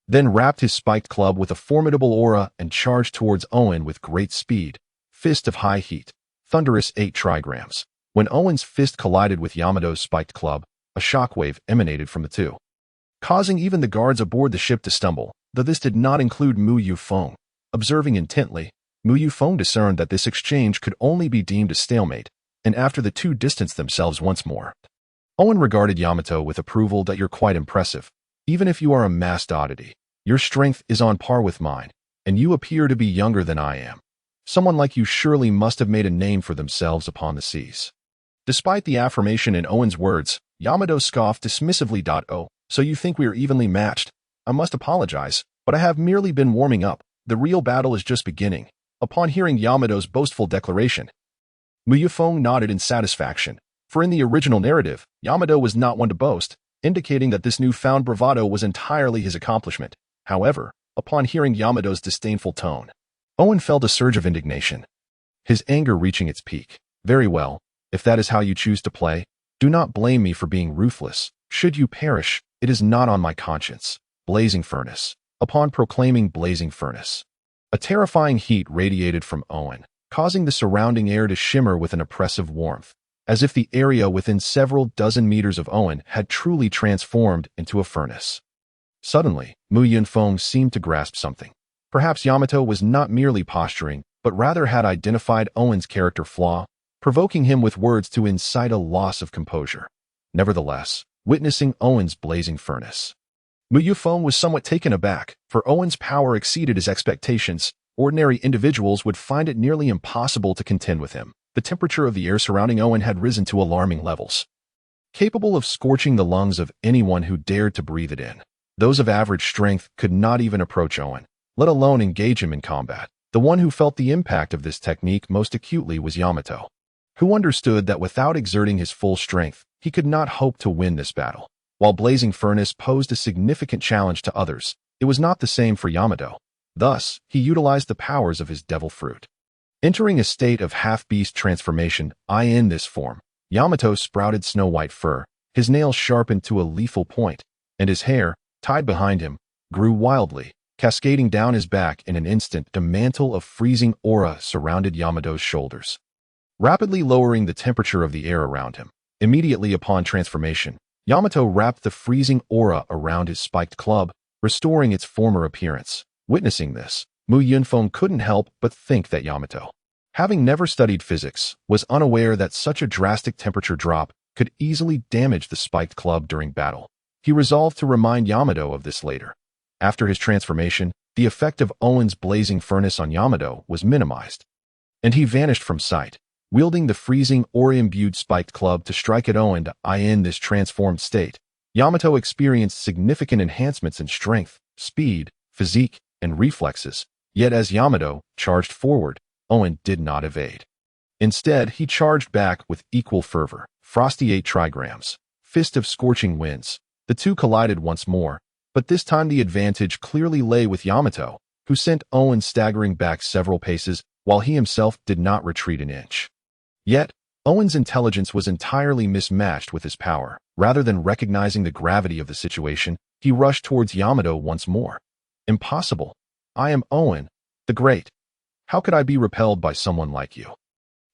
then wrapped his spiked club with a formidable aura and charged towards Owen with great speed. Fist of high heat, thunderous 8 trigrams. When Owen's fist collided with Yamato's spiked club, a shockwave emanated from the two, causing even the guards aboard the ship to stumble, though this did not include Mu Yunfeng. Observing intently, Mu Yunfeng discerned that this exchange could only be deemed a stalemate, and after the two distanced themselves once more, Owen regarded Yamato with approval. That you're quite impressive. Even if you are a masked oddity, your strength is on par with mine, and you appear to be younger than I am. Someone like you surely must have made a name for themselves upon the seas. Despite the affirmation in Owen's words, Yamato scoffed dismissively. Oh, so you think we are evenly matched? I must apologize, but I have merely been warming up. The real battle is just beginning. Upon hearing Yamato's boastful declaration, Mu Yunfeng nodded in satisfaction, for in the original narrative, Yamato was not one to boast, indicating that this newfound bravado was entirely his accomplishment. However, upon hearing Yamato's disdainful tone, Owen felt a surge of indignation, his anger reaching its peak. Very well, if that is how you choose to play, do not blame me for being ruthless. Should you perish, it is not on my conscience. Blazing furnace. Upon proclaiming blazing furnace, a terrifying heat radiated from Owen, causing the surrounding air to shimmer with an oppressive warmth, as if the area within several dozen meters of Owen had truly transformed into a furnace. Suddenly, Mu Yunfeng seemed to grasp something. Perhaps Yamato was not merely posturing, but rather had identified Owen's character flaw, provoking him with words to incite a loss of composure. Nevertheless, witnessing Owen's blazing furnace, Mu Yunfeng was somewhat taken aback, for Owen's power exceeded his expectations. Ordinary individuals would find it nearly impossible to contend with him. The temperature of the air surrounding Owen had risen to alarming levels, capable of scorching the lungs of anyone who dared to breathe it in. Those of average strength could not even approach Owen, let alone engage him in combat. The one who felt the impact of this technique most acutely was Yamato, who understood that without exerting his full strength, he could not hope to win this battle. While Blazing Furnace posed a significant challenge to others, it was not the same for Yamato. Thus, he utilized the powers of his devil fruit. Entering a state of half-beast transformation, in this form, Yamato sprouted snow-white fur, his nails sharpened to a lethal point, and his hair, tied behind him, grew wildly, cascading down his back in an instant. A mantle of freezing aura surrounded Yamato's shoulders, rapidly lowering the temperature of the air around him. Immediately upon transformation, Yamato wrapped the freezing aura around his spiked club, restoring its former appearance. Witnessing this, Mu Yunfeng couldn't help but think that Yamato, having never studied physics, was unaware that such a drastic temperature drop could easily damage the spiked club during battle. He resolved to remind Yamato of this later. After his transformation, the effect of Owen's blazing furnace on Yamato was minimized, and he vanished from sight, wielding the freezing aura-imbued spiked club to strike at Owen. In this transformed state, Yamato experienced significant enhancements in strength, speed, physique, and reflexes. Yet as Yamato charged forward, Owen did not evade. Instead, he charged back with equal fervor. Frosty 8 trigrams. Fist of scorching winds. The two collided once more, but this time the advantage clearly lay with Yamato, who sent Owen staggering back several paces, while he himself did not retreat an inch. Yet, Owen's intelligence was entirely mismatched with his power. Rather than recognizing the gravity of the situation, he rushed towards Yamato once more. Impossible. I am Owen, the Great. How could I be repelled by someone like you?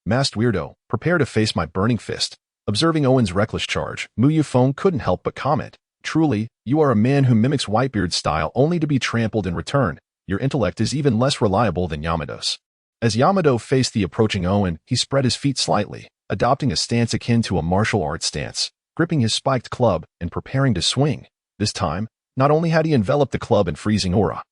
Masked weirdo, prepare to face my burning fist. Observing Owen's reckless charge, Mu Yunfeng couldn't help but comment. Truly, you are a man who mimics Whitebeard's style only to be trampled in return. Your intellect is even less reliable than Yamato's. As Yamato faced the approaching Owen, he spread his feet slightly, adopting a stance akin to a martial arts stance, gripping his spiked club and preparing to swing. This time, not only had he enveloped the club in freezing aura,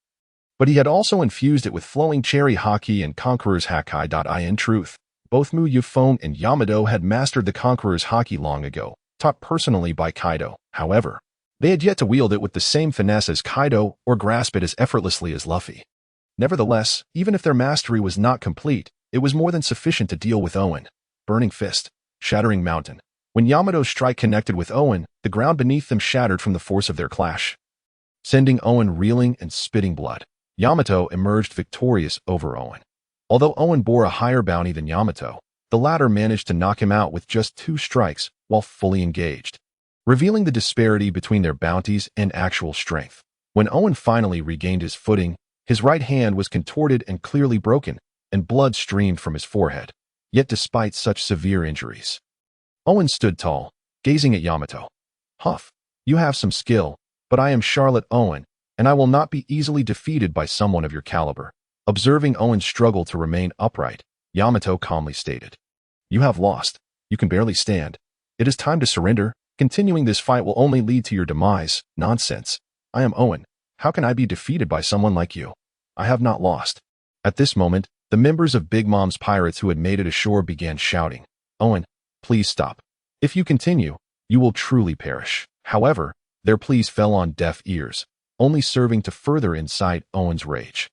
but he had also infused it with flowing cherry haki and conqueror's haki. In truth, both Mu Yunfeng and Yamato had mastered the conqueror's haki long ago, taught personally by Kaido. However, they had yet to wield it with the same finesse as Kaido or grasp it as effortlessly as Luffy. Nevertheless, even if their mastery was not complete, it was more than sufficient to deal with Owen. Burning fist, shattering mountain. When Yamato's strike connected with Owen, the ground beneath them shattered from the force of their clash, sending Owen reeling and spitting blood. Yamato emerged victorious over Owen. Although Owen bore a higher bounty than Yamato, the latter managed to knock him out with just 2 strikes while fully engaged, revealing the disparity between their bounties and actual strength. When Owen finally regained his footing, his right hand was contorted and clearly broken, and blood streamed from his forehead. Yet despite such severe injuries, Owen stood tall, gazing at Yamato. "Huff, you have some skill, but I am Charlotte Owen, and I will not be easily defeated by someone of your caliber." Observing Owen's struggle to remain upright, Yamato calmly stated, "You have lost. You can barely stand. It is time to surrender. Continuing this fight will only lead to your demise." "Nonsense. I am Owen. How can I be defeated by someone like you? I have not lost." At this moment, the members of Big Mom's pirates who had made it ashore began shouting, "Owen, please stop. If you continue, you will truly perish." However, their pleas fell on deaf ears, only serving to further incite Owen's rage.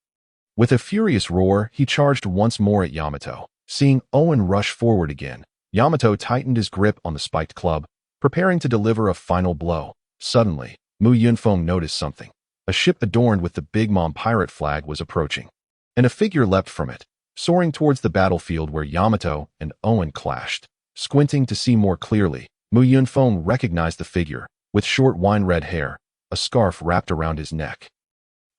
With a furious roar, he charged once more at Yamato. Seeing Owen rush forward again, Yamato tightened his grip on the spiked club, preparing to deliver a final blow. Suddenly, Yunfeng noticed something. A ship adorned with the Big Mom pirate flag was approaching, and a figure leapt from it, soaring towards the battlefield where Yamato and Owen clashed. Squinting to see more clearly, Yunfeng recognized the figure, with short wine-red hair, a scarf wrapped around his neck.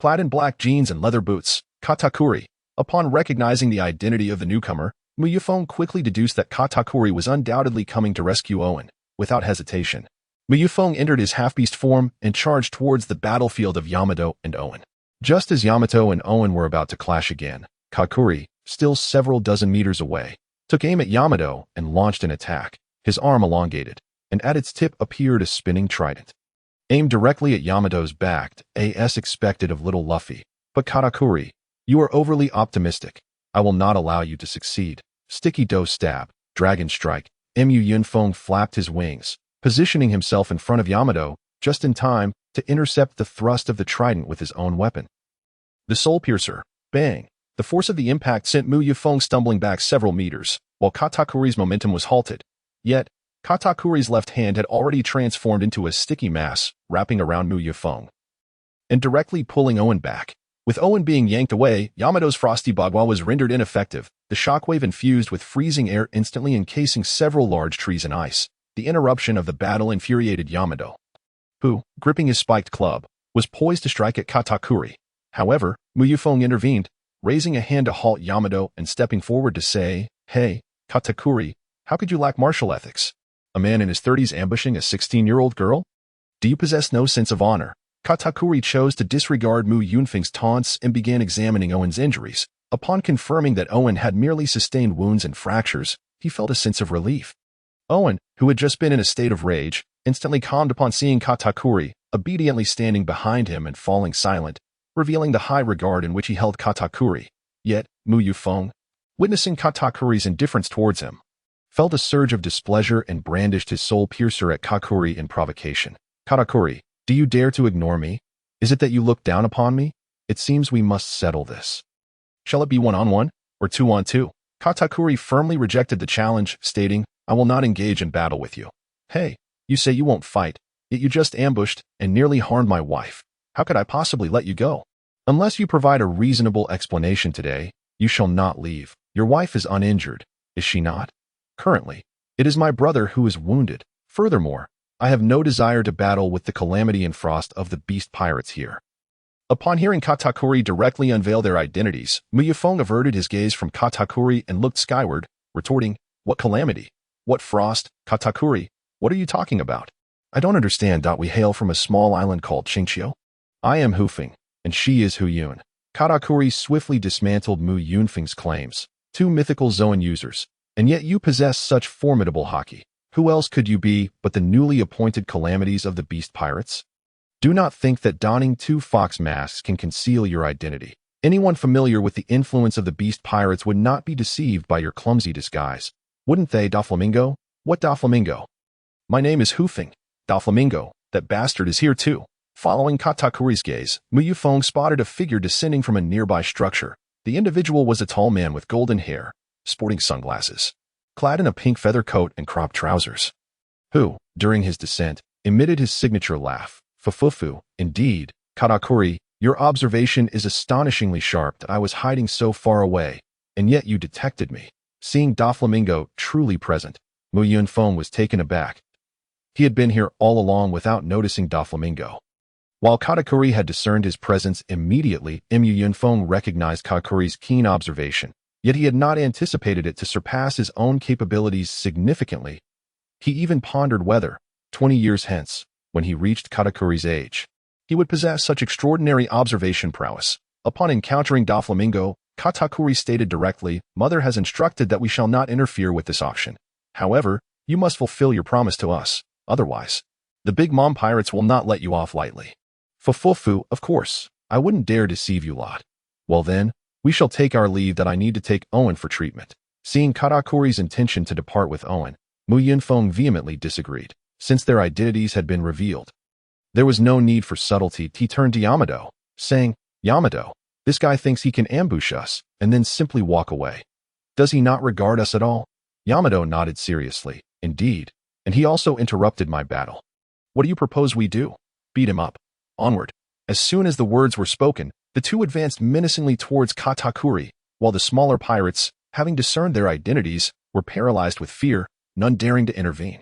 Clad in black jeans and leather boots, Katakuri. Upon recognizing the identity of the newcomer, Yunfeng quickly deduced that Katakuri was undoubtedly coming to rescue Owen. Without hesitation, Yunfeng entered his half-beast form and charged towards the battlefield of Yamato and Owen. Just as Yamato and Owen were about to clash again, Katakuri, still several dozen meters away, took aim at Yamato and launched an attack. His arm elongated, and at its tip appeared a spinning trident. Aimed directly at Yamato's back, as expected of little Luffy. "But Katakuri, you are overly optimistic. I will not allow you to succeed." Sticky dough stab, dragon strike. Yunfeng flapped his wings, positioning himself in front of Yamato, just in time to intercept the thrust of the trident with his own weapon. The soul piercer. Bang! The force of the impact sent Yunfeng stumbling back several meters, while Katakuri's momentum was halted. Yet, Katakuri's left hand had already transformed into a sticky mass, wrapping around Yunfeng and directly pulling Owen back. With Owen being yanked away, Yamato's frosty bagua was rendered ineffective, the shockwave infused with freezing air instantly encasing several large trees in ice. The interruption of the battle infuriated Yamato, who, gripping his spiked club, was poised to strike at Katakuri. However, Yunfeng intervened, raising a hand to halt Yamato and stepping forward to say, "Hey, Katakuri, how could you lack martial ethics? A man in his 30s ambushing a 16-year-old girl? Do you possess no sense of honor?" Katakuri chose to disregard Yunfeng's taunts and began examining Owen's injuries. Upon confirming that Owen had merely sustained wounds and fractures, he felt a sense of relief. Owen, who had just been in a state of rage, instantly calmed upon seeing Katakuri, obediently standing behind him and falling silent, revealing the high regard in which he held Katakuri. Yet, Yunfeng, witnessing Katakuri's indifference towards him, felt a surge of displeasure and brandished his soul piercer at Katakuri in provocation. "Katakuri, do you dare to ignore me? Is it that you look down upon me? It seems we must settle this. Shall it be 1-on-1 or 2-on-2? Katakuri firmly rejected the challenge, stating, "I will not engage in battle with you." "Hey, you say you won't fight, yet you just ambushed and nearly harmed my wife. How could I possibly let you go? Unless you provide a reasonable explanation today, you shall not leave. Your wife is uninjured, is she not? Currently, it is my brother who is wounded. Furthermore, I have no desire to battle with the calamity and frost of the beast pirates here." Upon hearing Katakuri directly unveil their identities, Yunfeng averted his gaze from Katakuri and looked skyward, retorting, "What calamity? What frost? Katakuri, what are you talking about? I don't understand. We hail from a small island called Qiongqi. I am Yunfeng, and she is Yun." Katakuri swiftly dismantled Yunfeng's claims. "Two mythical Zoan users, and yet you possess such formidable haki. Who else could you be but the newly appointed calamities of the beast pirates? Do not think that donning 2 fox masks can conceal your identity. Anyone familiar with the influence of the beast pirates would not be deceived by your clumsy disguise. Wouldn't they, Doflamingo? What Doflamingo? My name is Yunfeng. Doflamingo, that bastard is here too." Following Katakuri's gaze, Yunfeng spotted a figure descending from a nearby structure. The individual was a tall man with golden hair, sporting sunglasses, clad in a pink feather coat and cropped trousers, who, during his descent, emitted his signature laugh. Fufufu, indeed, Katakuri, your observation is astonishingly sharp that I was hiding so far away, and yet you detected me. Seeing Doflamingo truly present, Yunfeng was taken aback. He had been here all along without noticing Doflamingo. While Katakuri had discerned his presence immediately, Yunfeng recognized Katakuri's keen observation, yet he had not anticipated it to surpass his own capabilities significantly. He even pondered whether, 20 years hence, when he reached Katakuri's age, he would possess such extraordinary observation prowess. Upon encountering Doflamingo, Katakuri stated directly, "Mother has instructed that we shall not interfere with this auction. However, you must fulfill your promise to us, otherwise, the Big Mom pirates will not let you off lightly." Fufufu, of course, I wouldn't dare deceive you lot. Well then, we shall take our leave that I need to take Owen for treatment. Seeing Katakuri's intention to depart with Owen, Yunfeng vehemently disagreed. Since their identities had been revealed, there was no need for subtlety. He turned to Yamato, saying, "Yamato, this guy thinks he can ambush us and then simply walk away. Does he not regard us at all?" Yamato nodded seriously. "Indeed, and he also interrupted my battle. What do you propose we do? Beat him up. Onward." As soon as the words were spoken, the two advanced menacingly towards Katakuri, while the smaller pirates, having discerned their identities, were paralyzed with fear, none daring to intervene.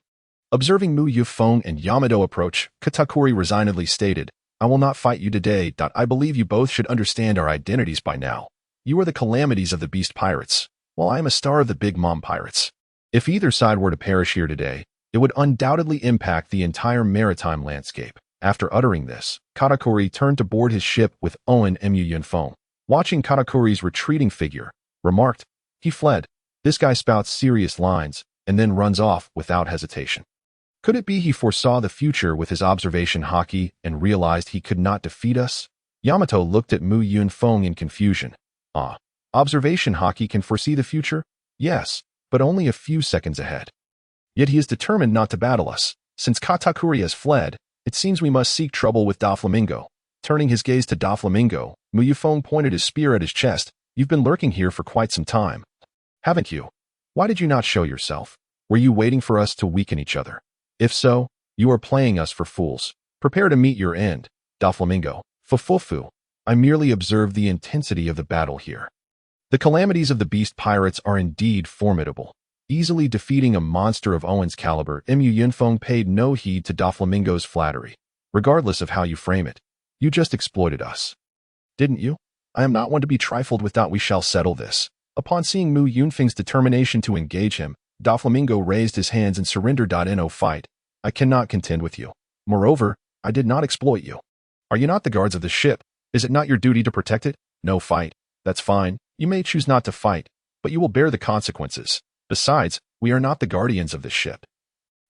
Observing Yunfeng and Yamato approach, Katakuri resignedly stated, "I will not fight you today. I believe you both should understand our identities by now. You are the calamities of the beast pirates, while I am a star of the Big Mom pirates. If either side were to perish here today, it would undoubtedly impact the entire maritime landscape." After uttering this, Katakuri turned to board his ship with Owen and Yunfeng. Watching Katakuri's retreating figure, remarked, "He fled. This guy spouts serious lines, and then runs off without hesitation. Could it be he foresaw the future with his observation haki and realized he could not defeat us?" Yamato looked at Yunfeng in confusion. Observation haki can foresee the future? Yes, but only a few seconds ahead. Yet he is determined not to battle us. Since Katakuri has fled, it seems we must seek trouble with Doflamingo. Turning his gaze to Doflamingo, Yunfeng pointed his spear at his chest. "You've been lurking here for quite some time, haven't you? Why did you not show yourself? Were you waiting for us to weaken each other? If so, you are playing us for fools. Prepare to meet your end." Doflamingo, "Fufufu, I merely observed the intensity of the battle here. The calamities of the beast pirates are indeed formidable. Easily defeating a monster of Owen's caliber." Yunfeng paid no heed to Doflamingo's flattery. "Regardless of how you frame it, you just exploited us, didn't you? I am not one to be trifled with. We shall settle this." Upon seeing Yunfeng's determination to engage him, Doflamingo raised his hands and surrendered. "No fight. I cannot contend with you. Moreover, I did not exploit you. Are you not the guards of the ship? Is it not your duty to protect it? No fight. That's fine. You may choose not to fight, but you will bear the consequences. Besides, we are not the guardians of this ship.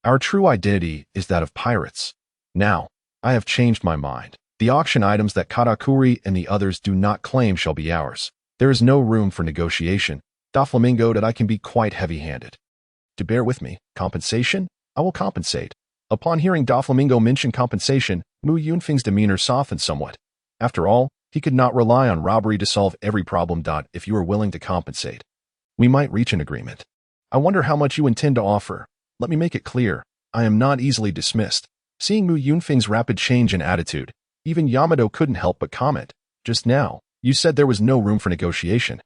Our true identity is that of pirates. Now, I have changed my mind. The auction items that Katakuri and the others do not claim shall be ours. There is no room for negotiation. Doflamingo, that I can be quite heavy-handed. To bear with me, compensation? I will compensate." Upon hearing Doflamingo mention compensation, Yunfeng's demeanor softened somewhat. After all, he could not rely on robbery to solve every problem. "If you are willing to compensate, we might reach an agreement. I wonder how much you intend to offer. Let me make it clear, I am not easily dismissed." Seeing Yunfeng's rapid change in attitude, even Yamato couldn't help but comment, "Just now, you said there was no room for negotiation.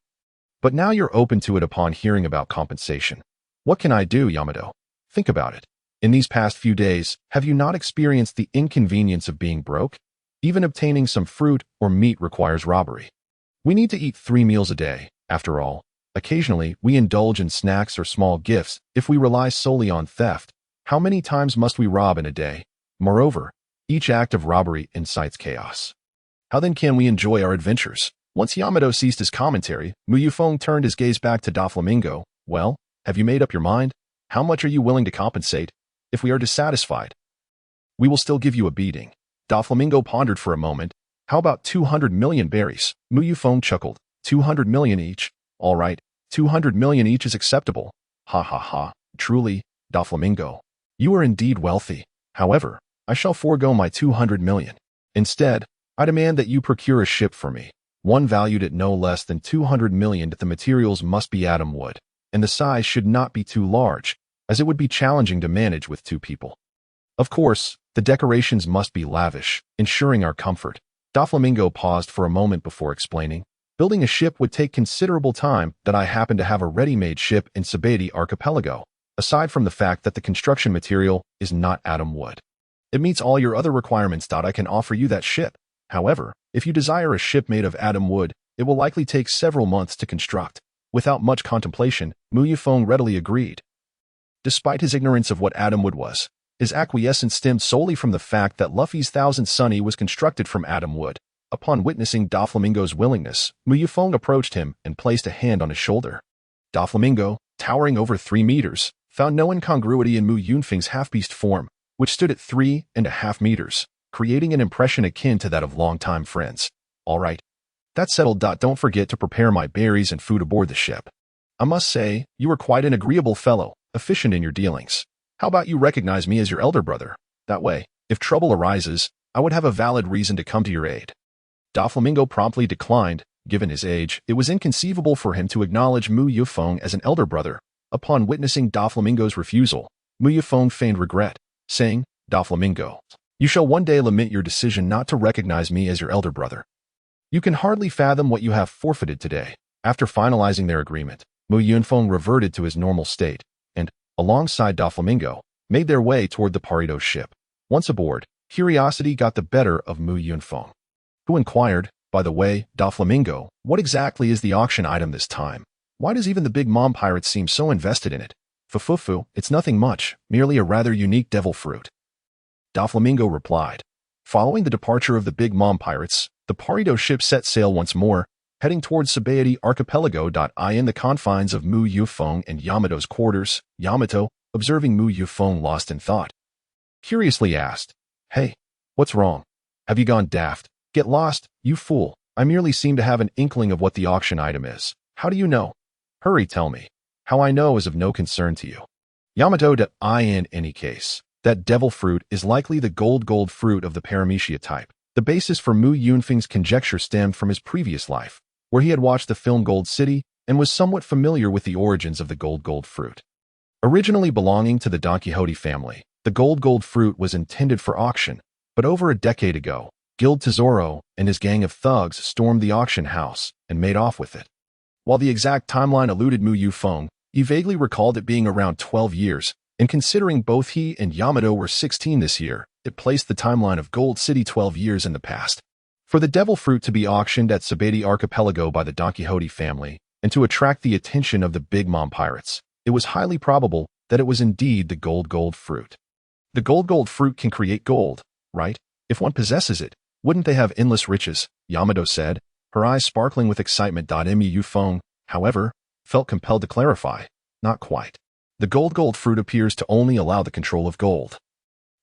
But now you're open to it upon hearing about compensation. What can I do, Yamato? Think about it. In these past few days, have you not experienced the inconvenience of being broke? Even obtaining some fruit or meat requires robbery. We need to eat 3 meals a day, after all. Occasionally, we indulge in snacks or small gifts. If we rely solely on theft, how many times must we rob in a day? Moreover, each act of robbery incites chaos. How then can we enjoy our adventures?" Once Yamato ceased his commentary, Yunfeng turned his gaze back to Doflamingo. "Well, have you made up your mind? How much are you willing to compensate? If we are dissatisfied, we will still give you a beating." Doflamingo pondered for a moment. "How about 200 million berries?" Yunfeng chuckled. 200 million each? All right, 200 million each is acceptable. Ha ha ha. Truly, Doflamingo, you are indeed wealthy. However, I shall forego my 200 million. Instead, I demand that you procure a ship for me, one valued at no less than 200 million. The materials must be atom wood, and the size should not be too large, as it would be challenging to manage with 2 people. Of course, the decorations must be lavish, ensuring our comfort. Doflamingo paused for a moment before explaining. Building a ship would take considerable time. That I happen to have a ready-made ship in Sabeti Archipelago, aside from the fact that the construction material is not atom wood. It meets all your other requirements. I can offer you that ship. However, if you desire a ship made of atom wood, it will likely take several months to construct. Without much contemplation, Mu Yunfeng readily agreed. Despite his ignorance of what atom wood was, his acquiescence stemmed solely from the fact that Luffy's Thousand Sunny was constructed from atom wood. Upon witnessing Doflamingo's willingness, Mu Yunfeng approached him and placed a hand on his shoulder. Doflamingo, towering over 3 meters, found no incongruity in Mu Yunfeng's half-beast form, which stood at 3.5 meters, creating an impression akin to that of longtime friends. All right. That's settled. Don't forget to prepare my berries and food aboard the ship. I must say, you are quite an agreeable fellow, efficient in your dealings. How about you recognize me as your elder brother? That way, if trouble arises, I would have a valid reason to come to your aid. Doflamingo promptly declined. Given his age, it was inconceivable for him to acknowledge Mu Yunfeng as an elder brother. Upon witnessing Doflamingo's refusal, Mu Yunfeng feigned regret, saying, Doflamingo, you shall one day lament your decision not to recognize me as your elder brother. You can hardly fathom what you have forfeited today. After finalizing their agreement, Mu Yunfeng reverted to his normal state, and, alongside Doflamingo, made their way toward the Parido ship. Once aboard, curiosity got the better of Mu Yunfeng, who inquired, by the way, Doflamingo, what exactly is the auction item this time? Why does even the Big Mom Pirate seem so invested in it? Fufufu, it's nothing much, merely a rather unique devil fruit. Doflamingo replied. Following the departure of the Big Mom Pirates, the Parido ship set sail once more, heading towards Sabeti Archipelago. In the confines of Mu Yunfeng and Yamato's quarters, Yamato, observing Mu Yunfeng lost in thought, curiously asked, Hey, what's wrong? Have you gone daft? Get lost, you fool. I merely seem to have an inkling of what the auction item is. How do you know? Hurry, tell me. How I know is of no concern to you. Yamato. In any case, that devil fruit is likely the gold fruit of the paramecia type. The basis for Mu Yunfeng's conjecture stemmed from his previous life, where he had watched the film Gold City and was somewhat familiar with the origins of the gold fruit. Originally belonging to the Don Quixote family, the gold fruit was intended for auction, but over a decade ago, Guild Tesoro and his gang of thugs stormed the auction house and made off with it. While the exact timeline eluded Mu Yunfeng, he vaguely recalled it being around 12 years, and considering both he and Yamato were 16 this year, it placed the timeline of Gold City 12 years in the past. For the devil fruit to be auctioned at Sabeti Archipelago by the Don Quixote family, and to attract the attention of the Big Mom Pirates, it was highly probable that it was indeed the gold fruit. The gold fruit can create gold, right? If one possesses it, wouldn't they have endless riches? Yamato said, her eyes sparkling with excitement. Mu Yunfeng, however, felt compelled to clarify, not quite. The gold fruit appears to only allow the control of gold.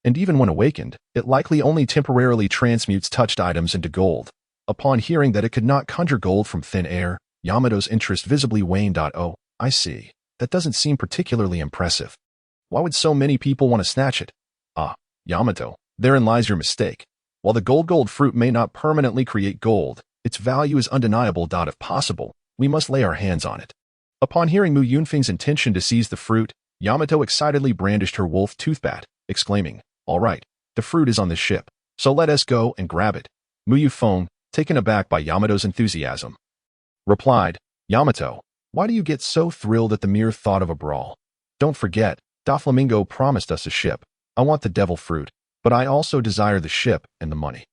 And even when awakened, it likely only temporarily transmutes touched items into gold. Upon hearing that it could not conjure gold from thin air, Yamato's interest visibly waned. Oh, I see. That doesn't seem particularly impressive. Why would so many people want to snatch it? Ah, Yamato, therein lies your mistake. While the gold fruit may not permanently create gold, its value is undeniable. If possible, we must lay our hands on it. Upon hearing Mu Yunfeng's intention to seize the fruit, Yamato excitedly brandished her wolf toothbat, exclaiming, All right, the fruit is on the ship, so let us go and grab it. Mu Yunfeng, taken aback by Yamato's enthusiasm, replied, Yamato, why do you get so thrilled at the mere thought of a brawl? Don't forget, Doflamingo promised us a ship. I want the devil fruit, but I also desire the ship and the money.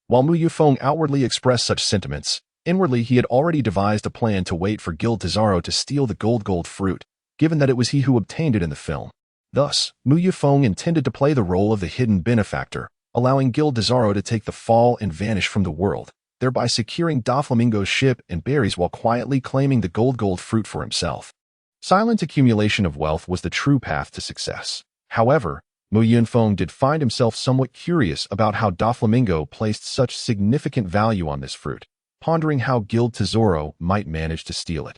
While Mu Yunfeng outwardly expressed such sentiments, inwardly he had already devised a plan to wait for Guild Tesoro to steal the gold fruit, given that it was he who obtained it in the film. Thus, Mu Yunfeng intended to play the role of the hidden benefactor, allowing Guild Tesoro to take the fall and vanish from the world, thereby securing Doflamingo's ship and berries while quietly claiming the gold fruit for himself. Silent accumulation of wealth was the true path to success. However, Mu Yunfeng did find himself somewhat curious about how Doflamingo placed such significant value on this fruit, pondering how Guild Tesoro might manage to steal it.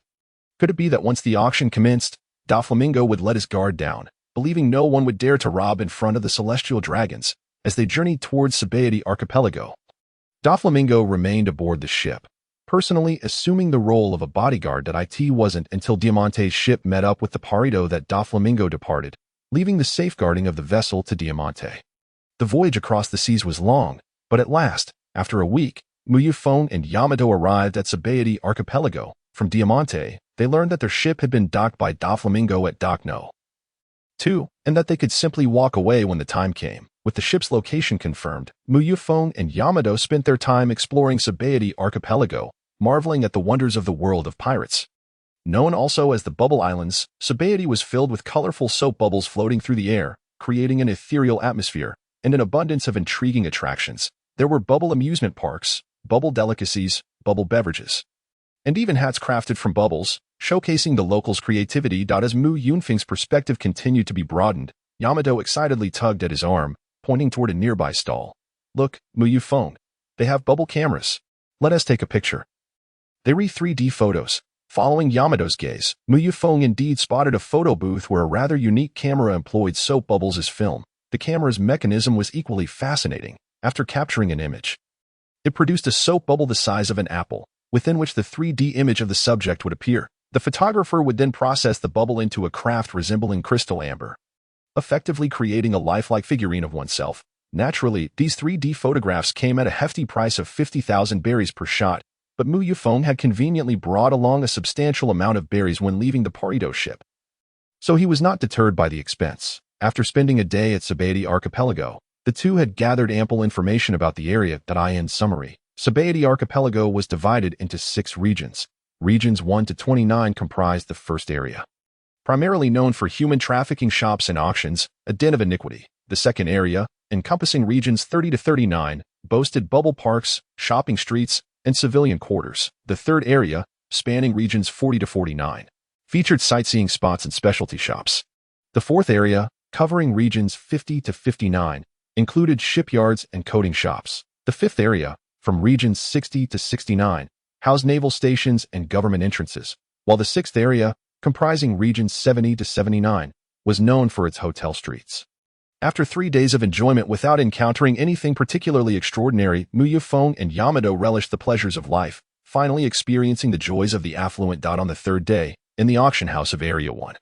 Could it be that once the auction commenced, Doflamingo would let his guard down, believing no one would dare to rob in front of the celestial dragons, as they journeyed towards Sabeti Archipelago? Doflamingo remained aboard the ship, personally assuming the role of a bodyguard that it wasn't until Diamante's ship met up with the Parido that Doflamingo departed, leaving the safeguarding of the vessel to Diamante. The voyage across the seas was long, but at last, after a week, Yunfeng and Yamato arrived at Sabaody Archipelago. From Diamante, they learned that their ship had been docked by Doflamingo at Dock No. 2, and that they could simply walk away when the time came. With the ship's location confirmed, Yunfeng and Yamato spent their time exploring Sabaody Archipelago, marveling at the wonders of the world of pirates. Known also as the Bubble Islands, Sabaody was filled with colorful soap bubbles floating through the air, creating an ethereal atmosphere and an abundance of intriguing attractions. There were bubble amusement parks, bubble delicacies, bubble beverages, and even hats crafted from bubbles, showcasing the locals' creativity. As Yunfeng's perspective continued to be broadened, Yamato excitedly tugged at his arm, pointing toward a nearby stall. "Look, Yunfeng, they have bubble cameras. Let us take a picture." They re 3D photos. Following Yamato's gaze, Yunfeng indeed spotted a photo booth where a rather unique camera employed soap bubbles as film. The camera's mechanism was equally fascinating. After capturing an image, it produced a soap bubble the size of an apple, within which the 3D image of the subject would appear. The photographer would then process the bubble into a craft resembling crystal amber, effectively creating a lifelike figurine of oneself. Naturally, these 3D photographs came at a hefty price of 50,000 berries per shot, but Yunfeng had conveniently brought along a substantial amount of berries when leaving the Parido ship, so he was not deterred by the expense. After spending a day at Sabaody Archipelago, the two had gathered ample information about the area. In summary, Sabaody Archipelago was divided into 6 regions. Regions 1 to 29 comprised the first area, primarily known for human trafficking shops and auctions, a den of iniquity. The second area, encompassing regions 30 to 39, boasted bubble parks, shopping streets, and civilian quarters. The third area, spanning regions 40 to 49, featured sightseeing spots and specialty shops. The fourth area, covering regions 50 to 59, included shipyards and coating shops. The fifth area, from regions 60 to 69, housed naval stations and government entrances, while the sixth area, comprising regions 70 to 79, was known for its hotel streets. After 3 days of enjoyment without encountering anything particularly extraordinary, Yunfeng and Yamato relished the pleasures of life, finally experiencing the joys of the affluent. On the third day, in the auction house of Area 1,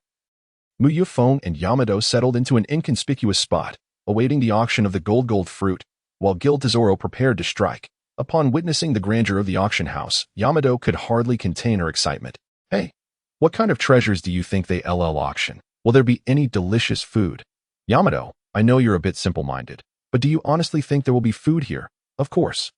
Yunfeng and Yamato settled into an inconspicuous spot, awaiting the auction of the gold fruit, while Guild Tesoro prepared to strike. Upon witnessing the grandeur of the auction house, Yamato could hardly contain her excitement. "Hey, what kind of treasures do you think they auction? Will there be any delicious food?" "Yamato, I know you're a bit simple-minded, but do you honestly think there will be food here?" "Of course.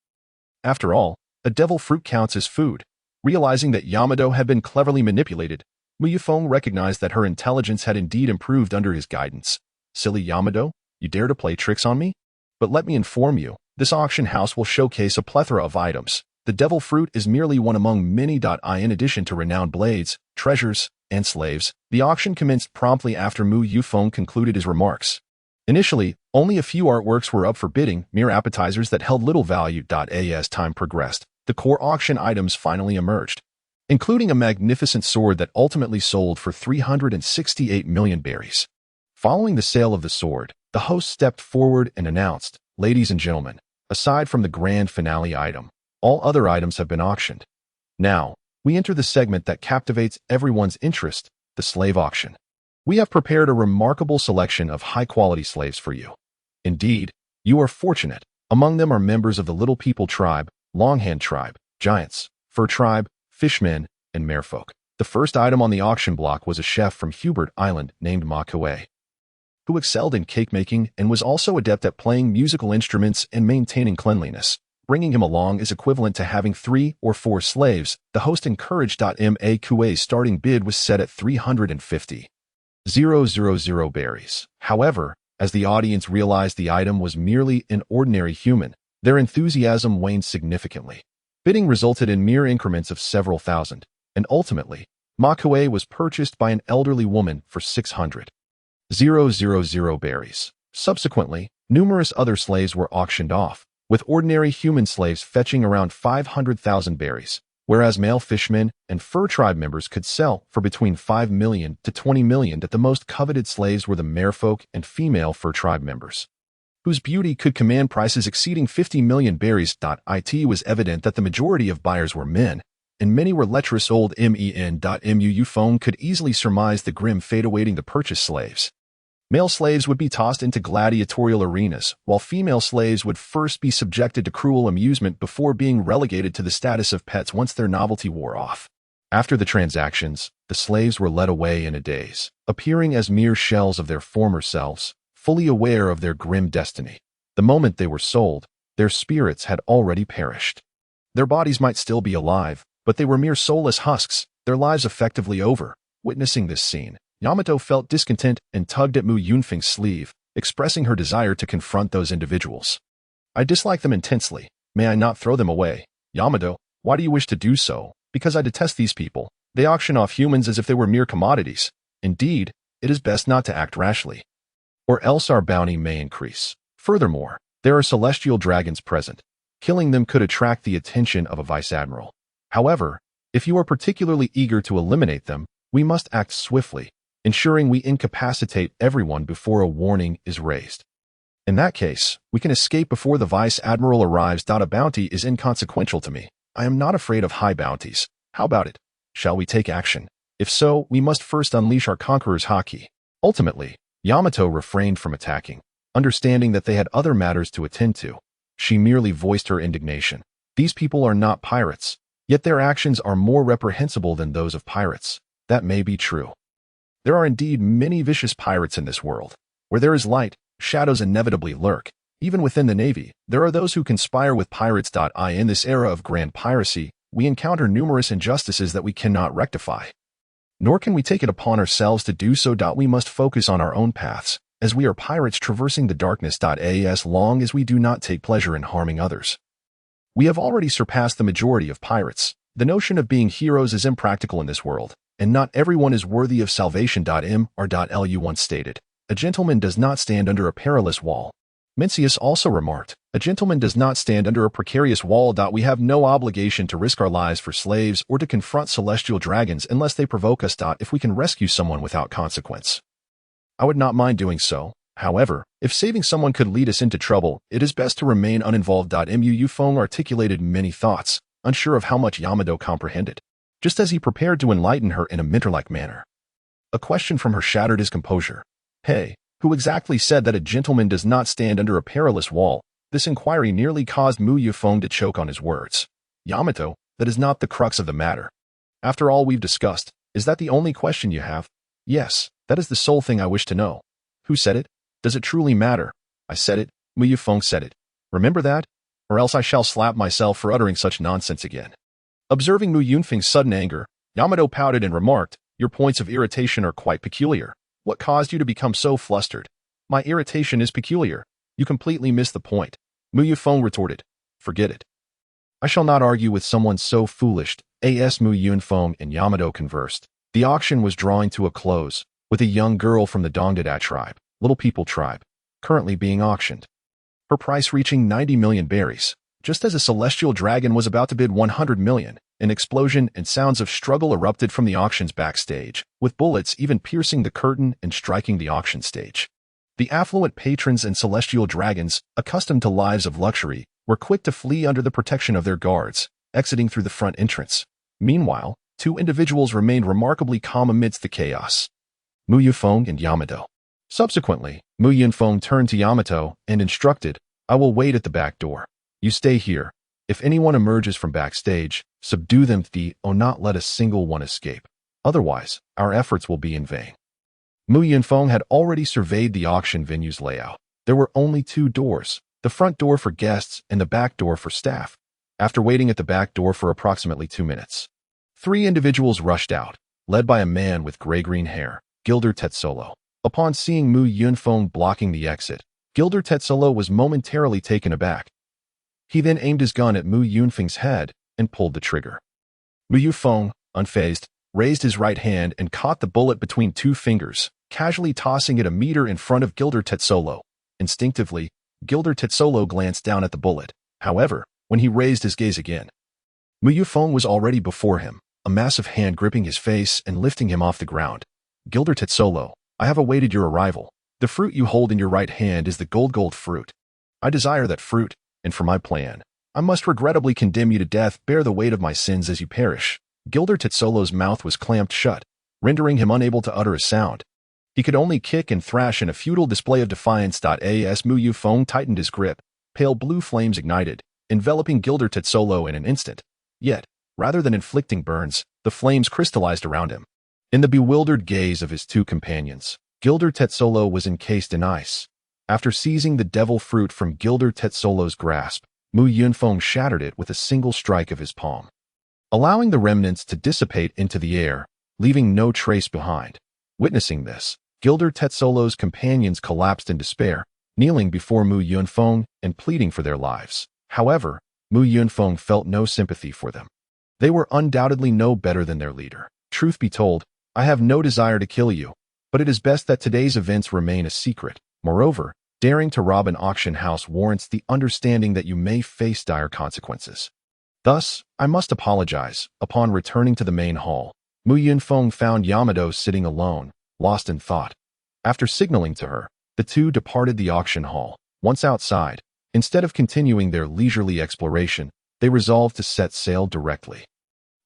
After all, a devil fruit counts as food." Realizing that Yamato had been cleverly manipulated, Yunfeng recognized that her intelligence had indeed improved under his guidance. "Silly Yamato, you dare to play tricks on me? But let me inform you, this auction house will showcase a plethora of items. The devil fruit is merely one among many. In addition to renowned blades, treasures, and slaves, the auction commenced promptly after Yunfeng concluded his remarks. Initially, only a few artworks were up for bidding, mere appetizers that held little value. As time progressed, the core auction items finally emerged, including a magnificent sword that ultimately sold for 368 million berries. Following the sale of the sword, the host stepped forward and announced, "Ladies and gentlemen, aside from the grand finale item, all other items have been auctioned. Now, we enter the segment that captivates everyone's interest, the slave auction. We have prepared a remarkable selection of high-quality slaves for you. Indeed, you are fortunate. Among them are members of the Little People tribe, Longhand tribe, Giants, Fur tribe, Fishmen, and Merfolk." The first item on the auction block was a chef from Hubert Island named Makue, who excelled in cake making and was also adept at playing musical instruments and maintaining cleanliness. Bringing him along is equivalent to having 3 or 4 slaves. The host encouraged. Makue's starting bid was set at 350,000 berries. However, as the audience realized the item was merely an ordinary human, their enthusiasm waned significantly. Bidding resulted in mere increments of several thousand, and ultimately, Makue was purchased by an elderly woman for 600,000 berries. Subsequently, numerous other slaves were auctioned off, with ordinary human slaves fetching around 500,000 berries, whereas male fishmen and fur tribe members could sell for between 5 million to 20 million. The most coveted slaves were the merfolk and female fur tribe members. whose beauty could command prices exceeding 50 million berries. It was evident that the majority of buyers were men, and many were lecherous old men. Yunfeng could easily surmise the grim fate awaiting the purchased slaves. Male slaves would be tossed into gladiatorial arenas, while female slaves would first be subjected to cruel amusement before being relegated to the status of pets once their novelty wore off. After the transactions, the slaves were led away in a daze, appearing as mere shells of their former selves, fully aware of their grim destiny. The moment they were sold, their spirits had already perished. Their bodies might still be alive, but they were mere soulless husks, their lives effectively over. Witnessing this scene, Yamato felt discontent and tugged at Mu Yunfeng's sleeve, expressing her desire to confront those individuals. I dislike them intensely. May I not throw them away? Yamato, why do you wish to do so? Because I detest these people. They auction off humans as if they were mere commodities. Indeed, it is best not to act rashly, or else our bounty may increase. Furthermore, there are celestial dragons present. Killing them could attract the attention of a vice-admiral. However, if you are particularly eager to eliminate them, we must act swiftly, ensuring we incapacitate everyone before a warning is raised. In that case, we can escape before the vice-admiral arrives. A bounty is inconsequential to me. I am not afraid of high bounties. How about it? Shall we take action? If so, we must first unleash our conqueror's haki. Ultimately, Yamato refrained from attacking, understanding that they had other matters to attend to. She merely voiced her indignation. These people are not pirates, yet their actions are more reprehensible than those of pirates. That may be true. There are indeed many vicious pirates in this world. Where there is light, shadows inevitably lurk. Even within the Navy, there are those who conspire with pirates. In this era of grand piracy, we encounter numerous injustices that we cannot rectify. Nor can we take it upon ourselves to do so. We must focus on our own paths, as we are pirates traversing the darkness. As long as we do not take pleasure in harming others. We have already surpassed the majority of pirates. The notion of being heroes is impractical in this world, and not everyone is worthy of salvation. M.R.Lu once stated, "A gentleman does not stand under a perilous wall." Mencius also remarked, "A gentleman does not stand under a precarious wall." We have no obligation to risk our lives for slaves or to confront celestial dragons unless they provoke us. If we can rescue someone without consequence, I would not mind doing so. However, if saving someone could lead us into trouble, it is best to remain uninvolved. Yunfeng articulated many thoughts, unsure of how much Yamato comprehended, just as he prepared to enlighten her in a mentor-like manner. A question from her shattered his composure. "Hey, who exactly said that a gentleman does not stand under a perilous wall?" This inquiry nearly caused Mu Yunfeng to choke on his words. "Yamato, that is not the crux of the matter. After all we've discussed, is that the only question you have?" "Yes, that is the sole thing I wish to know." "Who said it? Does it truly matter?" "I said it." Mu Yunfeng said it. "Remember that? Or else I shall slap myself for uttering such nonsense again." Observing Mu Yunfeng's sudden anger, Yamato pouted and remarked, "Your points of irritation are quite peculiar. What caused you to become so flustered?" "My irritation is peculiar. You completely missed the point." Mu Yunfeng retorted. "Forget it. I shall not argue with someone so foolish." As Mu Yunfeng and Yamato conversed, the auction was drawing to a close, with a young girl from the Dongdada tribe, Little People tribe, currently being auctioned. Her price reaching 90 million berries. Just as a celestial dragon was about to bid 100 million, an explosion and sounds of struggle erupted from the auction's backstage, with bullets even piercing the curtain and striking the auction stage. The affluent patrons and celestial dragons, accustomed to lives of luxury, were quick to flee under the protection of their guards, exiting through the front entrance. Meanwhile, two individuals remained remarkably calm amidst the chaos. Mu Yunfeng and Yamato. Subsequently, Mu Yunfeng turned to Yamato and instructed, "I will wait at the back door. You stay here. If anyone emerges from backstage, subdue them. Not let a single one escape. Otherwise, our efforts will be in vain." Mu Yunfeng had already surveyed the auction venue's layout. There were only two doors, the front door for guests and the back door for staff. After waiting at the back door for approximately 2 minutes, 3 individuals rushed out, led by a man with gray-green hair, Gilder Tetsolo. Upon seeing Mu Yunfeng blocking the exit, Gilder Tetsolo was momentarily taken aback. He then aimed his gun at Mu Yunfeng's head and pulled the trigger. Mu Yunfeng, unfazed, raised his right hand and caught the bullet between 2 fingers, casually tossing it a meter in front of Gilder Tetsolo. Instinctively, Gilder Tetsolo glanced down at the bullet. However, when he raised his gaze again, Mu Yunfeng was already before him, a massive hand gripping his face and lifting him off the ground. "Gilder Tetsolo, I have awaited your arrival." The fruit you hold in your right hand is the gold fruit. I desire that fruit, and for my plan, I must regrettably condemn you to death. Bear the weight of my sins as you perish. Gilder Tetsolo's mouth was clamped shut, rendering him unable to utter a sound. He could only kick and thrash in a futile display of defiance. As Mu Yunfeng tightened his grip, pale blue flames ignited, enveloping Gilder Tetsolo in an instant. Yet, rather than inflicting burns, the flames crystallized around him. In the bewildered gaze of his two companions, Gilder Tetsolo was encased in ice. After seizing the devil fruit from Gilder Tetsolo's grasp, Mu Yunfeng shattered it with a single strike of his palm, allowing the remnants to dissipate into the air, leaving no trace behind. Witnessing this, Gilder Tetsolo's companions collapsed in despair, kneeling before Mu Yunfeng and pleading for their lives. However, Mu Yunfeng felt no sympathy for them. They were undoubtedly no better than their leader. Truth be told, I have no desire to kill you, but it is best that today's events remain a secret. Moreover, daring to rob an auction house warrants the understanding that you may face dire consequences. Thus, I must apologize. Upon returning to the main hall, Mu Yunfeng found Yamato sitting alone, lost in thought. After signaling to her, the two departed the auction hall. Once outside, instead of continuing their leisurely exploration, they resolved to set sail directly.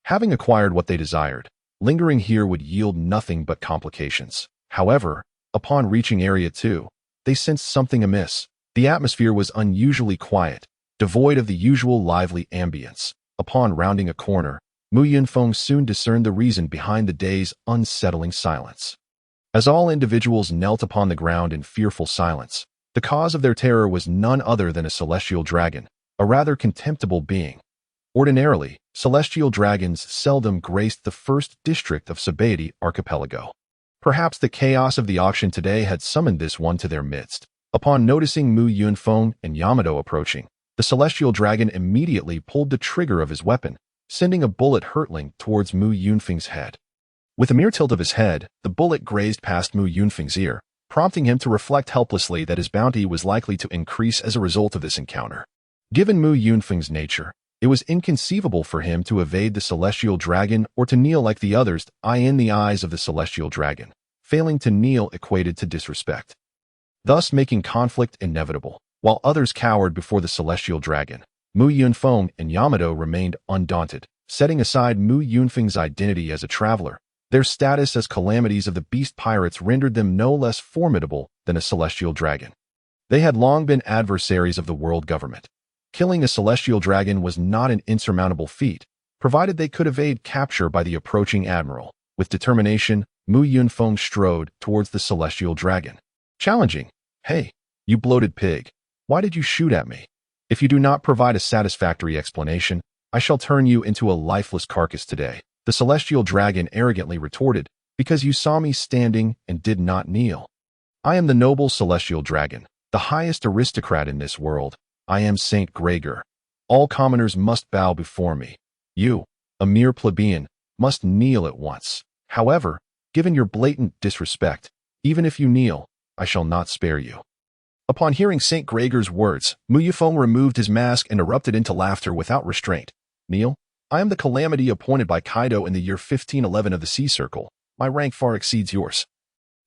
Having acquired what they desired, lingering here would yield nothing but complications. However, upon reaching Area 2, they sensed something amiss. The atmosphere was unusually quiet, devoid of the usual lively ambience. Upon rounding a corner, Mu Yunfeng soon discerned the reason behind the day's unsettling silence. As all individuals knelt upon the ground in fearful silence, the cause of their terror was none other than a celestial dragon, a rather contemptible being. Ordinarily, celestial dragons seldom graced the first district of Sabaody Archipelago. Perhaps the chaos of the auction today had summoned this one to their midst. Upon noticing Mu Yunfeng and Yamato approaching, the celestial dragon immediately pulled the trigger of his weapon, sending a bullet hurtling towards Mu Yunfeng's head. With a mere tilt of his head, the bullet grazed past Mu Yunfeng's ear, prompting him to reflect helplessly that his bounty was likely to increase as a result of this encounter. Given Mu Yunfeng's nature, it was inconceivable for him to evade the celestial dragon or to kneel like the others. In the eyes of the celestial dragon, failing to kneel equated to disrespect, thus making conflict inevitable. While others cowered before the celestial dragon, Mu Yunfeng and Yamato remained undaunted. Setting aside Mu Yunfeng's identity as a traveler, their status as calamities of the beast pirates rendered them no less formidable than a celestial dragon. They had long been adversaries of the world government. Killing a celestial dragon was not an insurmountable feat, provided they could evade capture by the approaching admiral. With determination, Mu Yunfeng strode towards the celestial dragon, challenging, "Hey, you bloated pig, why did you shoot at me? If you do not provide a satisfactory explanation, I shall turn you into a lifeless carcass today." The celestial dragon arrogantly retorted, "Because you saw me standing and did not kneel. I am the noble celestial dragon, the highest aristocrat in this world. I am Saint Gregor. All commoners must bow before me. You, a mere plebeian, must kneel at once. However, given your blatant disrespect, even if you kneel, I shall not spare you." Upon hearing Saint Gregor's words, Mu Yunfeng removed his mask and erupted into laughter without restraint. "Kneel? I am the calamity appointed by Kaido in the year 1511 of the Sea Circle. My rank far exceeds yours.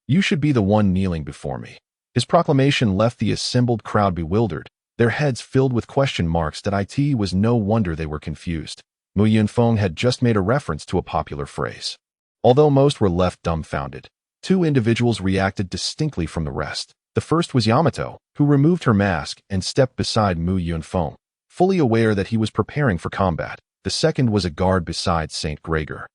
You should be the one kneeling before me." His proclamation left the assembled crowd bewildered, their heads filled with question marks. It was no wonder they were confused. Mu Yunfeng had just made a reference to a popular phrase. Although most were left dumbfounded, two individuals reacted distinctly from the rest. The first was Yamato, who removed her mask and stepped beside Mu Yunfeng, fully aware that he was preparing for combat. The second was a guard beside Saint Gregor.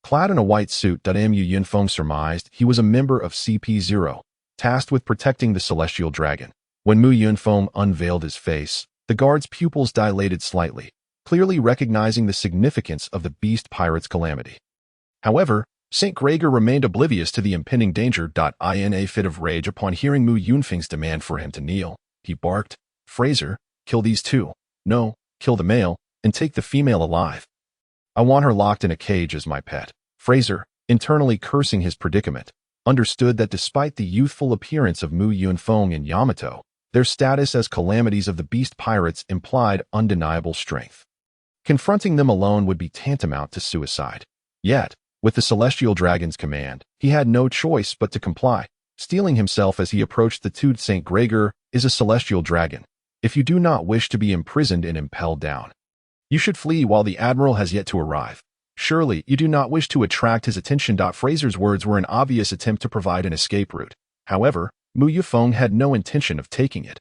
Clad in a white suit, Mu Yunfeng surmised he was a member of CP0, tasked with protecting the celestial dragon. When Mu Yunfeng unveiled his face, the guard's pupils dilated slightly, clearly recognizing the significance of the beast pirate's calamity. However, Saint Gregor remained oblivious to the impending danger. In a fit of rage upon hearing Mu Yunfeng's demand for him to kneel, he barked, "Fraser, kill these two. No, kill the male, and take the female alive. I want her locked in a cage as my pet." Fraser, internally cursing his predicament, understood that despite the youthful appearance of Mu Yunfeng and Yamato, their status as calamities of the beast pirates implied undeniable strength. Confronting them alone would be tantamount to suicide. Yet, with the celestial dragon's command, he had no choice but to comply. steeling himself as he approached the toothed St. Gregor, is a celestial dragon. If you do not wish to be imprisoned and impelled down, you should flee while the admiral has yet to arrive. Surely, you do not wish to attract his attention. Fraser's words were an obvious attempt to provide an escape route. However, Mu Yunfeng had no intention of taking it.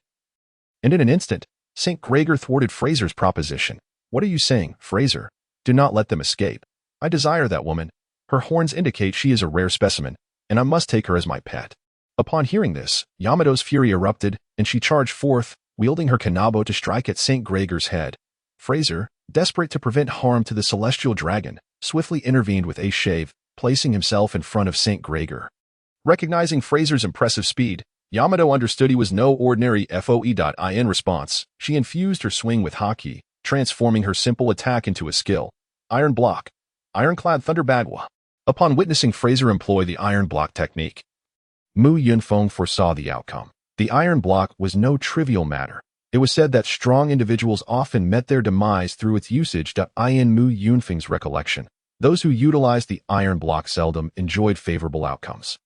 And in an instant, St. Gregor thwarted Fraser's proposition. What are you saying, Fraser? Do not let them escape. I desire that woman. Her horns indicate she is a rare specimen, and I must take her as my pet. Upon hearing this, Yamato's fury erupted, and she charged forth, wielding her kanabo to strike at St. Gregor's head. Fraser, desperate to prevent harm to the celestial dragon, swiftly intervened with a shave, placing himself in front of St. Gregor. Recognizing Fraser's impressive speed, Yamato understood he was no ordinary foe. In response, she infused her swing with haki, transforming her simple attack into a skill. Iron Block. Ironclad Thunder Bagua. Upon witnessing Fraser employ the Iron Block technique, Mu Yunfeng foresaw the outcome. The Iron Block was no trivial matter. It was said that strong individuals often met their demise through its usage. In Mu Yunfeng's recollection, those who utilized the Iron Block seldom enjoyed favorable outcomes.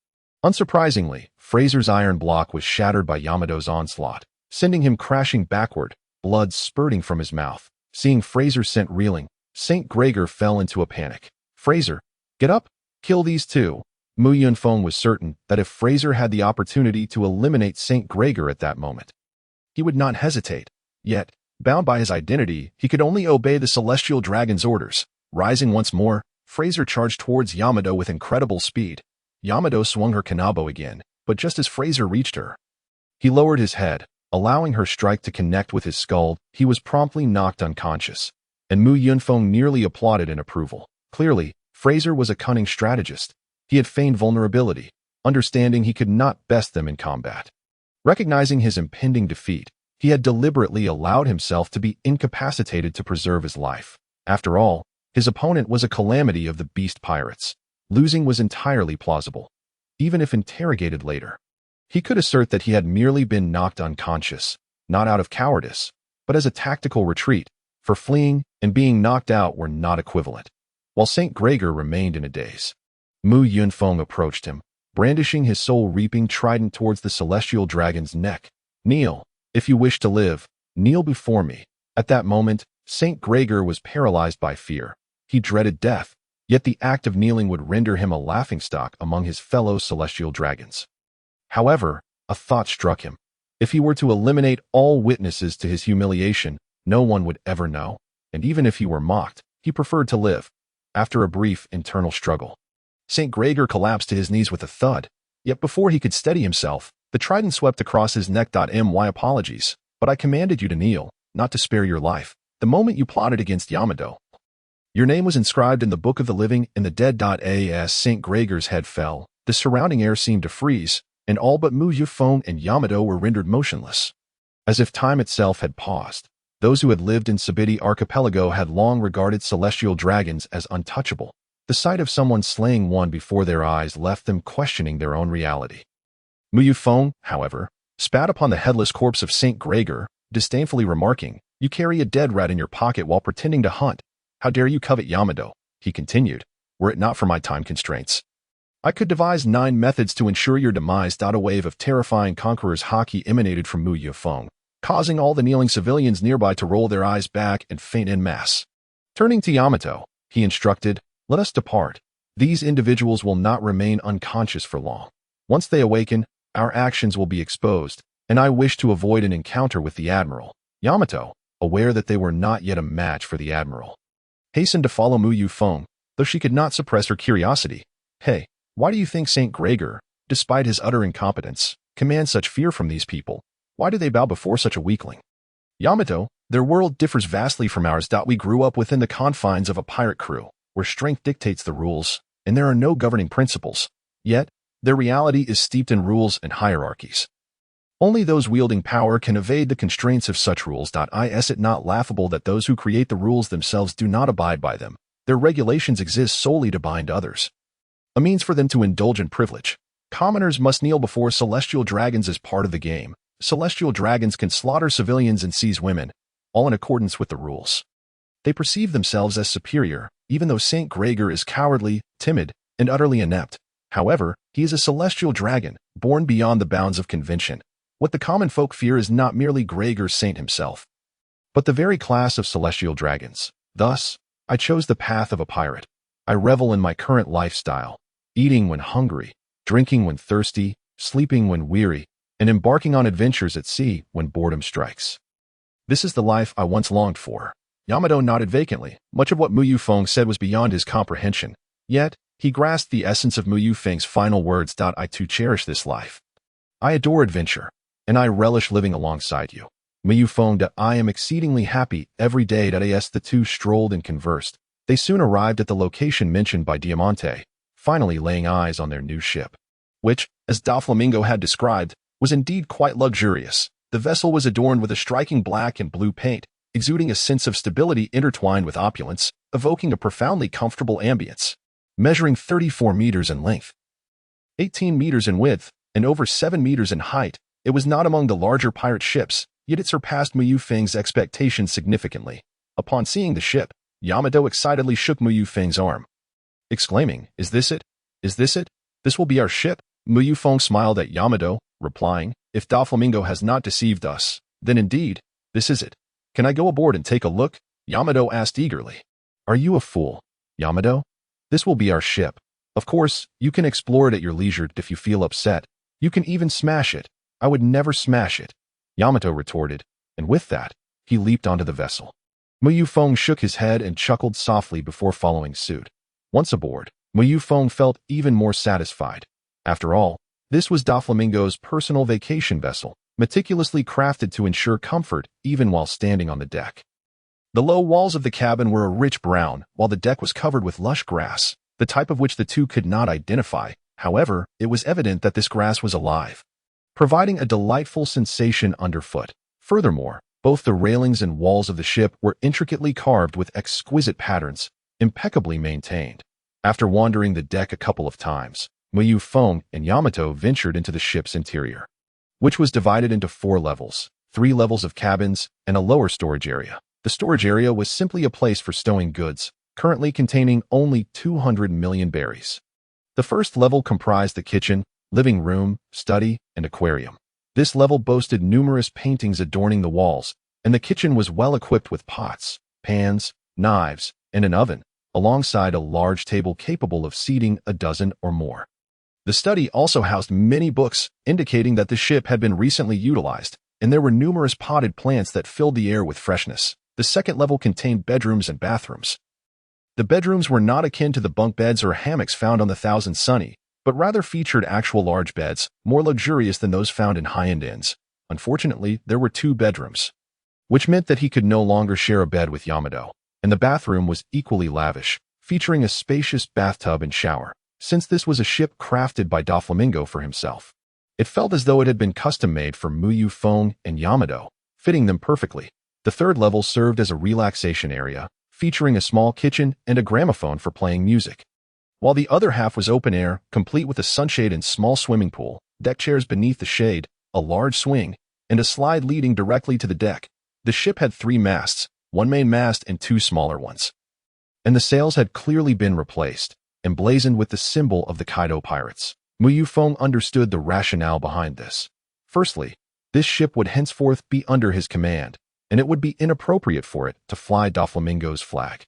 Unsurprisingly, Fraser's Iron Block was shattered by Yamato's onslaught, sending him crashing backward, blood spurting from his mouth. Seeing Fraser sent reeling, St. Gregor fell into a panic. Fraser, get up, kill these two. Mu Yunfeng was certain that if Fraser had the opportunity to eliminate St. Gregor at that moment, he would not hesitate. Yet, bound by his identity, he could only obey the celestial dragon's orders. Rising once more, Fraser charged towards Yamato with incredible speed. Yamato swung her kanabo again, but just as Fraser reached her, he lowered his head, allowing her strike to connect with his skull. He was promptly knocked unconscious, and Mu Yunfeng nearly applauded in approval. Clearly, Fraser was a cunning strategist. He had feigned vulnerability, understanding he could not best them in combat. Recognizing his impending defeat, he had deliberately allowed himself to be incapacitated to preserve his life. After all, his opponent was a calamity of the beast pirates. Losing was entirely plausible. Even if interrogated later, he could assert that he had merely been knocked unconscious, not out of cowardice, but as a tactical retreat, for fleeing and being knocked out were not equivalent. While St. Gregor remained in a daze, Mu Yunfeng approached him, brandishing his soul-reaping trident towards the celestial dragon's neck. Kneel, if you wish to live, kneel before me. At that moment, St. Gregor was paralyzed by fear. He dreaded death, yet the act of kneeling would render him a laughingstock among his fellow celestial dragons. However, a thought struck him. If he were to eliminate all witnesses to his humiliation, no one would ever know, and even if he were mocked, he preferred to live. After a brief internal struggle, St. Gregor collapsed to his knees with a thud, yet before he could steady himself, the trident swept across his neck. My apologies, but I commanded you to kneel, not to spare your life, the moment you plotted against Yamato. Your name was inscribed in the book of the living and the dead. As St. Gregor's head fell, the surrounding air seemed to freeze, and all but Mu Yunfeng and Yamato were rendered motionless. As if time itself had paused, those who had lived in Sabiti Archipelago had long regarded celestial dragons as untouchable. The sight of someone slaying one before their eyes left them questioning their own reality. Mu Yunfeng, however, spat upon the headless corpse of St. Gregor, disdainfully remarking, "You carry a dead rat in your pocket while pretending to hunt. How dare you covet Yamato?" he continued. "Were it not for my time constraints, I could devise 9 methods to ensure your demise." A wave of terrifying conqueror's haki emanated from Mu Yunfeng, causing all the kneeling civilians nearby to roll their eyes back and faint en masse. Turning to Yamato, he instructed, "Let us depart. These individuals will not remain unconscious for long. Once they awaken, our actions will be exposed, and I wish to avoid an encounter with the admiral." Yamato, aware that they were not yet a match for the admiral, hastened to follow Mu Yunfeng, though she could not suppress her curiosity. "Hey, why do you think St. Gregor, despite his utter incompetence, commands such fear from these people? Why do they bow before such a weakling?" "Yamato, their world differs vastly from ours. We grew up within the confines of a pirate crew, where strength dictates the rules, and there are no governing principles. Yet, their reality is steeped in rules and hierarchies. Only those wielding power can evade the constraints of such rules. Is it not laughable that those who create the rules themselves do not abide by them? Their regulations exist solely to bind others, a means for them to indulge in privilege. Commoners must kneel before celestial dragons as part of the game. Celestial dragons can slaughter civilians and seize women, all in accordance with the rules. They perceive themselves as superior, even though St. Gregor is cowardly, timid, and utterly inept. However, he is a celestial dragon, born beyond the bounds of convention. What the common folk fear is not merely Gregor's saint himself, but the very class of celestial dragons. Thus, I chose the path of a pirate. I revel in my current lifestyle, eating when hungry, drinking when thirsty, sleeping when weary, and embarking on adventures at sea when boredom strikes. This is the life I once longed for. Yamato nodded vacantly. Much of what Mu Yunfeng said was beyond his comprehension. Yet, he grasped the essence of Mu Yunfeng's final words. I too cherish this life. I adore adventure, and I relish living alongside you. Mu Yunfeng. I am exceedingly happy every day. As the two strolled and conversed, they soon arrived at the location mentioned by Diamante, finally laying eyes on their new ship, which, as Doflamingo had described, was indeed quite luxurious. The vessel was adorned with a striking black and blue paint, exuding a sense of stability intertwined with opulence, evoking a profoundly comfortable ambience. Measuring 34 meters in length, 18 meters in width, and over 7 meters in height, it was not among the larger pirate ships, yet it surpassed Mu Yunfeng's expectations significantly. Upon seeing the ship, Yamato excitedly shook Mu Yunfeng's arm, exclaiming, "Is this it? Is this it? This will be our ship?" Mu Yunfeng smiled at Yamato, replying, "If Doflamingo has not deceived us, then indeed, this is it. Can I go aboard and take a look?" Yamato asked eagerly. "Are you a fool, Yamato? This will be our ship. Of course, you can explore it at your leisure if you feel upset. You can even smash it. I would never smash it," Yamato retorted, and with that, he leaped onto the vessel. Mu Yunfeng shook his head and chuckled softly before following suit. Once aboard, Mu Yunfeng felt even more satisfied. After all, this was Doflamingo's personal vacation vessel, meticulously crafted to ensure comfort even while standing on the deck. The low walls of the cabin were a rich brown, while the deck was covered with lush grass, the type of which the two could not identify. However, it was evident that this grass was alive, providing a delightful sensation underfoot. Furthermore, both the railings and walls of the ship were intricately carved with exquisite patterns, impeccably maintained. After wandering the deck a couple of times, Mu Yunfeng and Yamato ventured into the ship's interior, which was divided into 4 levels, 3 levels of cabins, and a lower storage area. The storage area was simply a place for stowing goods, currently containing only 200 million berries. The first level comprised the kitchen, living room, study, and aquarium. This level boasted numerous paintings adorning the walls, and the kitchen was well equipped with pots, pans, knives, and an oven, alongside a large table capable of seating a dozen or more. The study also housed many books, indicating that the ship had been recently utilized, and there were numerous potted plants that filled the air with freshness. The second level contained bedrooms and bathrooms. The bedrooms were not akin to the bunk beds or hammocks found on the Thousand Sunny, but rather featured actual large beds, more luxurious than those found in high-end inns. Unfortunately, there were 2 bedrooms, which meant that he could no longer share a bed with Yamato, and the bathroom was equally lavish, featuring a spacious bathtub and shower. Since this was a ship crafted by Doflamingo for himself, it felt as though it had been custom-made for Mu Yunfeng and Yamato, fitting them perfectly. The third level served as a relaxation area, featuring a small kitchen and a gramophone for playing music, while the other half was open air, complete with a sunshade and small swimming pool, deck chairs beneath the shade, a large swing, and a slide leading directly to the deck. The ship had 3 masts, 1 main mast and 2 smaller ones, and the sails had clearly been replaced, emblazoned with the symbol of the Kaido pirates. Mu Yunfeng understood the rationale behind this. Firstly, this ship would henceforth be under his command, and it would be inappropriate for it to fly Doflamingo's flag.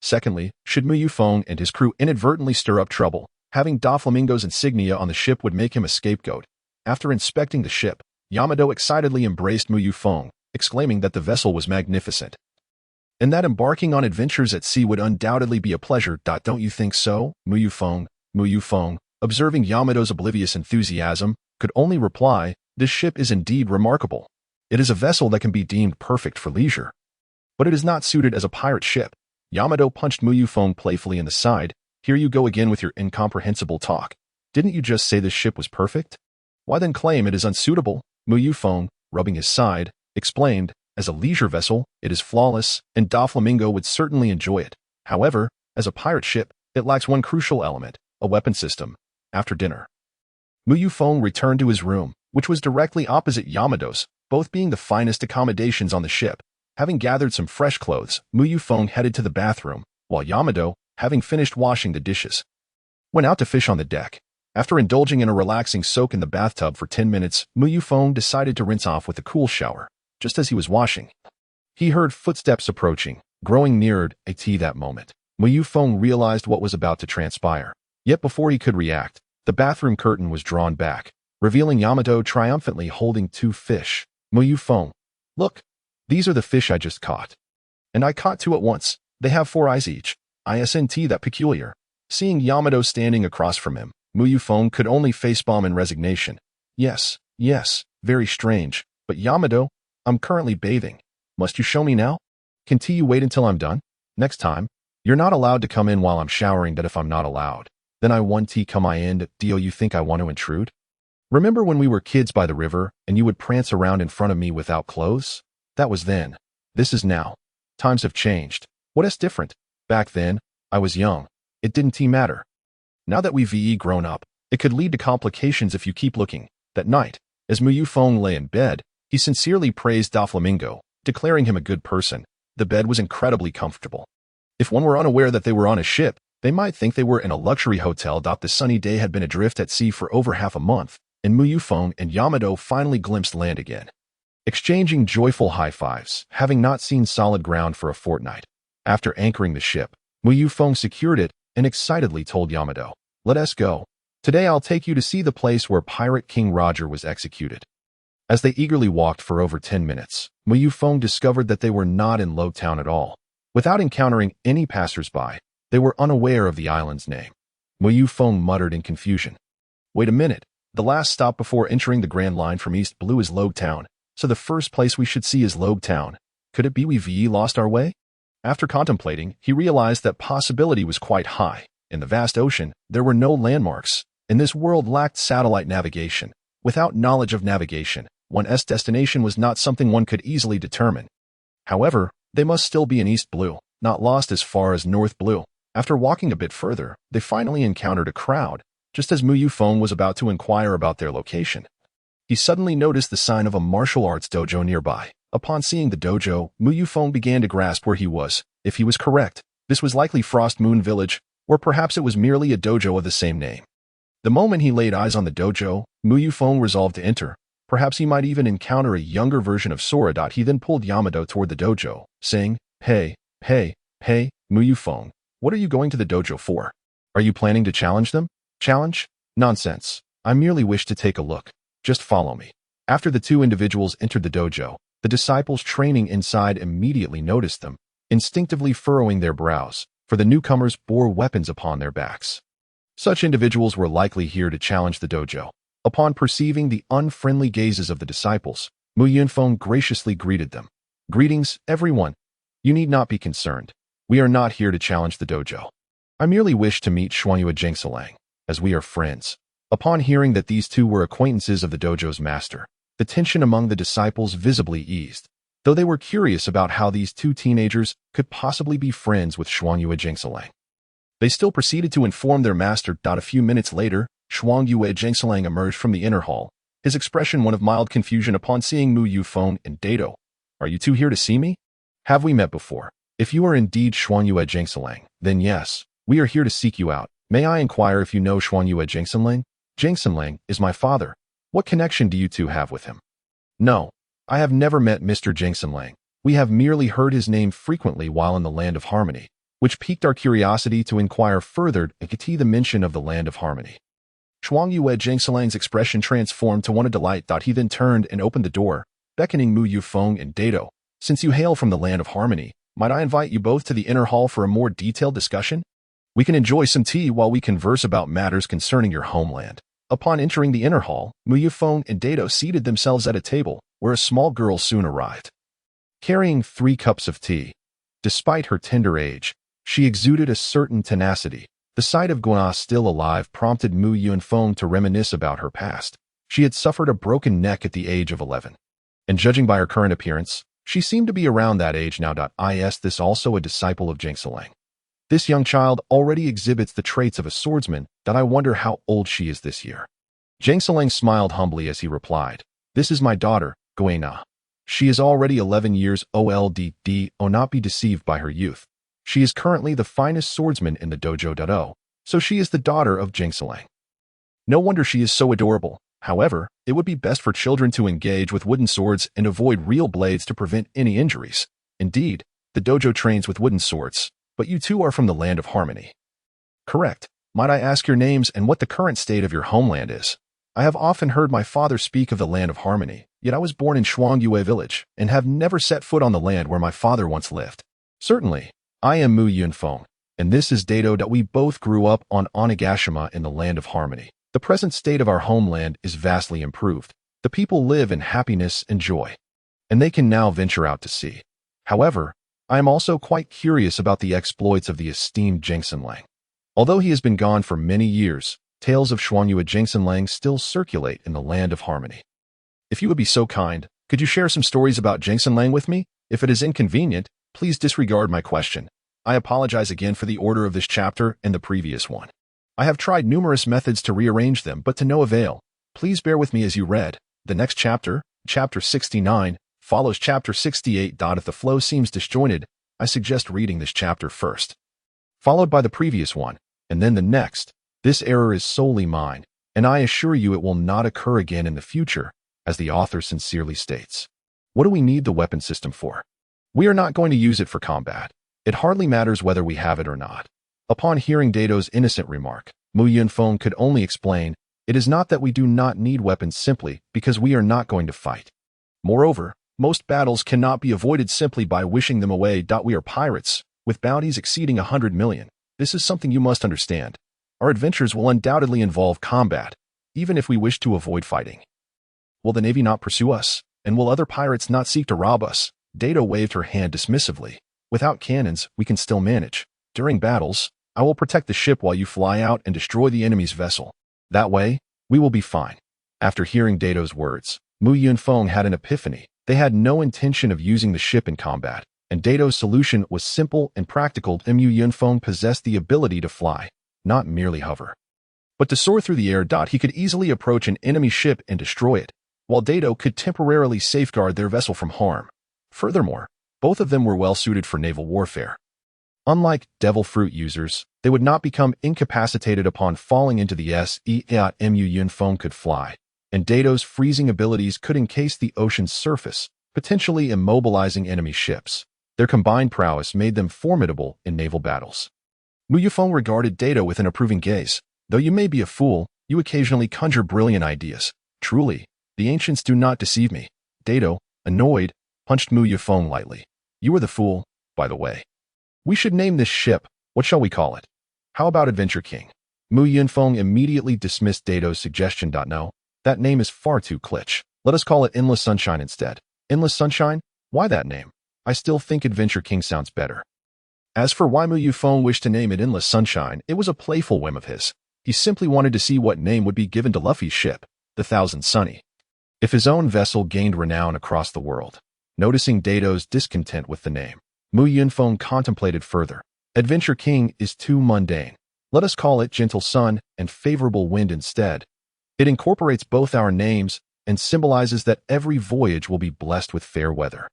Secondly, should Mu Yunfeng and his crew inadvertently stir up trouble, having Doflamingo's insignia on the ship would make him a scapegoat. After inspecting the ship, Yamato excitedly embraced Mu Yunfeng, exclaiming that the vessel was magnificent, and that embarking on adventures at sea would undoubtedly be a pleasure. Don't you think so, Mu Yunfeng, observing Yamato's oblivious enthusiasm, could only reply, "This ship is indeed remarkable. It is a vessel that can be deemed perfect for leisure, but it is not suited as a pirate ship." Yamato punched Mu Yunfeng playfully in the side. "Here you go again with your incomprehensible talk. Didn't you just say this ship was perfect? Why then claim it is unsuitable?" Mu Yunfeng, rubbing his side, explained, "As a leisure vessel, it is flawless, and Doflamingo would certainly enjoy it. However, as a pirate ship, it lacks one crucial element, a weapon system." After dinner, Mu Yunfeng returned to his room, which was directly opposite Yamato's, both being the finest accommodations on the ship. Having gathered some fresh clothes, Mu Yunfeng headed to the bathroom, while Yamato, having finished washing the dishes, went out to fish on the deck. After indulging in a relaxing soak in the bathtub for 10 minutes, Yunfeng decided to rinse off with a cool shower. Just as he was washing, he heard footsteps approaching, growing nearer at that moment. Yunfeng realized what was about to transpire. Yet before he could react, the bathroom curtain was drawn back, revealing Yamato triumphantly holding 2 fish. Yunfeng, look, these are the fish I just caught. And I caught 2 at once. They have 4 eyes each. Isn't that peculiar? Seeing Yamato standing across from him, Yunfeng could only facepalm in resignation. Yes, very strange. But Yamato, I'm currently bathing. Must you show me now? Can't you wait until I'm done? Next time, you're not allowed to come in while I'm showering. That if I'm not allowed, then I want to come in. Do you think I want to intrude? Remember when we were kids by the river and you would prance around in front of me without clothes? That was then. This is now. Times have changed. What is different? Back then, I was young. It didn't matter. Now that we've grown up, it could lead to complications if you keep looking. That night, as Yunfeng lay in bed, he sincerely praised Doflamingo, declaring him a good person. The bed was incredibly comfortable. If one were unaware that they were on a ship, they might think they were in a luxury hotel. The sunny day had been adrift at sea for over half a month, and Yunfeng and Yamato finally glimpsed land again. Exchanging joyful high fives, having not seen solid ground for a fortnight. After anchoring the ship, Yunfeng secured it and excitedly told Yamato, "Let us go. Today I'll take you to see the place where Pirate King Roger was executed." As they eagerly walked for over 10 minutes, Yunfeng discovered that they were not in Low Town at all. Without encountering any passers-by, they were unaware of the island's name. Yunfeng muttered in confusion. Wait a minute, the last stop before entering the Grand Line from East Blue is Low Town, so the first place we should see is Low Town. Could it be we've lost our way? After contemplating, he realized that possibility was quite high. In the vast ocean, there were no landmarks, and this world lacked satellite navigation. Without knowledge of navigation, one's destination was not something one could easily determine. However, they must still be in East Blue, not lost as far as North Blue. After walking a bit further, they finally encountered a crowd, just as Yunfeng was about to inquire about their location. He suddenly noticed the sign of a martial arts dojo nearby. Upon seeing the dojo, Yunfeng began to grasp where he was. If he was correct, this was likely Frost Moon Village, or perhaps it was merely a dojo of the same name. The moment he laid eyes on the dojo, Yunfeng resolved to enter. Perhaps he might even encounter a younger version of Sora. He then pulled Yamato toward the dojo, saying, Hey, Yunfeng, what are you going to the dojo for? Are you planning to challenge them? Challenge? Nonsense. I merely wish to take a look. Just follow me. After the 2 individuals entered the dojo, the disciples training inside immediately noticed them, instinctively furrowing their brows, for the newcomers bore weapons upon their backs. Such individuals were likely here to challenge the dojo. Upon perceiving the unfriendly gazes of the disciples, Yunfeng graciously greeted them. Greetings, everyone. You need not be concerned. We are not here to challenge the dojo. I merely wish to meet Qiongqi, as we are friends. Upon hearing that these 2 were acquaintances of the dojo's master, the tension among the disciples visibly eased, though they were curious about how these 2 teenagers could possibly be friends with Qiongqi. They still proceeded to inform their master. A few minutes later, Qiongqi emerged from the inner hall, his expression one of mild confusion upon seeing Yunfeng and Kaido. Are you 2 here to see me? Have we met before? If you are indeed Qiongqi, then yes, we are here to seek you out. May I inquire if you know Qiongqi? Jingsenlang is my father. What connection do you 2 have with him? No, I have never met Mr. Jingsenlang. We have merely heard his name frequently while in the Land of Harmony, which piqued our curiosity to inquire further and get the mention of the Land of Harmony. Qiongqi expression transformed to one of delight. He then turned and opened the door, beckoning Yunfeng and Kaido. Since you hail from the Land of Harmony, might I invite you both to the inner hall for a more detailed discussion? We can enjoy some tea while we converse about matters concerning your homeland. Upon entering the inner hall, Yunfeng and Kaido seated themselves at a table, where a small girl soon arrived, carrying 3 cups of tea. Despite her tender age, she exuded a certain tenacity. The sight of Guana still alive prompted Yunfeng to reminisce about her past. She had suffered a broken neck at the age of 11. And judging by her current appearance, she seemed to be around that age now. Is this also a disciple of Jingsenlang? This young child already exhibits the traits of a swordsman. I wonder how old she is this year. Jingsenlang smiled humbly as he replied, This is my daughter, Guana. She is already 11 years old. Do not be deceived by her youth. She is currently the finest swordsman in the dojo. So she is the daughter of Jingsenlang. No wonder she is so adorable. However, it would be best for children to engage with wooden swords and avoid real blades to prevent any injuries. Indeed, the dojo trains with wooden swords, but you two are from the land of harmony. Correct. Might I ask your names and what the current state of your homeland is? I have often heard my father speak of the land of harmony, yet I was born in Qiongqi village and have never set foot on the land where my father once lived. Certainly, I am Yunfeng, and this is Dado. We both grew up on Onigashima in the land of harmony. The present state of our homeland is vastly improved. The people live in happiness and joy, and they can now venture out to sea. However, I am also quite curious about the exploits of the esteemed Jingxinlang. Although he has been gone for many years, tales of Xuanyue Jingxinlang still circulate in the land of harmony. If you would be so kind, could you share some stories about Jingxinlang with me? If it is inconvenient, please disregard my question. I apologize again for the order of this chapter and the previous one. I have tried numerous methods to rearrange them, but to no avail. Please bear with me as you read. The next chapter, chapter 69, follows chapter 68. If the flow seems disjointed, I suggest reading this chapter first, followed by the previous one, and then the next. This error is solely mine, and I assure you it will not occur again in the future, as the author sincerely states. What do we need the weapon system for? We are not going to use it for combat. It hardly matters whether we have it or not. Upon hearing Dado's innocent remark, Yunfeng could only explain, it is not that we do not need weapons simply because we are not going to fight. Moreover, most battles cannot be avoided simply by wishing them away. We are pirates, with bounties exceeding 100 million. This is something you must understand. Our adventures will undoubtedly involve combat, even if we wish to avoid fighting. Will the Navy not pursue us? And will other pirates not seek to rob us? Dado waved her hand dismissively. Without cannons, we can still manage. During battles, I will protect the ship while you fly out and destroy the enemy's vessel. That way, we will be fine. After hearing Dado's words, Yunfeng had an epiphany. They had no intention of using the ship in combat, and Dado's solution was simple and practical. Yunfeng possessed the ability to fly, not merely hover, but to soar through the air. He could easily approach an enemy ship and destroy it, while Dado could temporarily safeguard their vessel from harm. Furthermore, both of them were well suited for naval warfare. Unlike devil fruit users, they would not become incapacitated upon falling into the sea. Yunfeng could fly, and Dado's freezing abilities could encase the ocean's surface, potentially immobilizing enemy ships. Their combined prowess made them formidable in naval battles. Yunfeng regarded Dado with an approving gaze. Though you may be a fool, you occasionally conjure brilliant ideas. Truly, the ancients do not deceive me. Dado, annoyed, punched Yunfeng lightly. You are the fool, by the way. We should name this ship. What shall we call it? How about Adventure King? Yunfeng immediately dismissed Dado's suggestion. No, that name is far too kitsch. Let us call it Endless Sunshine instead. Endless Sunshine? Why that name? I still think Adventure King sounds better. As for why Yunfeng wished to name it Endless Sunshine, it was a playful whim of his. He simply wanted to see what name would be given to Luffy's ship, the Thousand Sunny, if his own vessel gained renown across the world. Noticing Dado's discontent with the name, Yunfeng contemplated further. Adventure King is too mundane. Let us call it Gentle Sun and Favorable Wind instead. It incorporates both our names and symbolizes that every voyage will be blessed with fair weather,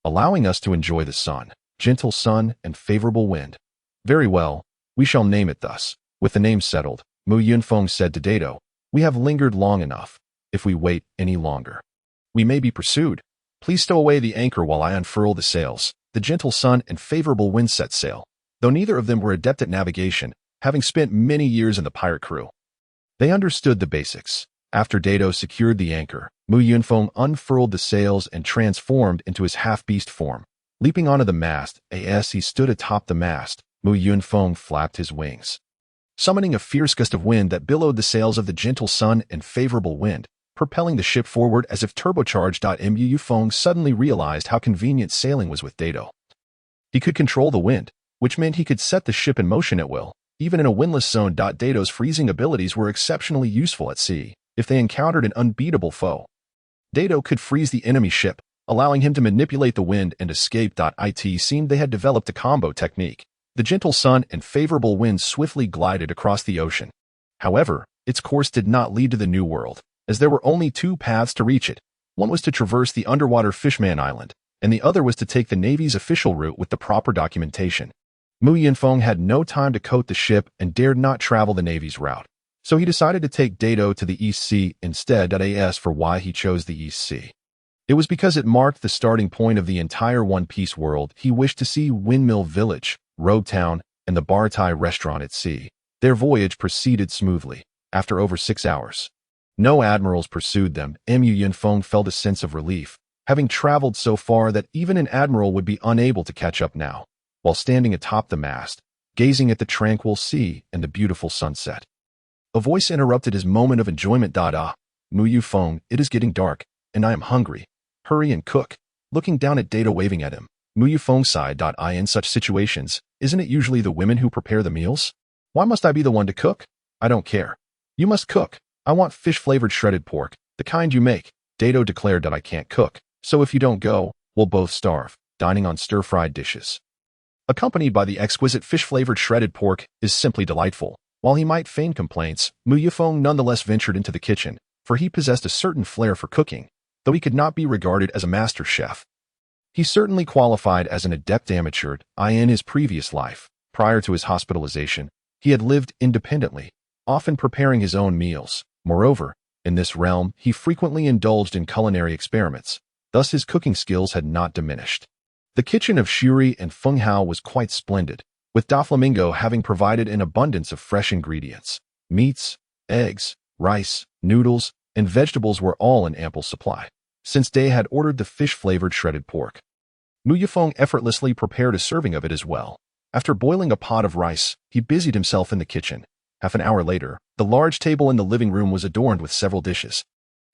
allowing us to enjoy the sun, gentle sun, and favorable wind. Very well, we shall name it thus. With the name settled, Yunfeng said to Dado, we have lingered long enough. If we wait any longer, we may be pursued. Please stow away the anchor while I unfurl the sails. The gentle sun and favorable wind set sail, though neither of them were adept at navigation, having spent many years in the pirate crew. They understood the basics. After Dado secured the anchor, Yunfeng unfurled the sails and transformed into his half-beast form. Leaping onto the mast, as he stood atop the mast, Yunfeng flapped his wings, summoning a fierce gust of wind that billowed the sails of the gentle sun and favorable wind, propelling the ship forward as if turbocharged. Yunfeng suddenly realized how convenient sailing was with Dado. He could control the wind, which meant he could set the ship in motion at will, even in a windless zone. Dado's freezing abilities were exceptionally useful at sea, if they encountered an unbeatable foe. Dado could freeze the enemy ship, allowing him to manipulate the wind and escape. It seemed they had developed a combo technique. The gentle sun and favorable wind swiftly glided across the ocean. However, its course did not lead to the New World, as there were only two paths to reach it. One was to traverse the underwater Fishman Island, and the other was to take the Navy's official route with the proper documentation. Yunfeng had no time to coat the ship and dared not travel the Navy's route, So he decided to take Dado to the East Sea instead. As for why he chose the East Sea, it was because it marked the starting point of the entire One Piece world. He wished to see Windmill Village, Rogue Town, and the Bar Thai restaurant at sea. Their voyage proceeded smoothly. After over 6 hours, no admirals pursued them. Yunfeng felt a sense of relief, having traveled so far that even an admiral would be unable to catch up now. While standing atop the mast, gazing at the tranquil sea and the beautiful sunset, a voice interrupted his moment of enjoyment. Yunfeng, it is getting dark, and I am hungry. Hurry and cook. Looking down at Data waving at him, Yunfeng sighed. In such situations, isn't it usually the women who prepare the meals? Why must I be the one to cook? I don't care. You must cook. I want fish-flavored shredded pork, the kind you make. Dado declared. I can't cook, so if you don't go, we'll both starve. Dining on stir-fried dishes, accompanied by the exquisite fish-flavored shredded pork, is simply delightful. While he might feign complaints, Yunfeng nonetheless ventured into the kitchen, for he possessed a certain flair for cooking, though he could not be regarded as a master chef. He certainly qualified as an adept amateur. In his previous life, prior to his hospitalization, he had lived independently, often preparing his own meals. Moreover, in this realm, he frequently indulged in culinary experiments, thus his cooking skills had not diminished. The kitchen of Shuri and Feng Hao was quite splendid, with Doflamingo having provided an abundance of fresh ingredients. Meats, eggs, rice, noodles, and vegetables were all in ample supply, since Day had ordered the fish-flavored shredded pork. Yunfeng effortlessly prepared a serving of it as well. After boiling a pot of rice, he busied himself in the kitchen. Half an hour later, the large table in the living room was adorned with several dishes.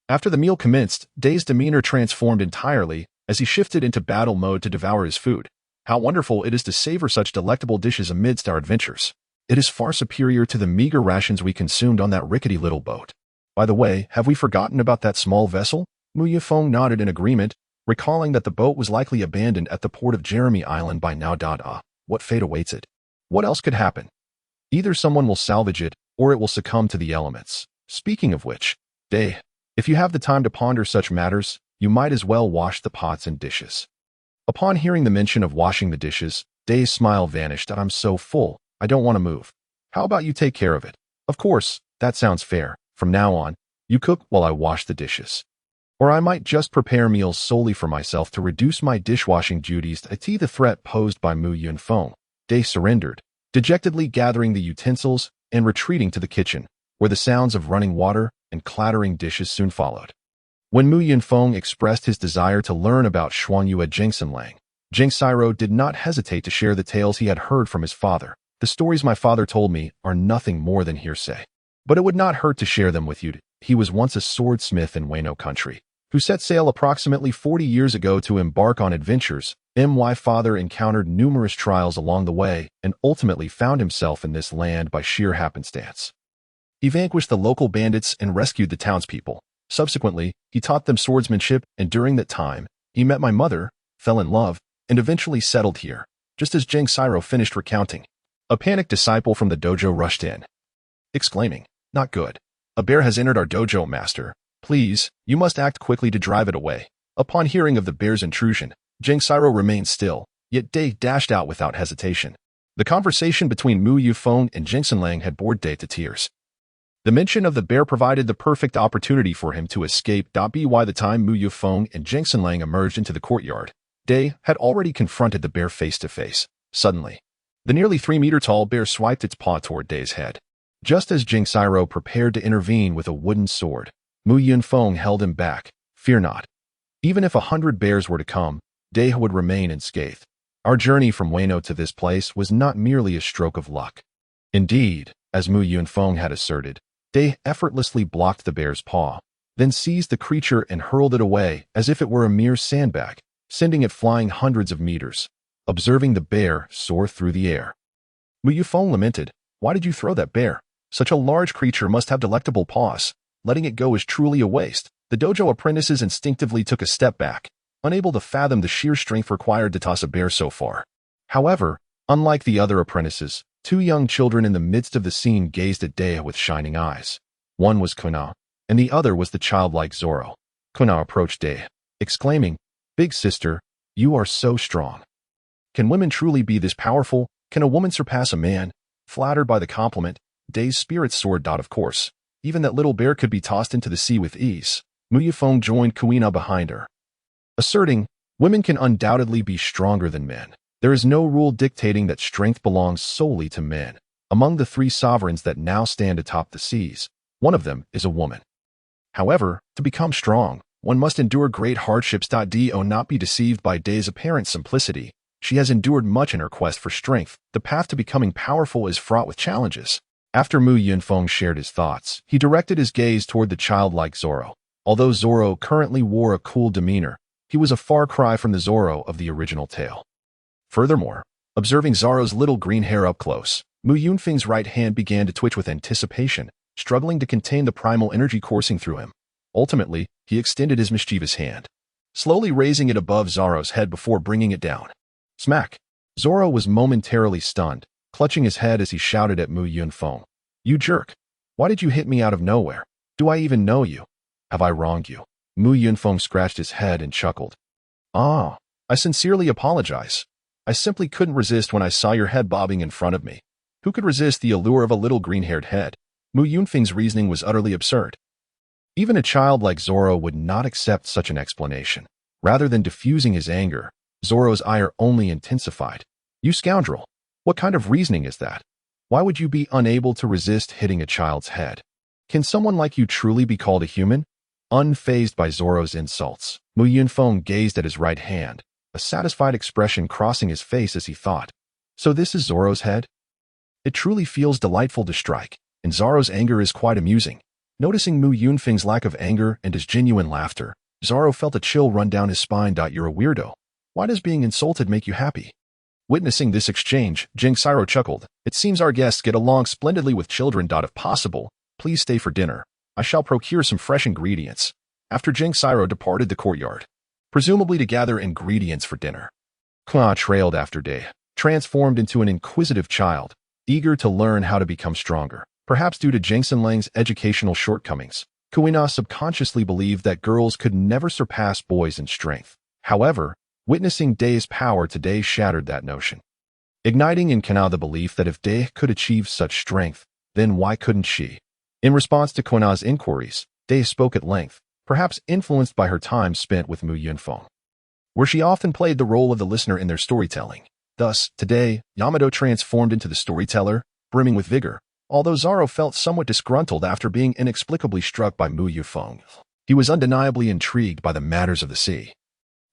After the meal commenced, Day's demeanor transformed entirely as he shifted into battle mode to devour his food. How wonderful it is to savor such delectable dishes amidst our adventures. It is far superior to the meager rations we consumed on that rickety little boat. By the way, have we forgotten about that small vessel? Yunfeng nodded in agreement, recalling that the boat was likely abandoned at the port of Jeremy Island by now. What fate awaits it? What else could happen? Either someone will salvage it, or it will succumb to the elements. Speaking of which, Day, if you have the time to ponder such matters, you might as well wash the pots and dishes. Upon hearing the mention of washing the dishes, Day's smile vanished. I'm so full, I don't want to move. How about you take care of it? Of course, that sounds fair. From now on, you cook while I wash the dishes. Or I might just prepare meals solely for myself to reduce my dishwashing duties. The threat posed by Yunfeng, Day surrendered, dejectedly gathering the utensils and retreating to the kitchen, where the sounds of running water and clattering dishes soon followed. When Yunfeng expressed his desire to learn about Xuanyue Jingxinlang, Jingxiro did not hesitate to share the tales he had heard from his father. The stories my father told me are nothing more than hearsay, but it would not hurt to share them with you. He was once a swordsmith in Wano country, who set sail approximately 40 years ago to embark on adventures. My father encountered numerous trials along the way and ultimately found himself in this land by sheer happenstance. He vanquished the local bandits and rescued the townspeople. Subsequently, he taught them swordsmanship, and during that time, he met my mother, fell in love, and eventually settled here. Just as Jingxiro finished recounting, a panicked disciple from the dojo rushed in, exclaiming, "Not good. A bear has entered our dojo, master. Please, you must act quickly to drive it away." Upon hearing of the bear's intrusion, Jingxiro remained still, yet Day dashed out without hesitation. The conversation between Yunfeng and Jingxinlang had bored Day to tears. The mention of the bear provided the perfect opportunity for him to escape. By the time Yunfeng and Jingxinlang emerged into the courtyard, Day had already confronted the bear face to face. Suddenly, the nearly 3-meter-tall bear swiped its paw toward Day's head. Just as Jingxiro prepared to intervene with a wooden sword, Yunfeng held him back. "Fear not. Even if 100 bears were to come, Day would remain unscathed. Our journey from Wano to this place was not merely a stroke of luck." Indeed, as Yunfeng had asserted, Day effortlessly blocked the bear's paw, then seized the creature and hurled it away as if it were a mere sandbag, sending it flying hundreds of meters. Observing the bear soar through the air, Yunfeng lamented, "Why did you throw that bear? Such a large creature must have delectable paws. Letting it go is truly a waste." The dojo apprentices instinctively took a step back, unable to fathom the sheer strength required to toss a bear so far. However, unlike the other apprentices, 2 young children in the midst of the scene gazed at Dea with shining eyes. One was Kuna, and the other was the childlike Zoro. Kuna approached Dea, exclaiming, "Big sister, you are so strong. Can women truly be this powerful? Can a woman surpass a man?" Flattered by the compliment, Day's spirit soared. Of course, even that little bear could be tossed into the sea with ease. Mu Yunfeng joined Kuina behind her, asserting, women can undoubtedly be stronger than men. There is no rule dictating that strength belongs solely to men. Among the three sovereigns that now stand atop the seas, one of them is a woman. However, to become strong, one must endure great hardships. Do not be deceived by Day's apparent simplicity. She has endured much in her quest for strength. The path to becoming powerful is fraught with challenges. After Mu Yunfeng shared his thoughts, he directed his gaze toward the childlike Zoro. Although Zoro currently wore a cool demeanor, he was a far cry from the Zoro of the original tale. Furthermore, observing Zoro's little green hair up close, Mu Yunfeng's right hand began to twitch with anticipation, struggling to contain the primal energy coursing through him. Ultimately, he extended his mischievous hand, slowly raising it above Zoro's head before bringing it down. Smack! Zoro was momentarily stunned, clutching his head as he shouted at Mu Yunfeng. You jerk! Why did you hit me out of nowhere? Do I even know you? Have I wronged you? Mu Yunfeng scratched his head and chuckled. Ah, I sincerely apologize. I simply couldn't resist when I saw your head bobbing in front of me. Who could resist the allure of a little green-haired head? Mu Yunfeng's reasoning was utterly absurd. Even a child like Zoro would not accept such an explanation. Rather than diffusing his anger, Zoro's ire only intensified. You scoundrel! What kind of reasoning is that? Why would you be unable to resist hitting a child's head? Can someone like you truly be called a human? Unfazed by Zoro's insults, Mu Yunfeng gazed at his right hand, a satisfied expression crossing his face as he thought. So this is Zoro's head? It truly feels delightful to strike, and Zoro's anger is quite amusing. Noticing Mu Yunfeng's lack of anger and his genuine laughter, Zoro felt a chill run down his spine. You're a weirdo. Why does being insulted make you happy? Witnessing this exchange, Qiongqi chuckled. It seems our guests get along splendidly with children. If possible, please stay for dinner. I shall procure some fresh ingredients. After Qiongqi departed the courtyard, presumably to gather ingredients for dinner, Kuina trailed after Day, transformed into an inquisitive child, eager to learn how to become stronger. Perhaps due to Lang's educational shortcomings, Kuina subconsciously believed that girls could never surpass boys in strength. However, witnessing Day's power today shattered that notion, igniting in Kuina the belief that if Day could achieve such strength, then why couldn't she? In response to Kuina's inquiries, Day spoke at length, perhaps influenced by her time spent with Mu Yunfeng, where she often played the role of the listener in their storytelling. Thus, today, Yamato transformed into the storyteller, brimming with vigor. Although Zoro felt somewhat disgruntled after being inexplicably struck by Mu Yunfeng, he was undeniably intrigued by the matters of the sea.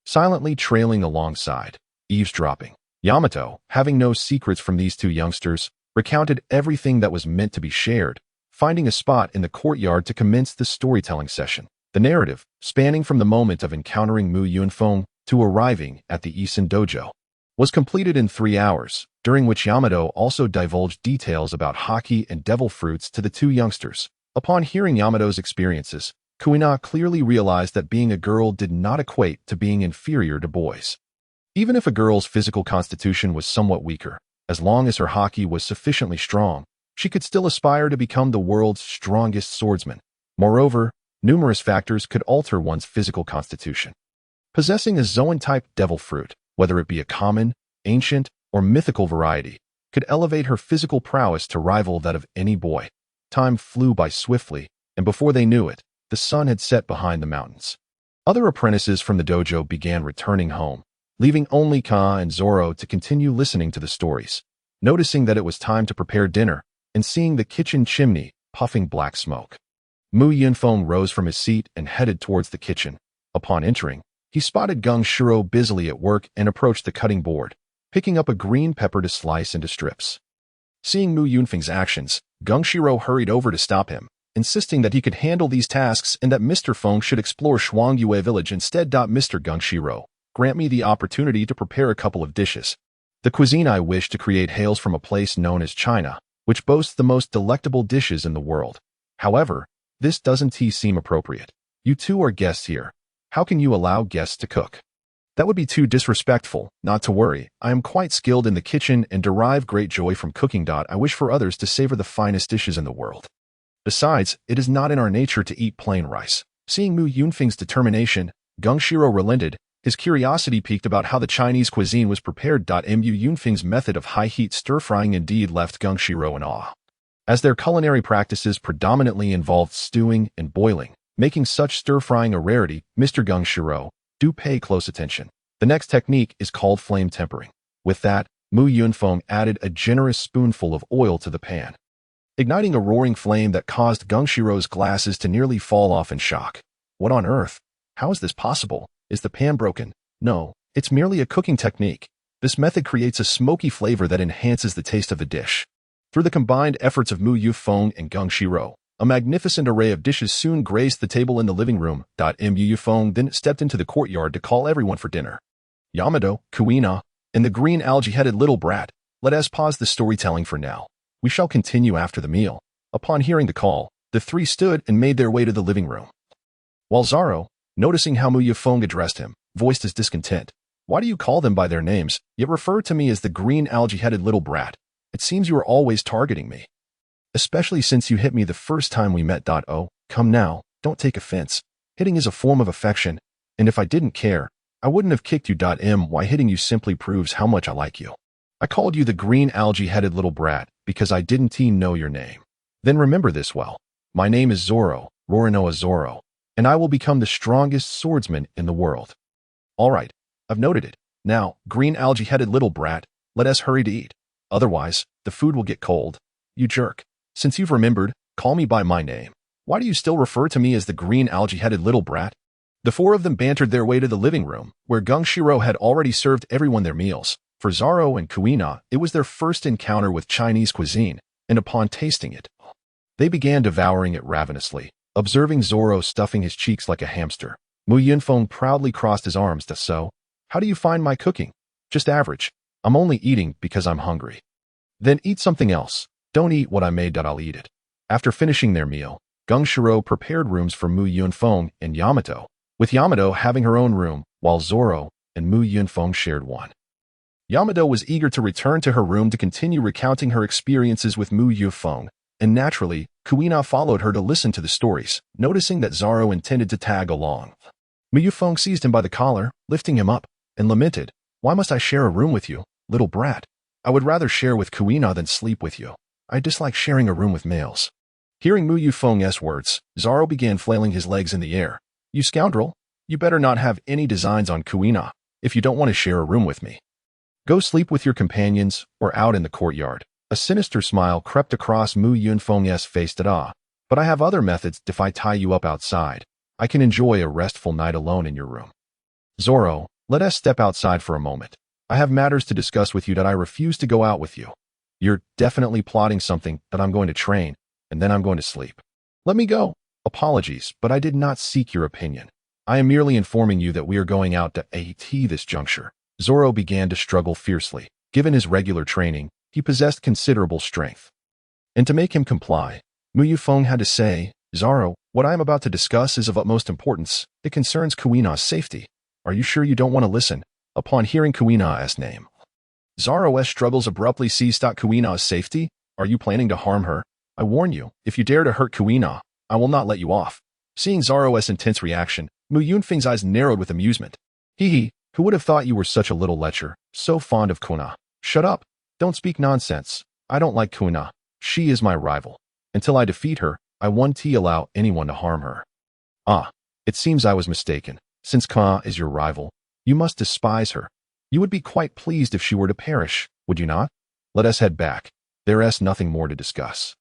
Silently trailing alongside, eavesdropping, Yamato, having no secrets from these two youngsters, recounted everything that was meant to be shared, finding a spot in the courtyard to commence the storytelling session. The narrative, spanning from the moment of encountering Mu Yunfeng to arriving at the Isen dojo, was completed in 3 hours, during which Yamato also divulged details about hockey and devil fruits to the two youngsters. Upon hearing Yamato's experiences, Kuina clearly realized that being a girl did not equate to being inferior to boys. Even if a girl's physical constitution was somewhat weaker, as long as her hockey was sufficiently strong, she could still aspire to become the world's strongest swordsman. Moreover, numerous factors could alter one's physical constitution. Possessing a Zoan-type devil fruit, whether it be a common, ancient, or mythical variety, could elevate her physical prowess to rival that of any boy. Time flew by swiftly, and before they knew it, the sun had set behind the mountains. Other apprentices from the dojo began returning home, leaving only Ka and Zoro to continue listening to the stories. Noticing that it was time to prepare dinner, and seeing the kitchen chimney puffing black smoke, Mu Yunfeng rose from his seat and headed towards the kitchen. Upon entering, he spotted Qiongqi busily at work and approached the cutting board, picking up a green pepper to slice into strips. Seeing Mu Yunfeng's actions, Qiongqi hurried over to stop him, insisting that he could handle these tasks and that Mr. Feng should explore Qiongqi village instead. Mr. Qiongqi, grant me the opportunity to prepare a couple of dishes. The cuisine I wish to create hails from a place known as China, which boasts the most delectable dishes in the world. However, this doesn't seem appropriate. You two are guests here. How can you allow guests to cook? That would be too disrespectful. Not to worry, I am quite skilled in the kitchen and derive great joy from cooking. I wish for others to savor the finest dishes in the world. Besides, it is not in our nature to eat plain rice. Seeing Mu Yunfeng's determination, Qiongqi relented, his curiosity piqued about how the Chinese cuisine was prepared. Mu Yunfeng's method of high-heat stir-frying indeed left Qiongqi in awe. as their culinary practices predominantly involved stewing and boiling, making such stir-frying a rarity. Mr. Qiongqi, do pay close attention. The next technique is called flame tempering. With that, Yunfeng added a generous spoonful of oil to the pan, igniting a roaring flame that caused Qiongqi's glasses to nearly fall off in shock. What on earth? How is this possible? Is the pan broken? No, it's merely a cooking technique. This method creates a smoky flavor that enhances the taste of the dish. Through the combined efforts of Yunfeng and Qiongqi, a magnificent array of dishes soon graced the table in the living room. Yunfeng then stepped into the courtyard to call everyone for dinner. Yamato, Kuina, and the green algae-headed little brat. Let us pause the storytelling for now. We shall continue after the meal. Upon hearing the call, the three stood and made their way to the living room. While Zoro, noticing how Yunfeng addressed him, voiced his discontent. Why do you call them by their names, yet refer to me as the green algae-headed little brat? It seems you are always targeting me. Especially since you hit me the first time we met. Oh, come now, don't take offense. Hitting is a form of affection, and if I didn't care, I wouldn't have kicked you. Why hitting you simply proves how much I like you. I called you the green algae-headed little brat because I didn't know your name. Then remember this well. My name is Zoro, Roronoa Zoro, and I will become the strongest swordsman in the world. All right, I've noted it. Now, green algae-headed little brat, let us hurry to eat. Otherwise, the food will get cold. You jerk. Since you've remembered, call me by my name. Why do you still refer to me as the green algae-headed little brat? The four of them bantered their way to the living room, where Qiongqi had already served everyone their meals. For Zoro and Kuina, it was their first encounter with Chinese cuisine, and upon tasting it, they began devouring it ravenously. Observing Zoro stuffing his cheeks like a hamster, Yunfeng proudly crossed his arms. So, how do you find my cooking? Just average. I'm only eating because I'm hungry. Then eat something else. Don't eat what I made. I'll eat it. After finishing their meal, Qiongqi prepared rooms for Yunfeng and Yamato, with Yamato having her own room, while Zoro and Yunfeng shared one. Yamato was eager to return to her room to continue recounting her experiences with Yunfeng, and naturally, Kuina followed her to listen to the stories, noticing that Zoro intended to tag along. Yunfeng seized him by the collar, lifting him up, and lamented, "Why must I share a room with you, little brat? I would rather share with Kuina than sleep with you. I dislike sharing a room with males." Hearing Yunfeng's words, Zoro began flailing his legs in the air. "You scoundrel! You better not have any designs on Kuina if you don't want to share a room with me. Go sleep with your companions or out in the courtyard." A sinister smile crept across Yunfeng's face. But I have other methods. If I tie you up outside, I can enjoy a restful night alone in your room. Zoro, let us step outside for a moment. I have matters to discuss with you. I refuse to go out with you. You're definitely plotting something that I'm going to train, and then I'm going to sleep. Let me go. Apologies, but I did not seek your opinion. I am merely informing you that we are going out to AT this juncture. Zoro began to struggle fiercely. Given his regular training, he possessed considerable strength. And to make him comply, Yunfeng had to say, "Zoro, what I am about to discuss is of utmost importance. It concerns Kuina's safety. Are you sure you don't want to listen?" Upon hearing Kuina's name, Zoro's struggles abruptly ceased. Kuina's safety? Are you planning to harm her? I warn you, if you dare to hurt Kuina, I will not let you off. Seeing Zoro's intense reaction, Yunfeng's eyes narrowed with amusement. Hee, who would have thought you were such a little lecher, so fond of Kuina? Shut up. Don't speak nonsense. I don't like Kuina. She is my rival. Until I defeat her, I won't allow anyone to harm her. Ah, it seems I was mistaken. Since Kuina is your rival, you must despise her. You would be quite pleased if she were to perish, would you not? Let us head back. There is nothing more to discuss.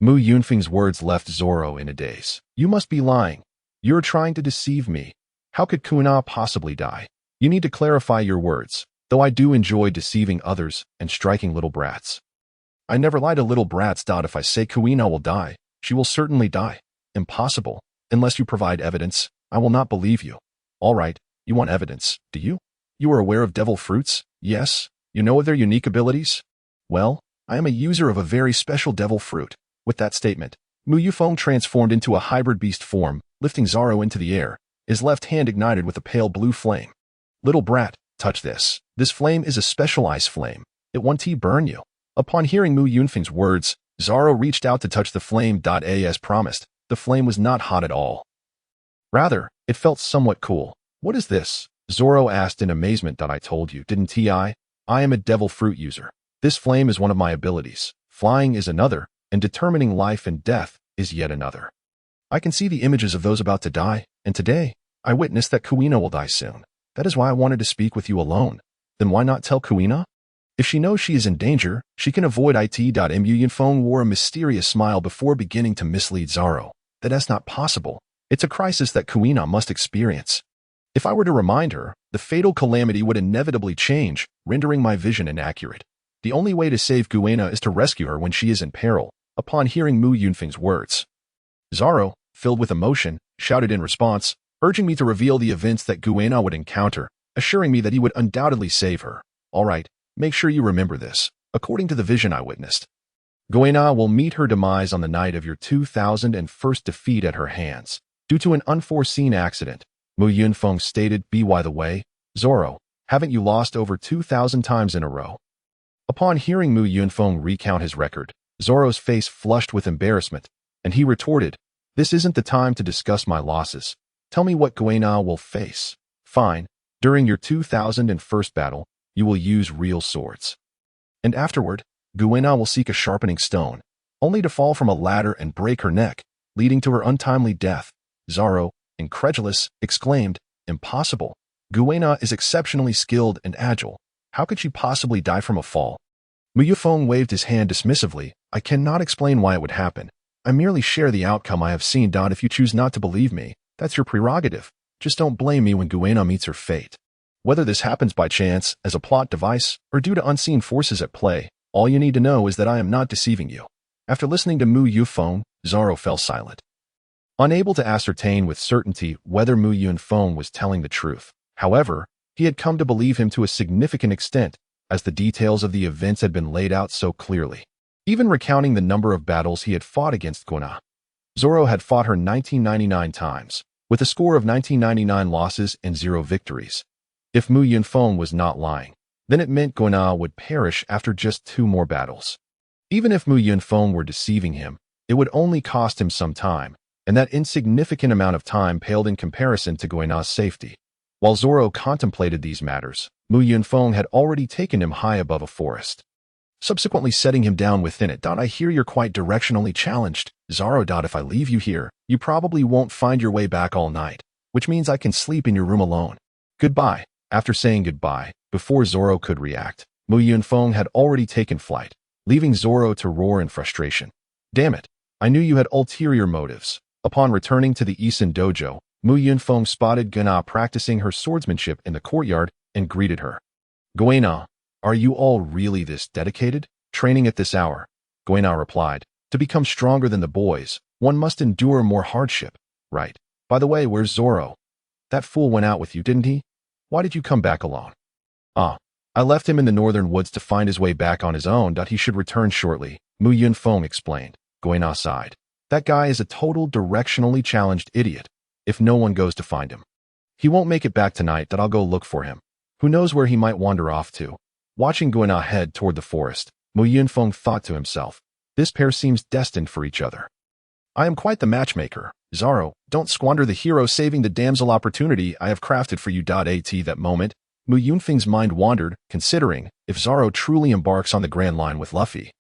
Yunfeng's words left Zoro in a daze. You must be lying. You're trying to deceive me. How could Kuina possibly die? You need to clarify your words, though I do enjoy deceiving others and striking little brats. I never lie to little brats. If I say Kuina will die, she will certainly die. Impossible. Unless you provide evidence, I will not believe you. All right, you want evidence, do you? You are aware of devil fruits? Yes. You know of their unique abilities? Well, I am a user of a very special devil fruit. With that statement, Yunfeng transformed into a hybrid beast form, lifting Zoro into the air, his left hand ignited with a pale blue flame. Little brat, touch this. This flame is a special ice flame. It won't burn you. Upon hearing Yunfeng's words, Zoro reached out to touch the flame. As promised, the flame was not hot at all. Rather, it felt somewhat cool. What is this? Zoro asked in amazement. I told you, didn't I? I am a devil fruit user. This flame is one of my abilities. Flying is another, and determining life and death is yet another. I can see the images of those about to die, and today, I witnessed that Kuina will die soon. That is why I wanted to speak with you alone. Then why not tell Kuina? If she knows she is in danger, she can avoid it. Yunfeng wore a mysterious smile before beginning to mislead Zoro. That's not possible. It's a crisis that Kuina must experience. If I were to remind her, the fatal calamity would inevitably change, rendering my vision inaccurate. The only way to save Kuina is to rescue her when she is in peril. Upon hearing Mu Yunfeng's words, Zoro, filled with emotion, shouted in response, urging me to reveal the events that Kuina would encounter, assuring me that he would undoubtedly save her. All right, make sure you remember this. According to the vision I witnessed, Kuina will meet her demise on the night of your 2001st defeat at her hands. Due to an unforeseen accident, Mu Yunfeng stated. By the way, Zoro, haven't you lost over 2,000 times in a row? Upon hearing Mu Yunfeng recount his record, Zoro's face flushed with embarrassment, and he retorted, this isn't the time to discuss my losses. Tell me what Kuina will face. Fine, during your 2001st battle, you will use real swords. And afterward, Kuina will seek a sharpening stone, only to fall from a ladder and break her neck, leading to her untimely death. Zoro, incredulous, exclaimed, impossible. Kuina is exceptionally skilled and agile. How could she possibly die from a fall? Mu Yunfeng waved his hand dismissively. I cannot explain why it would happen. I merely share the outcome I have seen. If you choose not to believe me, that's your prerogative. Just don't blame me when Kuina meets her fate. Whether this happens by chance, as a plot device, or due to unseen forces at play, all you need to know is that I am not deceiving you. After listening to Mu Yunfeng, Zoro fell silent, unable to ascertain with certainty whether Mu Yunfeng was telling the truth. However, he had come to believe him to a significant extent, as the details of the events had been laid out so clearly. Even recounting the number of battles he had fought against Kuina, Zoro had fought her 1999 times, with a score of 1999 losses and 0 victories. If Mu Yunfeng was not lying, then it meant Kuina would perish after just 2 more battles. Even if Mu Yunfeng were deceiving him, it would only cost him some time, and that insignificant amount of time paled in comparison to Kuina's safety. While Zoro contemplated these matters, Mu Yunfeng had already taken him high above a forest, subsequently setting him down within it. I hear you're quite directionally challenged, Zoro. If I leave you here, you probably won't find your way back all night, which means I can sleep in your room alone. Goodbye. After saying goodbye, before Zoro could react, Mu Yunfeng had already taken flight, leaving Zoro to roar in frustration. Damn it, I knew you had ulterior motives. Upon returning to the Isen dojo, Mu Yunfeng spotted Kuina practicing her swordsmanship in the courtyard and greeted her. Kuina, are you all really this dedicated? Training at this hour? Kuina replied, to become stronger than the boys, one must endure more hardship. Right. By the way, where's Zoro? That fool went out with you, didn't he? Why did you come back alone? I left him in the northern woods to find his way back on his own. He should return shortly, Mu Yunfeng explained. Kuina sighed. That guy is a total directionally challenged idiot. If no one goes to find him, he won't make it back tonight. I'll go look for him. Who knows where he might wander off to? Watching Kuina head toward the forest, Mu Yunfeng thought to himself, this pair seems destined for each other. I am quite the matchmaker. Zoro, don't squander the hero saving the damsel opportunity I have crafted for you. At that moment, Mu Yunfeng's mind wandered, considering, if Zoro truly embarks on the Grand Line with Luffy,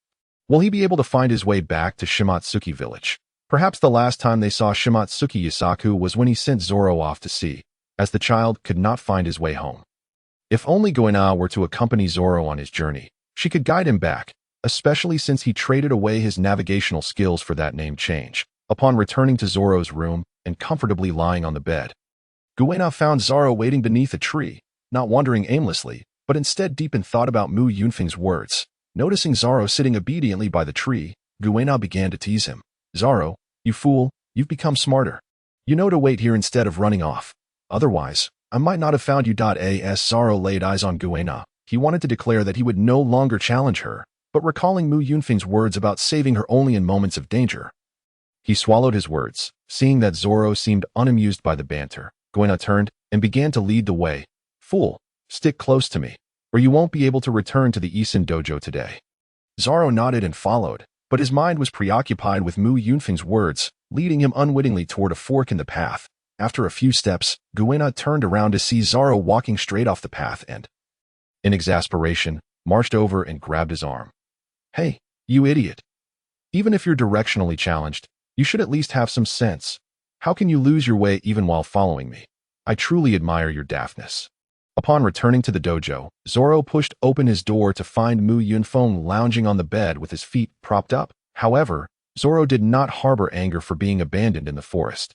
will he be able to find his way back to Shimotsuki village? Perhaps the last time they saw Shimotsuki Yusaku was when he sent Zoro off to sea, as the child could not find his way home. If only Kuina were to accompany Zoro on his journey, she could guide him back, especially since he traded away his navigational skills for that name change. Upon returning to Zoro's room and comfortably lying on the bed, Kuina found Zoro waiting beneath a tree, not wandering aimlessly, but instead deep in thought about Mu Yunfeng's words. Noticing Zoro sitting obediently by the tree, Kuina began to tease him. Zoro, you fool, you've become smarter. You know to wait here instead of running off. Otherwise, I might not have found you. As Zoro laid eyes on Kuina, he wanted to declare that he would no longer challenge her, but recalling Mu Yunfeng's words about saving her only in moments of danger, he swallowed his words. Seeing that Zoro seemed unamused by the banter, Kuina turned and began to lead the way. Fool, stick close to me, or you won't be able to return to the Isen dojo today. Zoro nodded and followed, but his mind was preoccupied with Mu Yunfeng's words, leading him unwittingly toward a fork in the path. After a few steps, Kuina turned around to see Zoro walking straight off the path and, in exasperation, marched over and grabbed his arm. Hey, you idiot. Even if you're directionally challenged, you should at least have some sense. How can you lose your way even while following me? I truly admire your daftness. Upon returning to the dojo, Zoro pushed open his door to find Mu Yunfeng lounging on the bed with his feet propped up. However, Zoro did not harbor anger for being abandoned in the forest.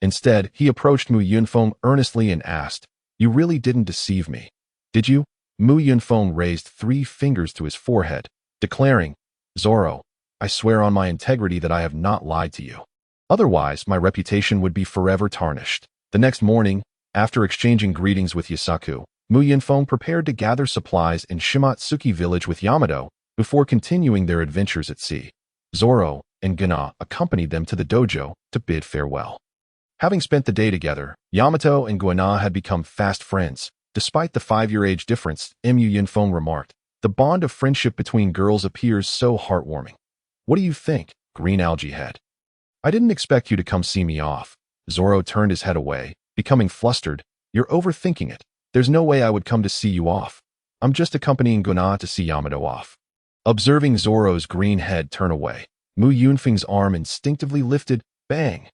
Instead, he approached Mu Yunfeng earnestly and asked, "You really didn't deceive me, did you?" Mu Yunfeng raised 3 fingers to his forehead, declaring, "Zoro, I swear on my integrity that I have not lied to you. Otherwise, my reputation would be forever tarnished." The next morning, after exchanging greetings with Yasaku, Mu Yunfeng prepared to gather supplies in Shimatsuki village with Yamato before continuing their adventures at sea. Zoro and Gana accompanied them to the dojo to bid farewell. Having spent the day together, Yamato and Gana had become fast friends. Despite the 5-year age difference, Mu Yunfeng remarked, "The bond of friendship between girls appears so heartwarming." "What do you think, Green Algae Head?" "I didn't expect you to come see me off." Zoro turned his head away, becoming flustered. "You're overthinking it. There's no way I would come to see you off. I'm just accompanying Gana to see Yamato off." Observing Zoro's green head turn away, Mu Yunfeng's arm instinctively lifted. Bang!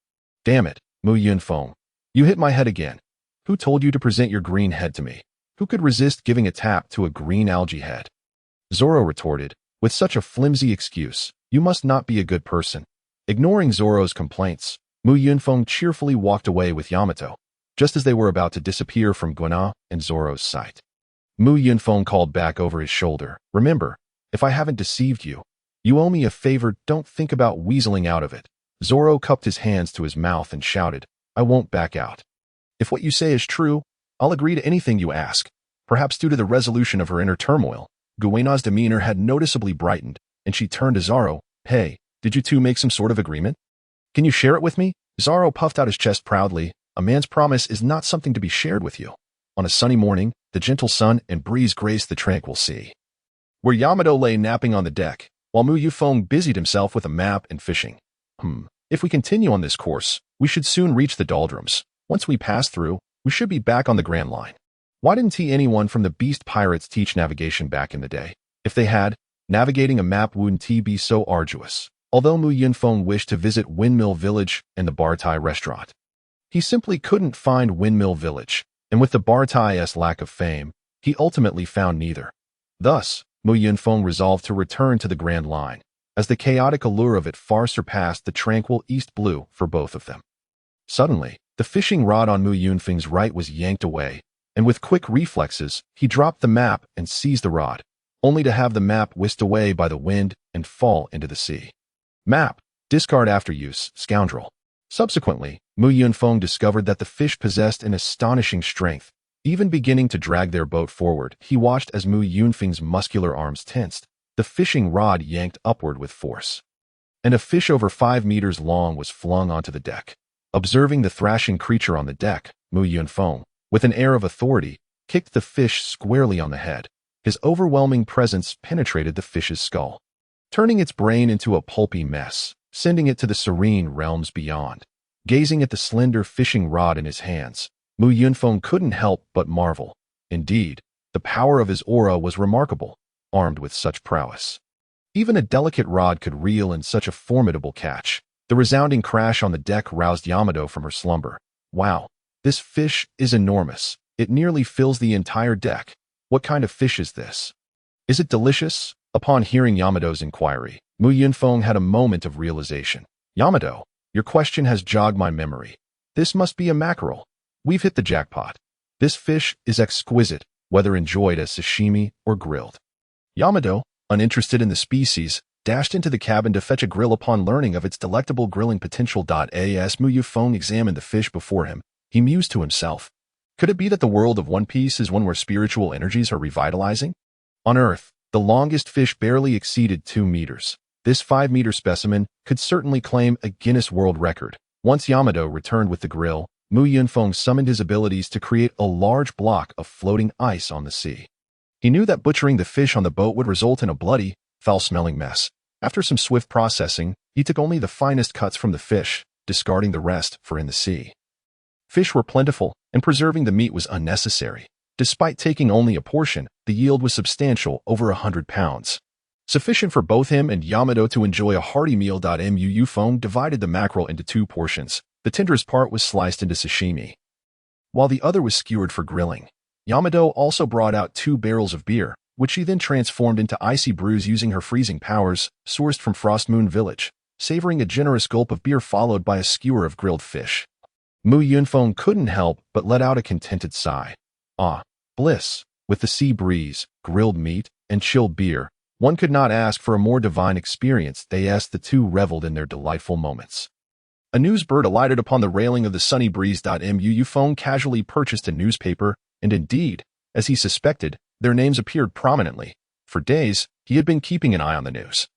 "Damn it, Mu Yunfeng. You hit my head again. Who told you to present your green head to me? Who could resist giving a tap to a green algae head?" Zoro retorted, "With such a flimsy excuse, you must not be a good person." Ignoring Zoro's complaints, Mu Yunfeng cheerfully walked away with Yamato, just as they were about to disappear from Gana and Zoro's sight. Mu Yunfeng called back over his shoulder, "Remember, if I haven't deceived you, you owe me a favor. Don't think about weaseling out of it." Zoro cupped his hands to his mouth and shouted, "I won't back out. If what you say is true, I'll agree to anything you ask." Perhaps due to the resolution of her inner turmoil, Guena's demeanor had noticeably brightened, and she turned to Zoro. "Hey, did you two make some sort of agreement? Can you share it with me?" Zoro puffed out his chest proudly. "A man's promise is not something to be shared with you." On a sunny morning, the gentle sun and breeze graced the tranquil sea, where Yamato lay napping on the deck, while Mu Yunfeng busied himself with a map and fishing. If we continue on this course, we should soon reach the doldrums. Once we pass through, we should be back on the Grand Line. Why didn't anyone from the Beast Pirates teach navigation back in the day? If they had, navigating a map wouldn't be so arduous. Although Mu Yunfeng wished to visit Windmill Village and the Bartai restaurant, he simply couldn't find Windmill Village, and with the Bartai's lack of fame, he ultimately found neither. Thus, Mu Yunfeng resolved to return to the Grand Line, as the chaotic allure of it far surpassed the tranquil East Blue for both of them. Suddenly, the fishing rod on Mu Yunfeng's right was yanked away, and with quick reflexes, he dropped the map and seized the rod, only to have the map whisked away by the wind and fall into the sea. "Map, discard after use, scoundrel." Subsequently, Mu Yunfeng discovered that the fish possessed an astonishing strength. Even beginning to drag their boat forward, he watched as Mu Yunfeng's muscular arms tensed. The fishing rod yanked upward with force, and a fish over 5 meters long was flung onto the deck. Observing the thrashing creature on the deck, Mu Yunfeng, with an air of authority, kicked the fish squarely on the head. His overwhelming presence penetrated the fish's skull, turning its brain into a pulpy mess, sending it to the serene realms beyond. Gazing at the slender fishing rod in his hands, Mu Yunfeng couldn't help but marvel. Indeed, the power of his aura was remarkable, armed with such prowess. Even a delicate rod could reel in such a formidable catch. The resounding crash on the deck roused Yamato from her slumber. "Wow, this fish is enormous. It nearly fills the entire deck. What kind of fish is this? Is it delicious?" Upon hearing Yamato's inquiry, Mu Yunfeng had a moment of realization. "Yamato, your question has jogged my memory. This must be a mackerel. We've hit the jackpot. This fish is exquisite, whether enjoyed as sashimi or grilled." Yamato, uninterested in the species, dashed into the cabin to fetch a grill. Upon learning of its delectable grilling potential. As Mu Yunfeng examined the fish before him, he mused to himself. Could it be that the world of One Piece is one where spiritual energies are revitalizing? On Earth, the longest fish barely exceeded 2 meters. This 5-meter specimen could certainly claim a Guinness World Record. Once Yamato returned with the grill, Mu Yunfeng summoned his abilities to create a large block of floating ice on the sea. He knew that butchering the fish on the boat would result in a bloody, foul-smelling mess. After some swift processing, he took only the finest cuts from the fish, discarding the rest for in the sea. Fish were plentiful, and preserving the meat was unnecessary. Despite taking only a portion, the yield was substantial, over 100 pounds. Sufficient for both him and Yamato to enjoy a hearty meal. Yunfeng divided the mackerel into 2 portions. The tenderest part was sliced into sashimi, while the other was skewered for grilling. Yamato also brought out 2 barrels of beer, which she then transformed into icy brews using her freezing powers, sourced from Frost Moon Village, savoring a generous gulp of beer followed by a skewer of grilled fish. Yunfeng couldn't help but let out a contented sigh. Ah, bliss! With the sea breeze, grilled meat, and chilled beer, one could not ask for a more divine experience. The 2 reveled in their delightful moments. A news bird alighted upon the railing of the sunny breeze. Yunfeng casually purchased a newspaper, and indeed, as he suspected, their names appeared prominently. For days, he had been keeping an eye on the news,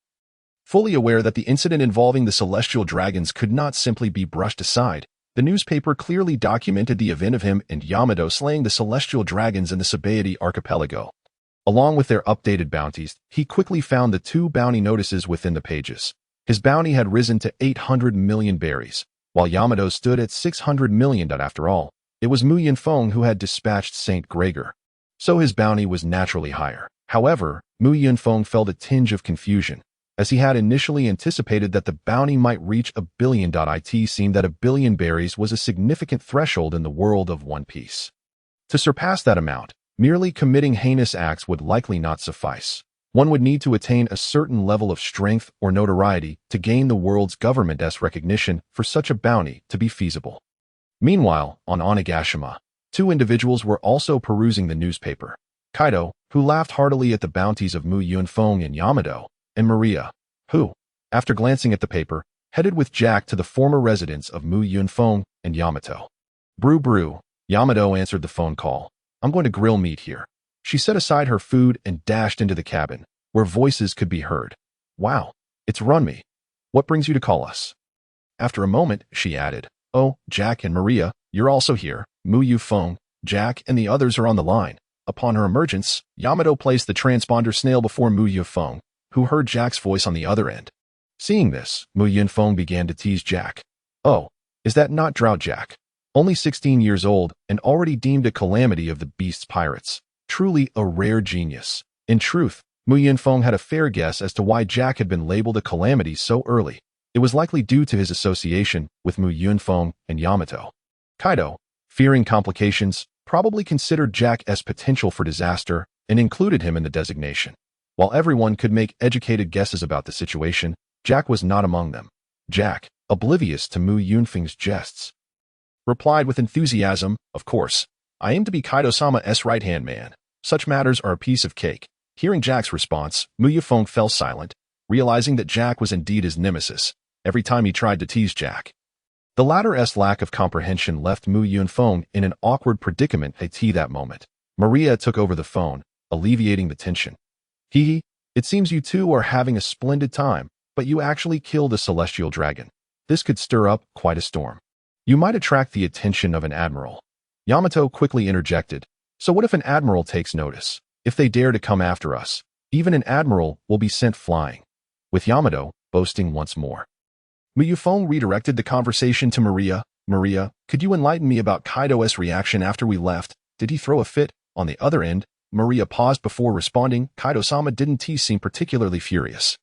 fully aware that the incident involving the celestial dragons could not simply be brushed aside. The newspaper clearly documented the event of him and Yamato slaying the celestial dragons in the Sabaody archipelago. Along with their updated bounties, he quickly found the 2 bounty notices within the pages. His bounty had risen to 800 million berries, while Yamato stood at 600 million. After all, it was Yunfeng who had dispatched Saint Gregor, so his bounty was naturally higher. However, Yunfeng felt a tinge of confusion, as he had initially anticipated that the bounty might reach 1 billion. It seemed that 1 billion berries was a significant threshold in the world of One Piece. To surpass that amount, merely committing heinous acts would likely not suffice. One would need to attain a certain level of strength or notoriety to gain the world's government's recognition for such a bounty to be feasible. Meanwhile, on Onigashima, 2 individuals were also perusing the newspaper. Kaido, who laughed heartily at the bounties of Yunfeng and Yamato, and Maria, who, after glancing at the paper, headed with Jack to the former residence of Yunfeng and Yamato. Brew, Yamato answered the phone call. I'm going to grill meat here. She set aside her food and dashed into the cabin, where voices could be heard. Wow, it's Runmi. What brings you to call us? After a moment, she added, Oh, Jack and Maria, you're also here. Yunfeng, Jack, and the others are on the line. Upon her emergence, Yamato placed the transponder snail before Yunfeng, who heard Jack's voice on the other end. Seeing this, Yunfeng began to tease Jack. Oh, is that not Drought Jack? Only 16 years old and already deemed a calamity of the beast's pirates. Truly a rare genius. In truth, Yunfeng had a fair guess as to why Jack had been labeled a calamity so early. It was likely due to his association with Yunfeng and Yamato. Kaido, fearing complications, probably considered Jack as potential for disaster and included him in the designation. While everyone could make educated guesses about the situation, Jack was not among them. Jack, oblivious to Yunfeng's jests, replied with enthusiasm, Of course, I aim to be Kaido-sama's right-hand man. Such matters are a piece of cake. Hearing Jack's response, Yunfeng fell silent, realizing that Jack was indeed his nemesis, every time he tried to tease Jack. The latter's lack of comprehension left Yunfeng in an awkward predicament at that moment. Maria took over the phone, alleviating the tension. Hee, it seems you 2 are having a splendid time, but you actually killed a celestial dragon. This could stir up quite a storm. You might attract the attention of an admiral. Yamato quickly interjected. So what if an admiral takes notice? If they dare to come after us, even an admiral will be sent flying. With Yamato boasting once more. Yunfeng redirected the conversation to Maria. Maria, could you enlighten me about Kaido's reaction after we left? Did he throw a fit? On the other end, Maria paused before responding. Kaido-sama didn't seem particularly furious.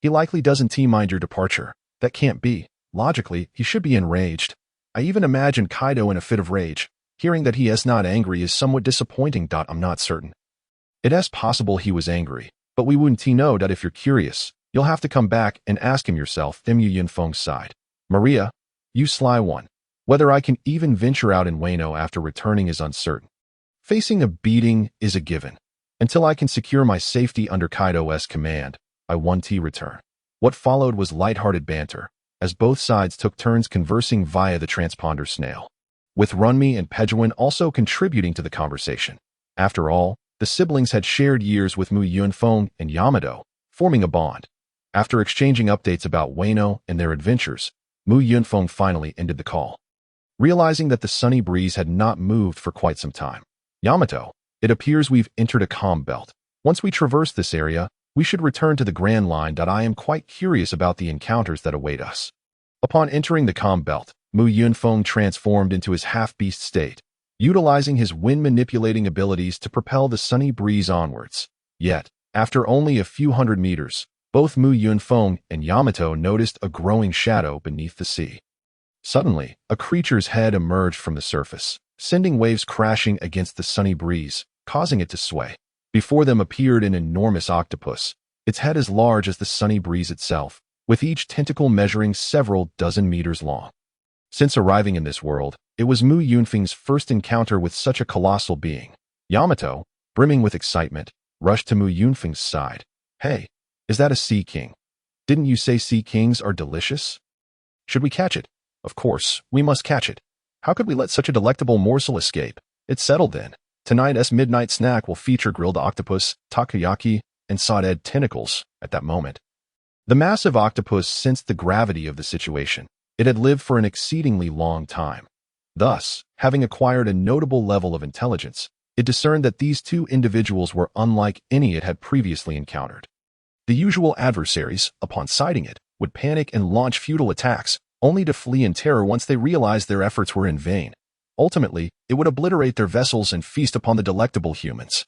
He likely doesn't mind your departure. That can't be. Logically, he should be enraged. I even imagine Kaido in a fit of rage. Hearing that he is not angry is somewhat disappointing. I'm not certain. It is possible he was angry, but we wouldn't know that. If you're curious, you'll have to come back and ask him yourself. Yunfeng sighed. Maria, you sly one. Whether I can even venture out in Wano after returning is uncertain. Facing a beating is a given. Until I can secure my safety under Kaido's command, I won't return. What followed was light-hearted banter, as both sides took turns conversing via the transponder snail, with Runmi and Pejuan also contributing to the conversation. After all, the siblings had shared years with Yunfeng and Yamato, forming a bond. After exchanging updates about Wano and their adventures, Yunfeng finally ended the call. Realizing that the sunny breeze had not moved for quite some time. Yamato, it appears we've entered a calm belt. Once we traverse this area, we should return to the Grand Line. I am quite curious about the encounters that await us. Upon entering the calm belt, Yunfeng transformed into his half-beast state, utilizing his wind-manipulating abilities to propel the sunny breeze onwards. Yet, After only a few hundred meters, both Yunfeng and Yamato noticed a growing shadow beneath the sea. Suddenly, a creature's head emerged from the surface, sending waves crashing against the sunny breeze, causing it to sway. Before them appeared an enormous octopus, its head as large as the sunny breeze itself, with each tentacle measuring several dozen meters long. Since arriving in this world, it was Yunfeng's first encounter with such a colossal being. Yamato, brimming with excitement, rushed to Yunfeng's side. "Hey, is that a sea king? Didn't you say sea kings are delicious? Should we catch it?" "Of course, we must catch it. How could we let such a delectable morsel escape?" "It's settled then. Tonight's midnight snack will feature grilled octopus, takoyaki, and sawed tentacles." At that moment, the massive octopus sensed the gravity of the situation. It had lived for an exceedingly long time. Thus, having acquired a notable level of intelligence, it discerned that these two individuals were unlike any it had previously encountered. The usual adversaries, upon sighting it, would panic and launch futile attacks, only to flee in terror once they realized their efforts were in vain. Ultimately, it would obliterate their vessels and feast upon the delectable humans.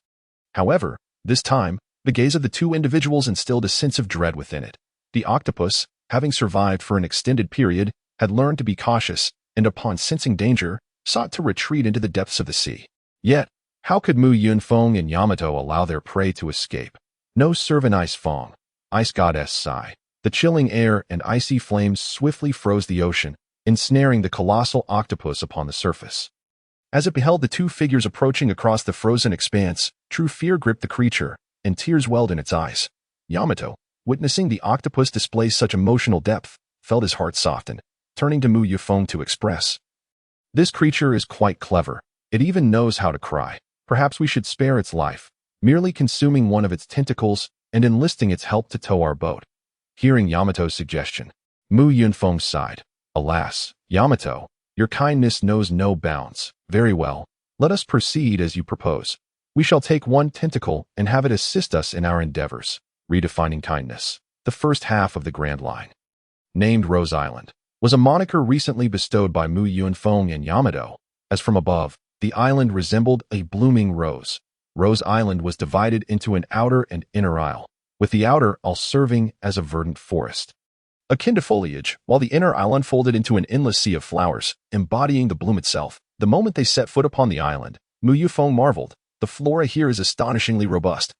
However, this time, the gaze of the two individuals instilled a sense of dread within it. The octopus, having survived for an extended period, had learned to be cautious, and upon sensing danger, sought to retreat into the depths of the sea. Yet, how could Yunfeng and Yamato allow their prey to escape? No servant ice fong, ice goddess sigh. The chilling air and icy flames swiftly froze the ocean, ensnaring the colossal octopus upon the surface. As it beheld the two figures approaching across the frozen expanse, true fear gripped the creature, and tears welled in its eyes. Yamato, witnessing the octopus display such emotional depth, felt his heart soften, turning to Yunfeng to express, "This creature is quite clever. It even knows how to cry. Perhaps we should spare its life, merely consuming one of its tentacles and enlisting its help to tow our boat." Hearing Yamato's suggestion, Yunfeng sighed. "Alas, Yamato, your kindness knows no bounds. Very well, let us proceed as you propose. We shall take one tentacle and have it assist us in our endeavors." Redefining kindness. The first half of the Grand Line, named Rose Island, was a moniker recently bestowed by Yunfeng and Yamato. As from above, the island resembled a blooming rose. Rose Island was divided into an outer and inner isle, with the outer isle serving as a verdant forest, akin to foliage, while the inner isle unfolded into an endless sea of flowers, embodying the bloom itself. The moment they set foot upon the island, Yunfeng marveled. The flora here is astonishingly robust.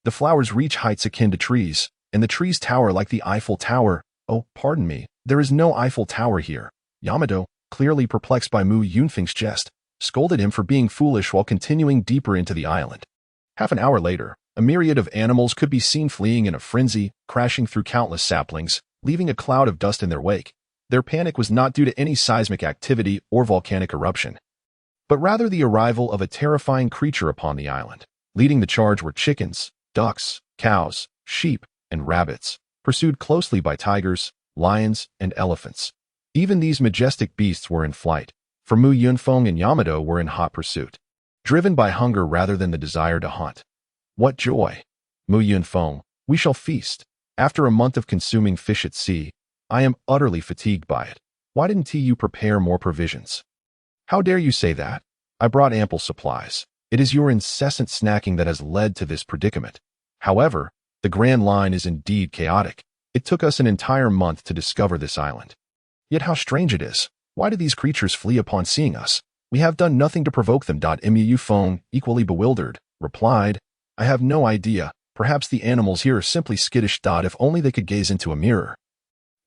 The flowers reach heights akin to trees, and the trees tower like the Eiffel Tower. "Oh, pardon me, there is no Eiffel Tower here." Yamato, clearly perplexed by Yunfeng's jest, scolded him for being foolish while continuing deeper into the island. Half an hour later, a myriad of animals could be seen fleeing in a frenzy, crashing through countless saplings, leaving a cloud of dust in their wake. Their panic was not due to any seismic activity or volcanic eruption, but rather the arrival of a terrifying creature upon the island. Leading the charge were chickens, ducks, cows, sheep, and rabbits, pursued closely by tigers, lions, and elephants. Even these majestic beasts were in flight, for Yunfeng and Yamato were in hot pursuit, driven by hunger rather than the desire to hunt. "What joy! Yunfeng, we shall feast. After a month of consuming fish at sea, I am utterly fatigued by it. Why didn't you prepare more provisions?" "How dare you say that? I brought ample supplies. It is your incessant snacking that has led to this predicament. However, the Grand Line is indeed chaotic. It took us an entire month to discover this island. Yet how strange it is. Why do these creatures flee upon seeing us? We have done nothing to provoke them." Yunfeng, equally bewildered, replied, "I have no idea. Perhaps the animals here are simply skittish. If only they could gaze into a mirror,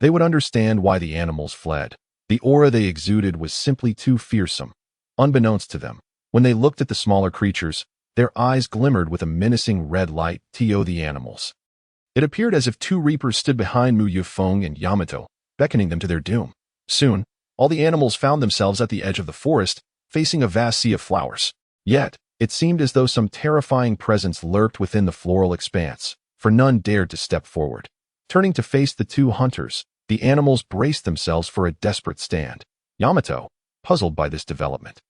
they would understand why the animals fled. The aura they exuded was simply too fearsome." Unbeknownst to them, when they looked at the smaller creatures, their eyes glimmered with a menacing red light. The animals. It appeared as if two reapers stood behind Yunfeng and Yamato, beckoning them to their doom. Soon, all the animals found themselves at the edge of the forest, facing a vast sea of flowers. Yet, it seemed as though some terrifying presence lurked within the floral expanse, for none dared to step forward. Turning to face the two hunters, the animals braced themselves for a desperate stand. Yamato, puzzled by this development,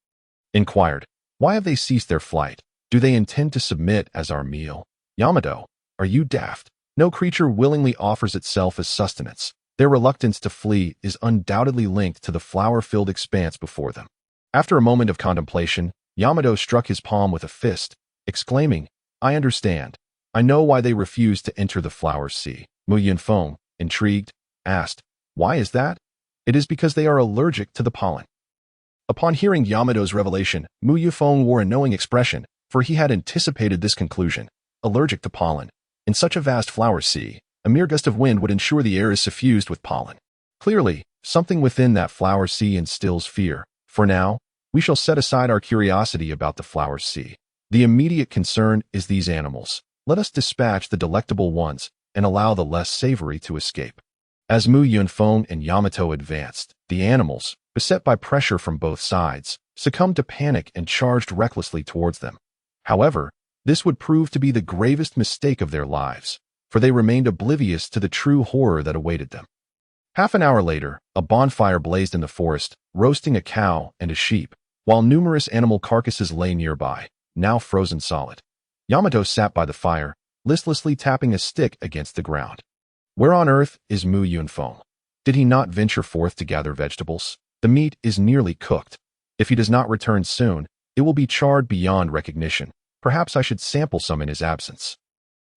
inquired, "Why have they ceased their flight? Do they intend to submit as our meal?" "Yamato, are you daft? No creature willingly offers itself as sustenance. Their reluctance to flee is undoubtedly linked to the flower-filled expanse before them." After a moment of contemplation, Yamato struck his palm with a fist, exclaiming, "I understand. I know why they refuse to enter the flower sea. Mu Yunfeng, intrigued, asked, "Why is that?" "It is because they are allergic to the pollen." Upon hearing Yamato's revelation, Mu Yunfeng wore a knowing expression, for he had anticipated this conclusion. Allergic to pollen. In such a vast flower sea, a mere gust of wind would ensure the air is suffused with pollen. Clearly, something within that flower sea instills fear. For now, we shall set aside our curiosity about the flower sea. The immediate concern is these animals. Let us dispatch the delectable ones and allow the less savory to escape. As Mu Yunfeng and Yamato advanced, the animals, beset by pressure from both sides, succumbed to panic and charged recklessly towards them. However, this would prove to be the gravest mistake of their lives, for they remained oblivious to the true horror that awaited them. Half an hour later, a bonfire blazed in the forest, roasting a cow and a sheep, while numerous animal carcasses lay nearby, now frozen solid. Yamato sat by the fire, listlessly tapping a stick against the ground. Where on earth is Mu Yunfeng? Did he not venture forth to gather vegetables? The meat is nearly cooked. If he does not return soon, it will be charred beyond recognition. Perhaps I should sample some in his absence.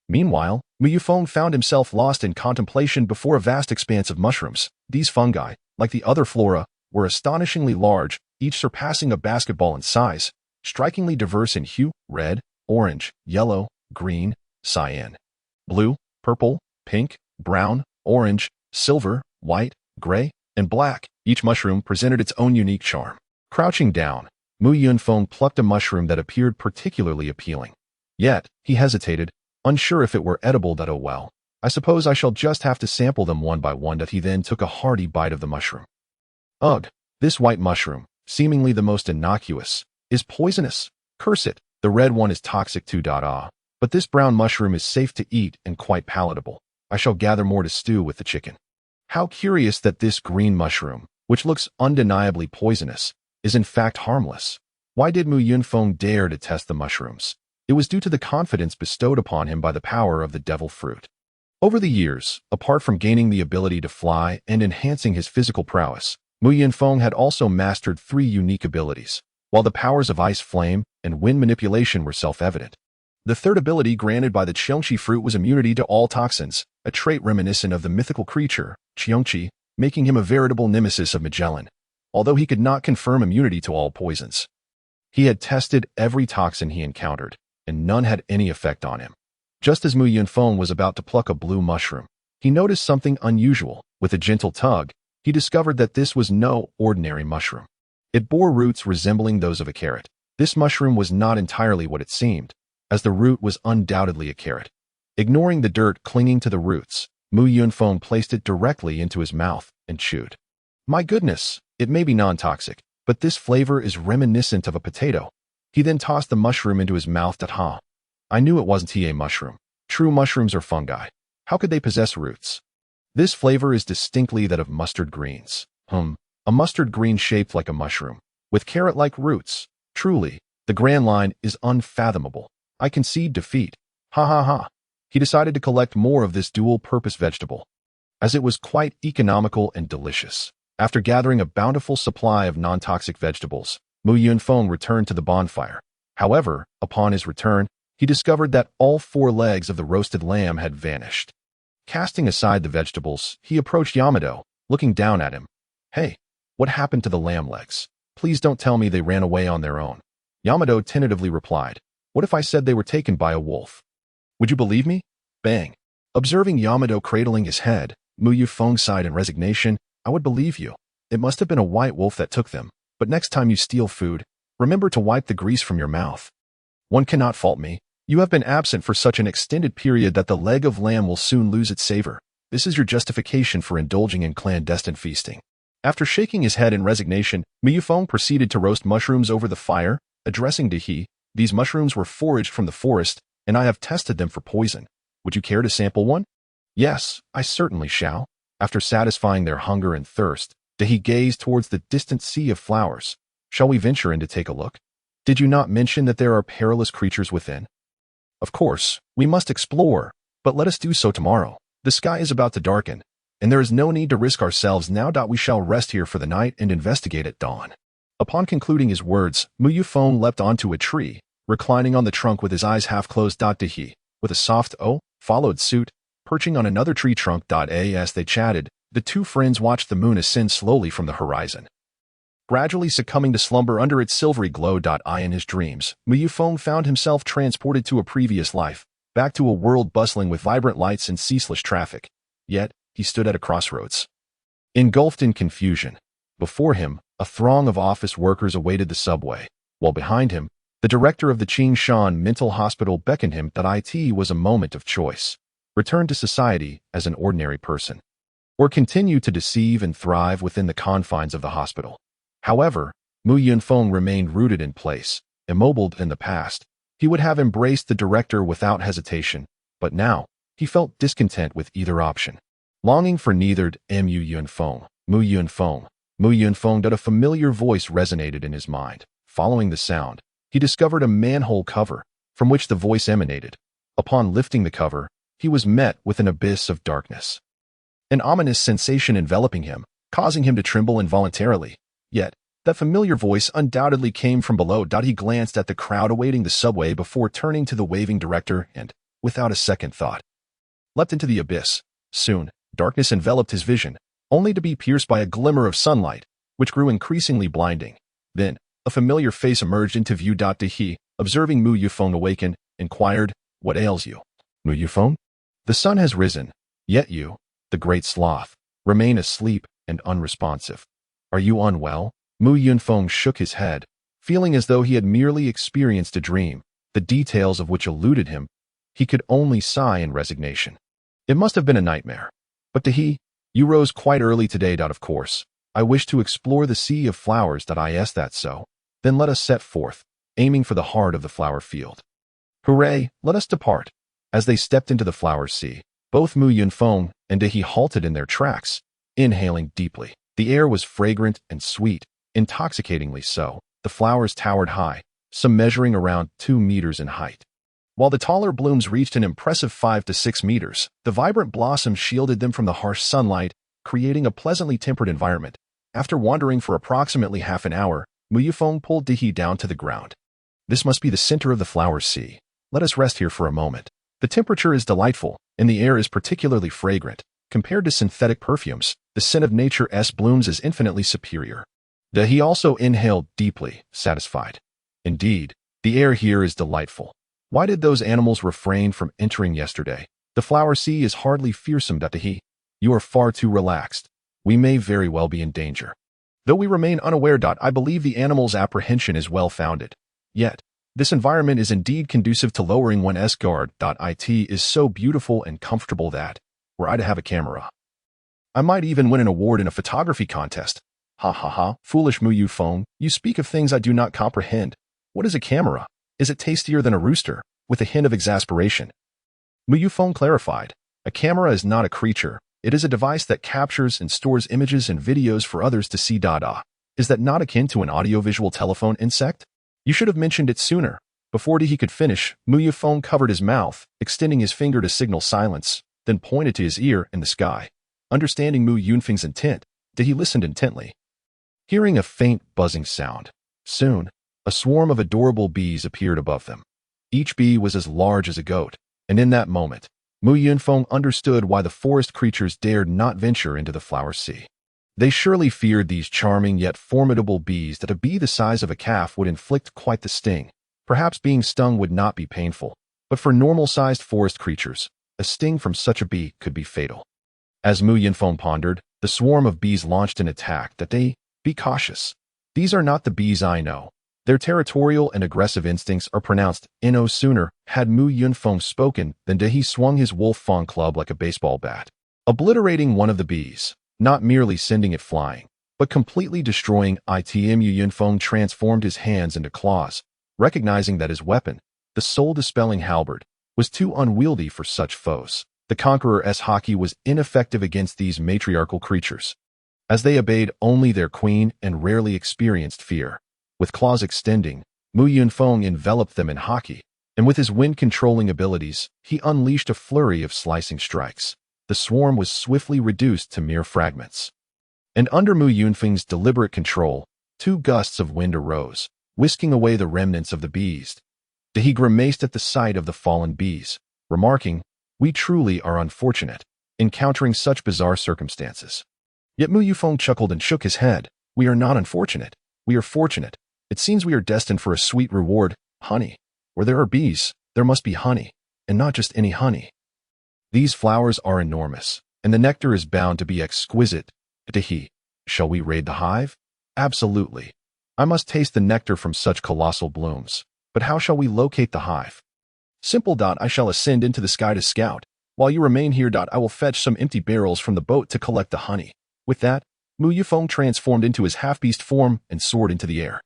Meanwhile, Mu Yunfeng found himself lost in contemplation before a vast expanse of mushrooms. These fungi, like the other flora, were astonishingly large, each surpassing a basketball in size, strikingly diverse in hue: red, orange, yellow, green, cyan, blue, purple, pink, brown, orange, silver, white, gray, and black. Each mushroom presented its own unique charm. Crouching down, Mu Yunfeng plucked a mushroom that appeared particularly appealing. Yet, he hesitated, unsure if it were edible. That, oh well, I suppose I shall just have to sample them one by one. That he then took a hearty bite of the mushroom. Ugh, this white mushroom, seemingly the most innocuous, is poisonous. Curse it, the red one is toxic too. But this brown mushroom is safe to eat and quite palatable. I shall gather more to stew with the chicken. How curious that this green mushroom, which looks undeniably poisonous, is in fact harmless. Why did Mu Yunfeng dare to test the mushrooms? It was due to the confidence bestowed upon him by the power of the devil fruit. Over the years, apart from gaining the ability to fly and enhancing his physical prowess, Mu Yunfeng had also mastered 3 unique abilities, while the powers of ice, flame, and wind manipulation were self-evident. The third ability granted by the Qiongqi fruit was immunity to all toxins, a trait reminiscent of the mythical creature, Qiongqi, making him a veritable nemesis of Magellan, although he could not confirm immunity to all poisons. He had tested every toxin he encountered, and none had any effect on him. Just as Mu Yunfeng was about to pluck a blue mushroom, he noticed something unusual. With a gentle tug, he discovered that this was no ordinary mushroom. It bore roots resembling those of a carrot. This mushroom was not entirely what it seemed, as the root was undoubtedly a carrot. Ignoring the dirt clinging to the roots, Mu Yunfeng placed it directly into his mouth and chewed. My goodness, it may be non-toxic, but this flavor is reminiscent of a potato. He then tossed the mushroom into his mouth. I knew it wasn't a mushroom. True mushrooms are fungi. How could they possess roots? This flavor is distinctly that of mustard greens. A mustard green shaped like a mushroom, with carrot-like roots. Truly, the grand line is unfathomable. I concede defeat. Ha ha ha. He decided to collect more of this dual-purpose vegetable, as it was quite economical and delicious. After gathering a bountiful supply of non-toxic vegetables, Mu Yunfeng returned to the bonfire. However, upon his return, he discovered that all 4 legs of the roasted lamb had vanished. Casting aside the vegetables, he approached Yamato, looking down at him. Hey, what happened to the lamb legs? Please don't tell me they ran away on their own. Yamato tentatively replied, What if I said they were taken by a wolf? Would you believe me? Bang. Observing Yamato cradling his head, Mu Yunfeng sighed in resignation. I would believe you. It must have been a white wolf that took them, but next time you steal food, remember to wipe the grease from your mouth. One cannot fault me. You have been absent for such an extended period that the leg of lamb will soon lose its savor. This is your justification for indulging in clandestine feasting. After shaking his head in resignation, Mu Yunfeng proceeded to roast mushrooms over the fire, addressing He. These mushrooms were foraged from the forest, and I have tested them for poison. Would you care to sample one? Yes, I certainly shall. After satisfying their hunger and thirst, He gazed towards the distant sea of flowers. Shall we venture in to take a look? Did you not mention that there are perilous creatures within? Of course, we must explore, but let us do so tomorrow. The sky is about to darken, and there is no need to risk ourselves now. We shall rest here for the night and investigate at dawn. Upon concluding his words, Mu Yunfeng leapt onto a tree, reclining on the trunk with his eyes half closed. He with a soft "oh" followed suit, perching on another tree trunk. As they chatted, the two friends watched the moon ascend slowly from the horizon, gradually succumbing to slumber under its silvery glow. In his dreams, Yunfeng found himself transported to a previous life, back to a world bustling with vibrant lights and ceaseless traffic. Yet, he stood at a crossroads, engulfed in confusion. Before him, a throng of office workers awaited the subway, while behind him, the director of the Qiongqi mental hospital beckoned him. It was a moment of choice: return to society as an ordinary person, or continue to deceive and thrive within the confines of the hospital. However, Yunfeng remained rooted in place, immobile. In the past, he would have embraced the director without hesitation, but now, he felt discontent with either option, longing for neither. Yunfeng. A familiar voice resonated in his mind. Following the sound, he discovered a manhole cover, from which the voice emanated. Upon lifting the cover, he was met with an abyss of darkness, an ominous sensation enveloping him, causing him to tremble involuntarily. Yet, that familiar voice undoubtedly came from below. He glanced at the crowd awaiting the subway before turning to the waving director and, without a second thought, leapt into the abyss. Soon, darkness enveloped his vision, only to be pierced by a glimmer of sunlight, which grew increasingly blinding. Then, a familiar face emerged into view. He, observing Yunfeng awaken, inquired, "What ails you, Yunfeng? The sun has risen, yet you, the great sloth, remain asleep and unresponsive. Are you unwell?" Yunfeng shook his head, feeling as though he had merely experienced a dream, the details of which eluded him. He could only sigh in resignation. It must have been a nightmare. But "You rose quite early today. Of course. I wish to explore the sea of flowers. That's so. Then let us set forth, aiming for the heart of the flower field. Hooray, let us depart." As they stepped into the flower sea, both Yunfeng and He halted in their tracks, inhaling deeply. The air was fragrant and sweet, intoxicatingly so. The flowers towered high, some measuring around 2 meters in height. While the taller blooms reached an impressive 5 to 6 meters, the vibrant blossoms shielded them from the harsh sunlight, creating a pleasantly tempered environment. After wandering for approximately half an hour, Yunfeng pulled He down to the ground. "This must be the center of the flower sea. Let us rest here for a moment. The temperature is delightful, and the air is particularly fragrant. Compared to synthetic perfumes, the scent of nature's blooms is infinitely superior." He also inhaled deeply, satisfied. "Indeed, the air here is delightful. Why did those animals refrain from entering yesterday? The flower sea is hardly fearsome. You are far too relaxed. We may very well be in danger. Though we remain unaware. I believe the animals' apprehension is well-founded. Yet, this environment is indeed conducive to lowering one's guard. It is so beautiful and comfortable that, were I to have a camera, I might even win an award in a photography contest." "Ha ha ha, foolish Yunfeng, you speak of things I do not comprehend. What is a camera? Is it tastier than a rooster?" With a hint of exasperation, Yunfeng clarified, "A camera is not a creature. It is a device that captures and stores images and videos for others to see. Is that not akin to an audiovisual telephone insect? You should have mentioned it sooner." Before he could finish, Yunfeng covered his mouth, extending his finger to signal silence, then pointed to his ear in the sky. Understanding Yunfeng's intent, he listened intently, hearing a faint buzzing sound. Soon, a swarm of adorable bees appeared above them. Each bee was as large as a goat, and in that moment, Yunfeng understood why the forest creatures dared not venture into the flower sea. They surely feared these charming yet formidable bees. A bee the size of a calf would inflict quite the sting. Perhaps being stung would not be painful, but for normal-sized forest creatures, a sting from such a bee could be fatal. As Yunfeng pondered, the swarm of bees launched an attack. Be cautious. These are not the bees I know. Their territorial and aggressive instincts are pronounced. No sooner had Yunfeng spoken than he swung his wolf fawn club like a baseball bat, obliterating one of the bees, not merely sending it flying, but completely destroying it. Yunfeng transformed his hands into claws, recognizing that his weapon, the soul-dispelling halberd, was too unwieldy for such foes. The conqueror's hockey was ineffective against these matriarchal creatures, as they obeyed only their queen and rarely experienced fear. With claws extending, Yunfeng enveloped them in hockey, and with his wind-controlling abilities, he unleashed a flurry of slicing strikes. The swarm was swiftly reduced to mere fragments. And under Yunfeng's deliberate control, 2 gusts of wind arose, whisking away the remnants of the bees. He grimaced at the sight of the fallen bees, remarking, "We truly are unfortunate, encountering such bizarre circumstances." Yet Mu Yufeng chuckled and shook his head. "We are not unfortunate. We are fortunate. It seems we are destined for a sweet reward, honey. Where there are bees, there must be honey, and not just any honey. These flowers are enormous, and the nectar is bound to be exquisite. Tehe. Shall we raid the hive? Absolutely. I must taste the nectar from such colossal blooms. But how shall we locate the hive? Simple. I shall ascend into the sky to scout. While you remain here. I will fetch some empty barrels from the boat to collect the honey." With that, Mu Yufeng transformed into his half-beast form and soared into the air.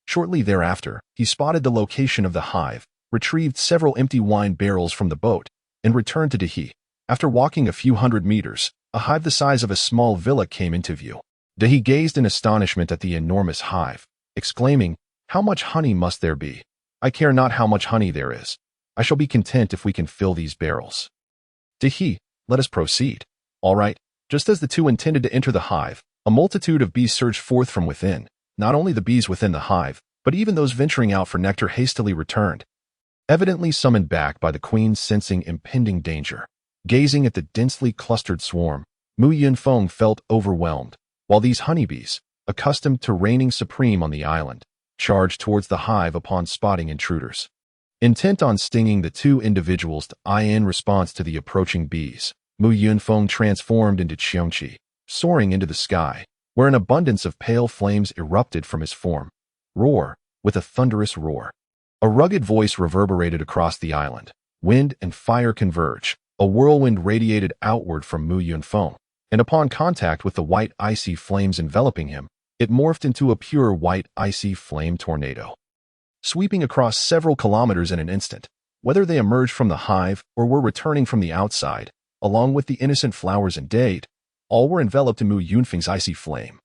Shortly thereafter, he spotted the location of the hive, retrieved several empty wine barrels from the boat, and returned to Dehe. After walking a few hundred meters, a hive the size of a small villa came into view. Dehe gazed in astonishment at the enormous hive, exclaiming, "How much honey must there be? I care not how much honey there is. I shall be content if we can fill these barrels." Dehe, let us proceed. All right. Just as the two intended to enter the hive, a multitude of bees surged forth from within. Not only the bees within the hive, but even those venturing out for nectar hastily returned, evidently summoned back by the queen sensing impending danger. Gazing at the densely clustered swarm, Mu Yunfeng felt overwhelmed, while these honeybees, accustomed to reigning supreme on the island, charged towards the hive upon spotting intruders. Intent on stinging the two individuals in response to the approaching bees, Mu Yunfeng transformed into Qiongqi, soaring into the sky, where an abundance of pale flames erupted from his form. Roar, with a thunderous roar. A rugged voice reverberated across the island. Wind and fire converge. A whirlwind radiated outward from Mu Yunfeng, and upon contact with the white icy flames enveloping him, it morphed into a pure white icy flame tornado, sweeping across several kilometers in an instant. Whether they emerged from the hive or were returning from the outside, along with the innocent flowers and date, all were enveloped in Mu Yunfeng's icy flame.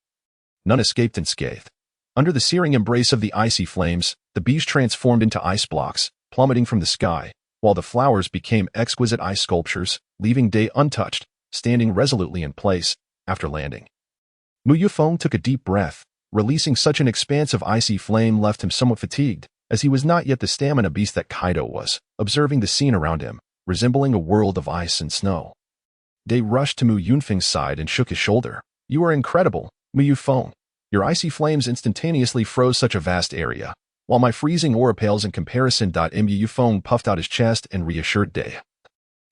None escaped unscathed. Under the searing embrace of the icy flames, the bees transformed into ice blocks, plummeting from the sky, while the flowers became exquisite ice sculptures, leaving Day untouched, standing resolutely in place after landing. Mu Yufeng took a deep breath. Releasing such an expansive icy flame left him somewhat fatigued, as he was not yet the stamina beast that Kaido was, observing the scene around him, resembling a world of ice and snow. Day rushed to Mu Yunfeng's side and shook his shoulder. "You are incredible, Mu Yufeng. Your icy flames instantaneously froze such a vast area, while my freezing aura pales in comparison. Mu Yufeng puffed out his chest and reassured Day.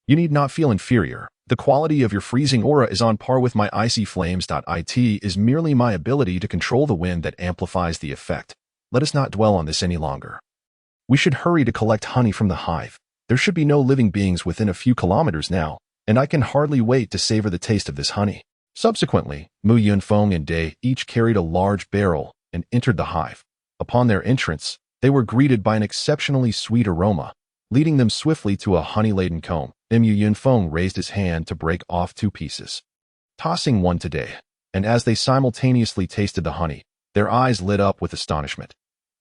"You need not feel inferior. The quality of your freezing aura is on par with my icy flames. It is merely my ability to control the wind that amplifies the effect. Let us not dwell on this any longer. We should hurry to collect honey from the hive. There should be no living beings within a few kilometers now, and I can hardly wait to savor the taste of this honey." Subsequently, Mu Yunfeng and Day each carried a large barrel and entered the hive. Upon their entrance, they were greeted by an exceptionally sweet aroma, leading them swiftly to a honey-laden comb. Mu Yunfeng raised his hand to break off 2 pieces, tossing one to Day, and as they simultaneously tasted the honey, their eyes lit up with astonishment.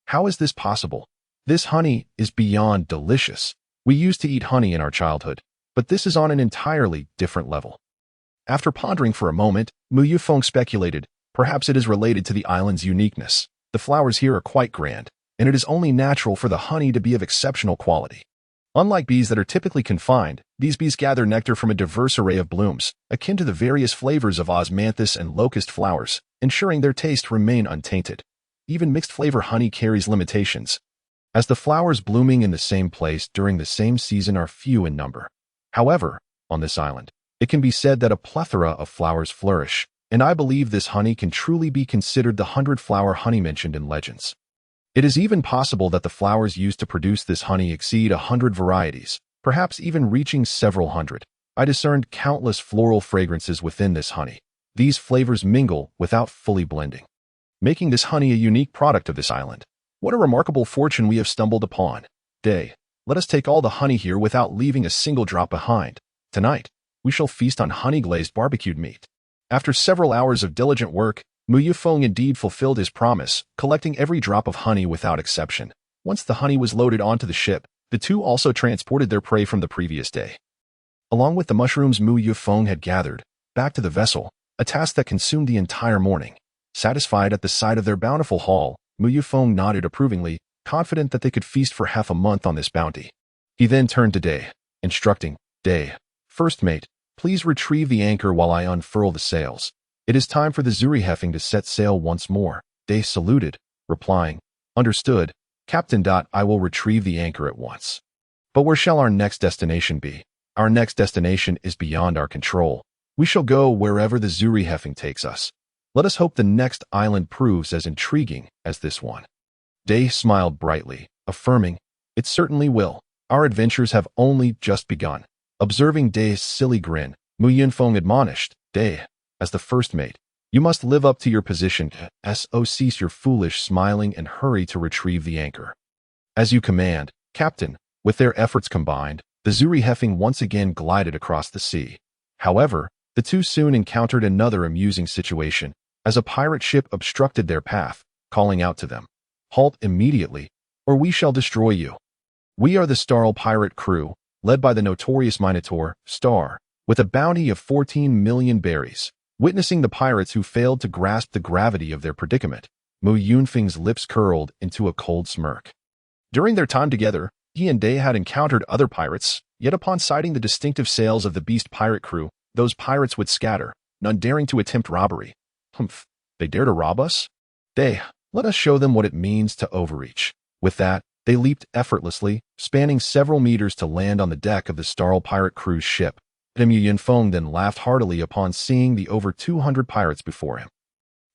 "How is this possible? This honey is beyond delicious. We used to eat honey in our childhood, but this is on an entirely different level." After pondering for a moment, Mu Yufeng speculated, perhaps it is related to the island's uniqueness. The flowers here are quite grand, and it is only natural for the honey to be of exceptional quality. Unlike bees that are typically confined, these bees gather nectar from a diverse array of blooms, akin to the various flavors of osmanthus and locust flowers, ensuring their taste remain untainted. Even mixed-flavor honey carries limitations, as the flowers blooming in the same place during the same season are few in number. However, on this island, it can be said that a plethora of flowers flourish, and I believe this honey can truly be considered the 100-flower honey mentioned in legends. It is even possible that the flowers used to produce this honey exceed 100 varieties, perhaps even reaching several hundred. I discerned countless floral fragrances within this honey. These flavors mingle without fully blending, making this honey a unique product of this island. What a remarkable fortune we have stumbled upon. Day, let us take all the honey here without leaving a single drop behind. Tonight, we shall feast on honey-glazed barbecued meat. After several hours of diligent work, Mu Yufeng indeed fulfilled his promise, collecting every drop of honey without exception. Once the honey was loaded onto the ship, the two also transported their prey from the previous day, along with the mushrooms Mu Yufeng had gathered, back to the vessel, a task that consumed the entire morning. Satisfied at the sight of their bountiful haul, Mu Yufeng nodded approvingly, confident that they could feast for half a month on this bounty. He then turned to Day, instructing, Day, first mate, please retrieve the anchor while I unfurl the sails. It is time for the Zoan-type to set sail once more. Day saluted, replying, understood, Captain. I will retrieve the anchor at once. But where shall our next destination be? Our next destination is beyond our control. We shall go wherever the Zoan-type takes us. Let us hope the next island proves as intriguing as this one. Day smiled brightly, affirming, it certainly will. Our adventures have only just begun. Observing Day's silly grin, Yunfeng admonished, Day, as the first mate, you must live up to your position. So cease your foolish smiling and hurry to retrieve the anchor. As you command, Captain. With their efforts combined, the Zoan-type once again glided across the sea. However, the two soon encountered another amusing situation, as a pirate ship obstructed their path, calling out to them, halt immediately, or we shall destroy you. We are the Starl pirate crew, led by the notorious Minotaur, Star, with a bounty of 14 million berries. Witnessing the pirates who failed to grasp the gravity of their predicament, Yunfeng's lips curled into a cold smirk. During their time together, he and Day had encountered other pirates, yet upon sighting the distinctive sails of the beast pirate crew, those pirates would scatter, none daring to attempt robbery. Humph, they dare to rob us? Day, let us show them what it means to overreach. With that, they leaped effortlessly, spanning several meters to land on the deck of the Starl pirate crew's ship. Yunfeng then laughed heartily upon seeing the over 200 pirates before him.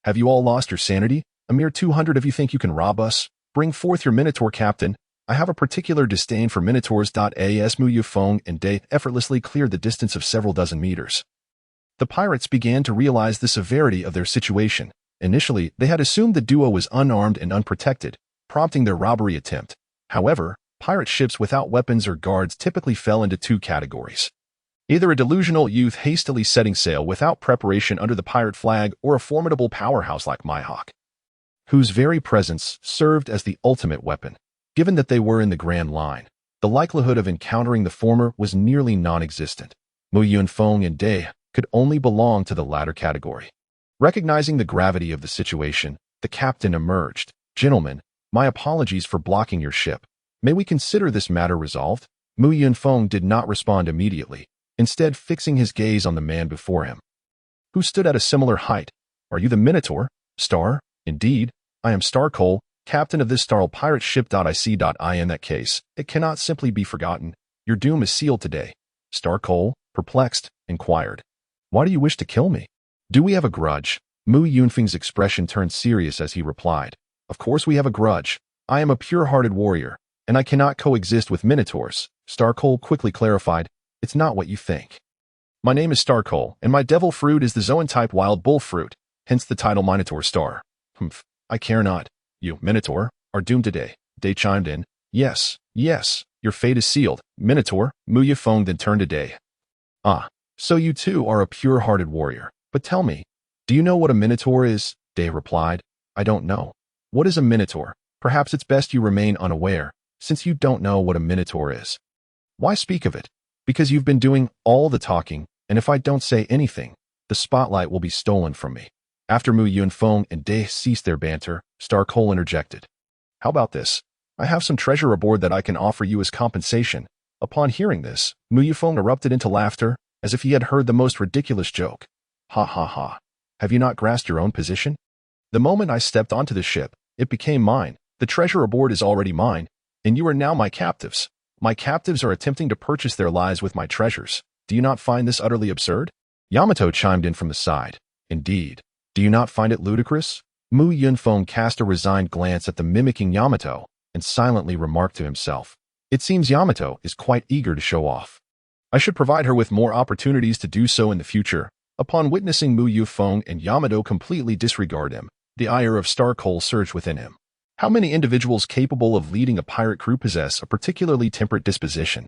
Have you all lost your sanity? A mere 200 of you think you can rob us? Bring forth your Minotaur, Captain. I have a particular disdain for Minotaurs. As Yunfeng and Day effortlessly cleared the distance of several dozen meters. The pirates began to realize the severity of their situation. Initially, they had assumed the duo was unarmed and unprotected, prompting their robbery attempt. However, pirate ships without weapons or guards typically fell into two categories. Either a delusional youth hastily setting sail without preparation under the pirate flag, or a formidable powerhouse like Mihawk, whose very presence served as the ultimate weapon. Given that they were in the Grand Line, the likelihood of encountering the former was nearly non-existent. Yunfeng and Day could only belong to the latter category. Recognizing the gravity of the situation, the captain emerged. Gentlemen, my apologies for blocking your ship. May we consider this matter resolved? Yunfeng did not respond immediately, instead fixing his gaze on the man before him, who stood at a similar height. Are you the Minotaur, Star? Indeed, I am Starl, captain of this Starl pirate ship. I see. In that case, it cannot simply be forgotten. Your doom is sealed today. Starl, perplexed, inquired, why do you wish to kill me? Do we have a grudge? Yunfeng's expression turned serious as he replied, of course we have a grudge. I am a pure-hearted warrior, and I cannot coexist with Minotaurs. Starl quickly clarified, it's not what you think. My name is Starl, and my devil fruit is the Zoan-type wild bull fruit, hence the title Minotaur Star. Humph, I care not. You, Minotaur, are doomed today. Day chimed in. Yes, your fate is sealed, Minotaur. Yunfeng then turned to Day. Ah, so you too are a pure-hearted warrior. But tell me, do you know what a Minotaur is? Day replied, I don't know. What is a Minotaur? Perhaps it's best you remain unaware, since you don't know what a Minotaur is. Why speak of it? Because you've been doing all the talking, and if I don't say anything, the spotlight will be stolen from me. After Yunfeng and Day ceased their banter, Starl interjected. How about this? I have some treasure aboard that I can offer you as compensation. Upon hearing this, Yunfeng erupted into laughter, as if he had heard the most ridiculous joke. Ha ha ha. Have you not grasped your own position? The moment I stepped onto the ship, it became mine. The treasure aboard is already mine, and you are now my captives. My captives are attempting to purchase their lives with my treasures. Do you not find this utterly absurd? Yamato chimed in from the side. Indeed. Do you not find it ludicrous? Yunfeng cast a resigned glance at the mimicking Yamato, and silently remarked to himself, it seems Yamato is quite eager to show off. I should provide her with more opportunities to do so in the future. Upon witnessing Yunfeng and Yamato completely disregard him, the ire of Starl surged within him. How many individuals capable of leading a pirate crew possess a particularly temperate disposition?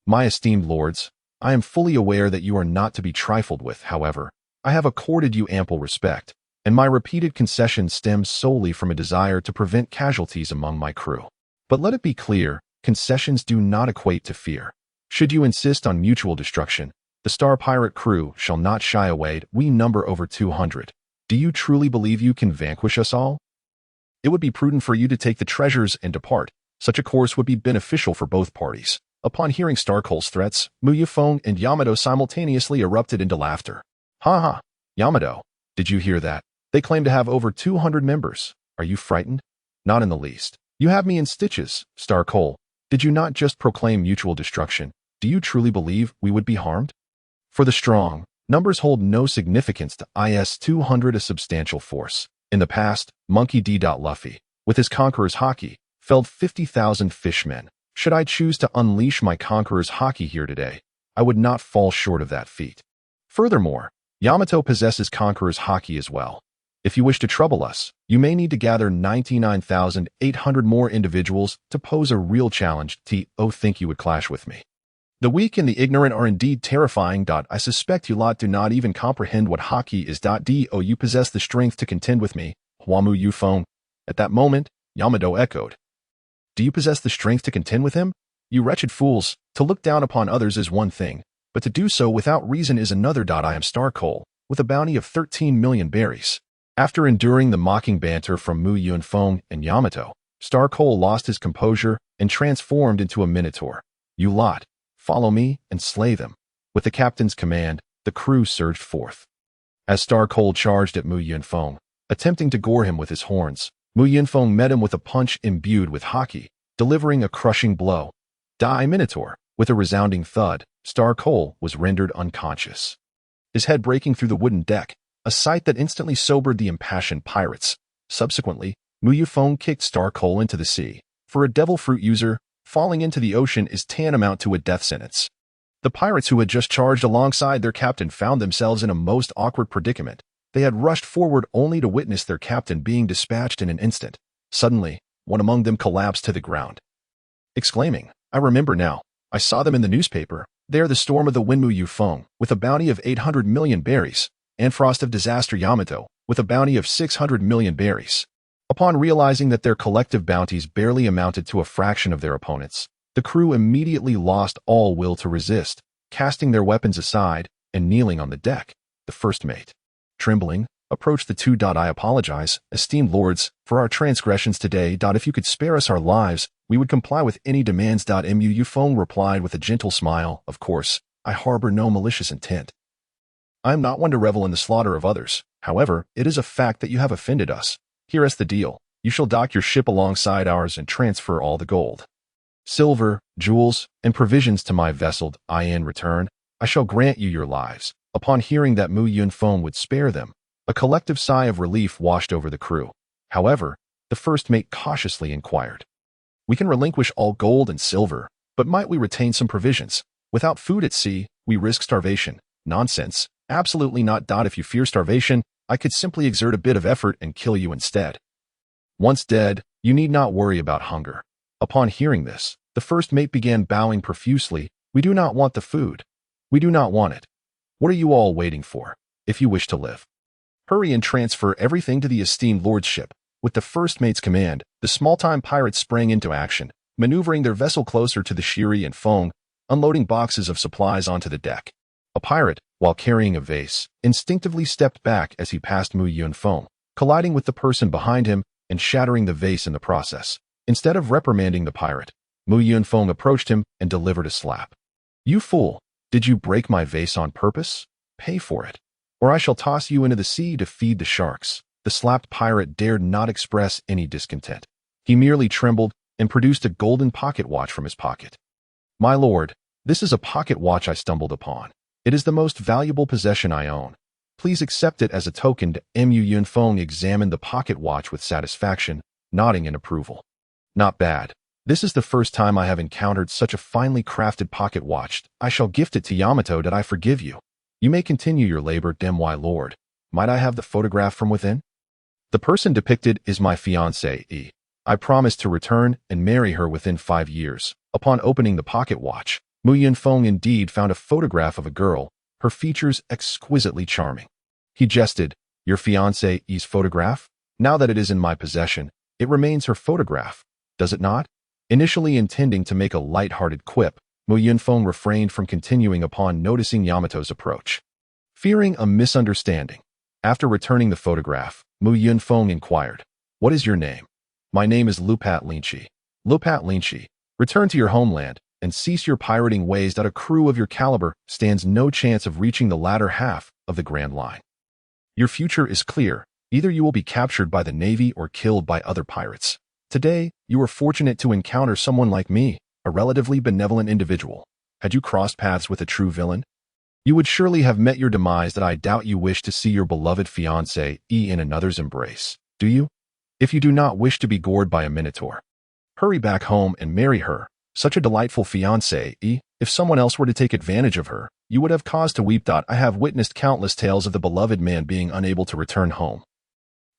My esteemed lords, I am fully aware that you are not to be trifled with. However, I have accorded you ample respect, and my repeated concessions stem solely from a desire to prevent casualties among my crew. But let it be clear, concessions do not equate to fear. Should you insist on mutual destruction, the Star pirate crew shall not shy away. We number over 200. Do you truly believe you can vanquish us all? It would be prudent for you to take the treasures and depart. Such a course would be beneficial for both parties. Upon hearing Starcoal's threats, Mu Yunfeng and Yamato simultaneously erupted into laughter. Ha ha, Yamato, did you hear that? They claim to have over 200 members. Are you frightened? Not in the least. You have me in stitches, Starcoal. Did you not just proclaim mutual destruction? Do you truly believe we would be harmed? For the strong, numbers hold no significance to IS-200 a substantial force. In the past, Monkey D. Luffy, with his Conqueror's Haki, felled 50,000 fishmen. Should I choose to unleash my Conqueror's Haki here today, I would not fall short of that feat. Furthermore, Yamato possesses Conqueror's Haki as well. If you wish to trouble us, you may need to gather 99,800 more individuals to pose a real challenge. Think you would clash with me? The weak and the ignorant are indeed terrifying. I suspect you lot do not even comprehend what Haki is. Do you possess the strength to contend with me, Huamu Yunfeng? At that moment, Yamato echoed. Do you possess the strength to contend with him? You wretched fools, to look down upon others is one thing, but to do so without reason is another. I am Starcoal, with a bounty of 13 million berries. After enduring the mocking banter from Mu Yunfeng and Yamato, Starcoal lost his composure and transformed into a minotaur. You lot, follow me and slay them. With the captain's command, the crew surged forth. As Starcoal charged at Mu Yunfeng, attempting to gore him with his horns, Mu Yunfeng met him with a punch imbued with Haki, delivering a crushing blow. Die Minotaur! With a resounding thud, Starcoal was rendered unconscious, his head breaking through the wooden deck, a sight that instantly sobered the impassioned pirates. Subsequently, Mu Yunfeng kicked Starcoal into the sea. For a devil fruit user, falling into the ocean is tantamount to a death sentence. The pirates who had just charged alongside their captain found themselves in a most awkward predicament. They had rushed forward only to witness their captain being dispatched in an instant. Suddenly, one among them collapsed to the ground, exclaiming, I remember now. I saw them in the newspaper. They are the Storm of the Wind Mu Yunfeng, with a bounty of 800 million berries, and Frost of Disaster Yamato, with a bounty of 600 million berries. Upon realizing that their collective bounties barely amounted to a fraction of their opponents, the crew immediately lost all will to resist, casting their weapons aside and kneeling on the deck. The first mate, trembling, approached the two. I apologize, esteemed lords, for our transgressions today. If you could spare us our lives, we would comply with any demands. Mu Yunfeng replied with a gentle smile, of course, I harbor no malicious intent. I am not one to revel in the slaughter of others. However, it is a fact that you have offended us. Here is the deal. You shall dock your ship alongside ours and transfer all the gold, silver, jewels, and provisions to my vessel. In return, I shall grant you your lives. Upon hearing that Mu Yunfeng would spare them, a collective sigh of relief washed over the crew. However, the first mate cautiously inquired, we can relinquish all gold and silver, but might we retain some provisions? Without food at sea, we risk starvation. Nonsense. Absolutely not. If you fear starvation, I could simply exert a bit of effort and kill you instead. Once dead, you need not worry about hunger. Upon hearing this, the first mate began bowing profusely. We do not want the food. We do not want it. What are you all waiting for? If you wish to live, hurry and transfer everything to the esteemed lordship. With the first mate's command, the small-time pirates sprang into action, maneuvering their vessel closer to the Shiri and Feng, unloading boxes of supplies onto the deck. A pirate, while carrying a vase, instinctively stepped back as he passed Mu Yunfeng, colliding with the person behind him and shattering the vase in the process. Instead of reprimanding the pirate, Mu Yunfeng approached him and delivered a slap. You fool! Did you break my vase on purpose? Pay for it, or I shall toss you into the sea to feed the sharks. The slapped pirate dared not express any discontent. He merely trembled and produced a golden pocket watch from his pocket. My lord, this is a pocket watch I stumbled upon. It is the most valuable possession I own. Please accept it as a token. Mu Yunfeng examined the pocket watch with satisfaction, nodding in approval. Not bad. This is the first time I have encountered such a finely crafted pocket watch. I shall gift it to Yamato. I forgive you. You may continue your labor, my lord. Might I have the photograph from within? The person depicted is my fiancée. I promise to return and marry her within 5 years. Upon opening the pocket watch, Mu Yunfeng indeed found a photograph of a girl, her features exquisitely charming. He jested, your fiancée's photograph? Now that it is in my possession, it remains her photograph, does it not? Initially intending to make a light-hearted quip, Mu Yunfeng refrained from continuing upon noticing Yamato's approach, fearing a misunderstanding. After returning the photograph, Mu Yunfeng inquired, what is your name? My name is Lupat Linchi. Lupat Linchi, return to your homeland. and cease your pirating ways that a crew of your caliber stands no chance of reaching the latter half of the Grand Line. Your future is clear. Either you will be captured by the Navy or killed by other pirates. Today, you were fortunate to encounter someone like me, a relatively benevolent individual. Had you crossed paths with a true villain, you would surely have met your demise. That I doubt you wish to see your beloved fiancée in another's embrace. Do you? If you do not wish to be gored by a minotaur, hurry back home and marry her. Such a delightful fiancée. If someone else were to take advantage of her, you would have cause to weep. I have witnessed countless tales of the beloved man being unable to return home,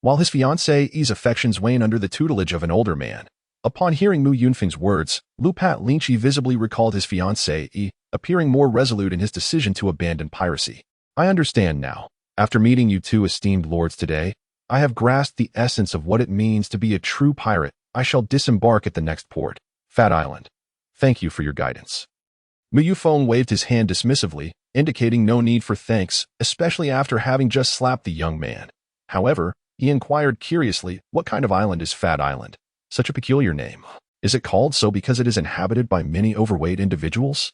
while his fiancée's affections wane under the tutelage of an older man. Upon hearing Mu Yunfeng's words, Qiongqi visibly recalled his fiancée, appearing more resolute in his decision to abandon piracy. I understand now. After meeting you two esteemed lords today, I have grasped the essence of what it means to be a true pirate. I shall disembark at the next port, Fat Island. Thank you for your guidance. Mu Yunfeng waved his hand dismissively, indicating no need for thanks, especially after having just slapped the young man. However, he inquired curiously, what kind of island is Fat Island? Such a peculiar name. Is it called so because it is inhabited by many overweight individuals?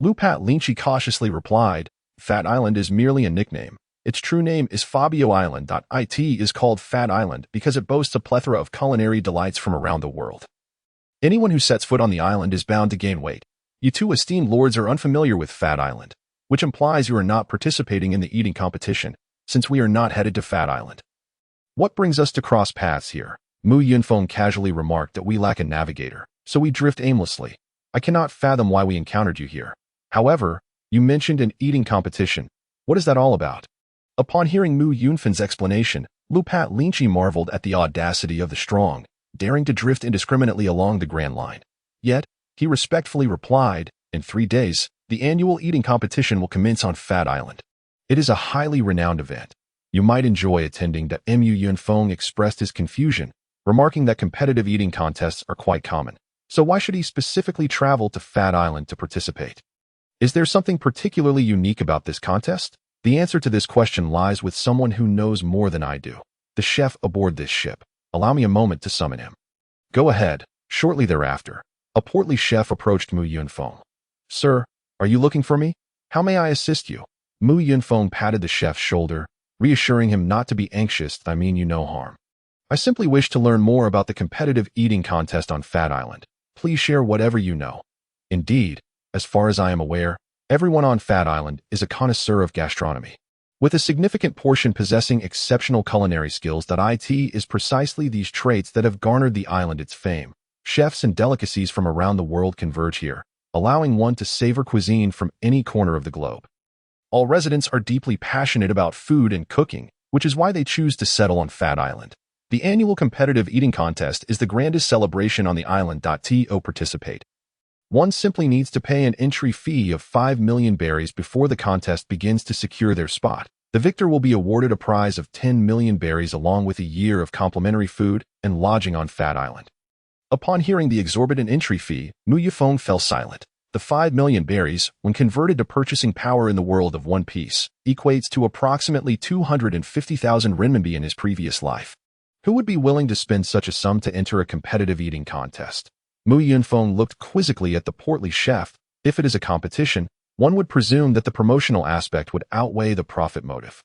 Qiongqi cautiously replied, Fat Island is merely a nickname. Its true name is Fabio Island. It is called Fat Island because it boasts a plethora of culinary delights from around the world. Anyone who sets foot on the island is bound to gain weight. You two esteemed lords are unfamiliar with Fat Island, which implies you are not participating in the eating competition, since we are not headed to Fat Island. What brings us to cross paths here? Mu Yunfeng casually remarked that we lack a navigator, so we drift aimlessly. I cannot fathom why we encountered you here. However, you mentioned an eating competition. What is that all about? Upon hearing Mu Yunfeng's explanation, Qiongqi marveled at the audacity of the strong, daring to drift indiscriminately along the Grand Line. Yet, he respectfully replied, in 3 days, the annual eating competition will commence on Fat Island. It is a highly renowned event. You might enjoy attending. Mu Yunfeng expressed his confusion, remarking that competitive eating contests are quite common. So why should he specifically travel to Fat Island to participate? Is there something particularly unique about this contest? The answer to this question lies with someone who knows more than I do. The chef aboard this ship. Allow me a moment to summon him. Go ahead. Shortly thereafter, a portly chef approached Mu Yunfeng. Sir, are you looking for me? How may I assist you? Mu Yunfeng patted the chef's shoulder, reassuring him not to be anxious. I mean you no harm. I simply wish to learn more about the competitive eating contest on Fat Island. Please share whatever you know. Indeed, as far as I am aware, everyone on Fat Island is a connoisseur of gastronomy, with a significant portion possessing exceptional culinary skills. It is precisely these traits that have garnered the island its fame. Chefs and delicacies from around the world converge here, allowing one to savor cuisine from any corner of the globe. All residents are deeply passionate about food and cooking, which is why they choose to settle on Fat Island. The annual competitive eating contest is the grandest celebration on the island. To participate, one simply needs to pay an entry fee of 5 million berries before the contest begins to secure their spot. The victor will be awarded a prize of 10 million berries along with a year of complimentary food and lodging on Fat Island. Upon hearing the exorbitant entry fee, Mu Yunfeng fell silent. The 5 million berries, when converted to purchasing power in the world of One Piece, equates to approximately 250,000 renminbi in his previous life. Who would be willing to spend such a sum to enter a competitive eating contest? Mu Yunfeng looked quizzically at the portly chef. If it is a competition, one would presume that the promotional aspect would outweigh the profit motive.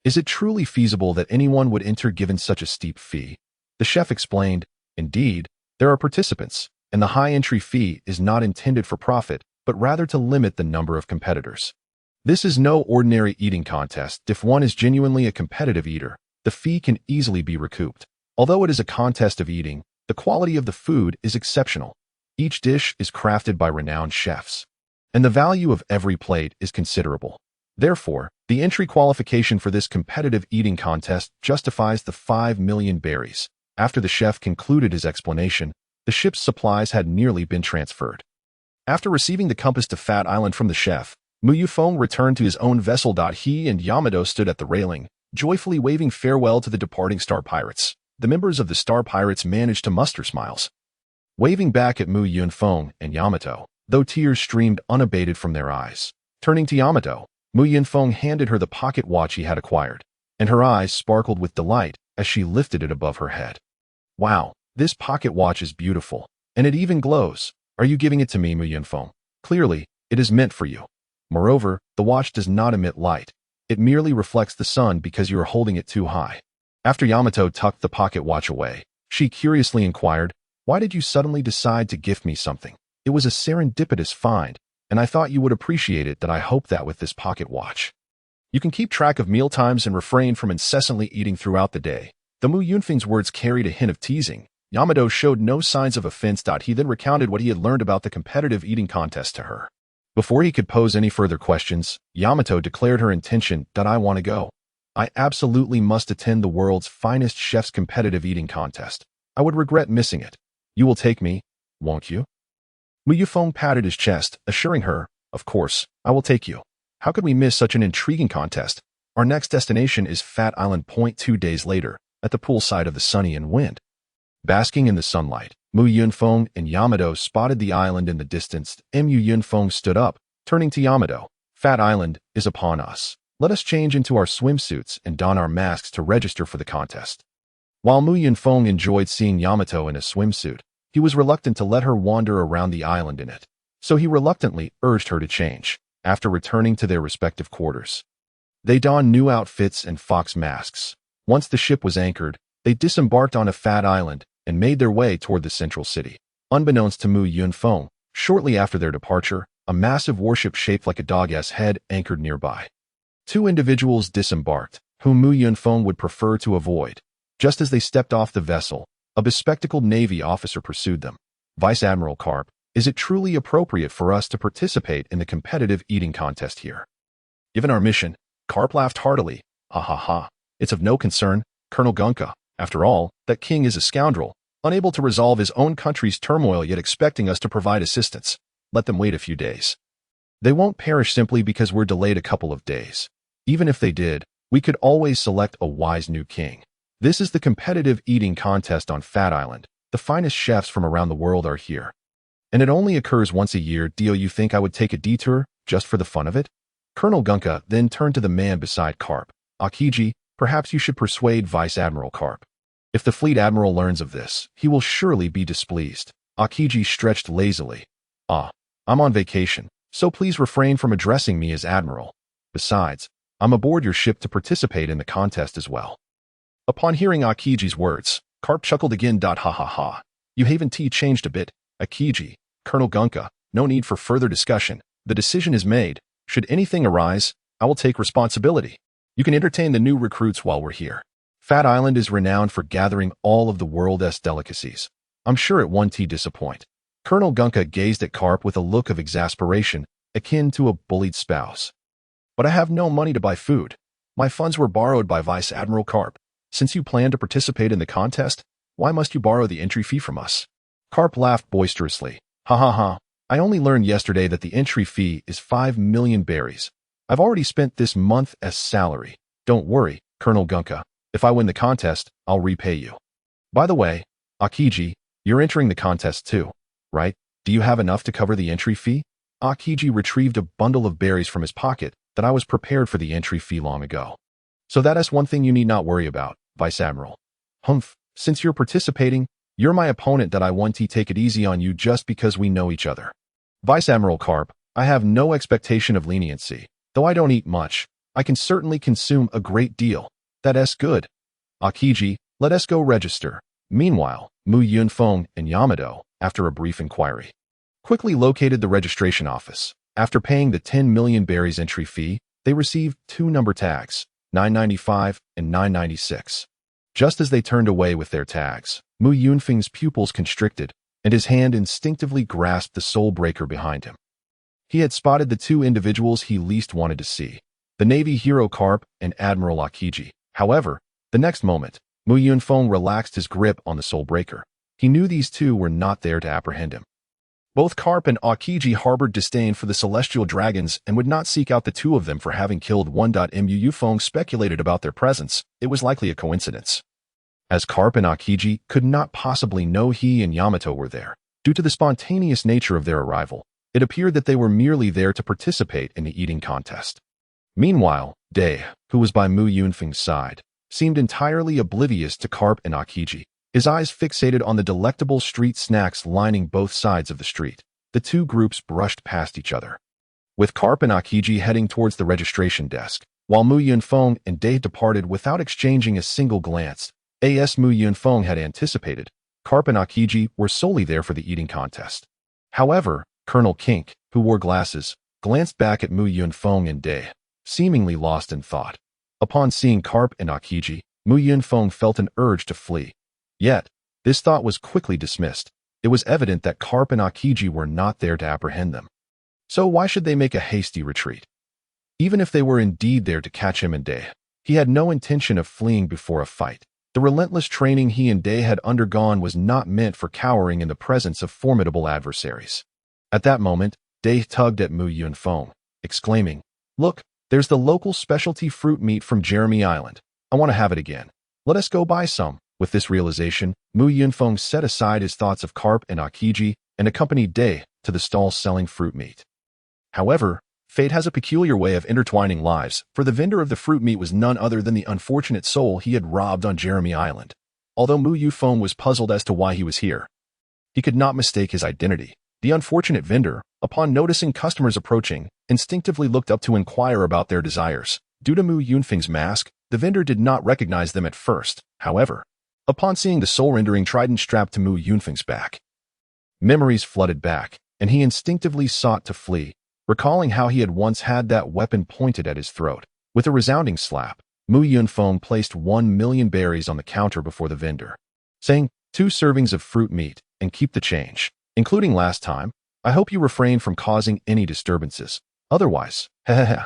Is it truly feasible that anyone would enter given such a steep fee? The chef explained, indeed, there are participants, and the high entry fee is not intended for profit, but rather to limit the number of competitors. This is no ordinary eating contest. If one is genuinely a competitive eater, the fee can easily be recouped. Although it is a contest of eating, the quality of the food is exceptional. Each dish is crafted by renowned chefs, and the value of every plate is considerable. Therefore, the entry qualification for this competitive eating contest justifies the 5 million berries. After the chef concluded his explanation, the ship's supplies had nearly been transferred. After receiving the compass to Fat Island from the chef, Mu Yunfeng returned to his own vessel. He and Yamato stood at the railing, joyfully waving farewell to the departing Star Pirates. The members of the Star Pirates managed to muster smiles, waving back at Mu Yunfeng and Yamato, though tears streamed unabated from their eyes. Turning to Yamato, Mu Yunfeng handed her the pocket watch he had acquired, and her eyes sparkled with delight as she lifted it above her head. Wow, this pocket watch is beautiful, and it even glows. Are you giving it to me, Mu Yunfeng? Clearly, it is meant for you. Moreover, the watch does not emit light. It merely reflects the sun because you are holding it too high. After Yamato tucked the pocket watch away, she curiously inquired, "Why did you suddenly decide to gift me something? It was a serendipitous find, and I thought you would appreciate it. That I hope that with this pocket watch, you can keep track of meal times and refrain from incessantly eating throughout the day." The Mu Yunfeng's words carried a hint of teasing. Yamato showed no signs of offense. He then recounted what he had learned about the competitive eating contest to her. Before he could pose any further questions, Yamato declared her intention. "I want to go. I absolutely must attend the world's finest chef's competitive eating contest. I would regret missing it. You will take me, won't you?" Mu Yunfeng patted his chest, assuring her, "Of course, I will take you. How could we miss such an intriguing contest? Our next destination is Fat Island. 2 days later, at the poolside of the Sunny and Wind. Basking in the sunlight, Mu Yunfeng and Yamato spotted the island in the distance. Mu Yunfeng stood up, turning to Yamato. "Fat Island is upon us. Let us change into our swimsuits and don our masks to register for the contest." While Mu Yunfeng enjoyed seeing Yamato in a swimsuit, he was reluctant to let her wander around the island in it, so he reluctantly urged her to change. After returning to their respective quarters, they donned new outfits and fox masks. Once the ship was anchored, they disembarked on a Fat Island and made their way toward the central city. Unbeknownst to Mu Yunfeng, shortly after their departure, a massive warship shaped like a dog's head anchored nearby. Two individuals disembarked, whom Mu Yunfeng would prefer to avoid. Just as they stepped off the vessel, a bespectacled Navy officer pursued them. "Vice Admiral Karp, is it truly appropriate for us to participate in the competitive eating contest here?" Given our mission, Karp laughed heartily. "Ha ha ha. It's of no concern, Colonel Qiongqi. After all, that king is a scoundrel, unable to resolve his own country's turmoil yet expecting us to provide assistance. Let them wait a few days. They won't perish simply because we're delayed a couple of days. Even if they did, we could always select a wise new king. This is the competitive eating contest on Fat Island. The finest chefs from around the world are here. And it only occurs once a year. Do you think I would take a detour just for the fun of it?" Colonel Qiongqi then turned to the man beside Karp. "Aokiji, perhaps you should persuade Vice Admiral Karp. If the fleet admiral learns of this, he will surely be displeased." Aokiji stretched lazily. I'm on vacation, so please refrain from addressing me as Admiral. Besides, I'm aboard your ship to participate in the contest as well." Upon hearing Aokiji's words, Karp chuckled again. Ha ha ha. You haven't changed a bit, Aokiji. Colonel Qiongqi, no need for further discussion. The decision is made. Should anything arise, I will take responsibility. You can entertain the new recruits while we're here. Fat Island is renowned for gathering all of the world's delicacies. I'm sure it won't disappoint. Colonel Qiongqi gazed at Karp with a look of exasperation, akin to a bullied spouse. "But I have no money to buy food. My funds were borrowed by Vice Admiral Karp. Since you plan to participate in the contest, why must you borrow the entry fee from us?" Karp laughed boisterously. "Ha ha ha. I only learned yesterday that the entry fee is 5 million berries. I've already spent this month as salary. Don't worry, Colonel Qiongqi. If I win the contest, I'll repay you. By the way, Aokiji, you're entering the contest too, right? Do you have enough to cover the entry fee?" Aokiji retrieved a bundle of berries from his pocket. "That I was prepared for the entry fee long ago. So that is one thing you need not worry about, Vice Admiral." "Humph, since you're participating, you're my opponent. That I want to take it easy on you just because we know each other. Vice Admiral Karp, I have no expectation of leniency. Though I don't eat much, I can certainly consume a great deal. That's good. Aokiji, let us go register." Meanwhile, Mu Yunfeng and Yamato, after a brief inquiry, quickly located the registration office. After paying the 10 million berries entry fee, they received 2 number tags, 995 and 996. Just as they turned away with their tags, Mu Yunfeng's pupils constricted, and his hand instinctively grasped the soul breaker behind him. He had spotted the 2 individuals he least wanted to see, the Navy hero Karp and Admiral Aokiji. However, the next moment, Mu Yunfeng relaxed his grip on the soul breaker. He knew these 2 were not there to apprehend him. Both Karp and Aokiji harbored disdain for the celestial dragons and would not seek out the 2 of them for having killed one. Mu Yunfeng speculated about their presence. It was likely a coincidence, as Karp and Aokiji could not possibly know he and Yamato were there. Due to the spontaneous nature of their arrival, it appeared that they were merely there to participate in the eating contest. Meanwhile, Day, who was by Mu Yunfeng's side, seemed entirely oblivious to Karp and Aokiji, his eyes fixated on the delectable street snacks lining both sides of the street. the two groups brushed past each other, with Carp and Akiji heading towards the registration desk, while Mu Yunfeng and Dai departed without exchanging a single glance. As Mu Yunfeng had anticipated, Carp and Akiji were solely there for the eating contest. However, Colonel Kink, who wore glasses, glanced back at Mu Yunfeng and Dai, seemingly lost in thought. Upon seeing Carp and Akiji, Mu Yunfeng felt an urge to flee. Yet, this thought was quickly dismissed. It was evident that Carp and Akiji were not there to apprehend them. So why should they make a hasty retreat? Even if they were indeed there to catch him and Dai, he had no intention of fleeing before a fight. The relentless training he and Dai had undergone was not meant for cowering in the presence of formidable adversaries. At that moment, Dai tugged at Mu Yunfeng, exclaiming, "Look, there's the local specialty fruit meat from Jeremy Island. I want to have it again. Let us go buy some." With this realization, Mu Yunfeng set aside his thoughts of Carp and Akiji and accompanied Dai to the stall selling fruit meat. However, fate has a peculiar way of intertwining lives, for the vendor of the fruit meat was none other than the unfortunate soul he had robbed on Jeremy Island. Although Mu Yunfeng was puzzled as to why he was here, he could not mistake his identity. The unfortunate vendor, upon noticing customers approaching, instinctively looked up to inquire about their desires. Due to Mu Yunfeng's mask, the vendor did not recognize them at first. However, upon seeing the soul-rendering trident strapped to Mu Yunfeng's back, memories flooded back, and he instinctively sought to flee, recalling how he had once had that weapon pointed at his throat. With a resounding slap, Mu Yunfeng placed 1,000,000 berries on the counter before the vendor, saying, "2 servings of fruit meat, and keep the change, including last time. I hope you refrain from causing any disturbances. Otherwise, hehehe."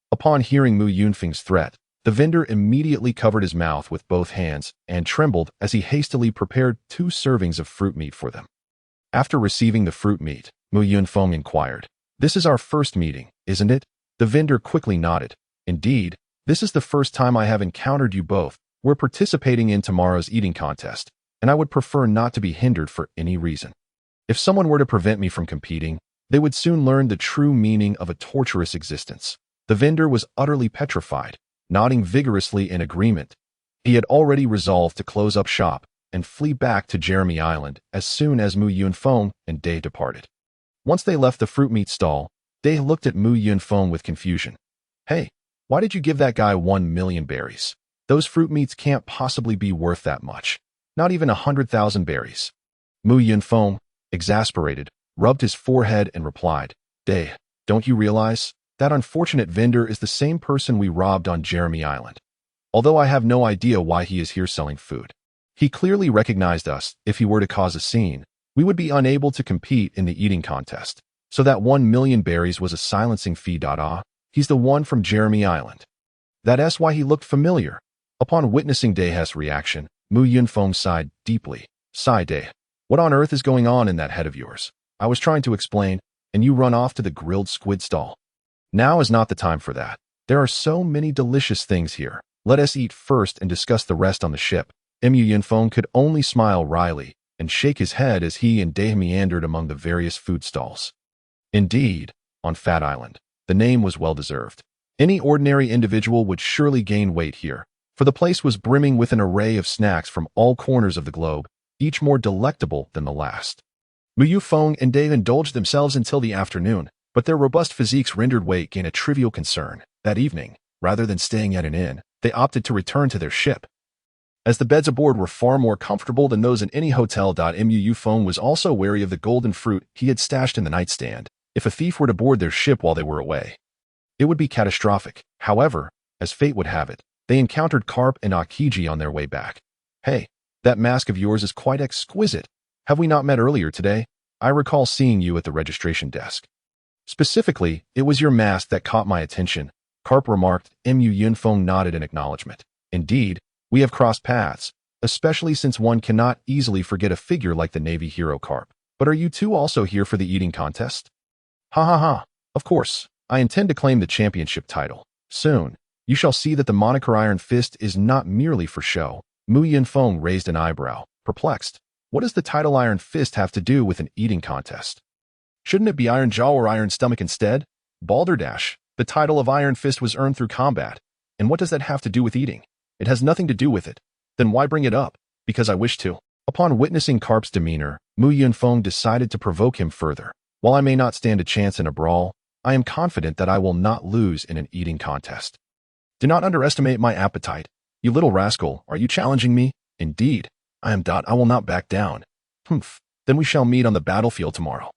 Upon hearing Mu Yunfeng's threat, the vendor immediately covered his mouth with both hands and trembled as he hastily prepared 2 servings of fruit meat for them. After receiving the fruit meat, Mu Yunfeng inquired, "This is our first meeting, isn't it?" The vendor quickly nodded. "Indeed, this is the first time I have encountered you both. We're participating in tomorrow's eating contest, and I would prefer not to be hindered for any reason. If someone were to prevent me from competing, they would soon learn the true meaning of a torturous existence." The vendor was utterly petrified, nodding vigorously in agreement. He had already resolved to close up shop and flee back to Jeremy Island as soon as Mu Yunfeng and Dai departed. Once they left the fruit meat stall, Dai looked at Mu Yunfeng with confusion. "Hey, why did you give that guy 1,000,000 berries? Those fruit meats can't possibly be worth that much. Not even 100,000 berries." Mu Yunfeng, exasperated, rubbed his forehead and replied, "Dai, don't you realize? That unfortunate vendor is the same person we robbed on Jeremy Island. Although I have no idea why he is here selling food. He clearly recognized us. If he were to cause a scene, we would be unable to compete in the eating contest. So that 1,000,000 berries was a silencing fee. He's the one from Jeremy Island. That's why he looked familiar." Upon witnessing Dai's reaction, Mu Yunfeng sighed deeply. "Sigh, Dai. What on earth is going on in that head of yours? I was trying to explain, and you run off to the grilled squid stall. Now is not the time for that. There are so many delicious things here. Let us eat first and discuss the rest on the ship." Mu Yunfeng could only smile wryly and shake his head as he and Dai meandered among the various food stalls. Indeed, on Fat Island, the name was well-deserved. Any ordinary individual would surely gain weight here, for the place was brimming with an array of snacks from all corners of the globe, each more delectable than the last. Mu Yunfeng and Dai indulged themselves until the afternoon, but their robust physiques rendered weight gain a trivial concern. That evening, rather than staying at an inn, they opted to return to their ship. As the beds aboard were far more comfortable than those in any hotel. Mu Yunfeng was also wary of the golden fruit he had stashed in the nightstand. If a thief were to board their ship while they were away, it would be catastrophic. However, as fate would have it, they encountered Carp and Akiji on their way back. "Hey, that mask of yours is quite exquisite. Have we not met earlier today? I recall seeing you at the registration desk." "Specifically, it was your mask that caught my attention," Carp remarked. Mu Yunfeng nodded in acknowledgement. "Indeed, we have crossed paths, especially since one cannot easily forget a figure like the Navy hero Carp. But are you two also here for the eating contest?" "Ha ha ha, of course. I intend to claim the championship title. Soon, you shall see that the moniker Iron Fist is not merely for show." Mu Yunfeng raised an eyebrow, perplexed. What does the title Iron Fist have to do with an eating contest? Shouldn't it be Iron Jaw or Iron Stomach instead? Balderdash, the title of Iron Fist was earned through combat. And what does that have to do with eating? It has nothing to do with it. Then why bring it up? Because I wish to. Upon witnessing Carp's demeanor, Mu Yunfeng decided to provoke him further. While I may not stand a chance in a brawl, I am confident that I will not lose in an eating contest. Do not underestimate my appetite. You little rascal, are you challenging me? Indeed, I am. I will not back down. Humph. Then we shall meet on the battlefield tomorrow.